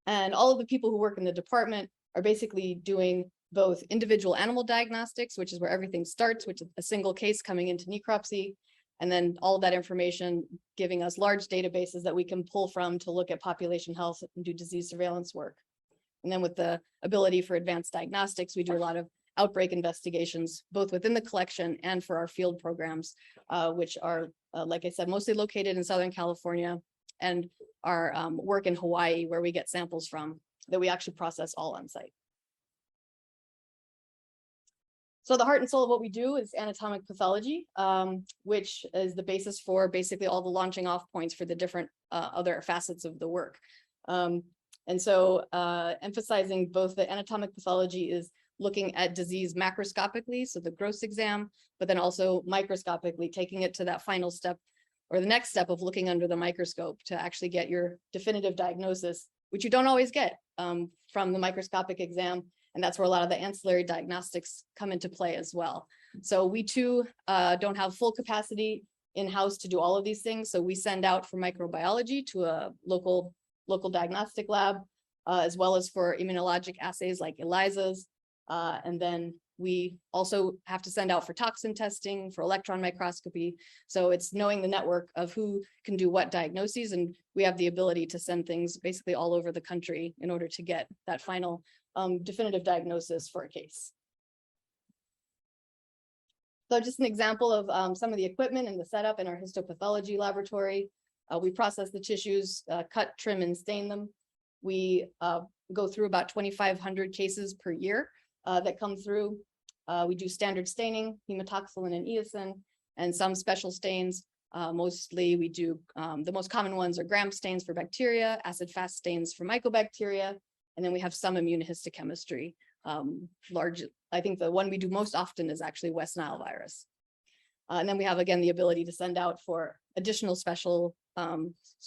And all of the people who work in the department are basically doing both individual animal diagnostics, which is where everything starts, which is a single case coming into necropsy, and then all of that information giving us large databases that we can pull from to look at population health and do disease surveillance work. And then with the ability for advanced diagnostics, we do a lot of outbreak investigations, both within the collection and for our field programs, which are, like I said, mostly located in Southern California, and our work in Hawaii, where we get samples from that we actually process all on site. So the heart and soul of what we do is anatomic pathology, which is the basis for basically all the launching off points for the different other facets of the work. And so emphasizing both the anatomic pathology is looking at disease macroscopically, so the gross exam, but then also microscopically, taking it to that final step or the next step of looking under the microscope to actually get your definitive diagnosis, which you don't always get from the microscopic exam. And that's where a lot of the ancillary diagnostics come into play as well. So we too don't have full capacity in-house to do all of these things. So we send out for microbiology to a local diagnostic lab, as well as for immunologic assays like ELISAs. And then we also have to send out for toxin testing, for electron microscopy. So it's knowing the network of who can do what diagnoses, and we have the ability to send things basically all over the country in order to get that final definitive diagnosis for a case. So just an example of some of the equipment and the setup in our histopathology laboratory. We process the tissues, cut, trim, and stain them. We go through about 2,500 cases per year that come through. We do standard staining, hematoxylin and eosin, and some special stains. Mostly we do, the most common ones are gram stains for bacteria, acid-fast stains for mycobacteria, and then we have some immunohistochemistry. I think the one we do most often is actually West Nile virus. And then we have, again, the ability to send out for additional special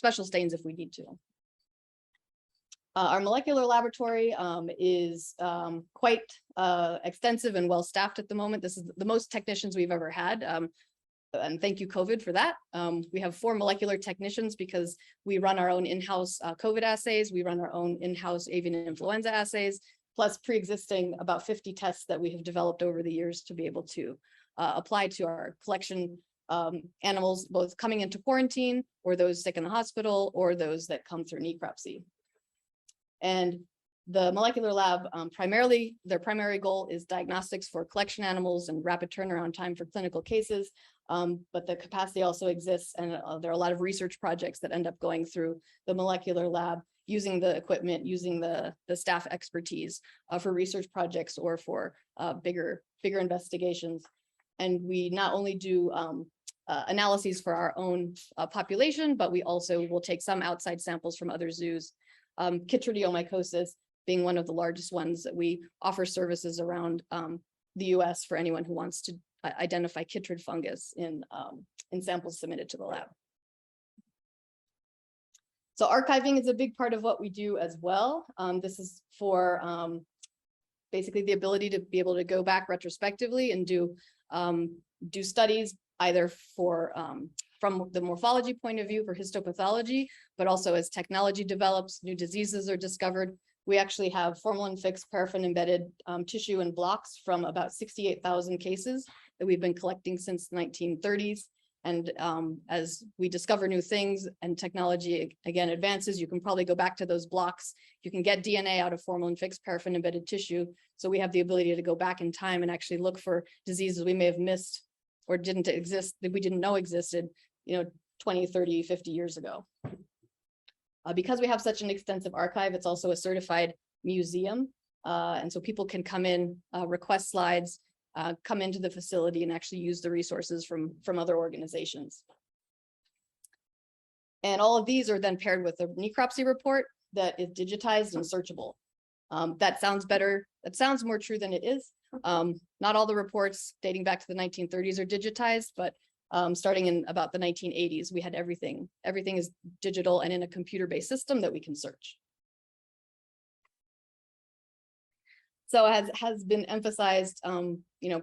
stains if we need to. Our molecular laboratory is quite extensive and well-staffed at the moment. This is the most technicians we've ever had. And thank you, COVID, for that. We have 4 molecular technicians because we run our own in-house COVID assays. We run our own in-house avian influenza assays, plus pre-existing about 50 tests that we have developed over the years to be able to apply to our collection animals, both coming into quarantine or those sick in the hospital or those that come through necropsy. And the molecular lab, their primary goal is diagnostics for collection animals and rapid turnaround time for clinical cases. But the capacity also exists, and there are a lot of research projects that end up going through the molecular lab, using the equipment, using the staff expertise for research projects or for bigger investigations. And we not only do analyses for our own population, but we also will take some outside samples from other zoos. Chytridiomycosis being one of the largest ones that we offer services around the US for anyone who wants to identify chytrid fungus in samples submitted to the lab. So archiving is a big part of what we do as well. This is for basically the ability to be able to go back retrospectively and do studies either for from the morphology point of view for histopathology, but also as technology develops, new diseases are discovered. We actually have formalin-fixed, paraffin-embedded tissue and blocks from about 68,000 cases that we've been collecting since the 1930s. And as we discover new things and technology again advances, you can probably go back to those blocks. You can get DNA out of formalin-fixed, paraffin-embedded tissue. So we have the ability to go back in time and actually look for diseases we may have missed or didn't exist, that we didn't know existed, 20, 30, 50 years ago. Because we have such an extensive archive, it's also a certified museum. And so people can come in, request slides, come into the facility and actually use the resources from other organizations. And all of these are then paired with a necropsy report that is digitized and searchable. That sounds better. That sounds more true than it is. Not all the reports dating back to the 1930s are digitized, but starting in about the 1980s, we had everything. Everything is digital and in a computer-based system that we can search. So as has been emphasized,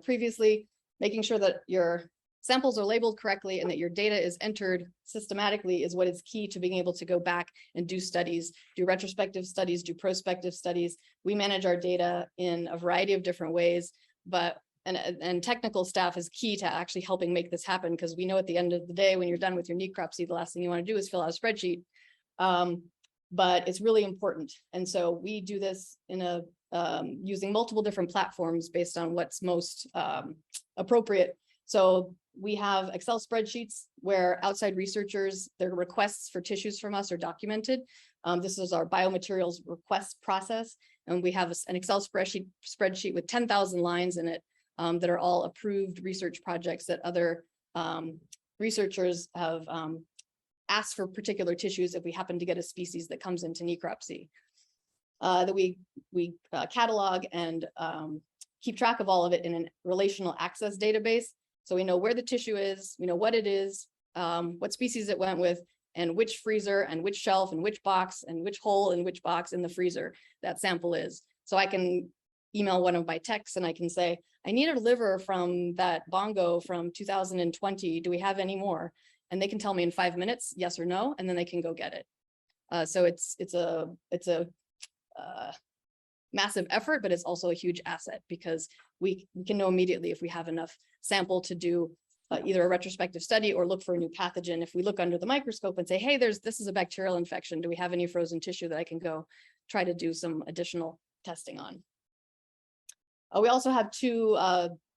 previously, making sure that your samples are labeled correctly and that your data is entered systematically is what is key to being able to go back and do studies, do retrospective studies, do prospective studies. We manage our data in a variety of different ways, and technical staff is key to actually helping make this happen, because we know at the end of the day, when you're done with your necropsy, the last thing you want to do is fill out a spreadsheet. But it's really important. And so we do this in using multiple different platforms based on what's most appropriate. So we have Excel spreadsheets where outside researchers, their requests for tissues from us are documented. This is our biomaterials request process. And we have an Excel spreadsheet with 10,000 lines in it that are all approved research projects that other researchers have asked for particular tissues if we happen to get a species that comes into necropsy. That we catalog and keep track of all of it in a relational access database. So we know where the tissue is, we know what it is, what species it went with, and which freezer and which shelf and which box and which hole in which box in the freezer that sample is. So I can email one of my techs and I can say, I need a liver from that Bongo from 2020. Do we have any more? And they can tell me in 5 minutes, yes or no, and then they can go get it. So it's a massive effort, but it's also a huge asset because we can know immediately if we have enough sample to do either a retrospective study or look for a new pathogen. If we look under the microscope and say, hey, this is a bacterial infection. Do we have any frozen tissue that I can go try to do some additional testing on? We also have two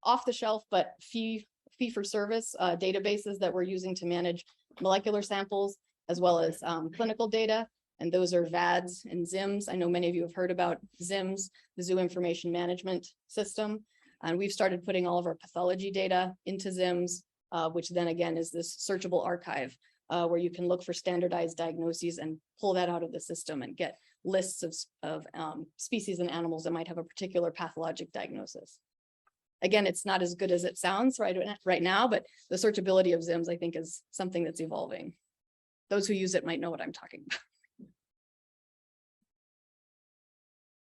off-the-shelf but fee-for-service databases that we're using to manage molecular samples as well as clinical data. And those are VADS and ZIMS. I know many of you have heard about ZIMS, the Zoo Information Management System. And we've started putting all of our pathology data into ZIMS, which then again is this searchable archive where you can look for standardized diagnoses and pull that out of the system and get lists of species and animals that might have a particular pathologic diagnosis. Again, it's not as good as it sounds right now, but the searchability of ZIMS, I think, is something that's evolving. Those who use it might know what I'm talking about.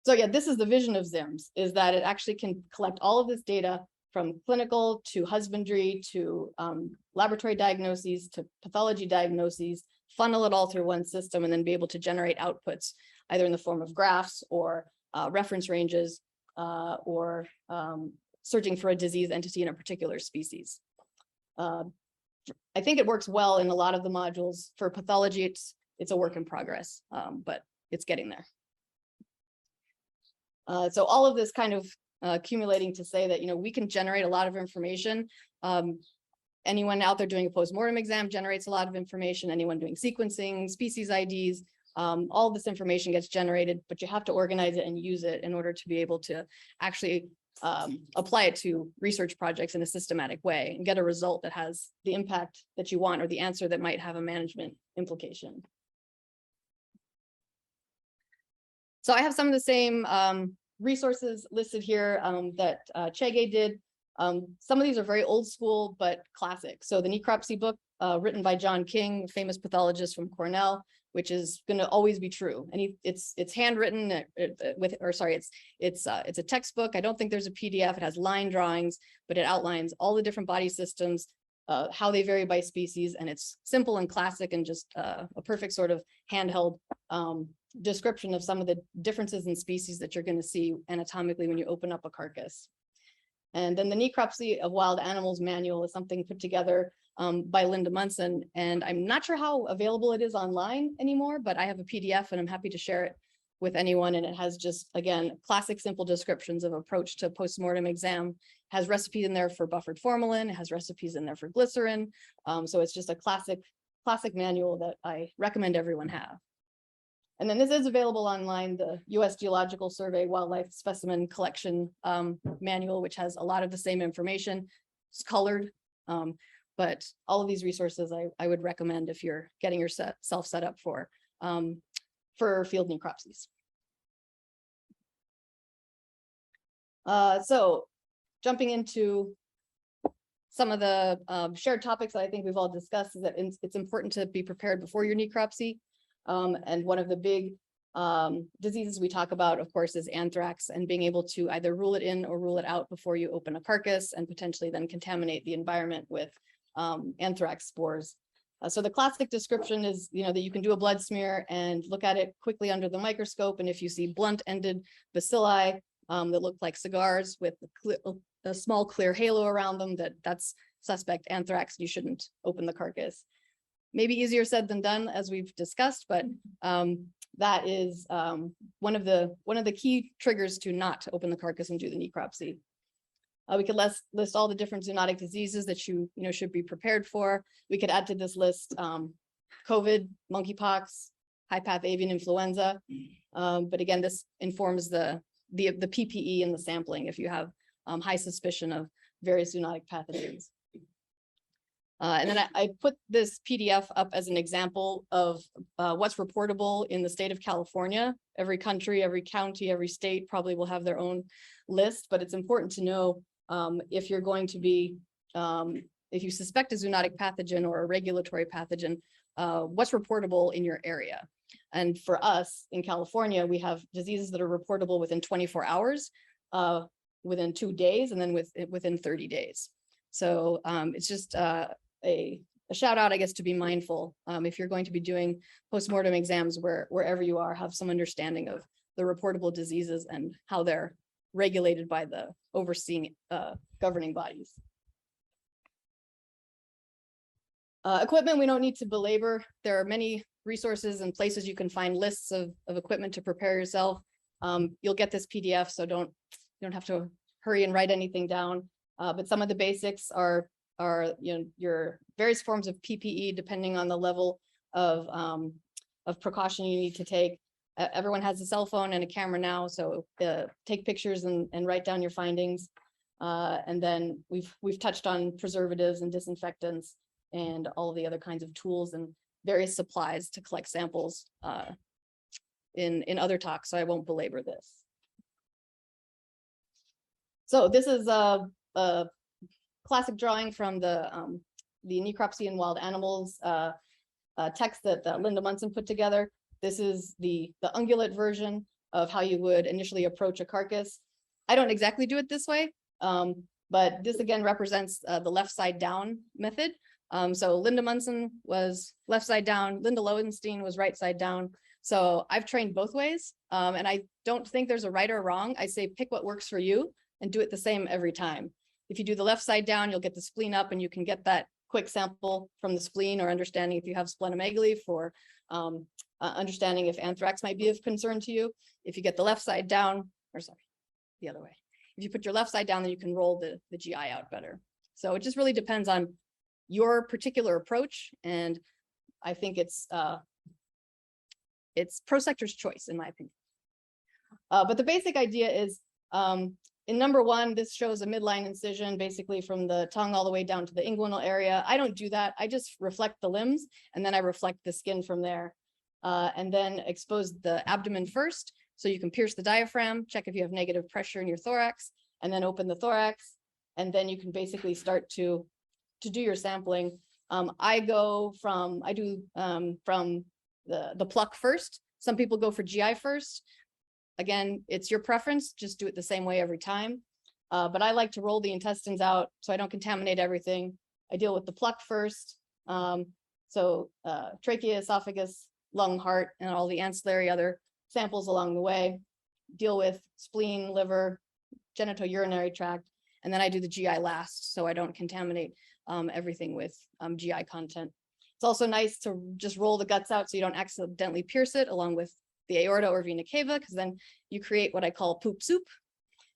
So yeah, this is the vision of ZIMS, is that it actually can collect all of this data from clinical to husbandry to laboratory diagnoses to pathology diagnoses, funnel it all through one system, and then be able to generate outputs either in the form of graphs or reference ranges or searching for a disease entity in a particular species. I think it works well in a lot of the modules. For pathology, it's a work in progress, but it's getting there. So all of this kind of accumulating to say that, we can generate a lot of information. Anyone out there doing a postmortem exam generates a lot of information. Anyone doing sequencing, species IDs, all this information gets generated, but you have to organize it and use it in order to be able to actually apply it to research projects in a systematic way and get a result that has the impact that you want or the answer that might have a management implication. So I have some of the same resources listed here that Chege did. Some of these are very old school, but classic. So the necropsy book written by John King, a famous pathologist from Cornell, which is going to always be true. And it's handwritten with, or sorry, it's a textbook. I don't think there's a PDF. It has line drawings, but it outlines all the different body systems, how they vary by species, and it's simple and classic and just a perfect sort of handheld description of some of the differences in species that you're going to see anatomically when you open up a carcass. And then the Necropsy of Wild Animals manual is something put together by Linda Munson, and I'm not sure how available it is online anymore, but I have a PDF and I'm happy to share it with anyone. And it has just, again, classic simple descriptions of approach to postmortem exam. It has recipes in there for buffered formalin, it has recipes in there for glycerin. So it's just a classic manual that I recommend everyone have. And then this is available online, the US Geological Survey Wildlife Specimen Collection Manual, which has a lot of the same information. It's colored, but all of these resources I would recommend if you're getting yourself set up for field necropsies. So jumping into some of the shared topics that I think we've all discussed is that it's important to be prepared before your necropsy. And one of the big diseases we talk about, of course, is anthrax, and being able to either rule it in or rule it out before you open a carcass and potentially then contaminate the environment with anthrax spores. So the classic description is, that you can do a blood smear and look at it quickly under the microscope. And if you see blunt-ended bacilli that look like cigars with a small clear halo around them, that's suspect anthrax, you shouldn't open the carcass. Maybe easier said than done, as we've discussed, but that is one of the key triggers to not open the carcass and do the necropsy. We could list all the different zoonotic diseases that you should be prepared for. We could add to this list COVID, monkeypox, high-path avian influenza. But again, this informs the PPE in the sampling if you have high suspicion of various zoonotic pathogens. And then I put this PDF up as an example of what's reportable in the state of California. Every country, every county, every state probably will have their own list, but it's important to know if you're going to be, if you suspect a zoonotic pathogen or a regulatory pathogen, what's reportable in your area. And for us in California, we have diseases that are reportable within 24 hours, within 2 days, and then within 30 days. So it's just a shout out, I guess, to be mindful if you're going to be doing postmortem exams wherever you are, have some understanding of the reportable diseases and how they're regulated by the overseeing governing bodies. Equipment we don't need to belabor. There are many resources and places you can find lists of equipment to prepare yourself. You'll get this PDF, so you don't have to hurry and write anything down. But some of the basics are your various forms of PPE depending on the level of precaution you need to take. Everyone has a cell phone and a camera now, so take pictures and write down your findings. And then we've touched on preservatives and disinfectants and all of the other kinds of tools and various supplies to collect samples in other talks, so I won't belabor this. So this is a classic drawing from the necropsy in wild animals text that Linda Munson put together. This is the ungulate version of how you would initially approach a carcass. I don't exactly do it this way, but this again represents the left side down method. So Linda Munson was left side down, Linda Lowenstein was right side down. So I've trained both ways, and I don't think there's a right or wrong. I say pick what works for you and do it the same every time. If you do the left side down, you'll get the spleen up and you can get that quick sample from the spleen or understanding if you have splenomegaly for understanding if anthrax might be of concern to you. If you get the left side down, or sorry, the other way. If you put your left side down, then you can roll the GI out better. So it just really depends on your particular approach. And I think it's pro sector's choice, in my opinion. But the basic idea is in number one, this shows a midline incision, basically from the tongue all the way down to the inguinal area. I don't do that. I just reflect the limbs, and then I reflect the skin from there. And then expose the abdomen first. So you can pierce the diaphragm, check if you have negative pressure in your thorax, and then open the thorax. And then you can basically start to do your sampling. I do from the pluck first. Some people go for GI first. Again, it's your preference, just do it the same way every time. But I like to roll the intestines out so I don't contaminate everything. I deal with the pluck first. Trachea, esophagus, lung, heart, and all the ancillary other samples along the way. Deal with spleen, liver, genitourinary tract, and then I do the GI last so I don't contaminate everything with GI content. It's also nice to just roll the guts out so you don't accidentally pierce it along with the aorta or vena cava, because then you create what I call poop soup,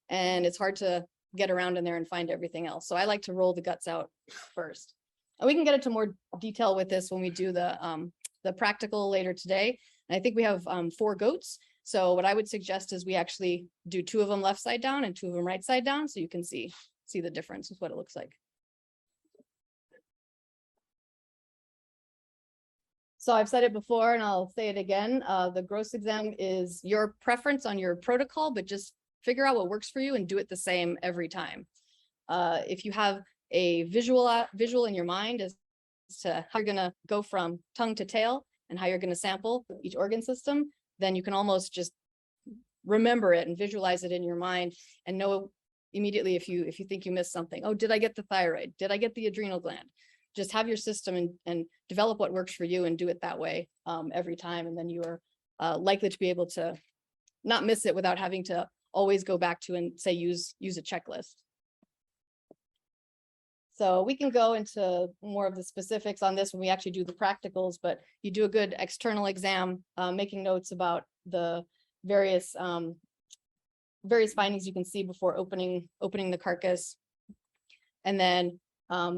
and it's hard to get around in there and find everything else. So I like to roll the guts out first. And we can get into more detail with this when we do the practical later today. And I think we have 4 goats. So what I would suggest is we actually do 2 of them left side down and 2 of them right side down, so you can see the difference with what it looks like. So I've said it before and I'll say it again. The gross exam is your preference on your protocol, but just figure out what works for you and do it the same every time. If you have a visual in your mind as to how you're going to go from tongue to tail and how you're going to sample each organ system, then you can almost just remember it and visualize it in your mind and know immediately if you think you missed something. Oh, did I get the thyroid? Did I get the adrenal gland? Just have your system and develop what works for you and do it that way every time. And then you are likely to be able to not miss it without having to always go back to and say, use a checklist. So we can go into more of the specifics on this when we actually do the practicals, but you do a good external exam, making notes about the various findings you can see before opening the carcass. And then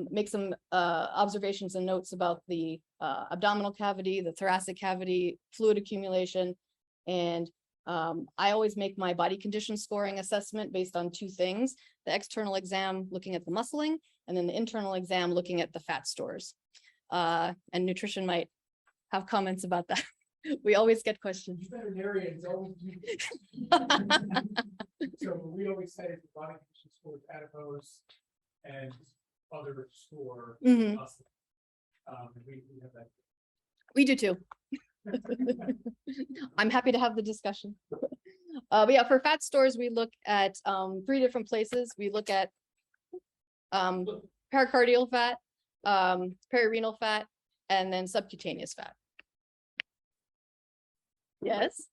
make some observations and notes about the abdominal cavity, the thoracic cavity, fluid accumulation. And I always make my body condition scoring assessment based on 2 things: the external exam looking at the muscling, and then the internal exam looking at the fat stores. And nutrition might have comments about that. We always get questions. Veterinarians always do. So we always say the body condition score is adipose and other score. Mhm. Muscle. We have that. We do too. I'm happy to have the discussion. But yeah, for fat stores, we look at 3 different places. We look at pericardial fat, perirenal fat, and then subcutaneous fat. Yes?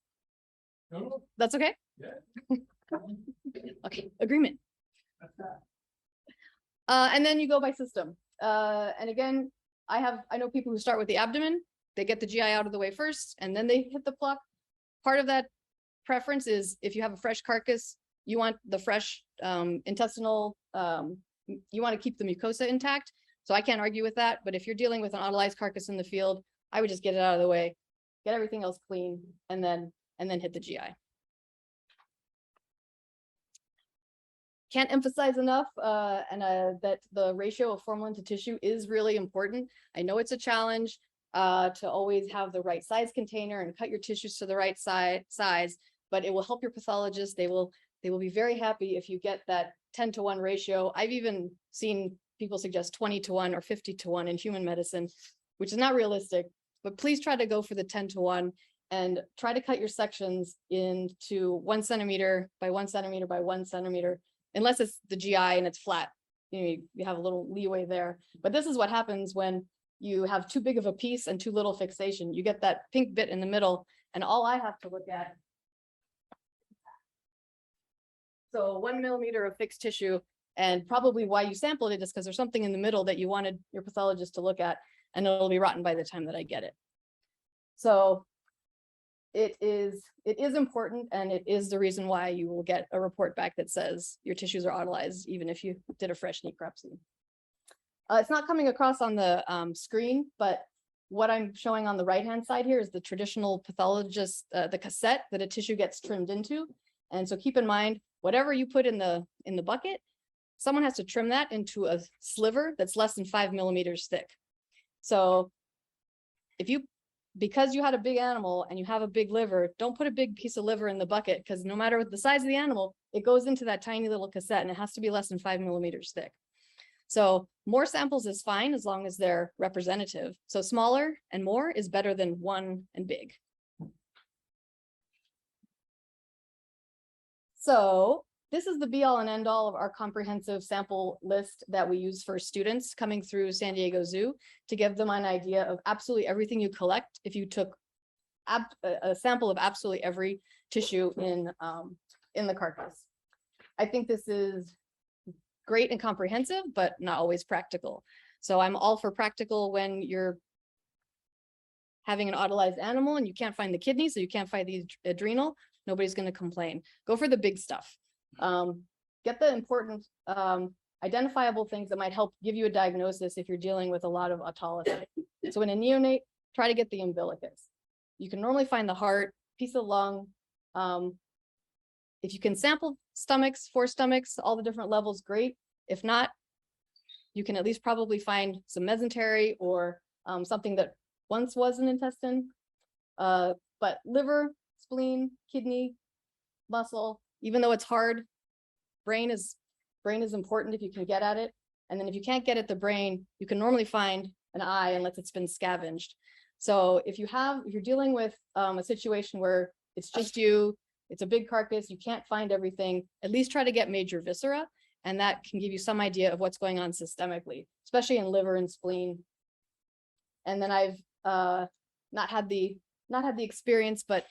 No. That's okay? Yeah. Okay, agreement. And then you go by system. And again, I know people who start with the abdomen, they get the GI out of the way first, and then they hit the pluck. Part of that preference is if you have a fresh carcass, you want the fresh intestinal, you want to keep the mucosa intact. So I can't argue with that, but if you're dealing with an autolyzed carcass in the field, I would just get it out of the way, get everything else clean, and then hit the GI. Can't emphasize enough that the ratio of formalin to tissue is really important. I know it's a challenge to always have the right size container and cut your tissues to the right size, but it will help your pathologist. They will be very happy if you get that 10-to-1 ratio. I've even seen people suggest 20-to-1 or 50-to-1 in human medicine, which is not realistic, but please try to go for the 10-to-1 and try to cut your sections into 1 centimeter by 1 centimeter by 1 centimeter. Unless it's the GI and it's flat, you have a little leeway there. But this is what happens when you have too big of a piece and too little fixation. You get that pink bit in the middle, and all I have to look at. So 1 millimeter of fixed tissue, and probably why you sampled it is because there's something in the middle that you wanted your pathologist to look at, and it'll be rotten by the time that I get it. So it is important, and it is the reason why you will get a report back that says your tissues are autolyzed, even if you did a fresh necropsy. It's not coming across on the screen, but what I'm showing on the right-hand side here is the traditional pathologist, the cassette that a tissue gets trimmed into. And so keep in mind, whatever you put in the bucket, someone has to trim that into a sliver that's less than 5 millimeters thick. So because you had a big animal and you have a big liver, don't put a big piece of liver in the bucket, because no matter what the size of the animal, it goes into that tiny little cassette and it has to be less than 5 millimeters thick. So more samples is fine as long as they're representative. So smaller and more is better than one and big. So this is the be all and end all of our comprehensive sample list that we use for students coming through San Diego Zoo to give them an idea of absolutely everything you collect if you took a sample of absolutely every tissue in the carcass. I think this is great and comprehensive, but not always practical. So I'm all for practical when you're having an autolyzed animal and you can't find the kidney, so you can't find the adrenal, nobody's going to complain. Go for the big stuff. Get the important identifiable things that might help give you a diagnosis if you're dealing with a lot of autolysis. So in a neonate, try to get the umbilicus. You can normally find the heart, piece of lung. If you can sample stomachs, 4 stomachs, all the different levels, great. If not, you can at least probably find some mesentery or something that once was an intestine. But liver, spleen, kidney, muscle, even though it's hard, brain is important if you can get at it. And then if you can't get at the brain, you can normally find an eye unless it's been scavenged. So if you're dealing with a situation where it's just you, it's a big carcass, you can't find everything, at least try to get major viscera, and that can give you some idea of what's going on systemically, especially in liver and spleen. And then I've not had the experience, but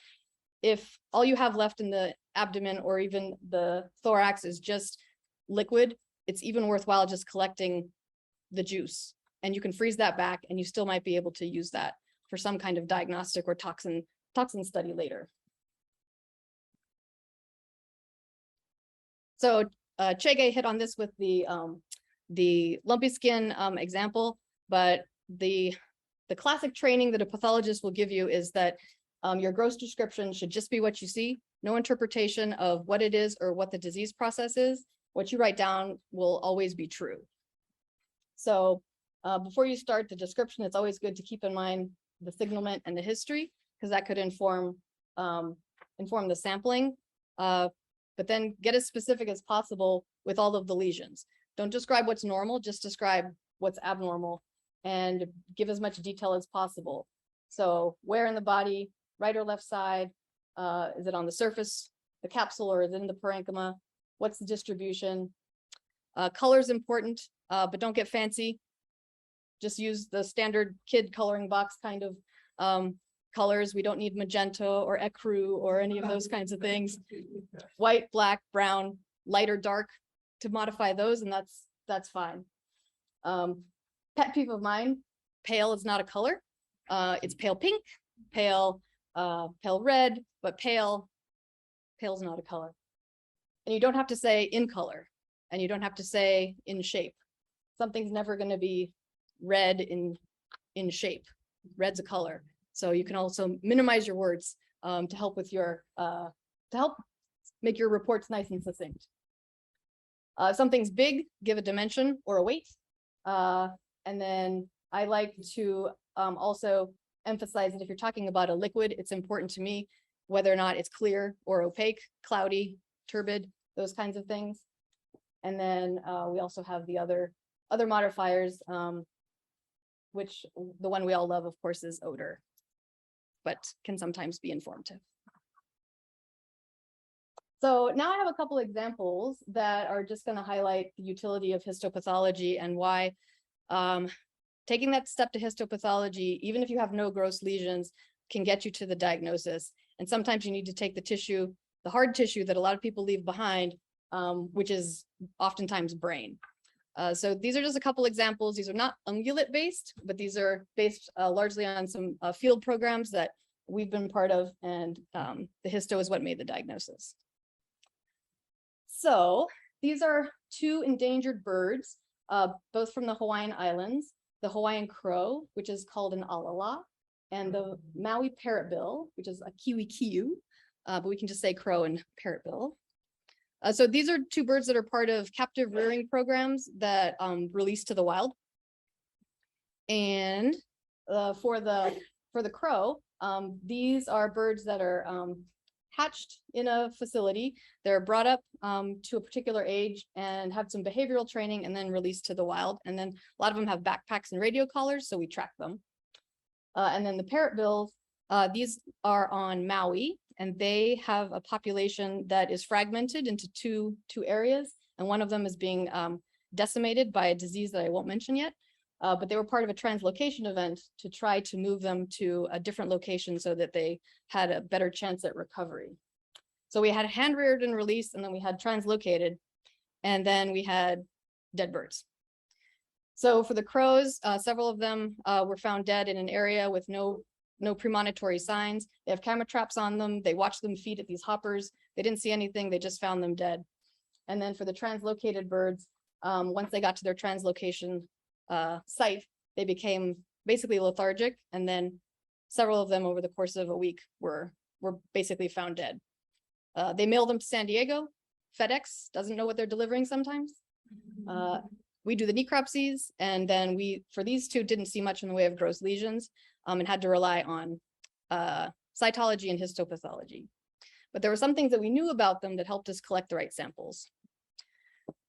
if all you have left in the abdomen or even the thorax is just liquid, it's even worthwhile just collecting the juice, and you can freeze that back and you still might be able to use that for some kind of diagnostic or toxin study later. So Chege hit on this with the lumpy skin example, but the classic training that a pathologist will give you is that your gross description should just be what you see, no interpretation of what it is or what the disease process is. What you write down will always be true. So before you start the description, it's always good to keep in mind the signalment and the history, because that could inform the sampling. But then get as specific as possible with all of the lesions. Don't describe what's normal, just describe what's abnormal, and give as much detail as possible. So where in the body, right or left side, is it on the surface, the capsule, or is it in the parenchyma? What's the distribution? Color is important, but don't get fancy. Just use the standard kid coloring box kind of colors. We don't need magenta or ecru or any of those kinds of things. White, black, brown, light or dark to modify those, and that's fine. Pet peeve of mine, pale is not a color. It's pale pink, pale red, but pale's not a color. And you don't have to say in color, and you don't have to say in shape. Something's never going to be red in shape. Red's a color. So you can also minimize your words to help with your to help make your reports nice and succinct. If something's big, give a dimension or a weight. And then I like to also emphasize that if you're talking about a liquid, it's important to me whether or not it's clear or opaque, cloudy, turbid, those kinds of things. And then we also have the other modifiers, which the one we all love, of course, is odor, but can sometimes be informative. So now I have a couple examples that are just going to highlight the utility of histopathology and why taking that step to histopathology, even if you have no gross lesions, can get you to the diagnosis. And sometimes you need to take the tissue, the hard tissue that a lot of people leave behind, which is oftentimes brain. So these are just a couple examples. These are not ungulate based, but these are based largely on some field programs that we've been part of, and the histo is what made the diagnosis. So these are 2 endangered birds, both from the Hawaiian Islands, the Hawaiian crow, which is called an alala, and the Maui parrotbill, which is a kiwi-kiu, but we can just say crow and parrotbill. So these are two birds that are part of captive rearing programs that released to the wild. And for the crow, these are birds that are hatched in a facility. They're brought up to a particular age and have some behavioral training and then released to the wild. And then a lot of them have backpacks and radio collars, so we track them. And then the parrotbills, these are on Maui, and they have a population that is fragmented into two areas. And one of them is being decimated by a disease that I won't mention yet. But they were part of a translocation event to try to move them to a different location so that they had a better chance at recovery. So we had hand reared and released, and then we had translocated, and then we had dead birds. So for the crows, several of them were found dead in an area with no premonitory signs. They have camera traps on them. They watched them feed at these hoppers. They didn't see anything. They just found them dead. And then for the translocated birds, once they got to their translocation site, they became basically lethargic, and then several of them over the course of a week were basically found dead. They mail them to San Diego. FedEx doesn't know what they're delivering sometimes. We do the necropsies, and then for these two, didn't see much in the way of gross lesions, and had to rely on cytology and histopathology. But there were some things that we knew about them that helped us collect the right samples.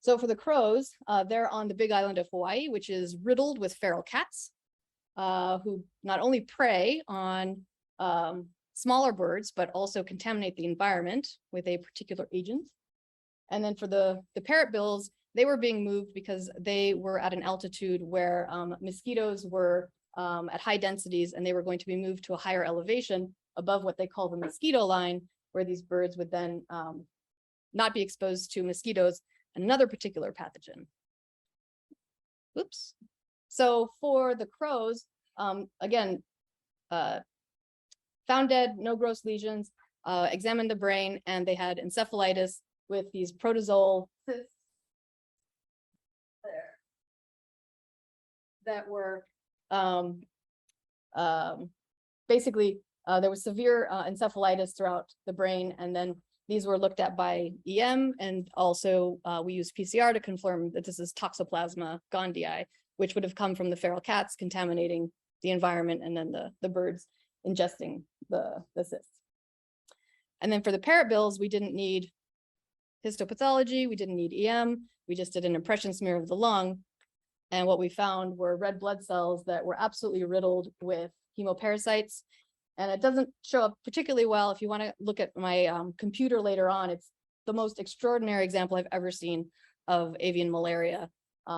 So for the crows, they're on the Big Island of Hawaii, which is riddled with feral cats, who not only prey on smaller birds, but also contaminate the environment with a particular agent. And then for the parrotbills, they were being moved because they were at an altitude where mosquitoes were at high densities, and they were going to be moved to a higher elevation above what they call the mosquito line, where these birds would then not be exposed to mosquitoes and another particular pathogen. Oops. So for the crows, again, found dead, no gross lesions, examined the brain, and they had encephalitis with these protozoal cysts there that were basically, there was severe encephalitis throughout the brain, and then these were looked at by EM, and also we used PCR to confirm that this is Toxoplasma gondii, which would have come from the feral cats contaminating the environment, and then the birds ingesting the cysts. And then for the parrotbills, we didn't need histopathology, we didn't need EM, we just did an impression smear of the lung. And what we found were red blood cells that were absolutely riddled with hemoparasites. And it doesn't show up particularly well. If you want to look at my computer later on, it's the most extraordinary example I've ever seen of avian malaria.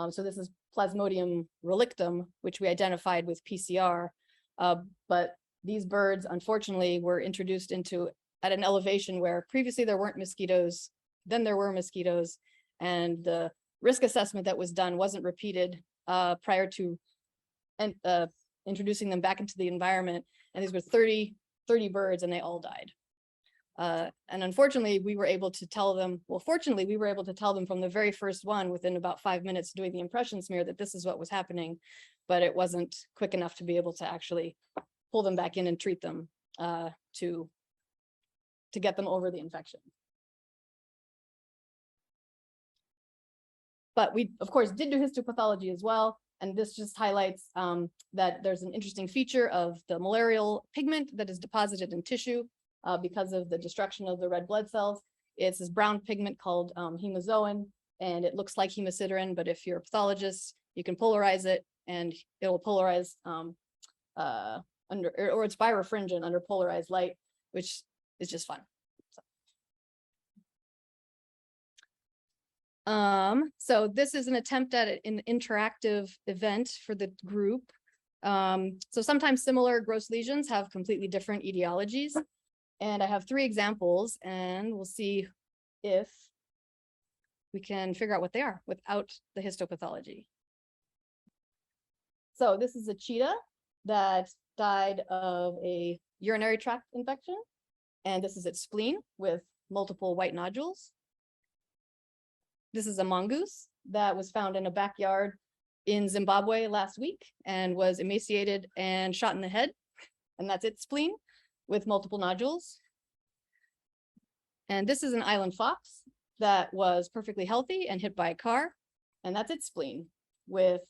So this is Plasmodium relictum, which we identified with PCR. But these birds, unfortunately, were introduced at an elevation where previously there weren't mosquitoes, then there were mosquitoes, and the risk assessment that was done wasn't repeated prior to introducing them back into the environment. And these were 30 birds, and they all died. And unfortunately, we were able to tell them, well, fortunately, we were able to tell them from the very first one within about 5 minutes doing the impression smear that this is what was happening, but it wasn't quick enough to be able to actually pull them back in and treat them to get them over the infection. But we, of course, did do histopathology as well. And this just highlights that there's an interesting feature of the malarial pigment that is deposited in tissue because of the destruction of the red blood cells. It's this brown pigment called hemozoin, and it looks like hemosiderin, but if you're a pathologist, you can polarize it, and it'll polarize or it's birefringent under polarized light, which is just fun. So this is an attempt at an interactive event for the group. So sometimes similar gross lesions have completely different etiologies. And I have 3 examples, and we'll see if we can figure out what they are without the histopathology. So this is a cheetah that died of a urinary tract infection. And this is its spleen with multiple white nodules. This is a mongoose that was found in a backyard in Zimbabwe last week and was emaciated and shot in the head. And that's its spleen with multiple nodules. And this is an island fox that was perfectly healthy and hit by a car, and that's its spleen with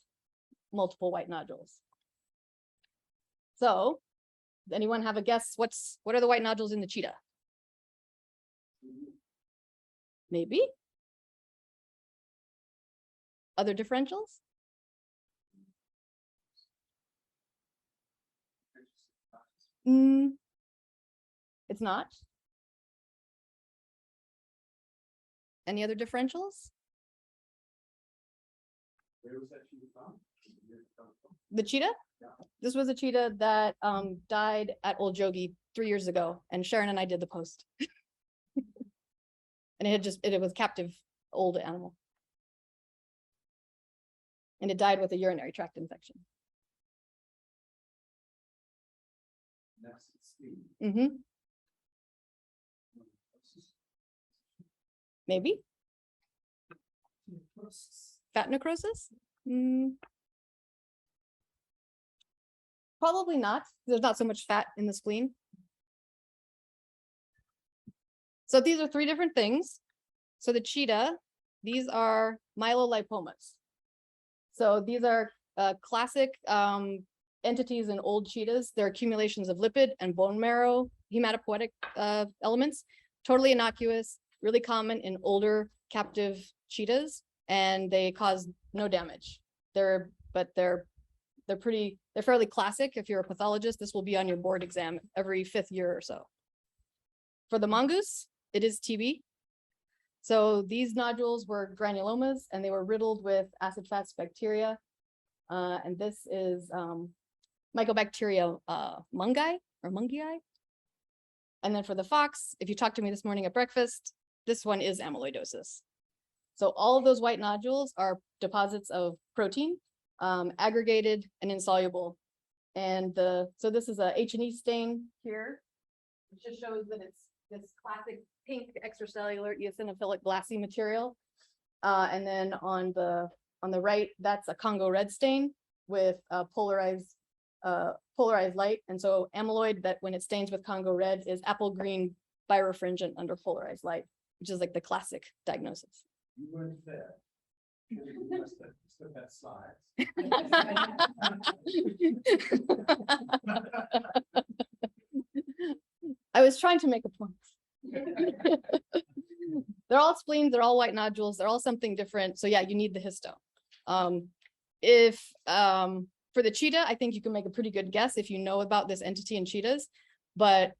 multiple white nodules. So, does anyone have a guess? What are the white nodules in the cheetah? Maybe? Other differentials? It's not. Any other differentials? Where was that cheetah from? The cheetah? This was a cheetah that died at Old Jogi 3 years ago, and Sharon and I did the post. And it was captive old animal. And it died with a urinary tract infection. Mm-hmm. Maybe. Fat necrosis? Probably not. There's not so much fat in the spleen. So these are 3 different things. So the cheetah, these are myelolipomas. So these are classic entities in old cheetahs. They're accumulations of lipid and bone marrow hematopoietic elements, totally innocuous, really common in older captive cheetahs, and they cause no damage. They're fairly classic. If you're a pathologist, this will be on your board exam every 5th year or so. For the mongoose, it is TB. So these nodules were granulomas, and they were riddled with acid fast bacteria. And this is Mycobacteria mungii. And then for the fox, if you talked to me this morning at breakfast, this one is amyloidosis. So all of those white nodules are deposits of protein, aggregated and insoluble. And so this is a H&E stain here. It just shows that it's this classic pink extracellular eosinophilic glassy material. And then on the right, that's a Congo red stain with polarized light. And so amyloid, that when it stains with Congo red, is apple green birefringent under polarized light, which is like the classic diagnosis. You weren't there. You must have slides. I was trying to make a point. They're all spleens, they're all white nodules, they're all something different. So yeah, you need the histo. For the cheetah, I think you can make a pretty good guess if you know about this entity in cheetahs, but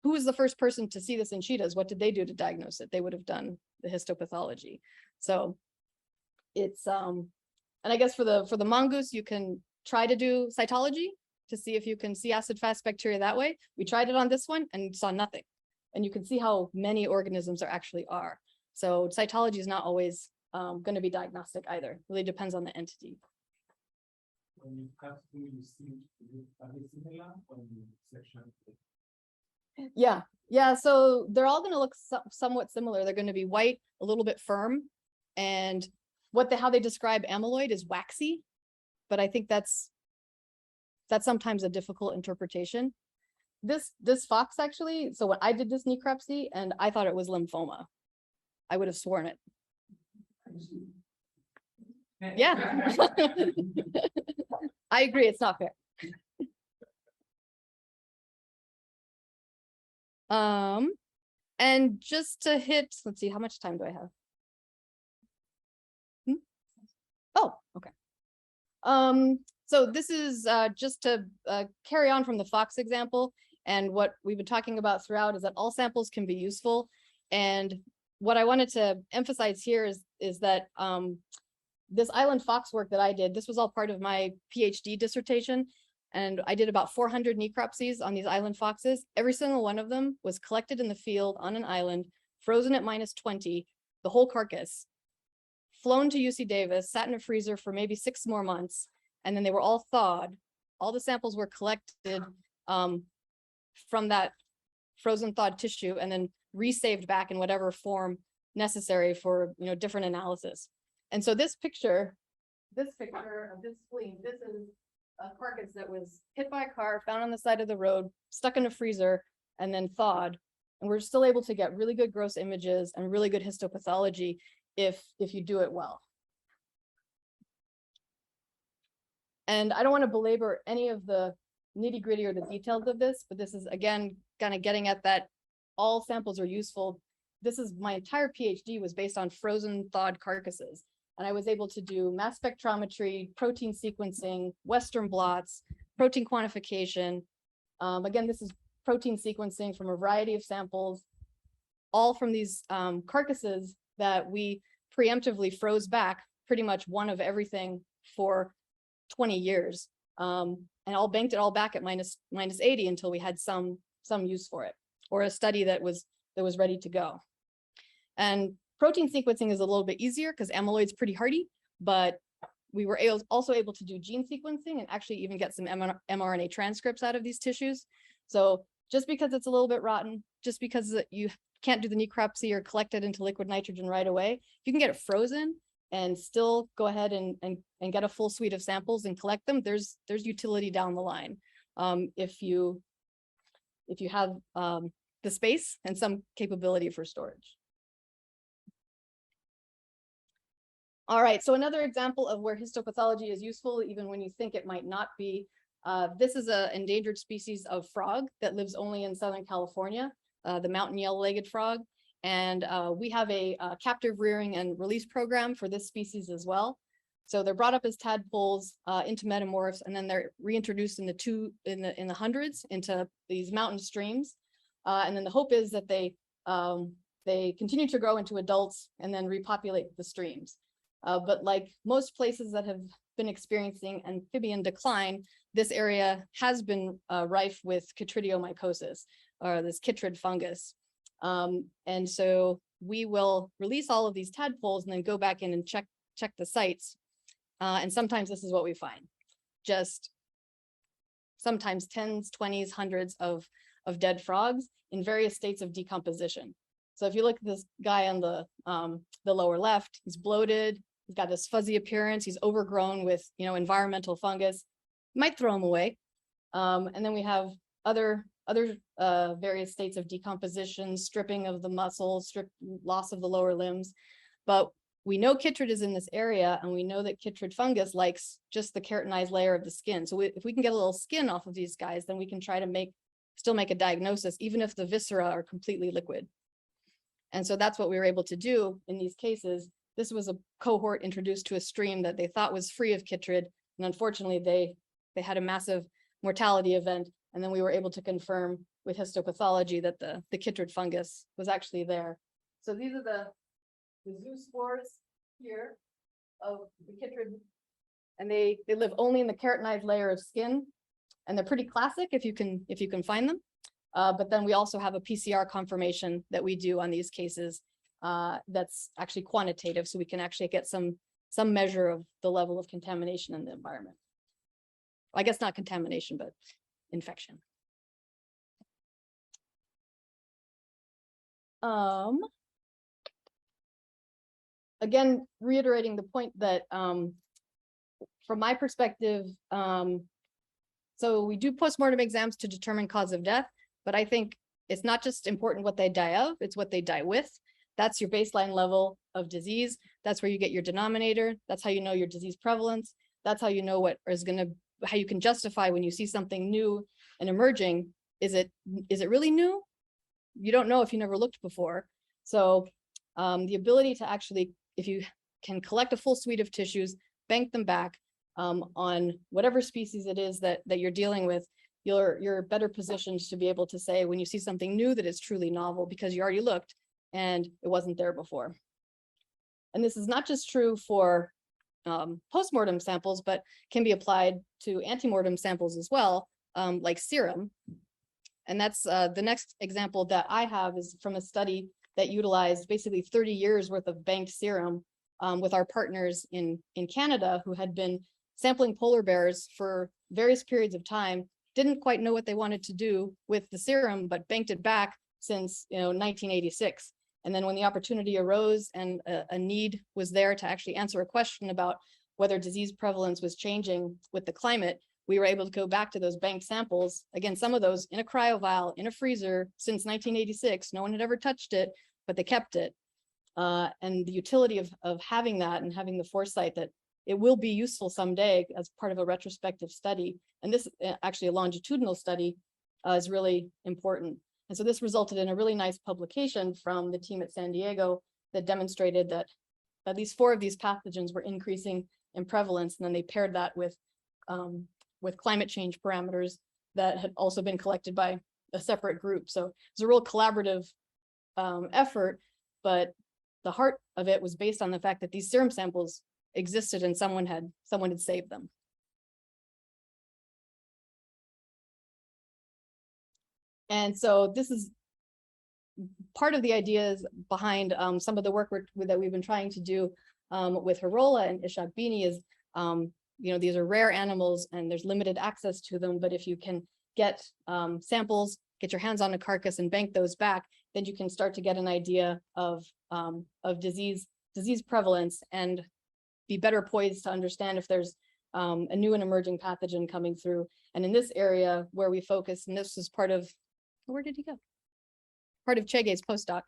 who was the first person to see this in cheetahs? What did they do to diagnose it? They would have done the histopathology. So it's, and I guess for the mongoose, you can try to do cytology to see if you can see acid fast bacteria that way. We tried it on this one and saw nothing. And you can see how many organisms there actually are. So cytology is not always going to be diagnostic either. It really depends on the entity. When you cut through, you see, are they similar on the section? Yeah. So they're all going to look somewhat similar. They're going to be white, a little bit firm, and how they describe amyloid is waxy. But I think that's sometimes a difficult interpretation. This fox actually. So when I did this necropsy, and I thought it was lymphoma, I would have sworn it. Yeah. I agree, it's not fair. And just to hit, let's see, how much time do I have? Oh, okay. So this is just to carry on from the fox example, and what we've been talking about throughout is that all samples can be useful. And what I wanted to emphasize here is that this island fox work that I did, this was all part of my PhD dissertation. And I did about 400 necropsies on these island foxes. Every single one of them was collected in the field on an island, frozen at -20, the whole carcass, flown to UC Davis, sat in a freezer for maybe 6 more months, and then they were all thawed. All the samples were collected from that frozen thawed tissue and then resaved back in whatever form necessary for different analysis. And so this picture of this spleen, this is a carcass that was hit by a car, found on the side of the road, stuck in a freezer, and then thawed. And we're still able to get really good gross images and really good histopathology if you do it well. And I don't want to belabor any of the nitty gritty or the details of this, but this is again, kind of getting at that all samples are useful. This is my entire PhD was based on frozen thawed carcasses. And I was able to do mass spectrometry, protein sequencing, Western blots, protein quantification. Again, this is protein sequencing from a variety of samples, all from these carcasses that we preemptively froze back pretty much one of everything for 20 years. And all banked it all back at minus 80 until we had some use for it, or a study that was ready to go. And protein sequencing is a little bit easier because amyloid's pretty hardy, but we were also able to do gene sequencing and actually even get some mRNA transcripts out of these tissues. So just because it's a little bit rotten, just because you can't do the necropsy or collect it into liquid nitrogen right away, you can get it frozen and still go ahead and get a full suite of samples and collect them. There's utility down the line if you have the space and some capability for storage. All right, so another example of where histopathology is useful, even when you think it might not be. This is an endangered species of frog that lives only in Southern California, the mountain yellow-legged frog. And we have a captive rearing and release program for this species as well. So they're brought up as tadpoles into metamorphs, and then they're reintroduced in the hundreds into these mountain streams. And then the hope is that they continue to grow into adults and then repopulate the streams. But like most places that have been experiencing amphibian decline, this area has been rife with chytridiomycosis, or this chytrid fungus. And so we will release all of these tadpoles and then go back in and check the sites. And sometimes this is what we find. Just sometimes tens, 20s, hundreds of dead frogs in various states of decomposition. So if you look at this guy on the lower left, he's bloated, he's got this fuzzy appearance, he's overgrown with environmental fungus. You might throw him away. And then we have other various states of decomposition, stripping of the muscles, loss of the lower limbs. But we know chytrid is in this area, and we know that chytrid fungus likes just the keratinized layer of the skin. So if we can get a little skin off of these guys, then we can try to still make a diagnosis, even if the viscera are completely liquid. And so that's what we were able to do in these cases. This was a cohort introduced to a stream that they thought was free of chytrid, and unfortunately they had a massive mortality event. And then we were able to confirm with histopathology that the chytrid fungus was actually there. So these are the zoospores here of the chytrid, and they live only in the keratinized layer of skin, and they're pretty classic if you can find them. But then we also have a PCR confirmation that we do on these cases that's actually quantitative, so we can actually get some measure of the level of contamination in the environment. I guess not contamination, but infection. Again, reiterating the point that from my perspective, so we do postmortem exams to determine cause of death, but I think it's not just important what they die of, it's what they die with. That's your baseline level of disease. That's where you get your denominator. That's how you know your disease prevalence. That's how you know how you can justify when you see something new and emerging. Is it really new? You don't know if you never looked before. So the ability to actually, if you can collect a full suite of tissues, bank them back on whatever species it is that you're dealing with, you're better positioned to be able to say when you see something new that is truly novel because you already looked and it wasn't there before. And this is not just true for postmortem samples, but can be applied to antemortem samples as well, like serum. And that's the next example that I have is from a study that utilized basically 30 years worth of banked serum with our partners in Canada who had been sampling polar bears for various periods of time, didn't quite know what they wanted to do with the serum, but banked it back since 1986. And then when the opportunity arose and a need was there to actually answer a question about whether disease prevalence was changing with the climate, we were able to go back to those banked samples. Again, some of those in a cryo vial, in a freezer since 1986. No one had ever touched it, but they kept it. And the utility of having that and having the foresight that it will be useful someday as part of a retrospective study. And this actually a longitudinal study is really important. And so this resulted in a really nice publication from the team at San Diego that demonstrated that at least 4 of these pathogens were increasing in prevalence. And then they paired that with climate change parameters that had also been collected by a separate group. So it's a real collaborative effort, but the heart of it was based on the fact that these serum samples existed and someone had saved them. And so this is part of the ideas behind some of the work that we've been trying to do with Hirola and Ishak-Bini is, these are rare animals and there's limited access to them, but if you can get samples, get your hands on a carcass and bank those back, then you can start to get an idea of disease prevalence and be better poised to understand if there's a new and emerging pathogen coming through. And in this area where we focus, and this is part of, where did he go? Part of Chege's postdoc,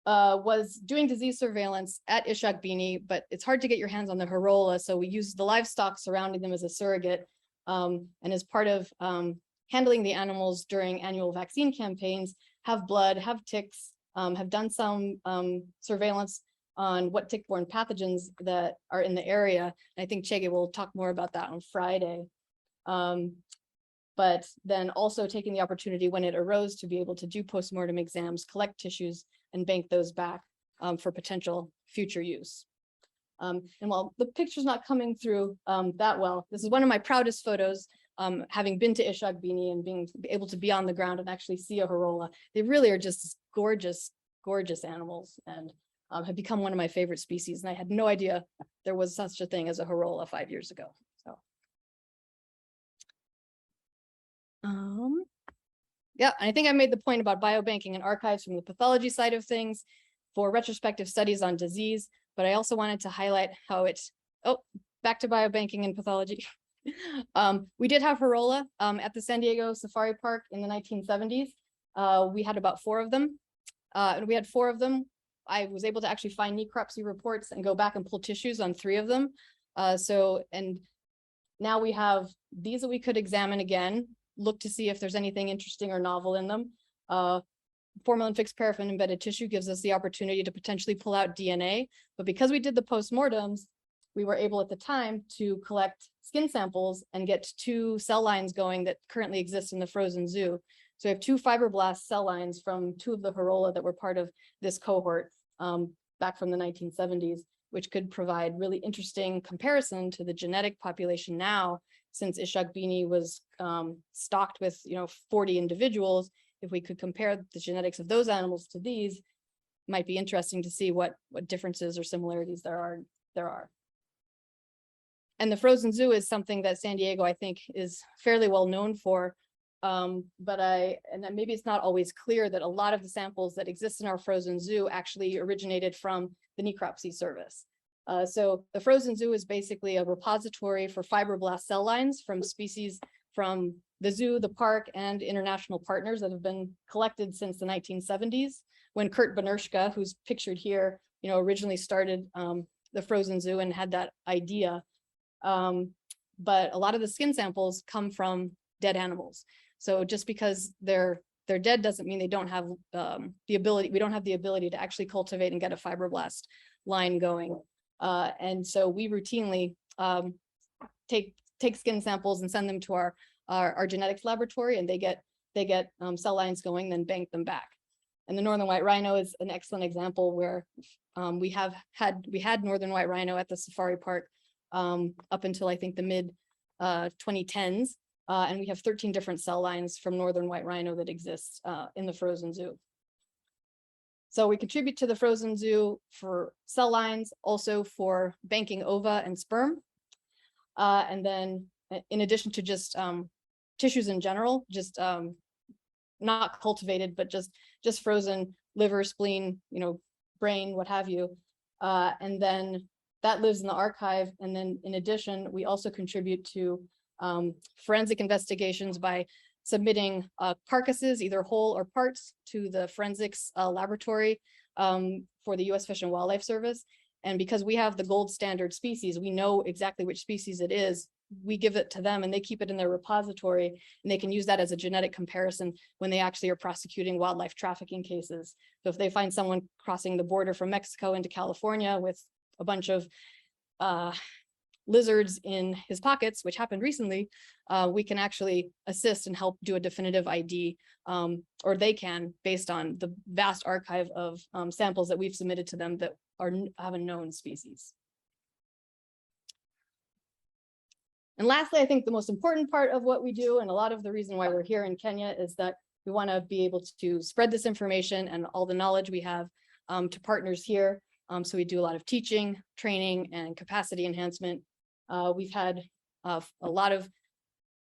was doing disease surveillance at Ishak-Bini, but it's hard to get your hands on the Hirola, so we use the livestock surrounding them as a surrogate. And as part of handling the animals during annual vaccine campaigns, have blood, have ticks, have done some surveillance on what tick-borne pathogens that are in the area. And I think Chege will talk more about that on Friday. But then also taking the opportunity when it arose to be able to do postmortem exams, collect tissues, and bank those back for potential future use. And while the picture's not coming through that well, this is one of my proudest photos, having been to Ishak-Bini and being able to be on the ground and actually see a Hirola. They really are just gorgeous, gorgeous animals and have become one of my favorite species. And I had no idea there was such a thing as a Hirola 5 years ago. So. Yeah, and I think I made the point about biobanking and archives from the pathology side of things for retrospective studies on disease, but I also wanted to highlight how back to biobanking and pathology. We did have Hirola at the San Diego Safari Park in the 1970s. We had about 4 of them. And we had 4 of them. I was able to actually find necropsy reports and go back and pull tissues on 3 of them. And now we have these that we could examine again, look to see if there's anything interesting or novel in them. Formalin fixed paraffin embedded tissue gives us the opportunity to potentially pull out DNA. But because we did the postmortems, we were able at the time to collect skin samples and get 2 cell lines going that currently exist in the frozen zoo. So we have 2 fibroblast cell lines from 2 of the Hirola that were part of this cohort back from the 1970s, which could provide really interesting comparison to the genetic population now, since Ishak-Bini was stocked with 40 individuals. If we could compare the genetics of those animals to these, might be interesting to see what differences or similarities there are. And the frozen zoo is something that San Diego, I think, is fairly well known for. And maybe it's not always clear that a lot of the samples that exist in our frozen zoo actually originated from the necropsy service. So the frozen zoo is basically a repository for fibroblast cell lines from species from the zoo, the park, and international partners that have been collected since the 1970s, when Kurt Benershka, who's pictured here, originally started the frozen zoo and had that idea. But a lot of the skin samples come from dead animals. So just because they're dead doesn't mean they don't have the ability. We don't have the ability to actually cultivate and get a fibroblast line going. And so we routinely take skin samples and send them to our genetics laboratory, and they get cell lines going, then bank them back. And the northern white rhino is an excellent example where we had northern white rhino at the safari park up until I think the mid 2010s. And we have 13 different cell lines from northern white rhino that exist in the frozen zoo. So we contribute to the frozen zoo for cell lines, also for banking ova and sperm. And then in addition to just tissues in general, just not cultivated, but just frozen liver, spleen, brain, what have you. And then that lives in the archive. And then in addition, we also contribute to forensic investigations by submitting carcasses, either whole or parts, to the forensics laboratory for the US Fish and Wildlife Service. And because we have the gold standard species, we know exactly which species it is. We give it to them and they keep it in their repository, and they can use that as a genetic comparison when they actually are prosecuting wildlife trafficking cases. So if they find someone crossing the border from Mexico into California with a bunch of lizards in his pockets, which happened recently, we can actually assist and help do a definitive ID, or they can, based on the vast archive of samples that we've submitted to them that have a known species. And lastly, I think the most important part of what we do, and a lot of the reason why we're here in Kenya, is that we want to be able to spread this information and all the knowledge we have to partners here. So we do a lot of teaching, training, and capacity enhancement. We've had a lot of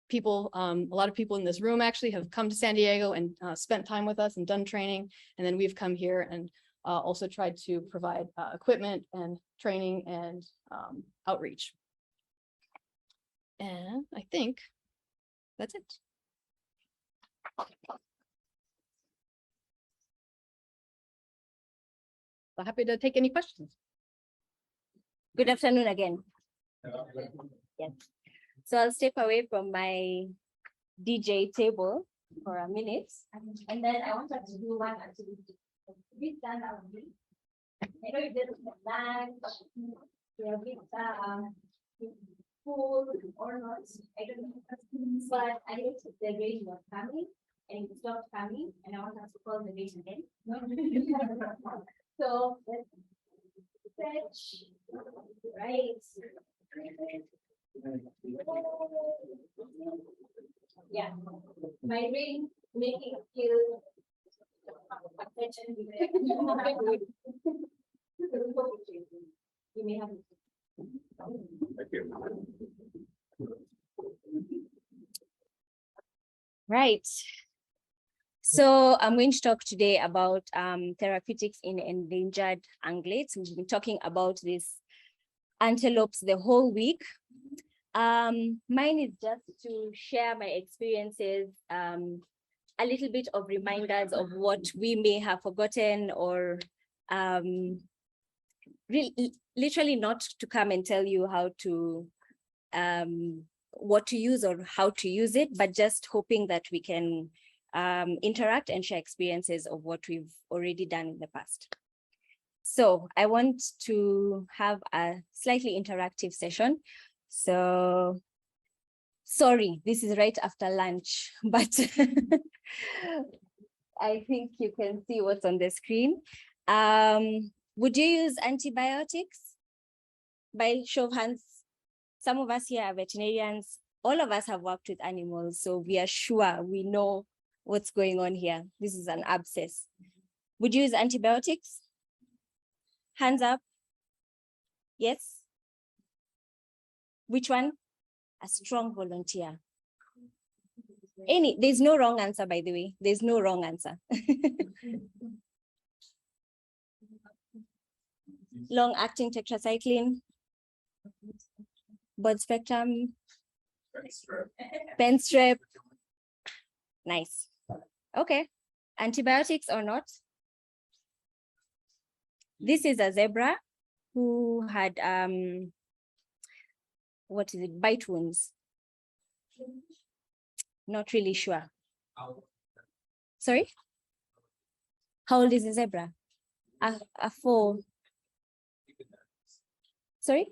people in this room actually have come to San Diego and spent time with us and done training. And then we've come here and also tried to provide equipment and training and outreach. And I think that's it. So happy to take any questions. Good afternoon again. Yeah. So I'll step away from my DJ table for a minute, and then I want us to do one activity. Please stand up. I know you did lunch, you have food or not. I don't know, but I know the rain was coming and it stopped coming, and I want us to call the rain again. So let's stretch, right? Yeah, my brain making a feel attention. You may have. Thank you. Right. So I'm going to talk today about therapeutics in endangered ungulates. We've been talking about these antelopes the whole week. Mine is just to share my experiences, a little bit of reminders of what we may have forgotten, or literally not to come and tell you how to, what to use or how to use it, but just hoping that we can interact and share experiences of what we've already done in the past. So I want to have a slightly interactive session. So sorry, this is right after lunch, but I think you can see what's on the screen. Would you use antibiotics? By show of hands, some of us here are veterinarians. All of us have worked with animals, so we are sure we know what's going on here. This is an abscess. Would you use antibiotics? Hands up. Yes. Which one? A strong volunteer. There's no wrong answer, by the way. There's no wrong answer. Long-acting tetracycline, broad spectrum, pen strep. Nice. Okay. Antibiotics or not? This is a zebra who had what is it? Bite wounds. Not really sure. Sorry? How old is the zebra? A 4. Sorry?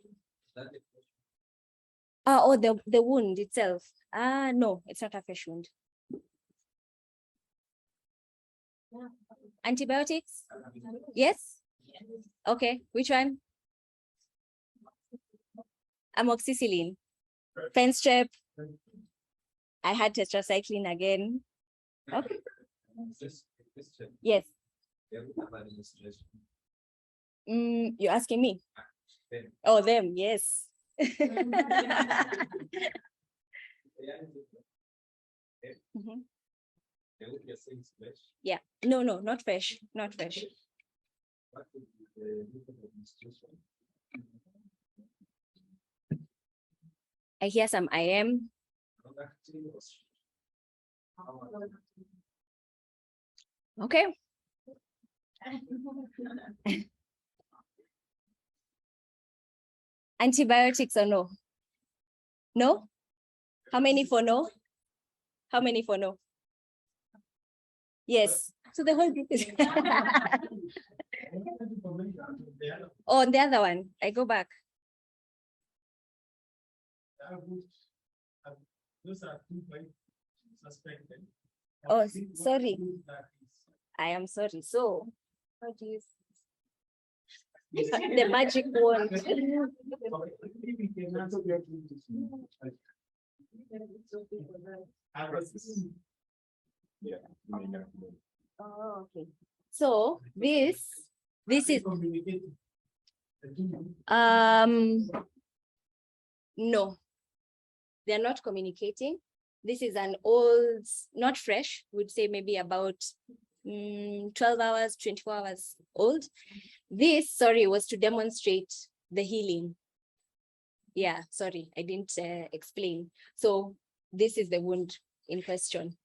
Oh, the wound itself. No, it's not a fresh wound. Antibiotics? Yes? Okay, which one? Amoxicillin. Pen strep. I had tetracycline again. Okay. Yes. You're asking me? Oh, them, yes. Yeah, no, not fresh, not fresh. I hear some IM, Okay. Antibiotics or no? No? How many for no? How many for no? Yes. So the whole group is. Oh, the other one. I go back. Those are two suspected. Oh, sorry. I am sorry. So, how do you? The magic wand. Oh, okay. So this is no, they're not communicating. This is an old, not fresh, would say maybe about 12 hours, 24 hours old. This, sorry, was to demonstrate the healing. Yeah, sorry, I didn't explain. So this is the wound in question.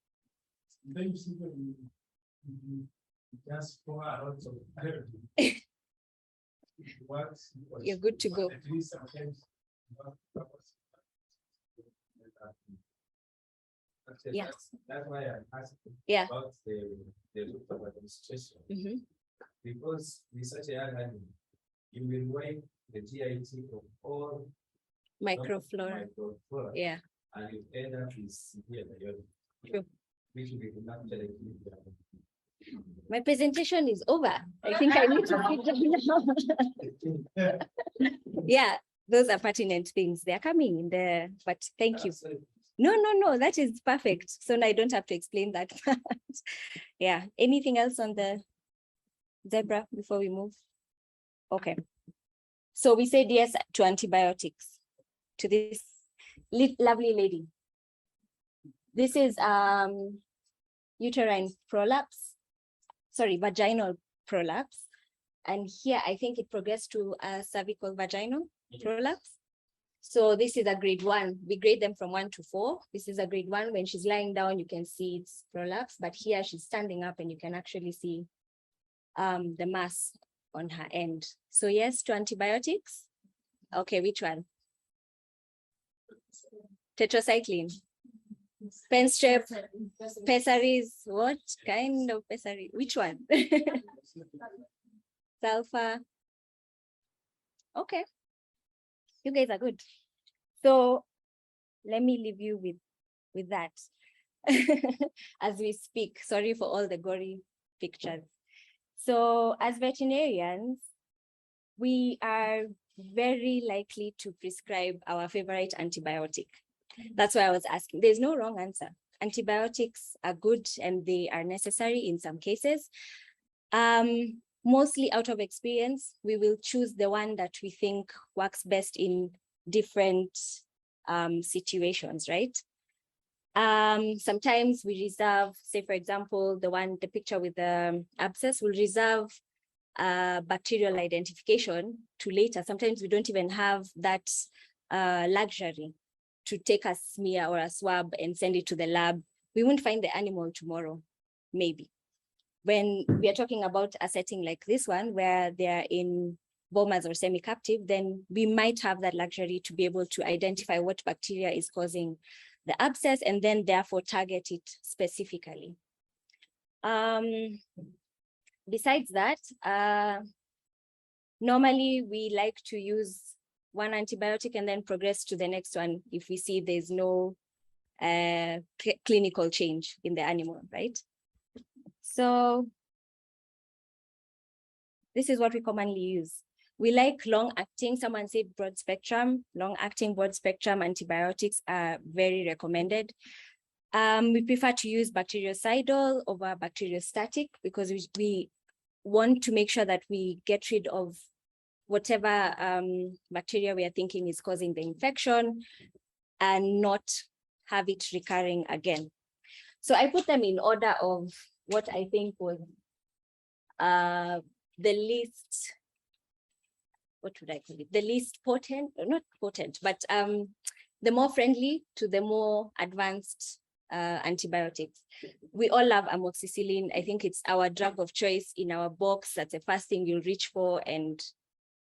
Just for a lot of You're good to go. Yeah. That's why I asked about the route of administration. Because with such a young animal, you will wipe the GIT of all microflora. Yeah. And you end up with severe diarrhea. True. Which will be not My presentation is over. I think I need to sit down now. Yeah, those are pertinent things. They're coming in there, but thank you. No, that is perfect. So now I don't have to explain that part. Yeah, anything else on the zebra before we move? Okay. So we said yes to antibiotics to this lovely lady. This is uterine prolapse, sorry, vaginal prolapse. And here I think it progressed to a cervical vaginal prolapse. So this is a grade 1. We grade them from 1 to 4. This is a grade 1. When she's lying down, you can see it's prolapse, but here she's standing up and you can actually see the mass on her end. So yes to antibiotics. Okay, which one? Tetracycline. Penstrep, pessaries, what kind of pessary? Which one? Sulfur. Okay, you guys are good. So let me leave you with that as we speak. Sorry for all the gory pictures. So as veterinarians, we are very likely to prescribe our favorite antibiotic. That's why I was asking. There's no wrong answer. Antibiotics are good and they are necessary in some cases. Mostly out of experience, we will choose the one that we think works best in different situations, right? Sometimes we reserve, say for example, the picture with the abscess, we'll reserve bacterial identification to later. Sometimes we don't even have that luxury to take a smear or a swab and send it to the lab. We won't find the animal tomorrow, maybe. When we are talking about a setting like this one, where they're in bomas or semi-captive, then we might have that luxury to be able to identify what bacteria is causing the abscess and then therefore target it specifically. Besides that, normally we like to use one antibiotic and then progress to the next one if we see there's no clinical change in the animal, right? So this is what we commonly use. We like long-acting, someone said broad spectrum, long-acting broad spectrum antibiotics are very recommended. We prefer to use bactericidal over bacteriostatic because we want to make sure that we get rid of whatever bacteria we are thinking is causing the infection and not have it recurring again. So I put them in order of what I think was the least, what would I call it? The least potent, not potent, but the more friendly to the more advanced antibiotics. We all love amoxicillin. I think it's our drug of choice in our box. That's the first thing you'll reach for, and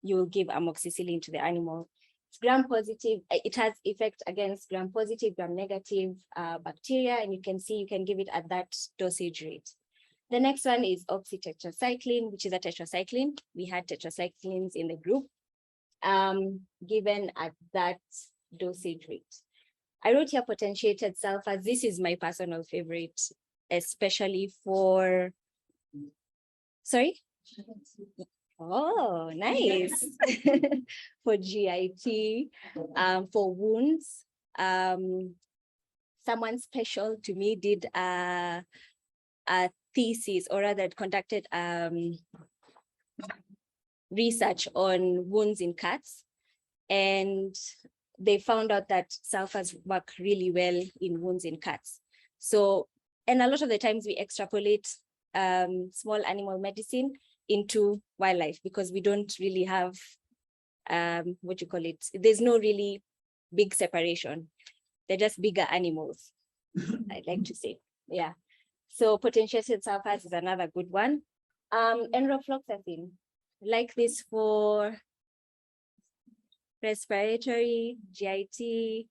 you'll give amoxicillin to the animal. It's gram-positive. It has effect against gram-positive, gram-negative bacteria, and you can see you can give it at that dosage rate. The next one is oxytetracycline, which is a tetracycline. We had tetracyclines in the group, given at that dosage rate. I wrote here potentiated sulfurs. This is my personal favorite, especially for, sorry? Oh, nice. For GIT, for wounds. Someone special to me did a thesis, or rather conducted research on wounds in cats. And they found out that sulfurs work really well in wounds in cats. So, and a lot of the times we extrapolate small animal medicine into wildlife because we don't really have, what you call it, there's no really big separation. They're just bigger animals, I'd like to say, yeah. So potentiated sulfurs is another good one. Enrofloxacin, like this for respiratory, GIT,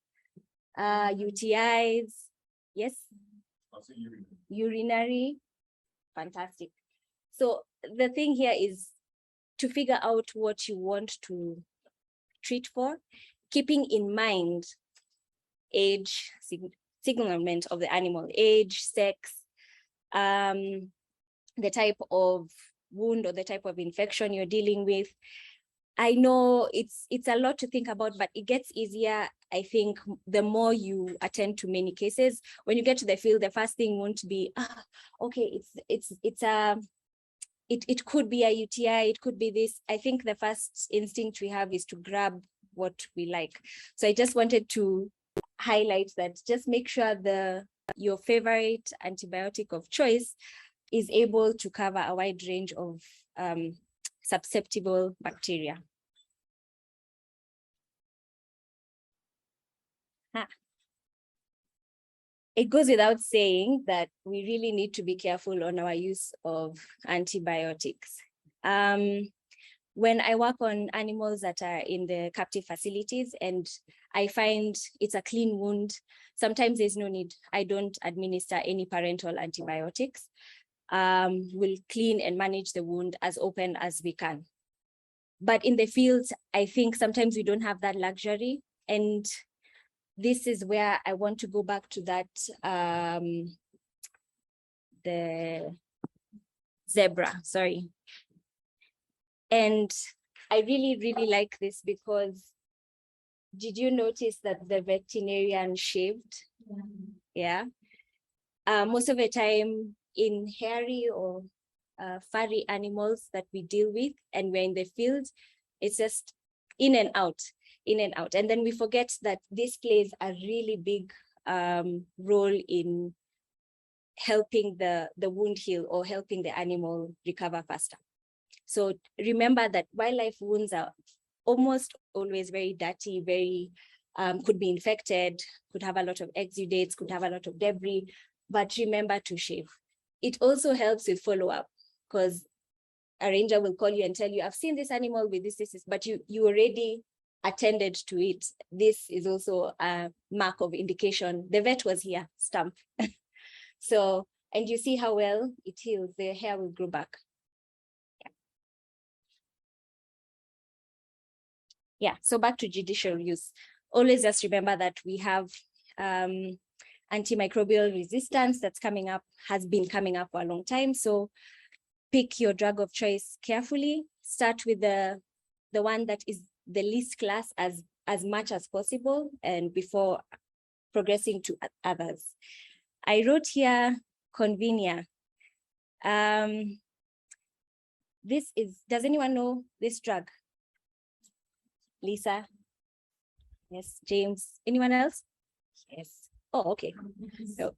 UTIs, yes, urinary, fantastic. So the thing here is to figure out what you want to treat for, keeping in mind age, signalement of the animal, age, sex, the type of wound or the type of infection you're dealing with. I know it's a lot to think about, but it gets easier, I think, the more you attend to many cases. When you get to the field, the first thing won't be, okay, it could be a UTI, it could be this. I think the first instinct we have is to grab what we like. So I just wanted to highlight that. Just make sure your favorite antibiotic of choice is able to cover a wide range of susceptible bacteria. It goes without saying that we really need to be careful on our use of antibiotics. When I work on animals that are in the captive facilities and I find it's a clean wound, sometimes there's no need. I don't administer any parental antibiotics. We'll clean and manage the wound as open as we can. But in the field, I think sometimes we don't have that luxury. And this is where I want to go back to that, the zebra, sorry. And I really, really like this because did you notice that the veterinarian shaved? Yeah. Most of the time in hairy or furry animals that we deal with and we're in the field, it's just in and out. And then we forget that this plays a really big role in helping the wound heal or helping the animal recover faster. So remember that wildlife wounds are almost always very dirty, very, could be infected, could have a lot of exudates, could have a lot of debris, but remember to shave. It also helps with follow-up because a ranger will call you and tell you, I've seen this animal with this, but you already attended to it. This is also a mark of indication. The vet was here, stamp. So, and you see how well it heals, the hair will grow back. Yeah, so back to judicial use. Always just remember that we have antimicrobial resistance that's coming up, has been coming up for a long time. So pick your drug of choice carefully. Start with the one that is the least class as much as possible and before progressing to others. I wrote here convenia. This is, does anyone know this drug? Lisa? Yes, James, anyone else? Yes. Oh, okay. So,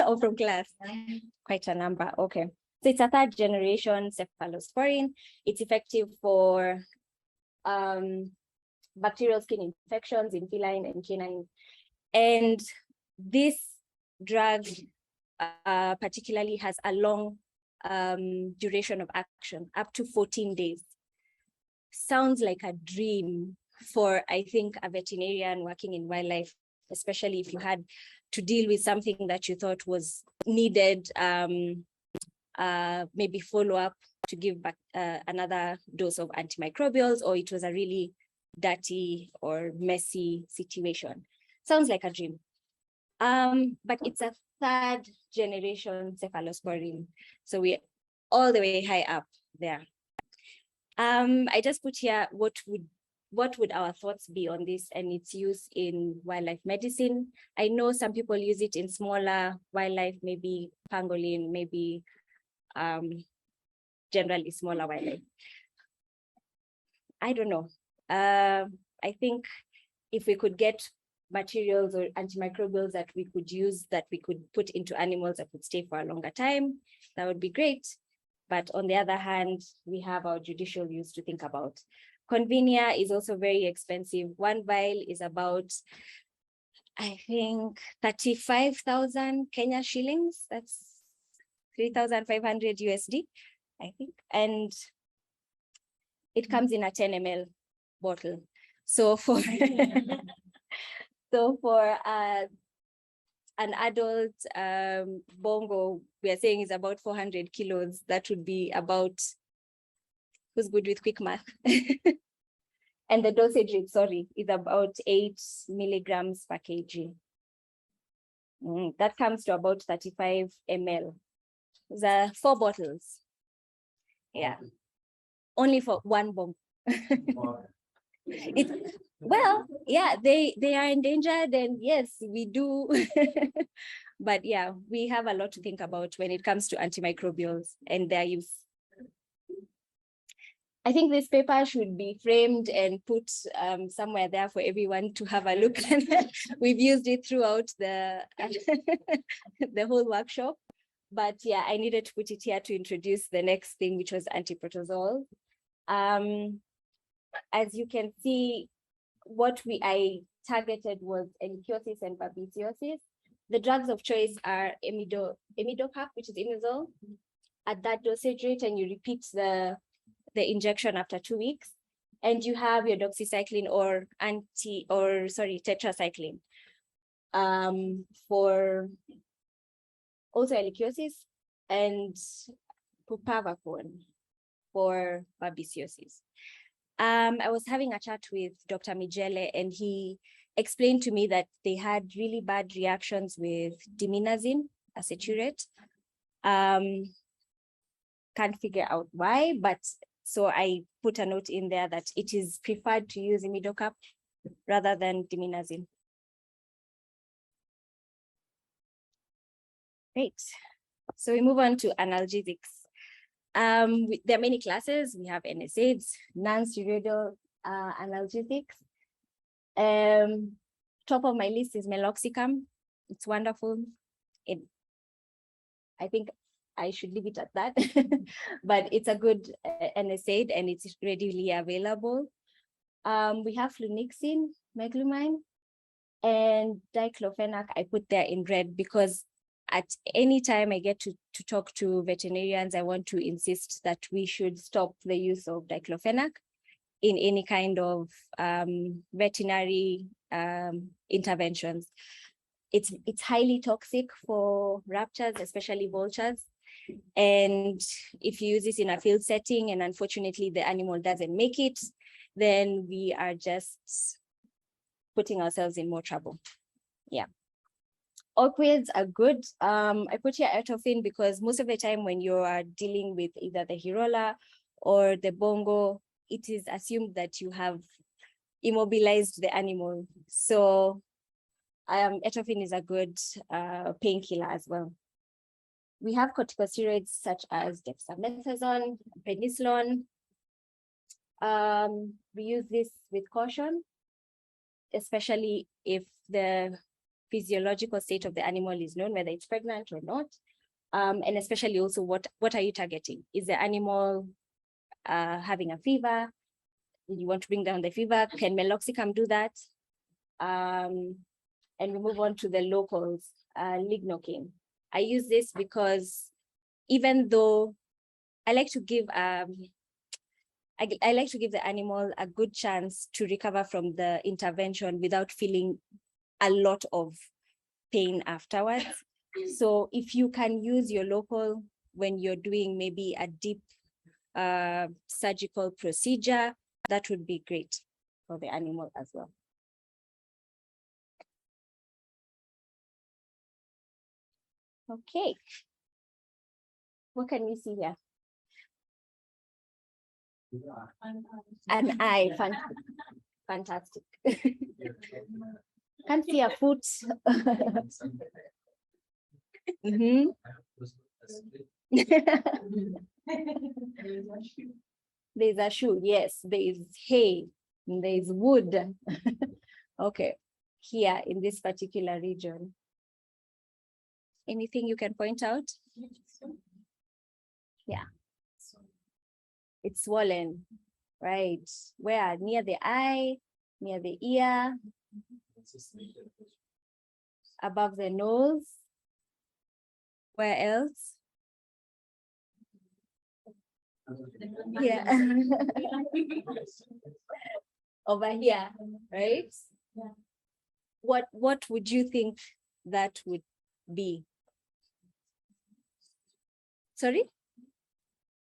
oh, from class, quite a number, okay. So it's a third generation cephalosporin. It's effective for bacterial skin infections in feline and canine And this drug particularly has a long duration of action, up to 14 days. Sounds like a dream for, I think, a veterinarian working in wildlife, especially if you had to deal with something that you thought was needed, maybe follow up to give back another dose of antimicrobials, or it was a really dirty or messy situation. Sounds like a dream. But it's a third generation cephalosporin. So we're all the way high up there. I just put here what would our thoughts be on this and its use in wildlife medicine. I know some people use it in smaller wildlife, maybe pangolin, maybe generally smaller wildlife. I don't know. I think if we could get materials or antimicrobials that we could use, that we could put into animals that would stay for a longer time, that would be great. But on the other hand, we have our judicial use to think about. Convenia is also very expensive. One vial is about, I think, 35,000 Kenya shillings. That's 3,500 USD, I think. And it comes in a 10 ml bottle. So for an adult bongo, we are saying is about 400 kilos. That would be about, who's good with quick math? And the dosage rate, sorry, is about 8 milligrams per kg. That comes to about 35 ml. The 4 bottles. Yeah, only for one bongo. Well, yeah, they are endangered, and yes, we do. But yeah, we have a lot to think about when it comes to antimicrobials and their use. I think this paper should be framed and put somewhere there for everyone to have a look at. We've used it throughout the whole workshop. But yeah, I needed to put it here to introduce the next thing, which was antiprotozoal. As you can see, what I targeted was ehrlichiosis and babesiosis. The drugs of choice are imidocap, which is imizole, at that dosage rate, and you repeat the injection after 2 weeks. And you have your doxycycline or tetracycline for also ehrlichiosis, and pupavacone for babesiosis. I was having a chat with Dr. Mijele, and he explained to me that they had really bad reactions with diminazine aceturate. Can't figure out why, but so I put a note in there that it is preferred to use imidocap rather than diminazine. Great. So we move on to analgesics. There are many classes. We have NSAIDs, non-steroidal analgesics. Top of my list is meloxicam. It's wonderful. I think I should leave it at that, but it's a good NSAID and it's readily available. We have flunixin, meglumine, and diclofenac. I put there in red because at any time I get to talk to veterinarians, I want to insist that we should stop the use of diclofenac in any kind of veterinary interventions. It's highly toxic for raptors, especially vultures. And if you use this in a field setting and unfortunately the animal doesn't make it, then we are just putting ourselves in more trouble. Yeah. Opioids are good. I put here atropine because most of the time when you are dealing with either the Hirola or the Bongo, it is assumed that you have immobilized the animal. So atropine is a good painkiller as well. We have corticosteroids such as dexamethasone, prednisolone. We use this with caution, especially if the physiological state of the animal is known, whether it's pregnant or not. And especially also what are you targeting? Is the animal having a fever? You want to bring down the fever? Can meloxicam do that? and we move on to the locals, lignocaine. I use this because even though I like to give I like to give the animal a good chance to recover from the intervention without feeling a lot of pain afterwards. So if you can use your local when you're doing maybe a deep surgical procedure, that would be great for the animal as well. Okay. What can we see here? An eye, fantastic. Can't see a foot. Mm-hmm. There's a shoe, yes. There is hay, there is wood. Okay, here in this particular region. Anything you can point out? Yeah. It's swollen, right? Where? Near the eye, near the ear, above the nose. Where else? Yeah. Over here, right? What would you think that would be? Sorry?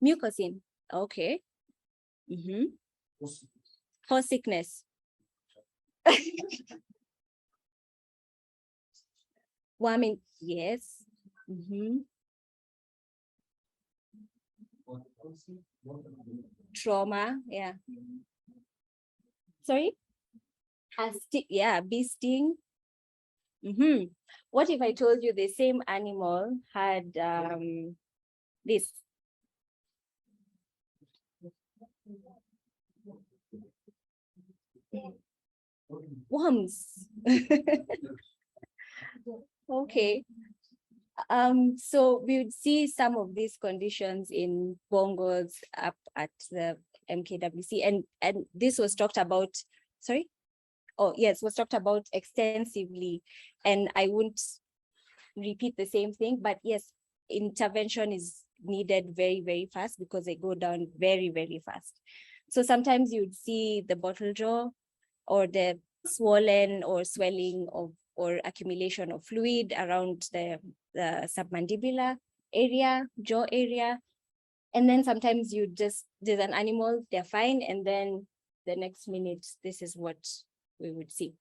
Mucosine. Okay. Mm-hmm. For sickness. Worming, yes. Mm-hmm. Trauma, yeah. Sorry? Yeah, bee sting. Mm-hmm. What if I told you the same animal had this? Worms. Okay. So we would see some of these conditions in Bongos up at the MKWC, and this was talked about, sorry? Oh, yes, was talked about extensively, and I won't repeat the same thing, but yes, intervention is needed very, very fast because they go down very, very fast. So sometimes you'd see the bottle jaw or the swollen or swelling of or accumulation of fluid around the submandibular area, jaw area. And then sometimes there's an animal, they're fine, and then the next minute, this is what we would see.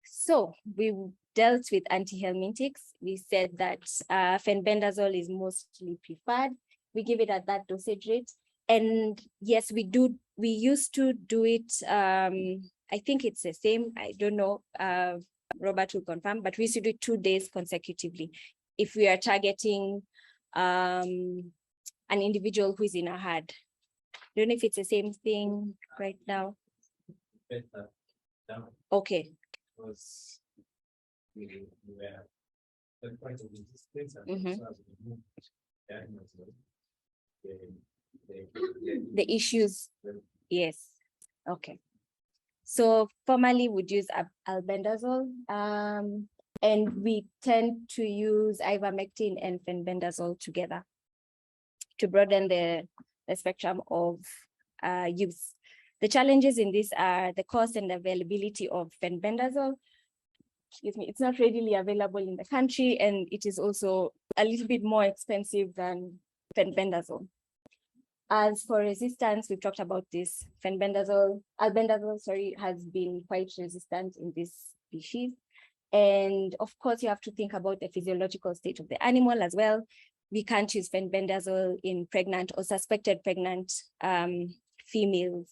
So we dealt with antihelmintics. We said that fenbendazole is mostly preferred. We give it at that dosage rate. And yes, we used to do it, I think it's the same, I don't know, Robert will confirm, but we used to do it 2 days consecutively. If we are targeting an individual who is in a herd. Don't know if it's the same thing right now. Okay. The issues, yes. Okay. So formally would use albendazole, and we tend to use ivermectin and fenbendazole together to broaden the spectrum of use. The challenges in this are the cost and availability of fenbendazole. Excuse me, it's not readily available in the country, and it is also a little bit more expensive than fenbendazole. As for resistance, we've talked about this. Albendazole, sorry, has been quite resistant in this species. And of course, you have to think about the physiological state of the animal as well. We can't use fenbendazole in pregnant or suspected pregnant females.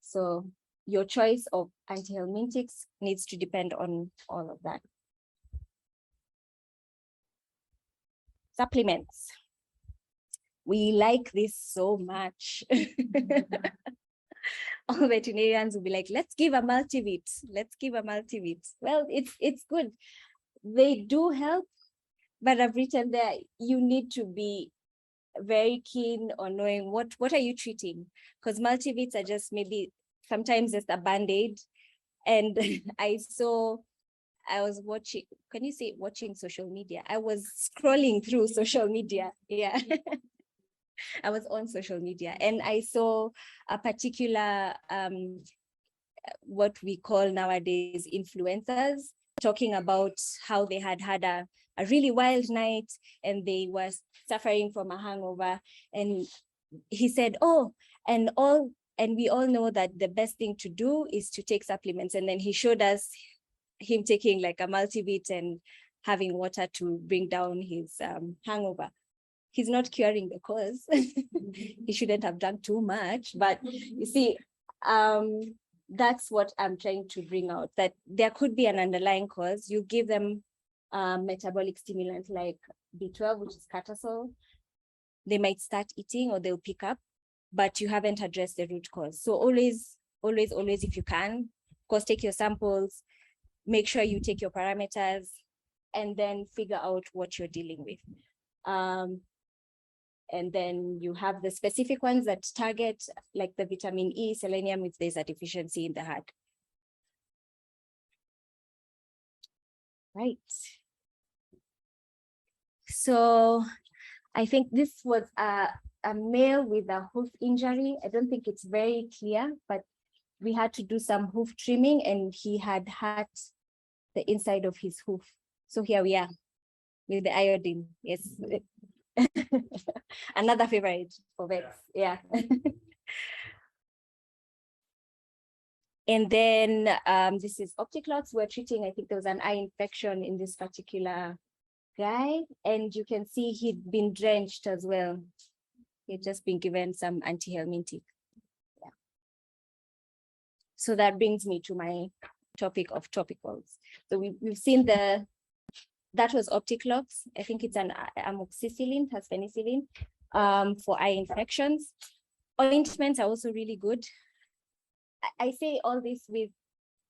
So your choice of antihelmintics needs to depend on all of that. Supplements. We like this so much. All veterinarians will be like, let's give a multivit. Let's give a multivit. Well, it's good. They do help, but I've written there, you need to be very keen on knowing what are you treating? Because multivits are just maybe sometimes just a band-aid. And I saw I was watching, can you say watching social media? I was scrolling through social media. Yeah. I was on social media and I saw a particular, what we call nowadays influencers, talking about how they had had a really wild night and they were suffering from a hangover. And he said, oh, and we all know that the best thing to do is to take supplements. And then he showed us him taking like a multivit and having water to bring down his hangover. He's not curing the cause. He shouldn't have done too much, but you see, that's what I'm trying to bring out, that there could be an underlying cause. You give them metabolic stimulant like B12, which is catechol. They might start eating or they'll pick up, but you haven't addressed the root cause. So always, if you can, of course, take your samples, make sure you take your parameters, and then figure out what you're dealing with. And then you have the specific ones that target like the vitamin E, selenium, if there's a deficiency in the heart. Right. So I think this was a male with a hoof injury. I don't think it's very clear, but we had to do some hoof trimming and he had hurt the inside of his hoof. So here we are with the iodine. Yes. Another favorite for vets. Yeah. And then this is opticlots. We're treating, I think there was an eye infection in this particular guy, and you can see he'd been drenched as well. He'd just been given some antihelmintic. Yeah. So that brings me to my topic of topicals. So we've seen that was opticlots. I think it's an amoxicillin, has penicillin for eye infections. Ointments are also really good. I say all this with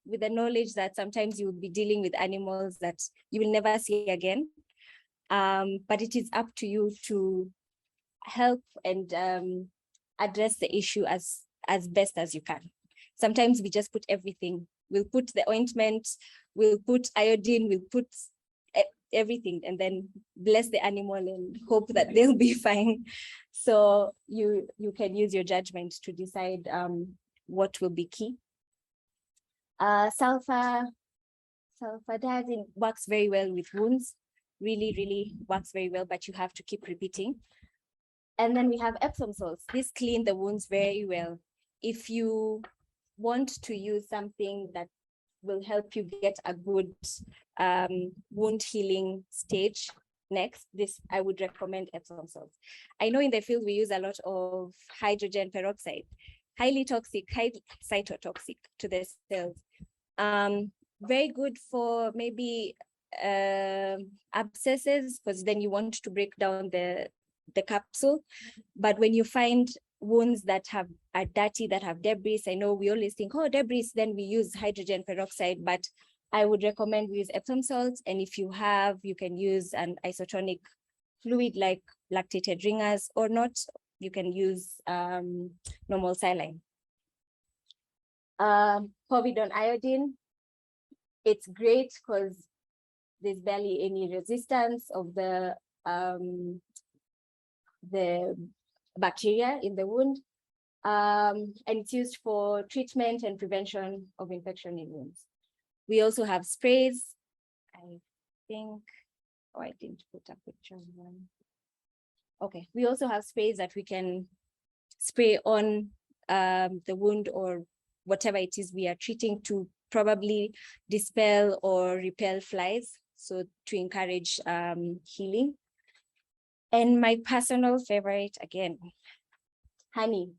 the knowledge that sometimes you will be dealing with animals that you will never see again. But it is up to you to help and address the issue as best as you can. Sometimes we just put everything. We'll put the ointment, we'll put iodine, we'll put everything, and then bless the animal and hope that they'll be fine. So you can use your judgment to decide what will be key. Sulfadiazine works very well with wounds, really works very well, but you have to keep repeating. And then we have Epsom salts. This clean the wounds very well. If you want to use something that will help you get a good wound healing stage next, I would recommend Epsom salts. I know in the field we use a lot of hydrogen peroxide, highly toxic, highly cytotoxic to the cells. Very good for maybe abscesses, because then you want to break down the capsule. But when you find wounds that are dirty, that have debris, I know we always think, oh, debris, then we use hydrogen peroxide, but I would recommend we use Epsom salts. And if you have, you can use an isotonic fluid like lactated ringers, or not, you can use normal saline. Povidone iodine, it's great because there's barely any resistance of the bacteria in the wound. And it's used for treatment and prevention of infection in wounds. We also have sprays. I think, oh, I didn't put a picture of one. Okay, we also have sprays that we can spray on the wound or whatever it is we are treating to probably dispel or repel flies, so to encourage healing. And my personal favorite, again, honey.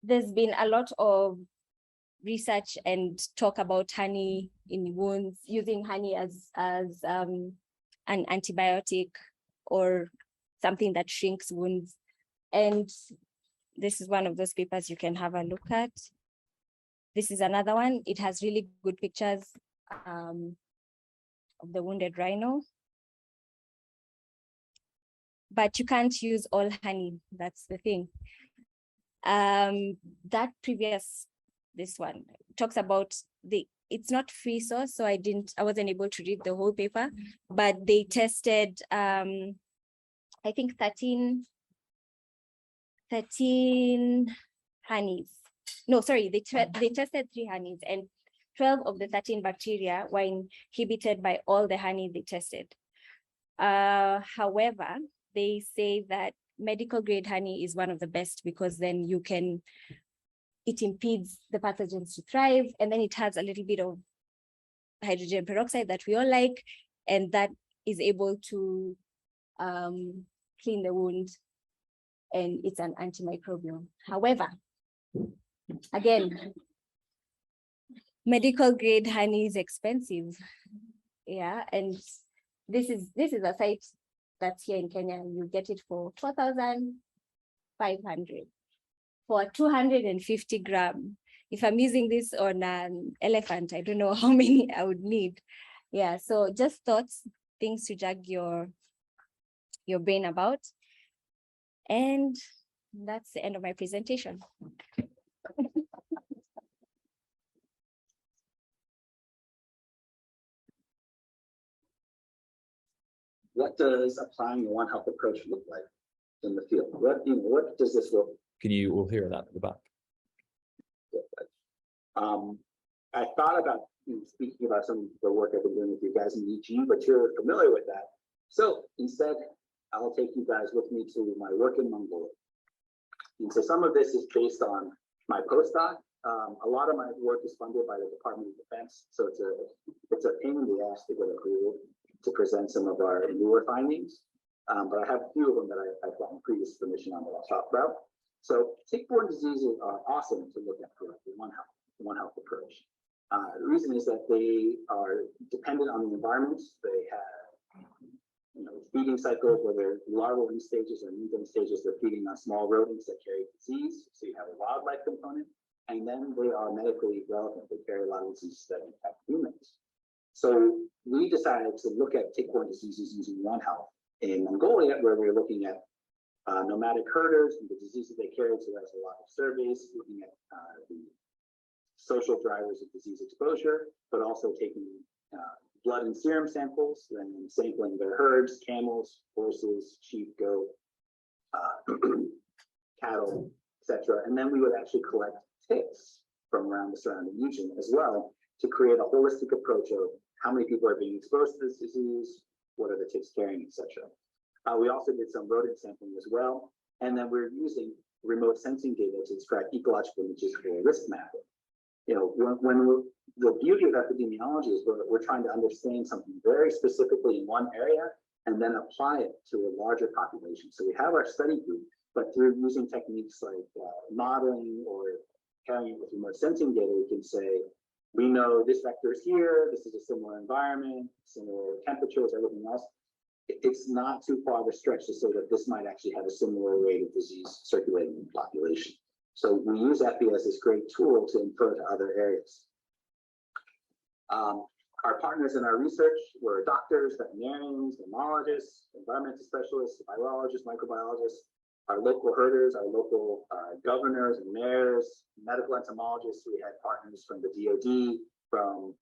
There's been a lot of research and talk about honey in wounds, using honey as an antibiotic or something that shrinks wounds. And this is one of those papers you can have a look at. This is another one. It has really good pictures of the wounded rhino. But you can't use all honey, that's the thing. That previous this one. It talks about it's not free source, so I wasn't able to read the whole paper, but they tested, I think 13 honeys. No, sorry, they tested 3 honeys, and 12 of the 13 bacteria were inhibited by all the honey they tested. However, they say that medical grade honey is one of the best, because then it impedes the pathogens to thrive, and then it has a little bit of hydrogen peroxide that we all like, and that is able to clean the wound, and it's an antimicrobial. However, again, medical grade honey is expensive. Yeah, and this is a site that's here in Kenya. You get it for 4,500 for 250 gram. If I'm using this on an elephant, I don't know how many I would need. Yeah, so just thoughts, things to jog your brain about. And that's the end of my presentation. What does applying a One Health approach look like in the field? What does this look? Can you all hear that at the back? I thought about speaking about some of the work I've been doing with you guys in EG, but you're familiar with that. So instead, I'll take you guys with me to my work in Mongolia. And so some of this is based on my postdoc. A lot of my work is funded by the Department of Defense, so it's a pain in the ass to get approved to present some of our newer findings. But I have a few of them that I've gotten previous permission on that I'll talk about. So tick-borne diseases are awesome to look at for the One Health approach. The reason is that they are dependent on the environment. They have feeding cycles where they're larval end stages or new end stages. They're feeding on small rodents that carry disease. So you have a wildlife component, and then they are medically relevant. They carry a lot of diseases that impact humans. So we decided to look at tick-borne diseases using One Health in Mongolia, where we're looking at nomadic herders and the diseases they carry. So that's a lot of surveys looking at the social drivers of disease exposure, but also taking blood and serum samples and sampling their herds, camels, horses, sheep, goat, cattle, etc. And then we would actually collect ticks from around the surrounding region as well to create a holistic approach of how many people are being exposed to this disease, what are the ticks carrying, etc. We also did some rodent sampling as well. And then we're using remote sensing data to extract ecological images for risk mapping. The beauty of epidemiology is we're trying to understand something very specifically in one area and then apply it to a larger population. So we have our study group, but through using techniques like modeling or carrying it with remote sensing data, we can say, we know this vector is here, this is a similar environment, similar temperatures, everything else. It's not too far of a stretch to say that this might actually have a similar rate of disease circulating in the population. So we use FE as this great tool to infer to other areas. Our partners in our research were doctors, veterinarians, entomologists, environmental specialists, virologists, microbiologists, our local herders, our local governors and mayors, medical entomologists. We had partners from the DoD, from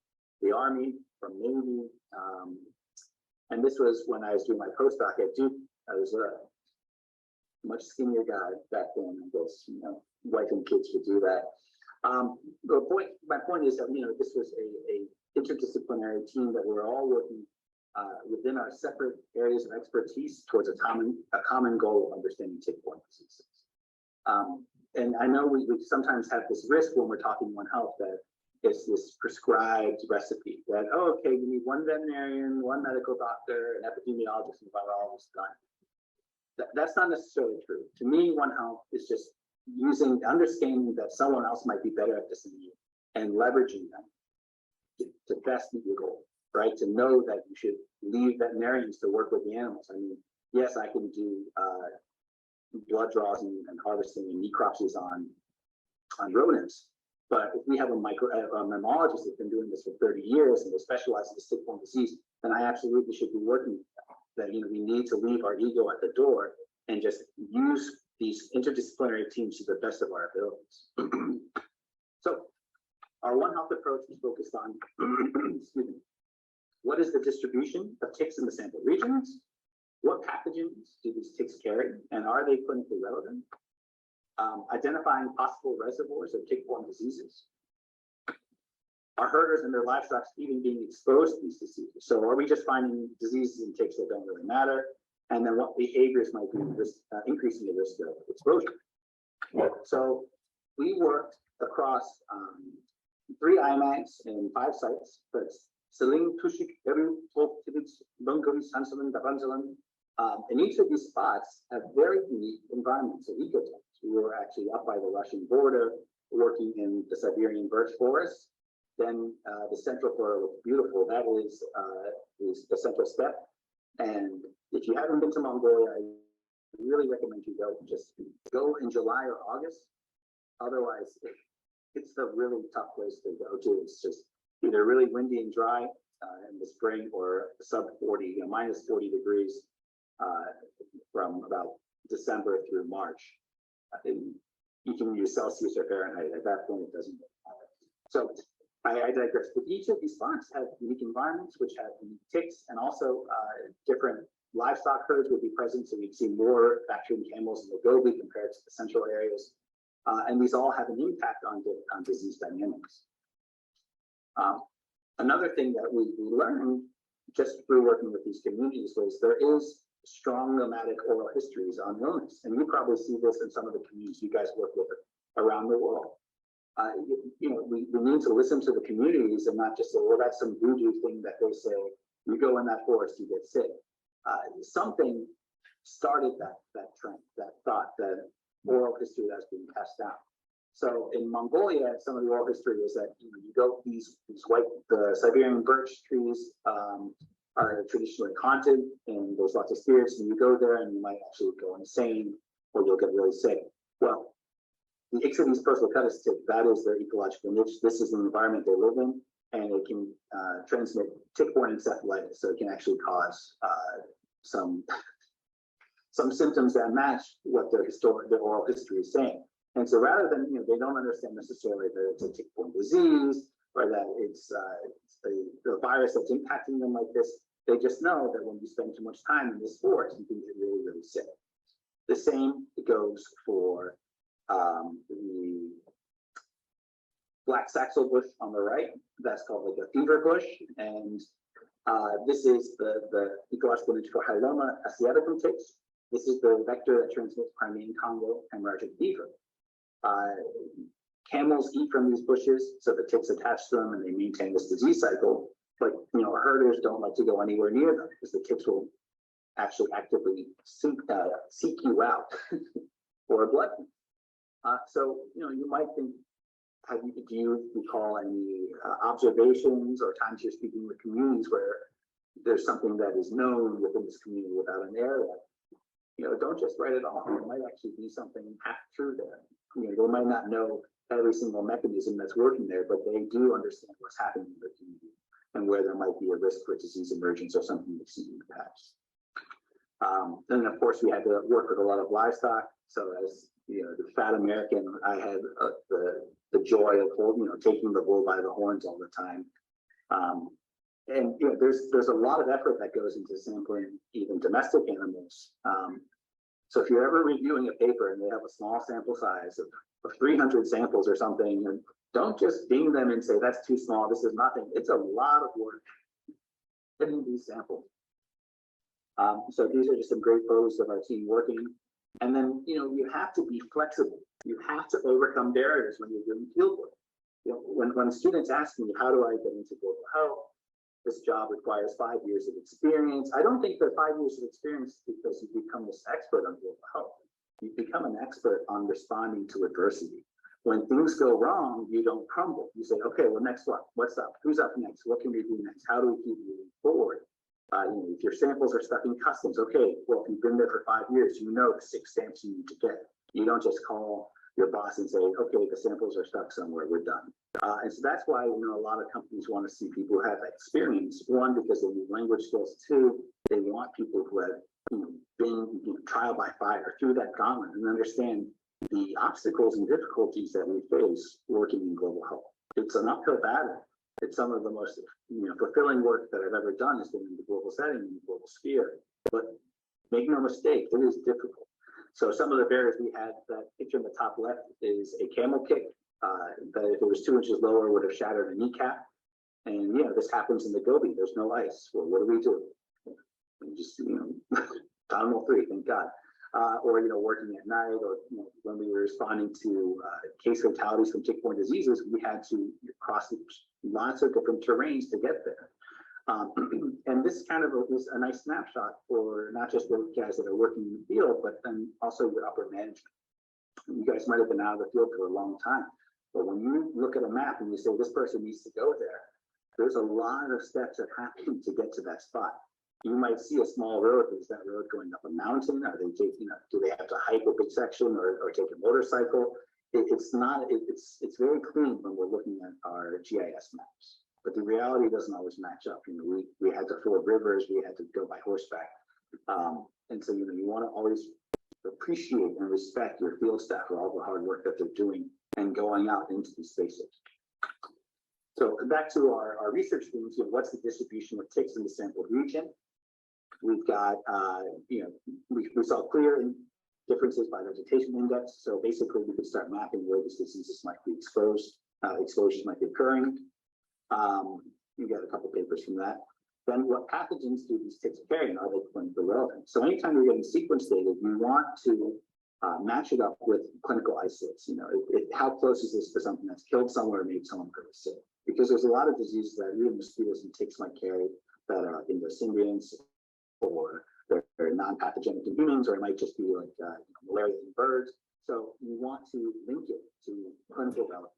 the Army, from Navy. And this was when I was doing my postdoc at Duke. I was a much skinnier guy back then. I guess, wife and kids would do that. My point is that, this was a interdisciplinary team that we're all working within our separate areas of expertise towards a common goal of understanding tick-borne diseases. And I know we sometimes have this risk when we're talking One Health that it's this prescribed recipe that, oh, okay, you need one veterinarian, one medical doctor, an epidemiologist, and a virologist done. That's not necessarily true. To me, One Health is just understanding that someone else might be better at this than you and leveraging them to best meet your goal, right? To know that you should leave veterinarians to work with the animals. I mean, yes, I can do blood draws and harvesting and necropsies on rodents, but if we have a mammologist that's been doing this for 30 years and they specialize in this tick-borne disease, then I absolutely should be working with them. That we need to leave our ego at the door and just use these interdisciplinary teams to the best of our abilities. So Our One Health approach is focused on, excuse me, what is the distribution of ticks in the sample regions? What pathogens do these ticks carry, and are they clinically relevant? Identifying possible reservoirs of tick-borne diseases. Are herders and their livestock even being exposed to these diseases? So are we just finding diseases in ticks that don't really matter? And then what behaviors might be increasing the risk of exposure? So we worked across 3 IMAGs in 5 sites. That's Seling, Tushik, Meru, Tibbets, Bongo, Sansalan, Dabansalan. And each of these spots have very unique environments of ecotypes. We were actually up by the Russian border, working in the Siberian birch forest. Then the central forest looks beautiful. That is the central steppe. And if you haven't been to Mongolia, I really recommend you go. Just go in July or August. Otherwise, it's a really tough place to go to. It's just either really windy and dry in the spring, or sub 40, minus 40 degrees from about December through March. You can use Celsius or Fahrenheit. At that point, it doesn't matter. So I digress. But each of these spots have unique environments, which have unique ticks, and also different livestock herds would be present. So we'd see more Bactrian camels in the Gobi compared to the central areas. And these all have an impact on disease dynamics. Another thing that we learned just through working with these communities was there is strong nomadic oral histories on illness. And you probably see this in some of the communities you guys work with around the world. We need to listen to the communities and not just say, well, that's some voodoo thing that they say, you go in that forest, you get sick. Something started that trend, that thought, that oral history that's being passed down. So in Mongolia, some of the oral history is that you go these the Siberian birch trees are traditionally haunted, and there's lots of spirits, and you go there and you might actually go insane, or you'll get really sick. Well, the Ixodes perslocutus tick, that is their ecological niche. This is the environment they live in, and it can transmit tick-borne encephalitis. So it can actually cause some symptoms that match what their oral history is saying. And so rather than, they don't understand necessarily that it's a tick-borne disease, or that it's the virus that's impacting them like this. They just know that when you spend too much time in this forest, you can get really, really sick. The same goes for the black saxel bush on the right. That's called like a fever bush. And this is the ecological niche for Hirola asiaticum ticks. This is the vector that transmits Crimean Congo hemorrhagic fever. Camels eat from these bushes, so the ticks attach to them and they maintain this disease cycle. But herders don't like to go anywhere near them because the ticks will actually actively seek you out for a blood. So you might think, do you recall any observations or times you're speaking with communities where there's something that is known within this community without an area? Don't just write it off. There might actually be something half true there. They might not know every single mechanism that's working there, but they do understand what's happening in the community and where there might be a risk for disease emergence or something we've seen in the past. Then, of course, we had to work with a lot of livestock. So as the fat American, I had the joy of taking the bull by the horns all the time. And there's a lot of effort that goes into sampling even domestic animals. So if you're ever reviewing a paper and they have a small sample size of 300 samples or something, and don't just ding them and say, that's too small, this is nothing. It's a lot of work getting these samples. So these are just some great photos of our team working. And then, you have to be flexible. You have to overcome barriers when you're doing field work. When students ask me, how do I get into global health? This job requires 5 years of experience. I don't think that 5 years of experience is because you become this expert on global health. You become an expert on responding to adversity. When things go wrong, you don't crumble. You say, okay, well, next what? What's up? Who's up next? What can we do next? How do we keep moving forward? If your samples are stuck in customs, okay, well, if you've been there for 5 years, you know the 6 stamps you need to get. You don't just call your boss and say, okay, the samples are stuck somewhere, we're done. And so that's why, a lot of companies want to see people who have experience. One, because they need language skills. Two, they want people who have been trial by fire through that gauntlet and understand the obstacles and difficulties that we face working in global health. it's an uphill battle. It's some of the most fulfilling work that I've ever done has been in the global setting, in the global sphere. But make no mistake, it is difficult. So some of the barriers we had, that picture in the top left is a camel kick that if it was 2 inches lower would have shattered a kneecap. And this happens in the Gobi. There's no ice. Well, what do we do? We just Downhill 3, thank God. Or working at night, or when we were responding to case fatalities from tick-borne diseases, we had to cross lots of different terrains to get there. And this kind of is a nice snapshot for not just the guys that are working in the field, but then also your upper management. You guys might have been out of the field for a long time, but when you look at a map and you say this person needs to go there, there's a lot of steps that happen to get to that spot. You might see a small road. Is that road going up a mountain? Are they taking? Do they have to hike a big section or take a motorcycle? It's not. It's very clean when we're looking at our GIS maps. But the reality doesn't always match up. We had to ford rivers. We had to go by horseback. And so you want to always appreciate and respect your field staff for all the hard work that they're doing and going out into these spaces. So back to our research themes. What's the distribution of ticks in the sampled region? We've got, we saw clear differences by vegetation index. So basically, we could start mapping where these diseases might be exposed, exposures might be occurring. You got a couple papers from that. Then what pathogens do these ticks carry, and are they clinically relevant? So anytime you're getting sequence data, you want to match it up with clinical isolates. How close is this to something that's killed someone or made someone really sick? Because there's a lot of diseases that even mosquitoes and ticks might carry that are endosymbionts, or they're non-pathogenic in humans, or it might just be like malaria in birds. So you want to link it to clinical relevance.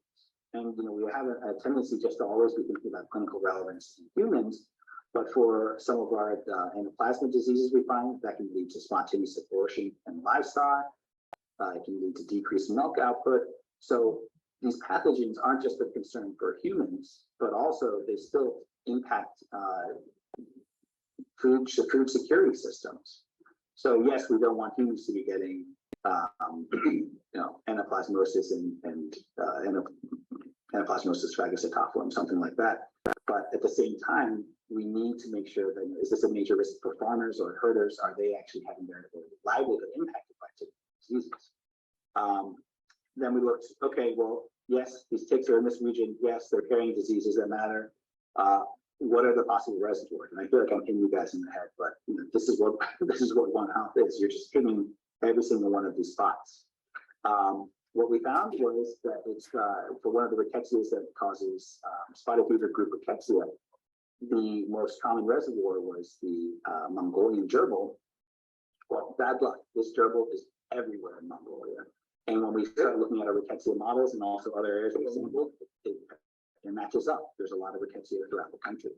And we have a tendency just to always be thinking about clinical relevance in humans, but for some of our anaplasma diseases we find, that can lead to spontaneous abortion in livestock. It can lead to decreased milk output. So these pathogens aren't just a concern for humans, but also they still impact food security systems. So yes, we don't want humans to be getting anaplasmosis and anaplasmosis phagocytophilum, something like that. But at the same time, we need to make sure that, is this a major risk for farmers or herders? Are they actually having their livelihood impacted by tick diseases? Then we looked, okay, well, yes, these ticks are in this region. Yes, they're carrying diseases that matter. What are the possible reservoirs? And I feel like I'm hitting you guys in the head, but this is what One Health is. You're just hitting every single one of these spots. What we found was that it's for one of the rickettsias that causes spotted fever group rickettsia, the most common reservoir was the Mongolian gerbil. Well, bad luck. This gerbil is everywhere in Mongolia. And when we start looking at our rickettsia models and also other areas of the sample, it matches up. There's a lot of rickettsia throughout the country.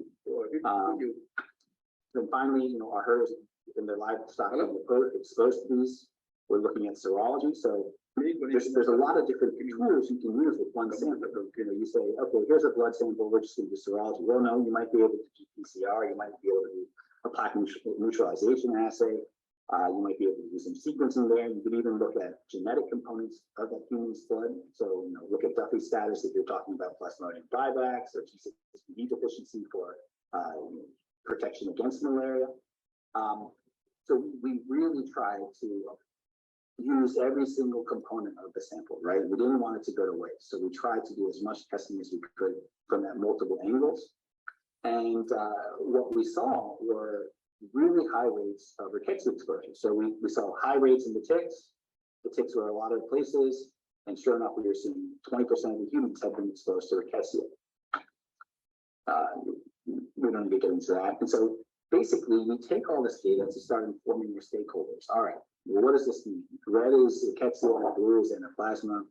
Then finally, our herders in their livestock are exposed to these. We're looking at serology. So there's a lot of different tools you can use with one sample. You say, okay, here's a blood sample, we're just going to do serology. Well, no, you might be able to do PCR, you might be able to do a plaque neutralization assay, you might be able to do some sequencing there. You could even look at genetic components of that human's blood. So, look at Duffy status if you're talking about Plasmodium vivax or G6PD deficiency for protection against malaria. So we really try to use every single component of the sample, right? We didn't want it to go to waste. So we tried to do as much testing as we could from at multiple angles. And what we saw were really high rates of rickettsia exposure. So we saw high rates in the ticks. The ticks were a lot of places. And sure enough, we were seeing 20% of the humans have been exposed to rickettsia. We don't need to get into that. And so basically, we take all this data to start informing your stakeholders. All right, well, what does this mean? Red is rickettsia, blue is anaplasma.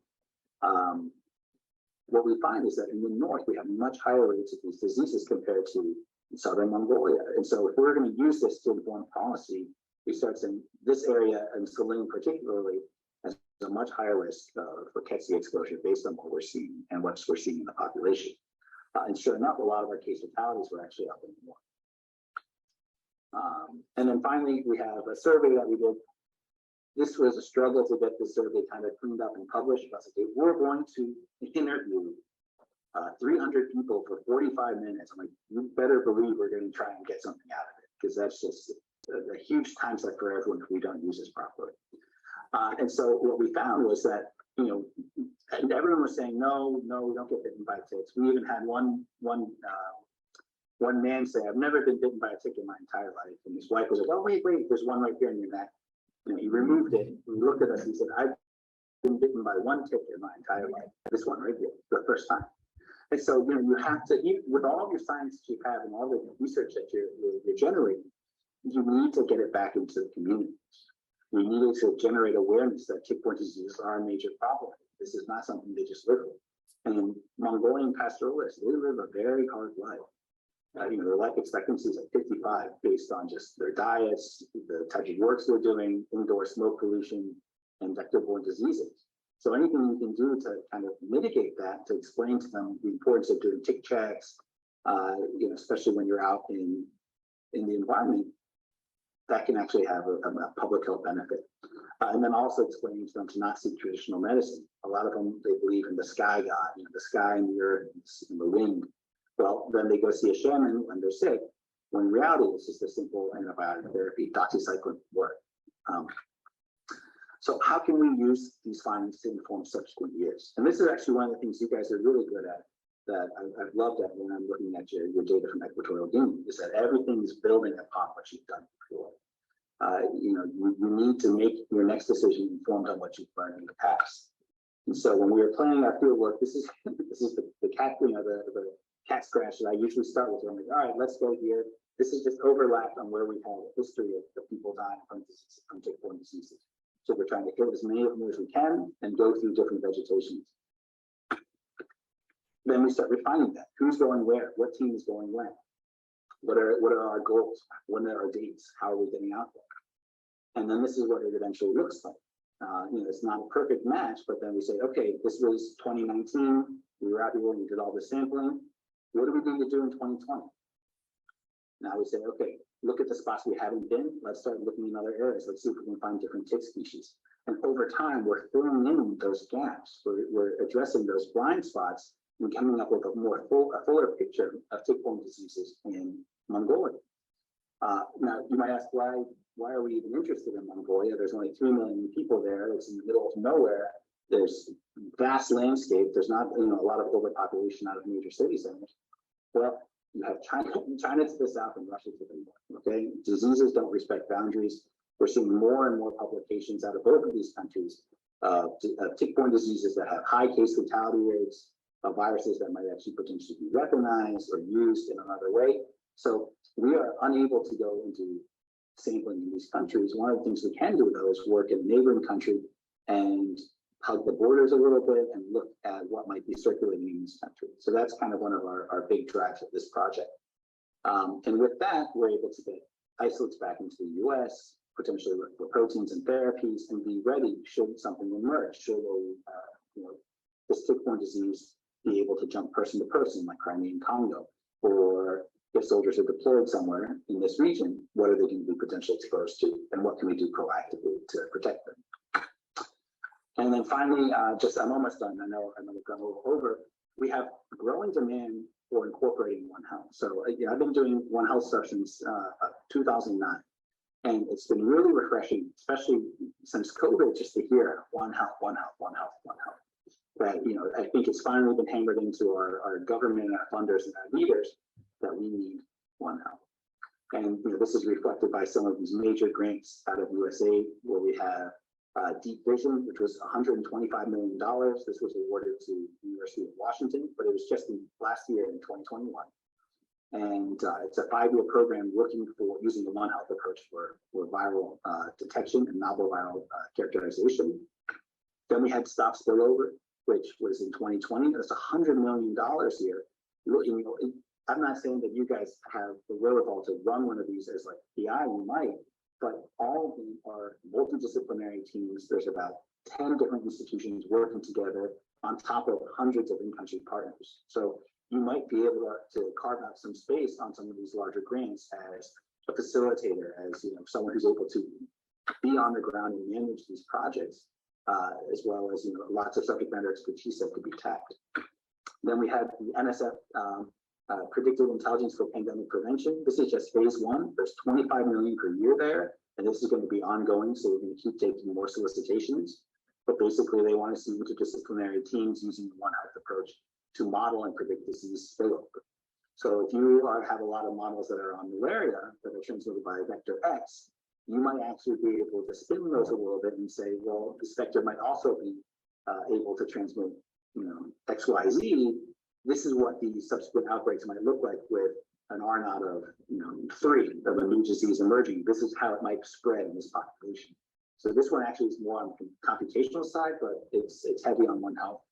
What we find is that in the north, we have much higher rates of these diseases compared to southern Mongolia. And so if we're going to use this to inform policy, we start saying this area, and Saline particularly, has a much higher risk of rickettsia exposure based on what we're seeing and what we're seeing in the population. And sure enough, a lot of our case fatalities were actually up in the north. And then finally, we have a survey that we did. This was a struggle to get this survey kind of cleaned up and published. But we're going to interview 300 people for 45 minutes. I'm like, you better believe we're going to try and get something out of it, because that's just a huge time suck for everyone if we don't use this properly. And so what we found was that, you know, and everyone was saying, no, we don't get bitten by ticks. We even had one man say, I've never been bitten by a tick in my entire life. And his wife was like, oh, wait, there's one right here in your neck. You know, he removed it. He looked at us and said, I've been bitten by one tick in my entire life. This one right here, the first time. And so, you know, you have to, with all of your science that you have and all the research that you're generating, you need to get it back into the community. We needed to generate awareness that tick-borne diseases are a major problem. This is not something they just live with. And Mongolian pastoralists, they live a very hard life. You know, their life expectancy is at 55 based on just their diets, the type of works they're doing, indoor smoke pollution, and vector-borne diseases. So anything you can do to kind of mitigate that, to explain to them the importance of doing tick checks, you know, especially when you're out in the environment, that can actually have a public health benefit. And then also explaining to them to not seek traditional medicine. A lot of them, they believe in the sky god, you know, the sky and the earth and the wind. Well, then they go see a shaman when they're sick, when in reality, it's just a simple antibiotic therapy, doxycycline work. So how can we use these findings to inform subsequent years? And this is actually one of the things you guys are really good at, that I've loved at when I'm looking at your data from Equatorial Guinea, is that everything is building upon what you've done before. You know, you need to make your next decision informed on what you've learned in the past. And so when we were planning our field work, this is the cat, you know, the cat scratch that I usually start with. I'm like, all right, let's go here. This is just overlapped on where we have a history of people dying from tick-borne diseases. So we're trying to hit as many of them as we can and go through different vegetations. Then we start refining that. Who's going where? What team is going when? What are our goals? When are our dates? How are we getting out there? And then this is what it eventually looks like. You know, it's not a perfect match, but then we say, okay, this was 2019. We were out here, we did all the sampling. What are we going to do in 2020? Now we say, okay, look at the spots we haven't been. Let's start looking in other areas. Let's see if we can find different tick species. And over time, we're filling in those gaps. We're addressing those blind spots and coming up with a fuller picture of tick-borne diseases in Mongolia. Now, you might ask, why are we even interested in Mongolia? There's only 3 million people there. It's in the middle of nowhere. There's vast landscape. There's not, you know, a lot of overpopulation out of major city centers. Well, you have China to the south and Russia to the north. Okay, diseases don't respect boundaries. We're seeing more and more publications out of both of these countries of tick-borne diseases that have high case fatality rates, of viruses that might actually potentially be weaponized or used in another way. So we are unable to go into sampling in these countries. One of the things we can do, though, is work in a neighboring country and hug the borders a little bit and look at what might be circulating in this country. So that's kind of one of our big drives of this project. And with that, we're able to get isolates back into the US, potentially look for proteins and therapies, and be ready should something emerge, should you know, this tick-borne disease be able to jump person to person, like Crimean Congo, or if soldiers are deployed somewhere in this region, what are they going to be potentially exposed to, and what can we do proactively to protect them? And then finally, I'm almost done. I know we've gone a little over. We have growing demand for incorporating One Health. So I've been doing One Health stuff since 2009, and it's been really refreshing, especially since COVID, just to hear One Health, One Health, One Health, One Health. That, you know, I think it's finally been hammered into our government, our funders, and our leaders that we need One Health. And you know, this is reflected by some of these major grants out of USAID, where we have Deep Vision, which was $125 million. This was awarded to the University of Washington, but it was just last year in 2021. And it's a 5-year program looking for using the One Health approach for viral detection and novel viral characterization. Then we had Stop Spillover, which was in 2020. That's $100 million here. You know, I'm not saying that you guys have the wherewithal to run one of these as like PI, you might, but all of them are multidisciplinary teams. There's about 10 different institutions working together on top of hundreds of in-country partners. So you might be able to carve out some space on some of these larger grants as a facilitator, as you know, someone who's able to be on the ground and manage these projects, as well as, you know, lots of subject matter expertise that could be tapped. Then we have the NSF Predictive Intelligence for Pandemic Prevention. This is just phase one. There's 25 million per year there, and this is going to be ongoing, so we're going to keep taking more solicitations. But basically, they want to see interdisciplinary teams using the One Health approach to model and predict disease spillover. So if you have a lot of models that are on malaria that are transmitted by vector X, you might actually be able to spin those a little bit and say, well, this vector might also be able to transmit, XYZ. This is what the subsequent outbreaks might look like with an R naught of 3 of a new disease emerging. This is how it might spread in this population. So this one actually is more on the computational side, but it's heavy on One Health.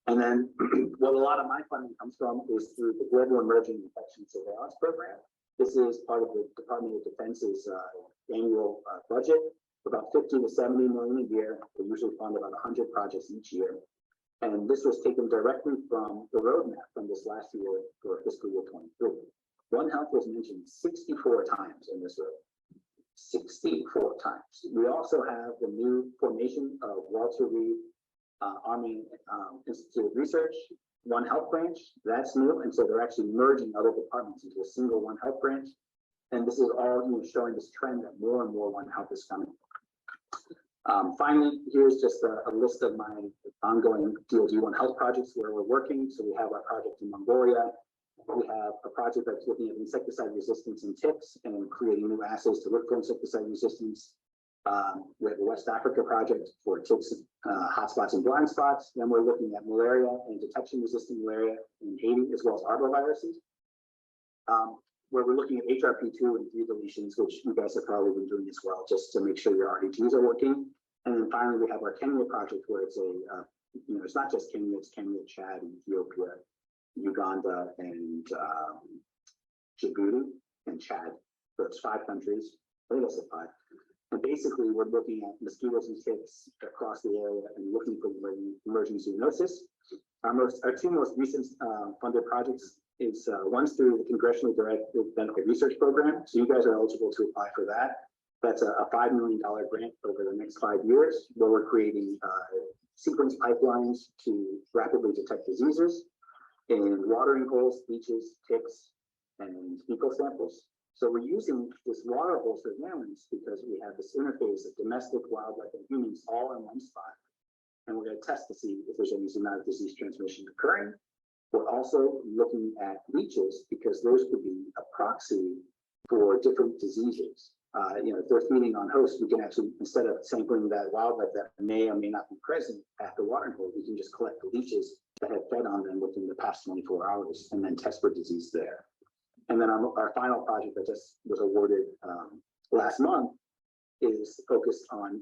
And then what a lot of my funding comes from is through the Global Emerging Infection Surveillance Program. This is part of the Department of Defense's annual budget, about 50 to 70 million a year. They usually fund about 100 projects each year. And this was taken directly from the roadmap from this last year for fiscal year 23. One Health was mentioned 64 times in this roadmap. 64 times. We also have the new formation of Walter Reed Army Institute of Research, One Health branch. That's new, and so they're actually merging other departments into a single One Health branch. And this is all showing this trend that more and more One Health is coming. Finally, here's just a list of my ongoing DoD One Health projects where we're working. So we have our project in Mongolia. We have a project that's looking at insecticide resistance in ticks and creating new assays to look for insecticide resistance. We have the West Africa project for ticks, hotspots and blind spots. Then we're looking at malaria and detection-resistant malaria in Haiti, as well as arboviruses. Where we're looking at HRP2 and 3 deletions, which you guys have probably been doing as well, just to make sure your RDTs are working. And then finally, we have our Kenya project, where it's it's not just Kenya, it's Kenya, Chad, Ethiopia, Uganda, and Djibouti, and Chad. So it's 5 countries. I think that's 5. And basically, we're looking at mosquitoes and ticks across the area and looking for emerging zoonosis. Our 2 most recent funded projects is one's through the Congressionally Directed Benefit Research Program. So you guys are eligible to apply for that. That's a $5 million grant over the next 5 years, where we're creating sequence pipelines to rapidly detect diseases in watering holes, beaches, ticks, and fecal samples. So we're using this water hole surveillance because we have this interface of domestic, wildlife, and humans all in one spot. And we're going to test to see if there's any zoonotic disease transmission occurring. We're also looking at leeches because those could be a proxy for different diseases. If they're feeding on hosts, we can actually, instead of sampling that wildlife that may or may not be present at the watering hole, we can just collect the leeches that have fed on them within the past 24 hours and then test for disease there. And then our final project that just was awarded last month is focused on,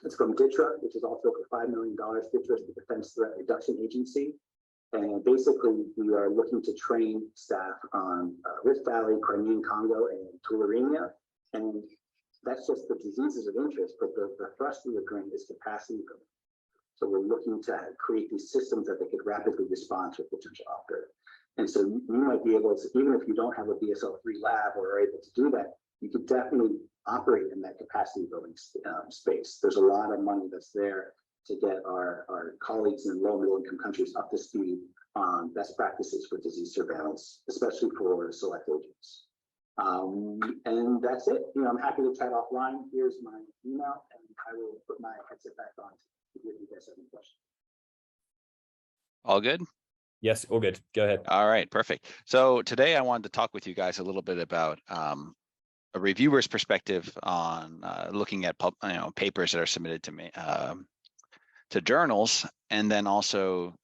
it's from DITRA, which is also for $5 million. DITRA is the Defense Threat Reduction Agency. And basically, we are looking to train staff on Rift Valley, Crimean Congo, and tularemia. And that's just the diseases of interest, but the thrust of the grant is capacity building. So we're looking to create these systems that they could rapidly respond to a potential outbreak. And so you might be able to, even if you don't have a BSL-3 lab or are able to do that, you could definitely operate in that capacity building space. There's a lot of money that's there to get our colleagues in low middle income countries up to speed on best practices for disease surveillance, especially for select agents. And that's it. I'm happy to chat offline. Here's my email, and I will put my headset back on if you guys have any questions. All good? Yes, all good. Go ahead. All right, perfect. So today I wanted to talk with you guys a little bit about a reviewer's perspective on looking at papers that are submitted to me to journals, and then also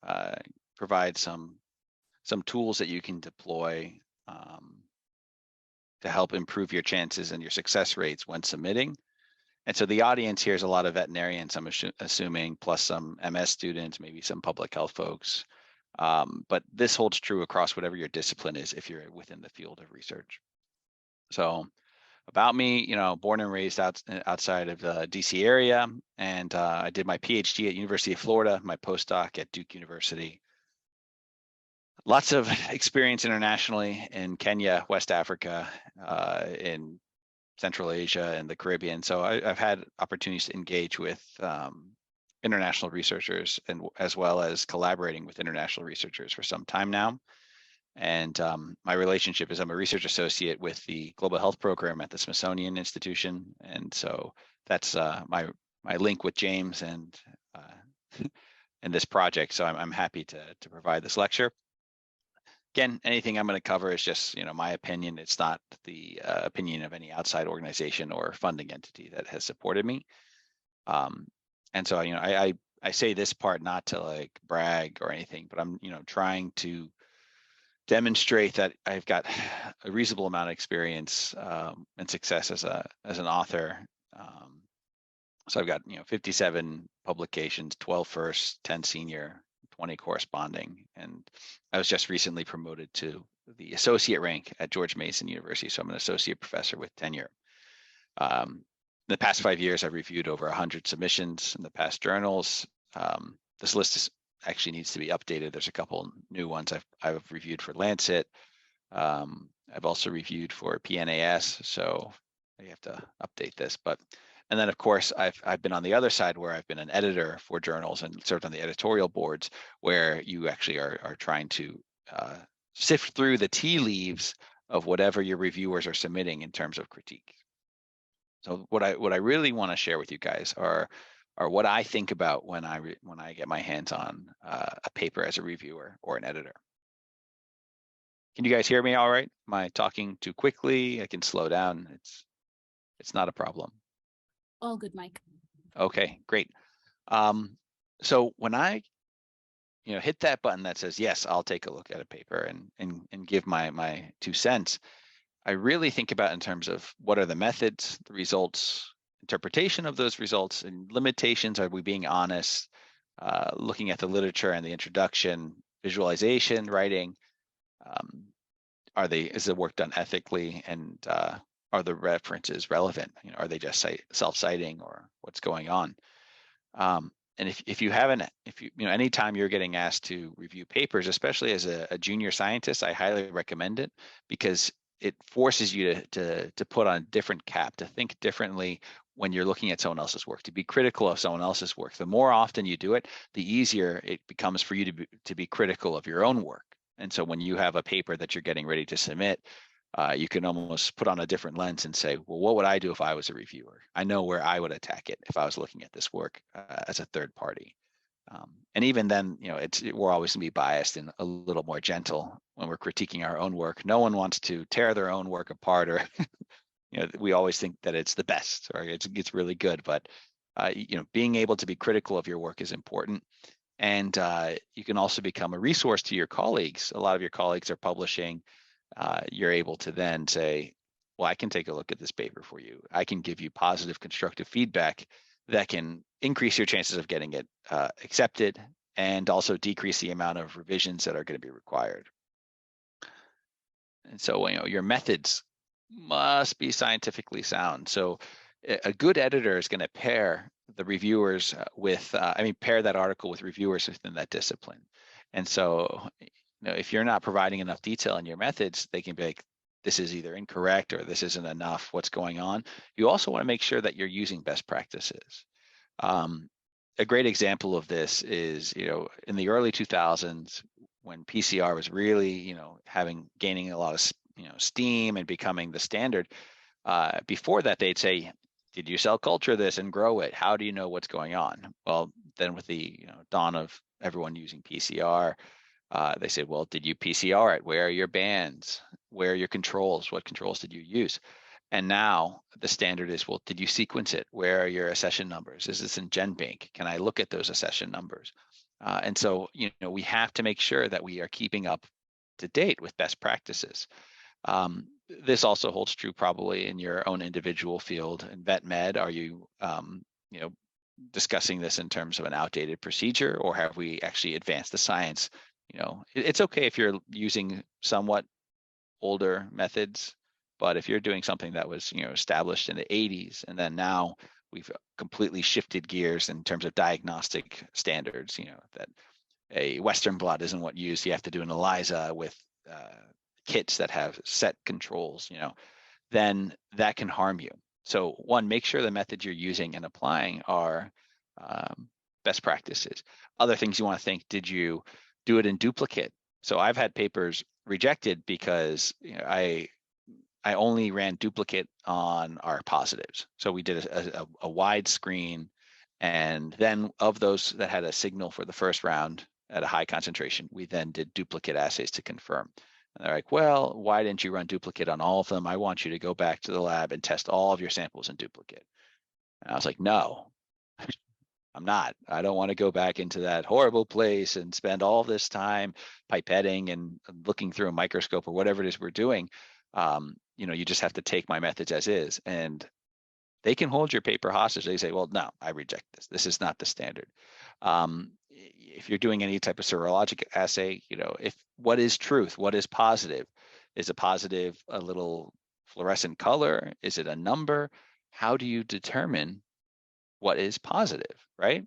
provide some tools that you can deploy to help improve your chances and your success rates when submitting. And so the audience here is a lot of veterinarians, I'm assuming, plus some MS students, maybe some public health folks. But this holds true across whatever your discipline is if you're within the field of research. So about me, born and raised outside of the DC area, and I did my PhD at University of Florida, my postdoc at Duke University. Lots of experience internationally in Kenya, West Africa, in Central Asia and the Caribbean. So I've had opportunities to engage with international researchers and as well as collaborating with international researchers for some time now. And my relationship is I'm a research associate with the Global Health Program at the Smithsonian Institution. And so that's my link with James and this project. So I'm happy to provide this lecture. Again, anything I'm going to cover is just, my opinion. It's not the opinion of any outside organization or funding entity that has supported me. And so, I say this part not to like brag or anything, but I'm, trying to demonstrate that I've got a reasonable amount of experience and success as an author. So I've got 57 publications, 12 first, 10 senior, 20 corresponding, and I was just recently promoted to the associate rank at George Mason University. So I'm an associate professor with tenure. In the past 5 years, I've reviewed over 100 submissions in the past journals. This list actually needs to be updated. There's a couple new ones I've reviewed for Lancet. I've also reviewed for PNAS, so I have to update this. And then of course I've been on the other side where I've been an editor for journals and served on the editorial boards, where you actually are trying to sift through the tea leaves of whatever your reviewers are submitting in terms of critique. So what I really want to share with you guys are what I think about when I get my hands on a paper as a reviewer or an editor. Can you guys hear me all right? Am I talking too quickly? I can slow down. It's not a problem. All good, Mike. Okay, great. So when I hit that button that says, yes, I'll take a look at a paper and give my 2 cents, I really think about in terms of what are the methods, the results, interpretation of those results, and limitations. Are we being honest? Looking at the literature and the introduction, visualization, writing. Is the work done ethically, and are the references relevant? Are they just self-citing, or what's going on? And if you haven't, anytime you're getting asked to review papers, especially as a junior scientist, I highly recommend it, because it forces you to put on a different cap, to think differently when you're looking at someone else's work, to be critical of someone else's work. The more often you do it, the easier it becomes for you to be critical of your own work. And so when you have a paper that you're getting ready to submit, you can almost put on a different lens and say, well, what would I do if I was a reviewer? I know where I would attack it if I was looking at this work as a third party. And even then, we're always going to be biased and a little more gentle when we're critiquing our own work. No one wants to tear their own work apart, or we always think that it's the best, or it's really good. But being able to be critical of your work is important. And you can also become a resource to your colleagues. A lot of your colleagues are publishing. You're able to then say, well, I can take a look at this paper for you. I can give you positive, constructive feedback that can increase your chances of getting it accepted, and also decrease the amount of revisions that are going to be required. And so, your methods must be scientifically sound. So a good editor is going to pair the reviewers with, pair that article with reviewers within that discipline. And so, if you're not providing enough detail in your methods, they can be like, this is either incorrect or this isn't enough, what's going on. You also want to make sure that you're using best practices. A great example of this is, in the early 2000s, when PCR was really, gaining a lot of, steam and becoming the standard. Before that, they'd say, did you cell culture this and grow it? How do you know what's going on? Well, then with the dawn of everyone using PCR, they said, well, did you PCR it? Where are your bands? Where are your controls? What controls did you use? And now the standard is, well, did you sequence it? Where are your accession numbers? Is this in GenBank? Can I look at those accession numbers? And so, we have to make sure that we are keeping up to date with best practices. This also holds true probably in your own individual field. In vet med, are you, discussing this in terms of an outdated procedure, or have we actually advanced the science? It's okay if you're using somewhat older methods, but if you're doing something that was, established in the 80s, and then now we've completely shifted gears in terms of diagnostic standards, that a Western blot isn't what used, you have to do an ELISA with kits that have set controls, then that can harm you. So one, make sure the methods you're using and applying are best practices. Other things you want to think, did you do it in duplicate? So I've had papers rejected because I only ran duplicate on our positives. So we did a wide screen, and then of those that had a signal for the first round at a high concentration, we then did duplicate assays to confirm. And they're like, well, why didn't you run duplicate on all of them? I want you to go back to the lab and test all of your samples in duplicate. And I was like, no, I'm not. I don't want to go back into that horrible place and spend all this time pipetting and looking through a microscope or whatever it is we're doing. You just have to take my methods as is. And they can hold your paper hostage. They say, well, no, I reject this. This is not the standard. If you're doing any type of serologic assay, if what is truth, what is positive? Is a positive a little fluorescent color? Is it a number? How do you determine what is positive, right?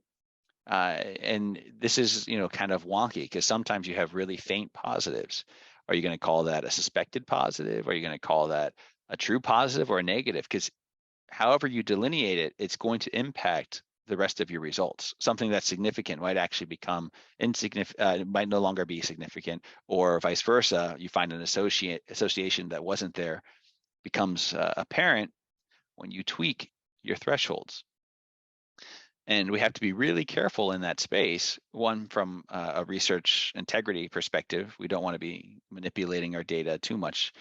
And this is, kind of wonky because sometimes you have really faint positives. Are you going to call that a suspected positive? Are you going to call that a true positive or a negative? Because however you delineate it, it's going to impact the rest of your results. Something that's significant might actually become insignificant, might no longer be significant, or vice versa. You find an association that wasn't there becomes apparent when you tweak your thresholds. And we have to be really careful in that space. One, from a research integrity perspective, we don't want to be manipulating our data too much.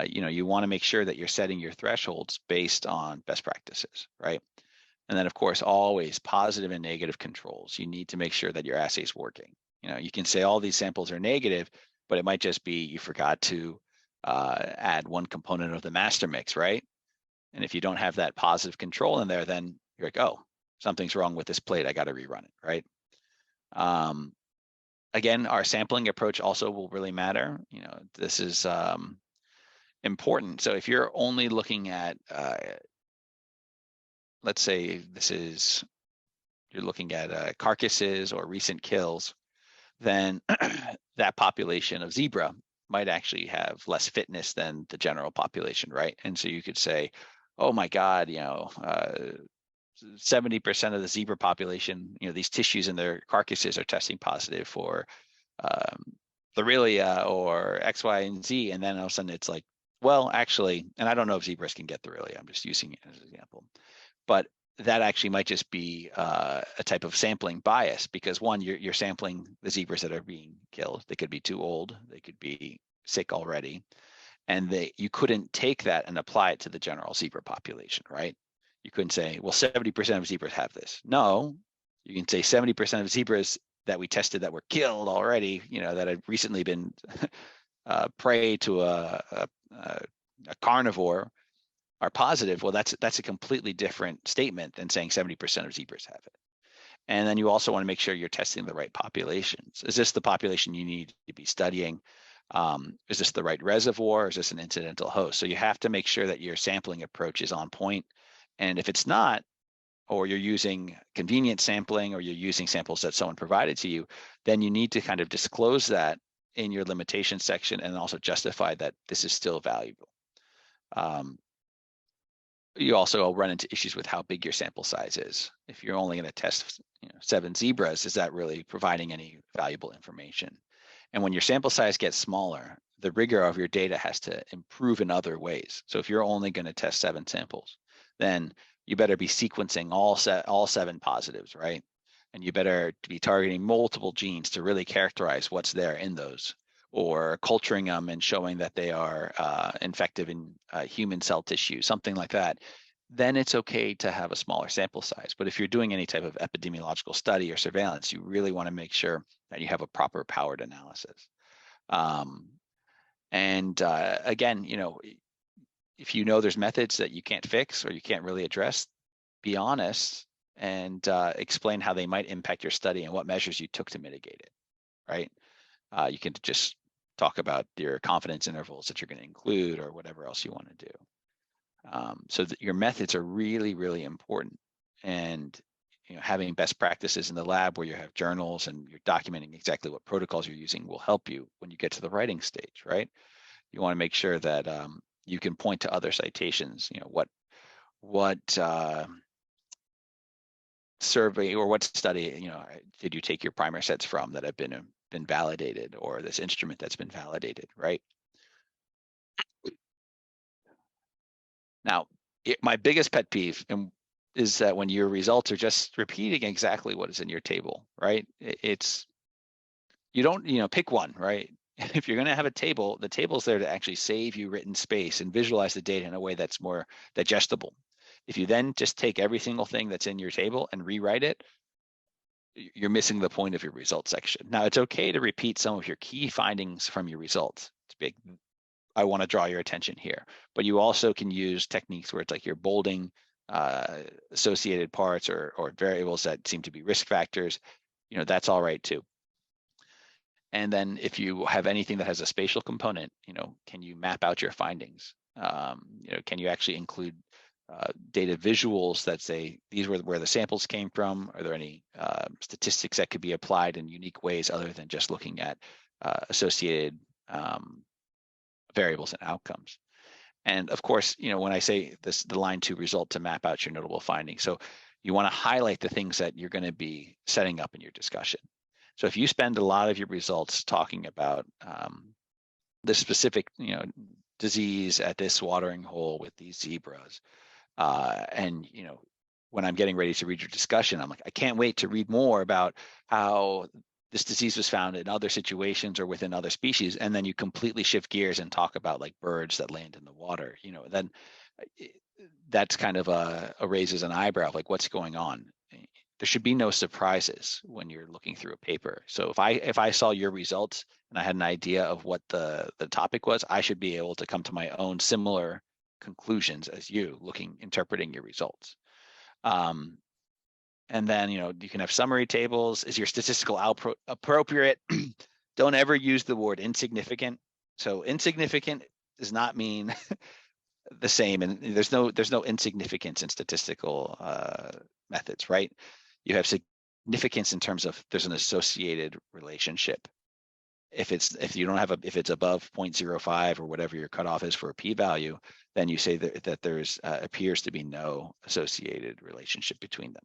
You want to make sure that you're setting your thresholds based on best practices, right? And then, of course, always positive and negative controls. You need to make sure that your assay is working. You can say all these samples are negative, but it might just be you forgot to add one component of the master mix, right? And if you don't have that positive control in there, then you're like, oh, something's wrong with this plate. I got to rerun it, right? Again, our sampling approach also will really matter. This is important. So if you're only looking at, let's say you're looking at carcasses or recent kills, then that population of zebra might actually have less fitness than the general population, right? And so you could say, oh my God, 70% of the zebra population, these tissues in their carcasses are testing positive for Borrelia or X, Y, and Z. And then all of a sudden it's like, well, actually, and I don't know if zebras can get Borrelia. I'm just using it as an example. But that actually might just be a type of sampling bias because one, you're sampling the zebras that are being killed. They could be too old. They could be sick already. And you couldn't take that and apply it to the general zebra population, right? You couldn't say, well, 70% of zebras have this. No, you can say 70% of zebras that we tested that were killed already, that had recently been prey to a carnivore are positive. Well, that's a completely different statement than saying 70% of zebras have it. And then you also want to make sure you're testing the right populations. Is this the population you need to be studying? Is this the right reservoir? Is this an incidental host? So you have to make sure that your sampling approach is on point. And if it's not, or you're using convenient sampling, or you're using samples that someone provided to you, then you need to kind of disclose that in your limitation section and also justify that this is still valuable. You also run into issues with how big your sample size is. If you're only going to test 7 zebras, is that really providing any valuable information? And when your sample size gets smaller, the rigor of your data has to improve in other ways. So if you're only going to test 7 samples, then you better be sequencing all 7 positives, right? And you better be targeting multiple genes to really characterize what's there in those, or culturing them and showing that they are infective in human cell tissue, something like that. Then it's okay to have a smaller sample size. But if you're doing any type of epidemiological study or surveillance, you really want to make sure that you have a proper powered analysis. Again, if there's methods that you can't fix or you can't really address, be honest and explain how they might impact your study and what measures you took to mitigate it, right? You can just talk about your confidence intervals that you're going to include or whatever else you want to do. So that your methods are really, really important. And having best practices in the lab where you have journals and you're documenting exactly what protocols you're using will help you when you get to the writing stage, right? You want to make sure that you can point to other citations, what survey or what study, did you take your primer sets from that have been validated, or this instrument that's been validated, right? Now, my biggest pet peeve is that when your results are just repeating exactly what is in your table, right? You don't, pick one, right? If you're going to have a table, the table's there to actually save you written space and visualize the data in a way that's more digestible. If you then just take every single thing that's in your table and rewrite it, you're missing the point of your results section. Now, it's okay to repeat some of your key findings from your results. It's big. I want to draw your attention here, but you also can use techniques where it's like you're bolding associated parts or variables that seem to be risk factors. That's all right too. And then if you have anything that has a spatial component, can you map out your findings? Can you actually include data visuals that say these were where the samples came from? Are there any statistics that could be applied in unique ways other than just looking at associated variables and outcomes? And of course, when I say this, the line 2 result to map out your notable findings. So you want to highlight the things that you're going to be setting up in your discussion. So if you spend a lot of your results talking about the specific, disease at this watering hole with these zebras, and when I'm getting ready to read your discussion, I'm like, I can't wait to read more about how this disease was found in other situations or within other species, and then you completely shift gears and talk about like birds that land in the water, then that's kind of a raises an eyebrow, like what's going on. There should be no surprises when you're looking through a paper. So if I saw your results and I had an idea of what the topic was, I should be able to come to my own similar conclusions as you, interpreting your results. And then, you can have summary tables. Is your statistical output appropriate? Don't ever use the word insignificant. So insignificant does not mean the same. And there's no insignificance in statistical methods, right? You have significance in terms of there's an associated relationship. If it's above 0.05 or whatever your cutoff is for a p-value, then you say that there's appears to be no associated relationship between them.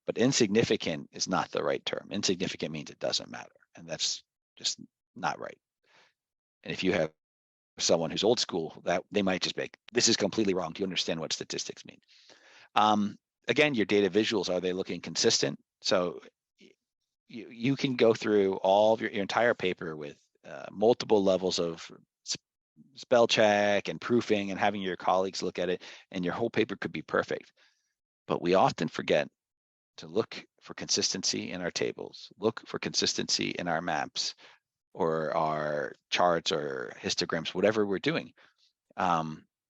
But insignificant is not the right term. Insignificant means it doesn't matter, and that's just not right. And if you have someone who's old school, that they might just be like, this is completely wrong. Do you understand what statistics mean? Again, your data visuals, are they looking consistent? So you can go through all of your entire paper with multiple levels of spell check and proofing and having your colleagues look at it, and your whole paper could be perfect. But we often forget to look for consistency in our tables, look for consistency in our maps or our charts or histograms, whatever we're doing.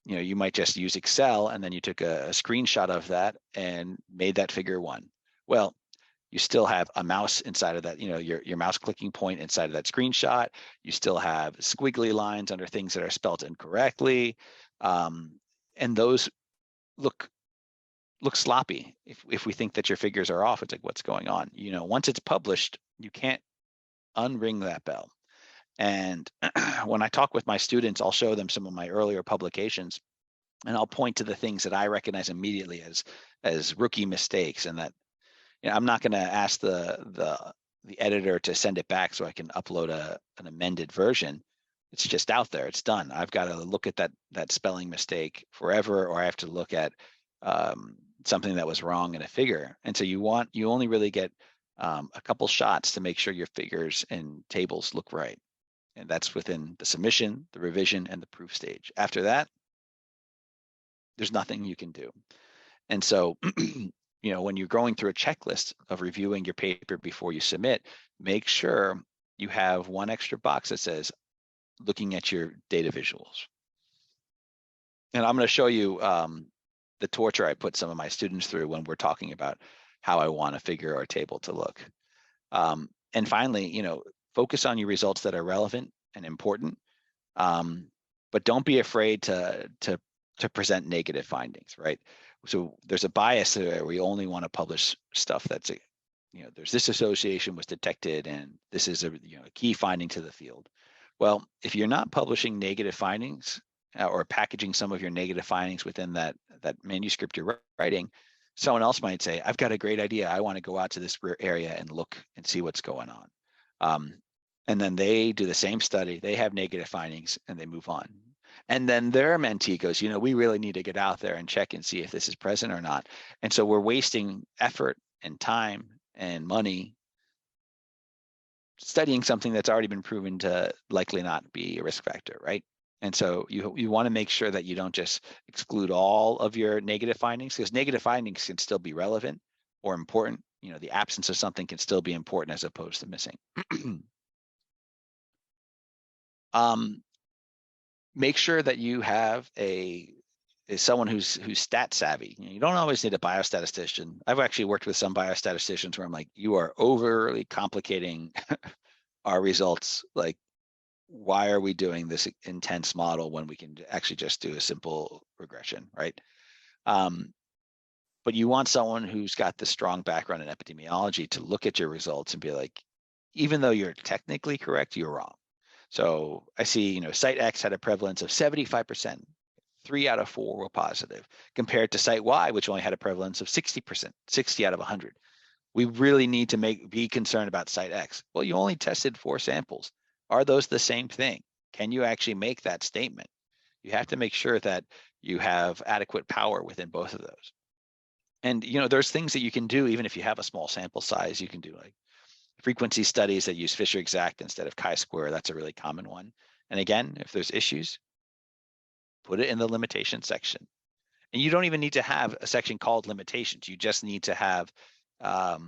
You might just use Excel and then you took a screenshot of that and made that figure 1. Well, you still have a mouse inside of that, your mouse clicking point inside of that screenshot. You still have squiggly lines under things that are spelled incorrectly. And those look sloppy. If we think that your figures are off, it's like, what's going on? Once it's published, you can't unring that bell. And when I talk with my students, I'll show them some of my earlier publications, and I'll point to the things that I recognize immediately as rookie mistakes, and that I'm not going to ask the editor to send it back so I can upload an amended version. It's just out there. It's done. I've got to look at that spelling mistake forever, or I have to look at something that was wrong in a figure. And so you only really get a couple shots to make sure your figures and tables look right. And that's within the submission, the revision, and the proof stage. After that, there's nothing you can do. And so, when you're going through a checklist of reviewing your paper before you submit, make sure you have one extra box that says, looking at your data visuals. And I'm going to show you the torture I put some of my students through when we're talking about how I want a figure or table to look. And finally, focus on your results that are relevant and important, but don't be afraid to present negative findings, right? So there's a bias there. We only want to publish stuff that's, there's this association was detected, and this is a key finding to the field. Well, if you're not publishing negative findings or packaging some of your negative findings within that manuscript you're writing, someone else might say, I've got a great idea. I want to go out to this area and look and see what's going on. And then they do the same study, they have negative findings and they move on. And then their mentee goes, we really need to get out there and check and see if this is present or not. And so we're wasting effort and time and money studying something that's already been proven to likely not be a risk factor, right? And so you want to make sure that you don't just exclude all of your negative findings, because negative findings can still be relevant or important. The absence of something can still be important as opposed to missing. Make sure that you have someone who's stat savvy. You don't always need a biostatistician. I've actually worked with some biostatisticians where I'm like, you are overly complicating our results. Like, why are we doing this intense model when we can actually just do a simple regression, right? But you want someone who's got the strong background in epidemiology to look at your results and be like, even though you're technically correct, you're wrong. So I see, site X had a prevalence of 75%, 3 out of 4 were positive, compared to site Y, which only had a prevalence of 60%, 60 out of 100. We really need to be concerned about site X. Well, you only tested 4 samples. Are those the same thing? Can you actually make that statement? You have to make sure that you have adequate power within both of those. And, there's things that you can do, even if you have a small sample size. You can do like frequency studies that use Fisher exact instead of chi-square. That's a really common one. And again, if there's issues, put it in the limitation section. And you don't even need to have a section called limitations. You just need to have a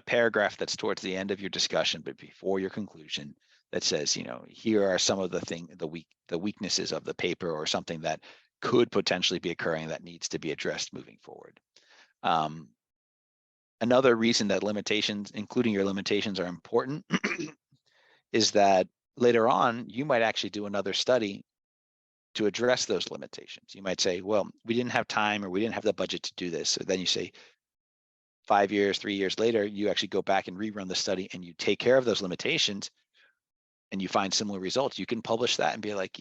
paragraph that's towards the end of your discussion, but before your conclusion, that says, here are some of the weaknesses of the paper, or something that could potentially be occurring that needs to be addressed moving forward. Another reason that limitations, including your limitations, are important is that later on, you might actually do another study to address those limitations. You might say, well, we didn't have time, or we didn't have the budget to do this. So then you say 5 years, 3 years later, you actually go back and rerun the study and you take care of those limitations and you find similar results. You can publish that and be like,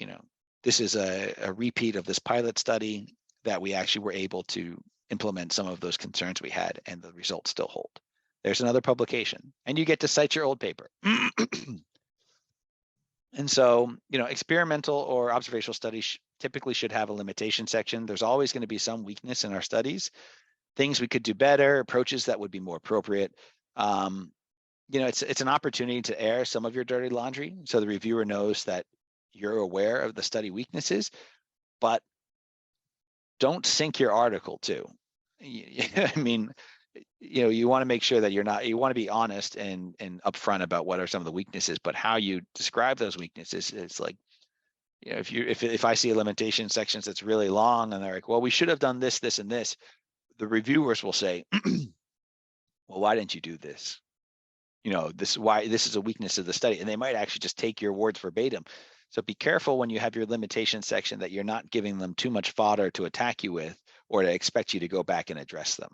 this is a repeat of this pilot study that we actually were able to implement some of those concerns we had, and the results still hold. There's another publication, and you get to cite your old paper. And so, experimental or observational studies typically should have a limitation section. There's always going to be some weakness in our studies, things we could do better, approaches that would be more appropriate. It's an opportunity to air some of your dirty laundry, so the reviewer knows that you're aware of the study weaknesses, but don't sink your article too. I mean, you want to make sure that you want to be honest and upfront about what are some of the weaknesses, but how you describe those weaknesses is like, if I see a limitation sections that's really long and they're like, well, we should have done this, this, and this, the reviewers will say, well, why didn't you do this? This is a weakness of the study, and they might actually just take your words verbatim. So be careful when you have your limitation section that you're not giving them too much fodder to attack you with, or to expect you to go back and address them.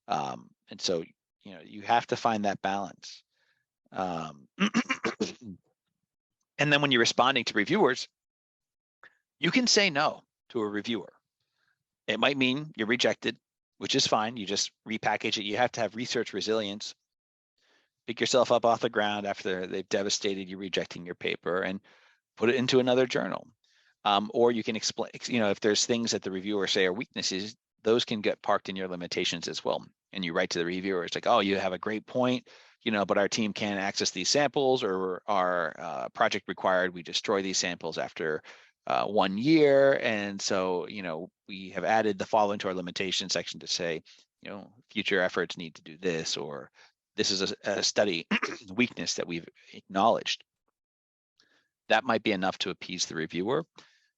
And so, you have to find that balance. And then when you're responding to reviewers, you can say no to a reviewer. It might mean you're rejected, which is fine. You just repackage it. You have to have research resilience. Pick yourself up off the ground after they've devastated you rejecting your paper and put it into another journal. Or you can explain, if there's things that the reviewer say are weaknesses, those can get parked in your limitations as well. And you write to the reviewer, it's like, oh, you have a great point, but our team can't access these samples, or our project required we destroy these samples after 1 year. And so, we have added the following to our limitation section to say, future efforts need to do this, or this is a study weakness that we've acknowledged. That might be enough to appease the reviewer.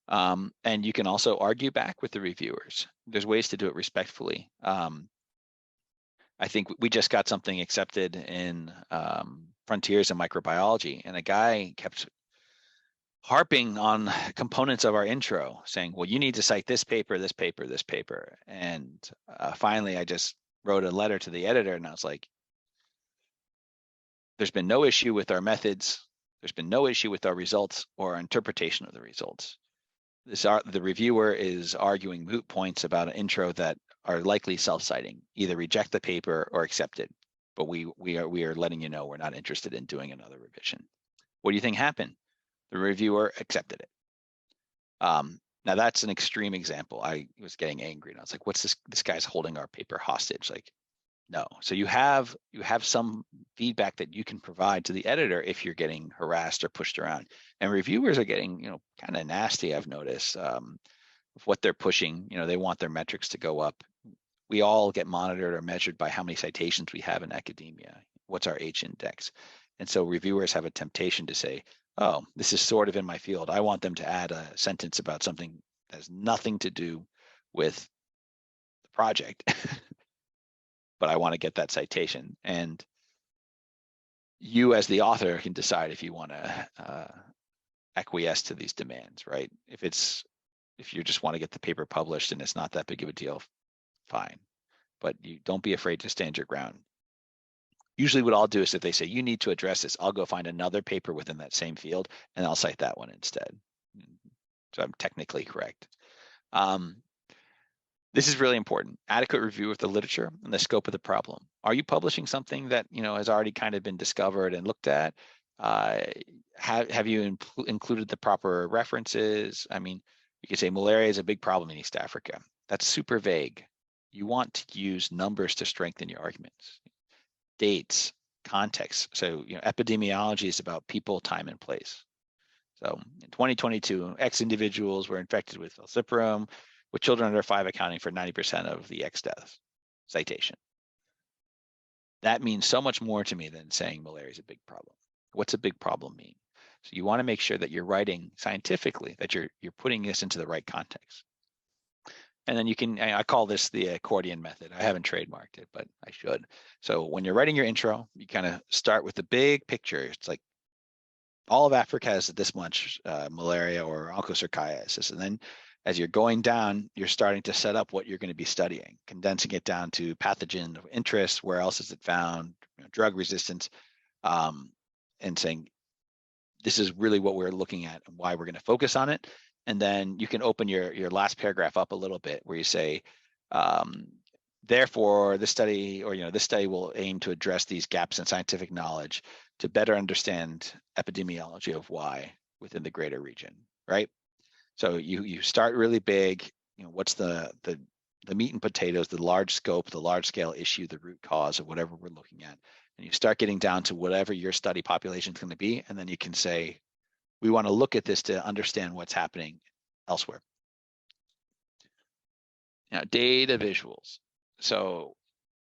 And you can also argue back with the reviewers. There's ways to do it respectfully. I think we just got something accepted in Frontiers in Microbiology, and a guy kept harping on components of our intro, saying, well, you need to cite this paper, this paper, this paper. And finally, I just wrote a letter to the editor, and I was like, there's been no issue with our methods. There's been no issue with our results or our interpretation of the results. The reviewer is arguing moot points about an intro that are likely self-citing, either reject the paper or accept it. But we are letting you know we're not interested in doing another revision. What do you think happened? The reviewer accepted it. Now that's an extreme example. I was getting angry and I was like, what's this? This guy's holding our paper hostage. Like, no. So you have some feedback that you can provide to the editor if you're getting harassed or pushed around. And reviewers are getting, kind of nasty, I've noticed, of what they're pushing. They want their metrics to go up. We all get monitored or measured by how many citations we have in academia. What's our H index? And so reviewers have a temptation to say, oh, this is sort of in my field. I want them to add a sentence about something that has nothing to do with the project, but I want to get that citation. And you as the author can decide if you want to acquiesce to these demands, right? If you just want to get the paper published and it's not that big of a deal, fine. But you don't be afraid to stand your ground. Usually what I'll do is if they say, you need to address this, I'll go find another paper within that same field and I'll cite that one instead. So I'm technically correct. This is really important. Adequate review of the literature and the scope of the problem. Are you publishing something that has already kind of been discovered and looked at? Have you included the proper references? I mean, you could say malaria is a big problem in East Africa. That's super vague. You want to use numbers to strengthen your arguments. Dates, context. So, epidemiology is about people, time, and place. So in 2022, X individuals were infected with falciparum, with children under 5 accounting for 90% of the X deaths. Citation. That means so much more to me than saying malaria is a big problem. What's a big problem mean? So you want to make sure that you're writing scientifically, that you're putting this into the right context. And then I call this the accordion method. I haven't trademarked it, but I should. So when you're writing your intro, you kind of start with the big picture. It's like all of Africa has this much malaria or onchocerciasis. And then as you're going down, you're starting to set up what you're going to be studying, condensing it down to pathogen of interest, where else is it found, drug resistance, and saying, this is really what we're looking at and why we're going to focus on it. And then you can open your last paragraph up a little bit where you say, therefore, this study this study will aim to address these gaps in scientific knowledge to better understand epidemiology of why within the greater region, right? So you start really big, what's the meat and potatoes, the large scope, the large scale issue, the root cause of whatever we're looking at. And you start getting down to whatever your study population is going to be. And then you can say, we want to look at this to understand what's happening elsewhere. Now, data visuals. So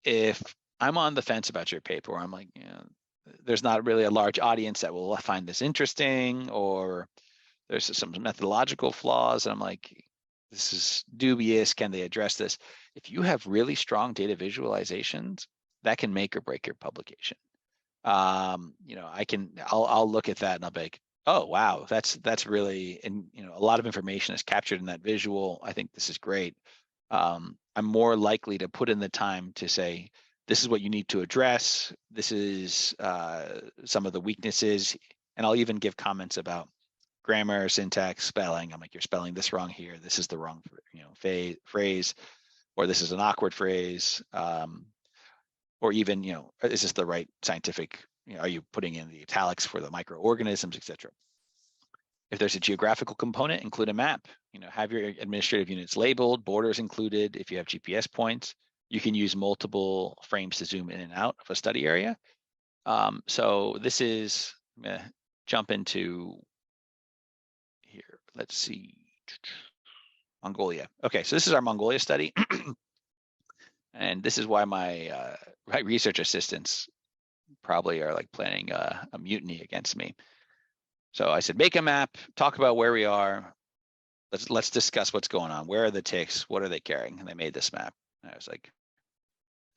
if I'm on the fence about your paper, or I'm like, there's not really a large audience that will find this interesting, or there's some methodological flaws, and I'm like, this is dubious, can they address this? If you have really strong data visualizations, that can make or break your publication. I'll look at that and I'll be like, oh, wow, that's really, and a lot of information is captured in that visual. I think this is great. I'm more likely to put in the time to say, this is what you need to address. This is some of the weaknesses. And I'll even give comments about grammar, syntax, spelling. I'm like, you're spelling this wrong here. This is the wrong phrase, or this is an awkward phrase. Or even, is this the right scientific, are you putting in the italics for the microorganisms, et cetera? If there's a geographical component, include a map. Have your administrative units labeled, borders included. If you have GPS points, you can use multiple frames to zoom in and out of a study area. So this is, I'm gonna jump into here. Let's see, Mongolia. Okay, so this is our Mongolia study. And this is why my research assistants probably are like planning a mutiny against me. So I said, make a map, talk about where we are. Let's discuss what's going on. Where are the ticks? What are they carrying? And they made this map. And I was like,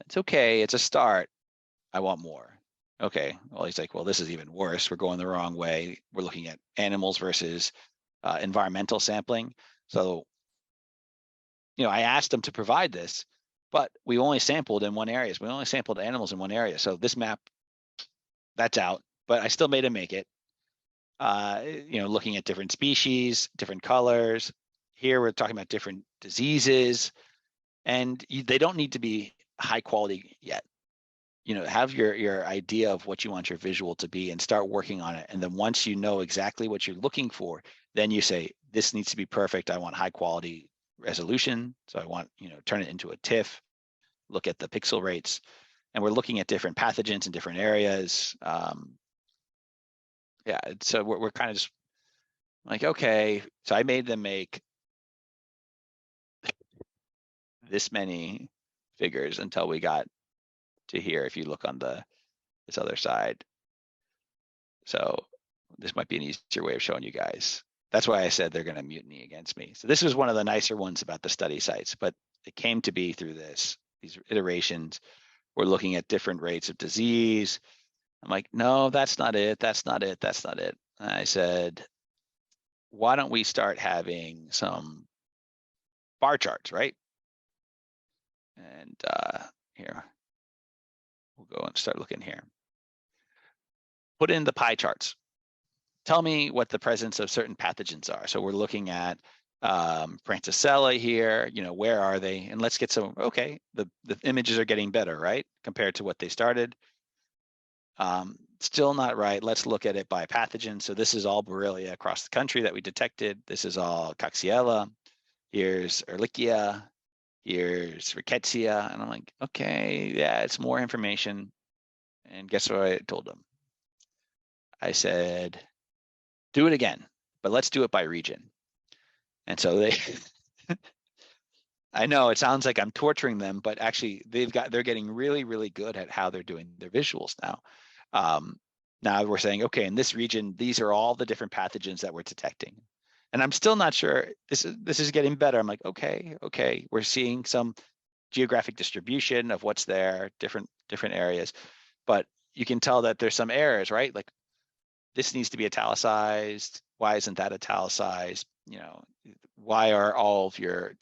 it's okay. It's a start. I want more. Okay. Well, he's like, well, this is even worse. We're going the wrong way. We're looking at animals versus environmental sampling. So, I asked them to provide this, but we only sampled in one area. So we only sampled animals in one area. So this map, that's out, but I still made him make it. Looking at different species, different colors. Here we're talking about different diseases. And they don't need to be high quality yet. You know, have your idea of what you want your visual to be and start working on it. And then once you know exactly what you're looking for, then you say, this needs to be perfect. I want high quality resolution. So I want, you know, turn it into a TIFF, look at the pixel rates. And we're looking at different pathogens in different areas. Yeah, so we're kind of just like, okay, so I made them make this many figures until we got to here. If you look on this other side. So this might be an easier way of showing you guys. That's why I said they're going to mutiny against me. So this was one of the nicer ones about the study sites, but it came to be through these iterations. We're looking at different rates of disease. I'm like, no, that's not it. That's not it. That's not it. And I said, why don't we start having some bar charts, right? And here, we'll go and start looking here. Put in the pie charts. Tell me what the presence of certain pathogens are. So we're looking at Francisella here, you know, where are they? And let's get some, okay, the images are getting better, right? Compared to what they started. Still not right. Let's look at it by pathogen. So this is all Borrelia across the country that we detected. This is all Coxiella. Here's Ehrlichia. Here's Rickettsia. And I'm like, okay, yeah, it's more information. And guess what I told them? I said, do it again, but let's do it by region. And so they, I know it sounds like I'm torturing them, but actually they're getting really, really good at how they're doing their visuals now. Now we're saying, okay, in this region, these are all the different pathogens that we're detecting. And I'm still not sure, this is getting better. I'm like, okay, we're seeing some geographic distribution of what's there, different areas, but you can tell that there's some errors, right? Like this needs to be italicized. Why isn't that italicized? You know, why are all of your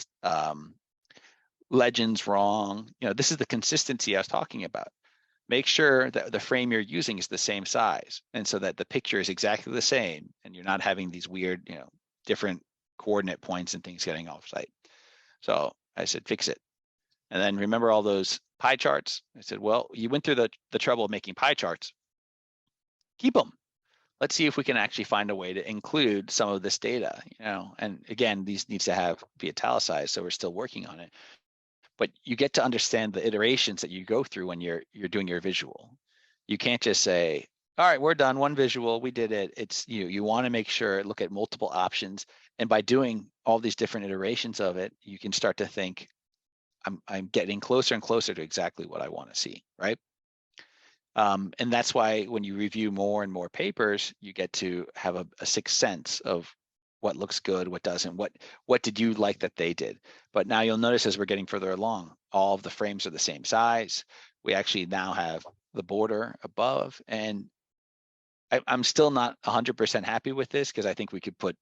legends wrong? You know, this is the consistency I was talking about. Make sure that the frame you're using is the same size, and so that the picture is exactly the same, and you're not having these weird, you know, different coordinate points and things getting off site. So I said, fix it. And then remember all those pie charts? I said, well, you went through the trouble of making pie charts. Keep them. Let's see if we can actually find a way to include some of this data, you know, and again, these needs to be italicized, so we're still working on it. But you get to understand the iterations that you go through when you're doing your visual. You can't just say, all right, we're done, one visual, we did it. It's you want to make sure, look at multiple options. And by doing all these different iterations of it, you can start to think, I'm getting closer and closer to exactly what I want to see, right? And that's why when you review more and more papers, you get to have a sixth sense of what looks good, what doesn't, what did you like that they did. But now you'll notice as we're getting further along, all of the frames are the same size. We actually now have the border above, and I'm still not 100% happy with this, because I think we could put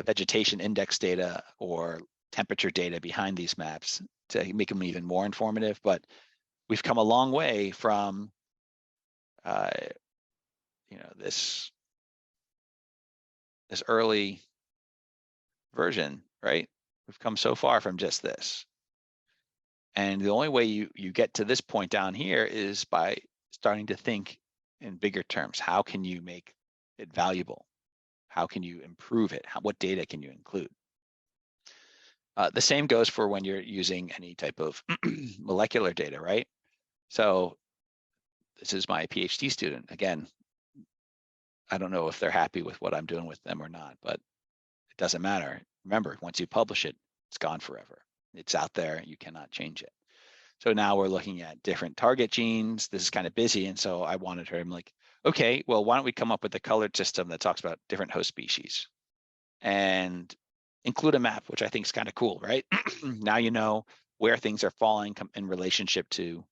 vegetation index data or temperature data behind these maps to make them even more informative. But we've come a long way from you know, this early version, right? We've come so far from just this. And the only way you get to this point down here is by starting to think in bigger terms. How can you make it valuable? How can you improve it? What data can you include? The same goes for when you're using any type of molecular data, right? So this is my PhD student. Again, I don't know if they're happy with what I'm doing with them or not, but it doesn't matter. Remember, once you publish it, it's gone forever. It's out there, you cannot change it. So now we're looking at different target genes. This is kind of busy. And so I wanted her, I'm like, okay, well, why don't we come up with a colored system that talks about different host species and include a map, which I think is kind of cool, right? Now you know where things are falling in relationship to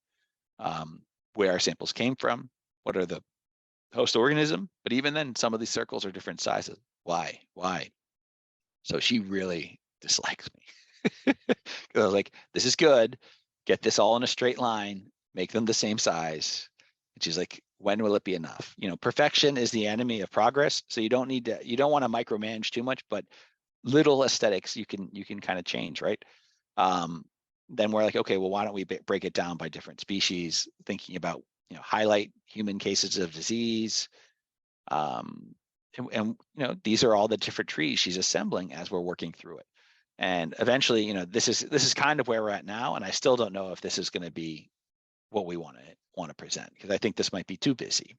where our samples came from, what are the host organism, but even then some of these circles are different sizes. Why? So she really dislikes me. I was like, this is good. Get this all in a straight line, make them the same size. And she's like, when will it be enough? You know, perfection is the enemy of progress. So you don't want to micromanage too much, but little aesthetics you can kind of change, right? then we're like, okay, well, why don't we break it down by different species, thinking about, highlight human cases of disease. And these are all the different trees she's assembling as we're working through it. And eventually, this is kind of where we're at now. And I still don't know if this is going to be what we want to present, because I think this might be too busy.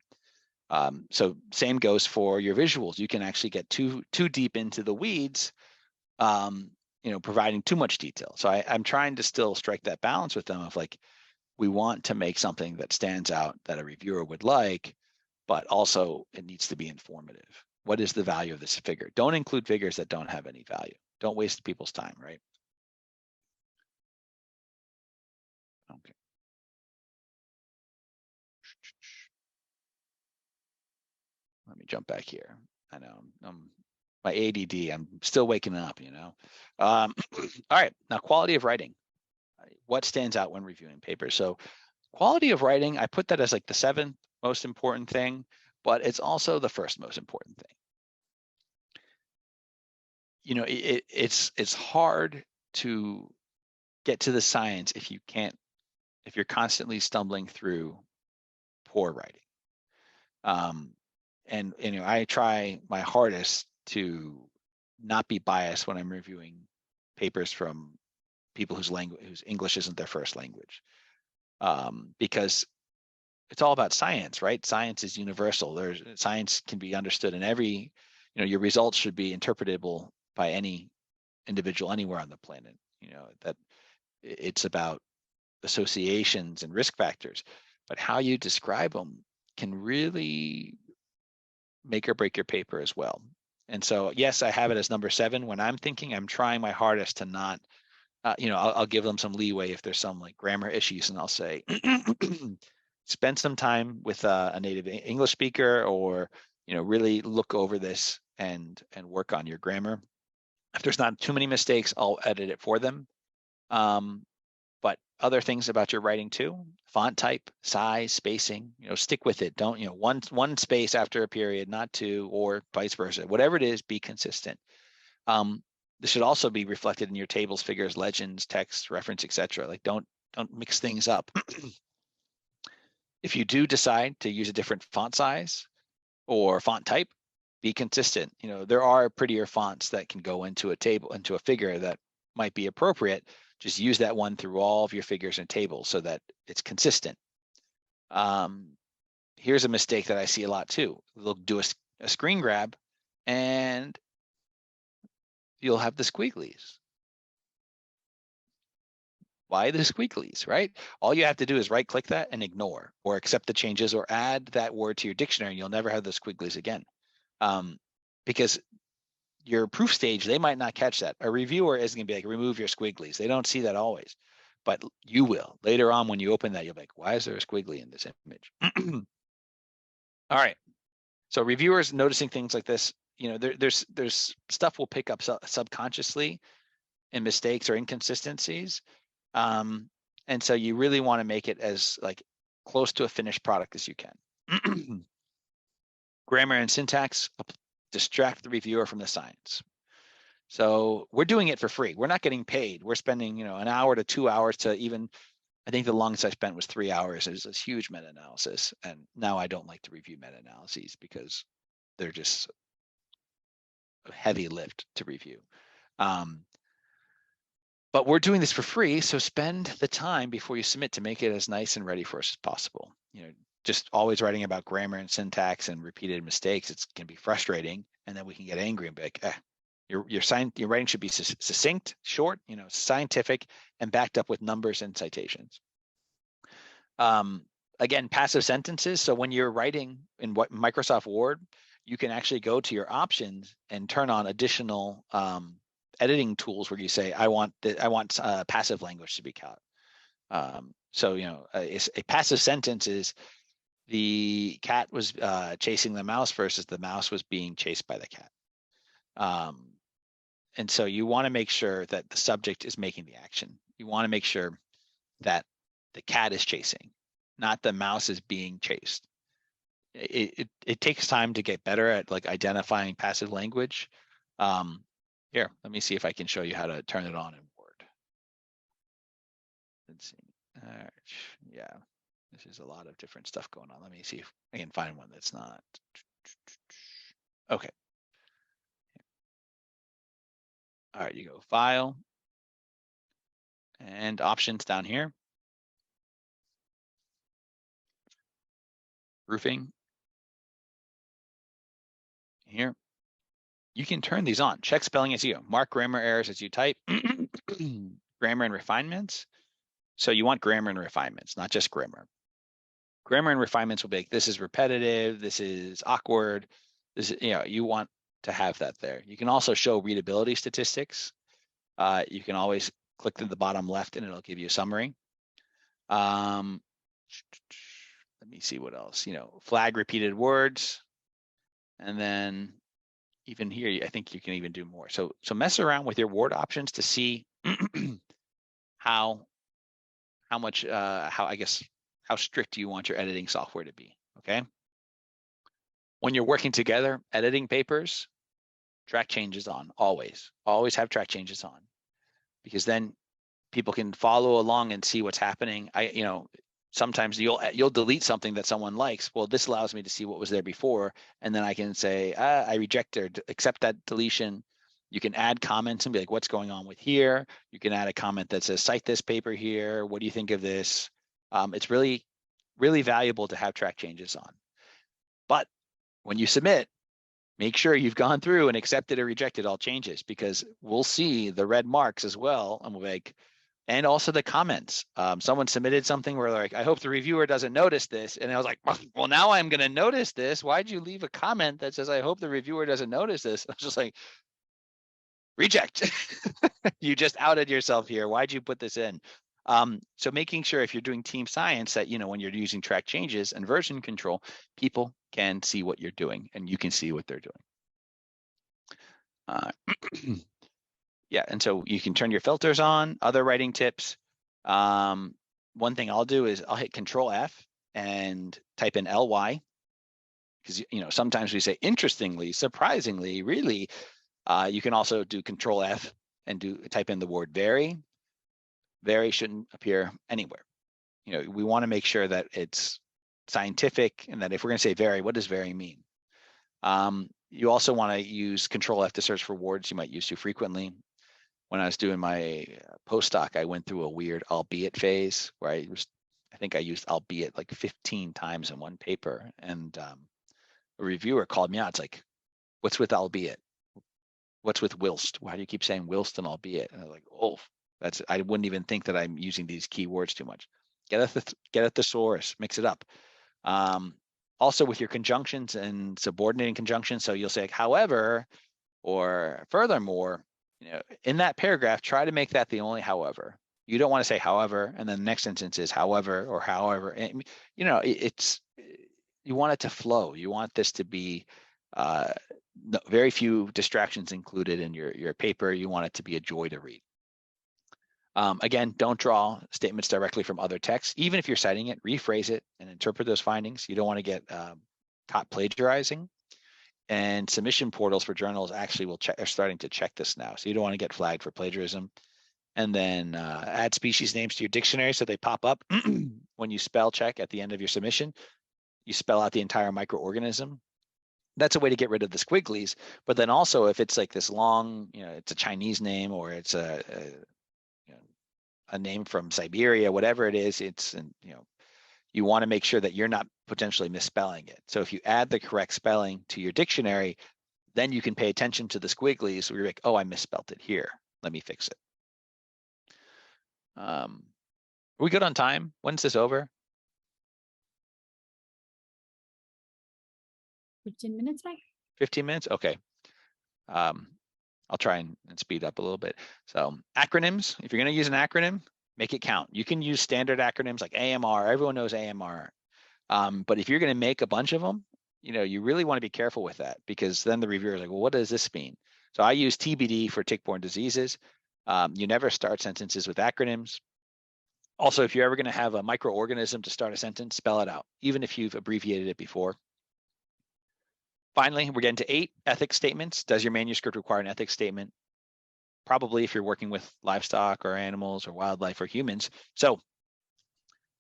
So same goes for your visuals. You can actually get too deep into the weeds, providing too much detail. So I'm trying to still strike that balance with them of like, we want to make something that stands out that a reviewer would like, but also it needs to be informative. What is the value of this figure? Don't include figures that don't have any value. Don't waste people's time, right? Okay. Let me jump back here. I know my ADD, I'm still waking up, All right, now quality of writing. What stands out when reviewing papers? So quality of writing, I put that as like the 7th most important thing, but it's also the 1st most important thing. It's hard to get to the science if you're constantly stumbling through poor writing. And I try my hardest to not be biased when I'm reviewing papers from people whose English isn't their first language, because it's all about science, right? Science is universal. Science can be understood in every, your results should be interpretable by any individual anywhere on the planet. That it's about associations and risk factors, but how you describe them can really make or break your paper as well. And so, yes, I have it as number 7. When I'm thinking, I'm trying my hardest to not, I'll give them some leeway if there's some like grammar issues, and I'll say, spend some time with a native English speaker, or, really look over this and work on your grammar. If there's not too many mistakes, I'll edit it for them. But other things about your writing too, font type, size, spacing, stick with it. Don't, one space after a period, not 2, or vice versa. Whatever it is, be consistent. This should also be reflected in your tables, figures, legends, text, reference, etc. Like don't mix things up. If you do decide to use a different font size or font type, be consistent. There are prettier fonts that can go into a table, into a figure that might be appropriate. Just use that one through all of your figures and tables so that it's consistent. Here's a mistake that I see a lot too. They'll do a screen grab and you'll have the squigglies. Why the squigglies, right? All you have to do is right click that and ignore, or accept the changes, or add that word to your dictionary, and you'll never have the squigglies again. Because your proof stage, they might not catch that. A reviewer isn't going to be like, remove your squigglies. They don't see that always, but you will. Later on, when you open that, you'll be like, why is there a squiggly in this image? All right. So reviewers noticing things like this, there's stuff we'll pick up subconsciously in mistakes or inconsistencies. And so you really want to make it as like close to a finished product as you can. Grammar and syntax, distract the reviewer from the science. So we're doing it for free. We're not getting paid. We're spending, an hour to 2 hours to even, I think the longest I spent was 3 hours. It was this huge meta-analysis. And now I don't like to review meta-analyses because they're just a heavy lift to review. But we're doing this for free. So spend the time before you submit to make it as nice and ready for us as possible. Just always writing about grammar and syntax and repeated mistakes, it's going to be frustrating. And then we can get angry and be like, your writing should be succinct, short, scientific, and backed up with numbers and citations. Again, passive sentences. So when you're writing in Microsoft Word, you can actually go to your options and turn on additional editing tools where you say, I want passive language to be caught. So, a passive sentence is the cat was chasing the mouse versus the mouse was being chased by the cat. And so you want to make sure that the subject is making the action. You want to make sure that the cat is chasing, not the mouse is being chased. It takes time to get better at like identifying passive language. Here, let me see if I can show you how to turn it on in Word. let's see. Yeah, this is a lot of different stuff going on. Let me see if I can find one that's not. Okay. All right, you go File and Options down here. Roofing. Here. You can turn these on. Check spelling as you go. Mark grammar errors as you type. Grammar and refinements. So you want grammar and refinements, not just grammar. Grammar and refinements will be like, this is repetitive, this is awkward. This is, you want to have that there. You can also show readability statistics. You can always click to the bottom left and it'll give you a summary. Let me see what else, flag repeated words. And then even here, I think you can even do more. So mess around with your word options to see how strict you want your editing software to be, okay? When you're working together, editing papers, track changes on, always have track changes on, because then people can follow along and see what's happening. Sometimes you'll delete something that someone likes. Well, this allows me to see what was there before, and then I can say, I reject or accept that deletion. You can add comments and be like, what's going on with here? You can add a comment that says, cite this paper here. What do you think of this? It's really, really valuable to have track changes on. But when you submit, make sure you've gone through and accepted or rejected all changes, because we'll see the red marks as well. And we'll be like, and also the comments. Someone submitted something where like, I hope the reviewer doesn't notice this. And I was like, well, now I'm going to notice this. Why'd you leave a comment that says, I hope the reviewer doesn't notice this? I was just like, reject. You just outed yourself here. Why'd you put this in? So making sure if you're doing team science that, when you're using track changes and version control, people can see what you're doing and you can see what they're doing. Yeah, and so you can turn your filters on. Other writing tips. One thing I'll do is I'll hit Control F and type in LY, because sometimes we say interestingly, surprisingly, really. You can also do Control F and type in the word very. Very shouldn't appear anywhere. We want to make sure that it's scientific, and that if we're going to say very, what does very mean? You also want to use Control F to search for words you might use too frequently. When I was doing my postdoc, I went through a weird albeit phase where I think I used albeit like 15 times in one paper. And a reviewer called me out. It's like, what's with albeit? What's with whilst? Why do you keep saying whilst and albeit? And I was like, oh, I wouldn't even think that I'm using these keywords too much. Get at the source, mix it up. Also with your conjunctions and subordinating conjunctions. So you'll say, however, or furthermore, in that paragraph, try to make that the only however. You don't want to say however, and then the next sentence is however or however. And, you want it to flow. You want this to be very few distractions included in your paper. You want it to be a joy to read. Again, don't draw statements directly from other texts. Even if you're citing it, rephrase it and interpret those findings. You don't want to get caught plagiarizing. And submission portals for journals actually are starting to check this now. So you don't want to get flagged for plagiarism. And then add species names to your dictionary so they pop up. When you spell check at the end of your submission, you spell out the entire microorganism. That's a way to get rid of the squigglies. But then also if it's like this long, it's a Chinese name, or it's a name from Siberia, whatever it is, you want to make sure that you're not potentially misspelling it. So if you add the correct spelling to your dictionary, then you can pay attention to the squigglies where you're like, oh, I misspelled it here. Let me fix it. Are we good on time? When's this over? 15 minutes, Mike. 15 minutes? Okay. I'll try and speed up a little bit. So acronyms, if you're going to use an acronym, make it count. You can use standard acronyms like AMR. Everyone knows AMR. But if you're going to make a bunch of them, you really want to be careful with that, because then the reviewer is like, well, what does this mean? So I use TBD for tick-borne diseases. You never start sentences with acronyms. Also, if you're ever going to have a microorganism to start a sentence, spell it out, even if you've abbreviated it before. Finally, we're getting to 8 ethics statements. Does your manuscript require an ethics statement? probably if you're working with livestock or animals or wildlife or humans. So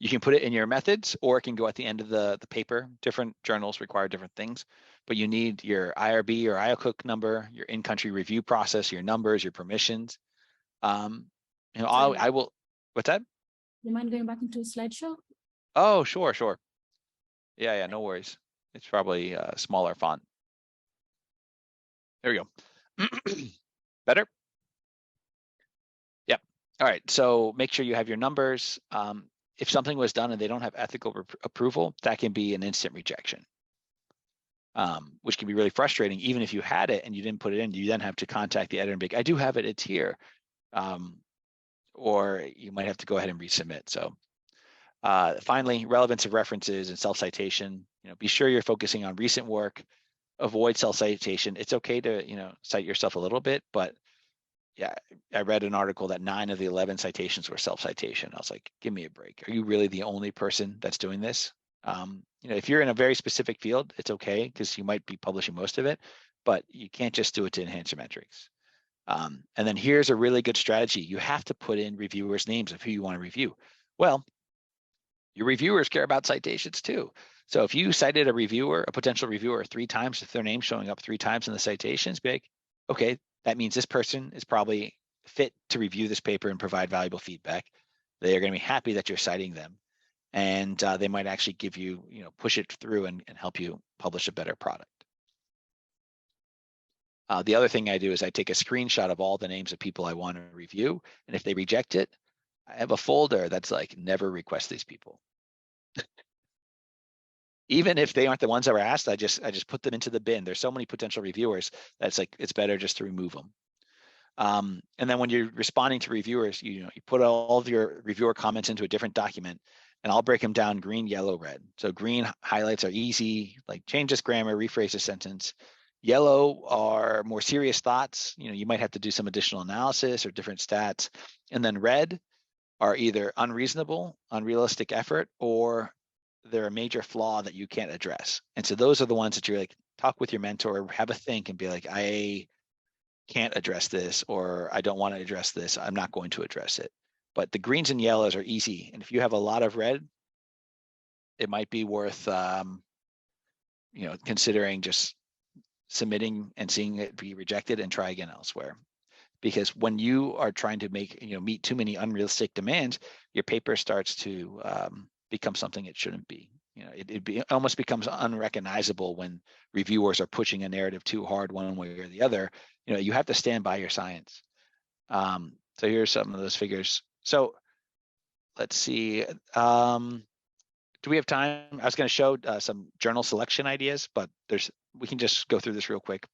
you can put it in your methods, or it can go at the end of the paper. Different journals require different things, but you need your IRB or IOCOOK number, your in-country review process, your numbers, your permissions. You know, I will, what's that? You mind going back into a slideshow? Oh, sure. Yeah, no worries. It's probably a smaller font. There we go. Better? Yep. All right, so make sure you have your numbers. If something was done and they don't have ethical approval, that can be an instant rejection, which can be really frustrating. Even if you had it and you didn't put it in, you then have to contact the editor and be like, I do have it, it's here. Or you might have to go ahead and resubmit. So finally, relevance of references and self-citation. You know, be sure you're focusing on recent work. Avoid self-citation. It's okay to, you know, cite yourself a little bit, but yeah, I read an article that 9 of the 11 citations were self-citation. I was like, give me a break. Are you really the only person that's doing this? You know, if you're in a very specific field, it's okay because you might be publishing most of it, but you can't just do it to enhance your metrics. And then here's a really good strategy. You have to put in reviewers' names of who you want to review. Well, your reviewers care about citations too. So if you cited a potential reviewer 3 times, if their name's showing up 3 times in the citations, be like, okay, that means this person is probably fit to review this paper and provide valuable feedback. They are going to be happy that you're citing them. And they might actually give you, you know, push it through and help you publish a better product. The other thing I do is I take a screenshot of all the names of people I want to review. And if they reject it, I have a folder that's like, never request these people. Even if they aren't the ones that were asked, I just put them into the bin. There's so many potential reviewers that's like, it's better just to remove them. And then when you're responding to reviewers, you put all of your reviewer comments into a different document, and I'll break them down green, yellow, red. So green highlights are easy, like change this grammar, rephrase the sentence. Yellow are more serious thoughts. You know, you might have to do some additional analysis or different stats. And then red are either unreasonable, unrealistic effort, or they're a major flaw that you can't address. And so those are the ones that you're like, talk with your mentor, have a think and be like, I can't address this, or I don't want to address this. I'm not going to address it. But the greens and yellows are easy. And if you have a lot of red, it might be worth, you know, considering just submitting and seeing it be rejected and try again elsewhere. Because when you are trying to meet too many unrealistic demands, your paper starts to become something it shouldn't be. You know, it almost becomes unrecognizable when reviewers are pushing a narrative too hard one way or the other. You know, you have to stand by your science. So here's some of those figures. So let's see. Do we have time? I was going to show some journal selection ideas, but we can just go through this real quick.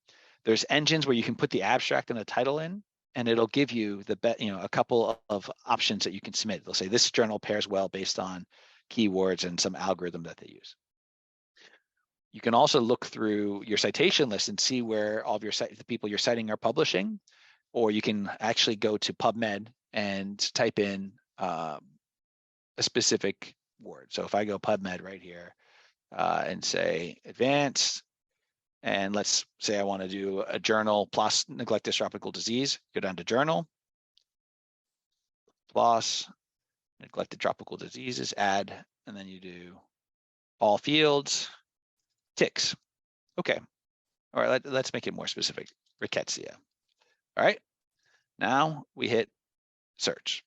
There's engines where you can put the abstract and the title in, and it'll give you a couple of options that you can submit. They'll say this journal pairs well based on keywords and some algorithm that they use. You can also look through your citation list and see where all of the people you're citing are publishing, or you can actually go to PubMed and type in a specific word. So if I go PubMed right here and say advanced, and let's say I want to do a journal plus neglected tropical disease, go down to journal, plus neglected tropical diseases, add, and then you do all fields, ticks. Okay. All right, let's make it more specific. Rickettsia. All right. Now we hit search.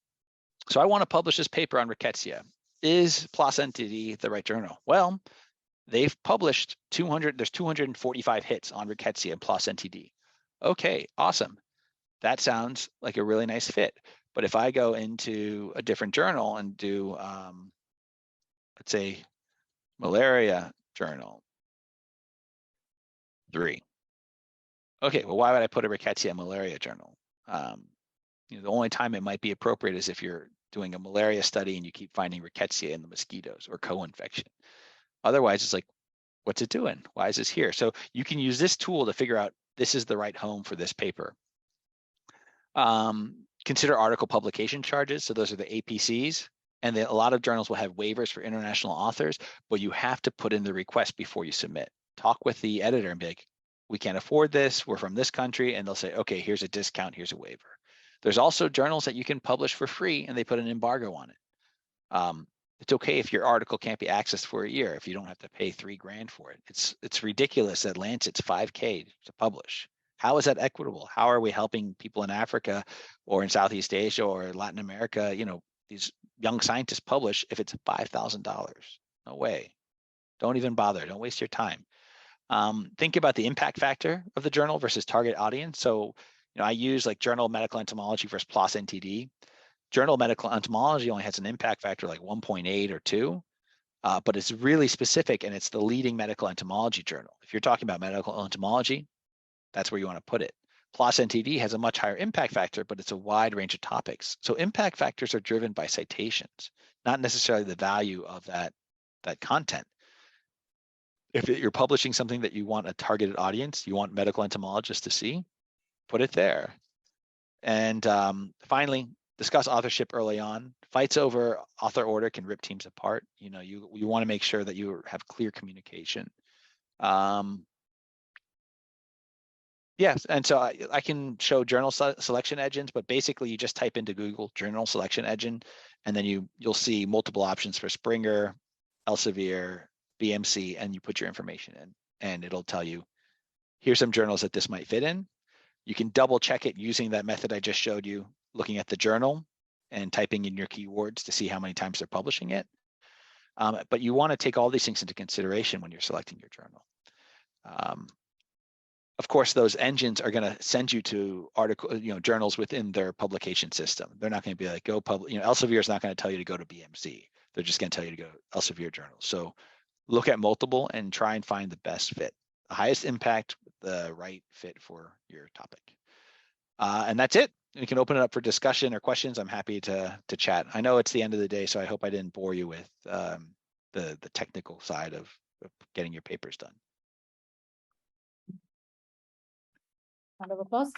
So I want to publish this paper on rickettsia. Is PLOS NTD the right journal? Well, they've published there's 245 hits on rickettsia and PLOS NTD. Okay, awesome. That sounds like a really nice fit. But if I go into a different journal and do, let's say, malaria journal 3. Okay, well, why would I put a rickettsia malaria journal? The only time it might be appropriate is if you're doing a malaria study and you keep finding rickettsia in the mosquitoes or co-infection. Otherwise, it's like, what's it doing? Why is this here? So you can use this tool to figure out this is the right home for this paper. Consider article publication charges. So those are the APCs. And then a lot of journals will have waivers for international authors, but you have to put in the request before you submit. Talk with the editor and be like, we can't afford this. We're from this country. And they'll say, okay, here's a discount. Here's a waiver. There's also journals that you can publish for free and they put an embargo on it. It's okay if your article can't be accessed for a year, if you don't have to pay $3 grand for it. It's ridiculous that Lancet's $5K to publish. How is that equitable? How are we helping people in Africa or in Southeast Asia or Latin America, you know, these young scientists publish if it's $5,000? No way. Don't even bother. Don't waste your time. Think about the impact factor of the journal versus target audience. So, you know, I use like Journal of Medical Entomology versus PLOS NTD. Journal of Medical Entomology only has an impact factor like 1.8 or 2, but it's really specific and it's the leading medical entomology journal. If you're talking about medical entomology, that's where you want to put it. PLOS NTD has a much higher impact factor, but it's a wide range of topics. So impact factors are driven by citations, not necessarily the value of that content. If you're publishing something that you want a targeted audience, you want medical entomologists to see, put it there. And finally, discuss authorship early on. Fights over author order can rip teams apart. You know, you want to make sure that you have clear communication. Yes, and so I can show journal selection engines, but basically you just type into Google journal selection engine, and then you'll see multiple options for Springer, Elsevier, BMC, and you put your information in, and it'll tell you, here's some journals that this might fit in. You can double check it using that method I just showed you, looking at the journal and typing in your keywords to see how many times they're publishing it. But you want to take all these things into consideration when you're selecting your journal. Of course, those engines are going to send you to journals within their publication system. They're not going to be like, go publish, Elsevier is not going to tell you to go to BMC. They're just going to tell you to go to Elsevier journals. So look at multiple and try and find the best fit, the highest impact, the right fit for your topic. And that's it. We can open it up for discussion or questions. I'm happy to chat. I know it's the end of the day, so I hope I didn't bore you with the technical side of getting your papers done. Round of applause.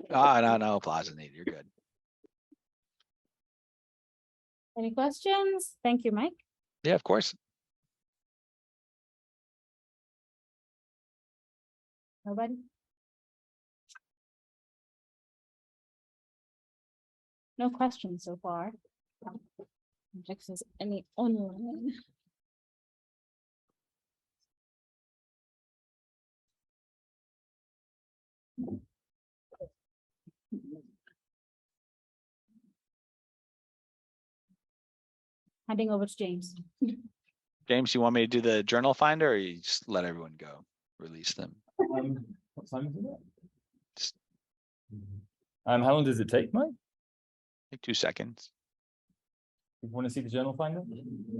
No applause is needed. You're good. Any questions? Thank you, Mike. Yeah, of course. Nobody? No questions so far. Is any online? Handing over to James. James, you want me to do the journal finder, or you just let everyone go, release them? What time is it? How long does it take, Mike? Like 2 seconds. You want to see the journal finder?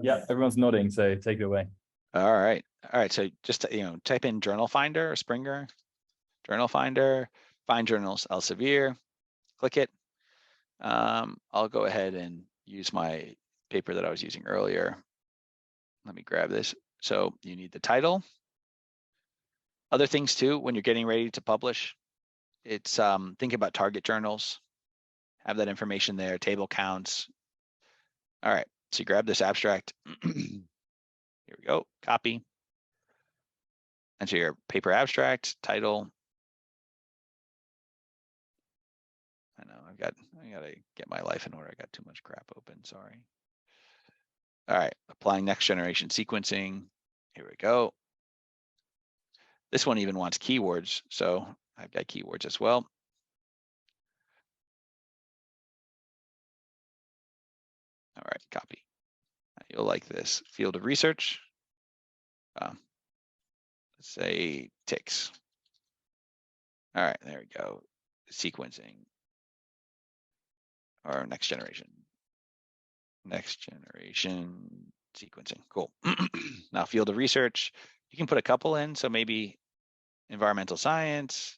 Yeah, everyone's nodding, so take it away. All right. So just type in journal finder or Springer, journal finder, find journals Elsevier, click it. I'll go ahead and use my paper that I was using earlier. Let me grab this. So you need the title. Other things too, when you're getting ready to publish, it's think about target journals, have that information there, table counts. All right, so you grab this abstract. Here we go, copy. Enter your paper abstract, title. I know I gotta get my life in order. I got too much crap open, sorry. All right, applying next generation sequencing. Here we go. This one even wants keywords, so I've got keywords as well. All right, copy. You'll like this. Field of research. Let's say ticks. All right, there we go. Sequencing. Or next generation. Next generation sequencing. Cool. Now, field of research. You can put a couple in, so maybe environmental science,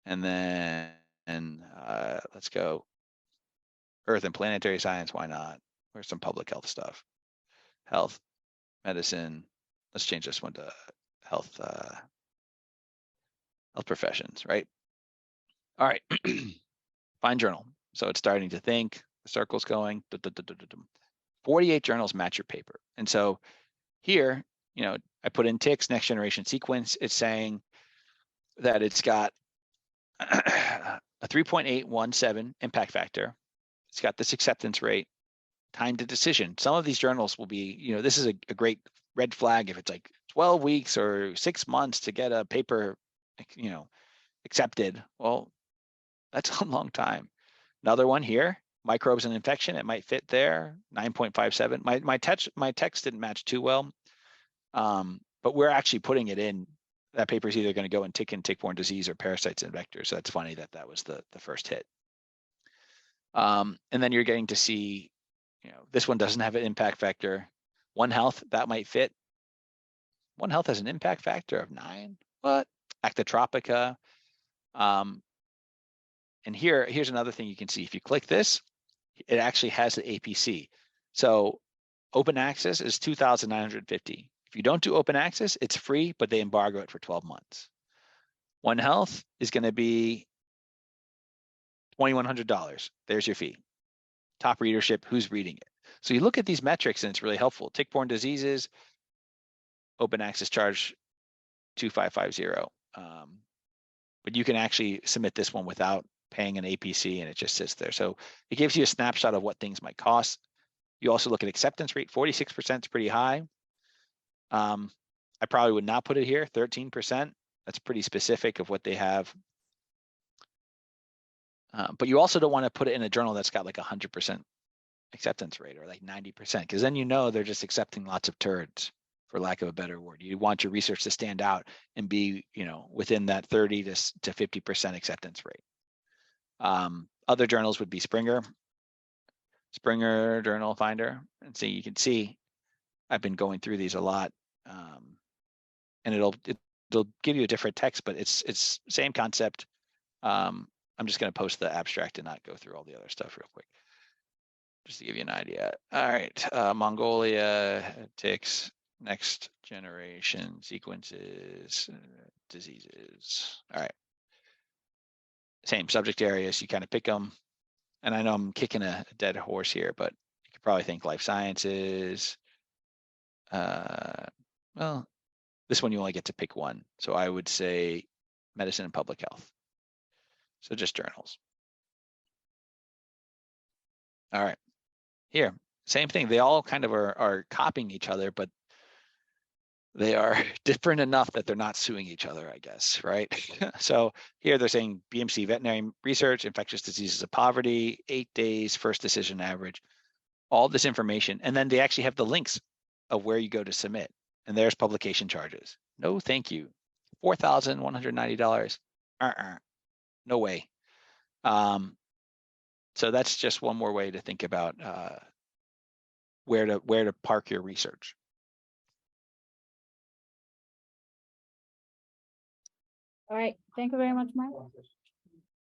and then let's go earth and planetary science. Why not? Where's some public health stuff? Health, medicine. Let's change this one to health, health professions, right? All right. Find journal. So it's starting to think. The circle's going. 48 journals match your paper, and so here, I put in ticks, next generation sequence. It's saying that it's got a 3.817 impact factor. It's got this acceptance rate, time to decision. Some of these journals will be, you know, this is a great red flag if it's like 12 weeks or 6 months to get a paper, you know, accepted. Well, that's a long time. Another one here, microbes and infection, it might fit there, 9.57. My text didn't match too well, but we're actually putting it in. That paper is either going to go in tick-borne disease or parasites and vectors. So that's funny that that was the first hit. And then you're getting to see, you know, this one doesn't have an impact factor. One Health, that might fit. One Health has an impact factor of 9. What? Actotropica. And here's another thing you can see. If you click this, it actually has the APC. So open access is 2,950. If you don't do open access, it's free, but they embargo it for 12 months. One Health is going to be $2,100. There's your fee. Top readership, who's reading it? So you look at these metrics and it's really helpful. Tick-borne diseases, open access charge 2,550. But you can actually submit this one without paying an APC and it just sits there. So it gives you a snapshot of what things might cost. You also look at acceptance rate, 46% is pretty high. I probably would not put it here, 13%. That's pretty specific of what they have. But you also don't want to put it in a journal that's got like 100% acceptance rate or like 90%, because then you know they're just accepting lots of turds, for lack of a better word. You want your research to stand out and be, you know, within that 30 to 50% acceptance rate. Other journals would be Springer Journal Finder. And so you can see I've been going through these a lot. And it'll give you a different text, but it's same concept. I'm just going to post the abstract and not go through all the other stuff real quick, just to give you an idea. All right, Mongolia, ticks, next generation sequences, diseases. All right, same subject areas. You kind of pick them, and I know I'm kicking a dead horse here, but you could probably think life sciences. Well, this one you only get to pick one, so I would say medicine and public health. So just journals. All right, here, same thing. They all kind of are copying each other, but they are different enough that they're not suing each other, I guess, right? So here they're saying BMC veterinary research, infectious diseases of poverty, 8 days, first decision average, all this information. And then they actually have the links of where you go to submit. And there's publication charges. No, thank you. $4,190. No way. So that's just one more way to think about where to park your research. All right, thank you very much, Mark.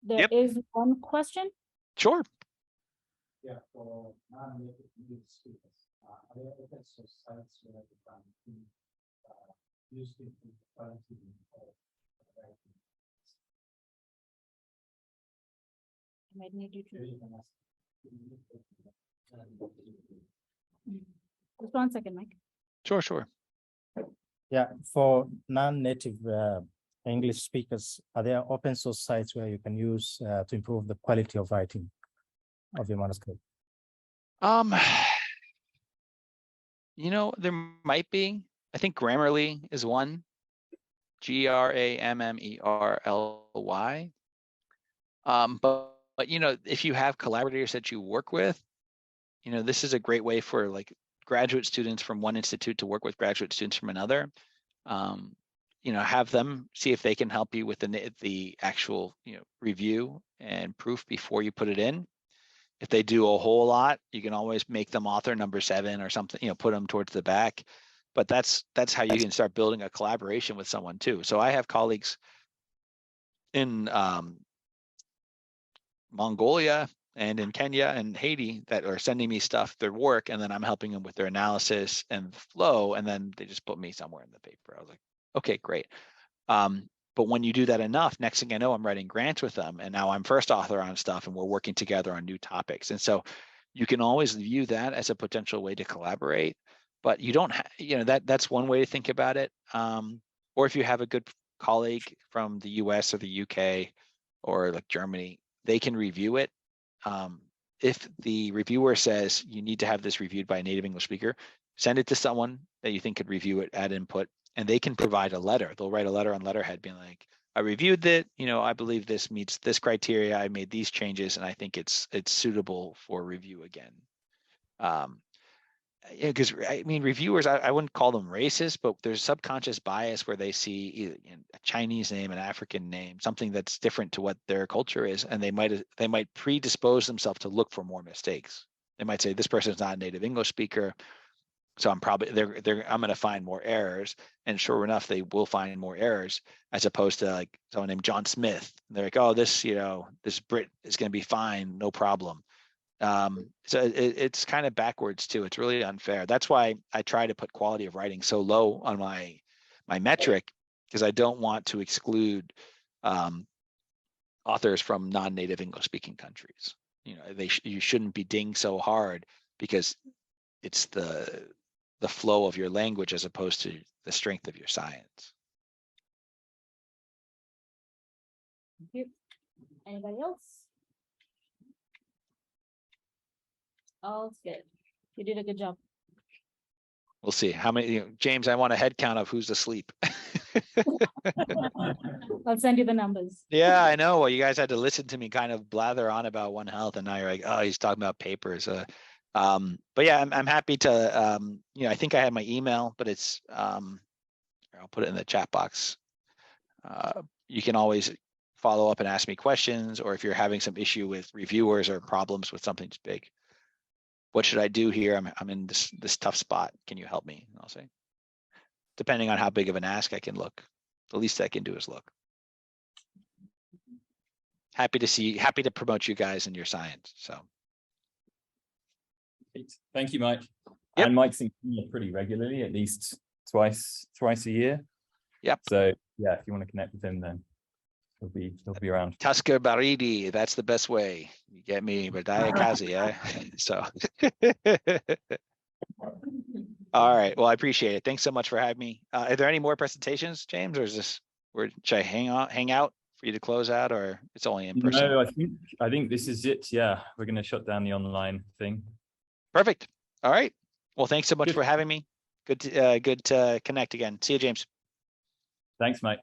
There is one question. Sure. Yeah, for non-native English speakers, are there open source sites where they can use it in quarantine or I might need you to. Just 1 second, Mike. Sure. Yeah, for non-native English speakers, are there open source sites where you can use to improve the quality of writing of your manuscript? You know, there might be. I think Grammarly is one. Grammerly. But you know, if you have collaborators that you work with, you know, this is a great way for like graduate students from one institute to work with graduate students from another. You know, have them see if they can help you with the actual, you know, review and proof before you put it in. If they do a whole lot, you can always make them author number 7 or something, you know, put them towards the back. But that's how you can start building a collaboration with someone too. So I have colleagues in Mongolia and in Kenya and Haiti that are sending me stuff, their work, and then I'm helping them with their analysis and flow, and then they just put me somewhere in the paper. I was like, okay, great. But when you do that enough, next thing I know, I'm writing grants with them, and now I'm first author on stuff, and we're working together on new topics. And so you can always view that as a potential way to collaborate, but you don't, you know, that's one way to think about it. Or if you have a good colleague from the US or the UK, or like Germany, they can review it. If the reviewer says you need to have this reviewed by a native English speaker, send it to someone that you think could review it, add input, and they can provide a letter. They'll write a letter on letterhead being like, I reviewed it, I believe this meets this criteria. I made these changes and I think it's suitable for review again. Because I mean, reviewers, I wouldn't call them racist, but there's subconscious bias where they see either a Chinese name, an African name, something that's different to what their culture is, and they might predispose themselves to look for more mistakes. They might say this person's not a native English speaker, so I'm probably I'm going to find more errors, and sure enough, they will find more errors, as opposed to like someone named John Smith. They're like, oh, this this Brit is going to be fine, no problem. So it's kind of backwards too. It's really unfair. That's why I try to put quality of writing so low on my metric, because I don't want to exclude authors from non-native English speaking countries. You shouldn't be dinged so hard because it's the flow of your language as opposed to the strength of your science. Thank you. Anybody else? All good. You did a good job. We'll see how many, James, I want a head count of who's asleep. I'll send you the numbers. Yeah, I know. Well, you guys had to listen to me kind of blather on about One Health, and now you're like, oh, he's talking about papers. But yeah, I'm happy to, I think I had my email, but it's, I'll put it in the chat box. You can always follow up and ask me questions, or if you're having some issue with reviewers or problems with something too big. What should I do here? I'm in this tough spot. Can you help me? And I'll say, depending on how big of an ask I can look, the least I can do is look. Happy to promote you guys in your science. So. Thank you, Mike. Yep. And Mike's in Kenya pretty regularly, at least twice a year. Yep. So yeah, if you want to connect with him, then he'll be around. Tusker Baridi, that's the best way. You get me, but Kazi, yeah. So all right. Well, I appreciate it. Thanks so much for having me. Are there any more presentations, James, or is this should I hang out for you to close out, or it's only in person? No, I think this is it. Yeah, we're going to shut down the online thing. Perfect. All right. Well, thanks so much for having me. Good to connect again. See you, James. Thanks, Mike.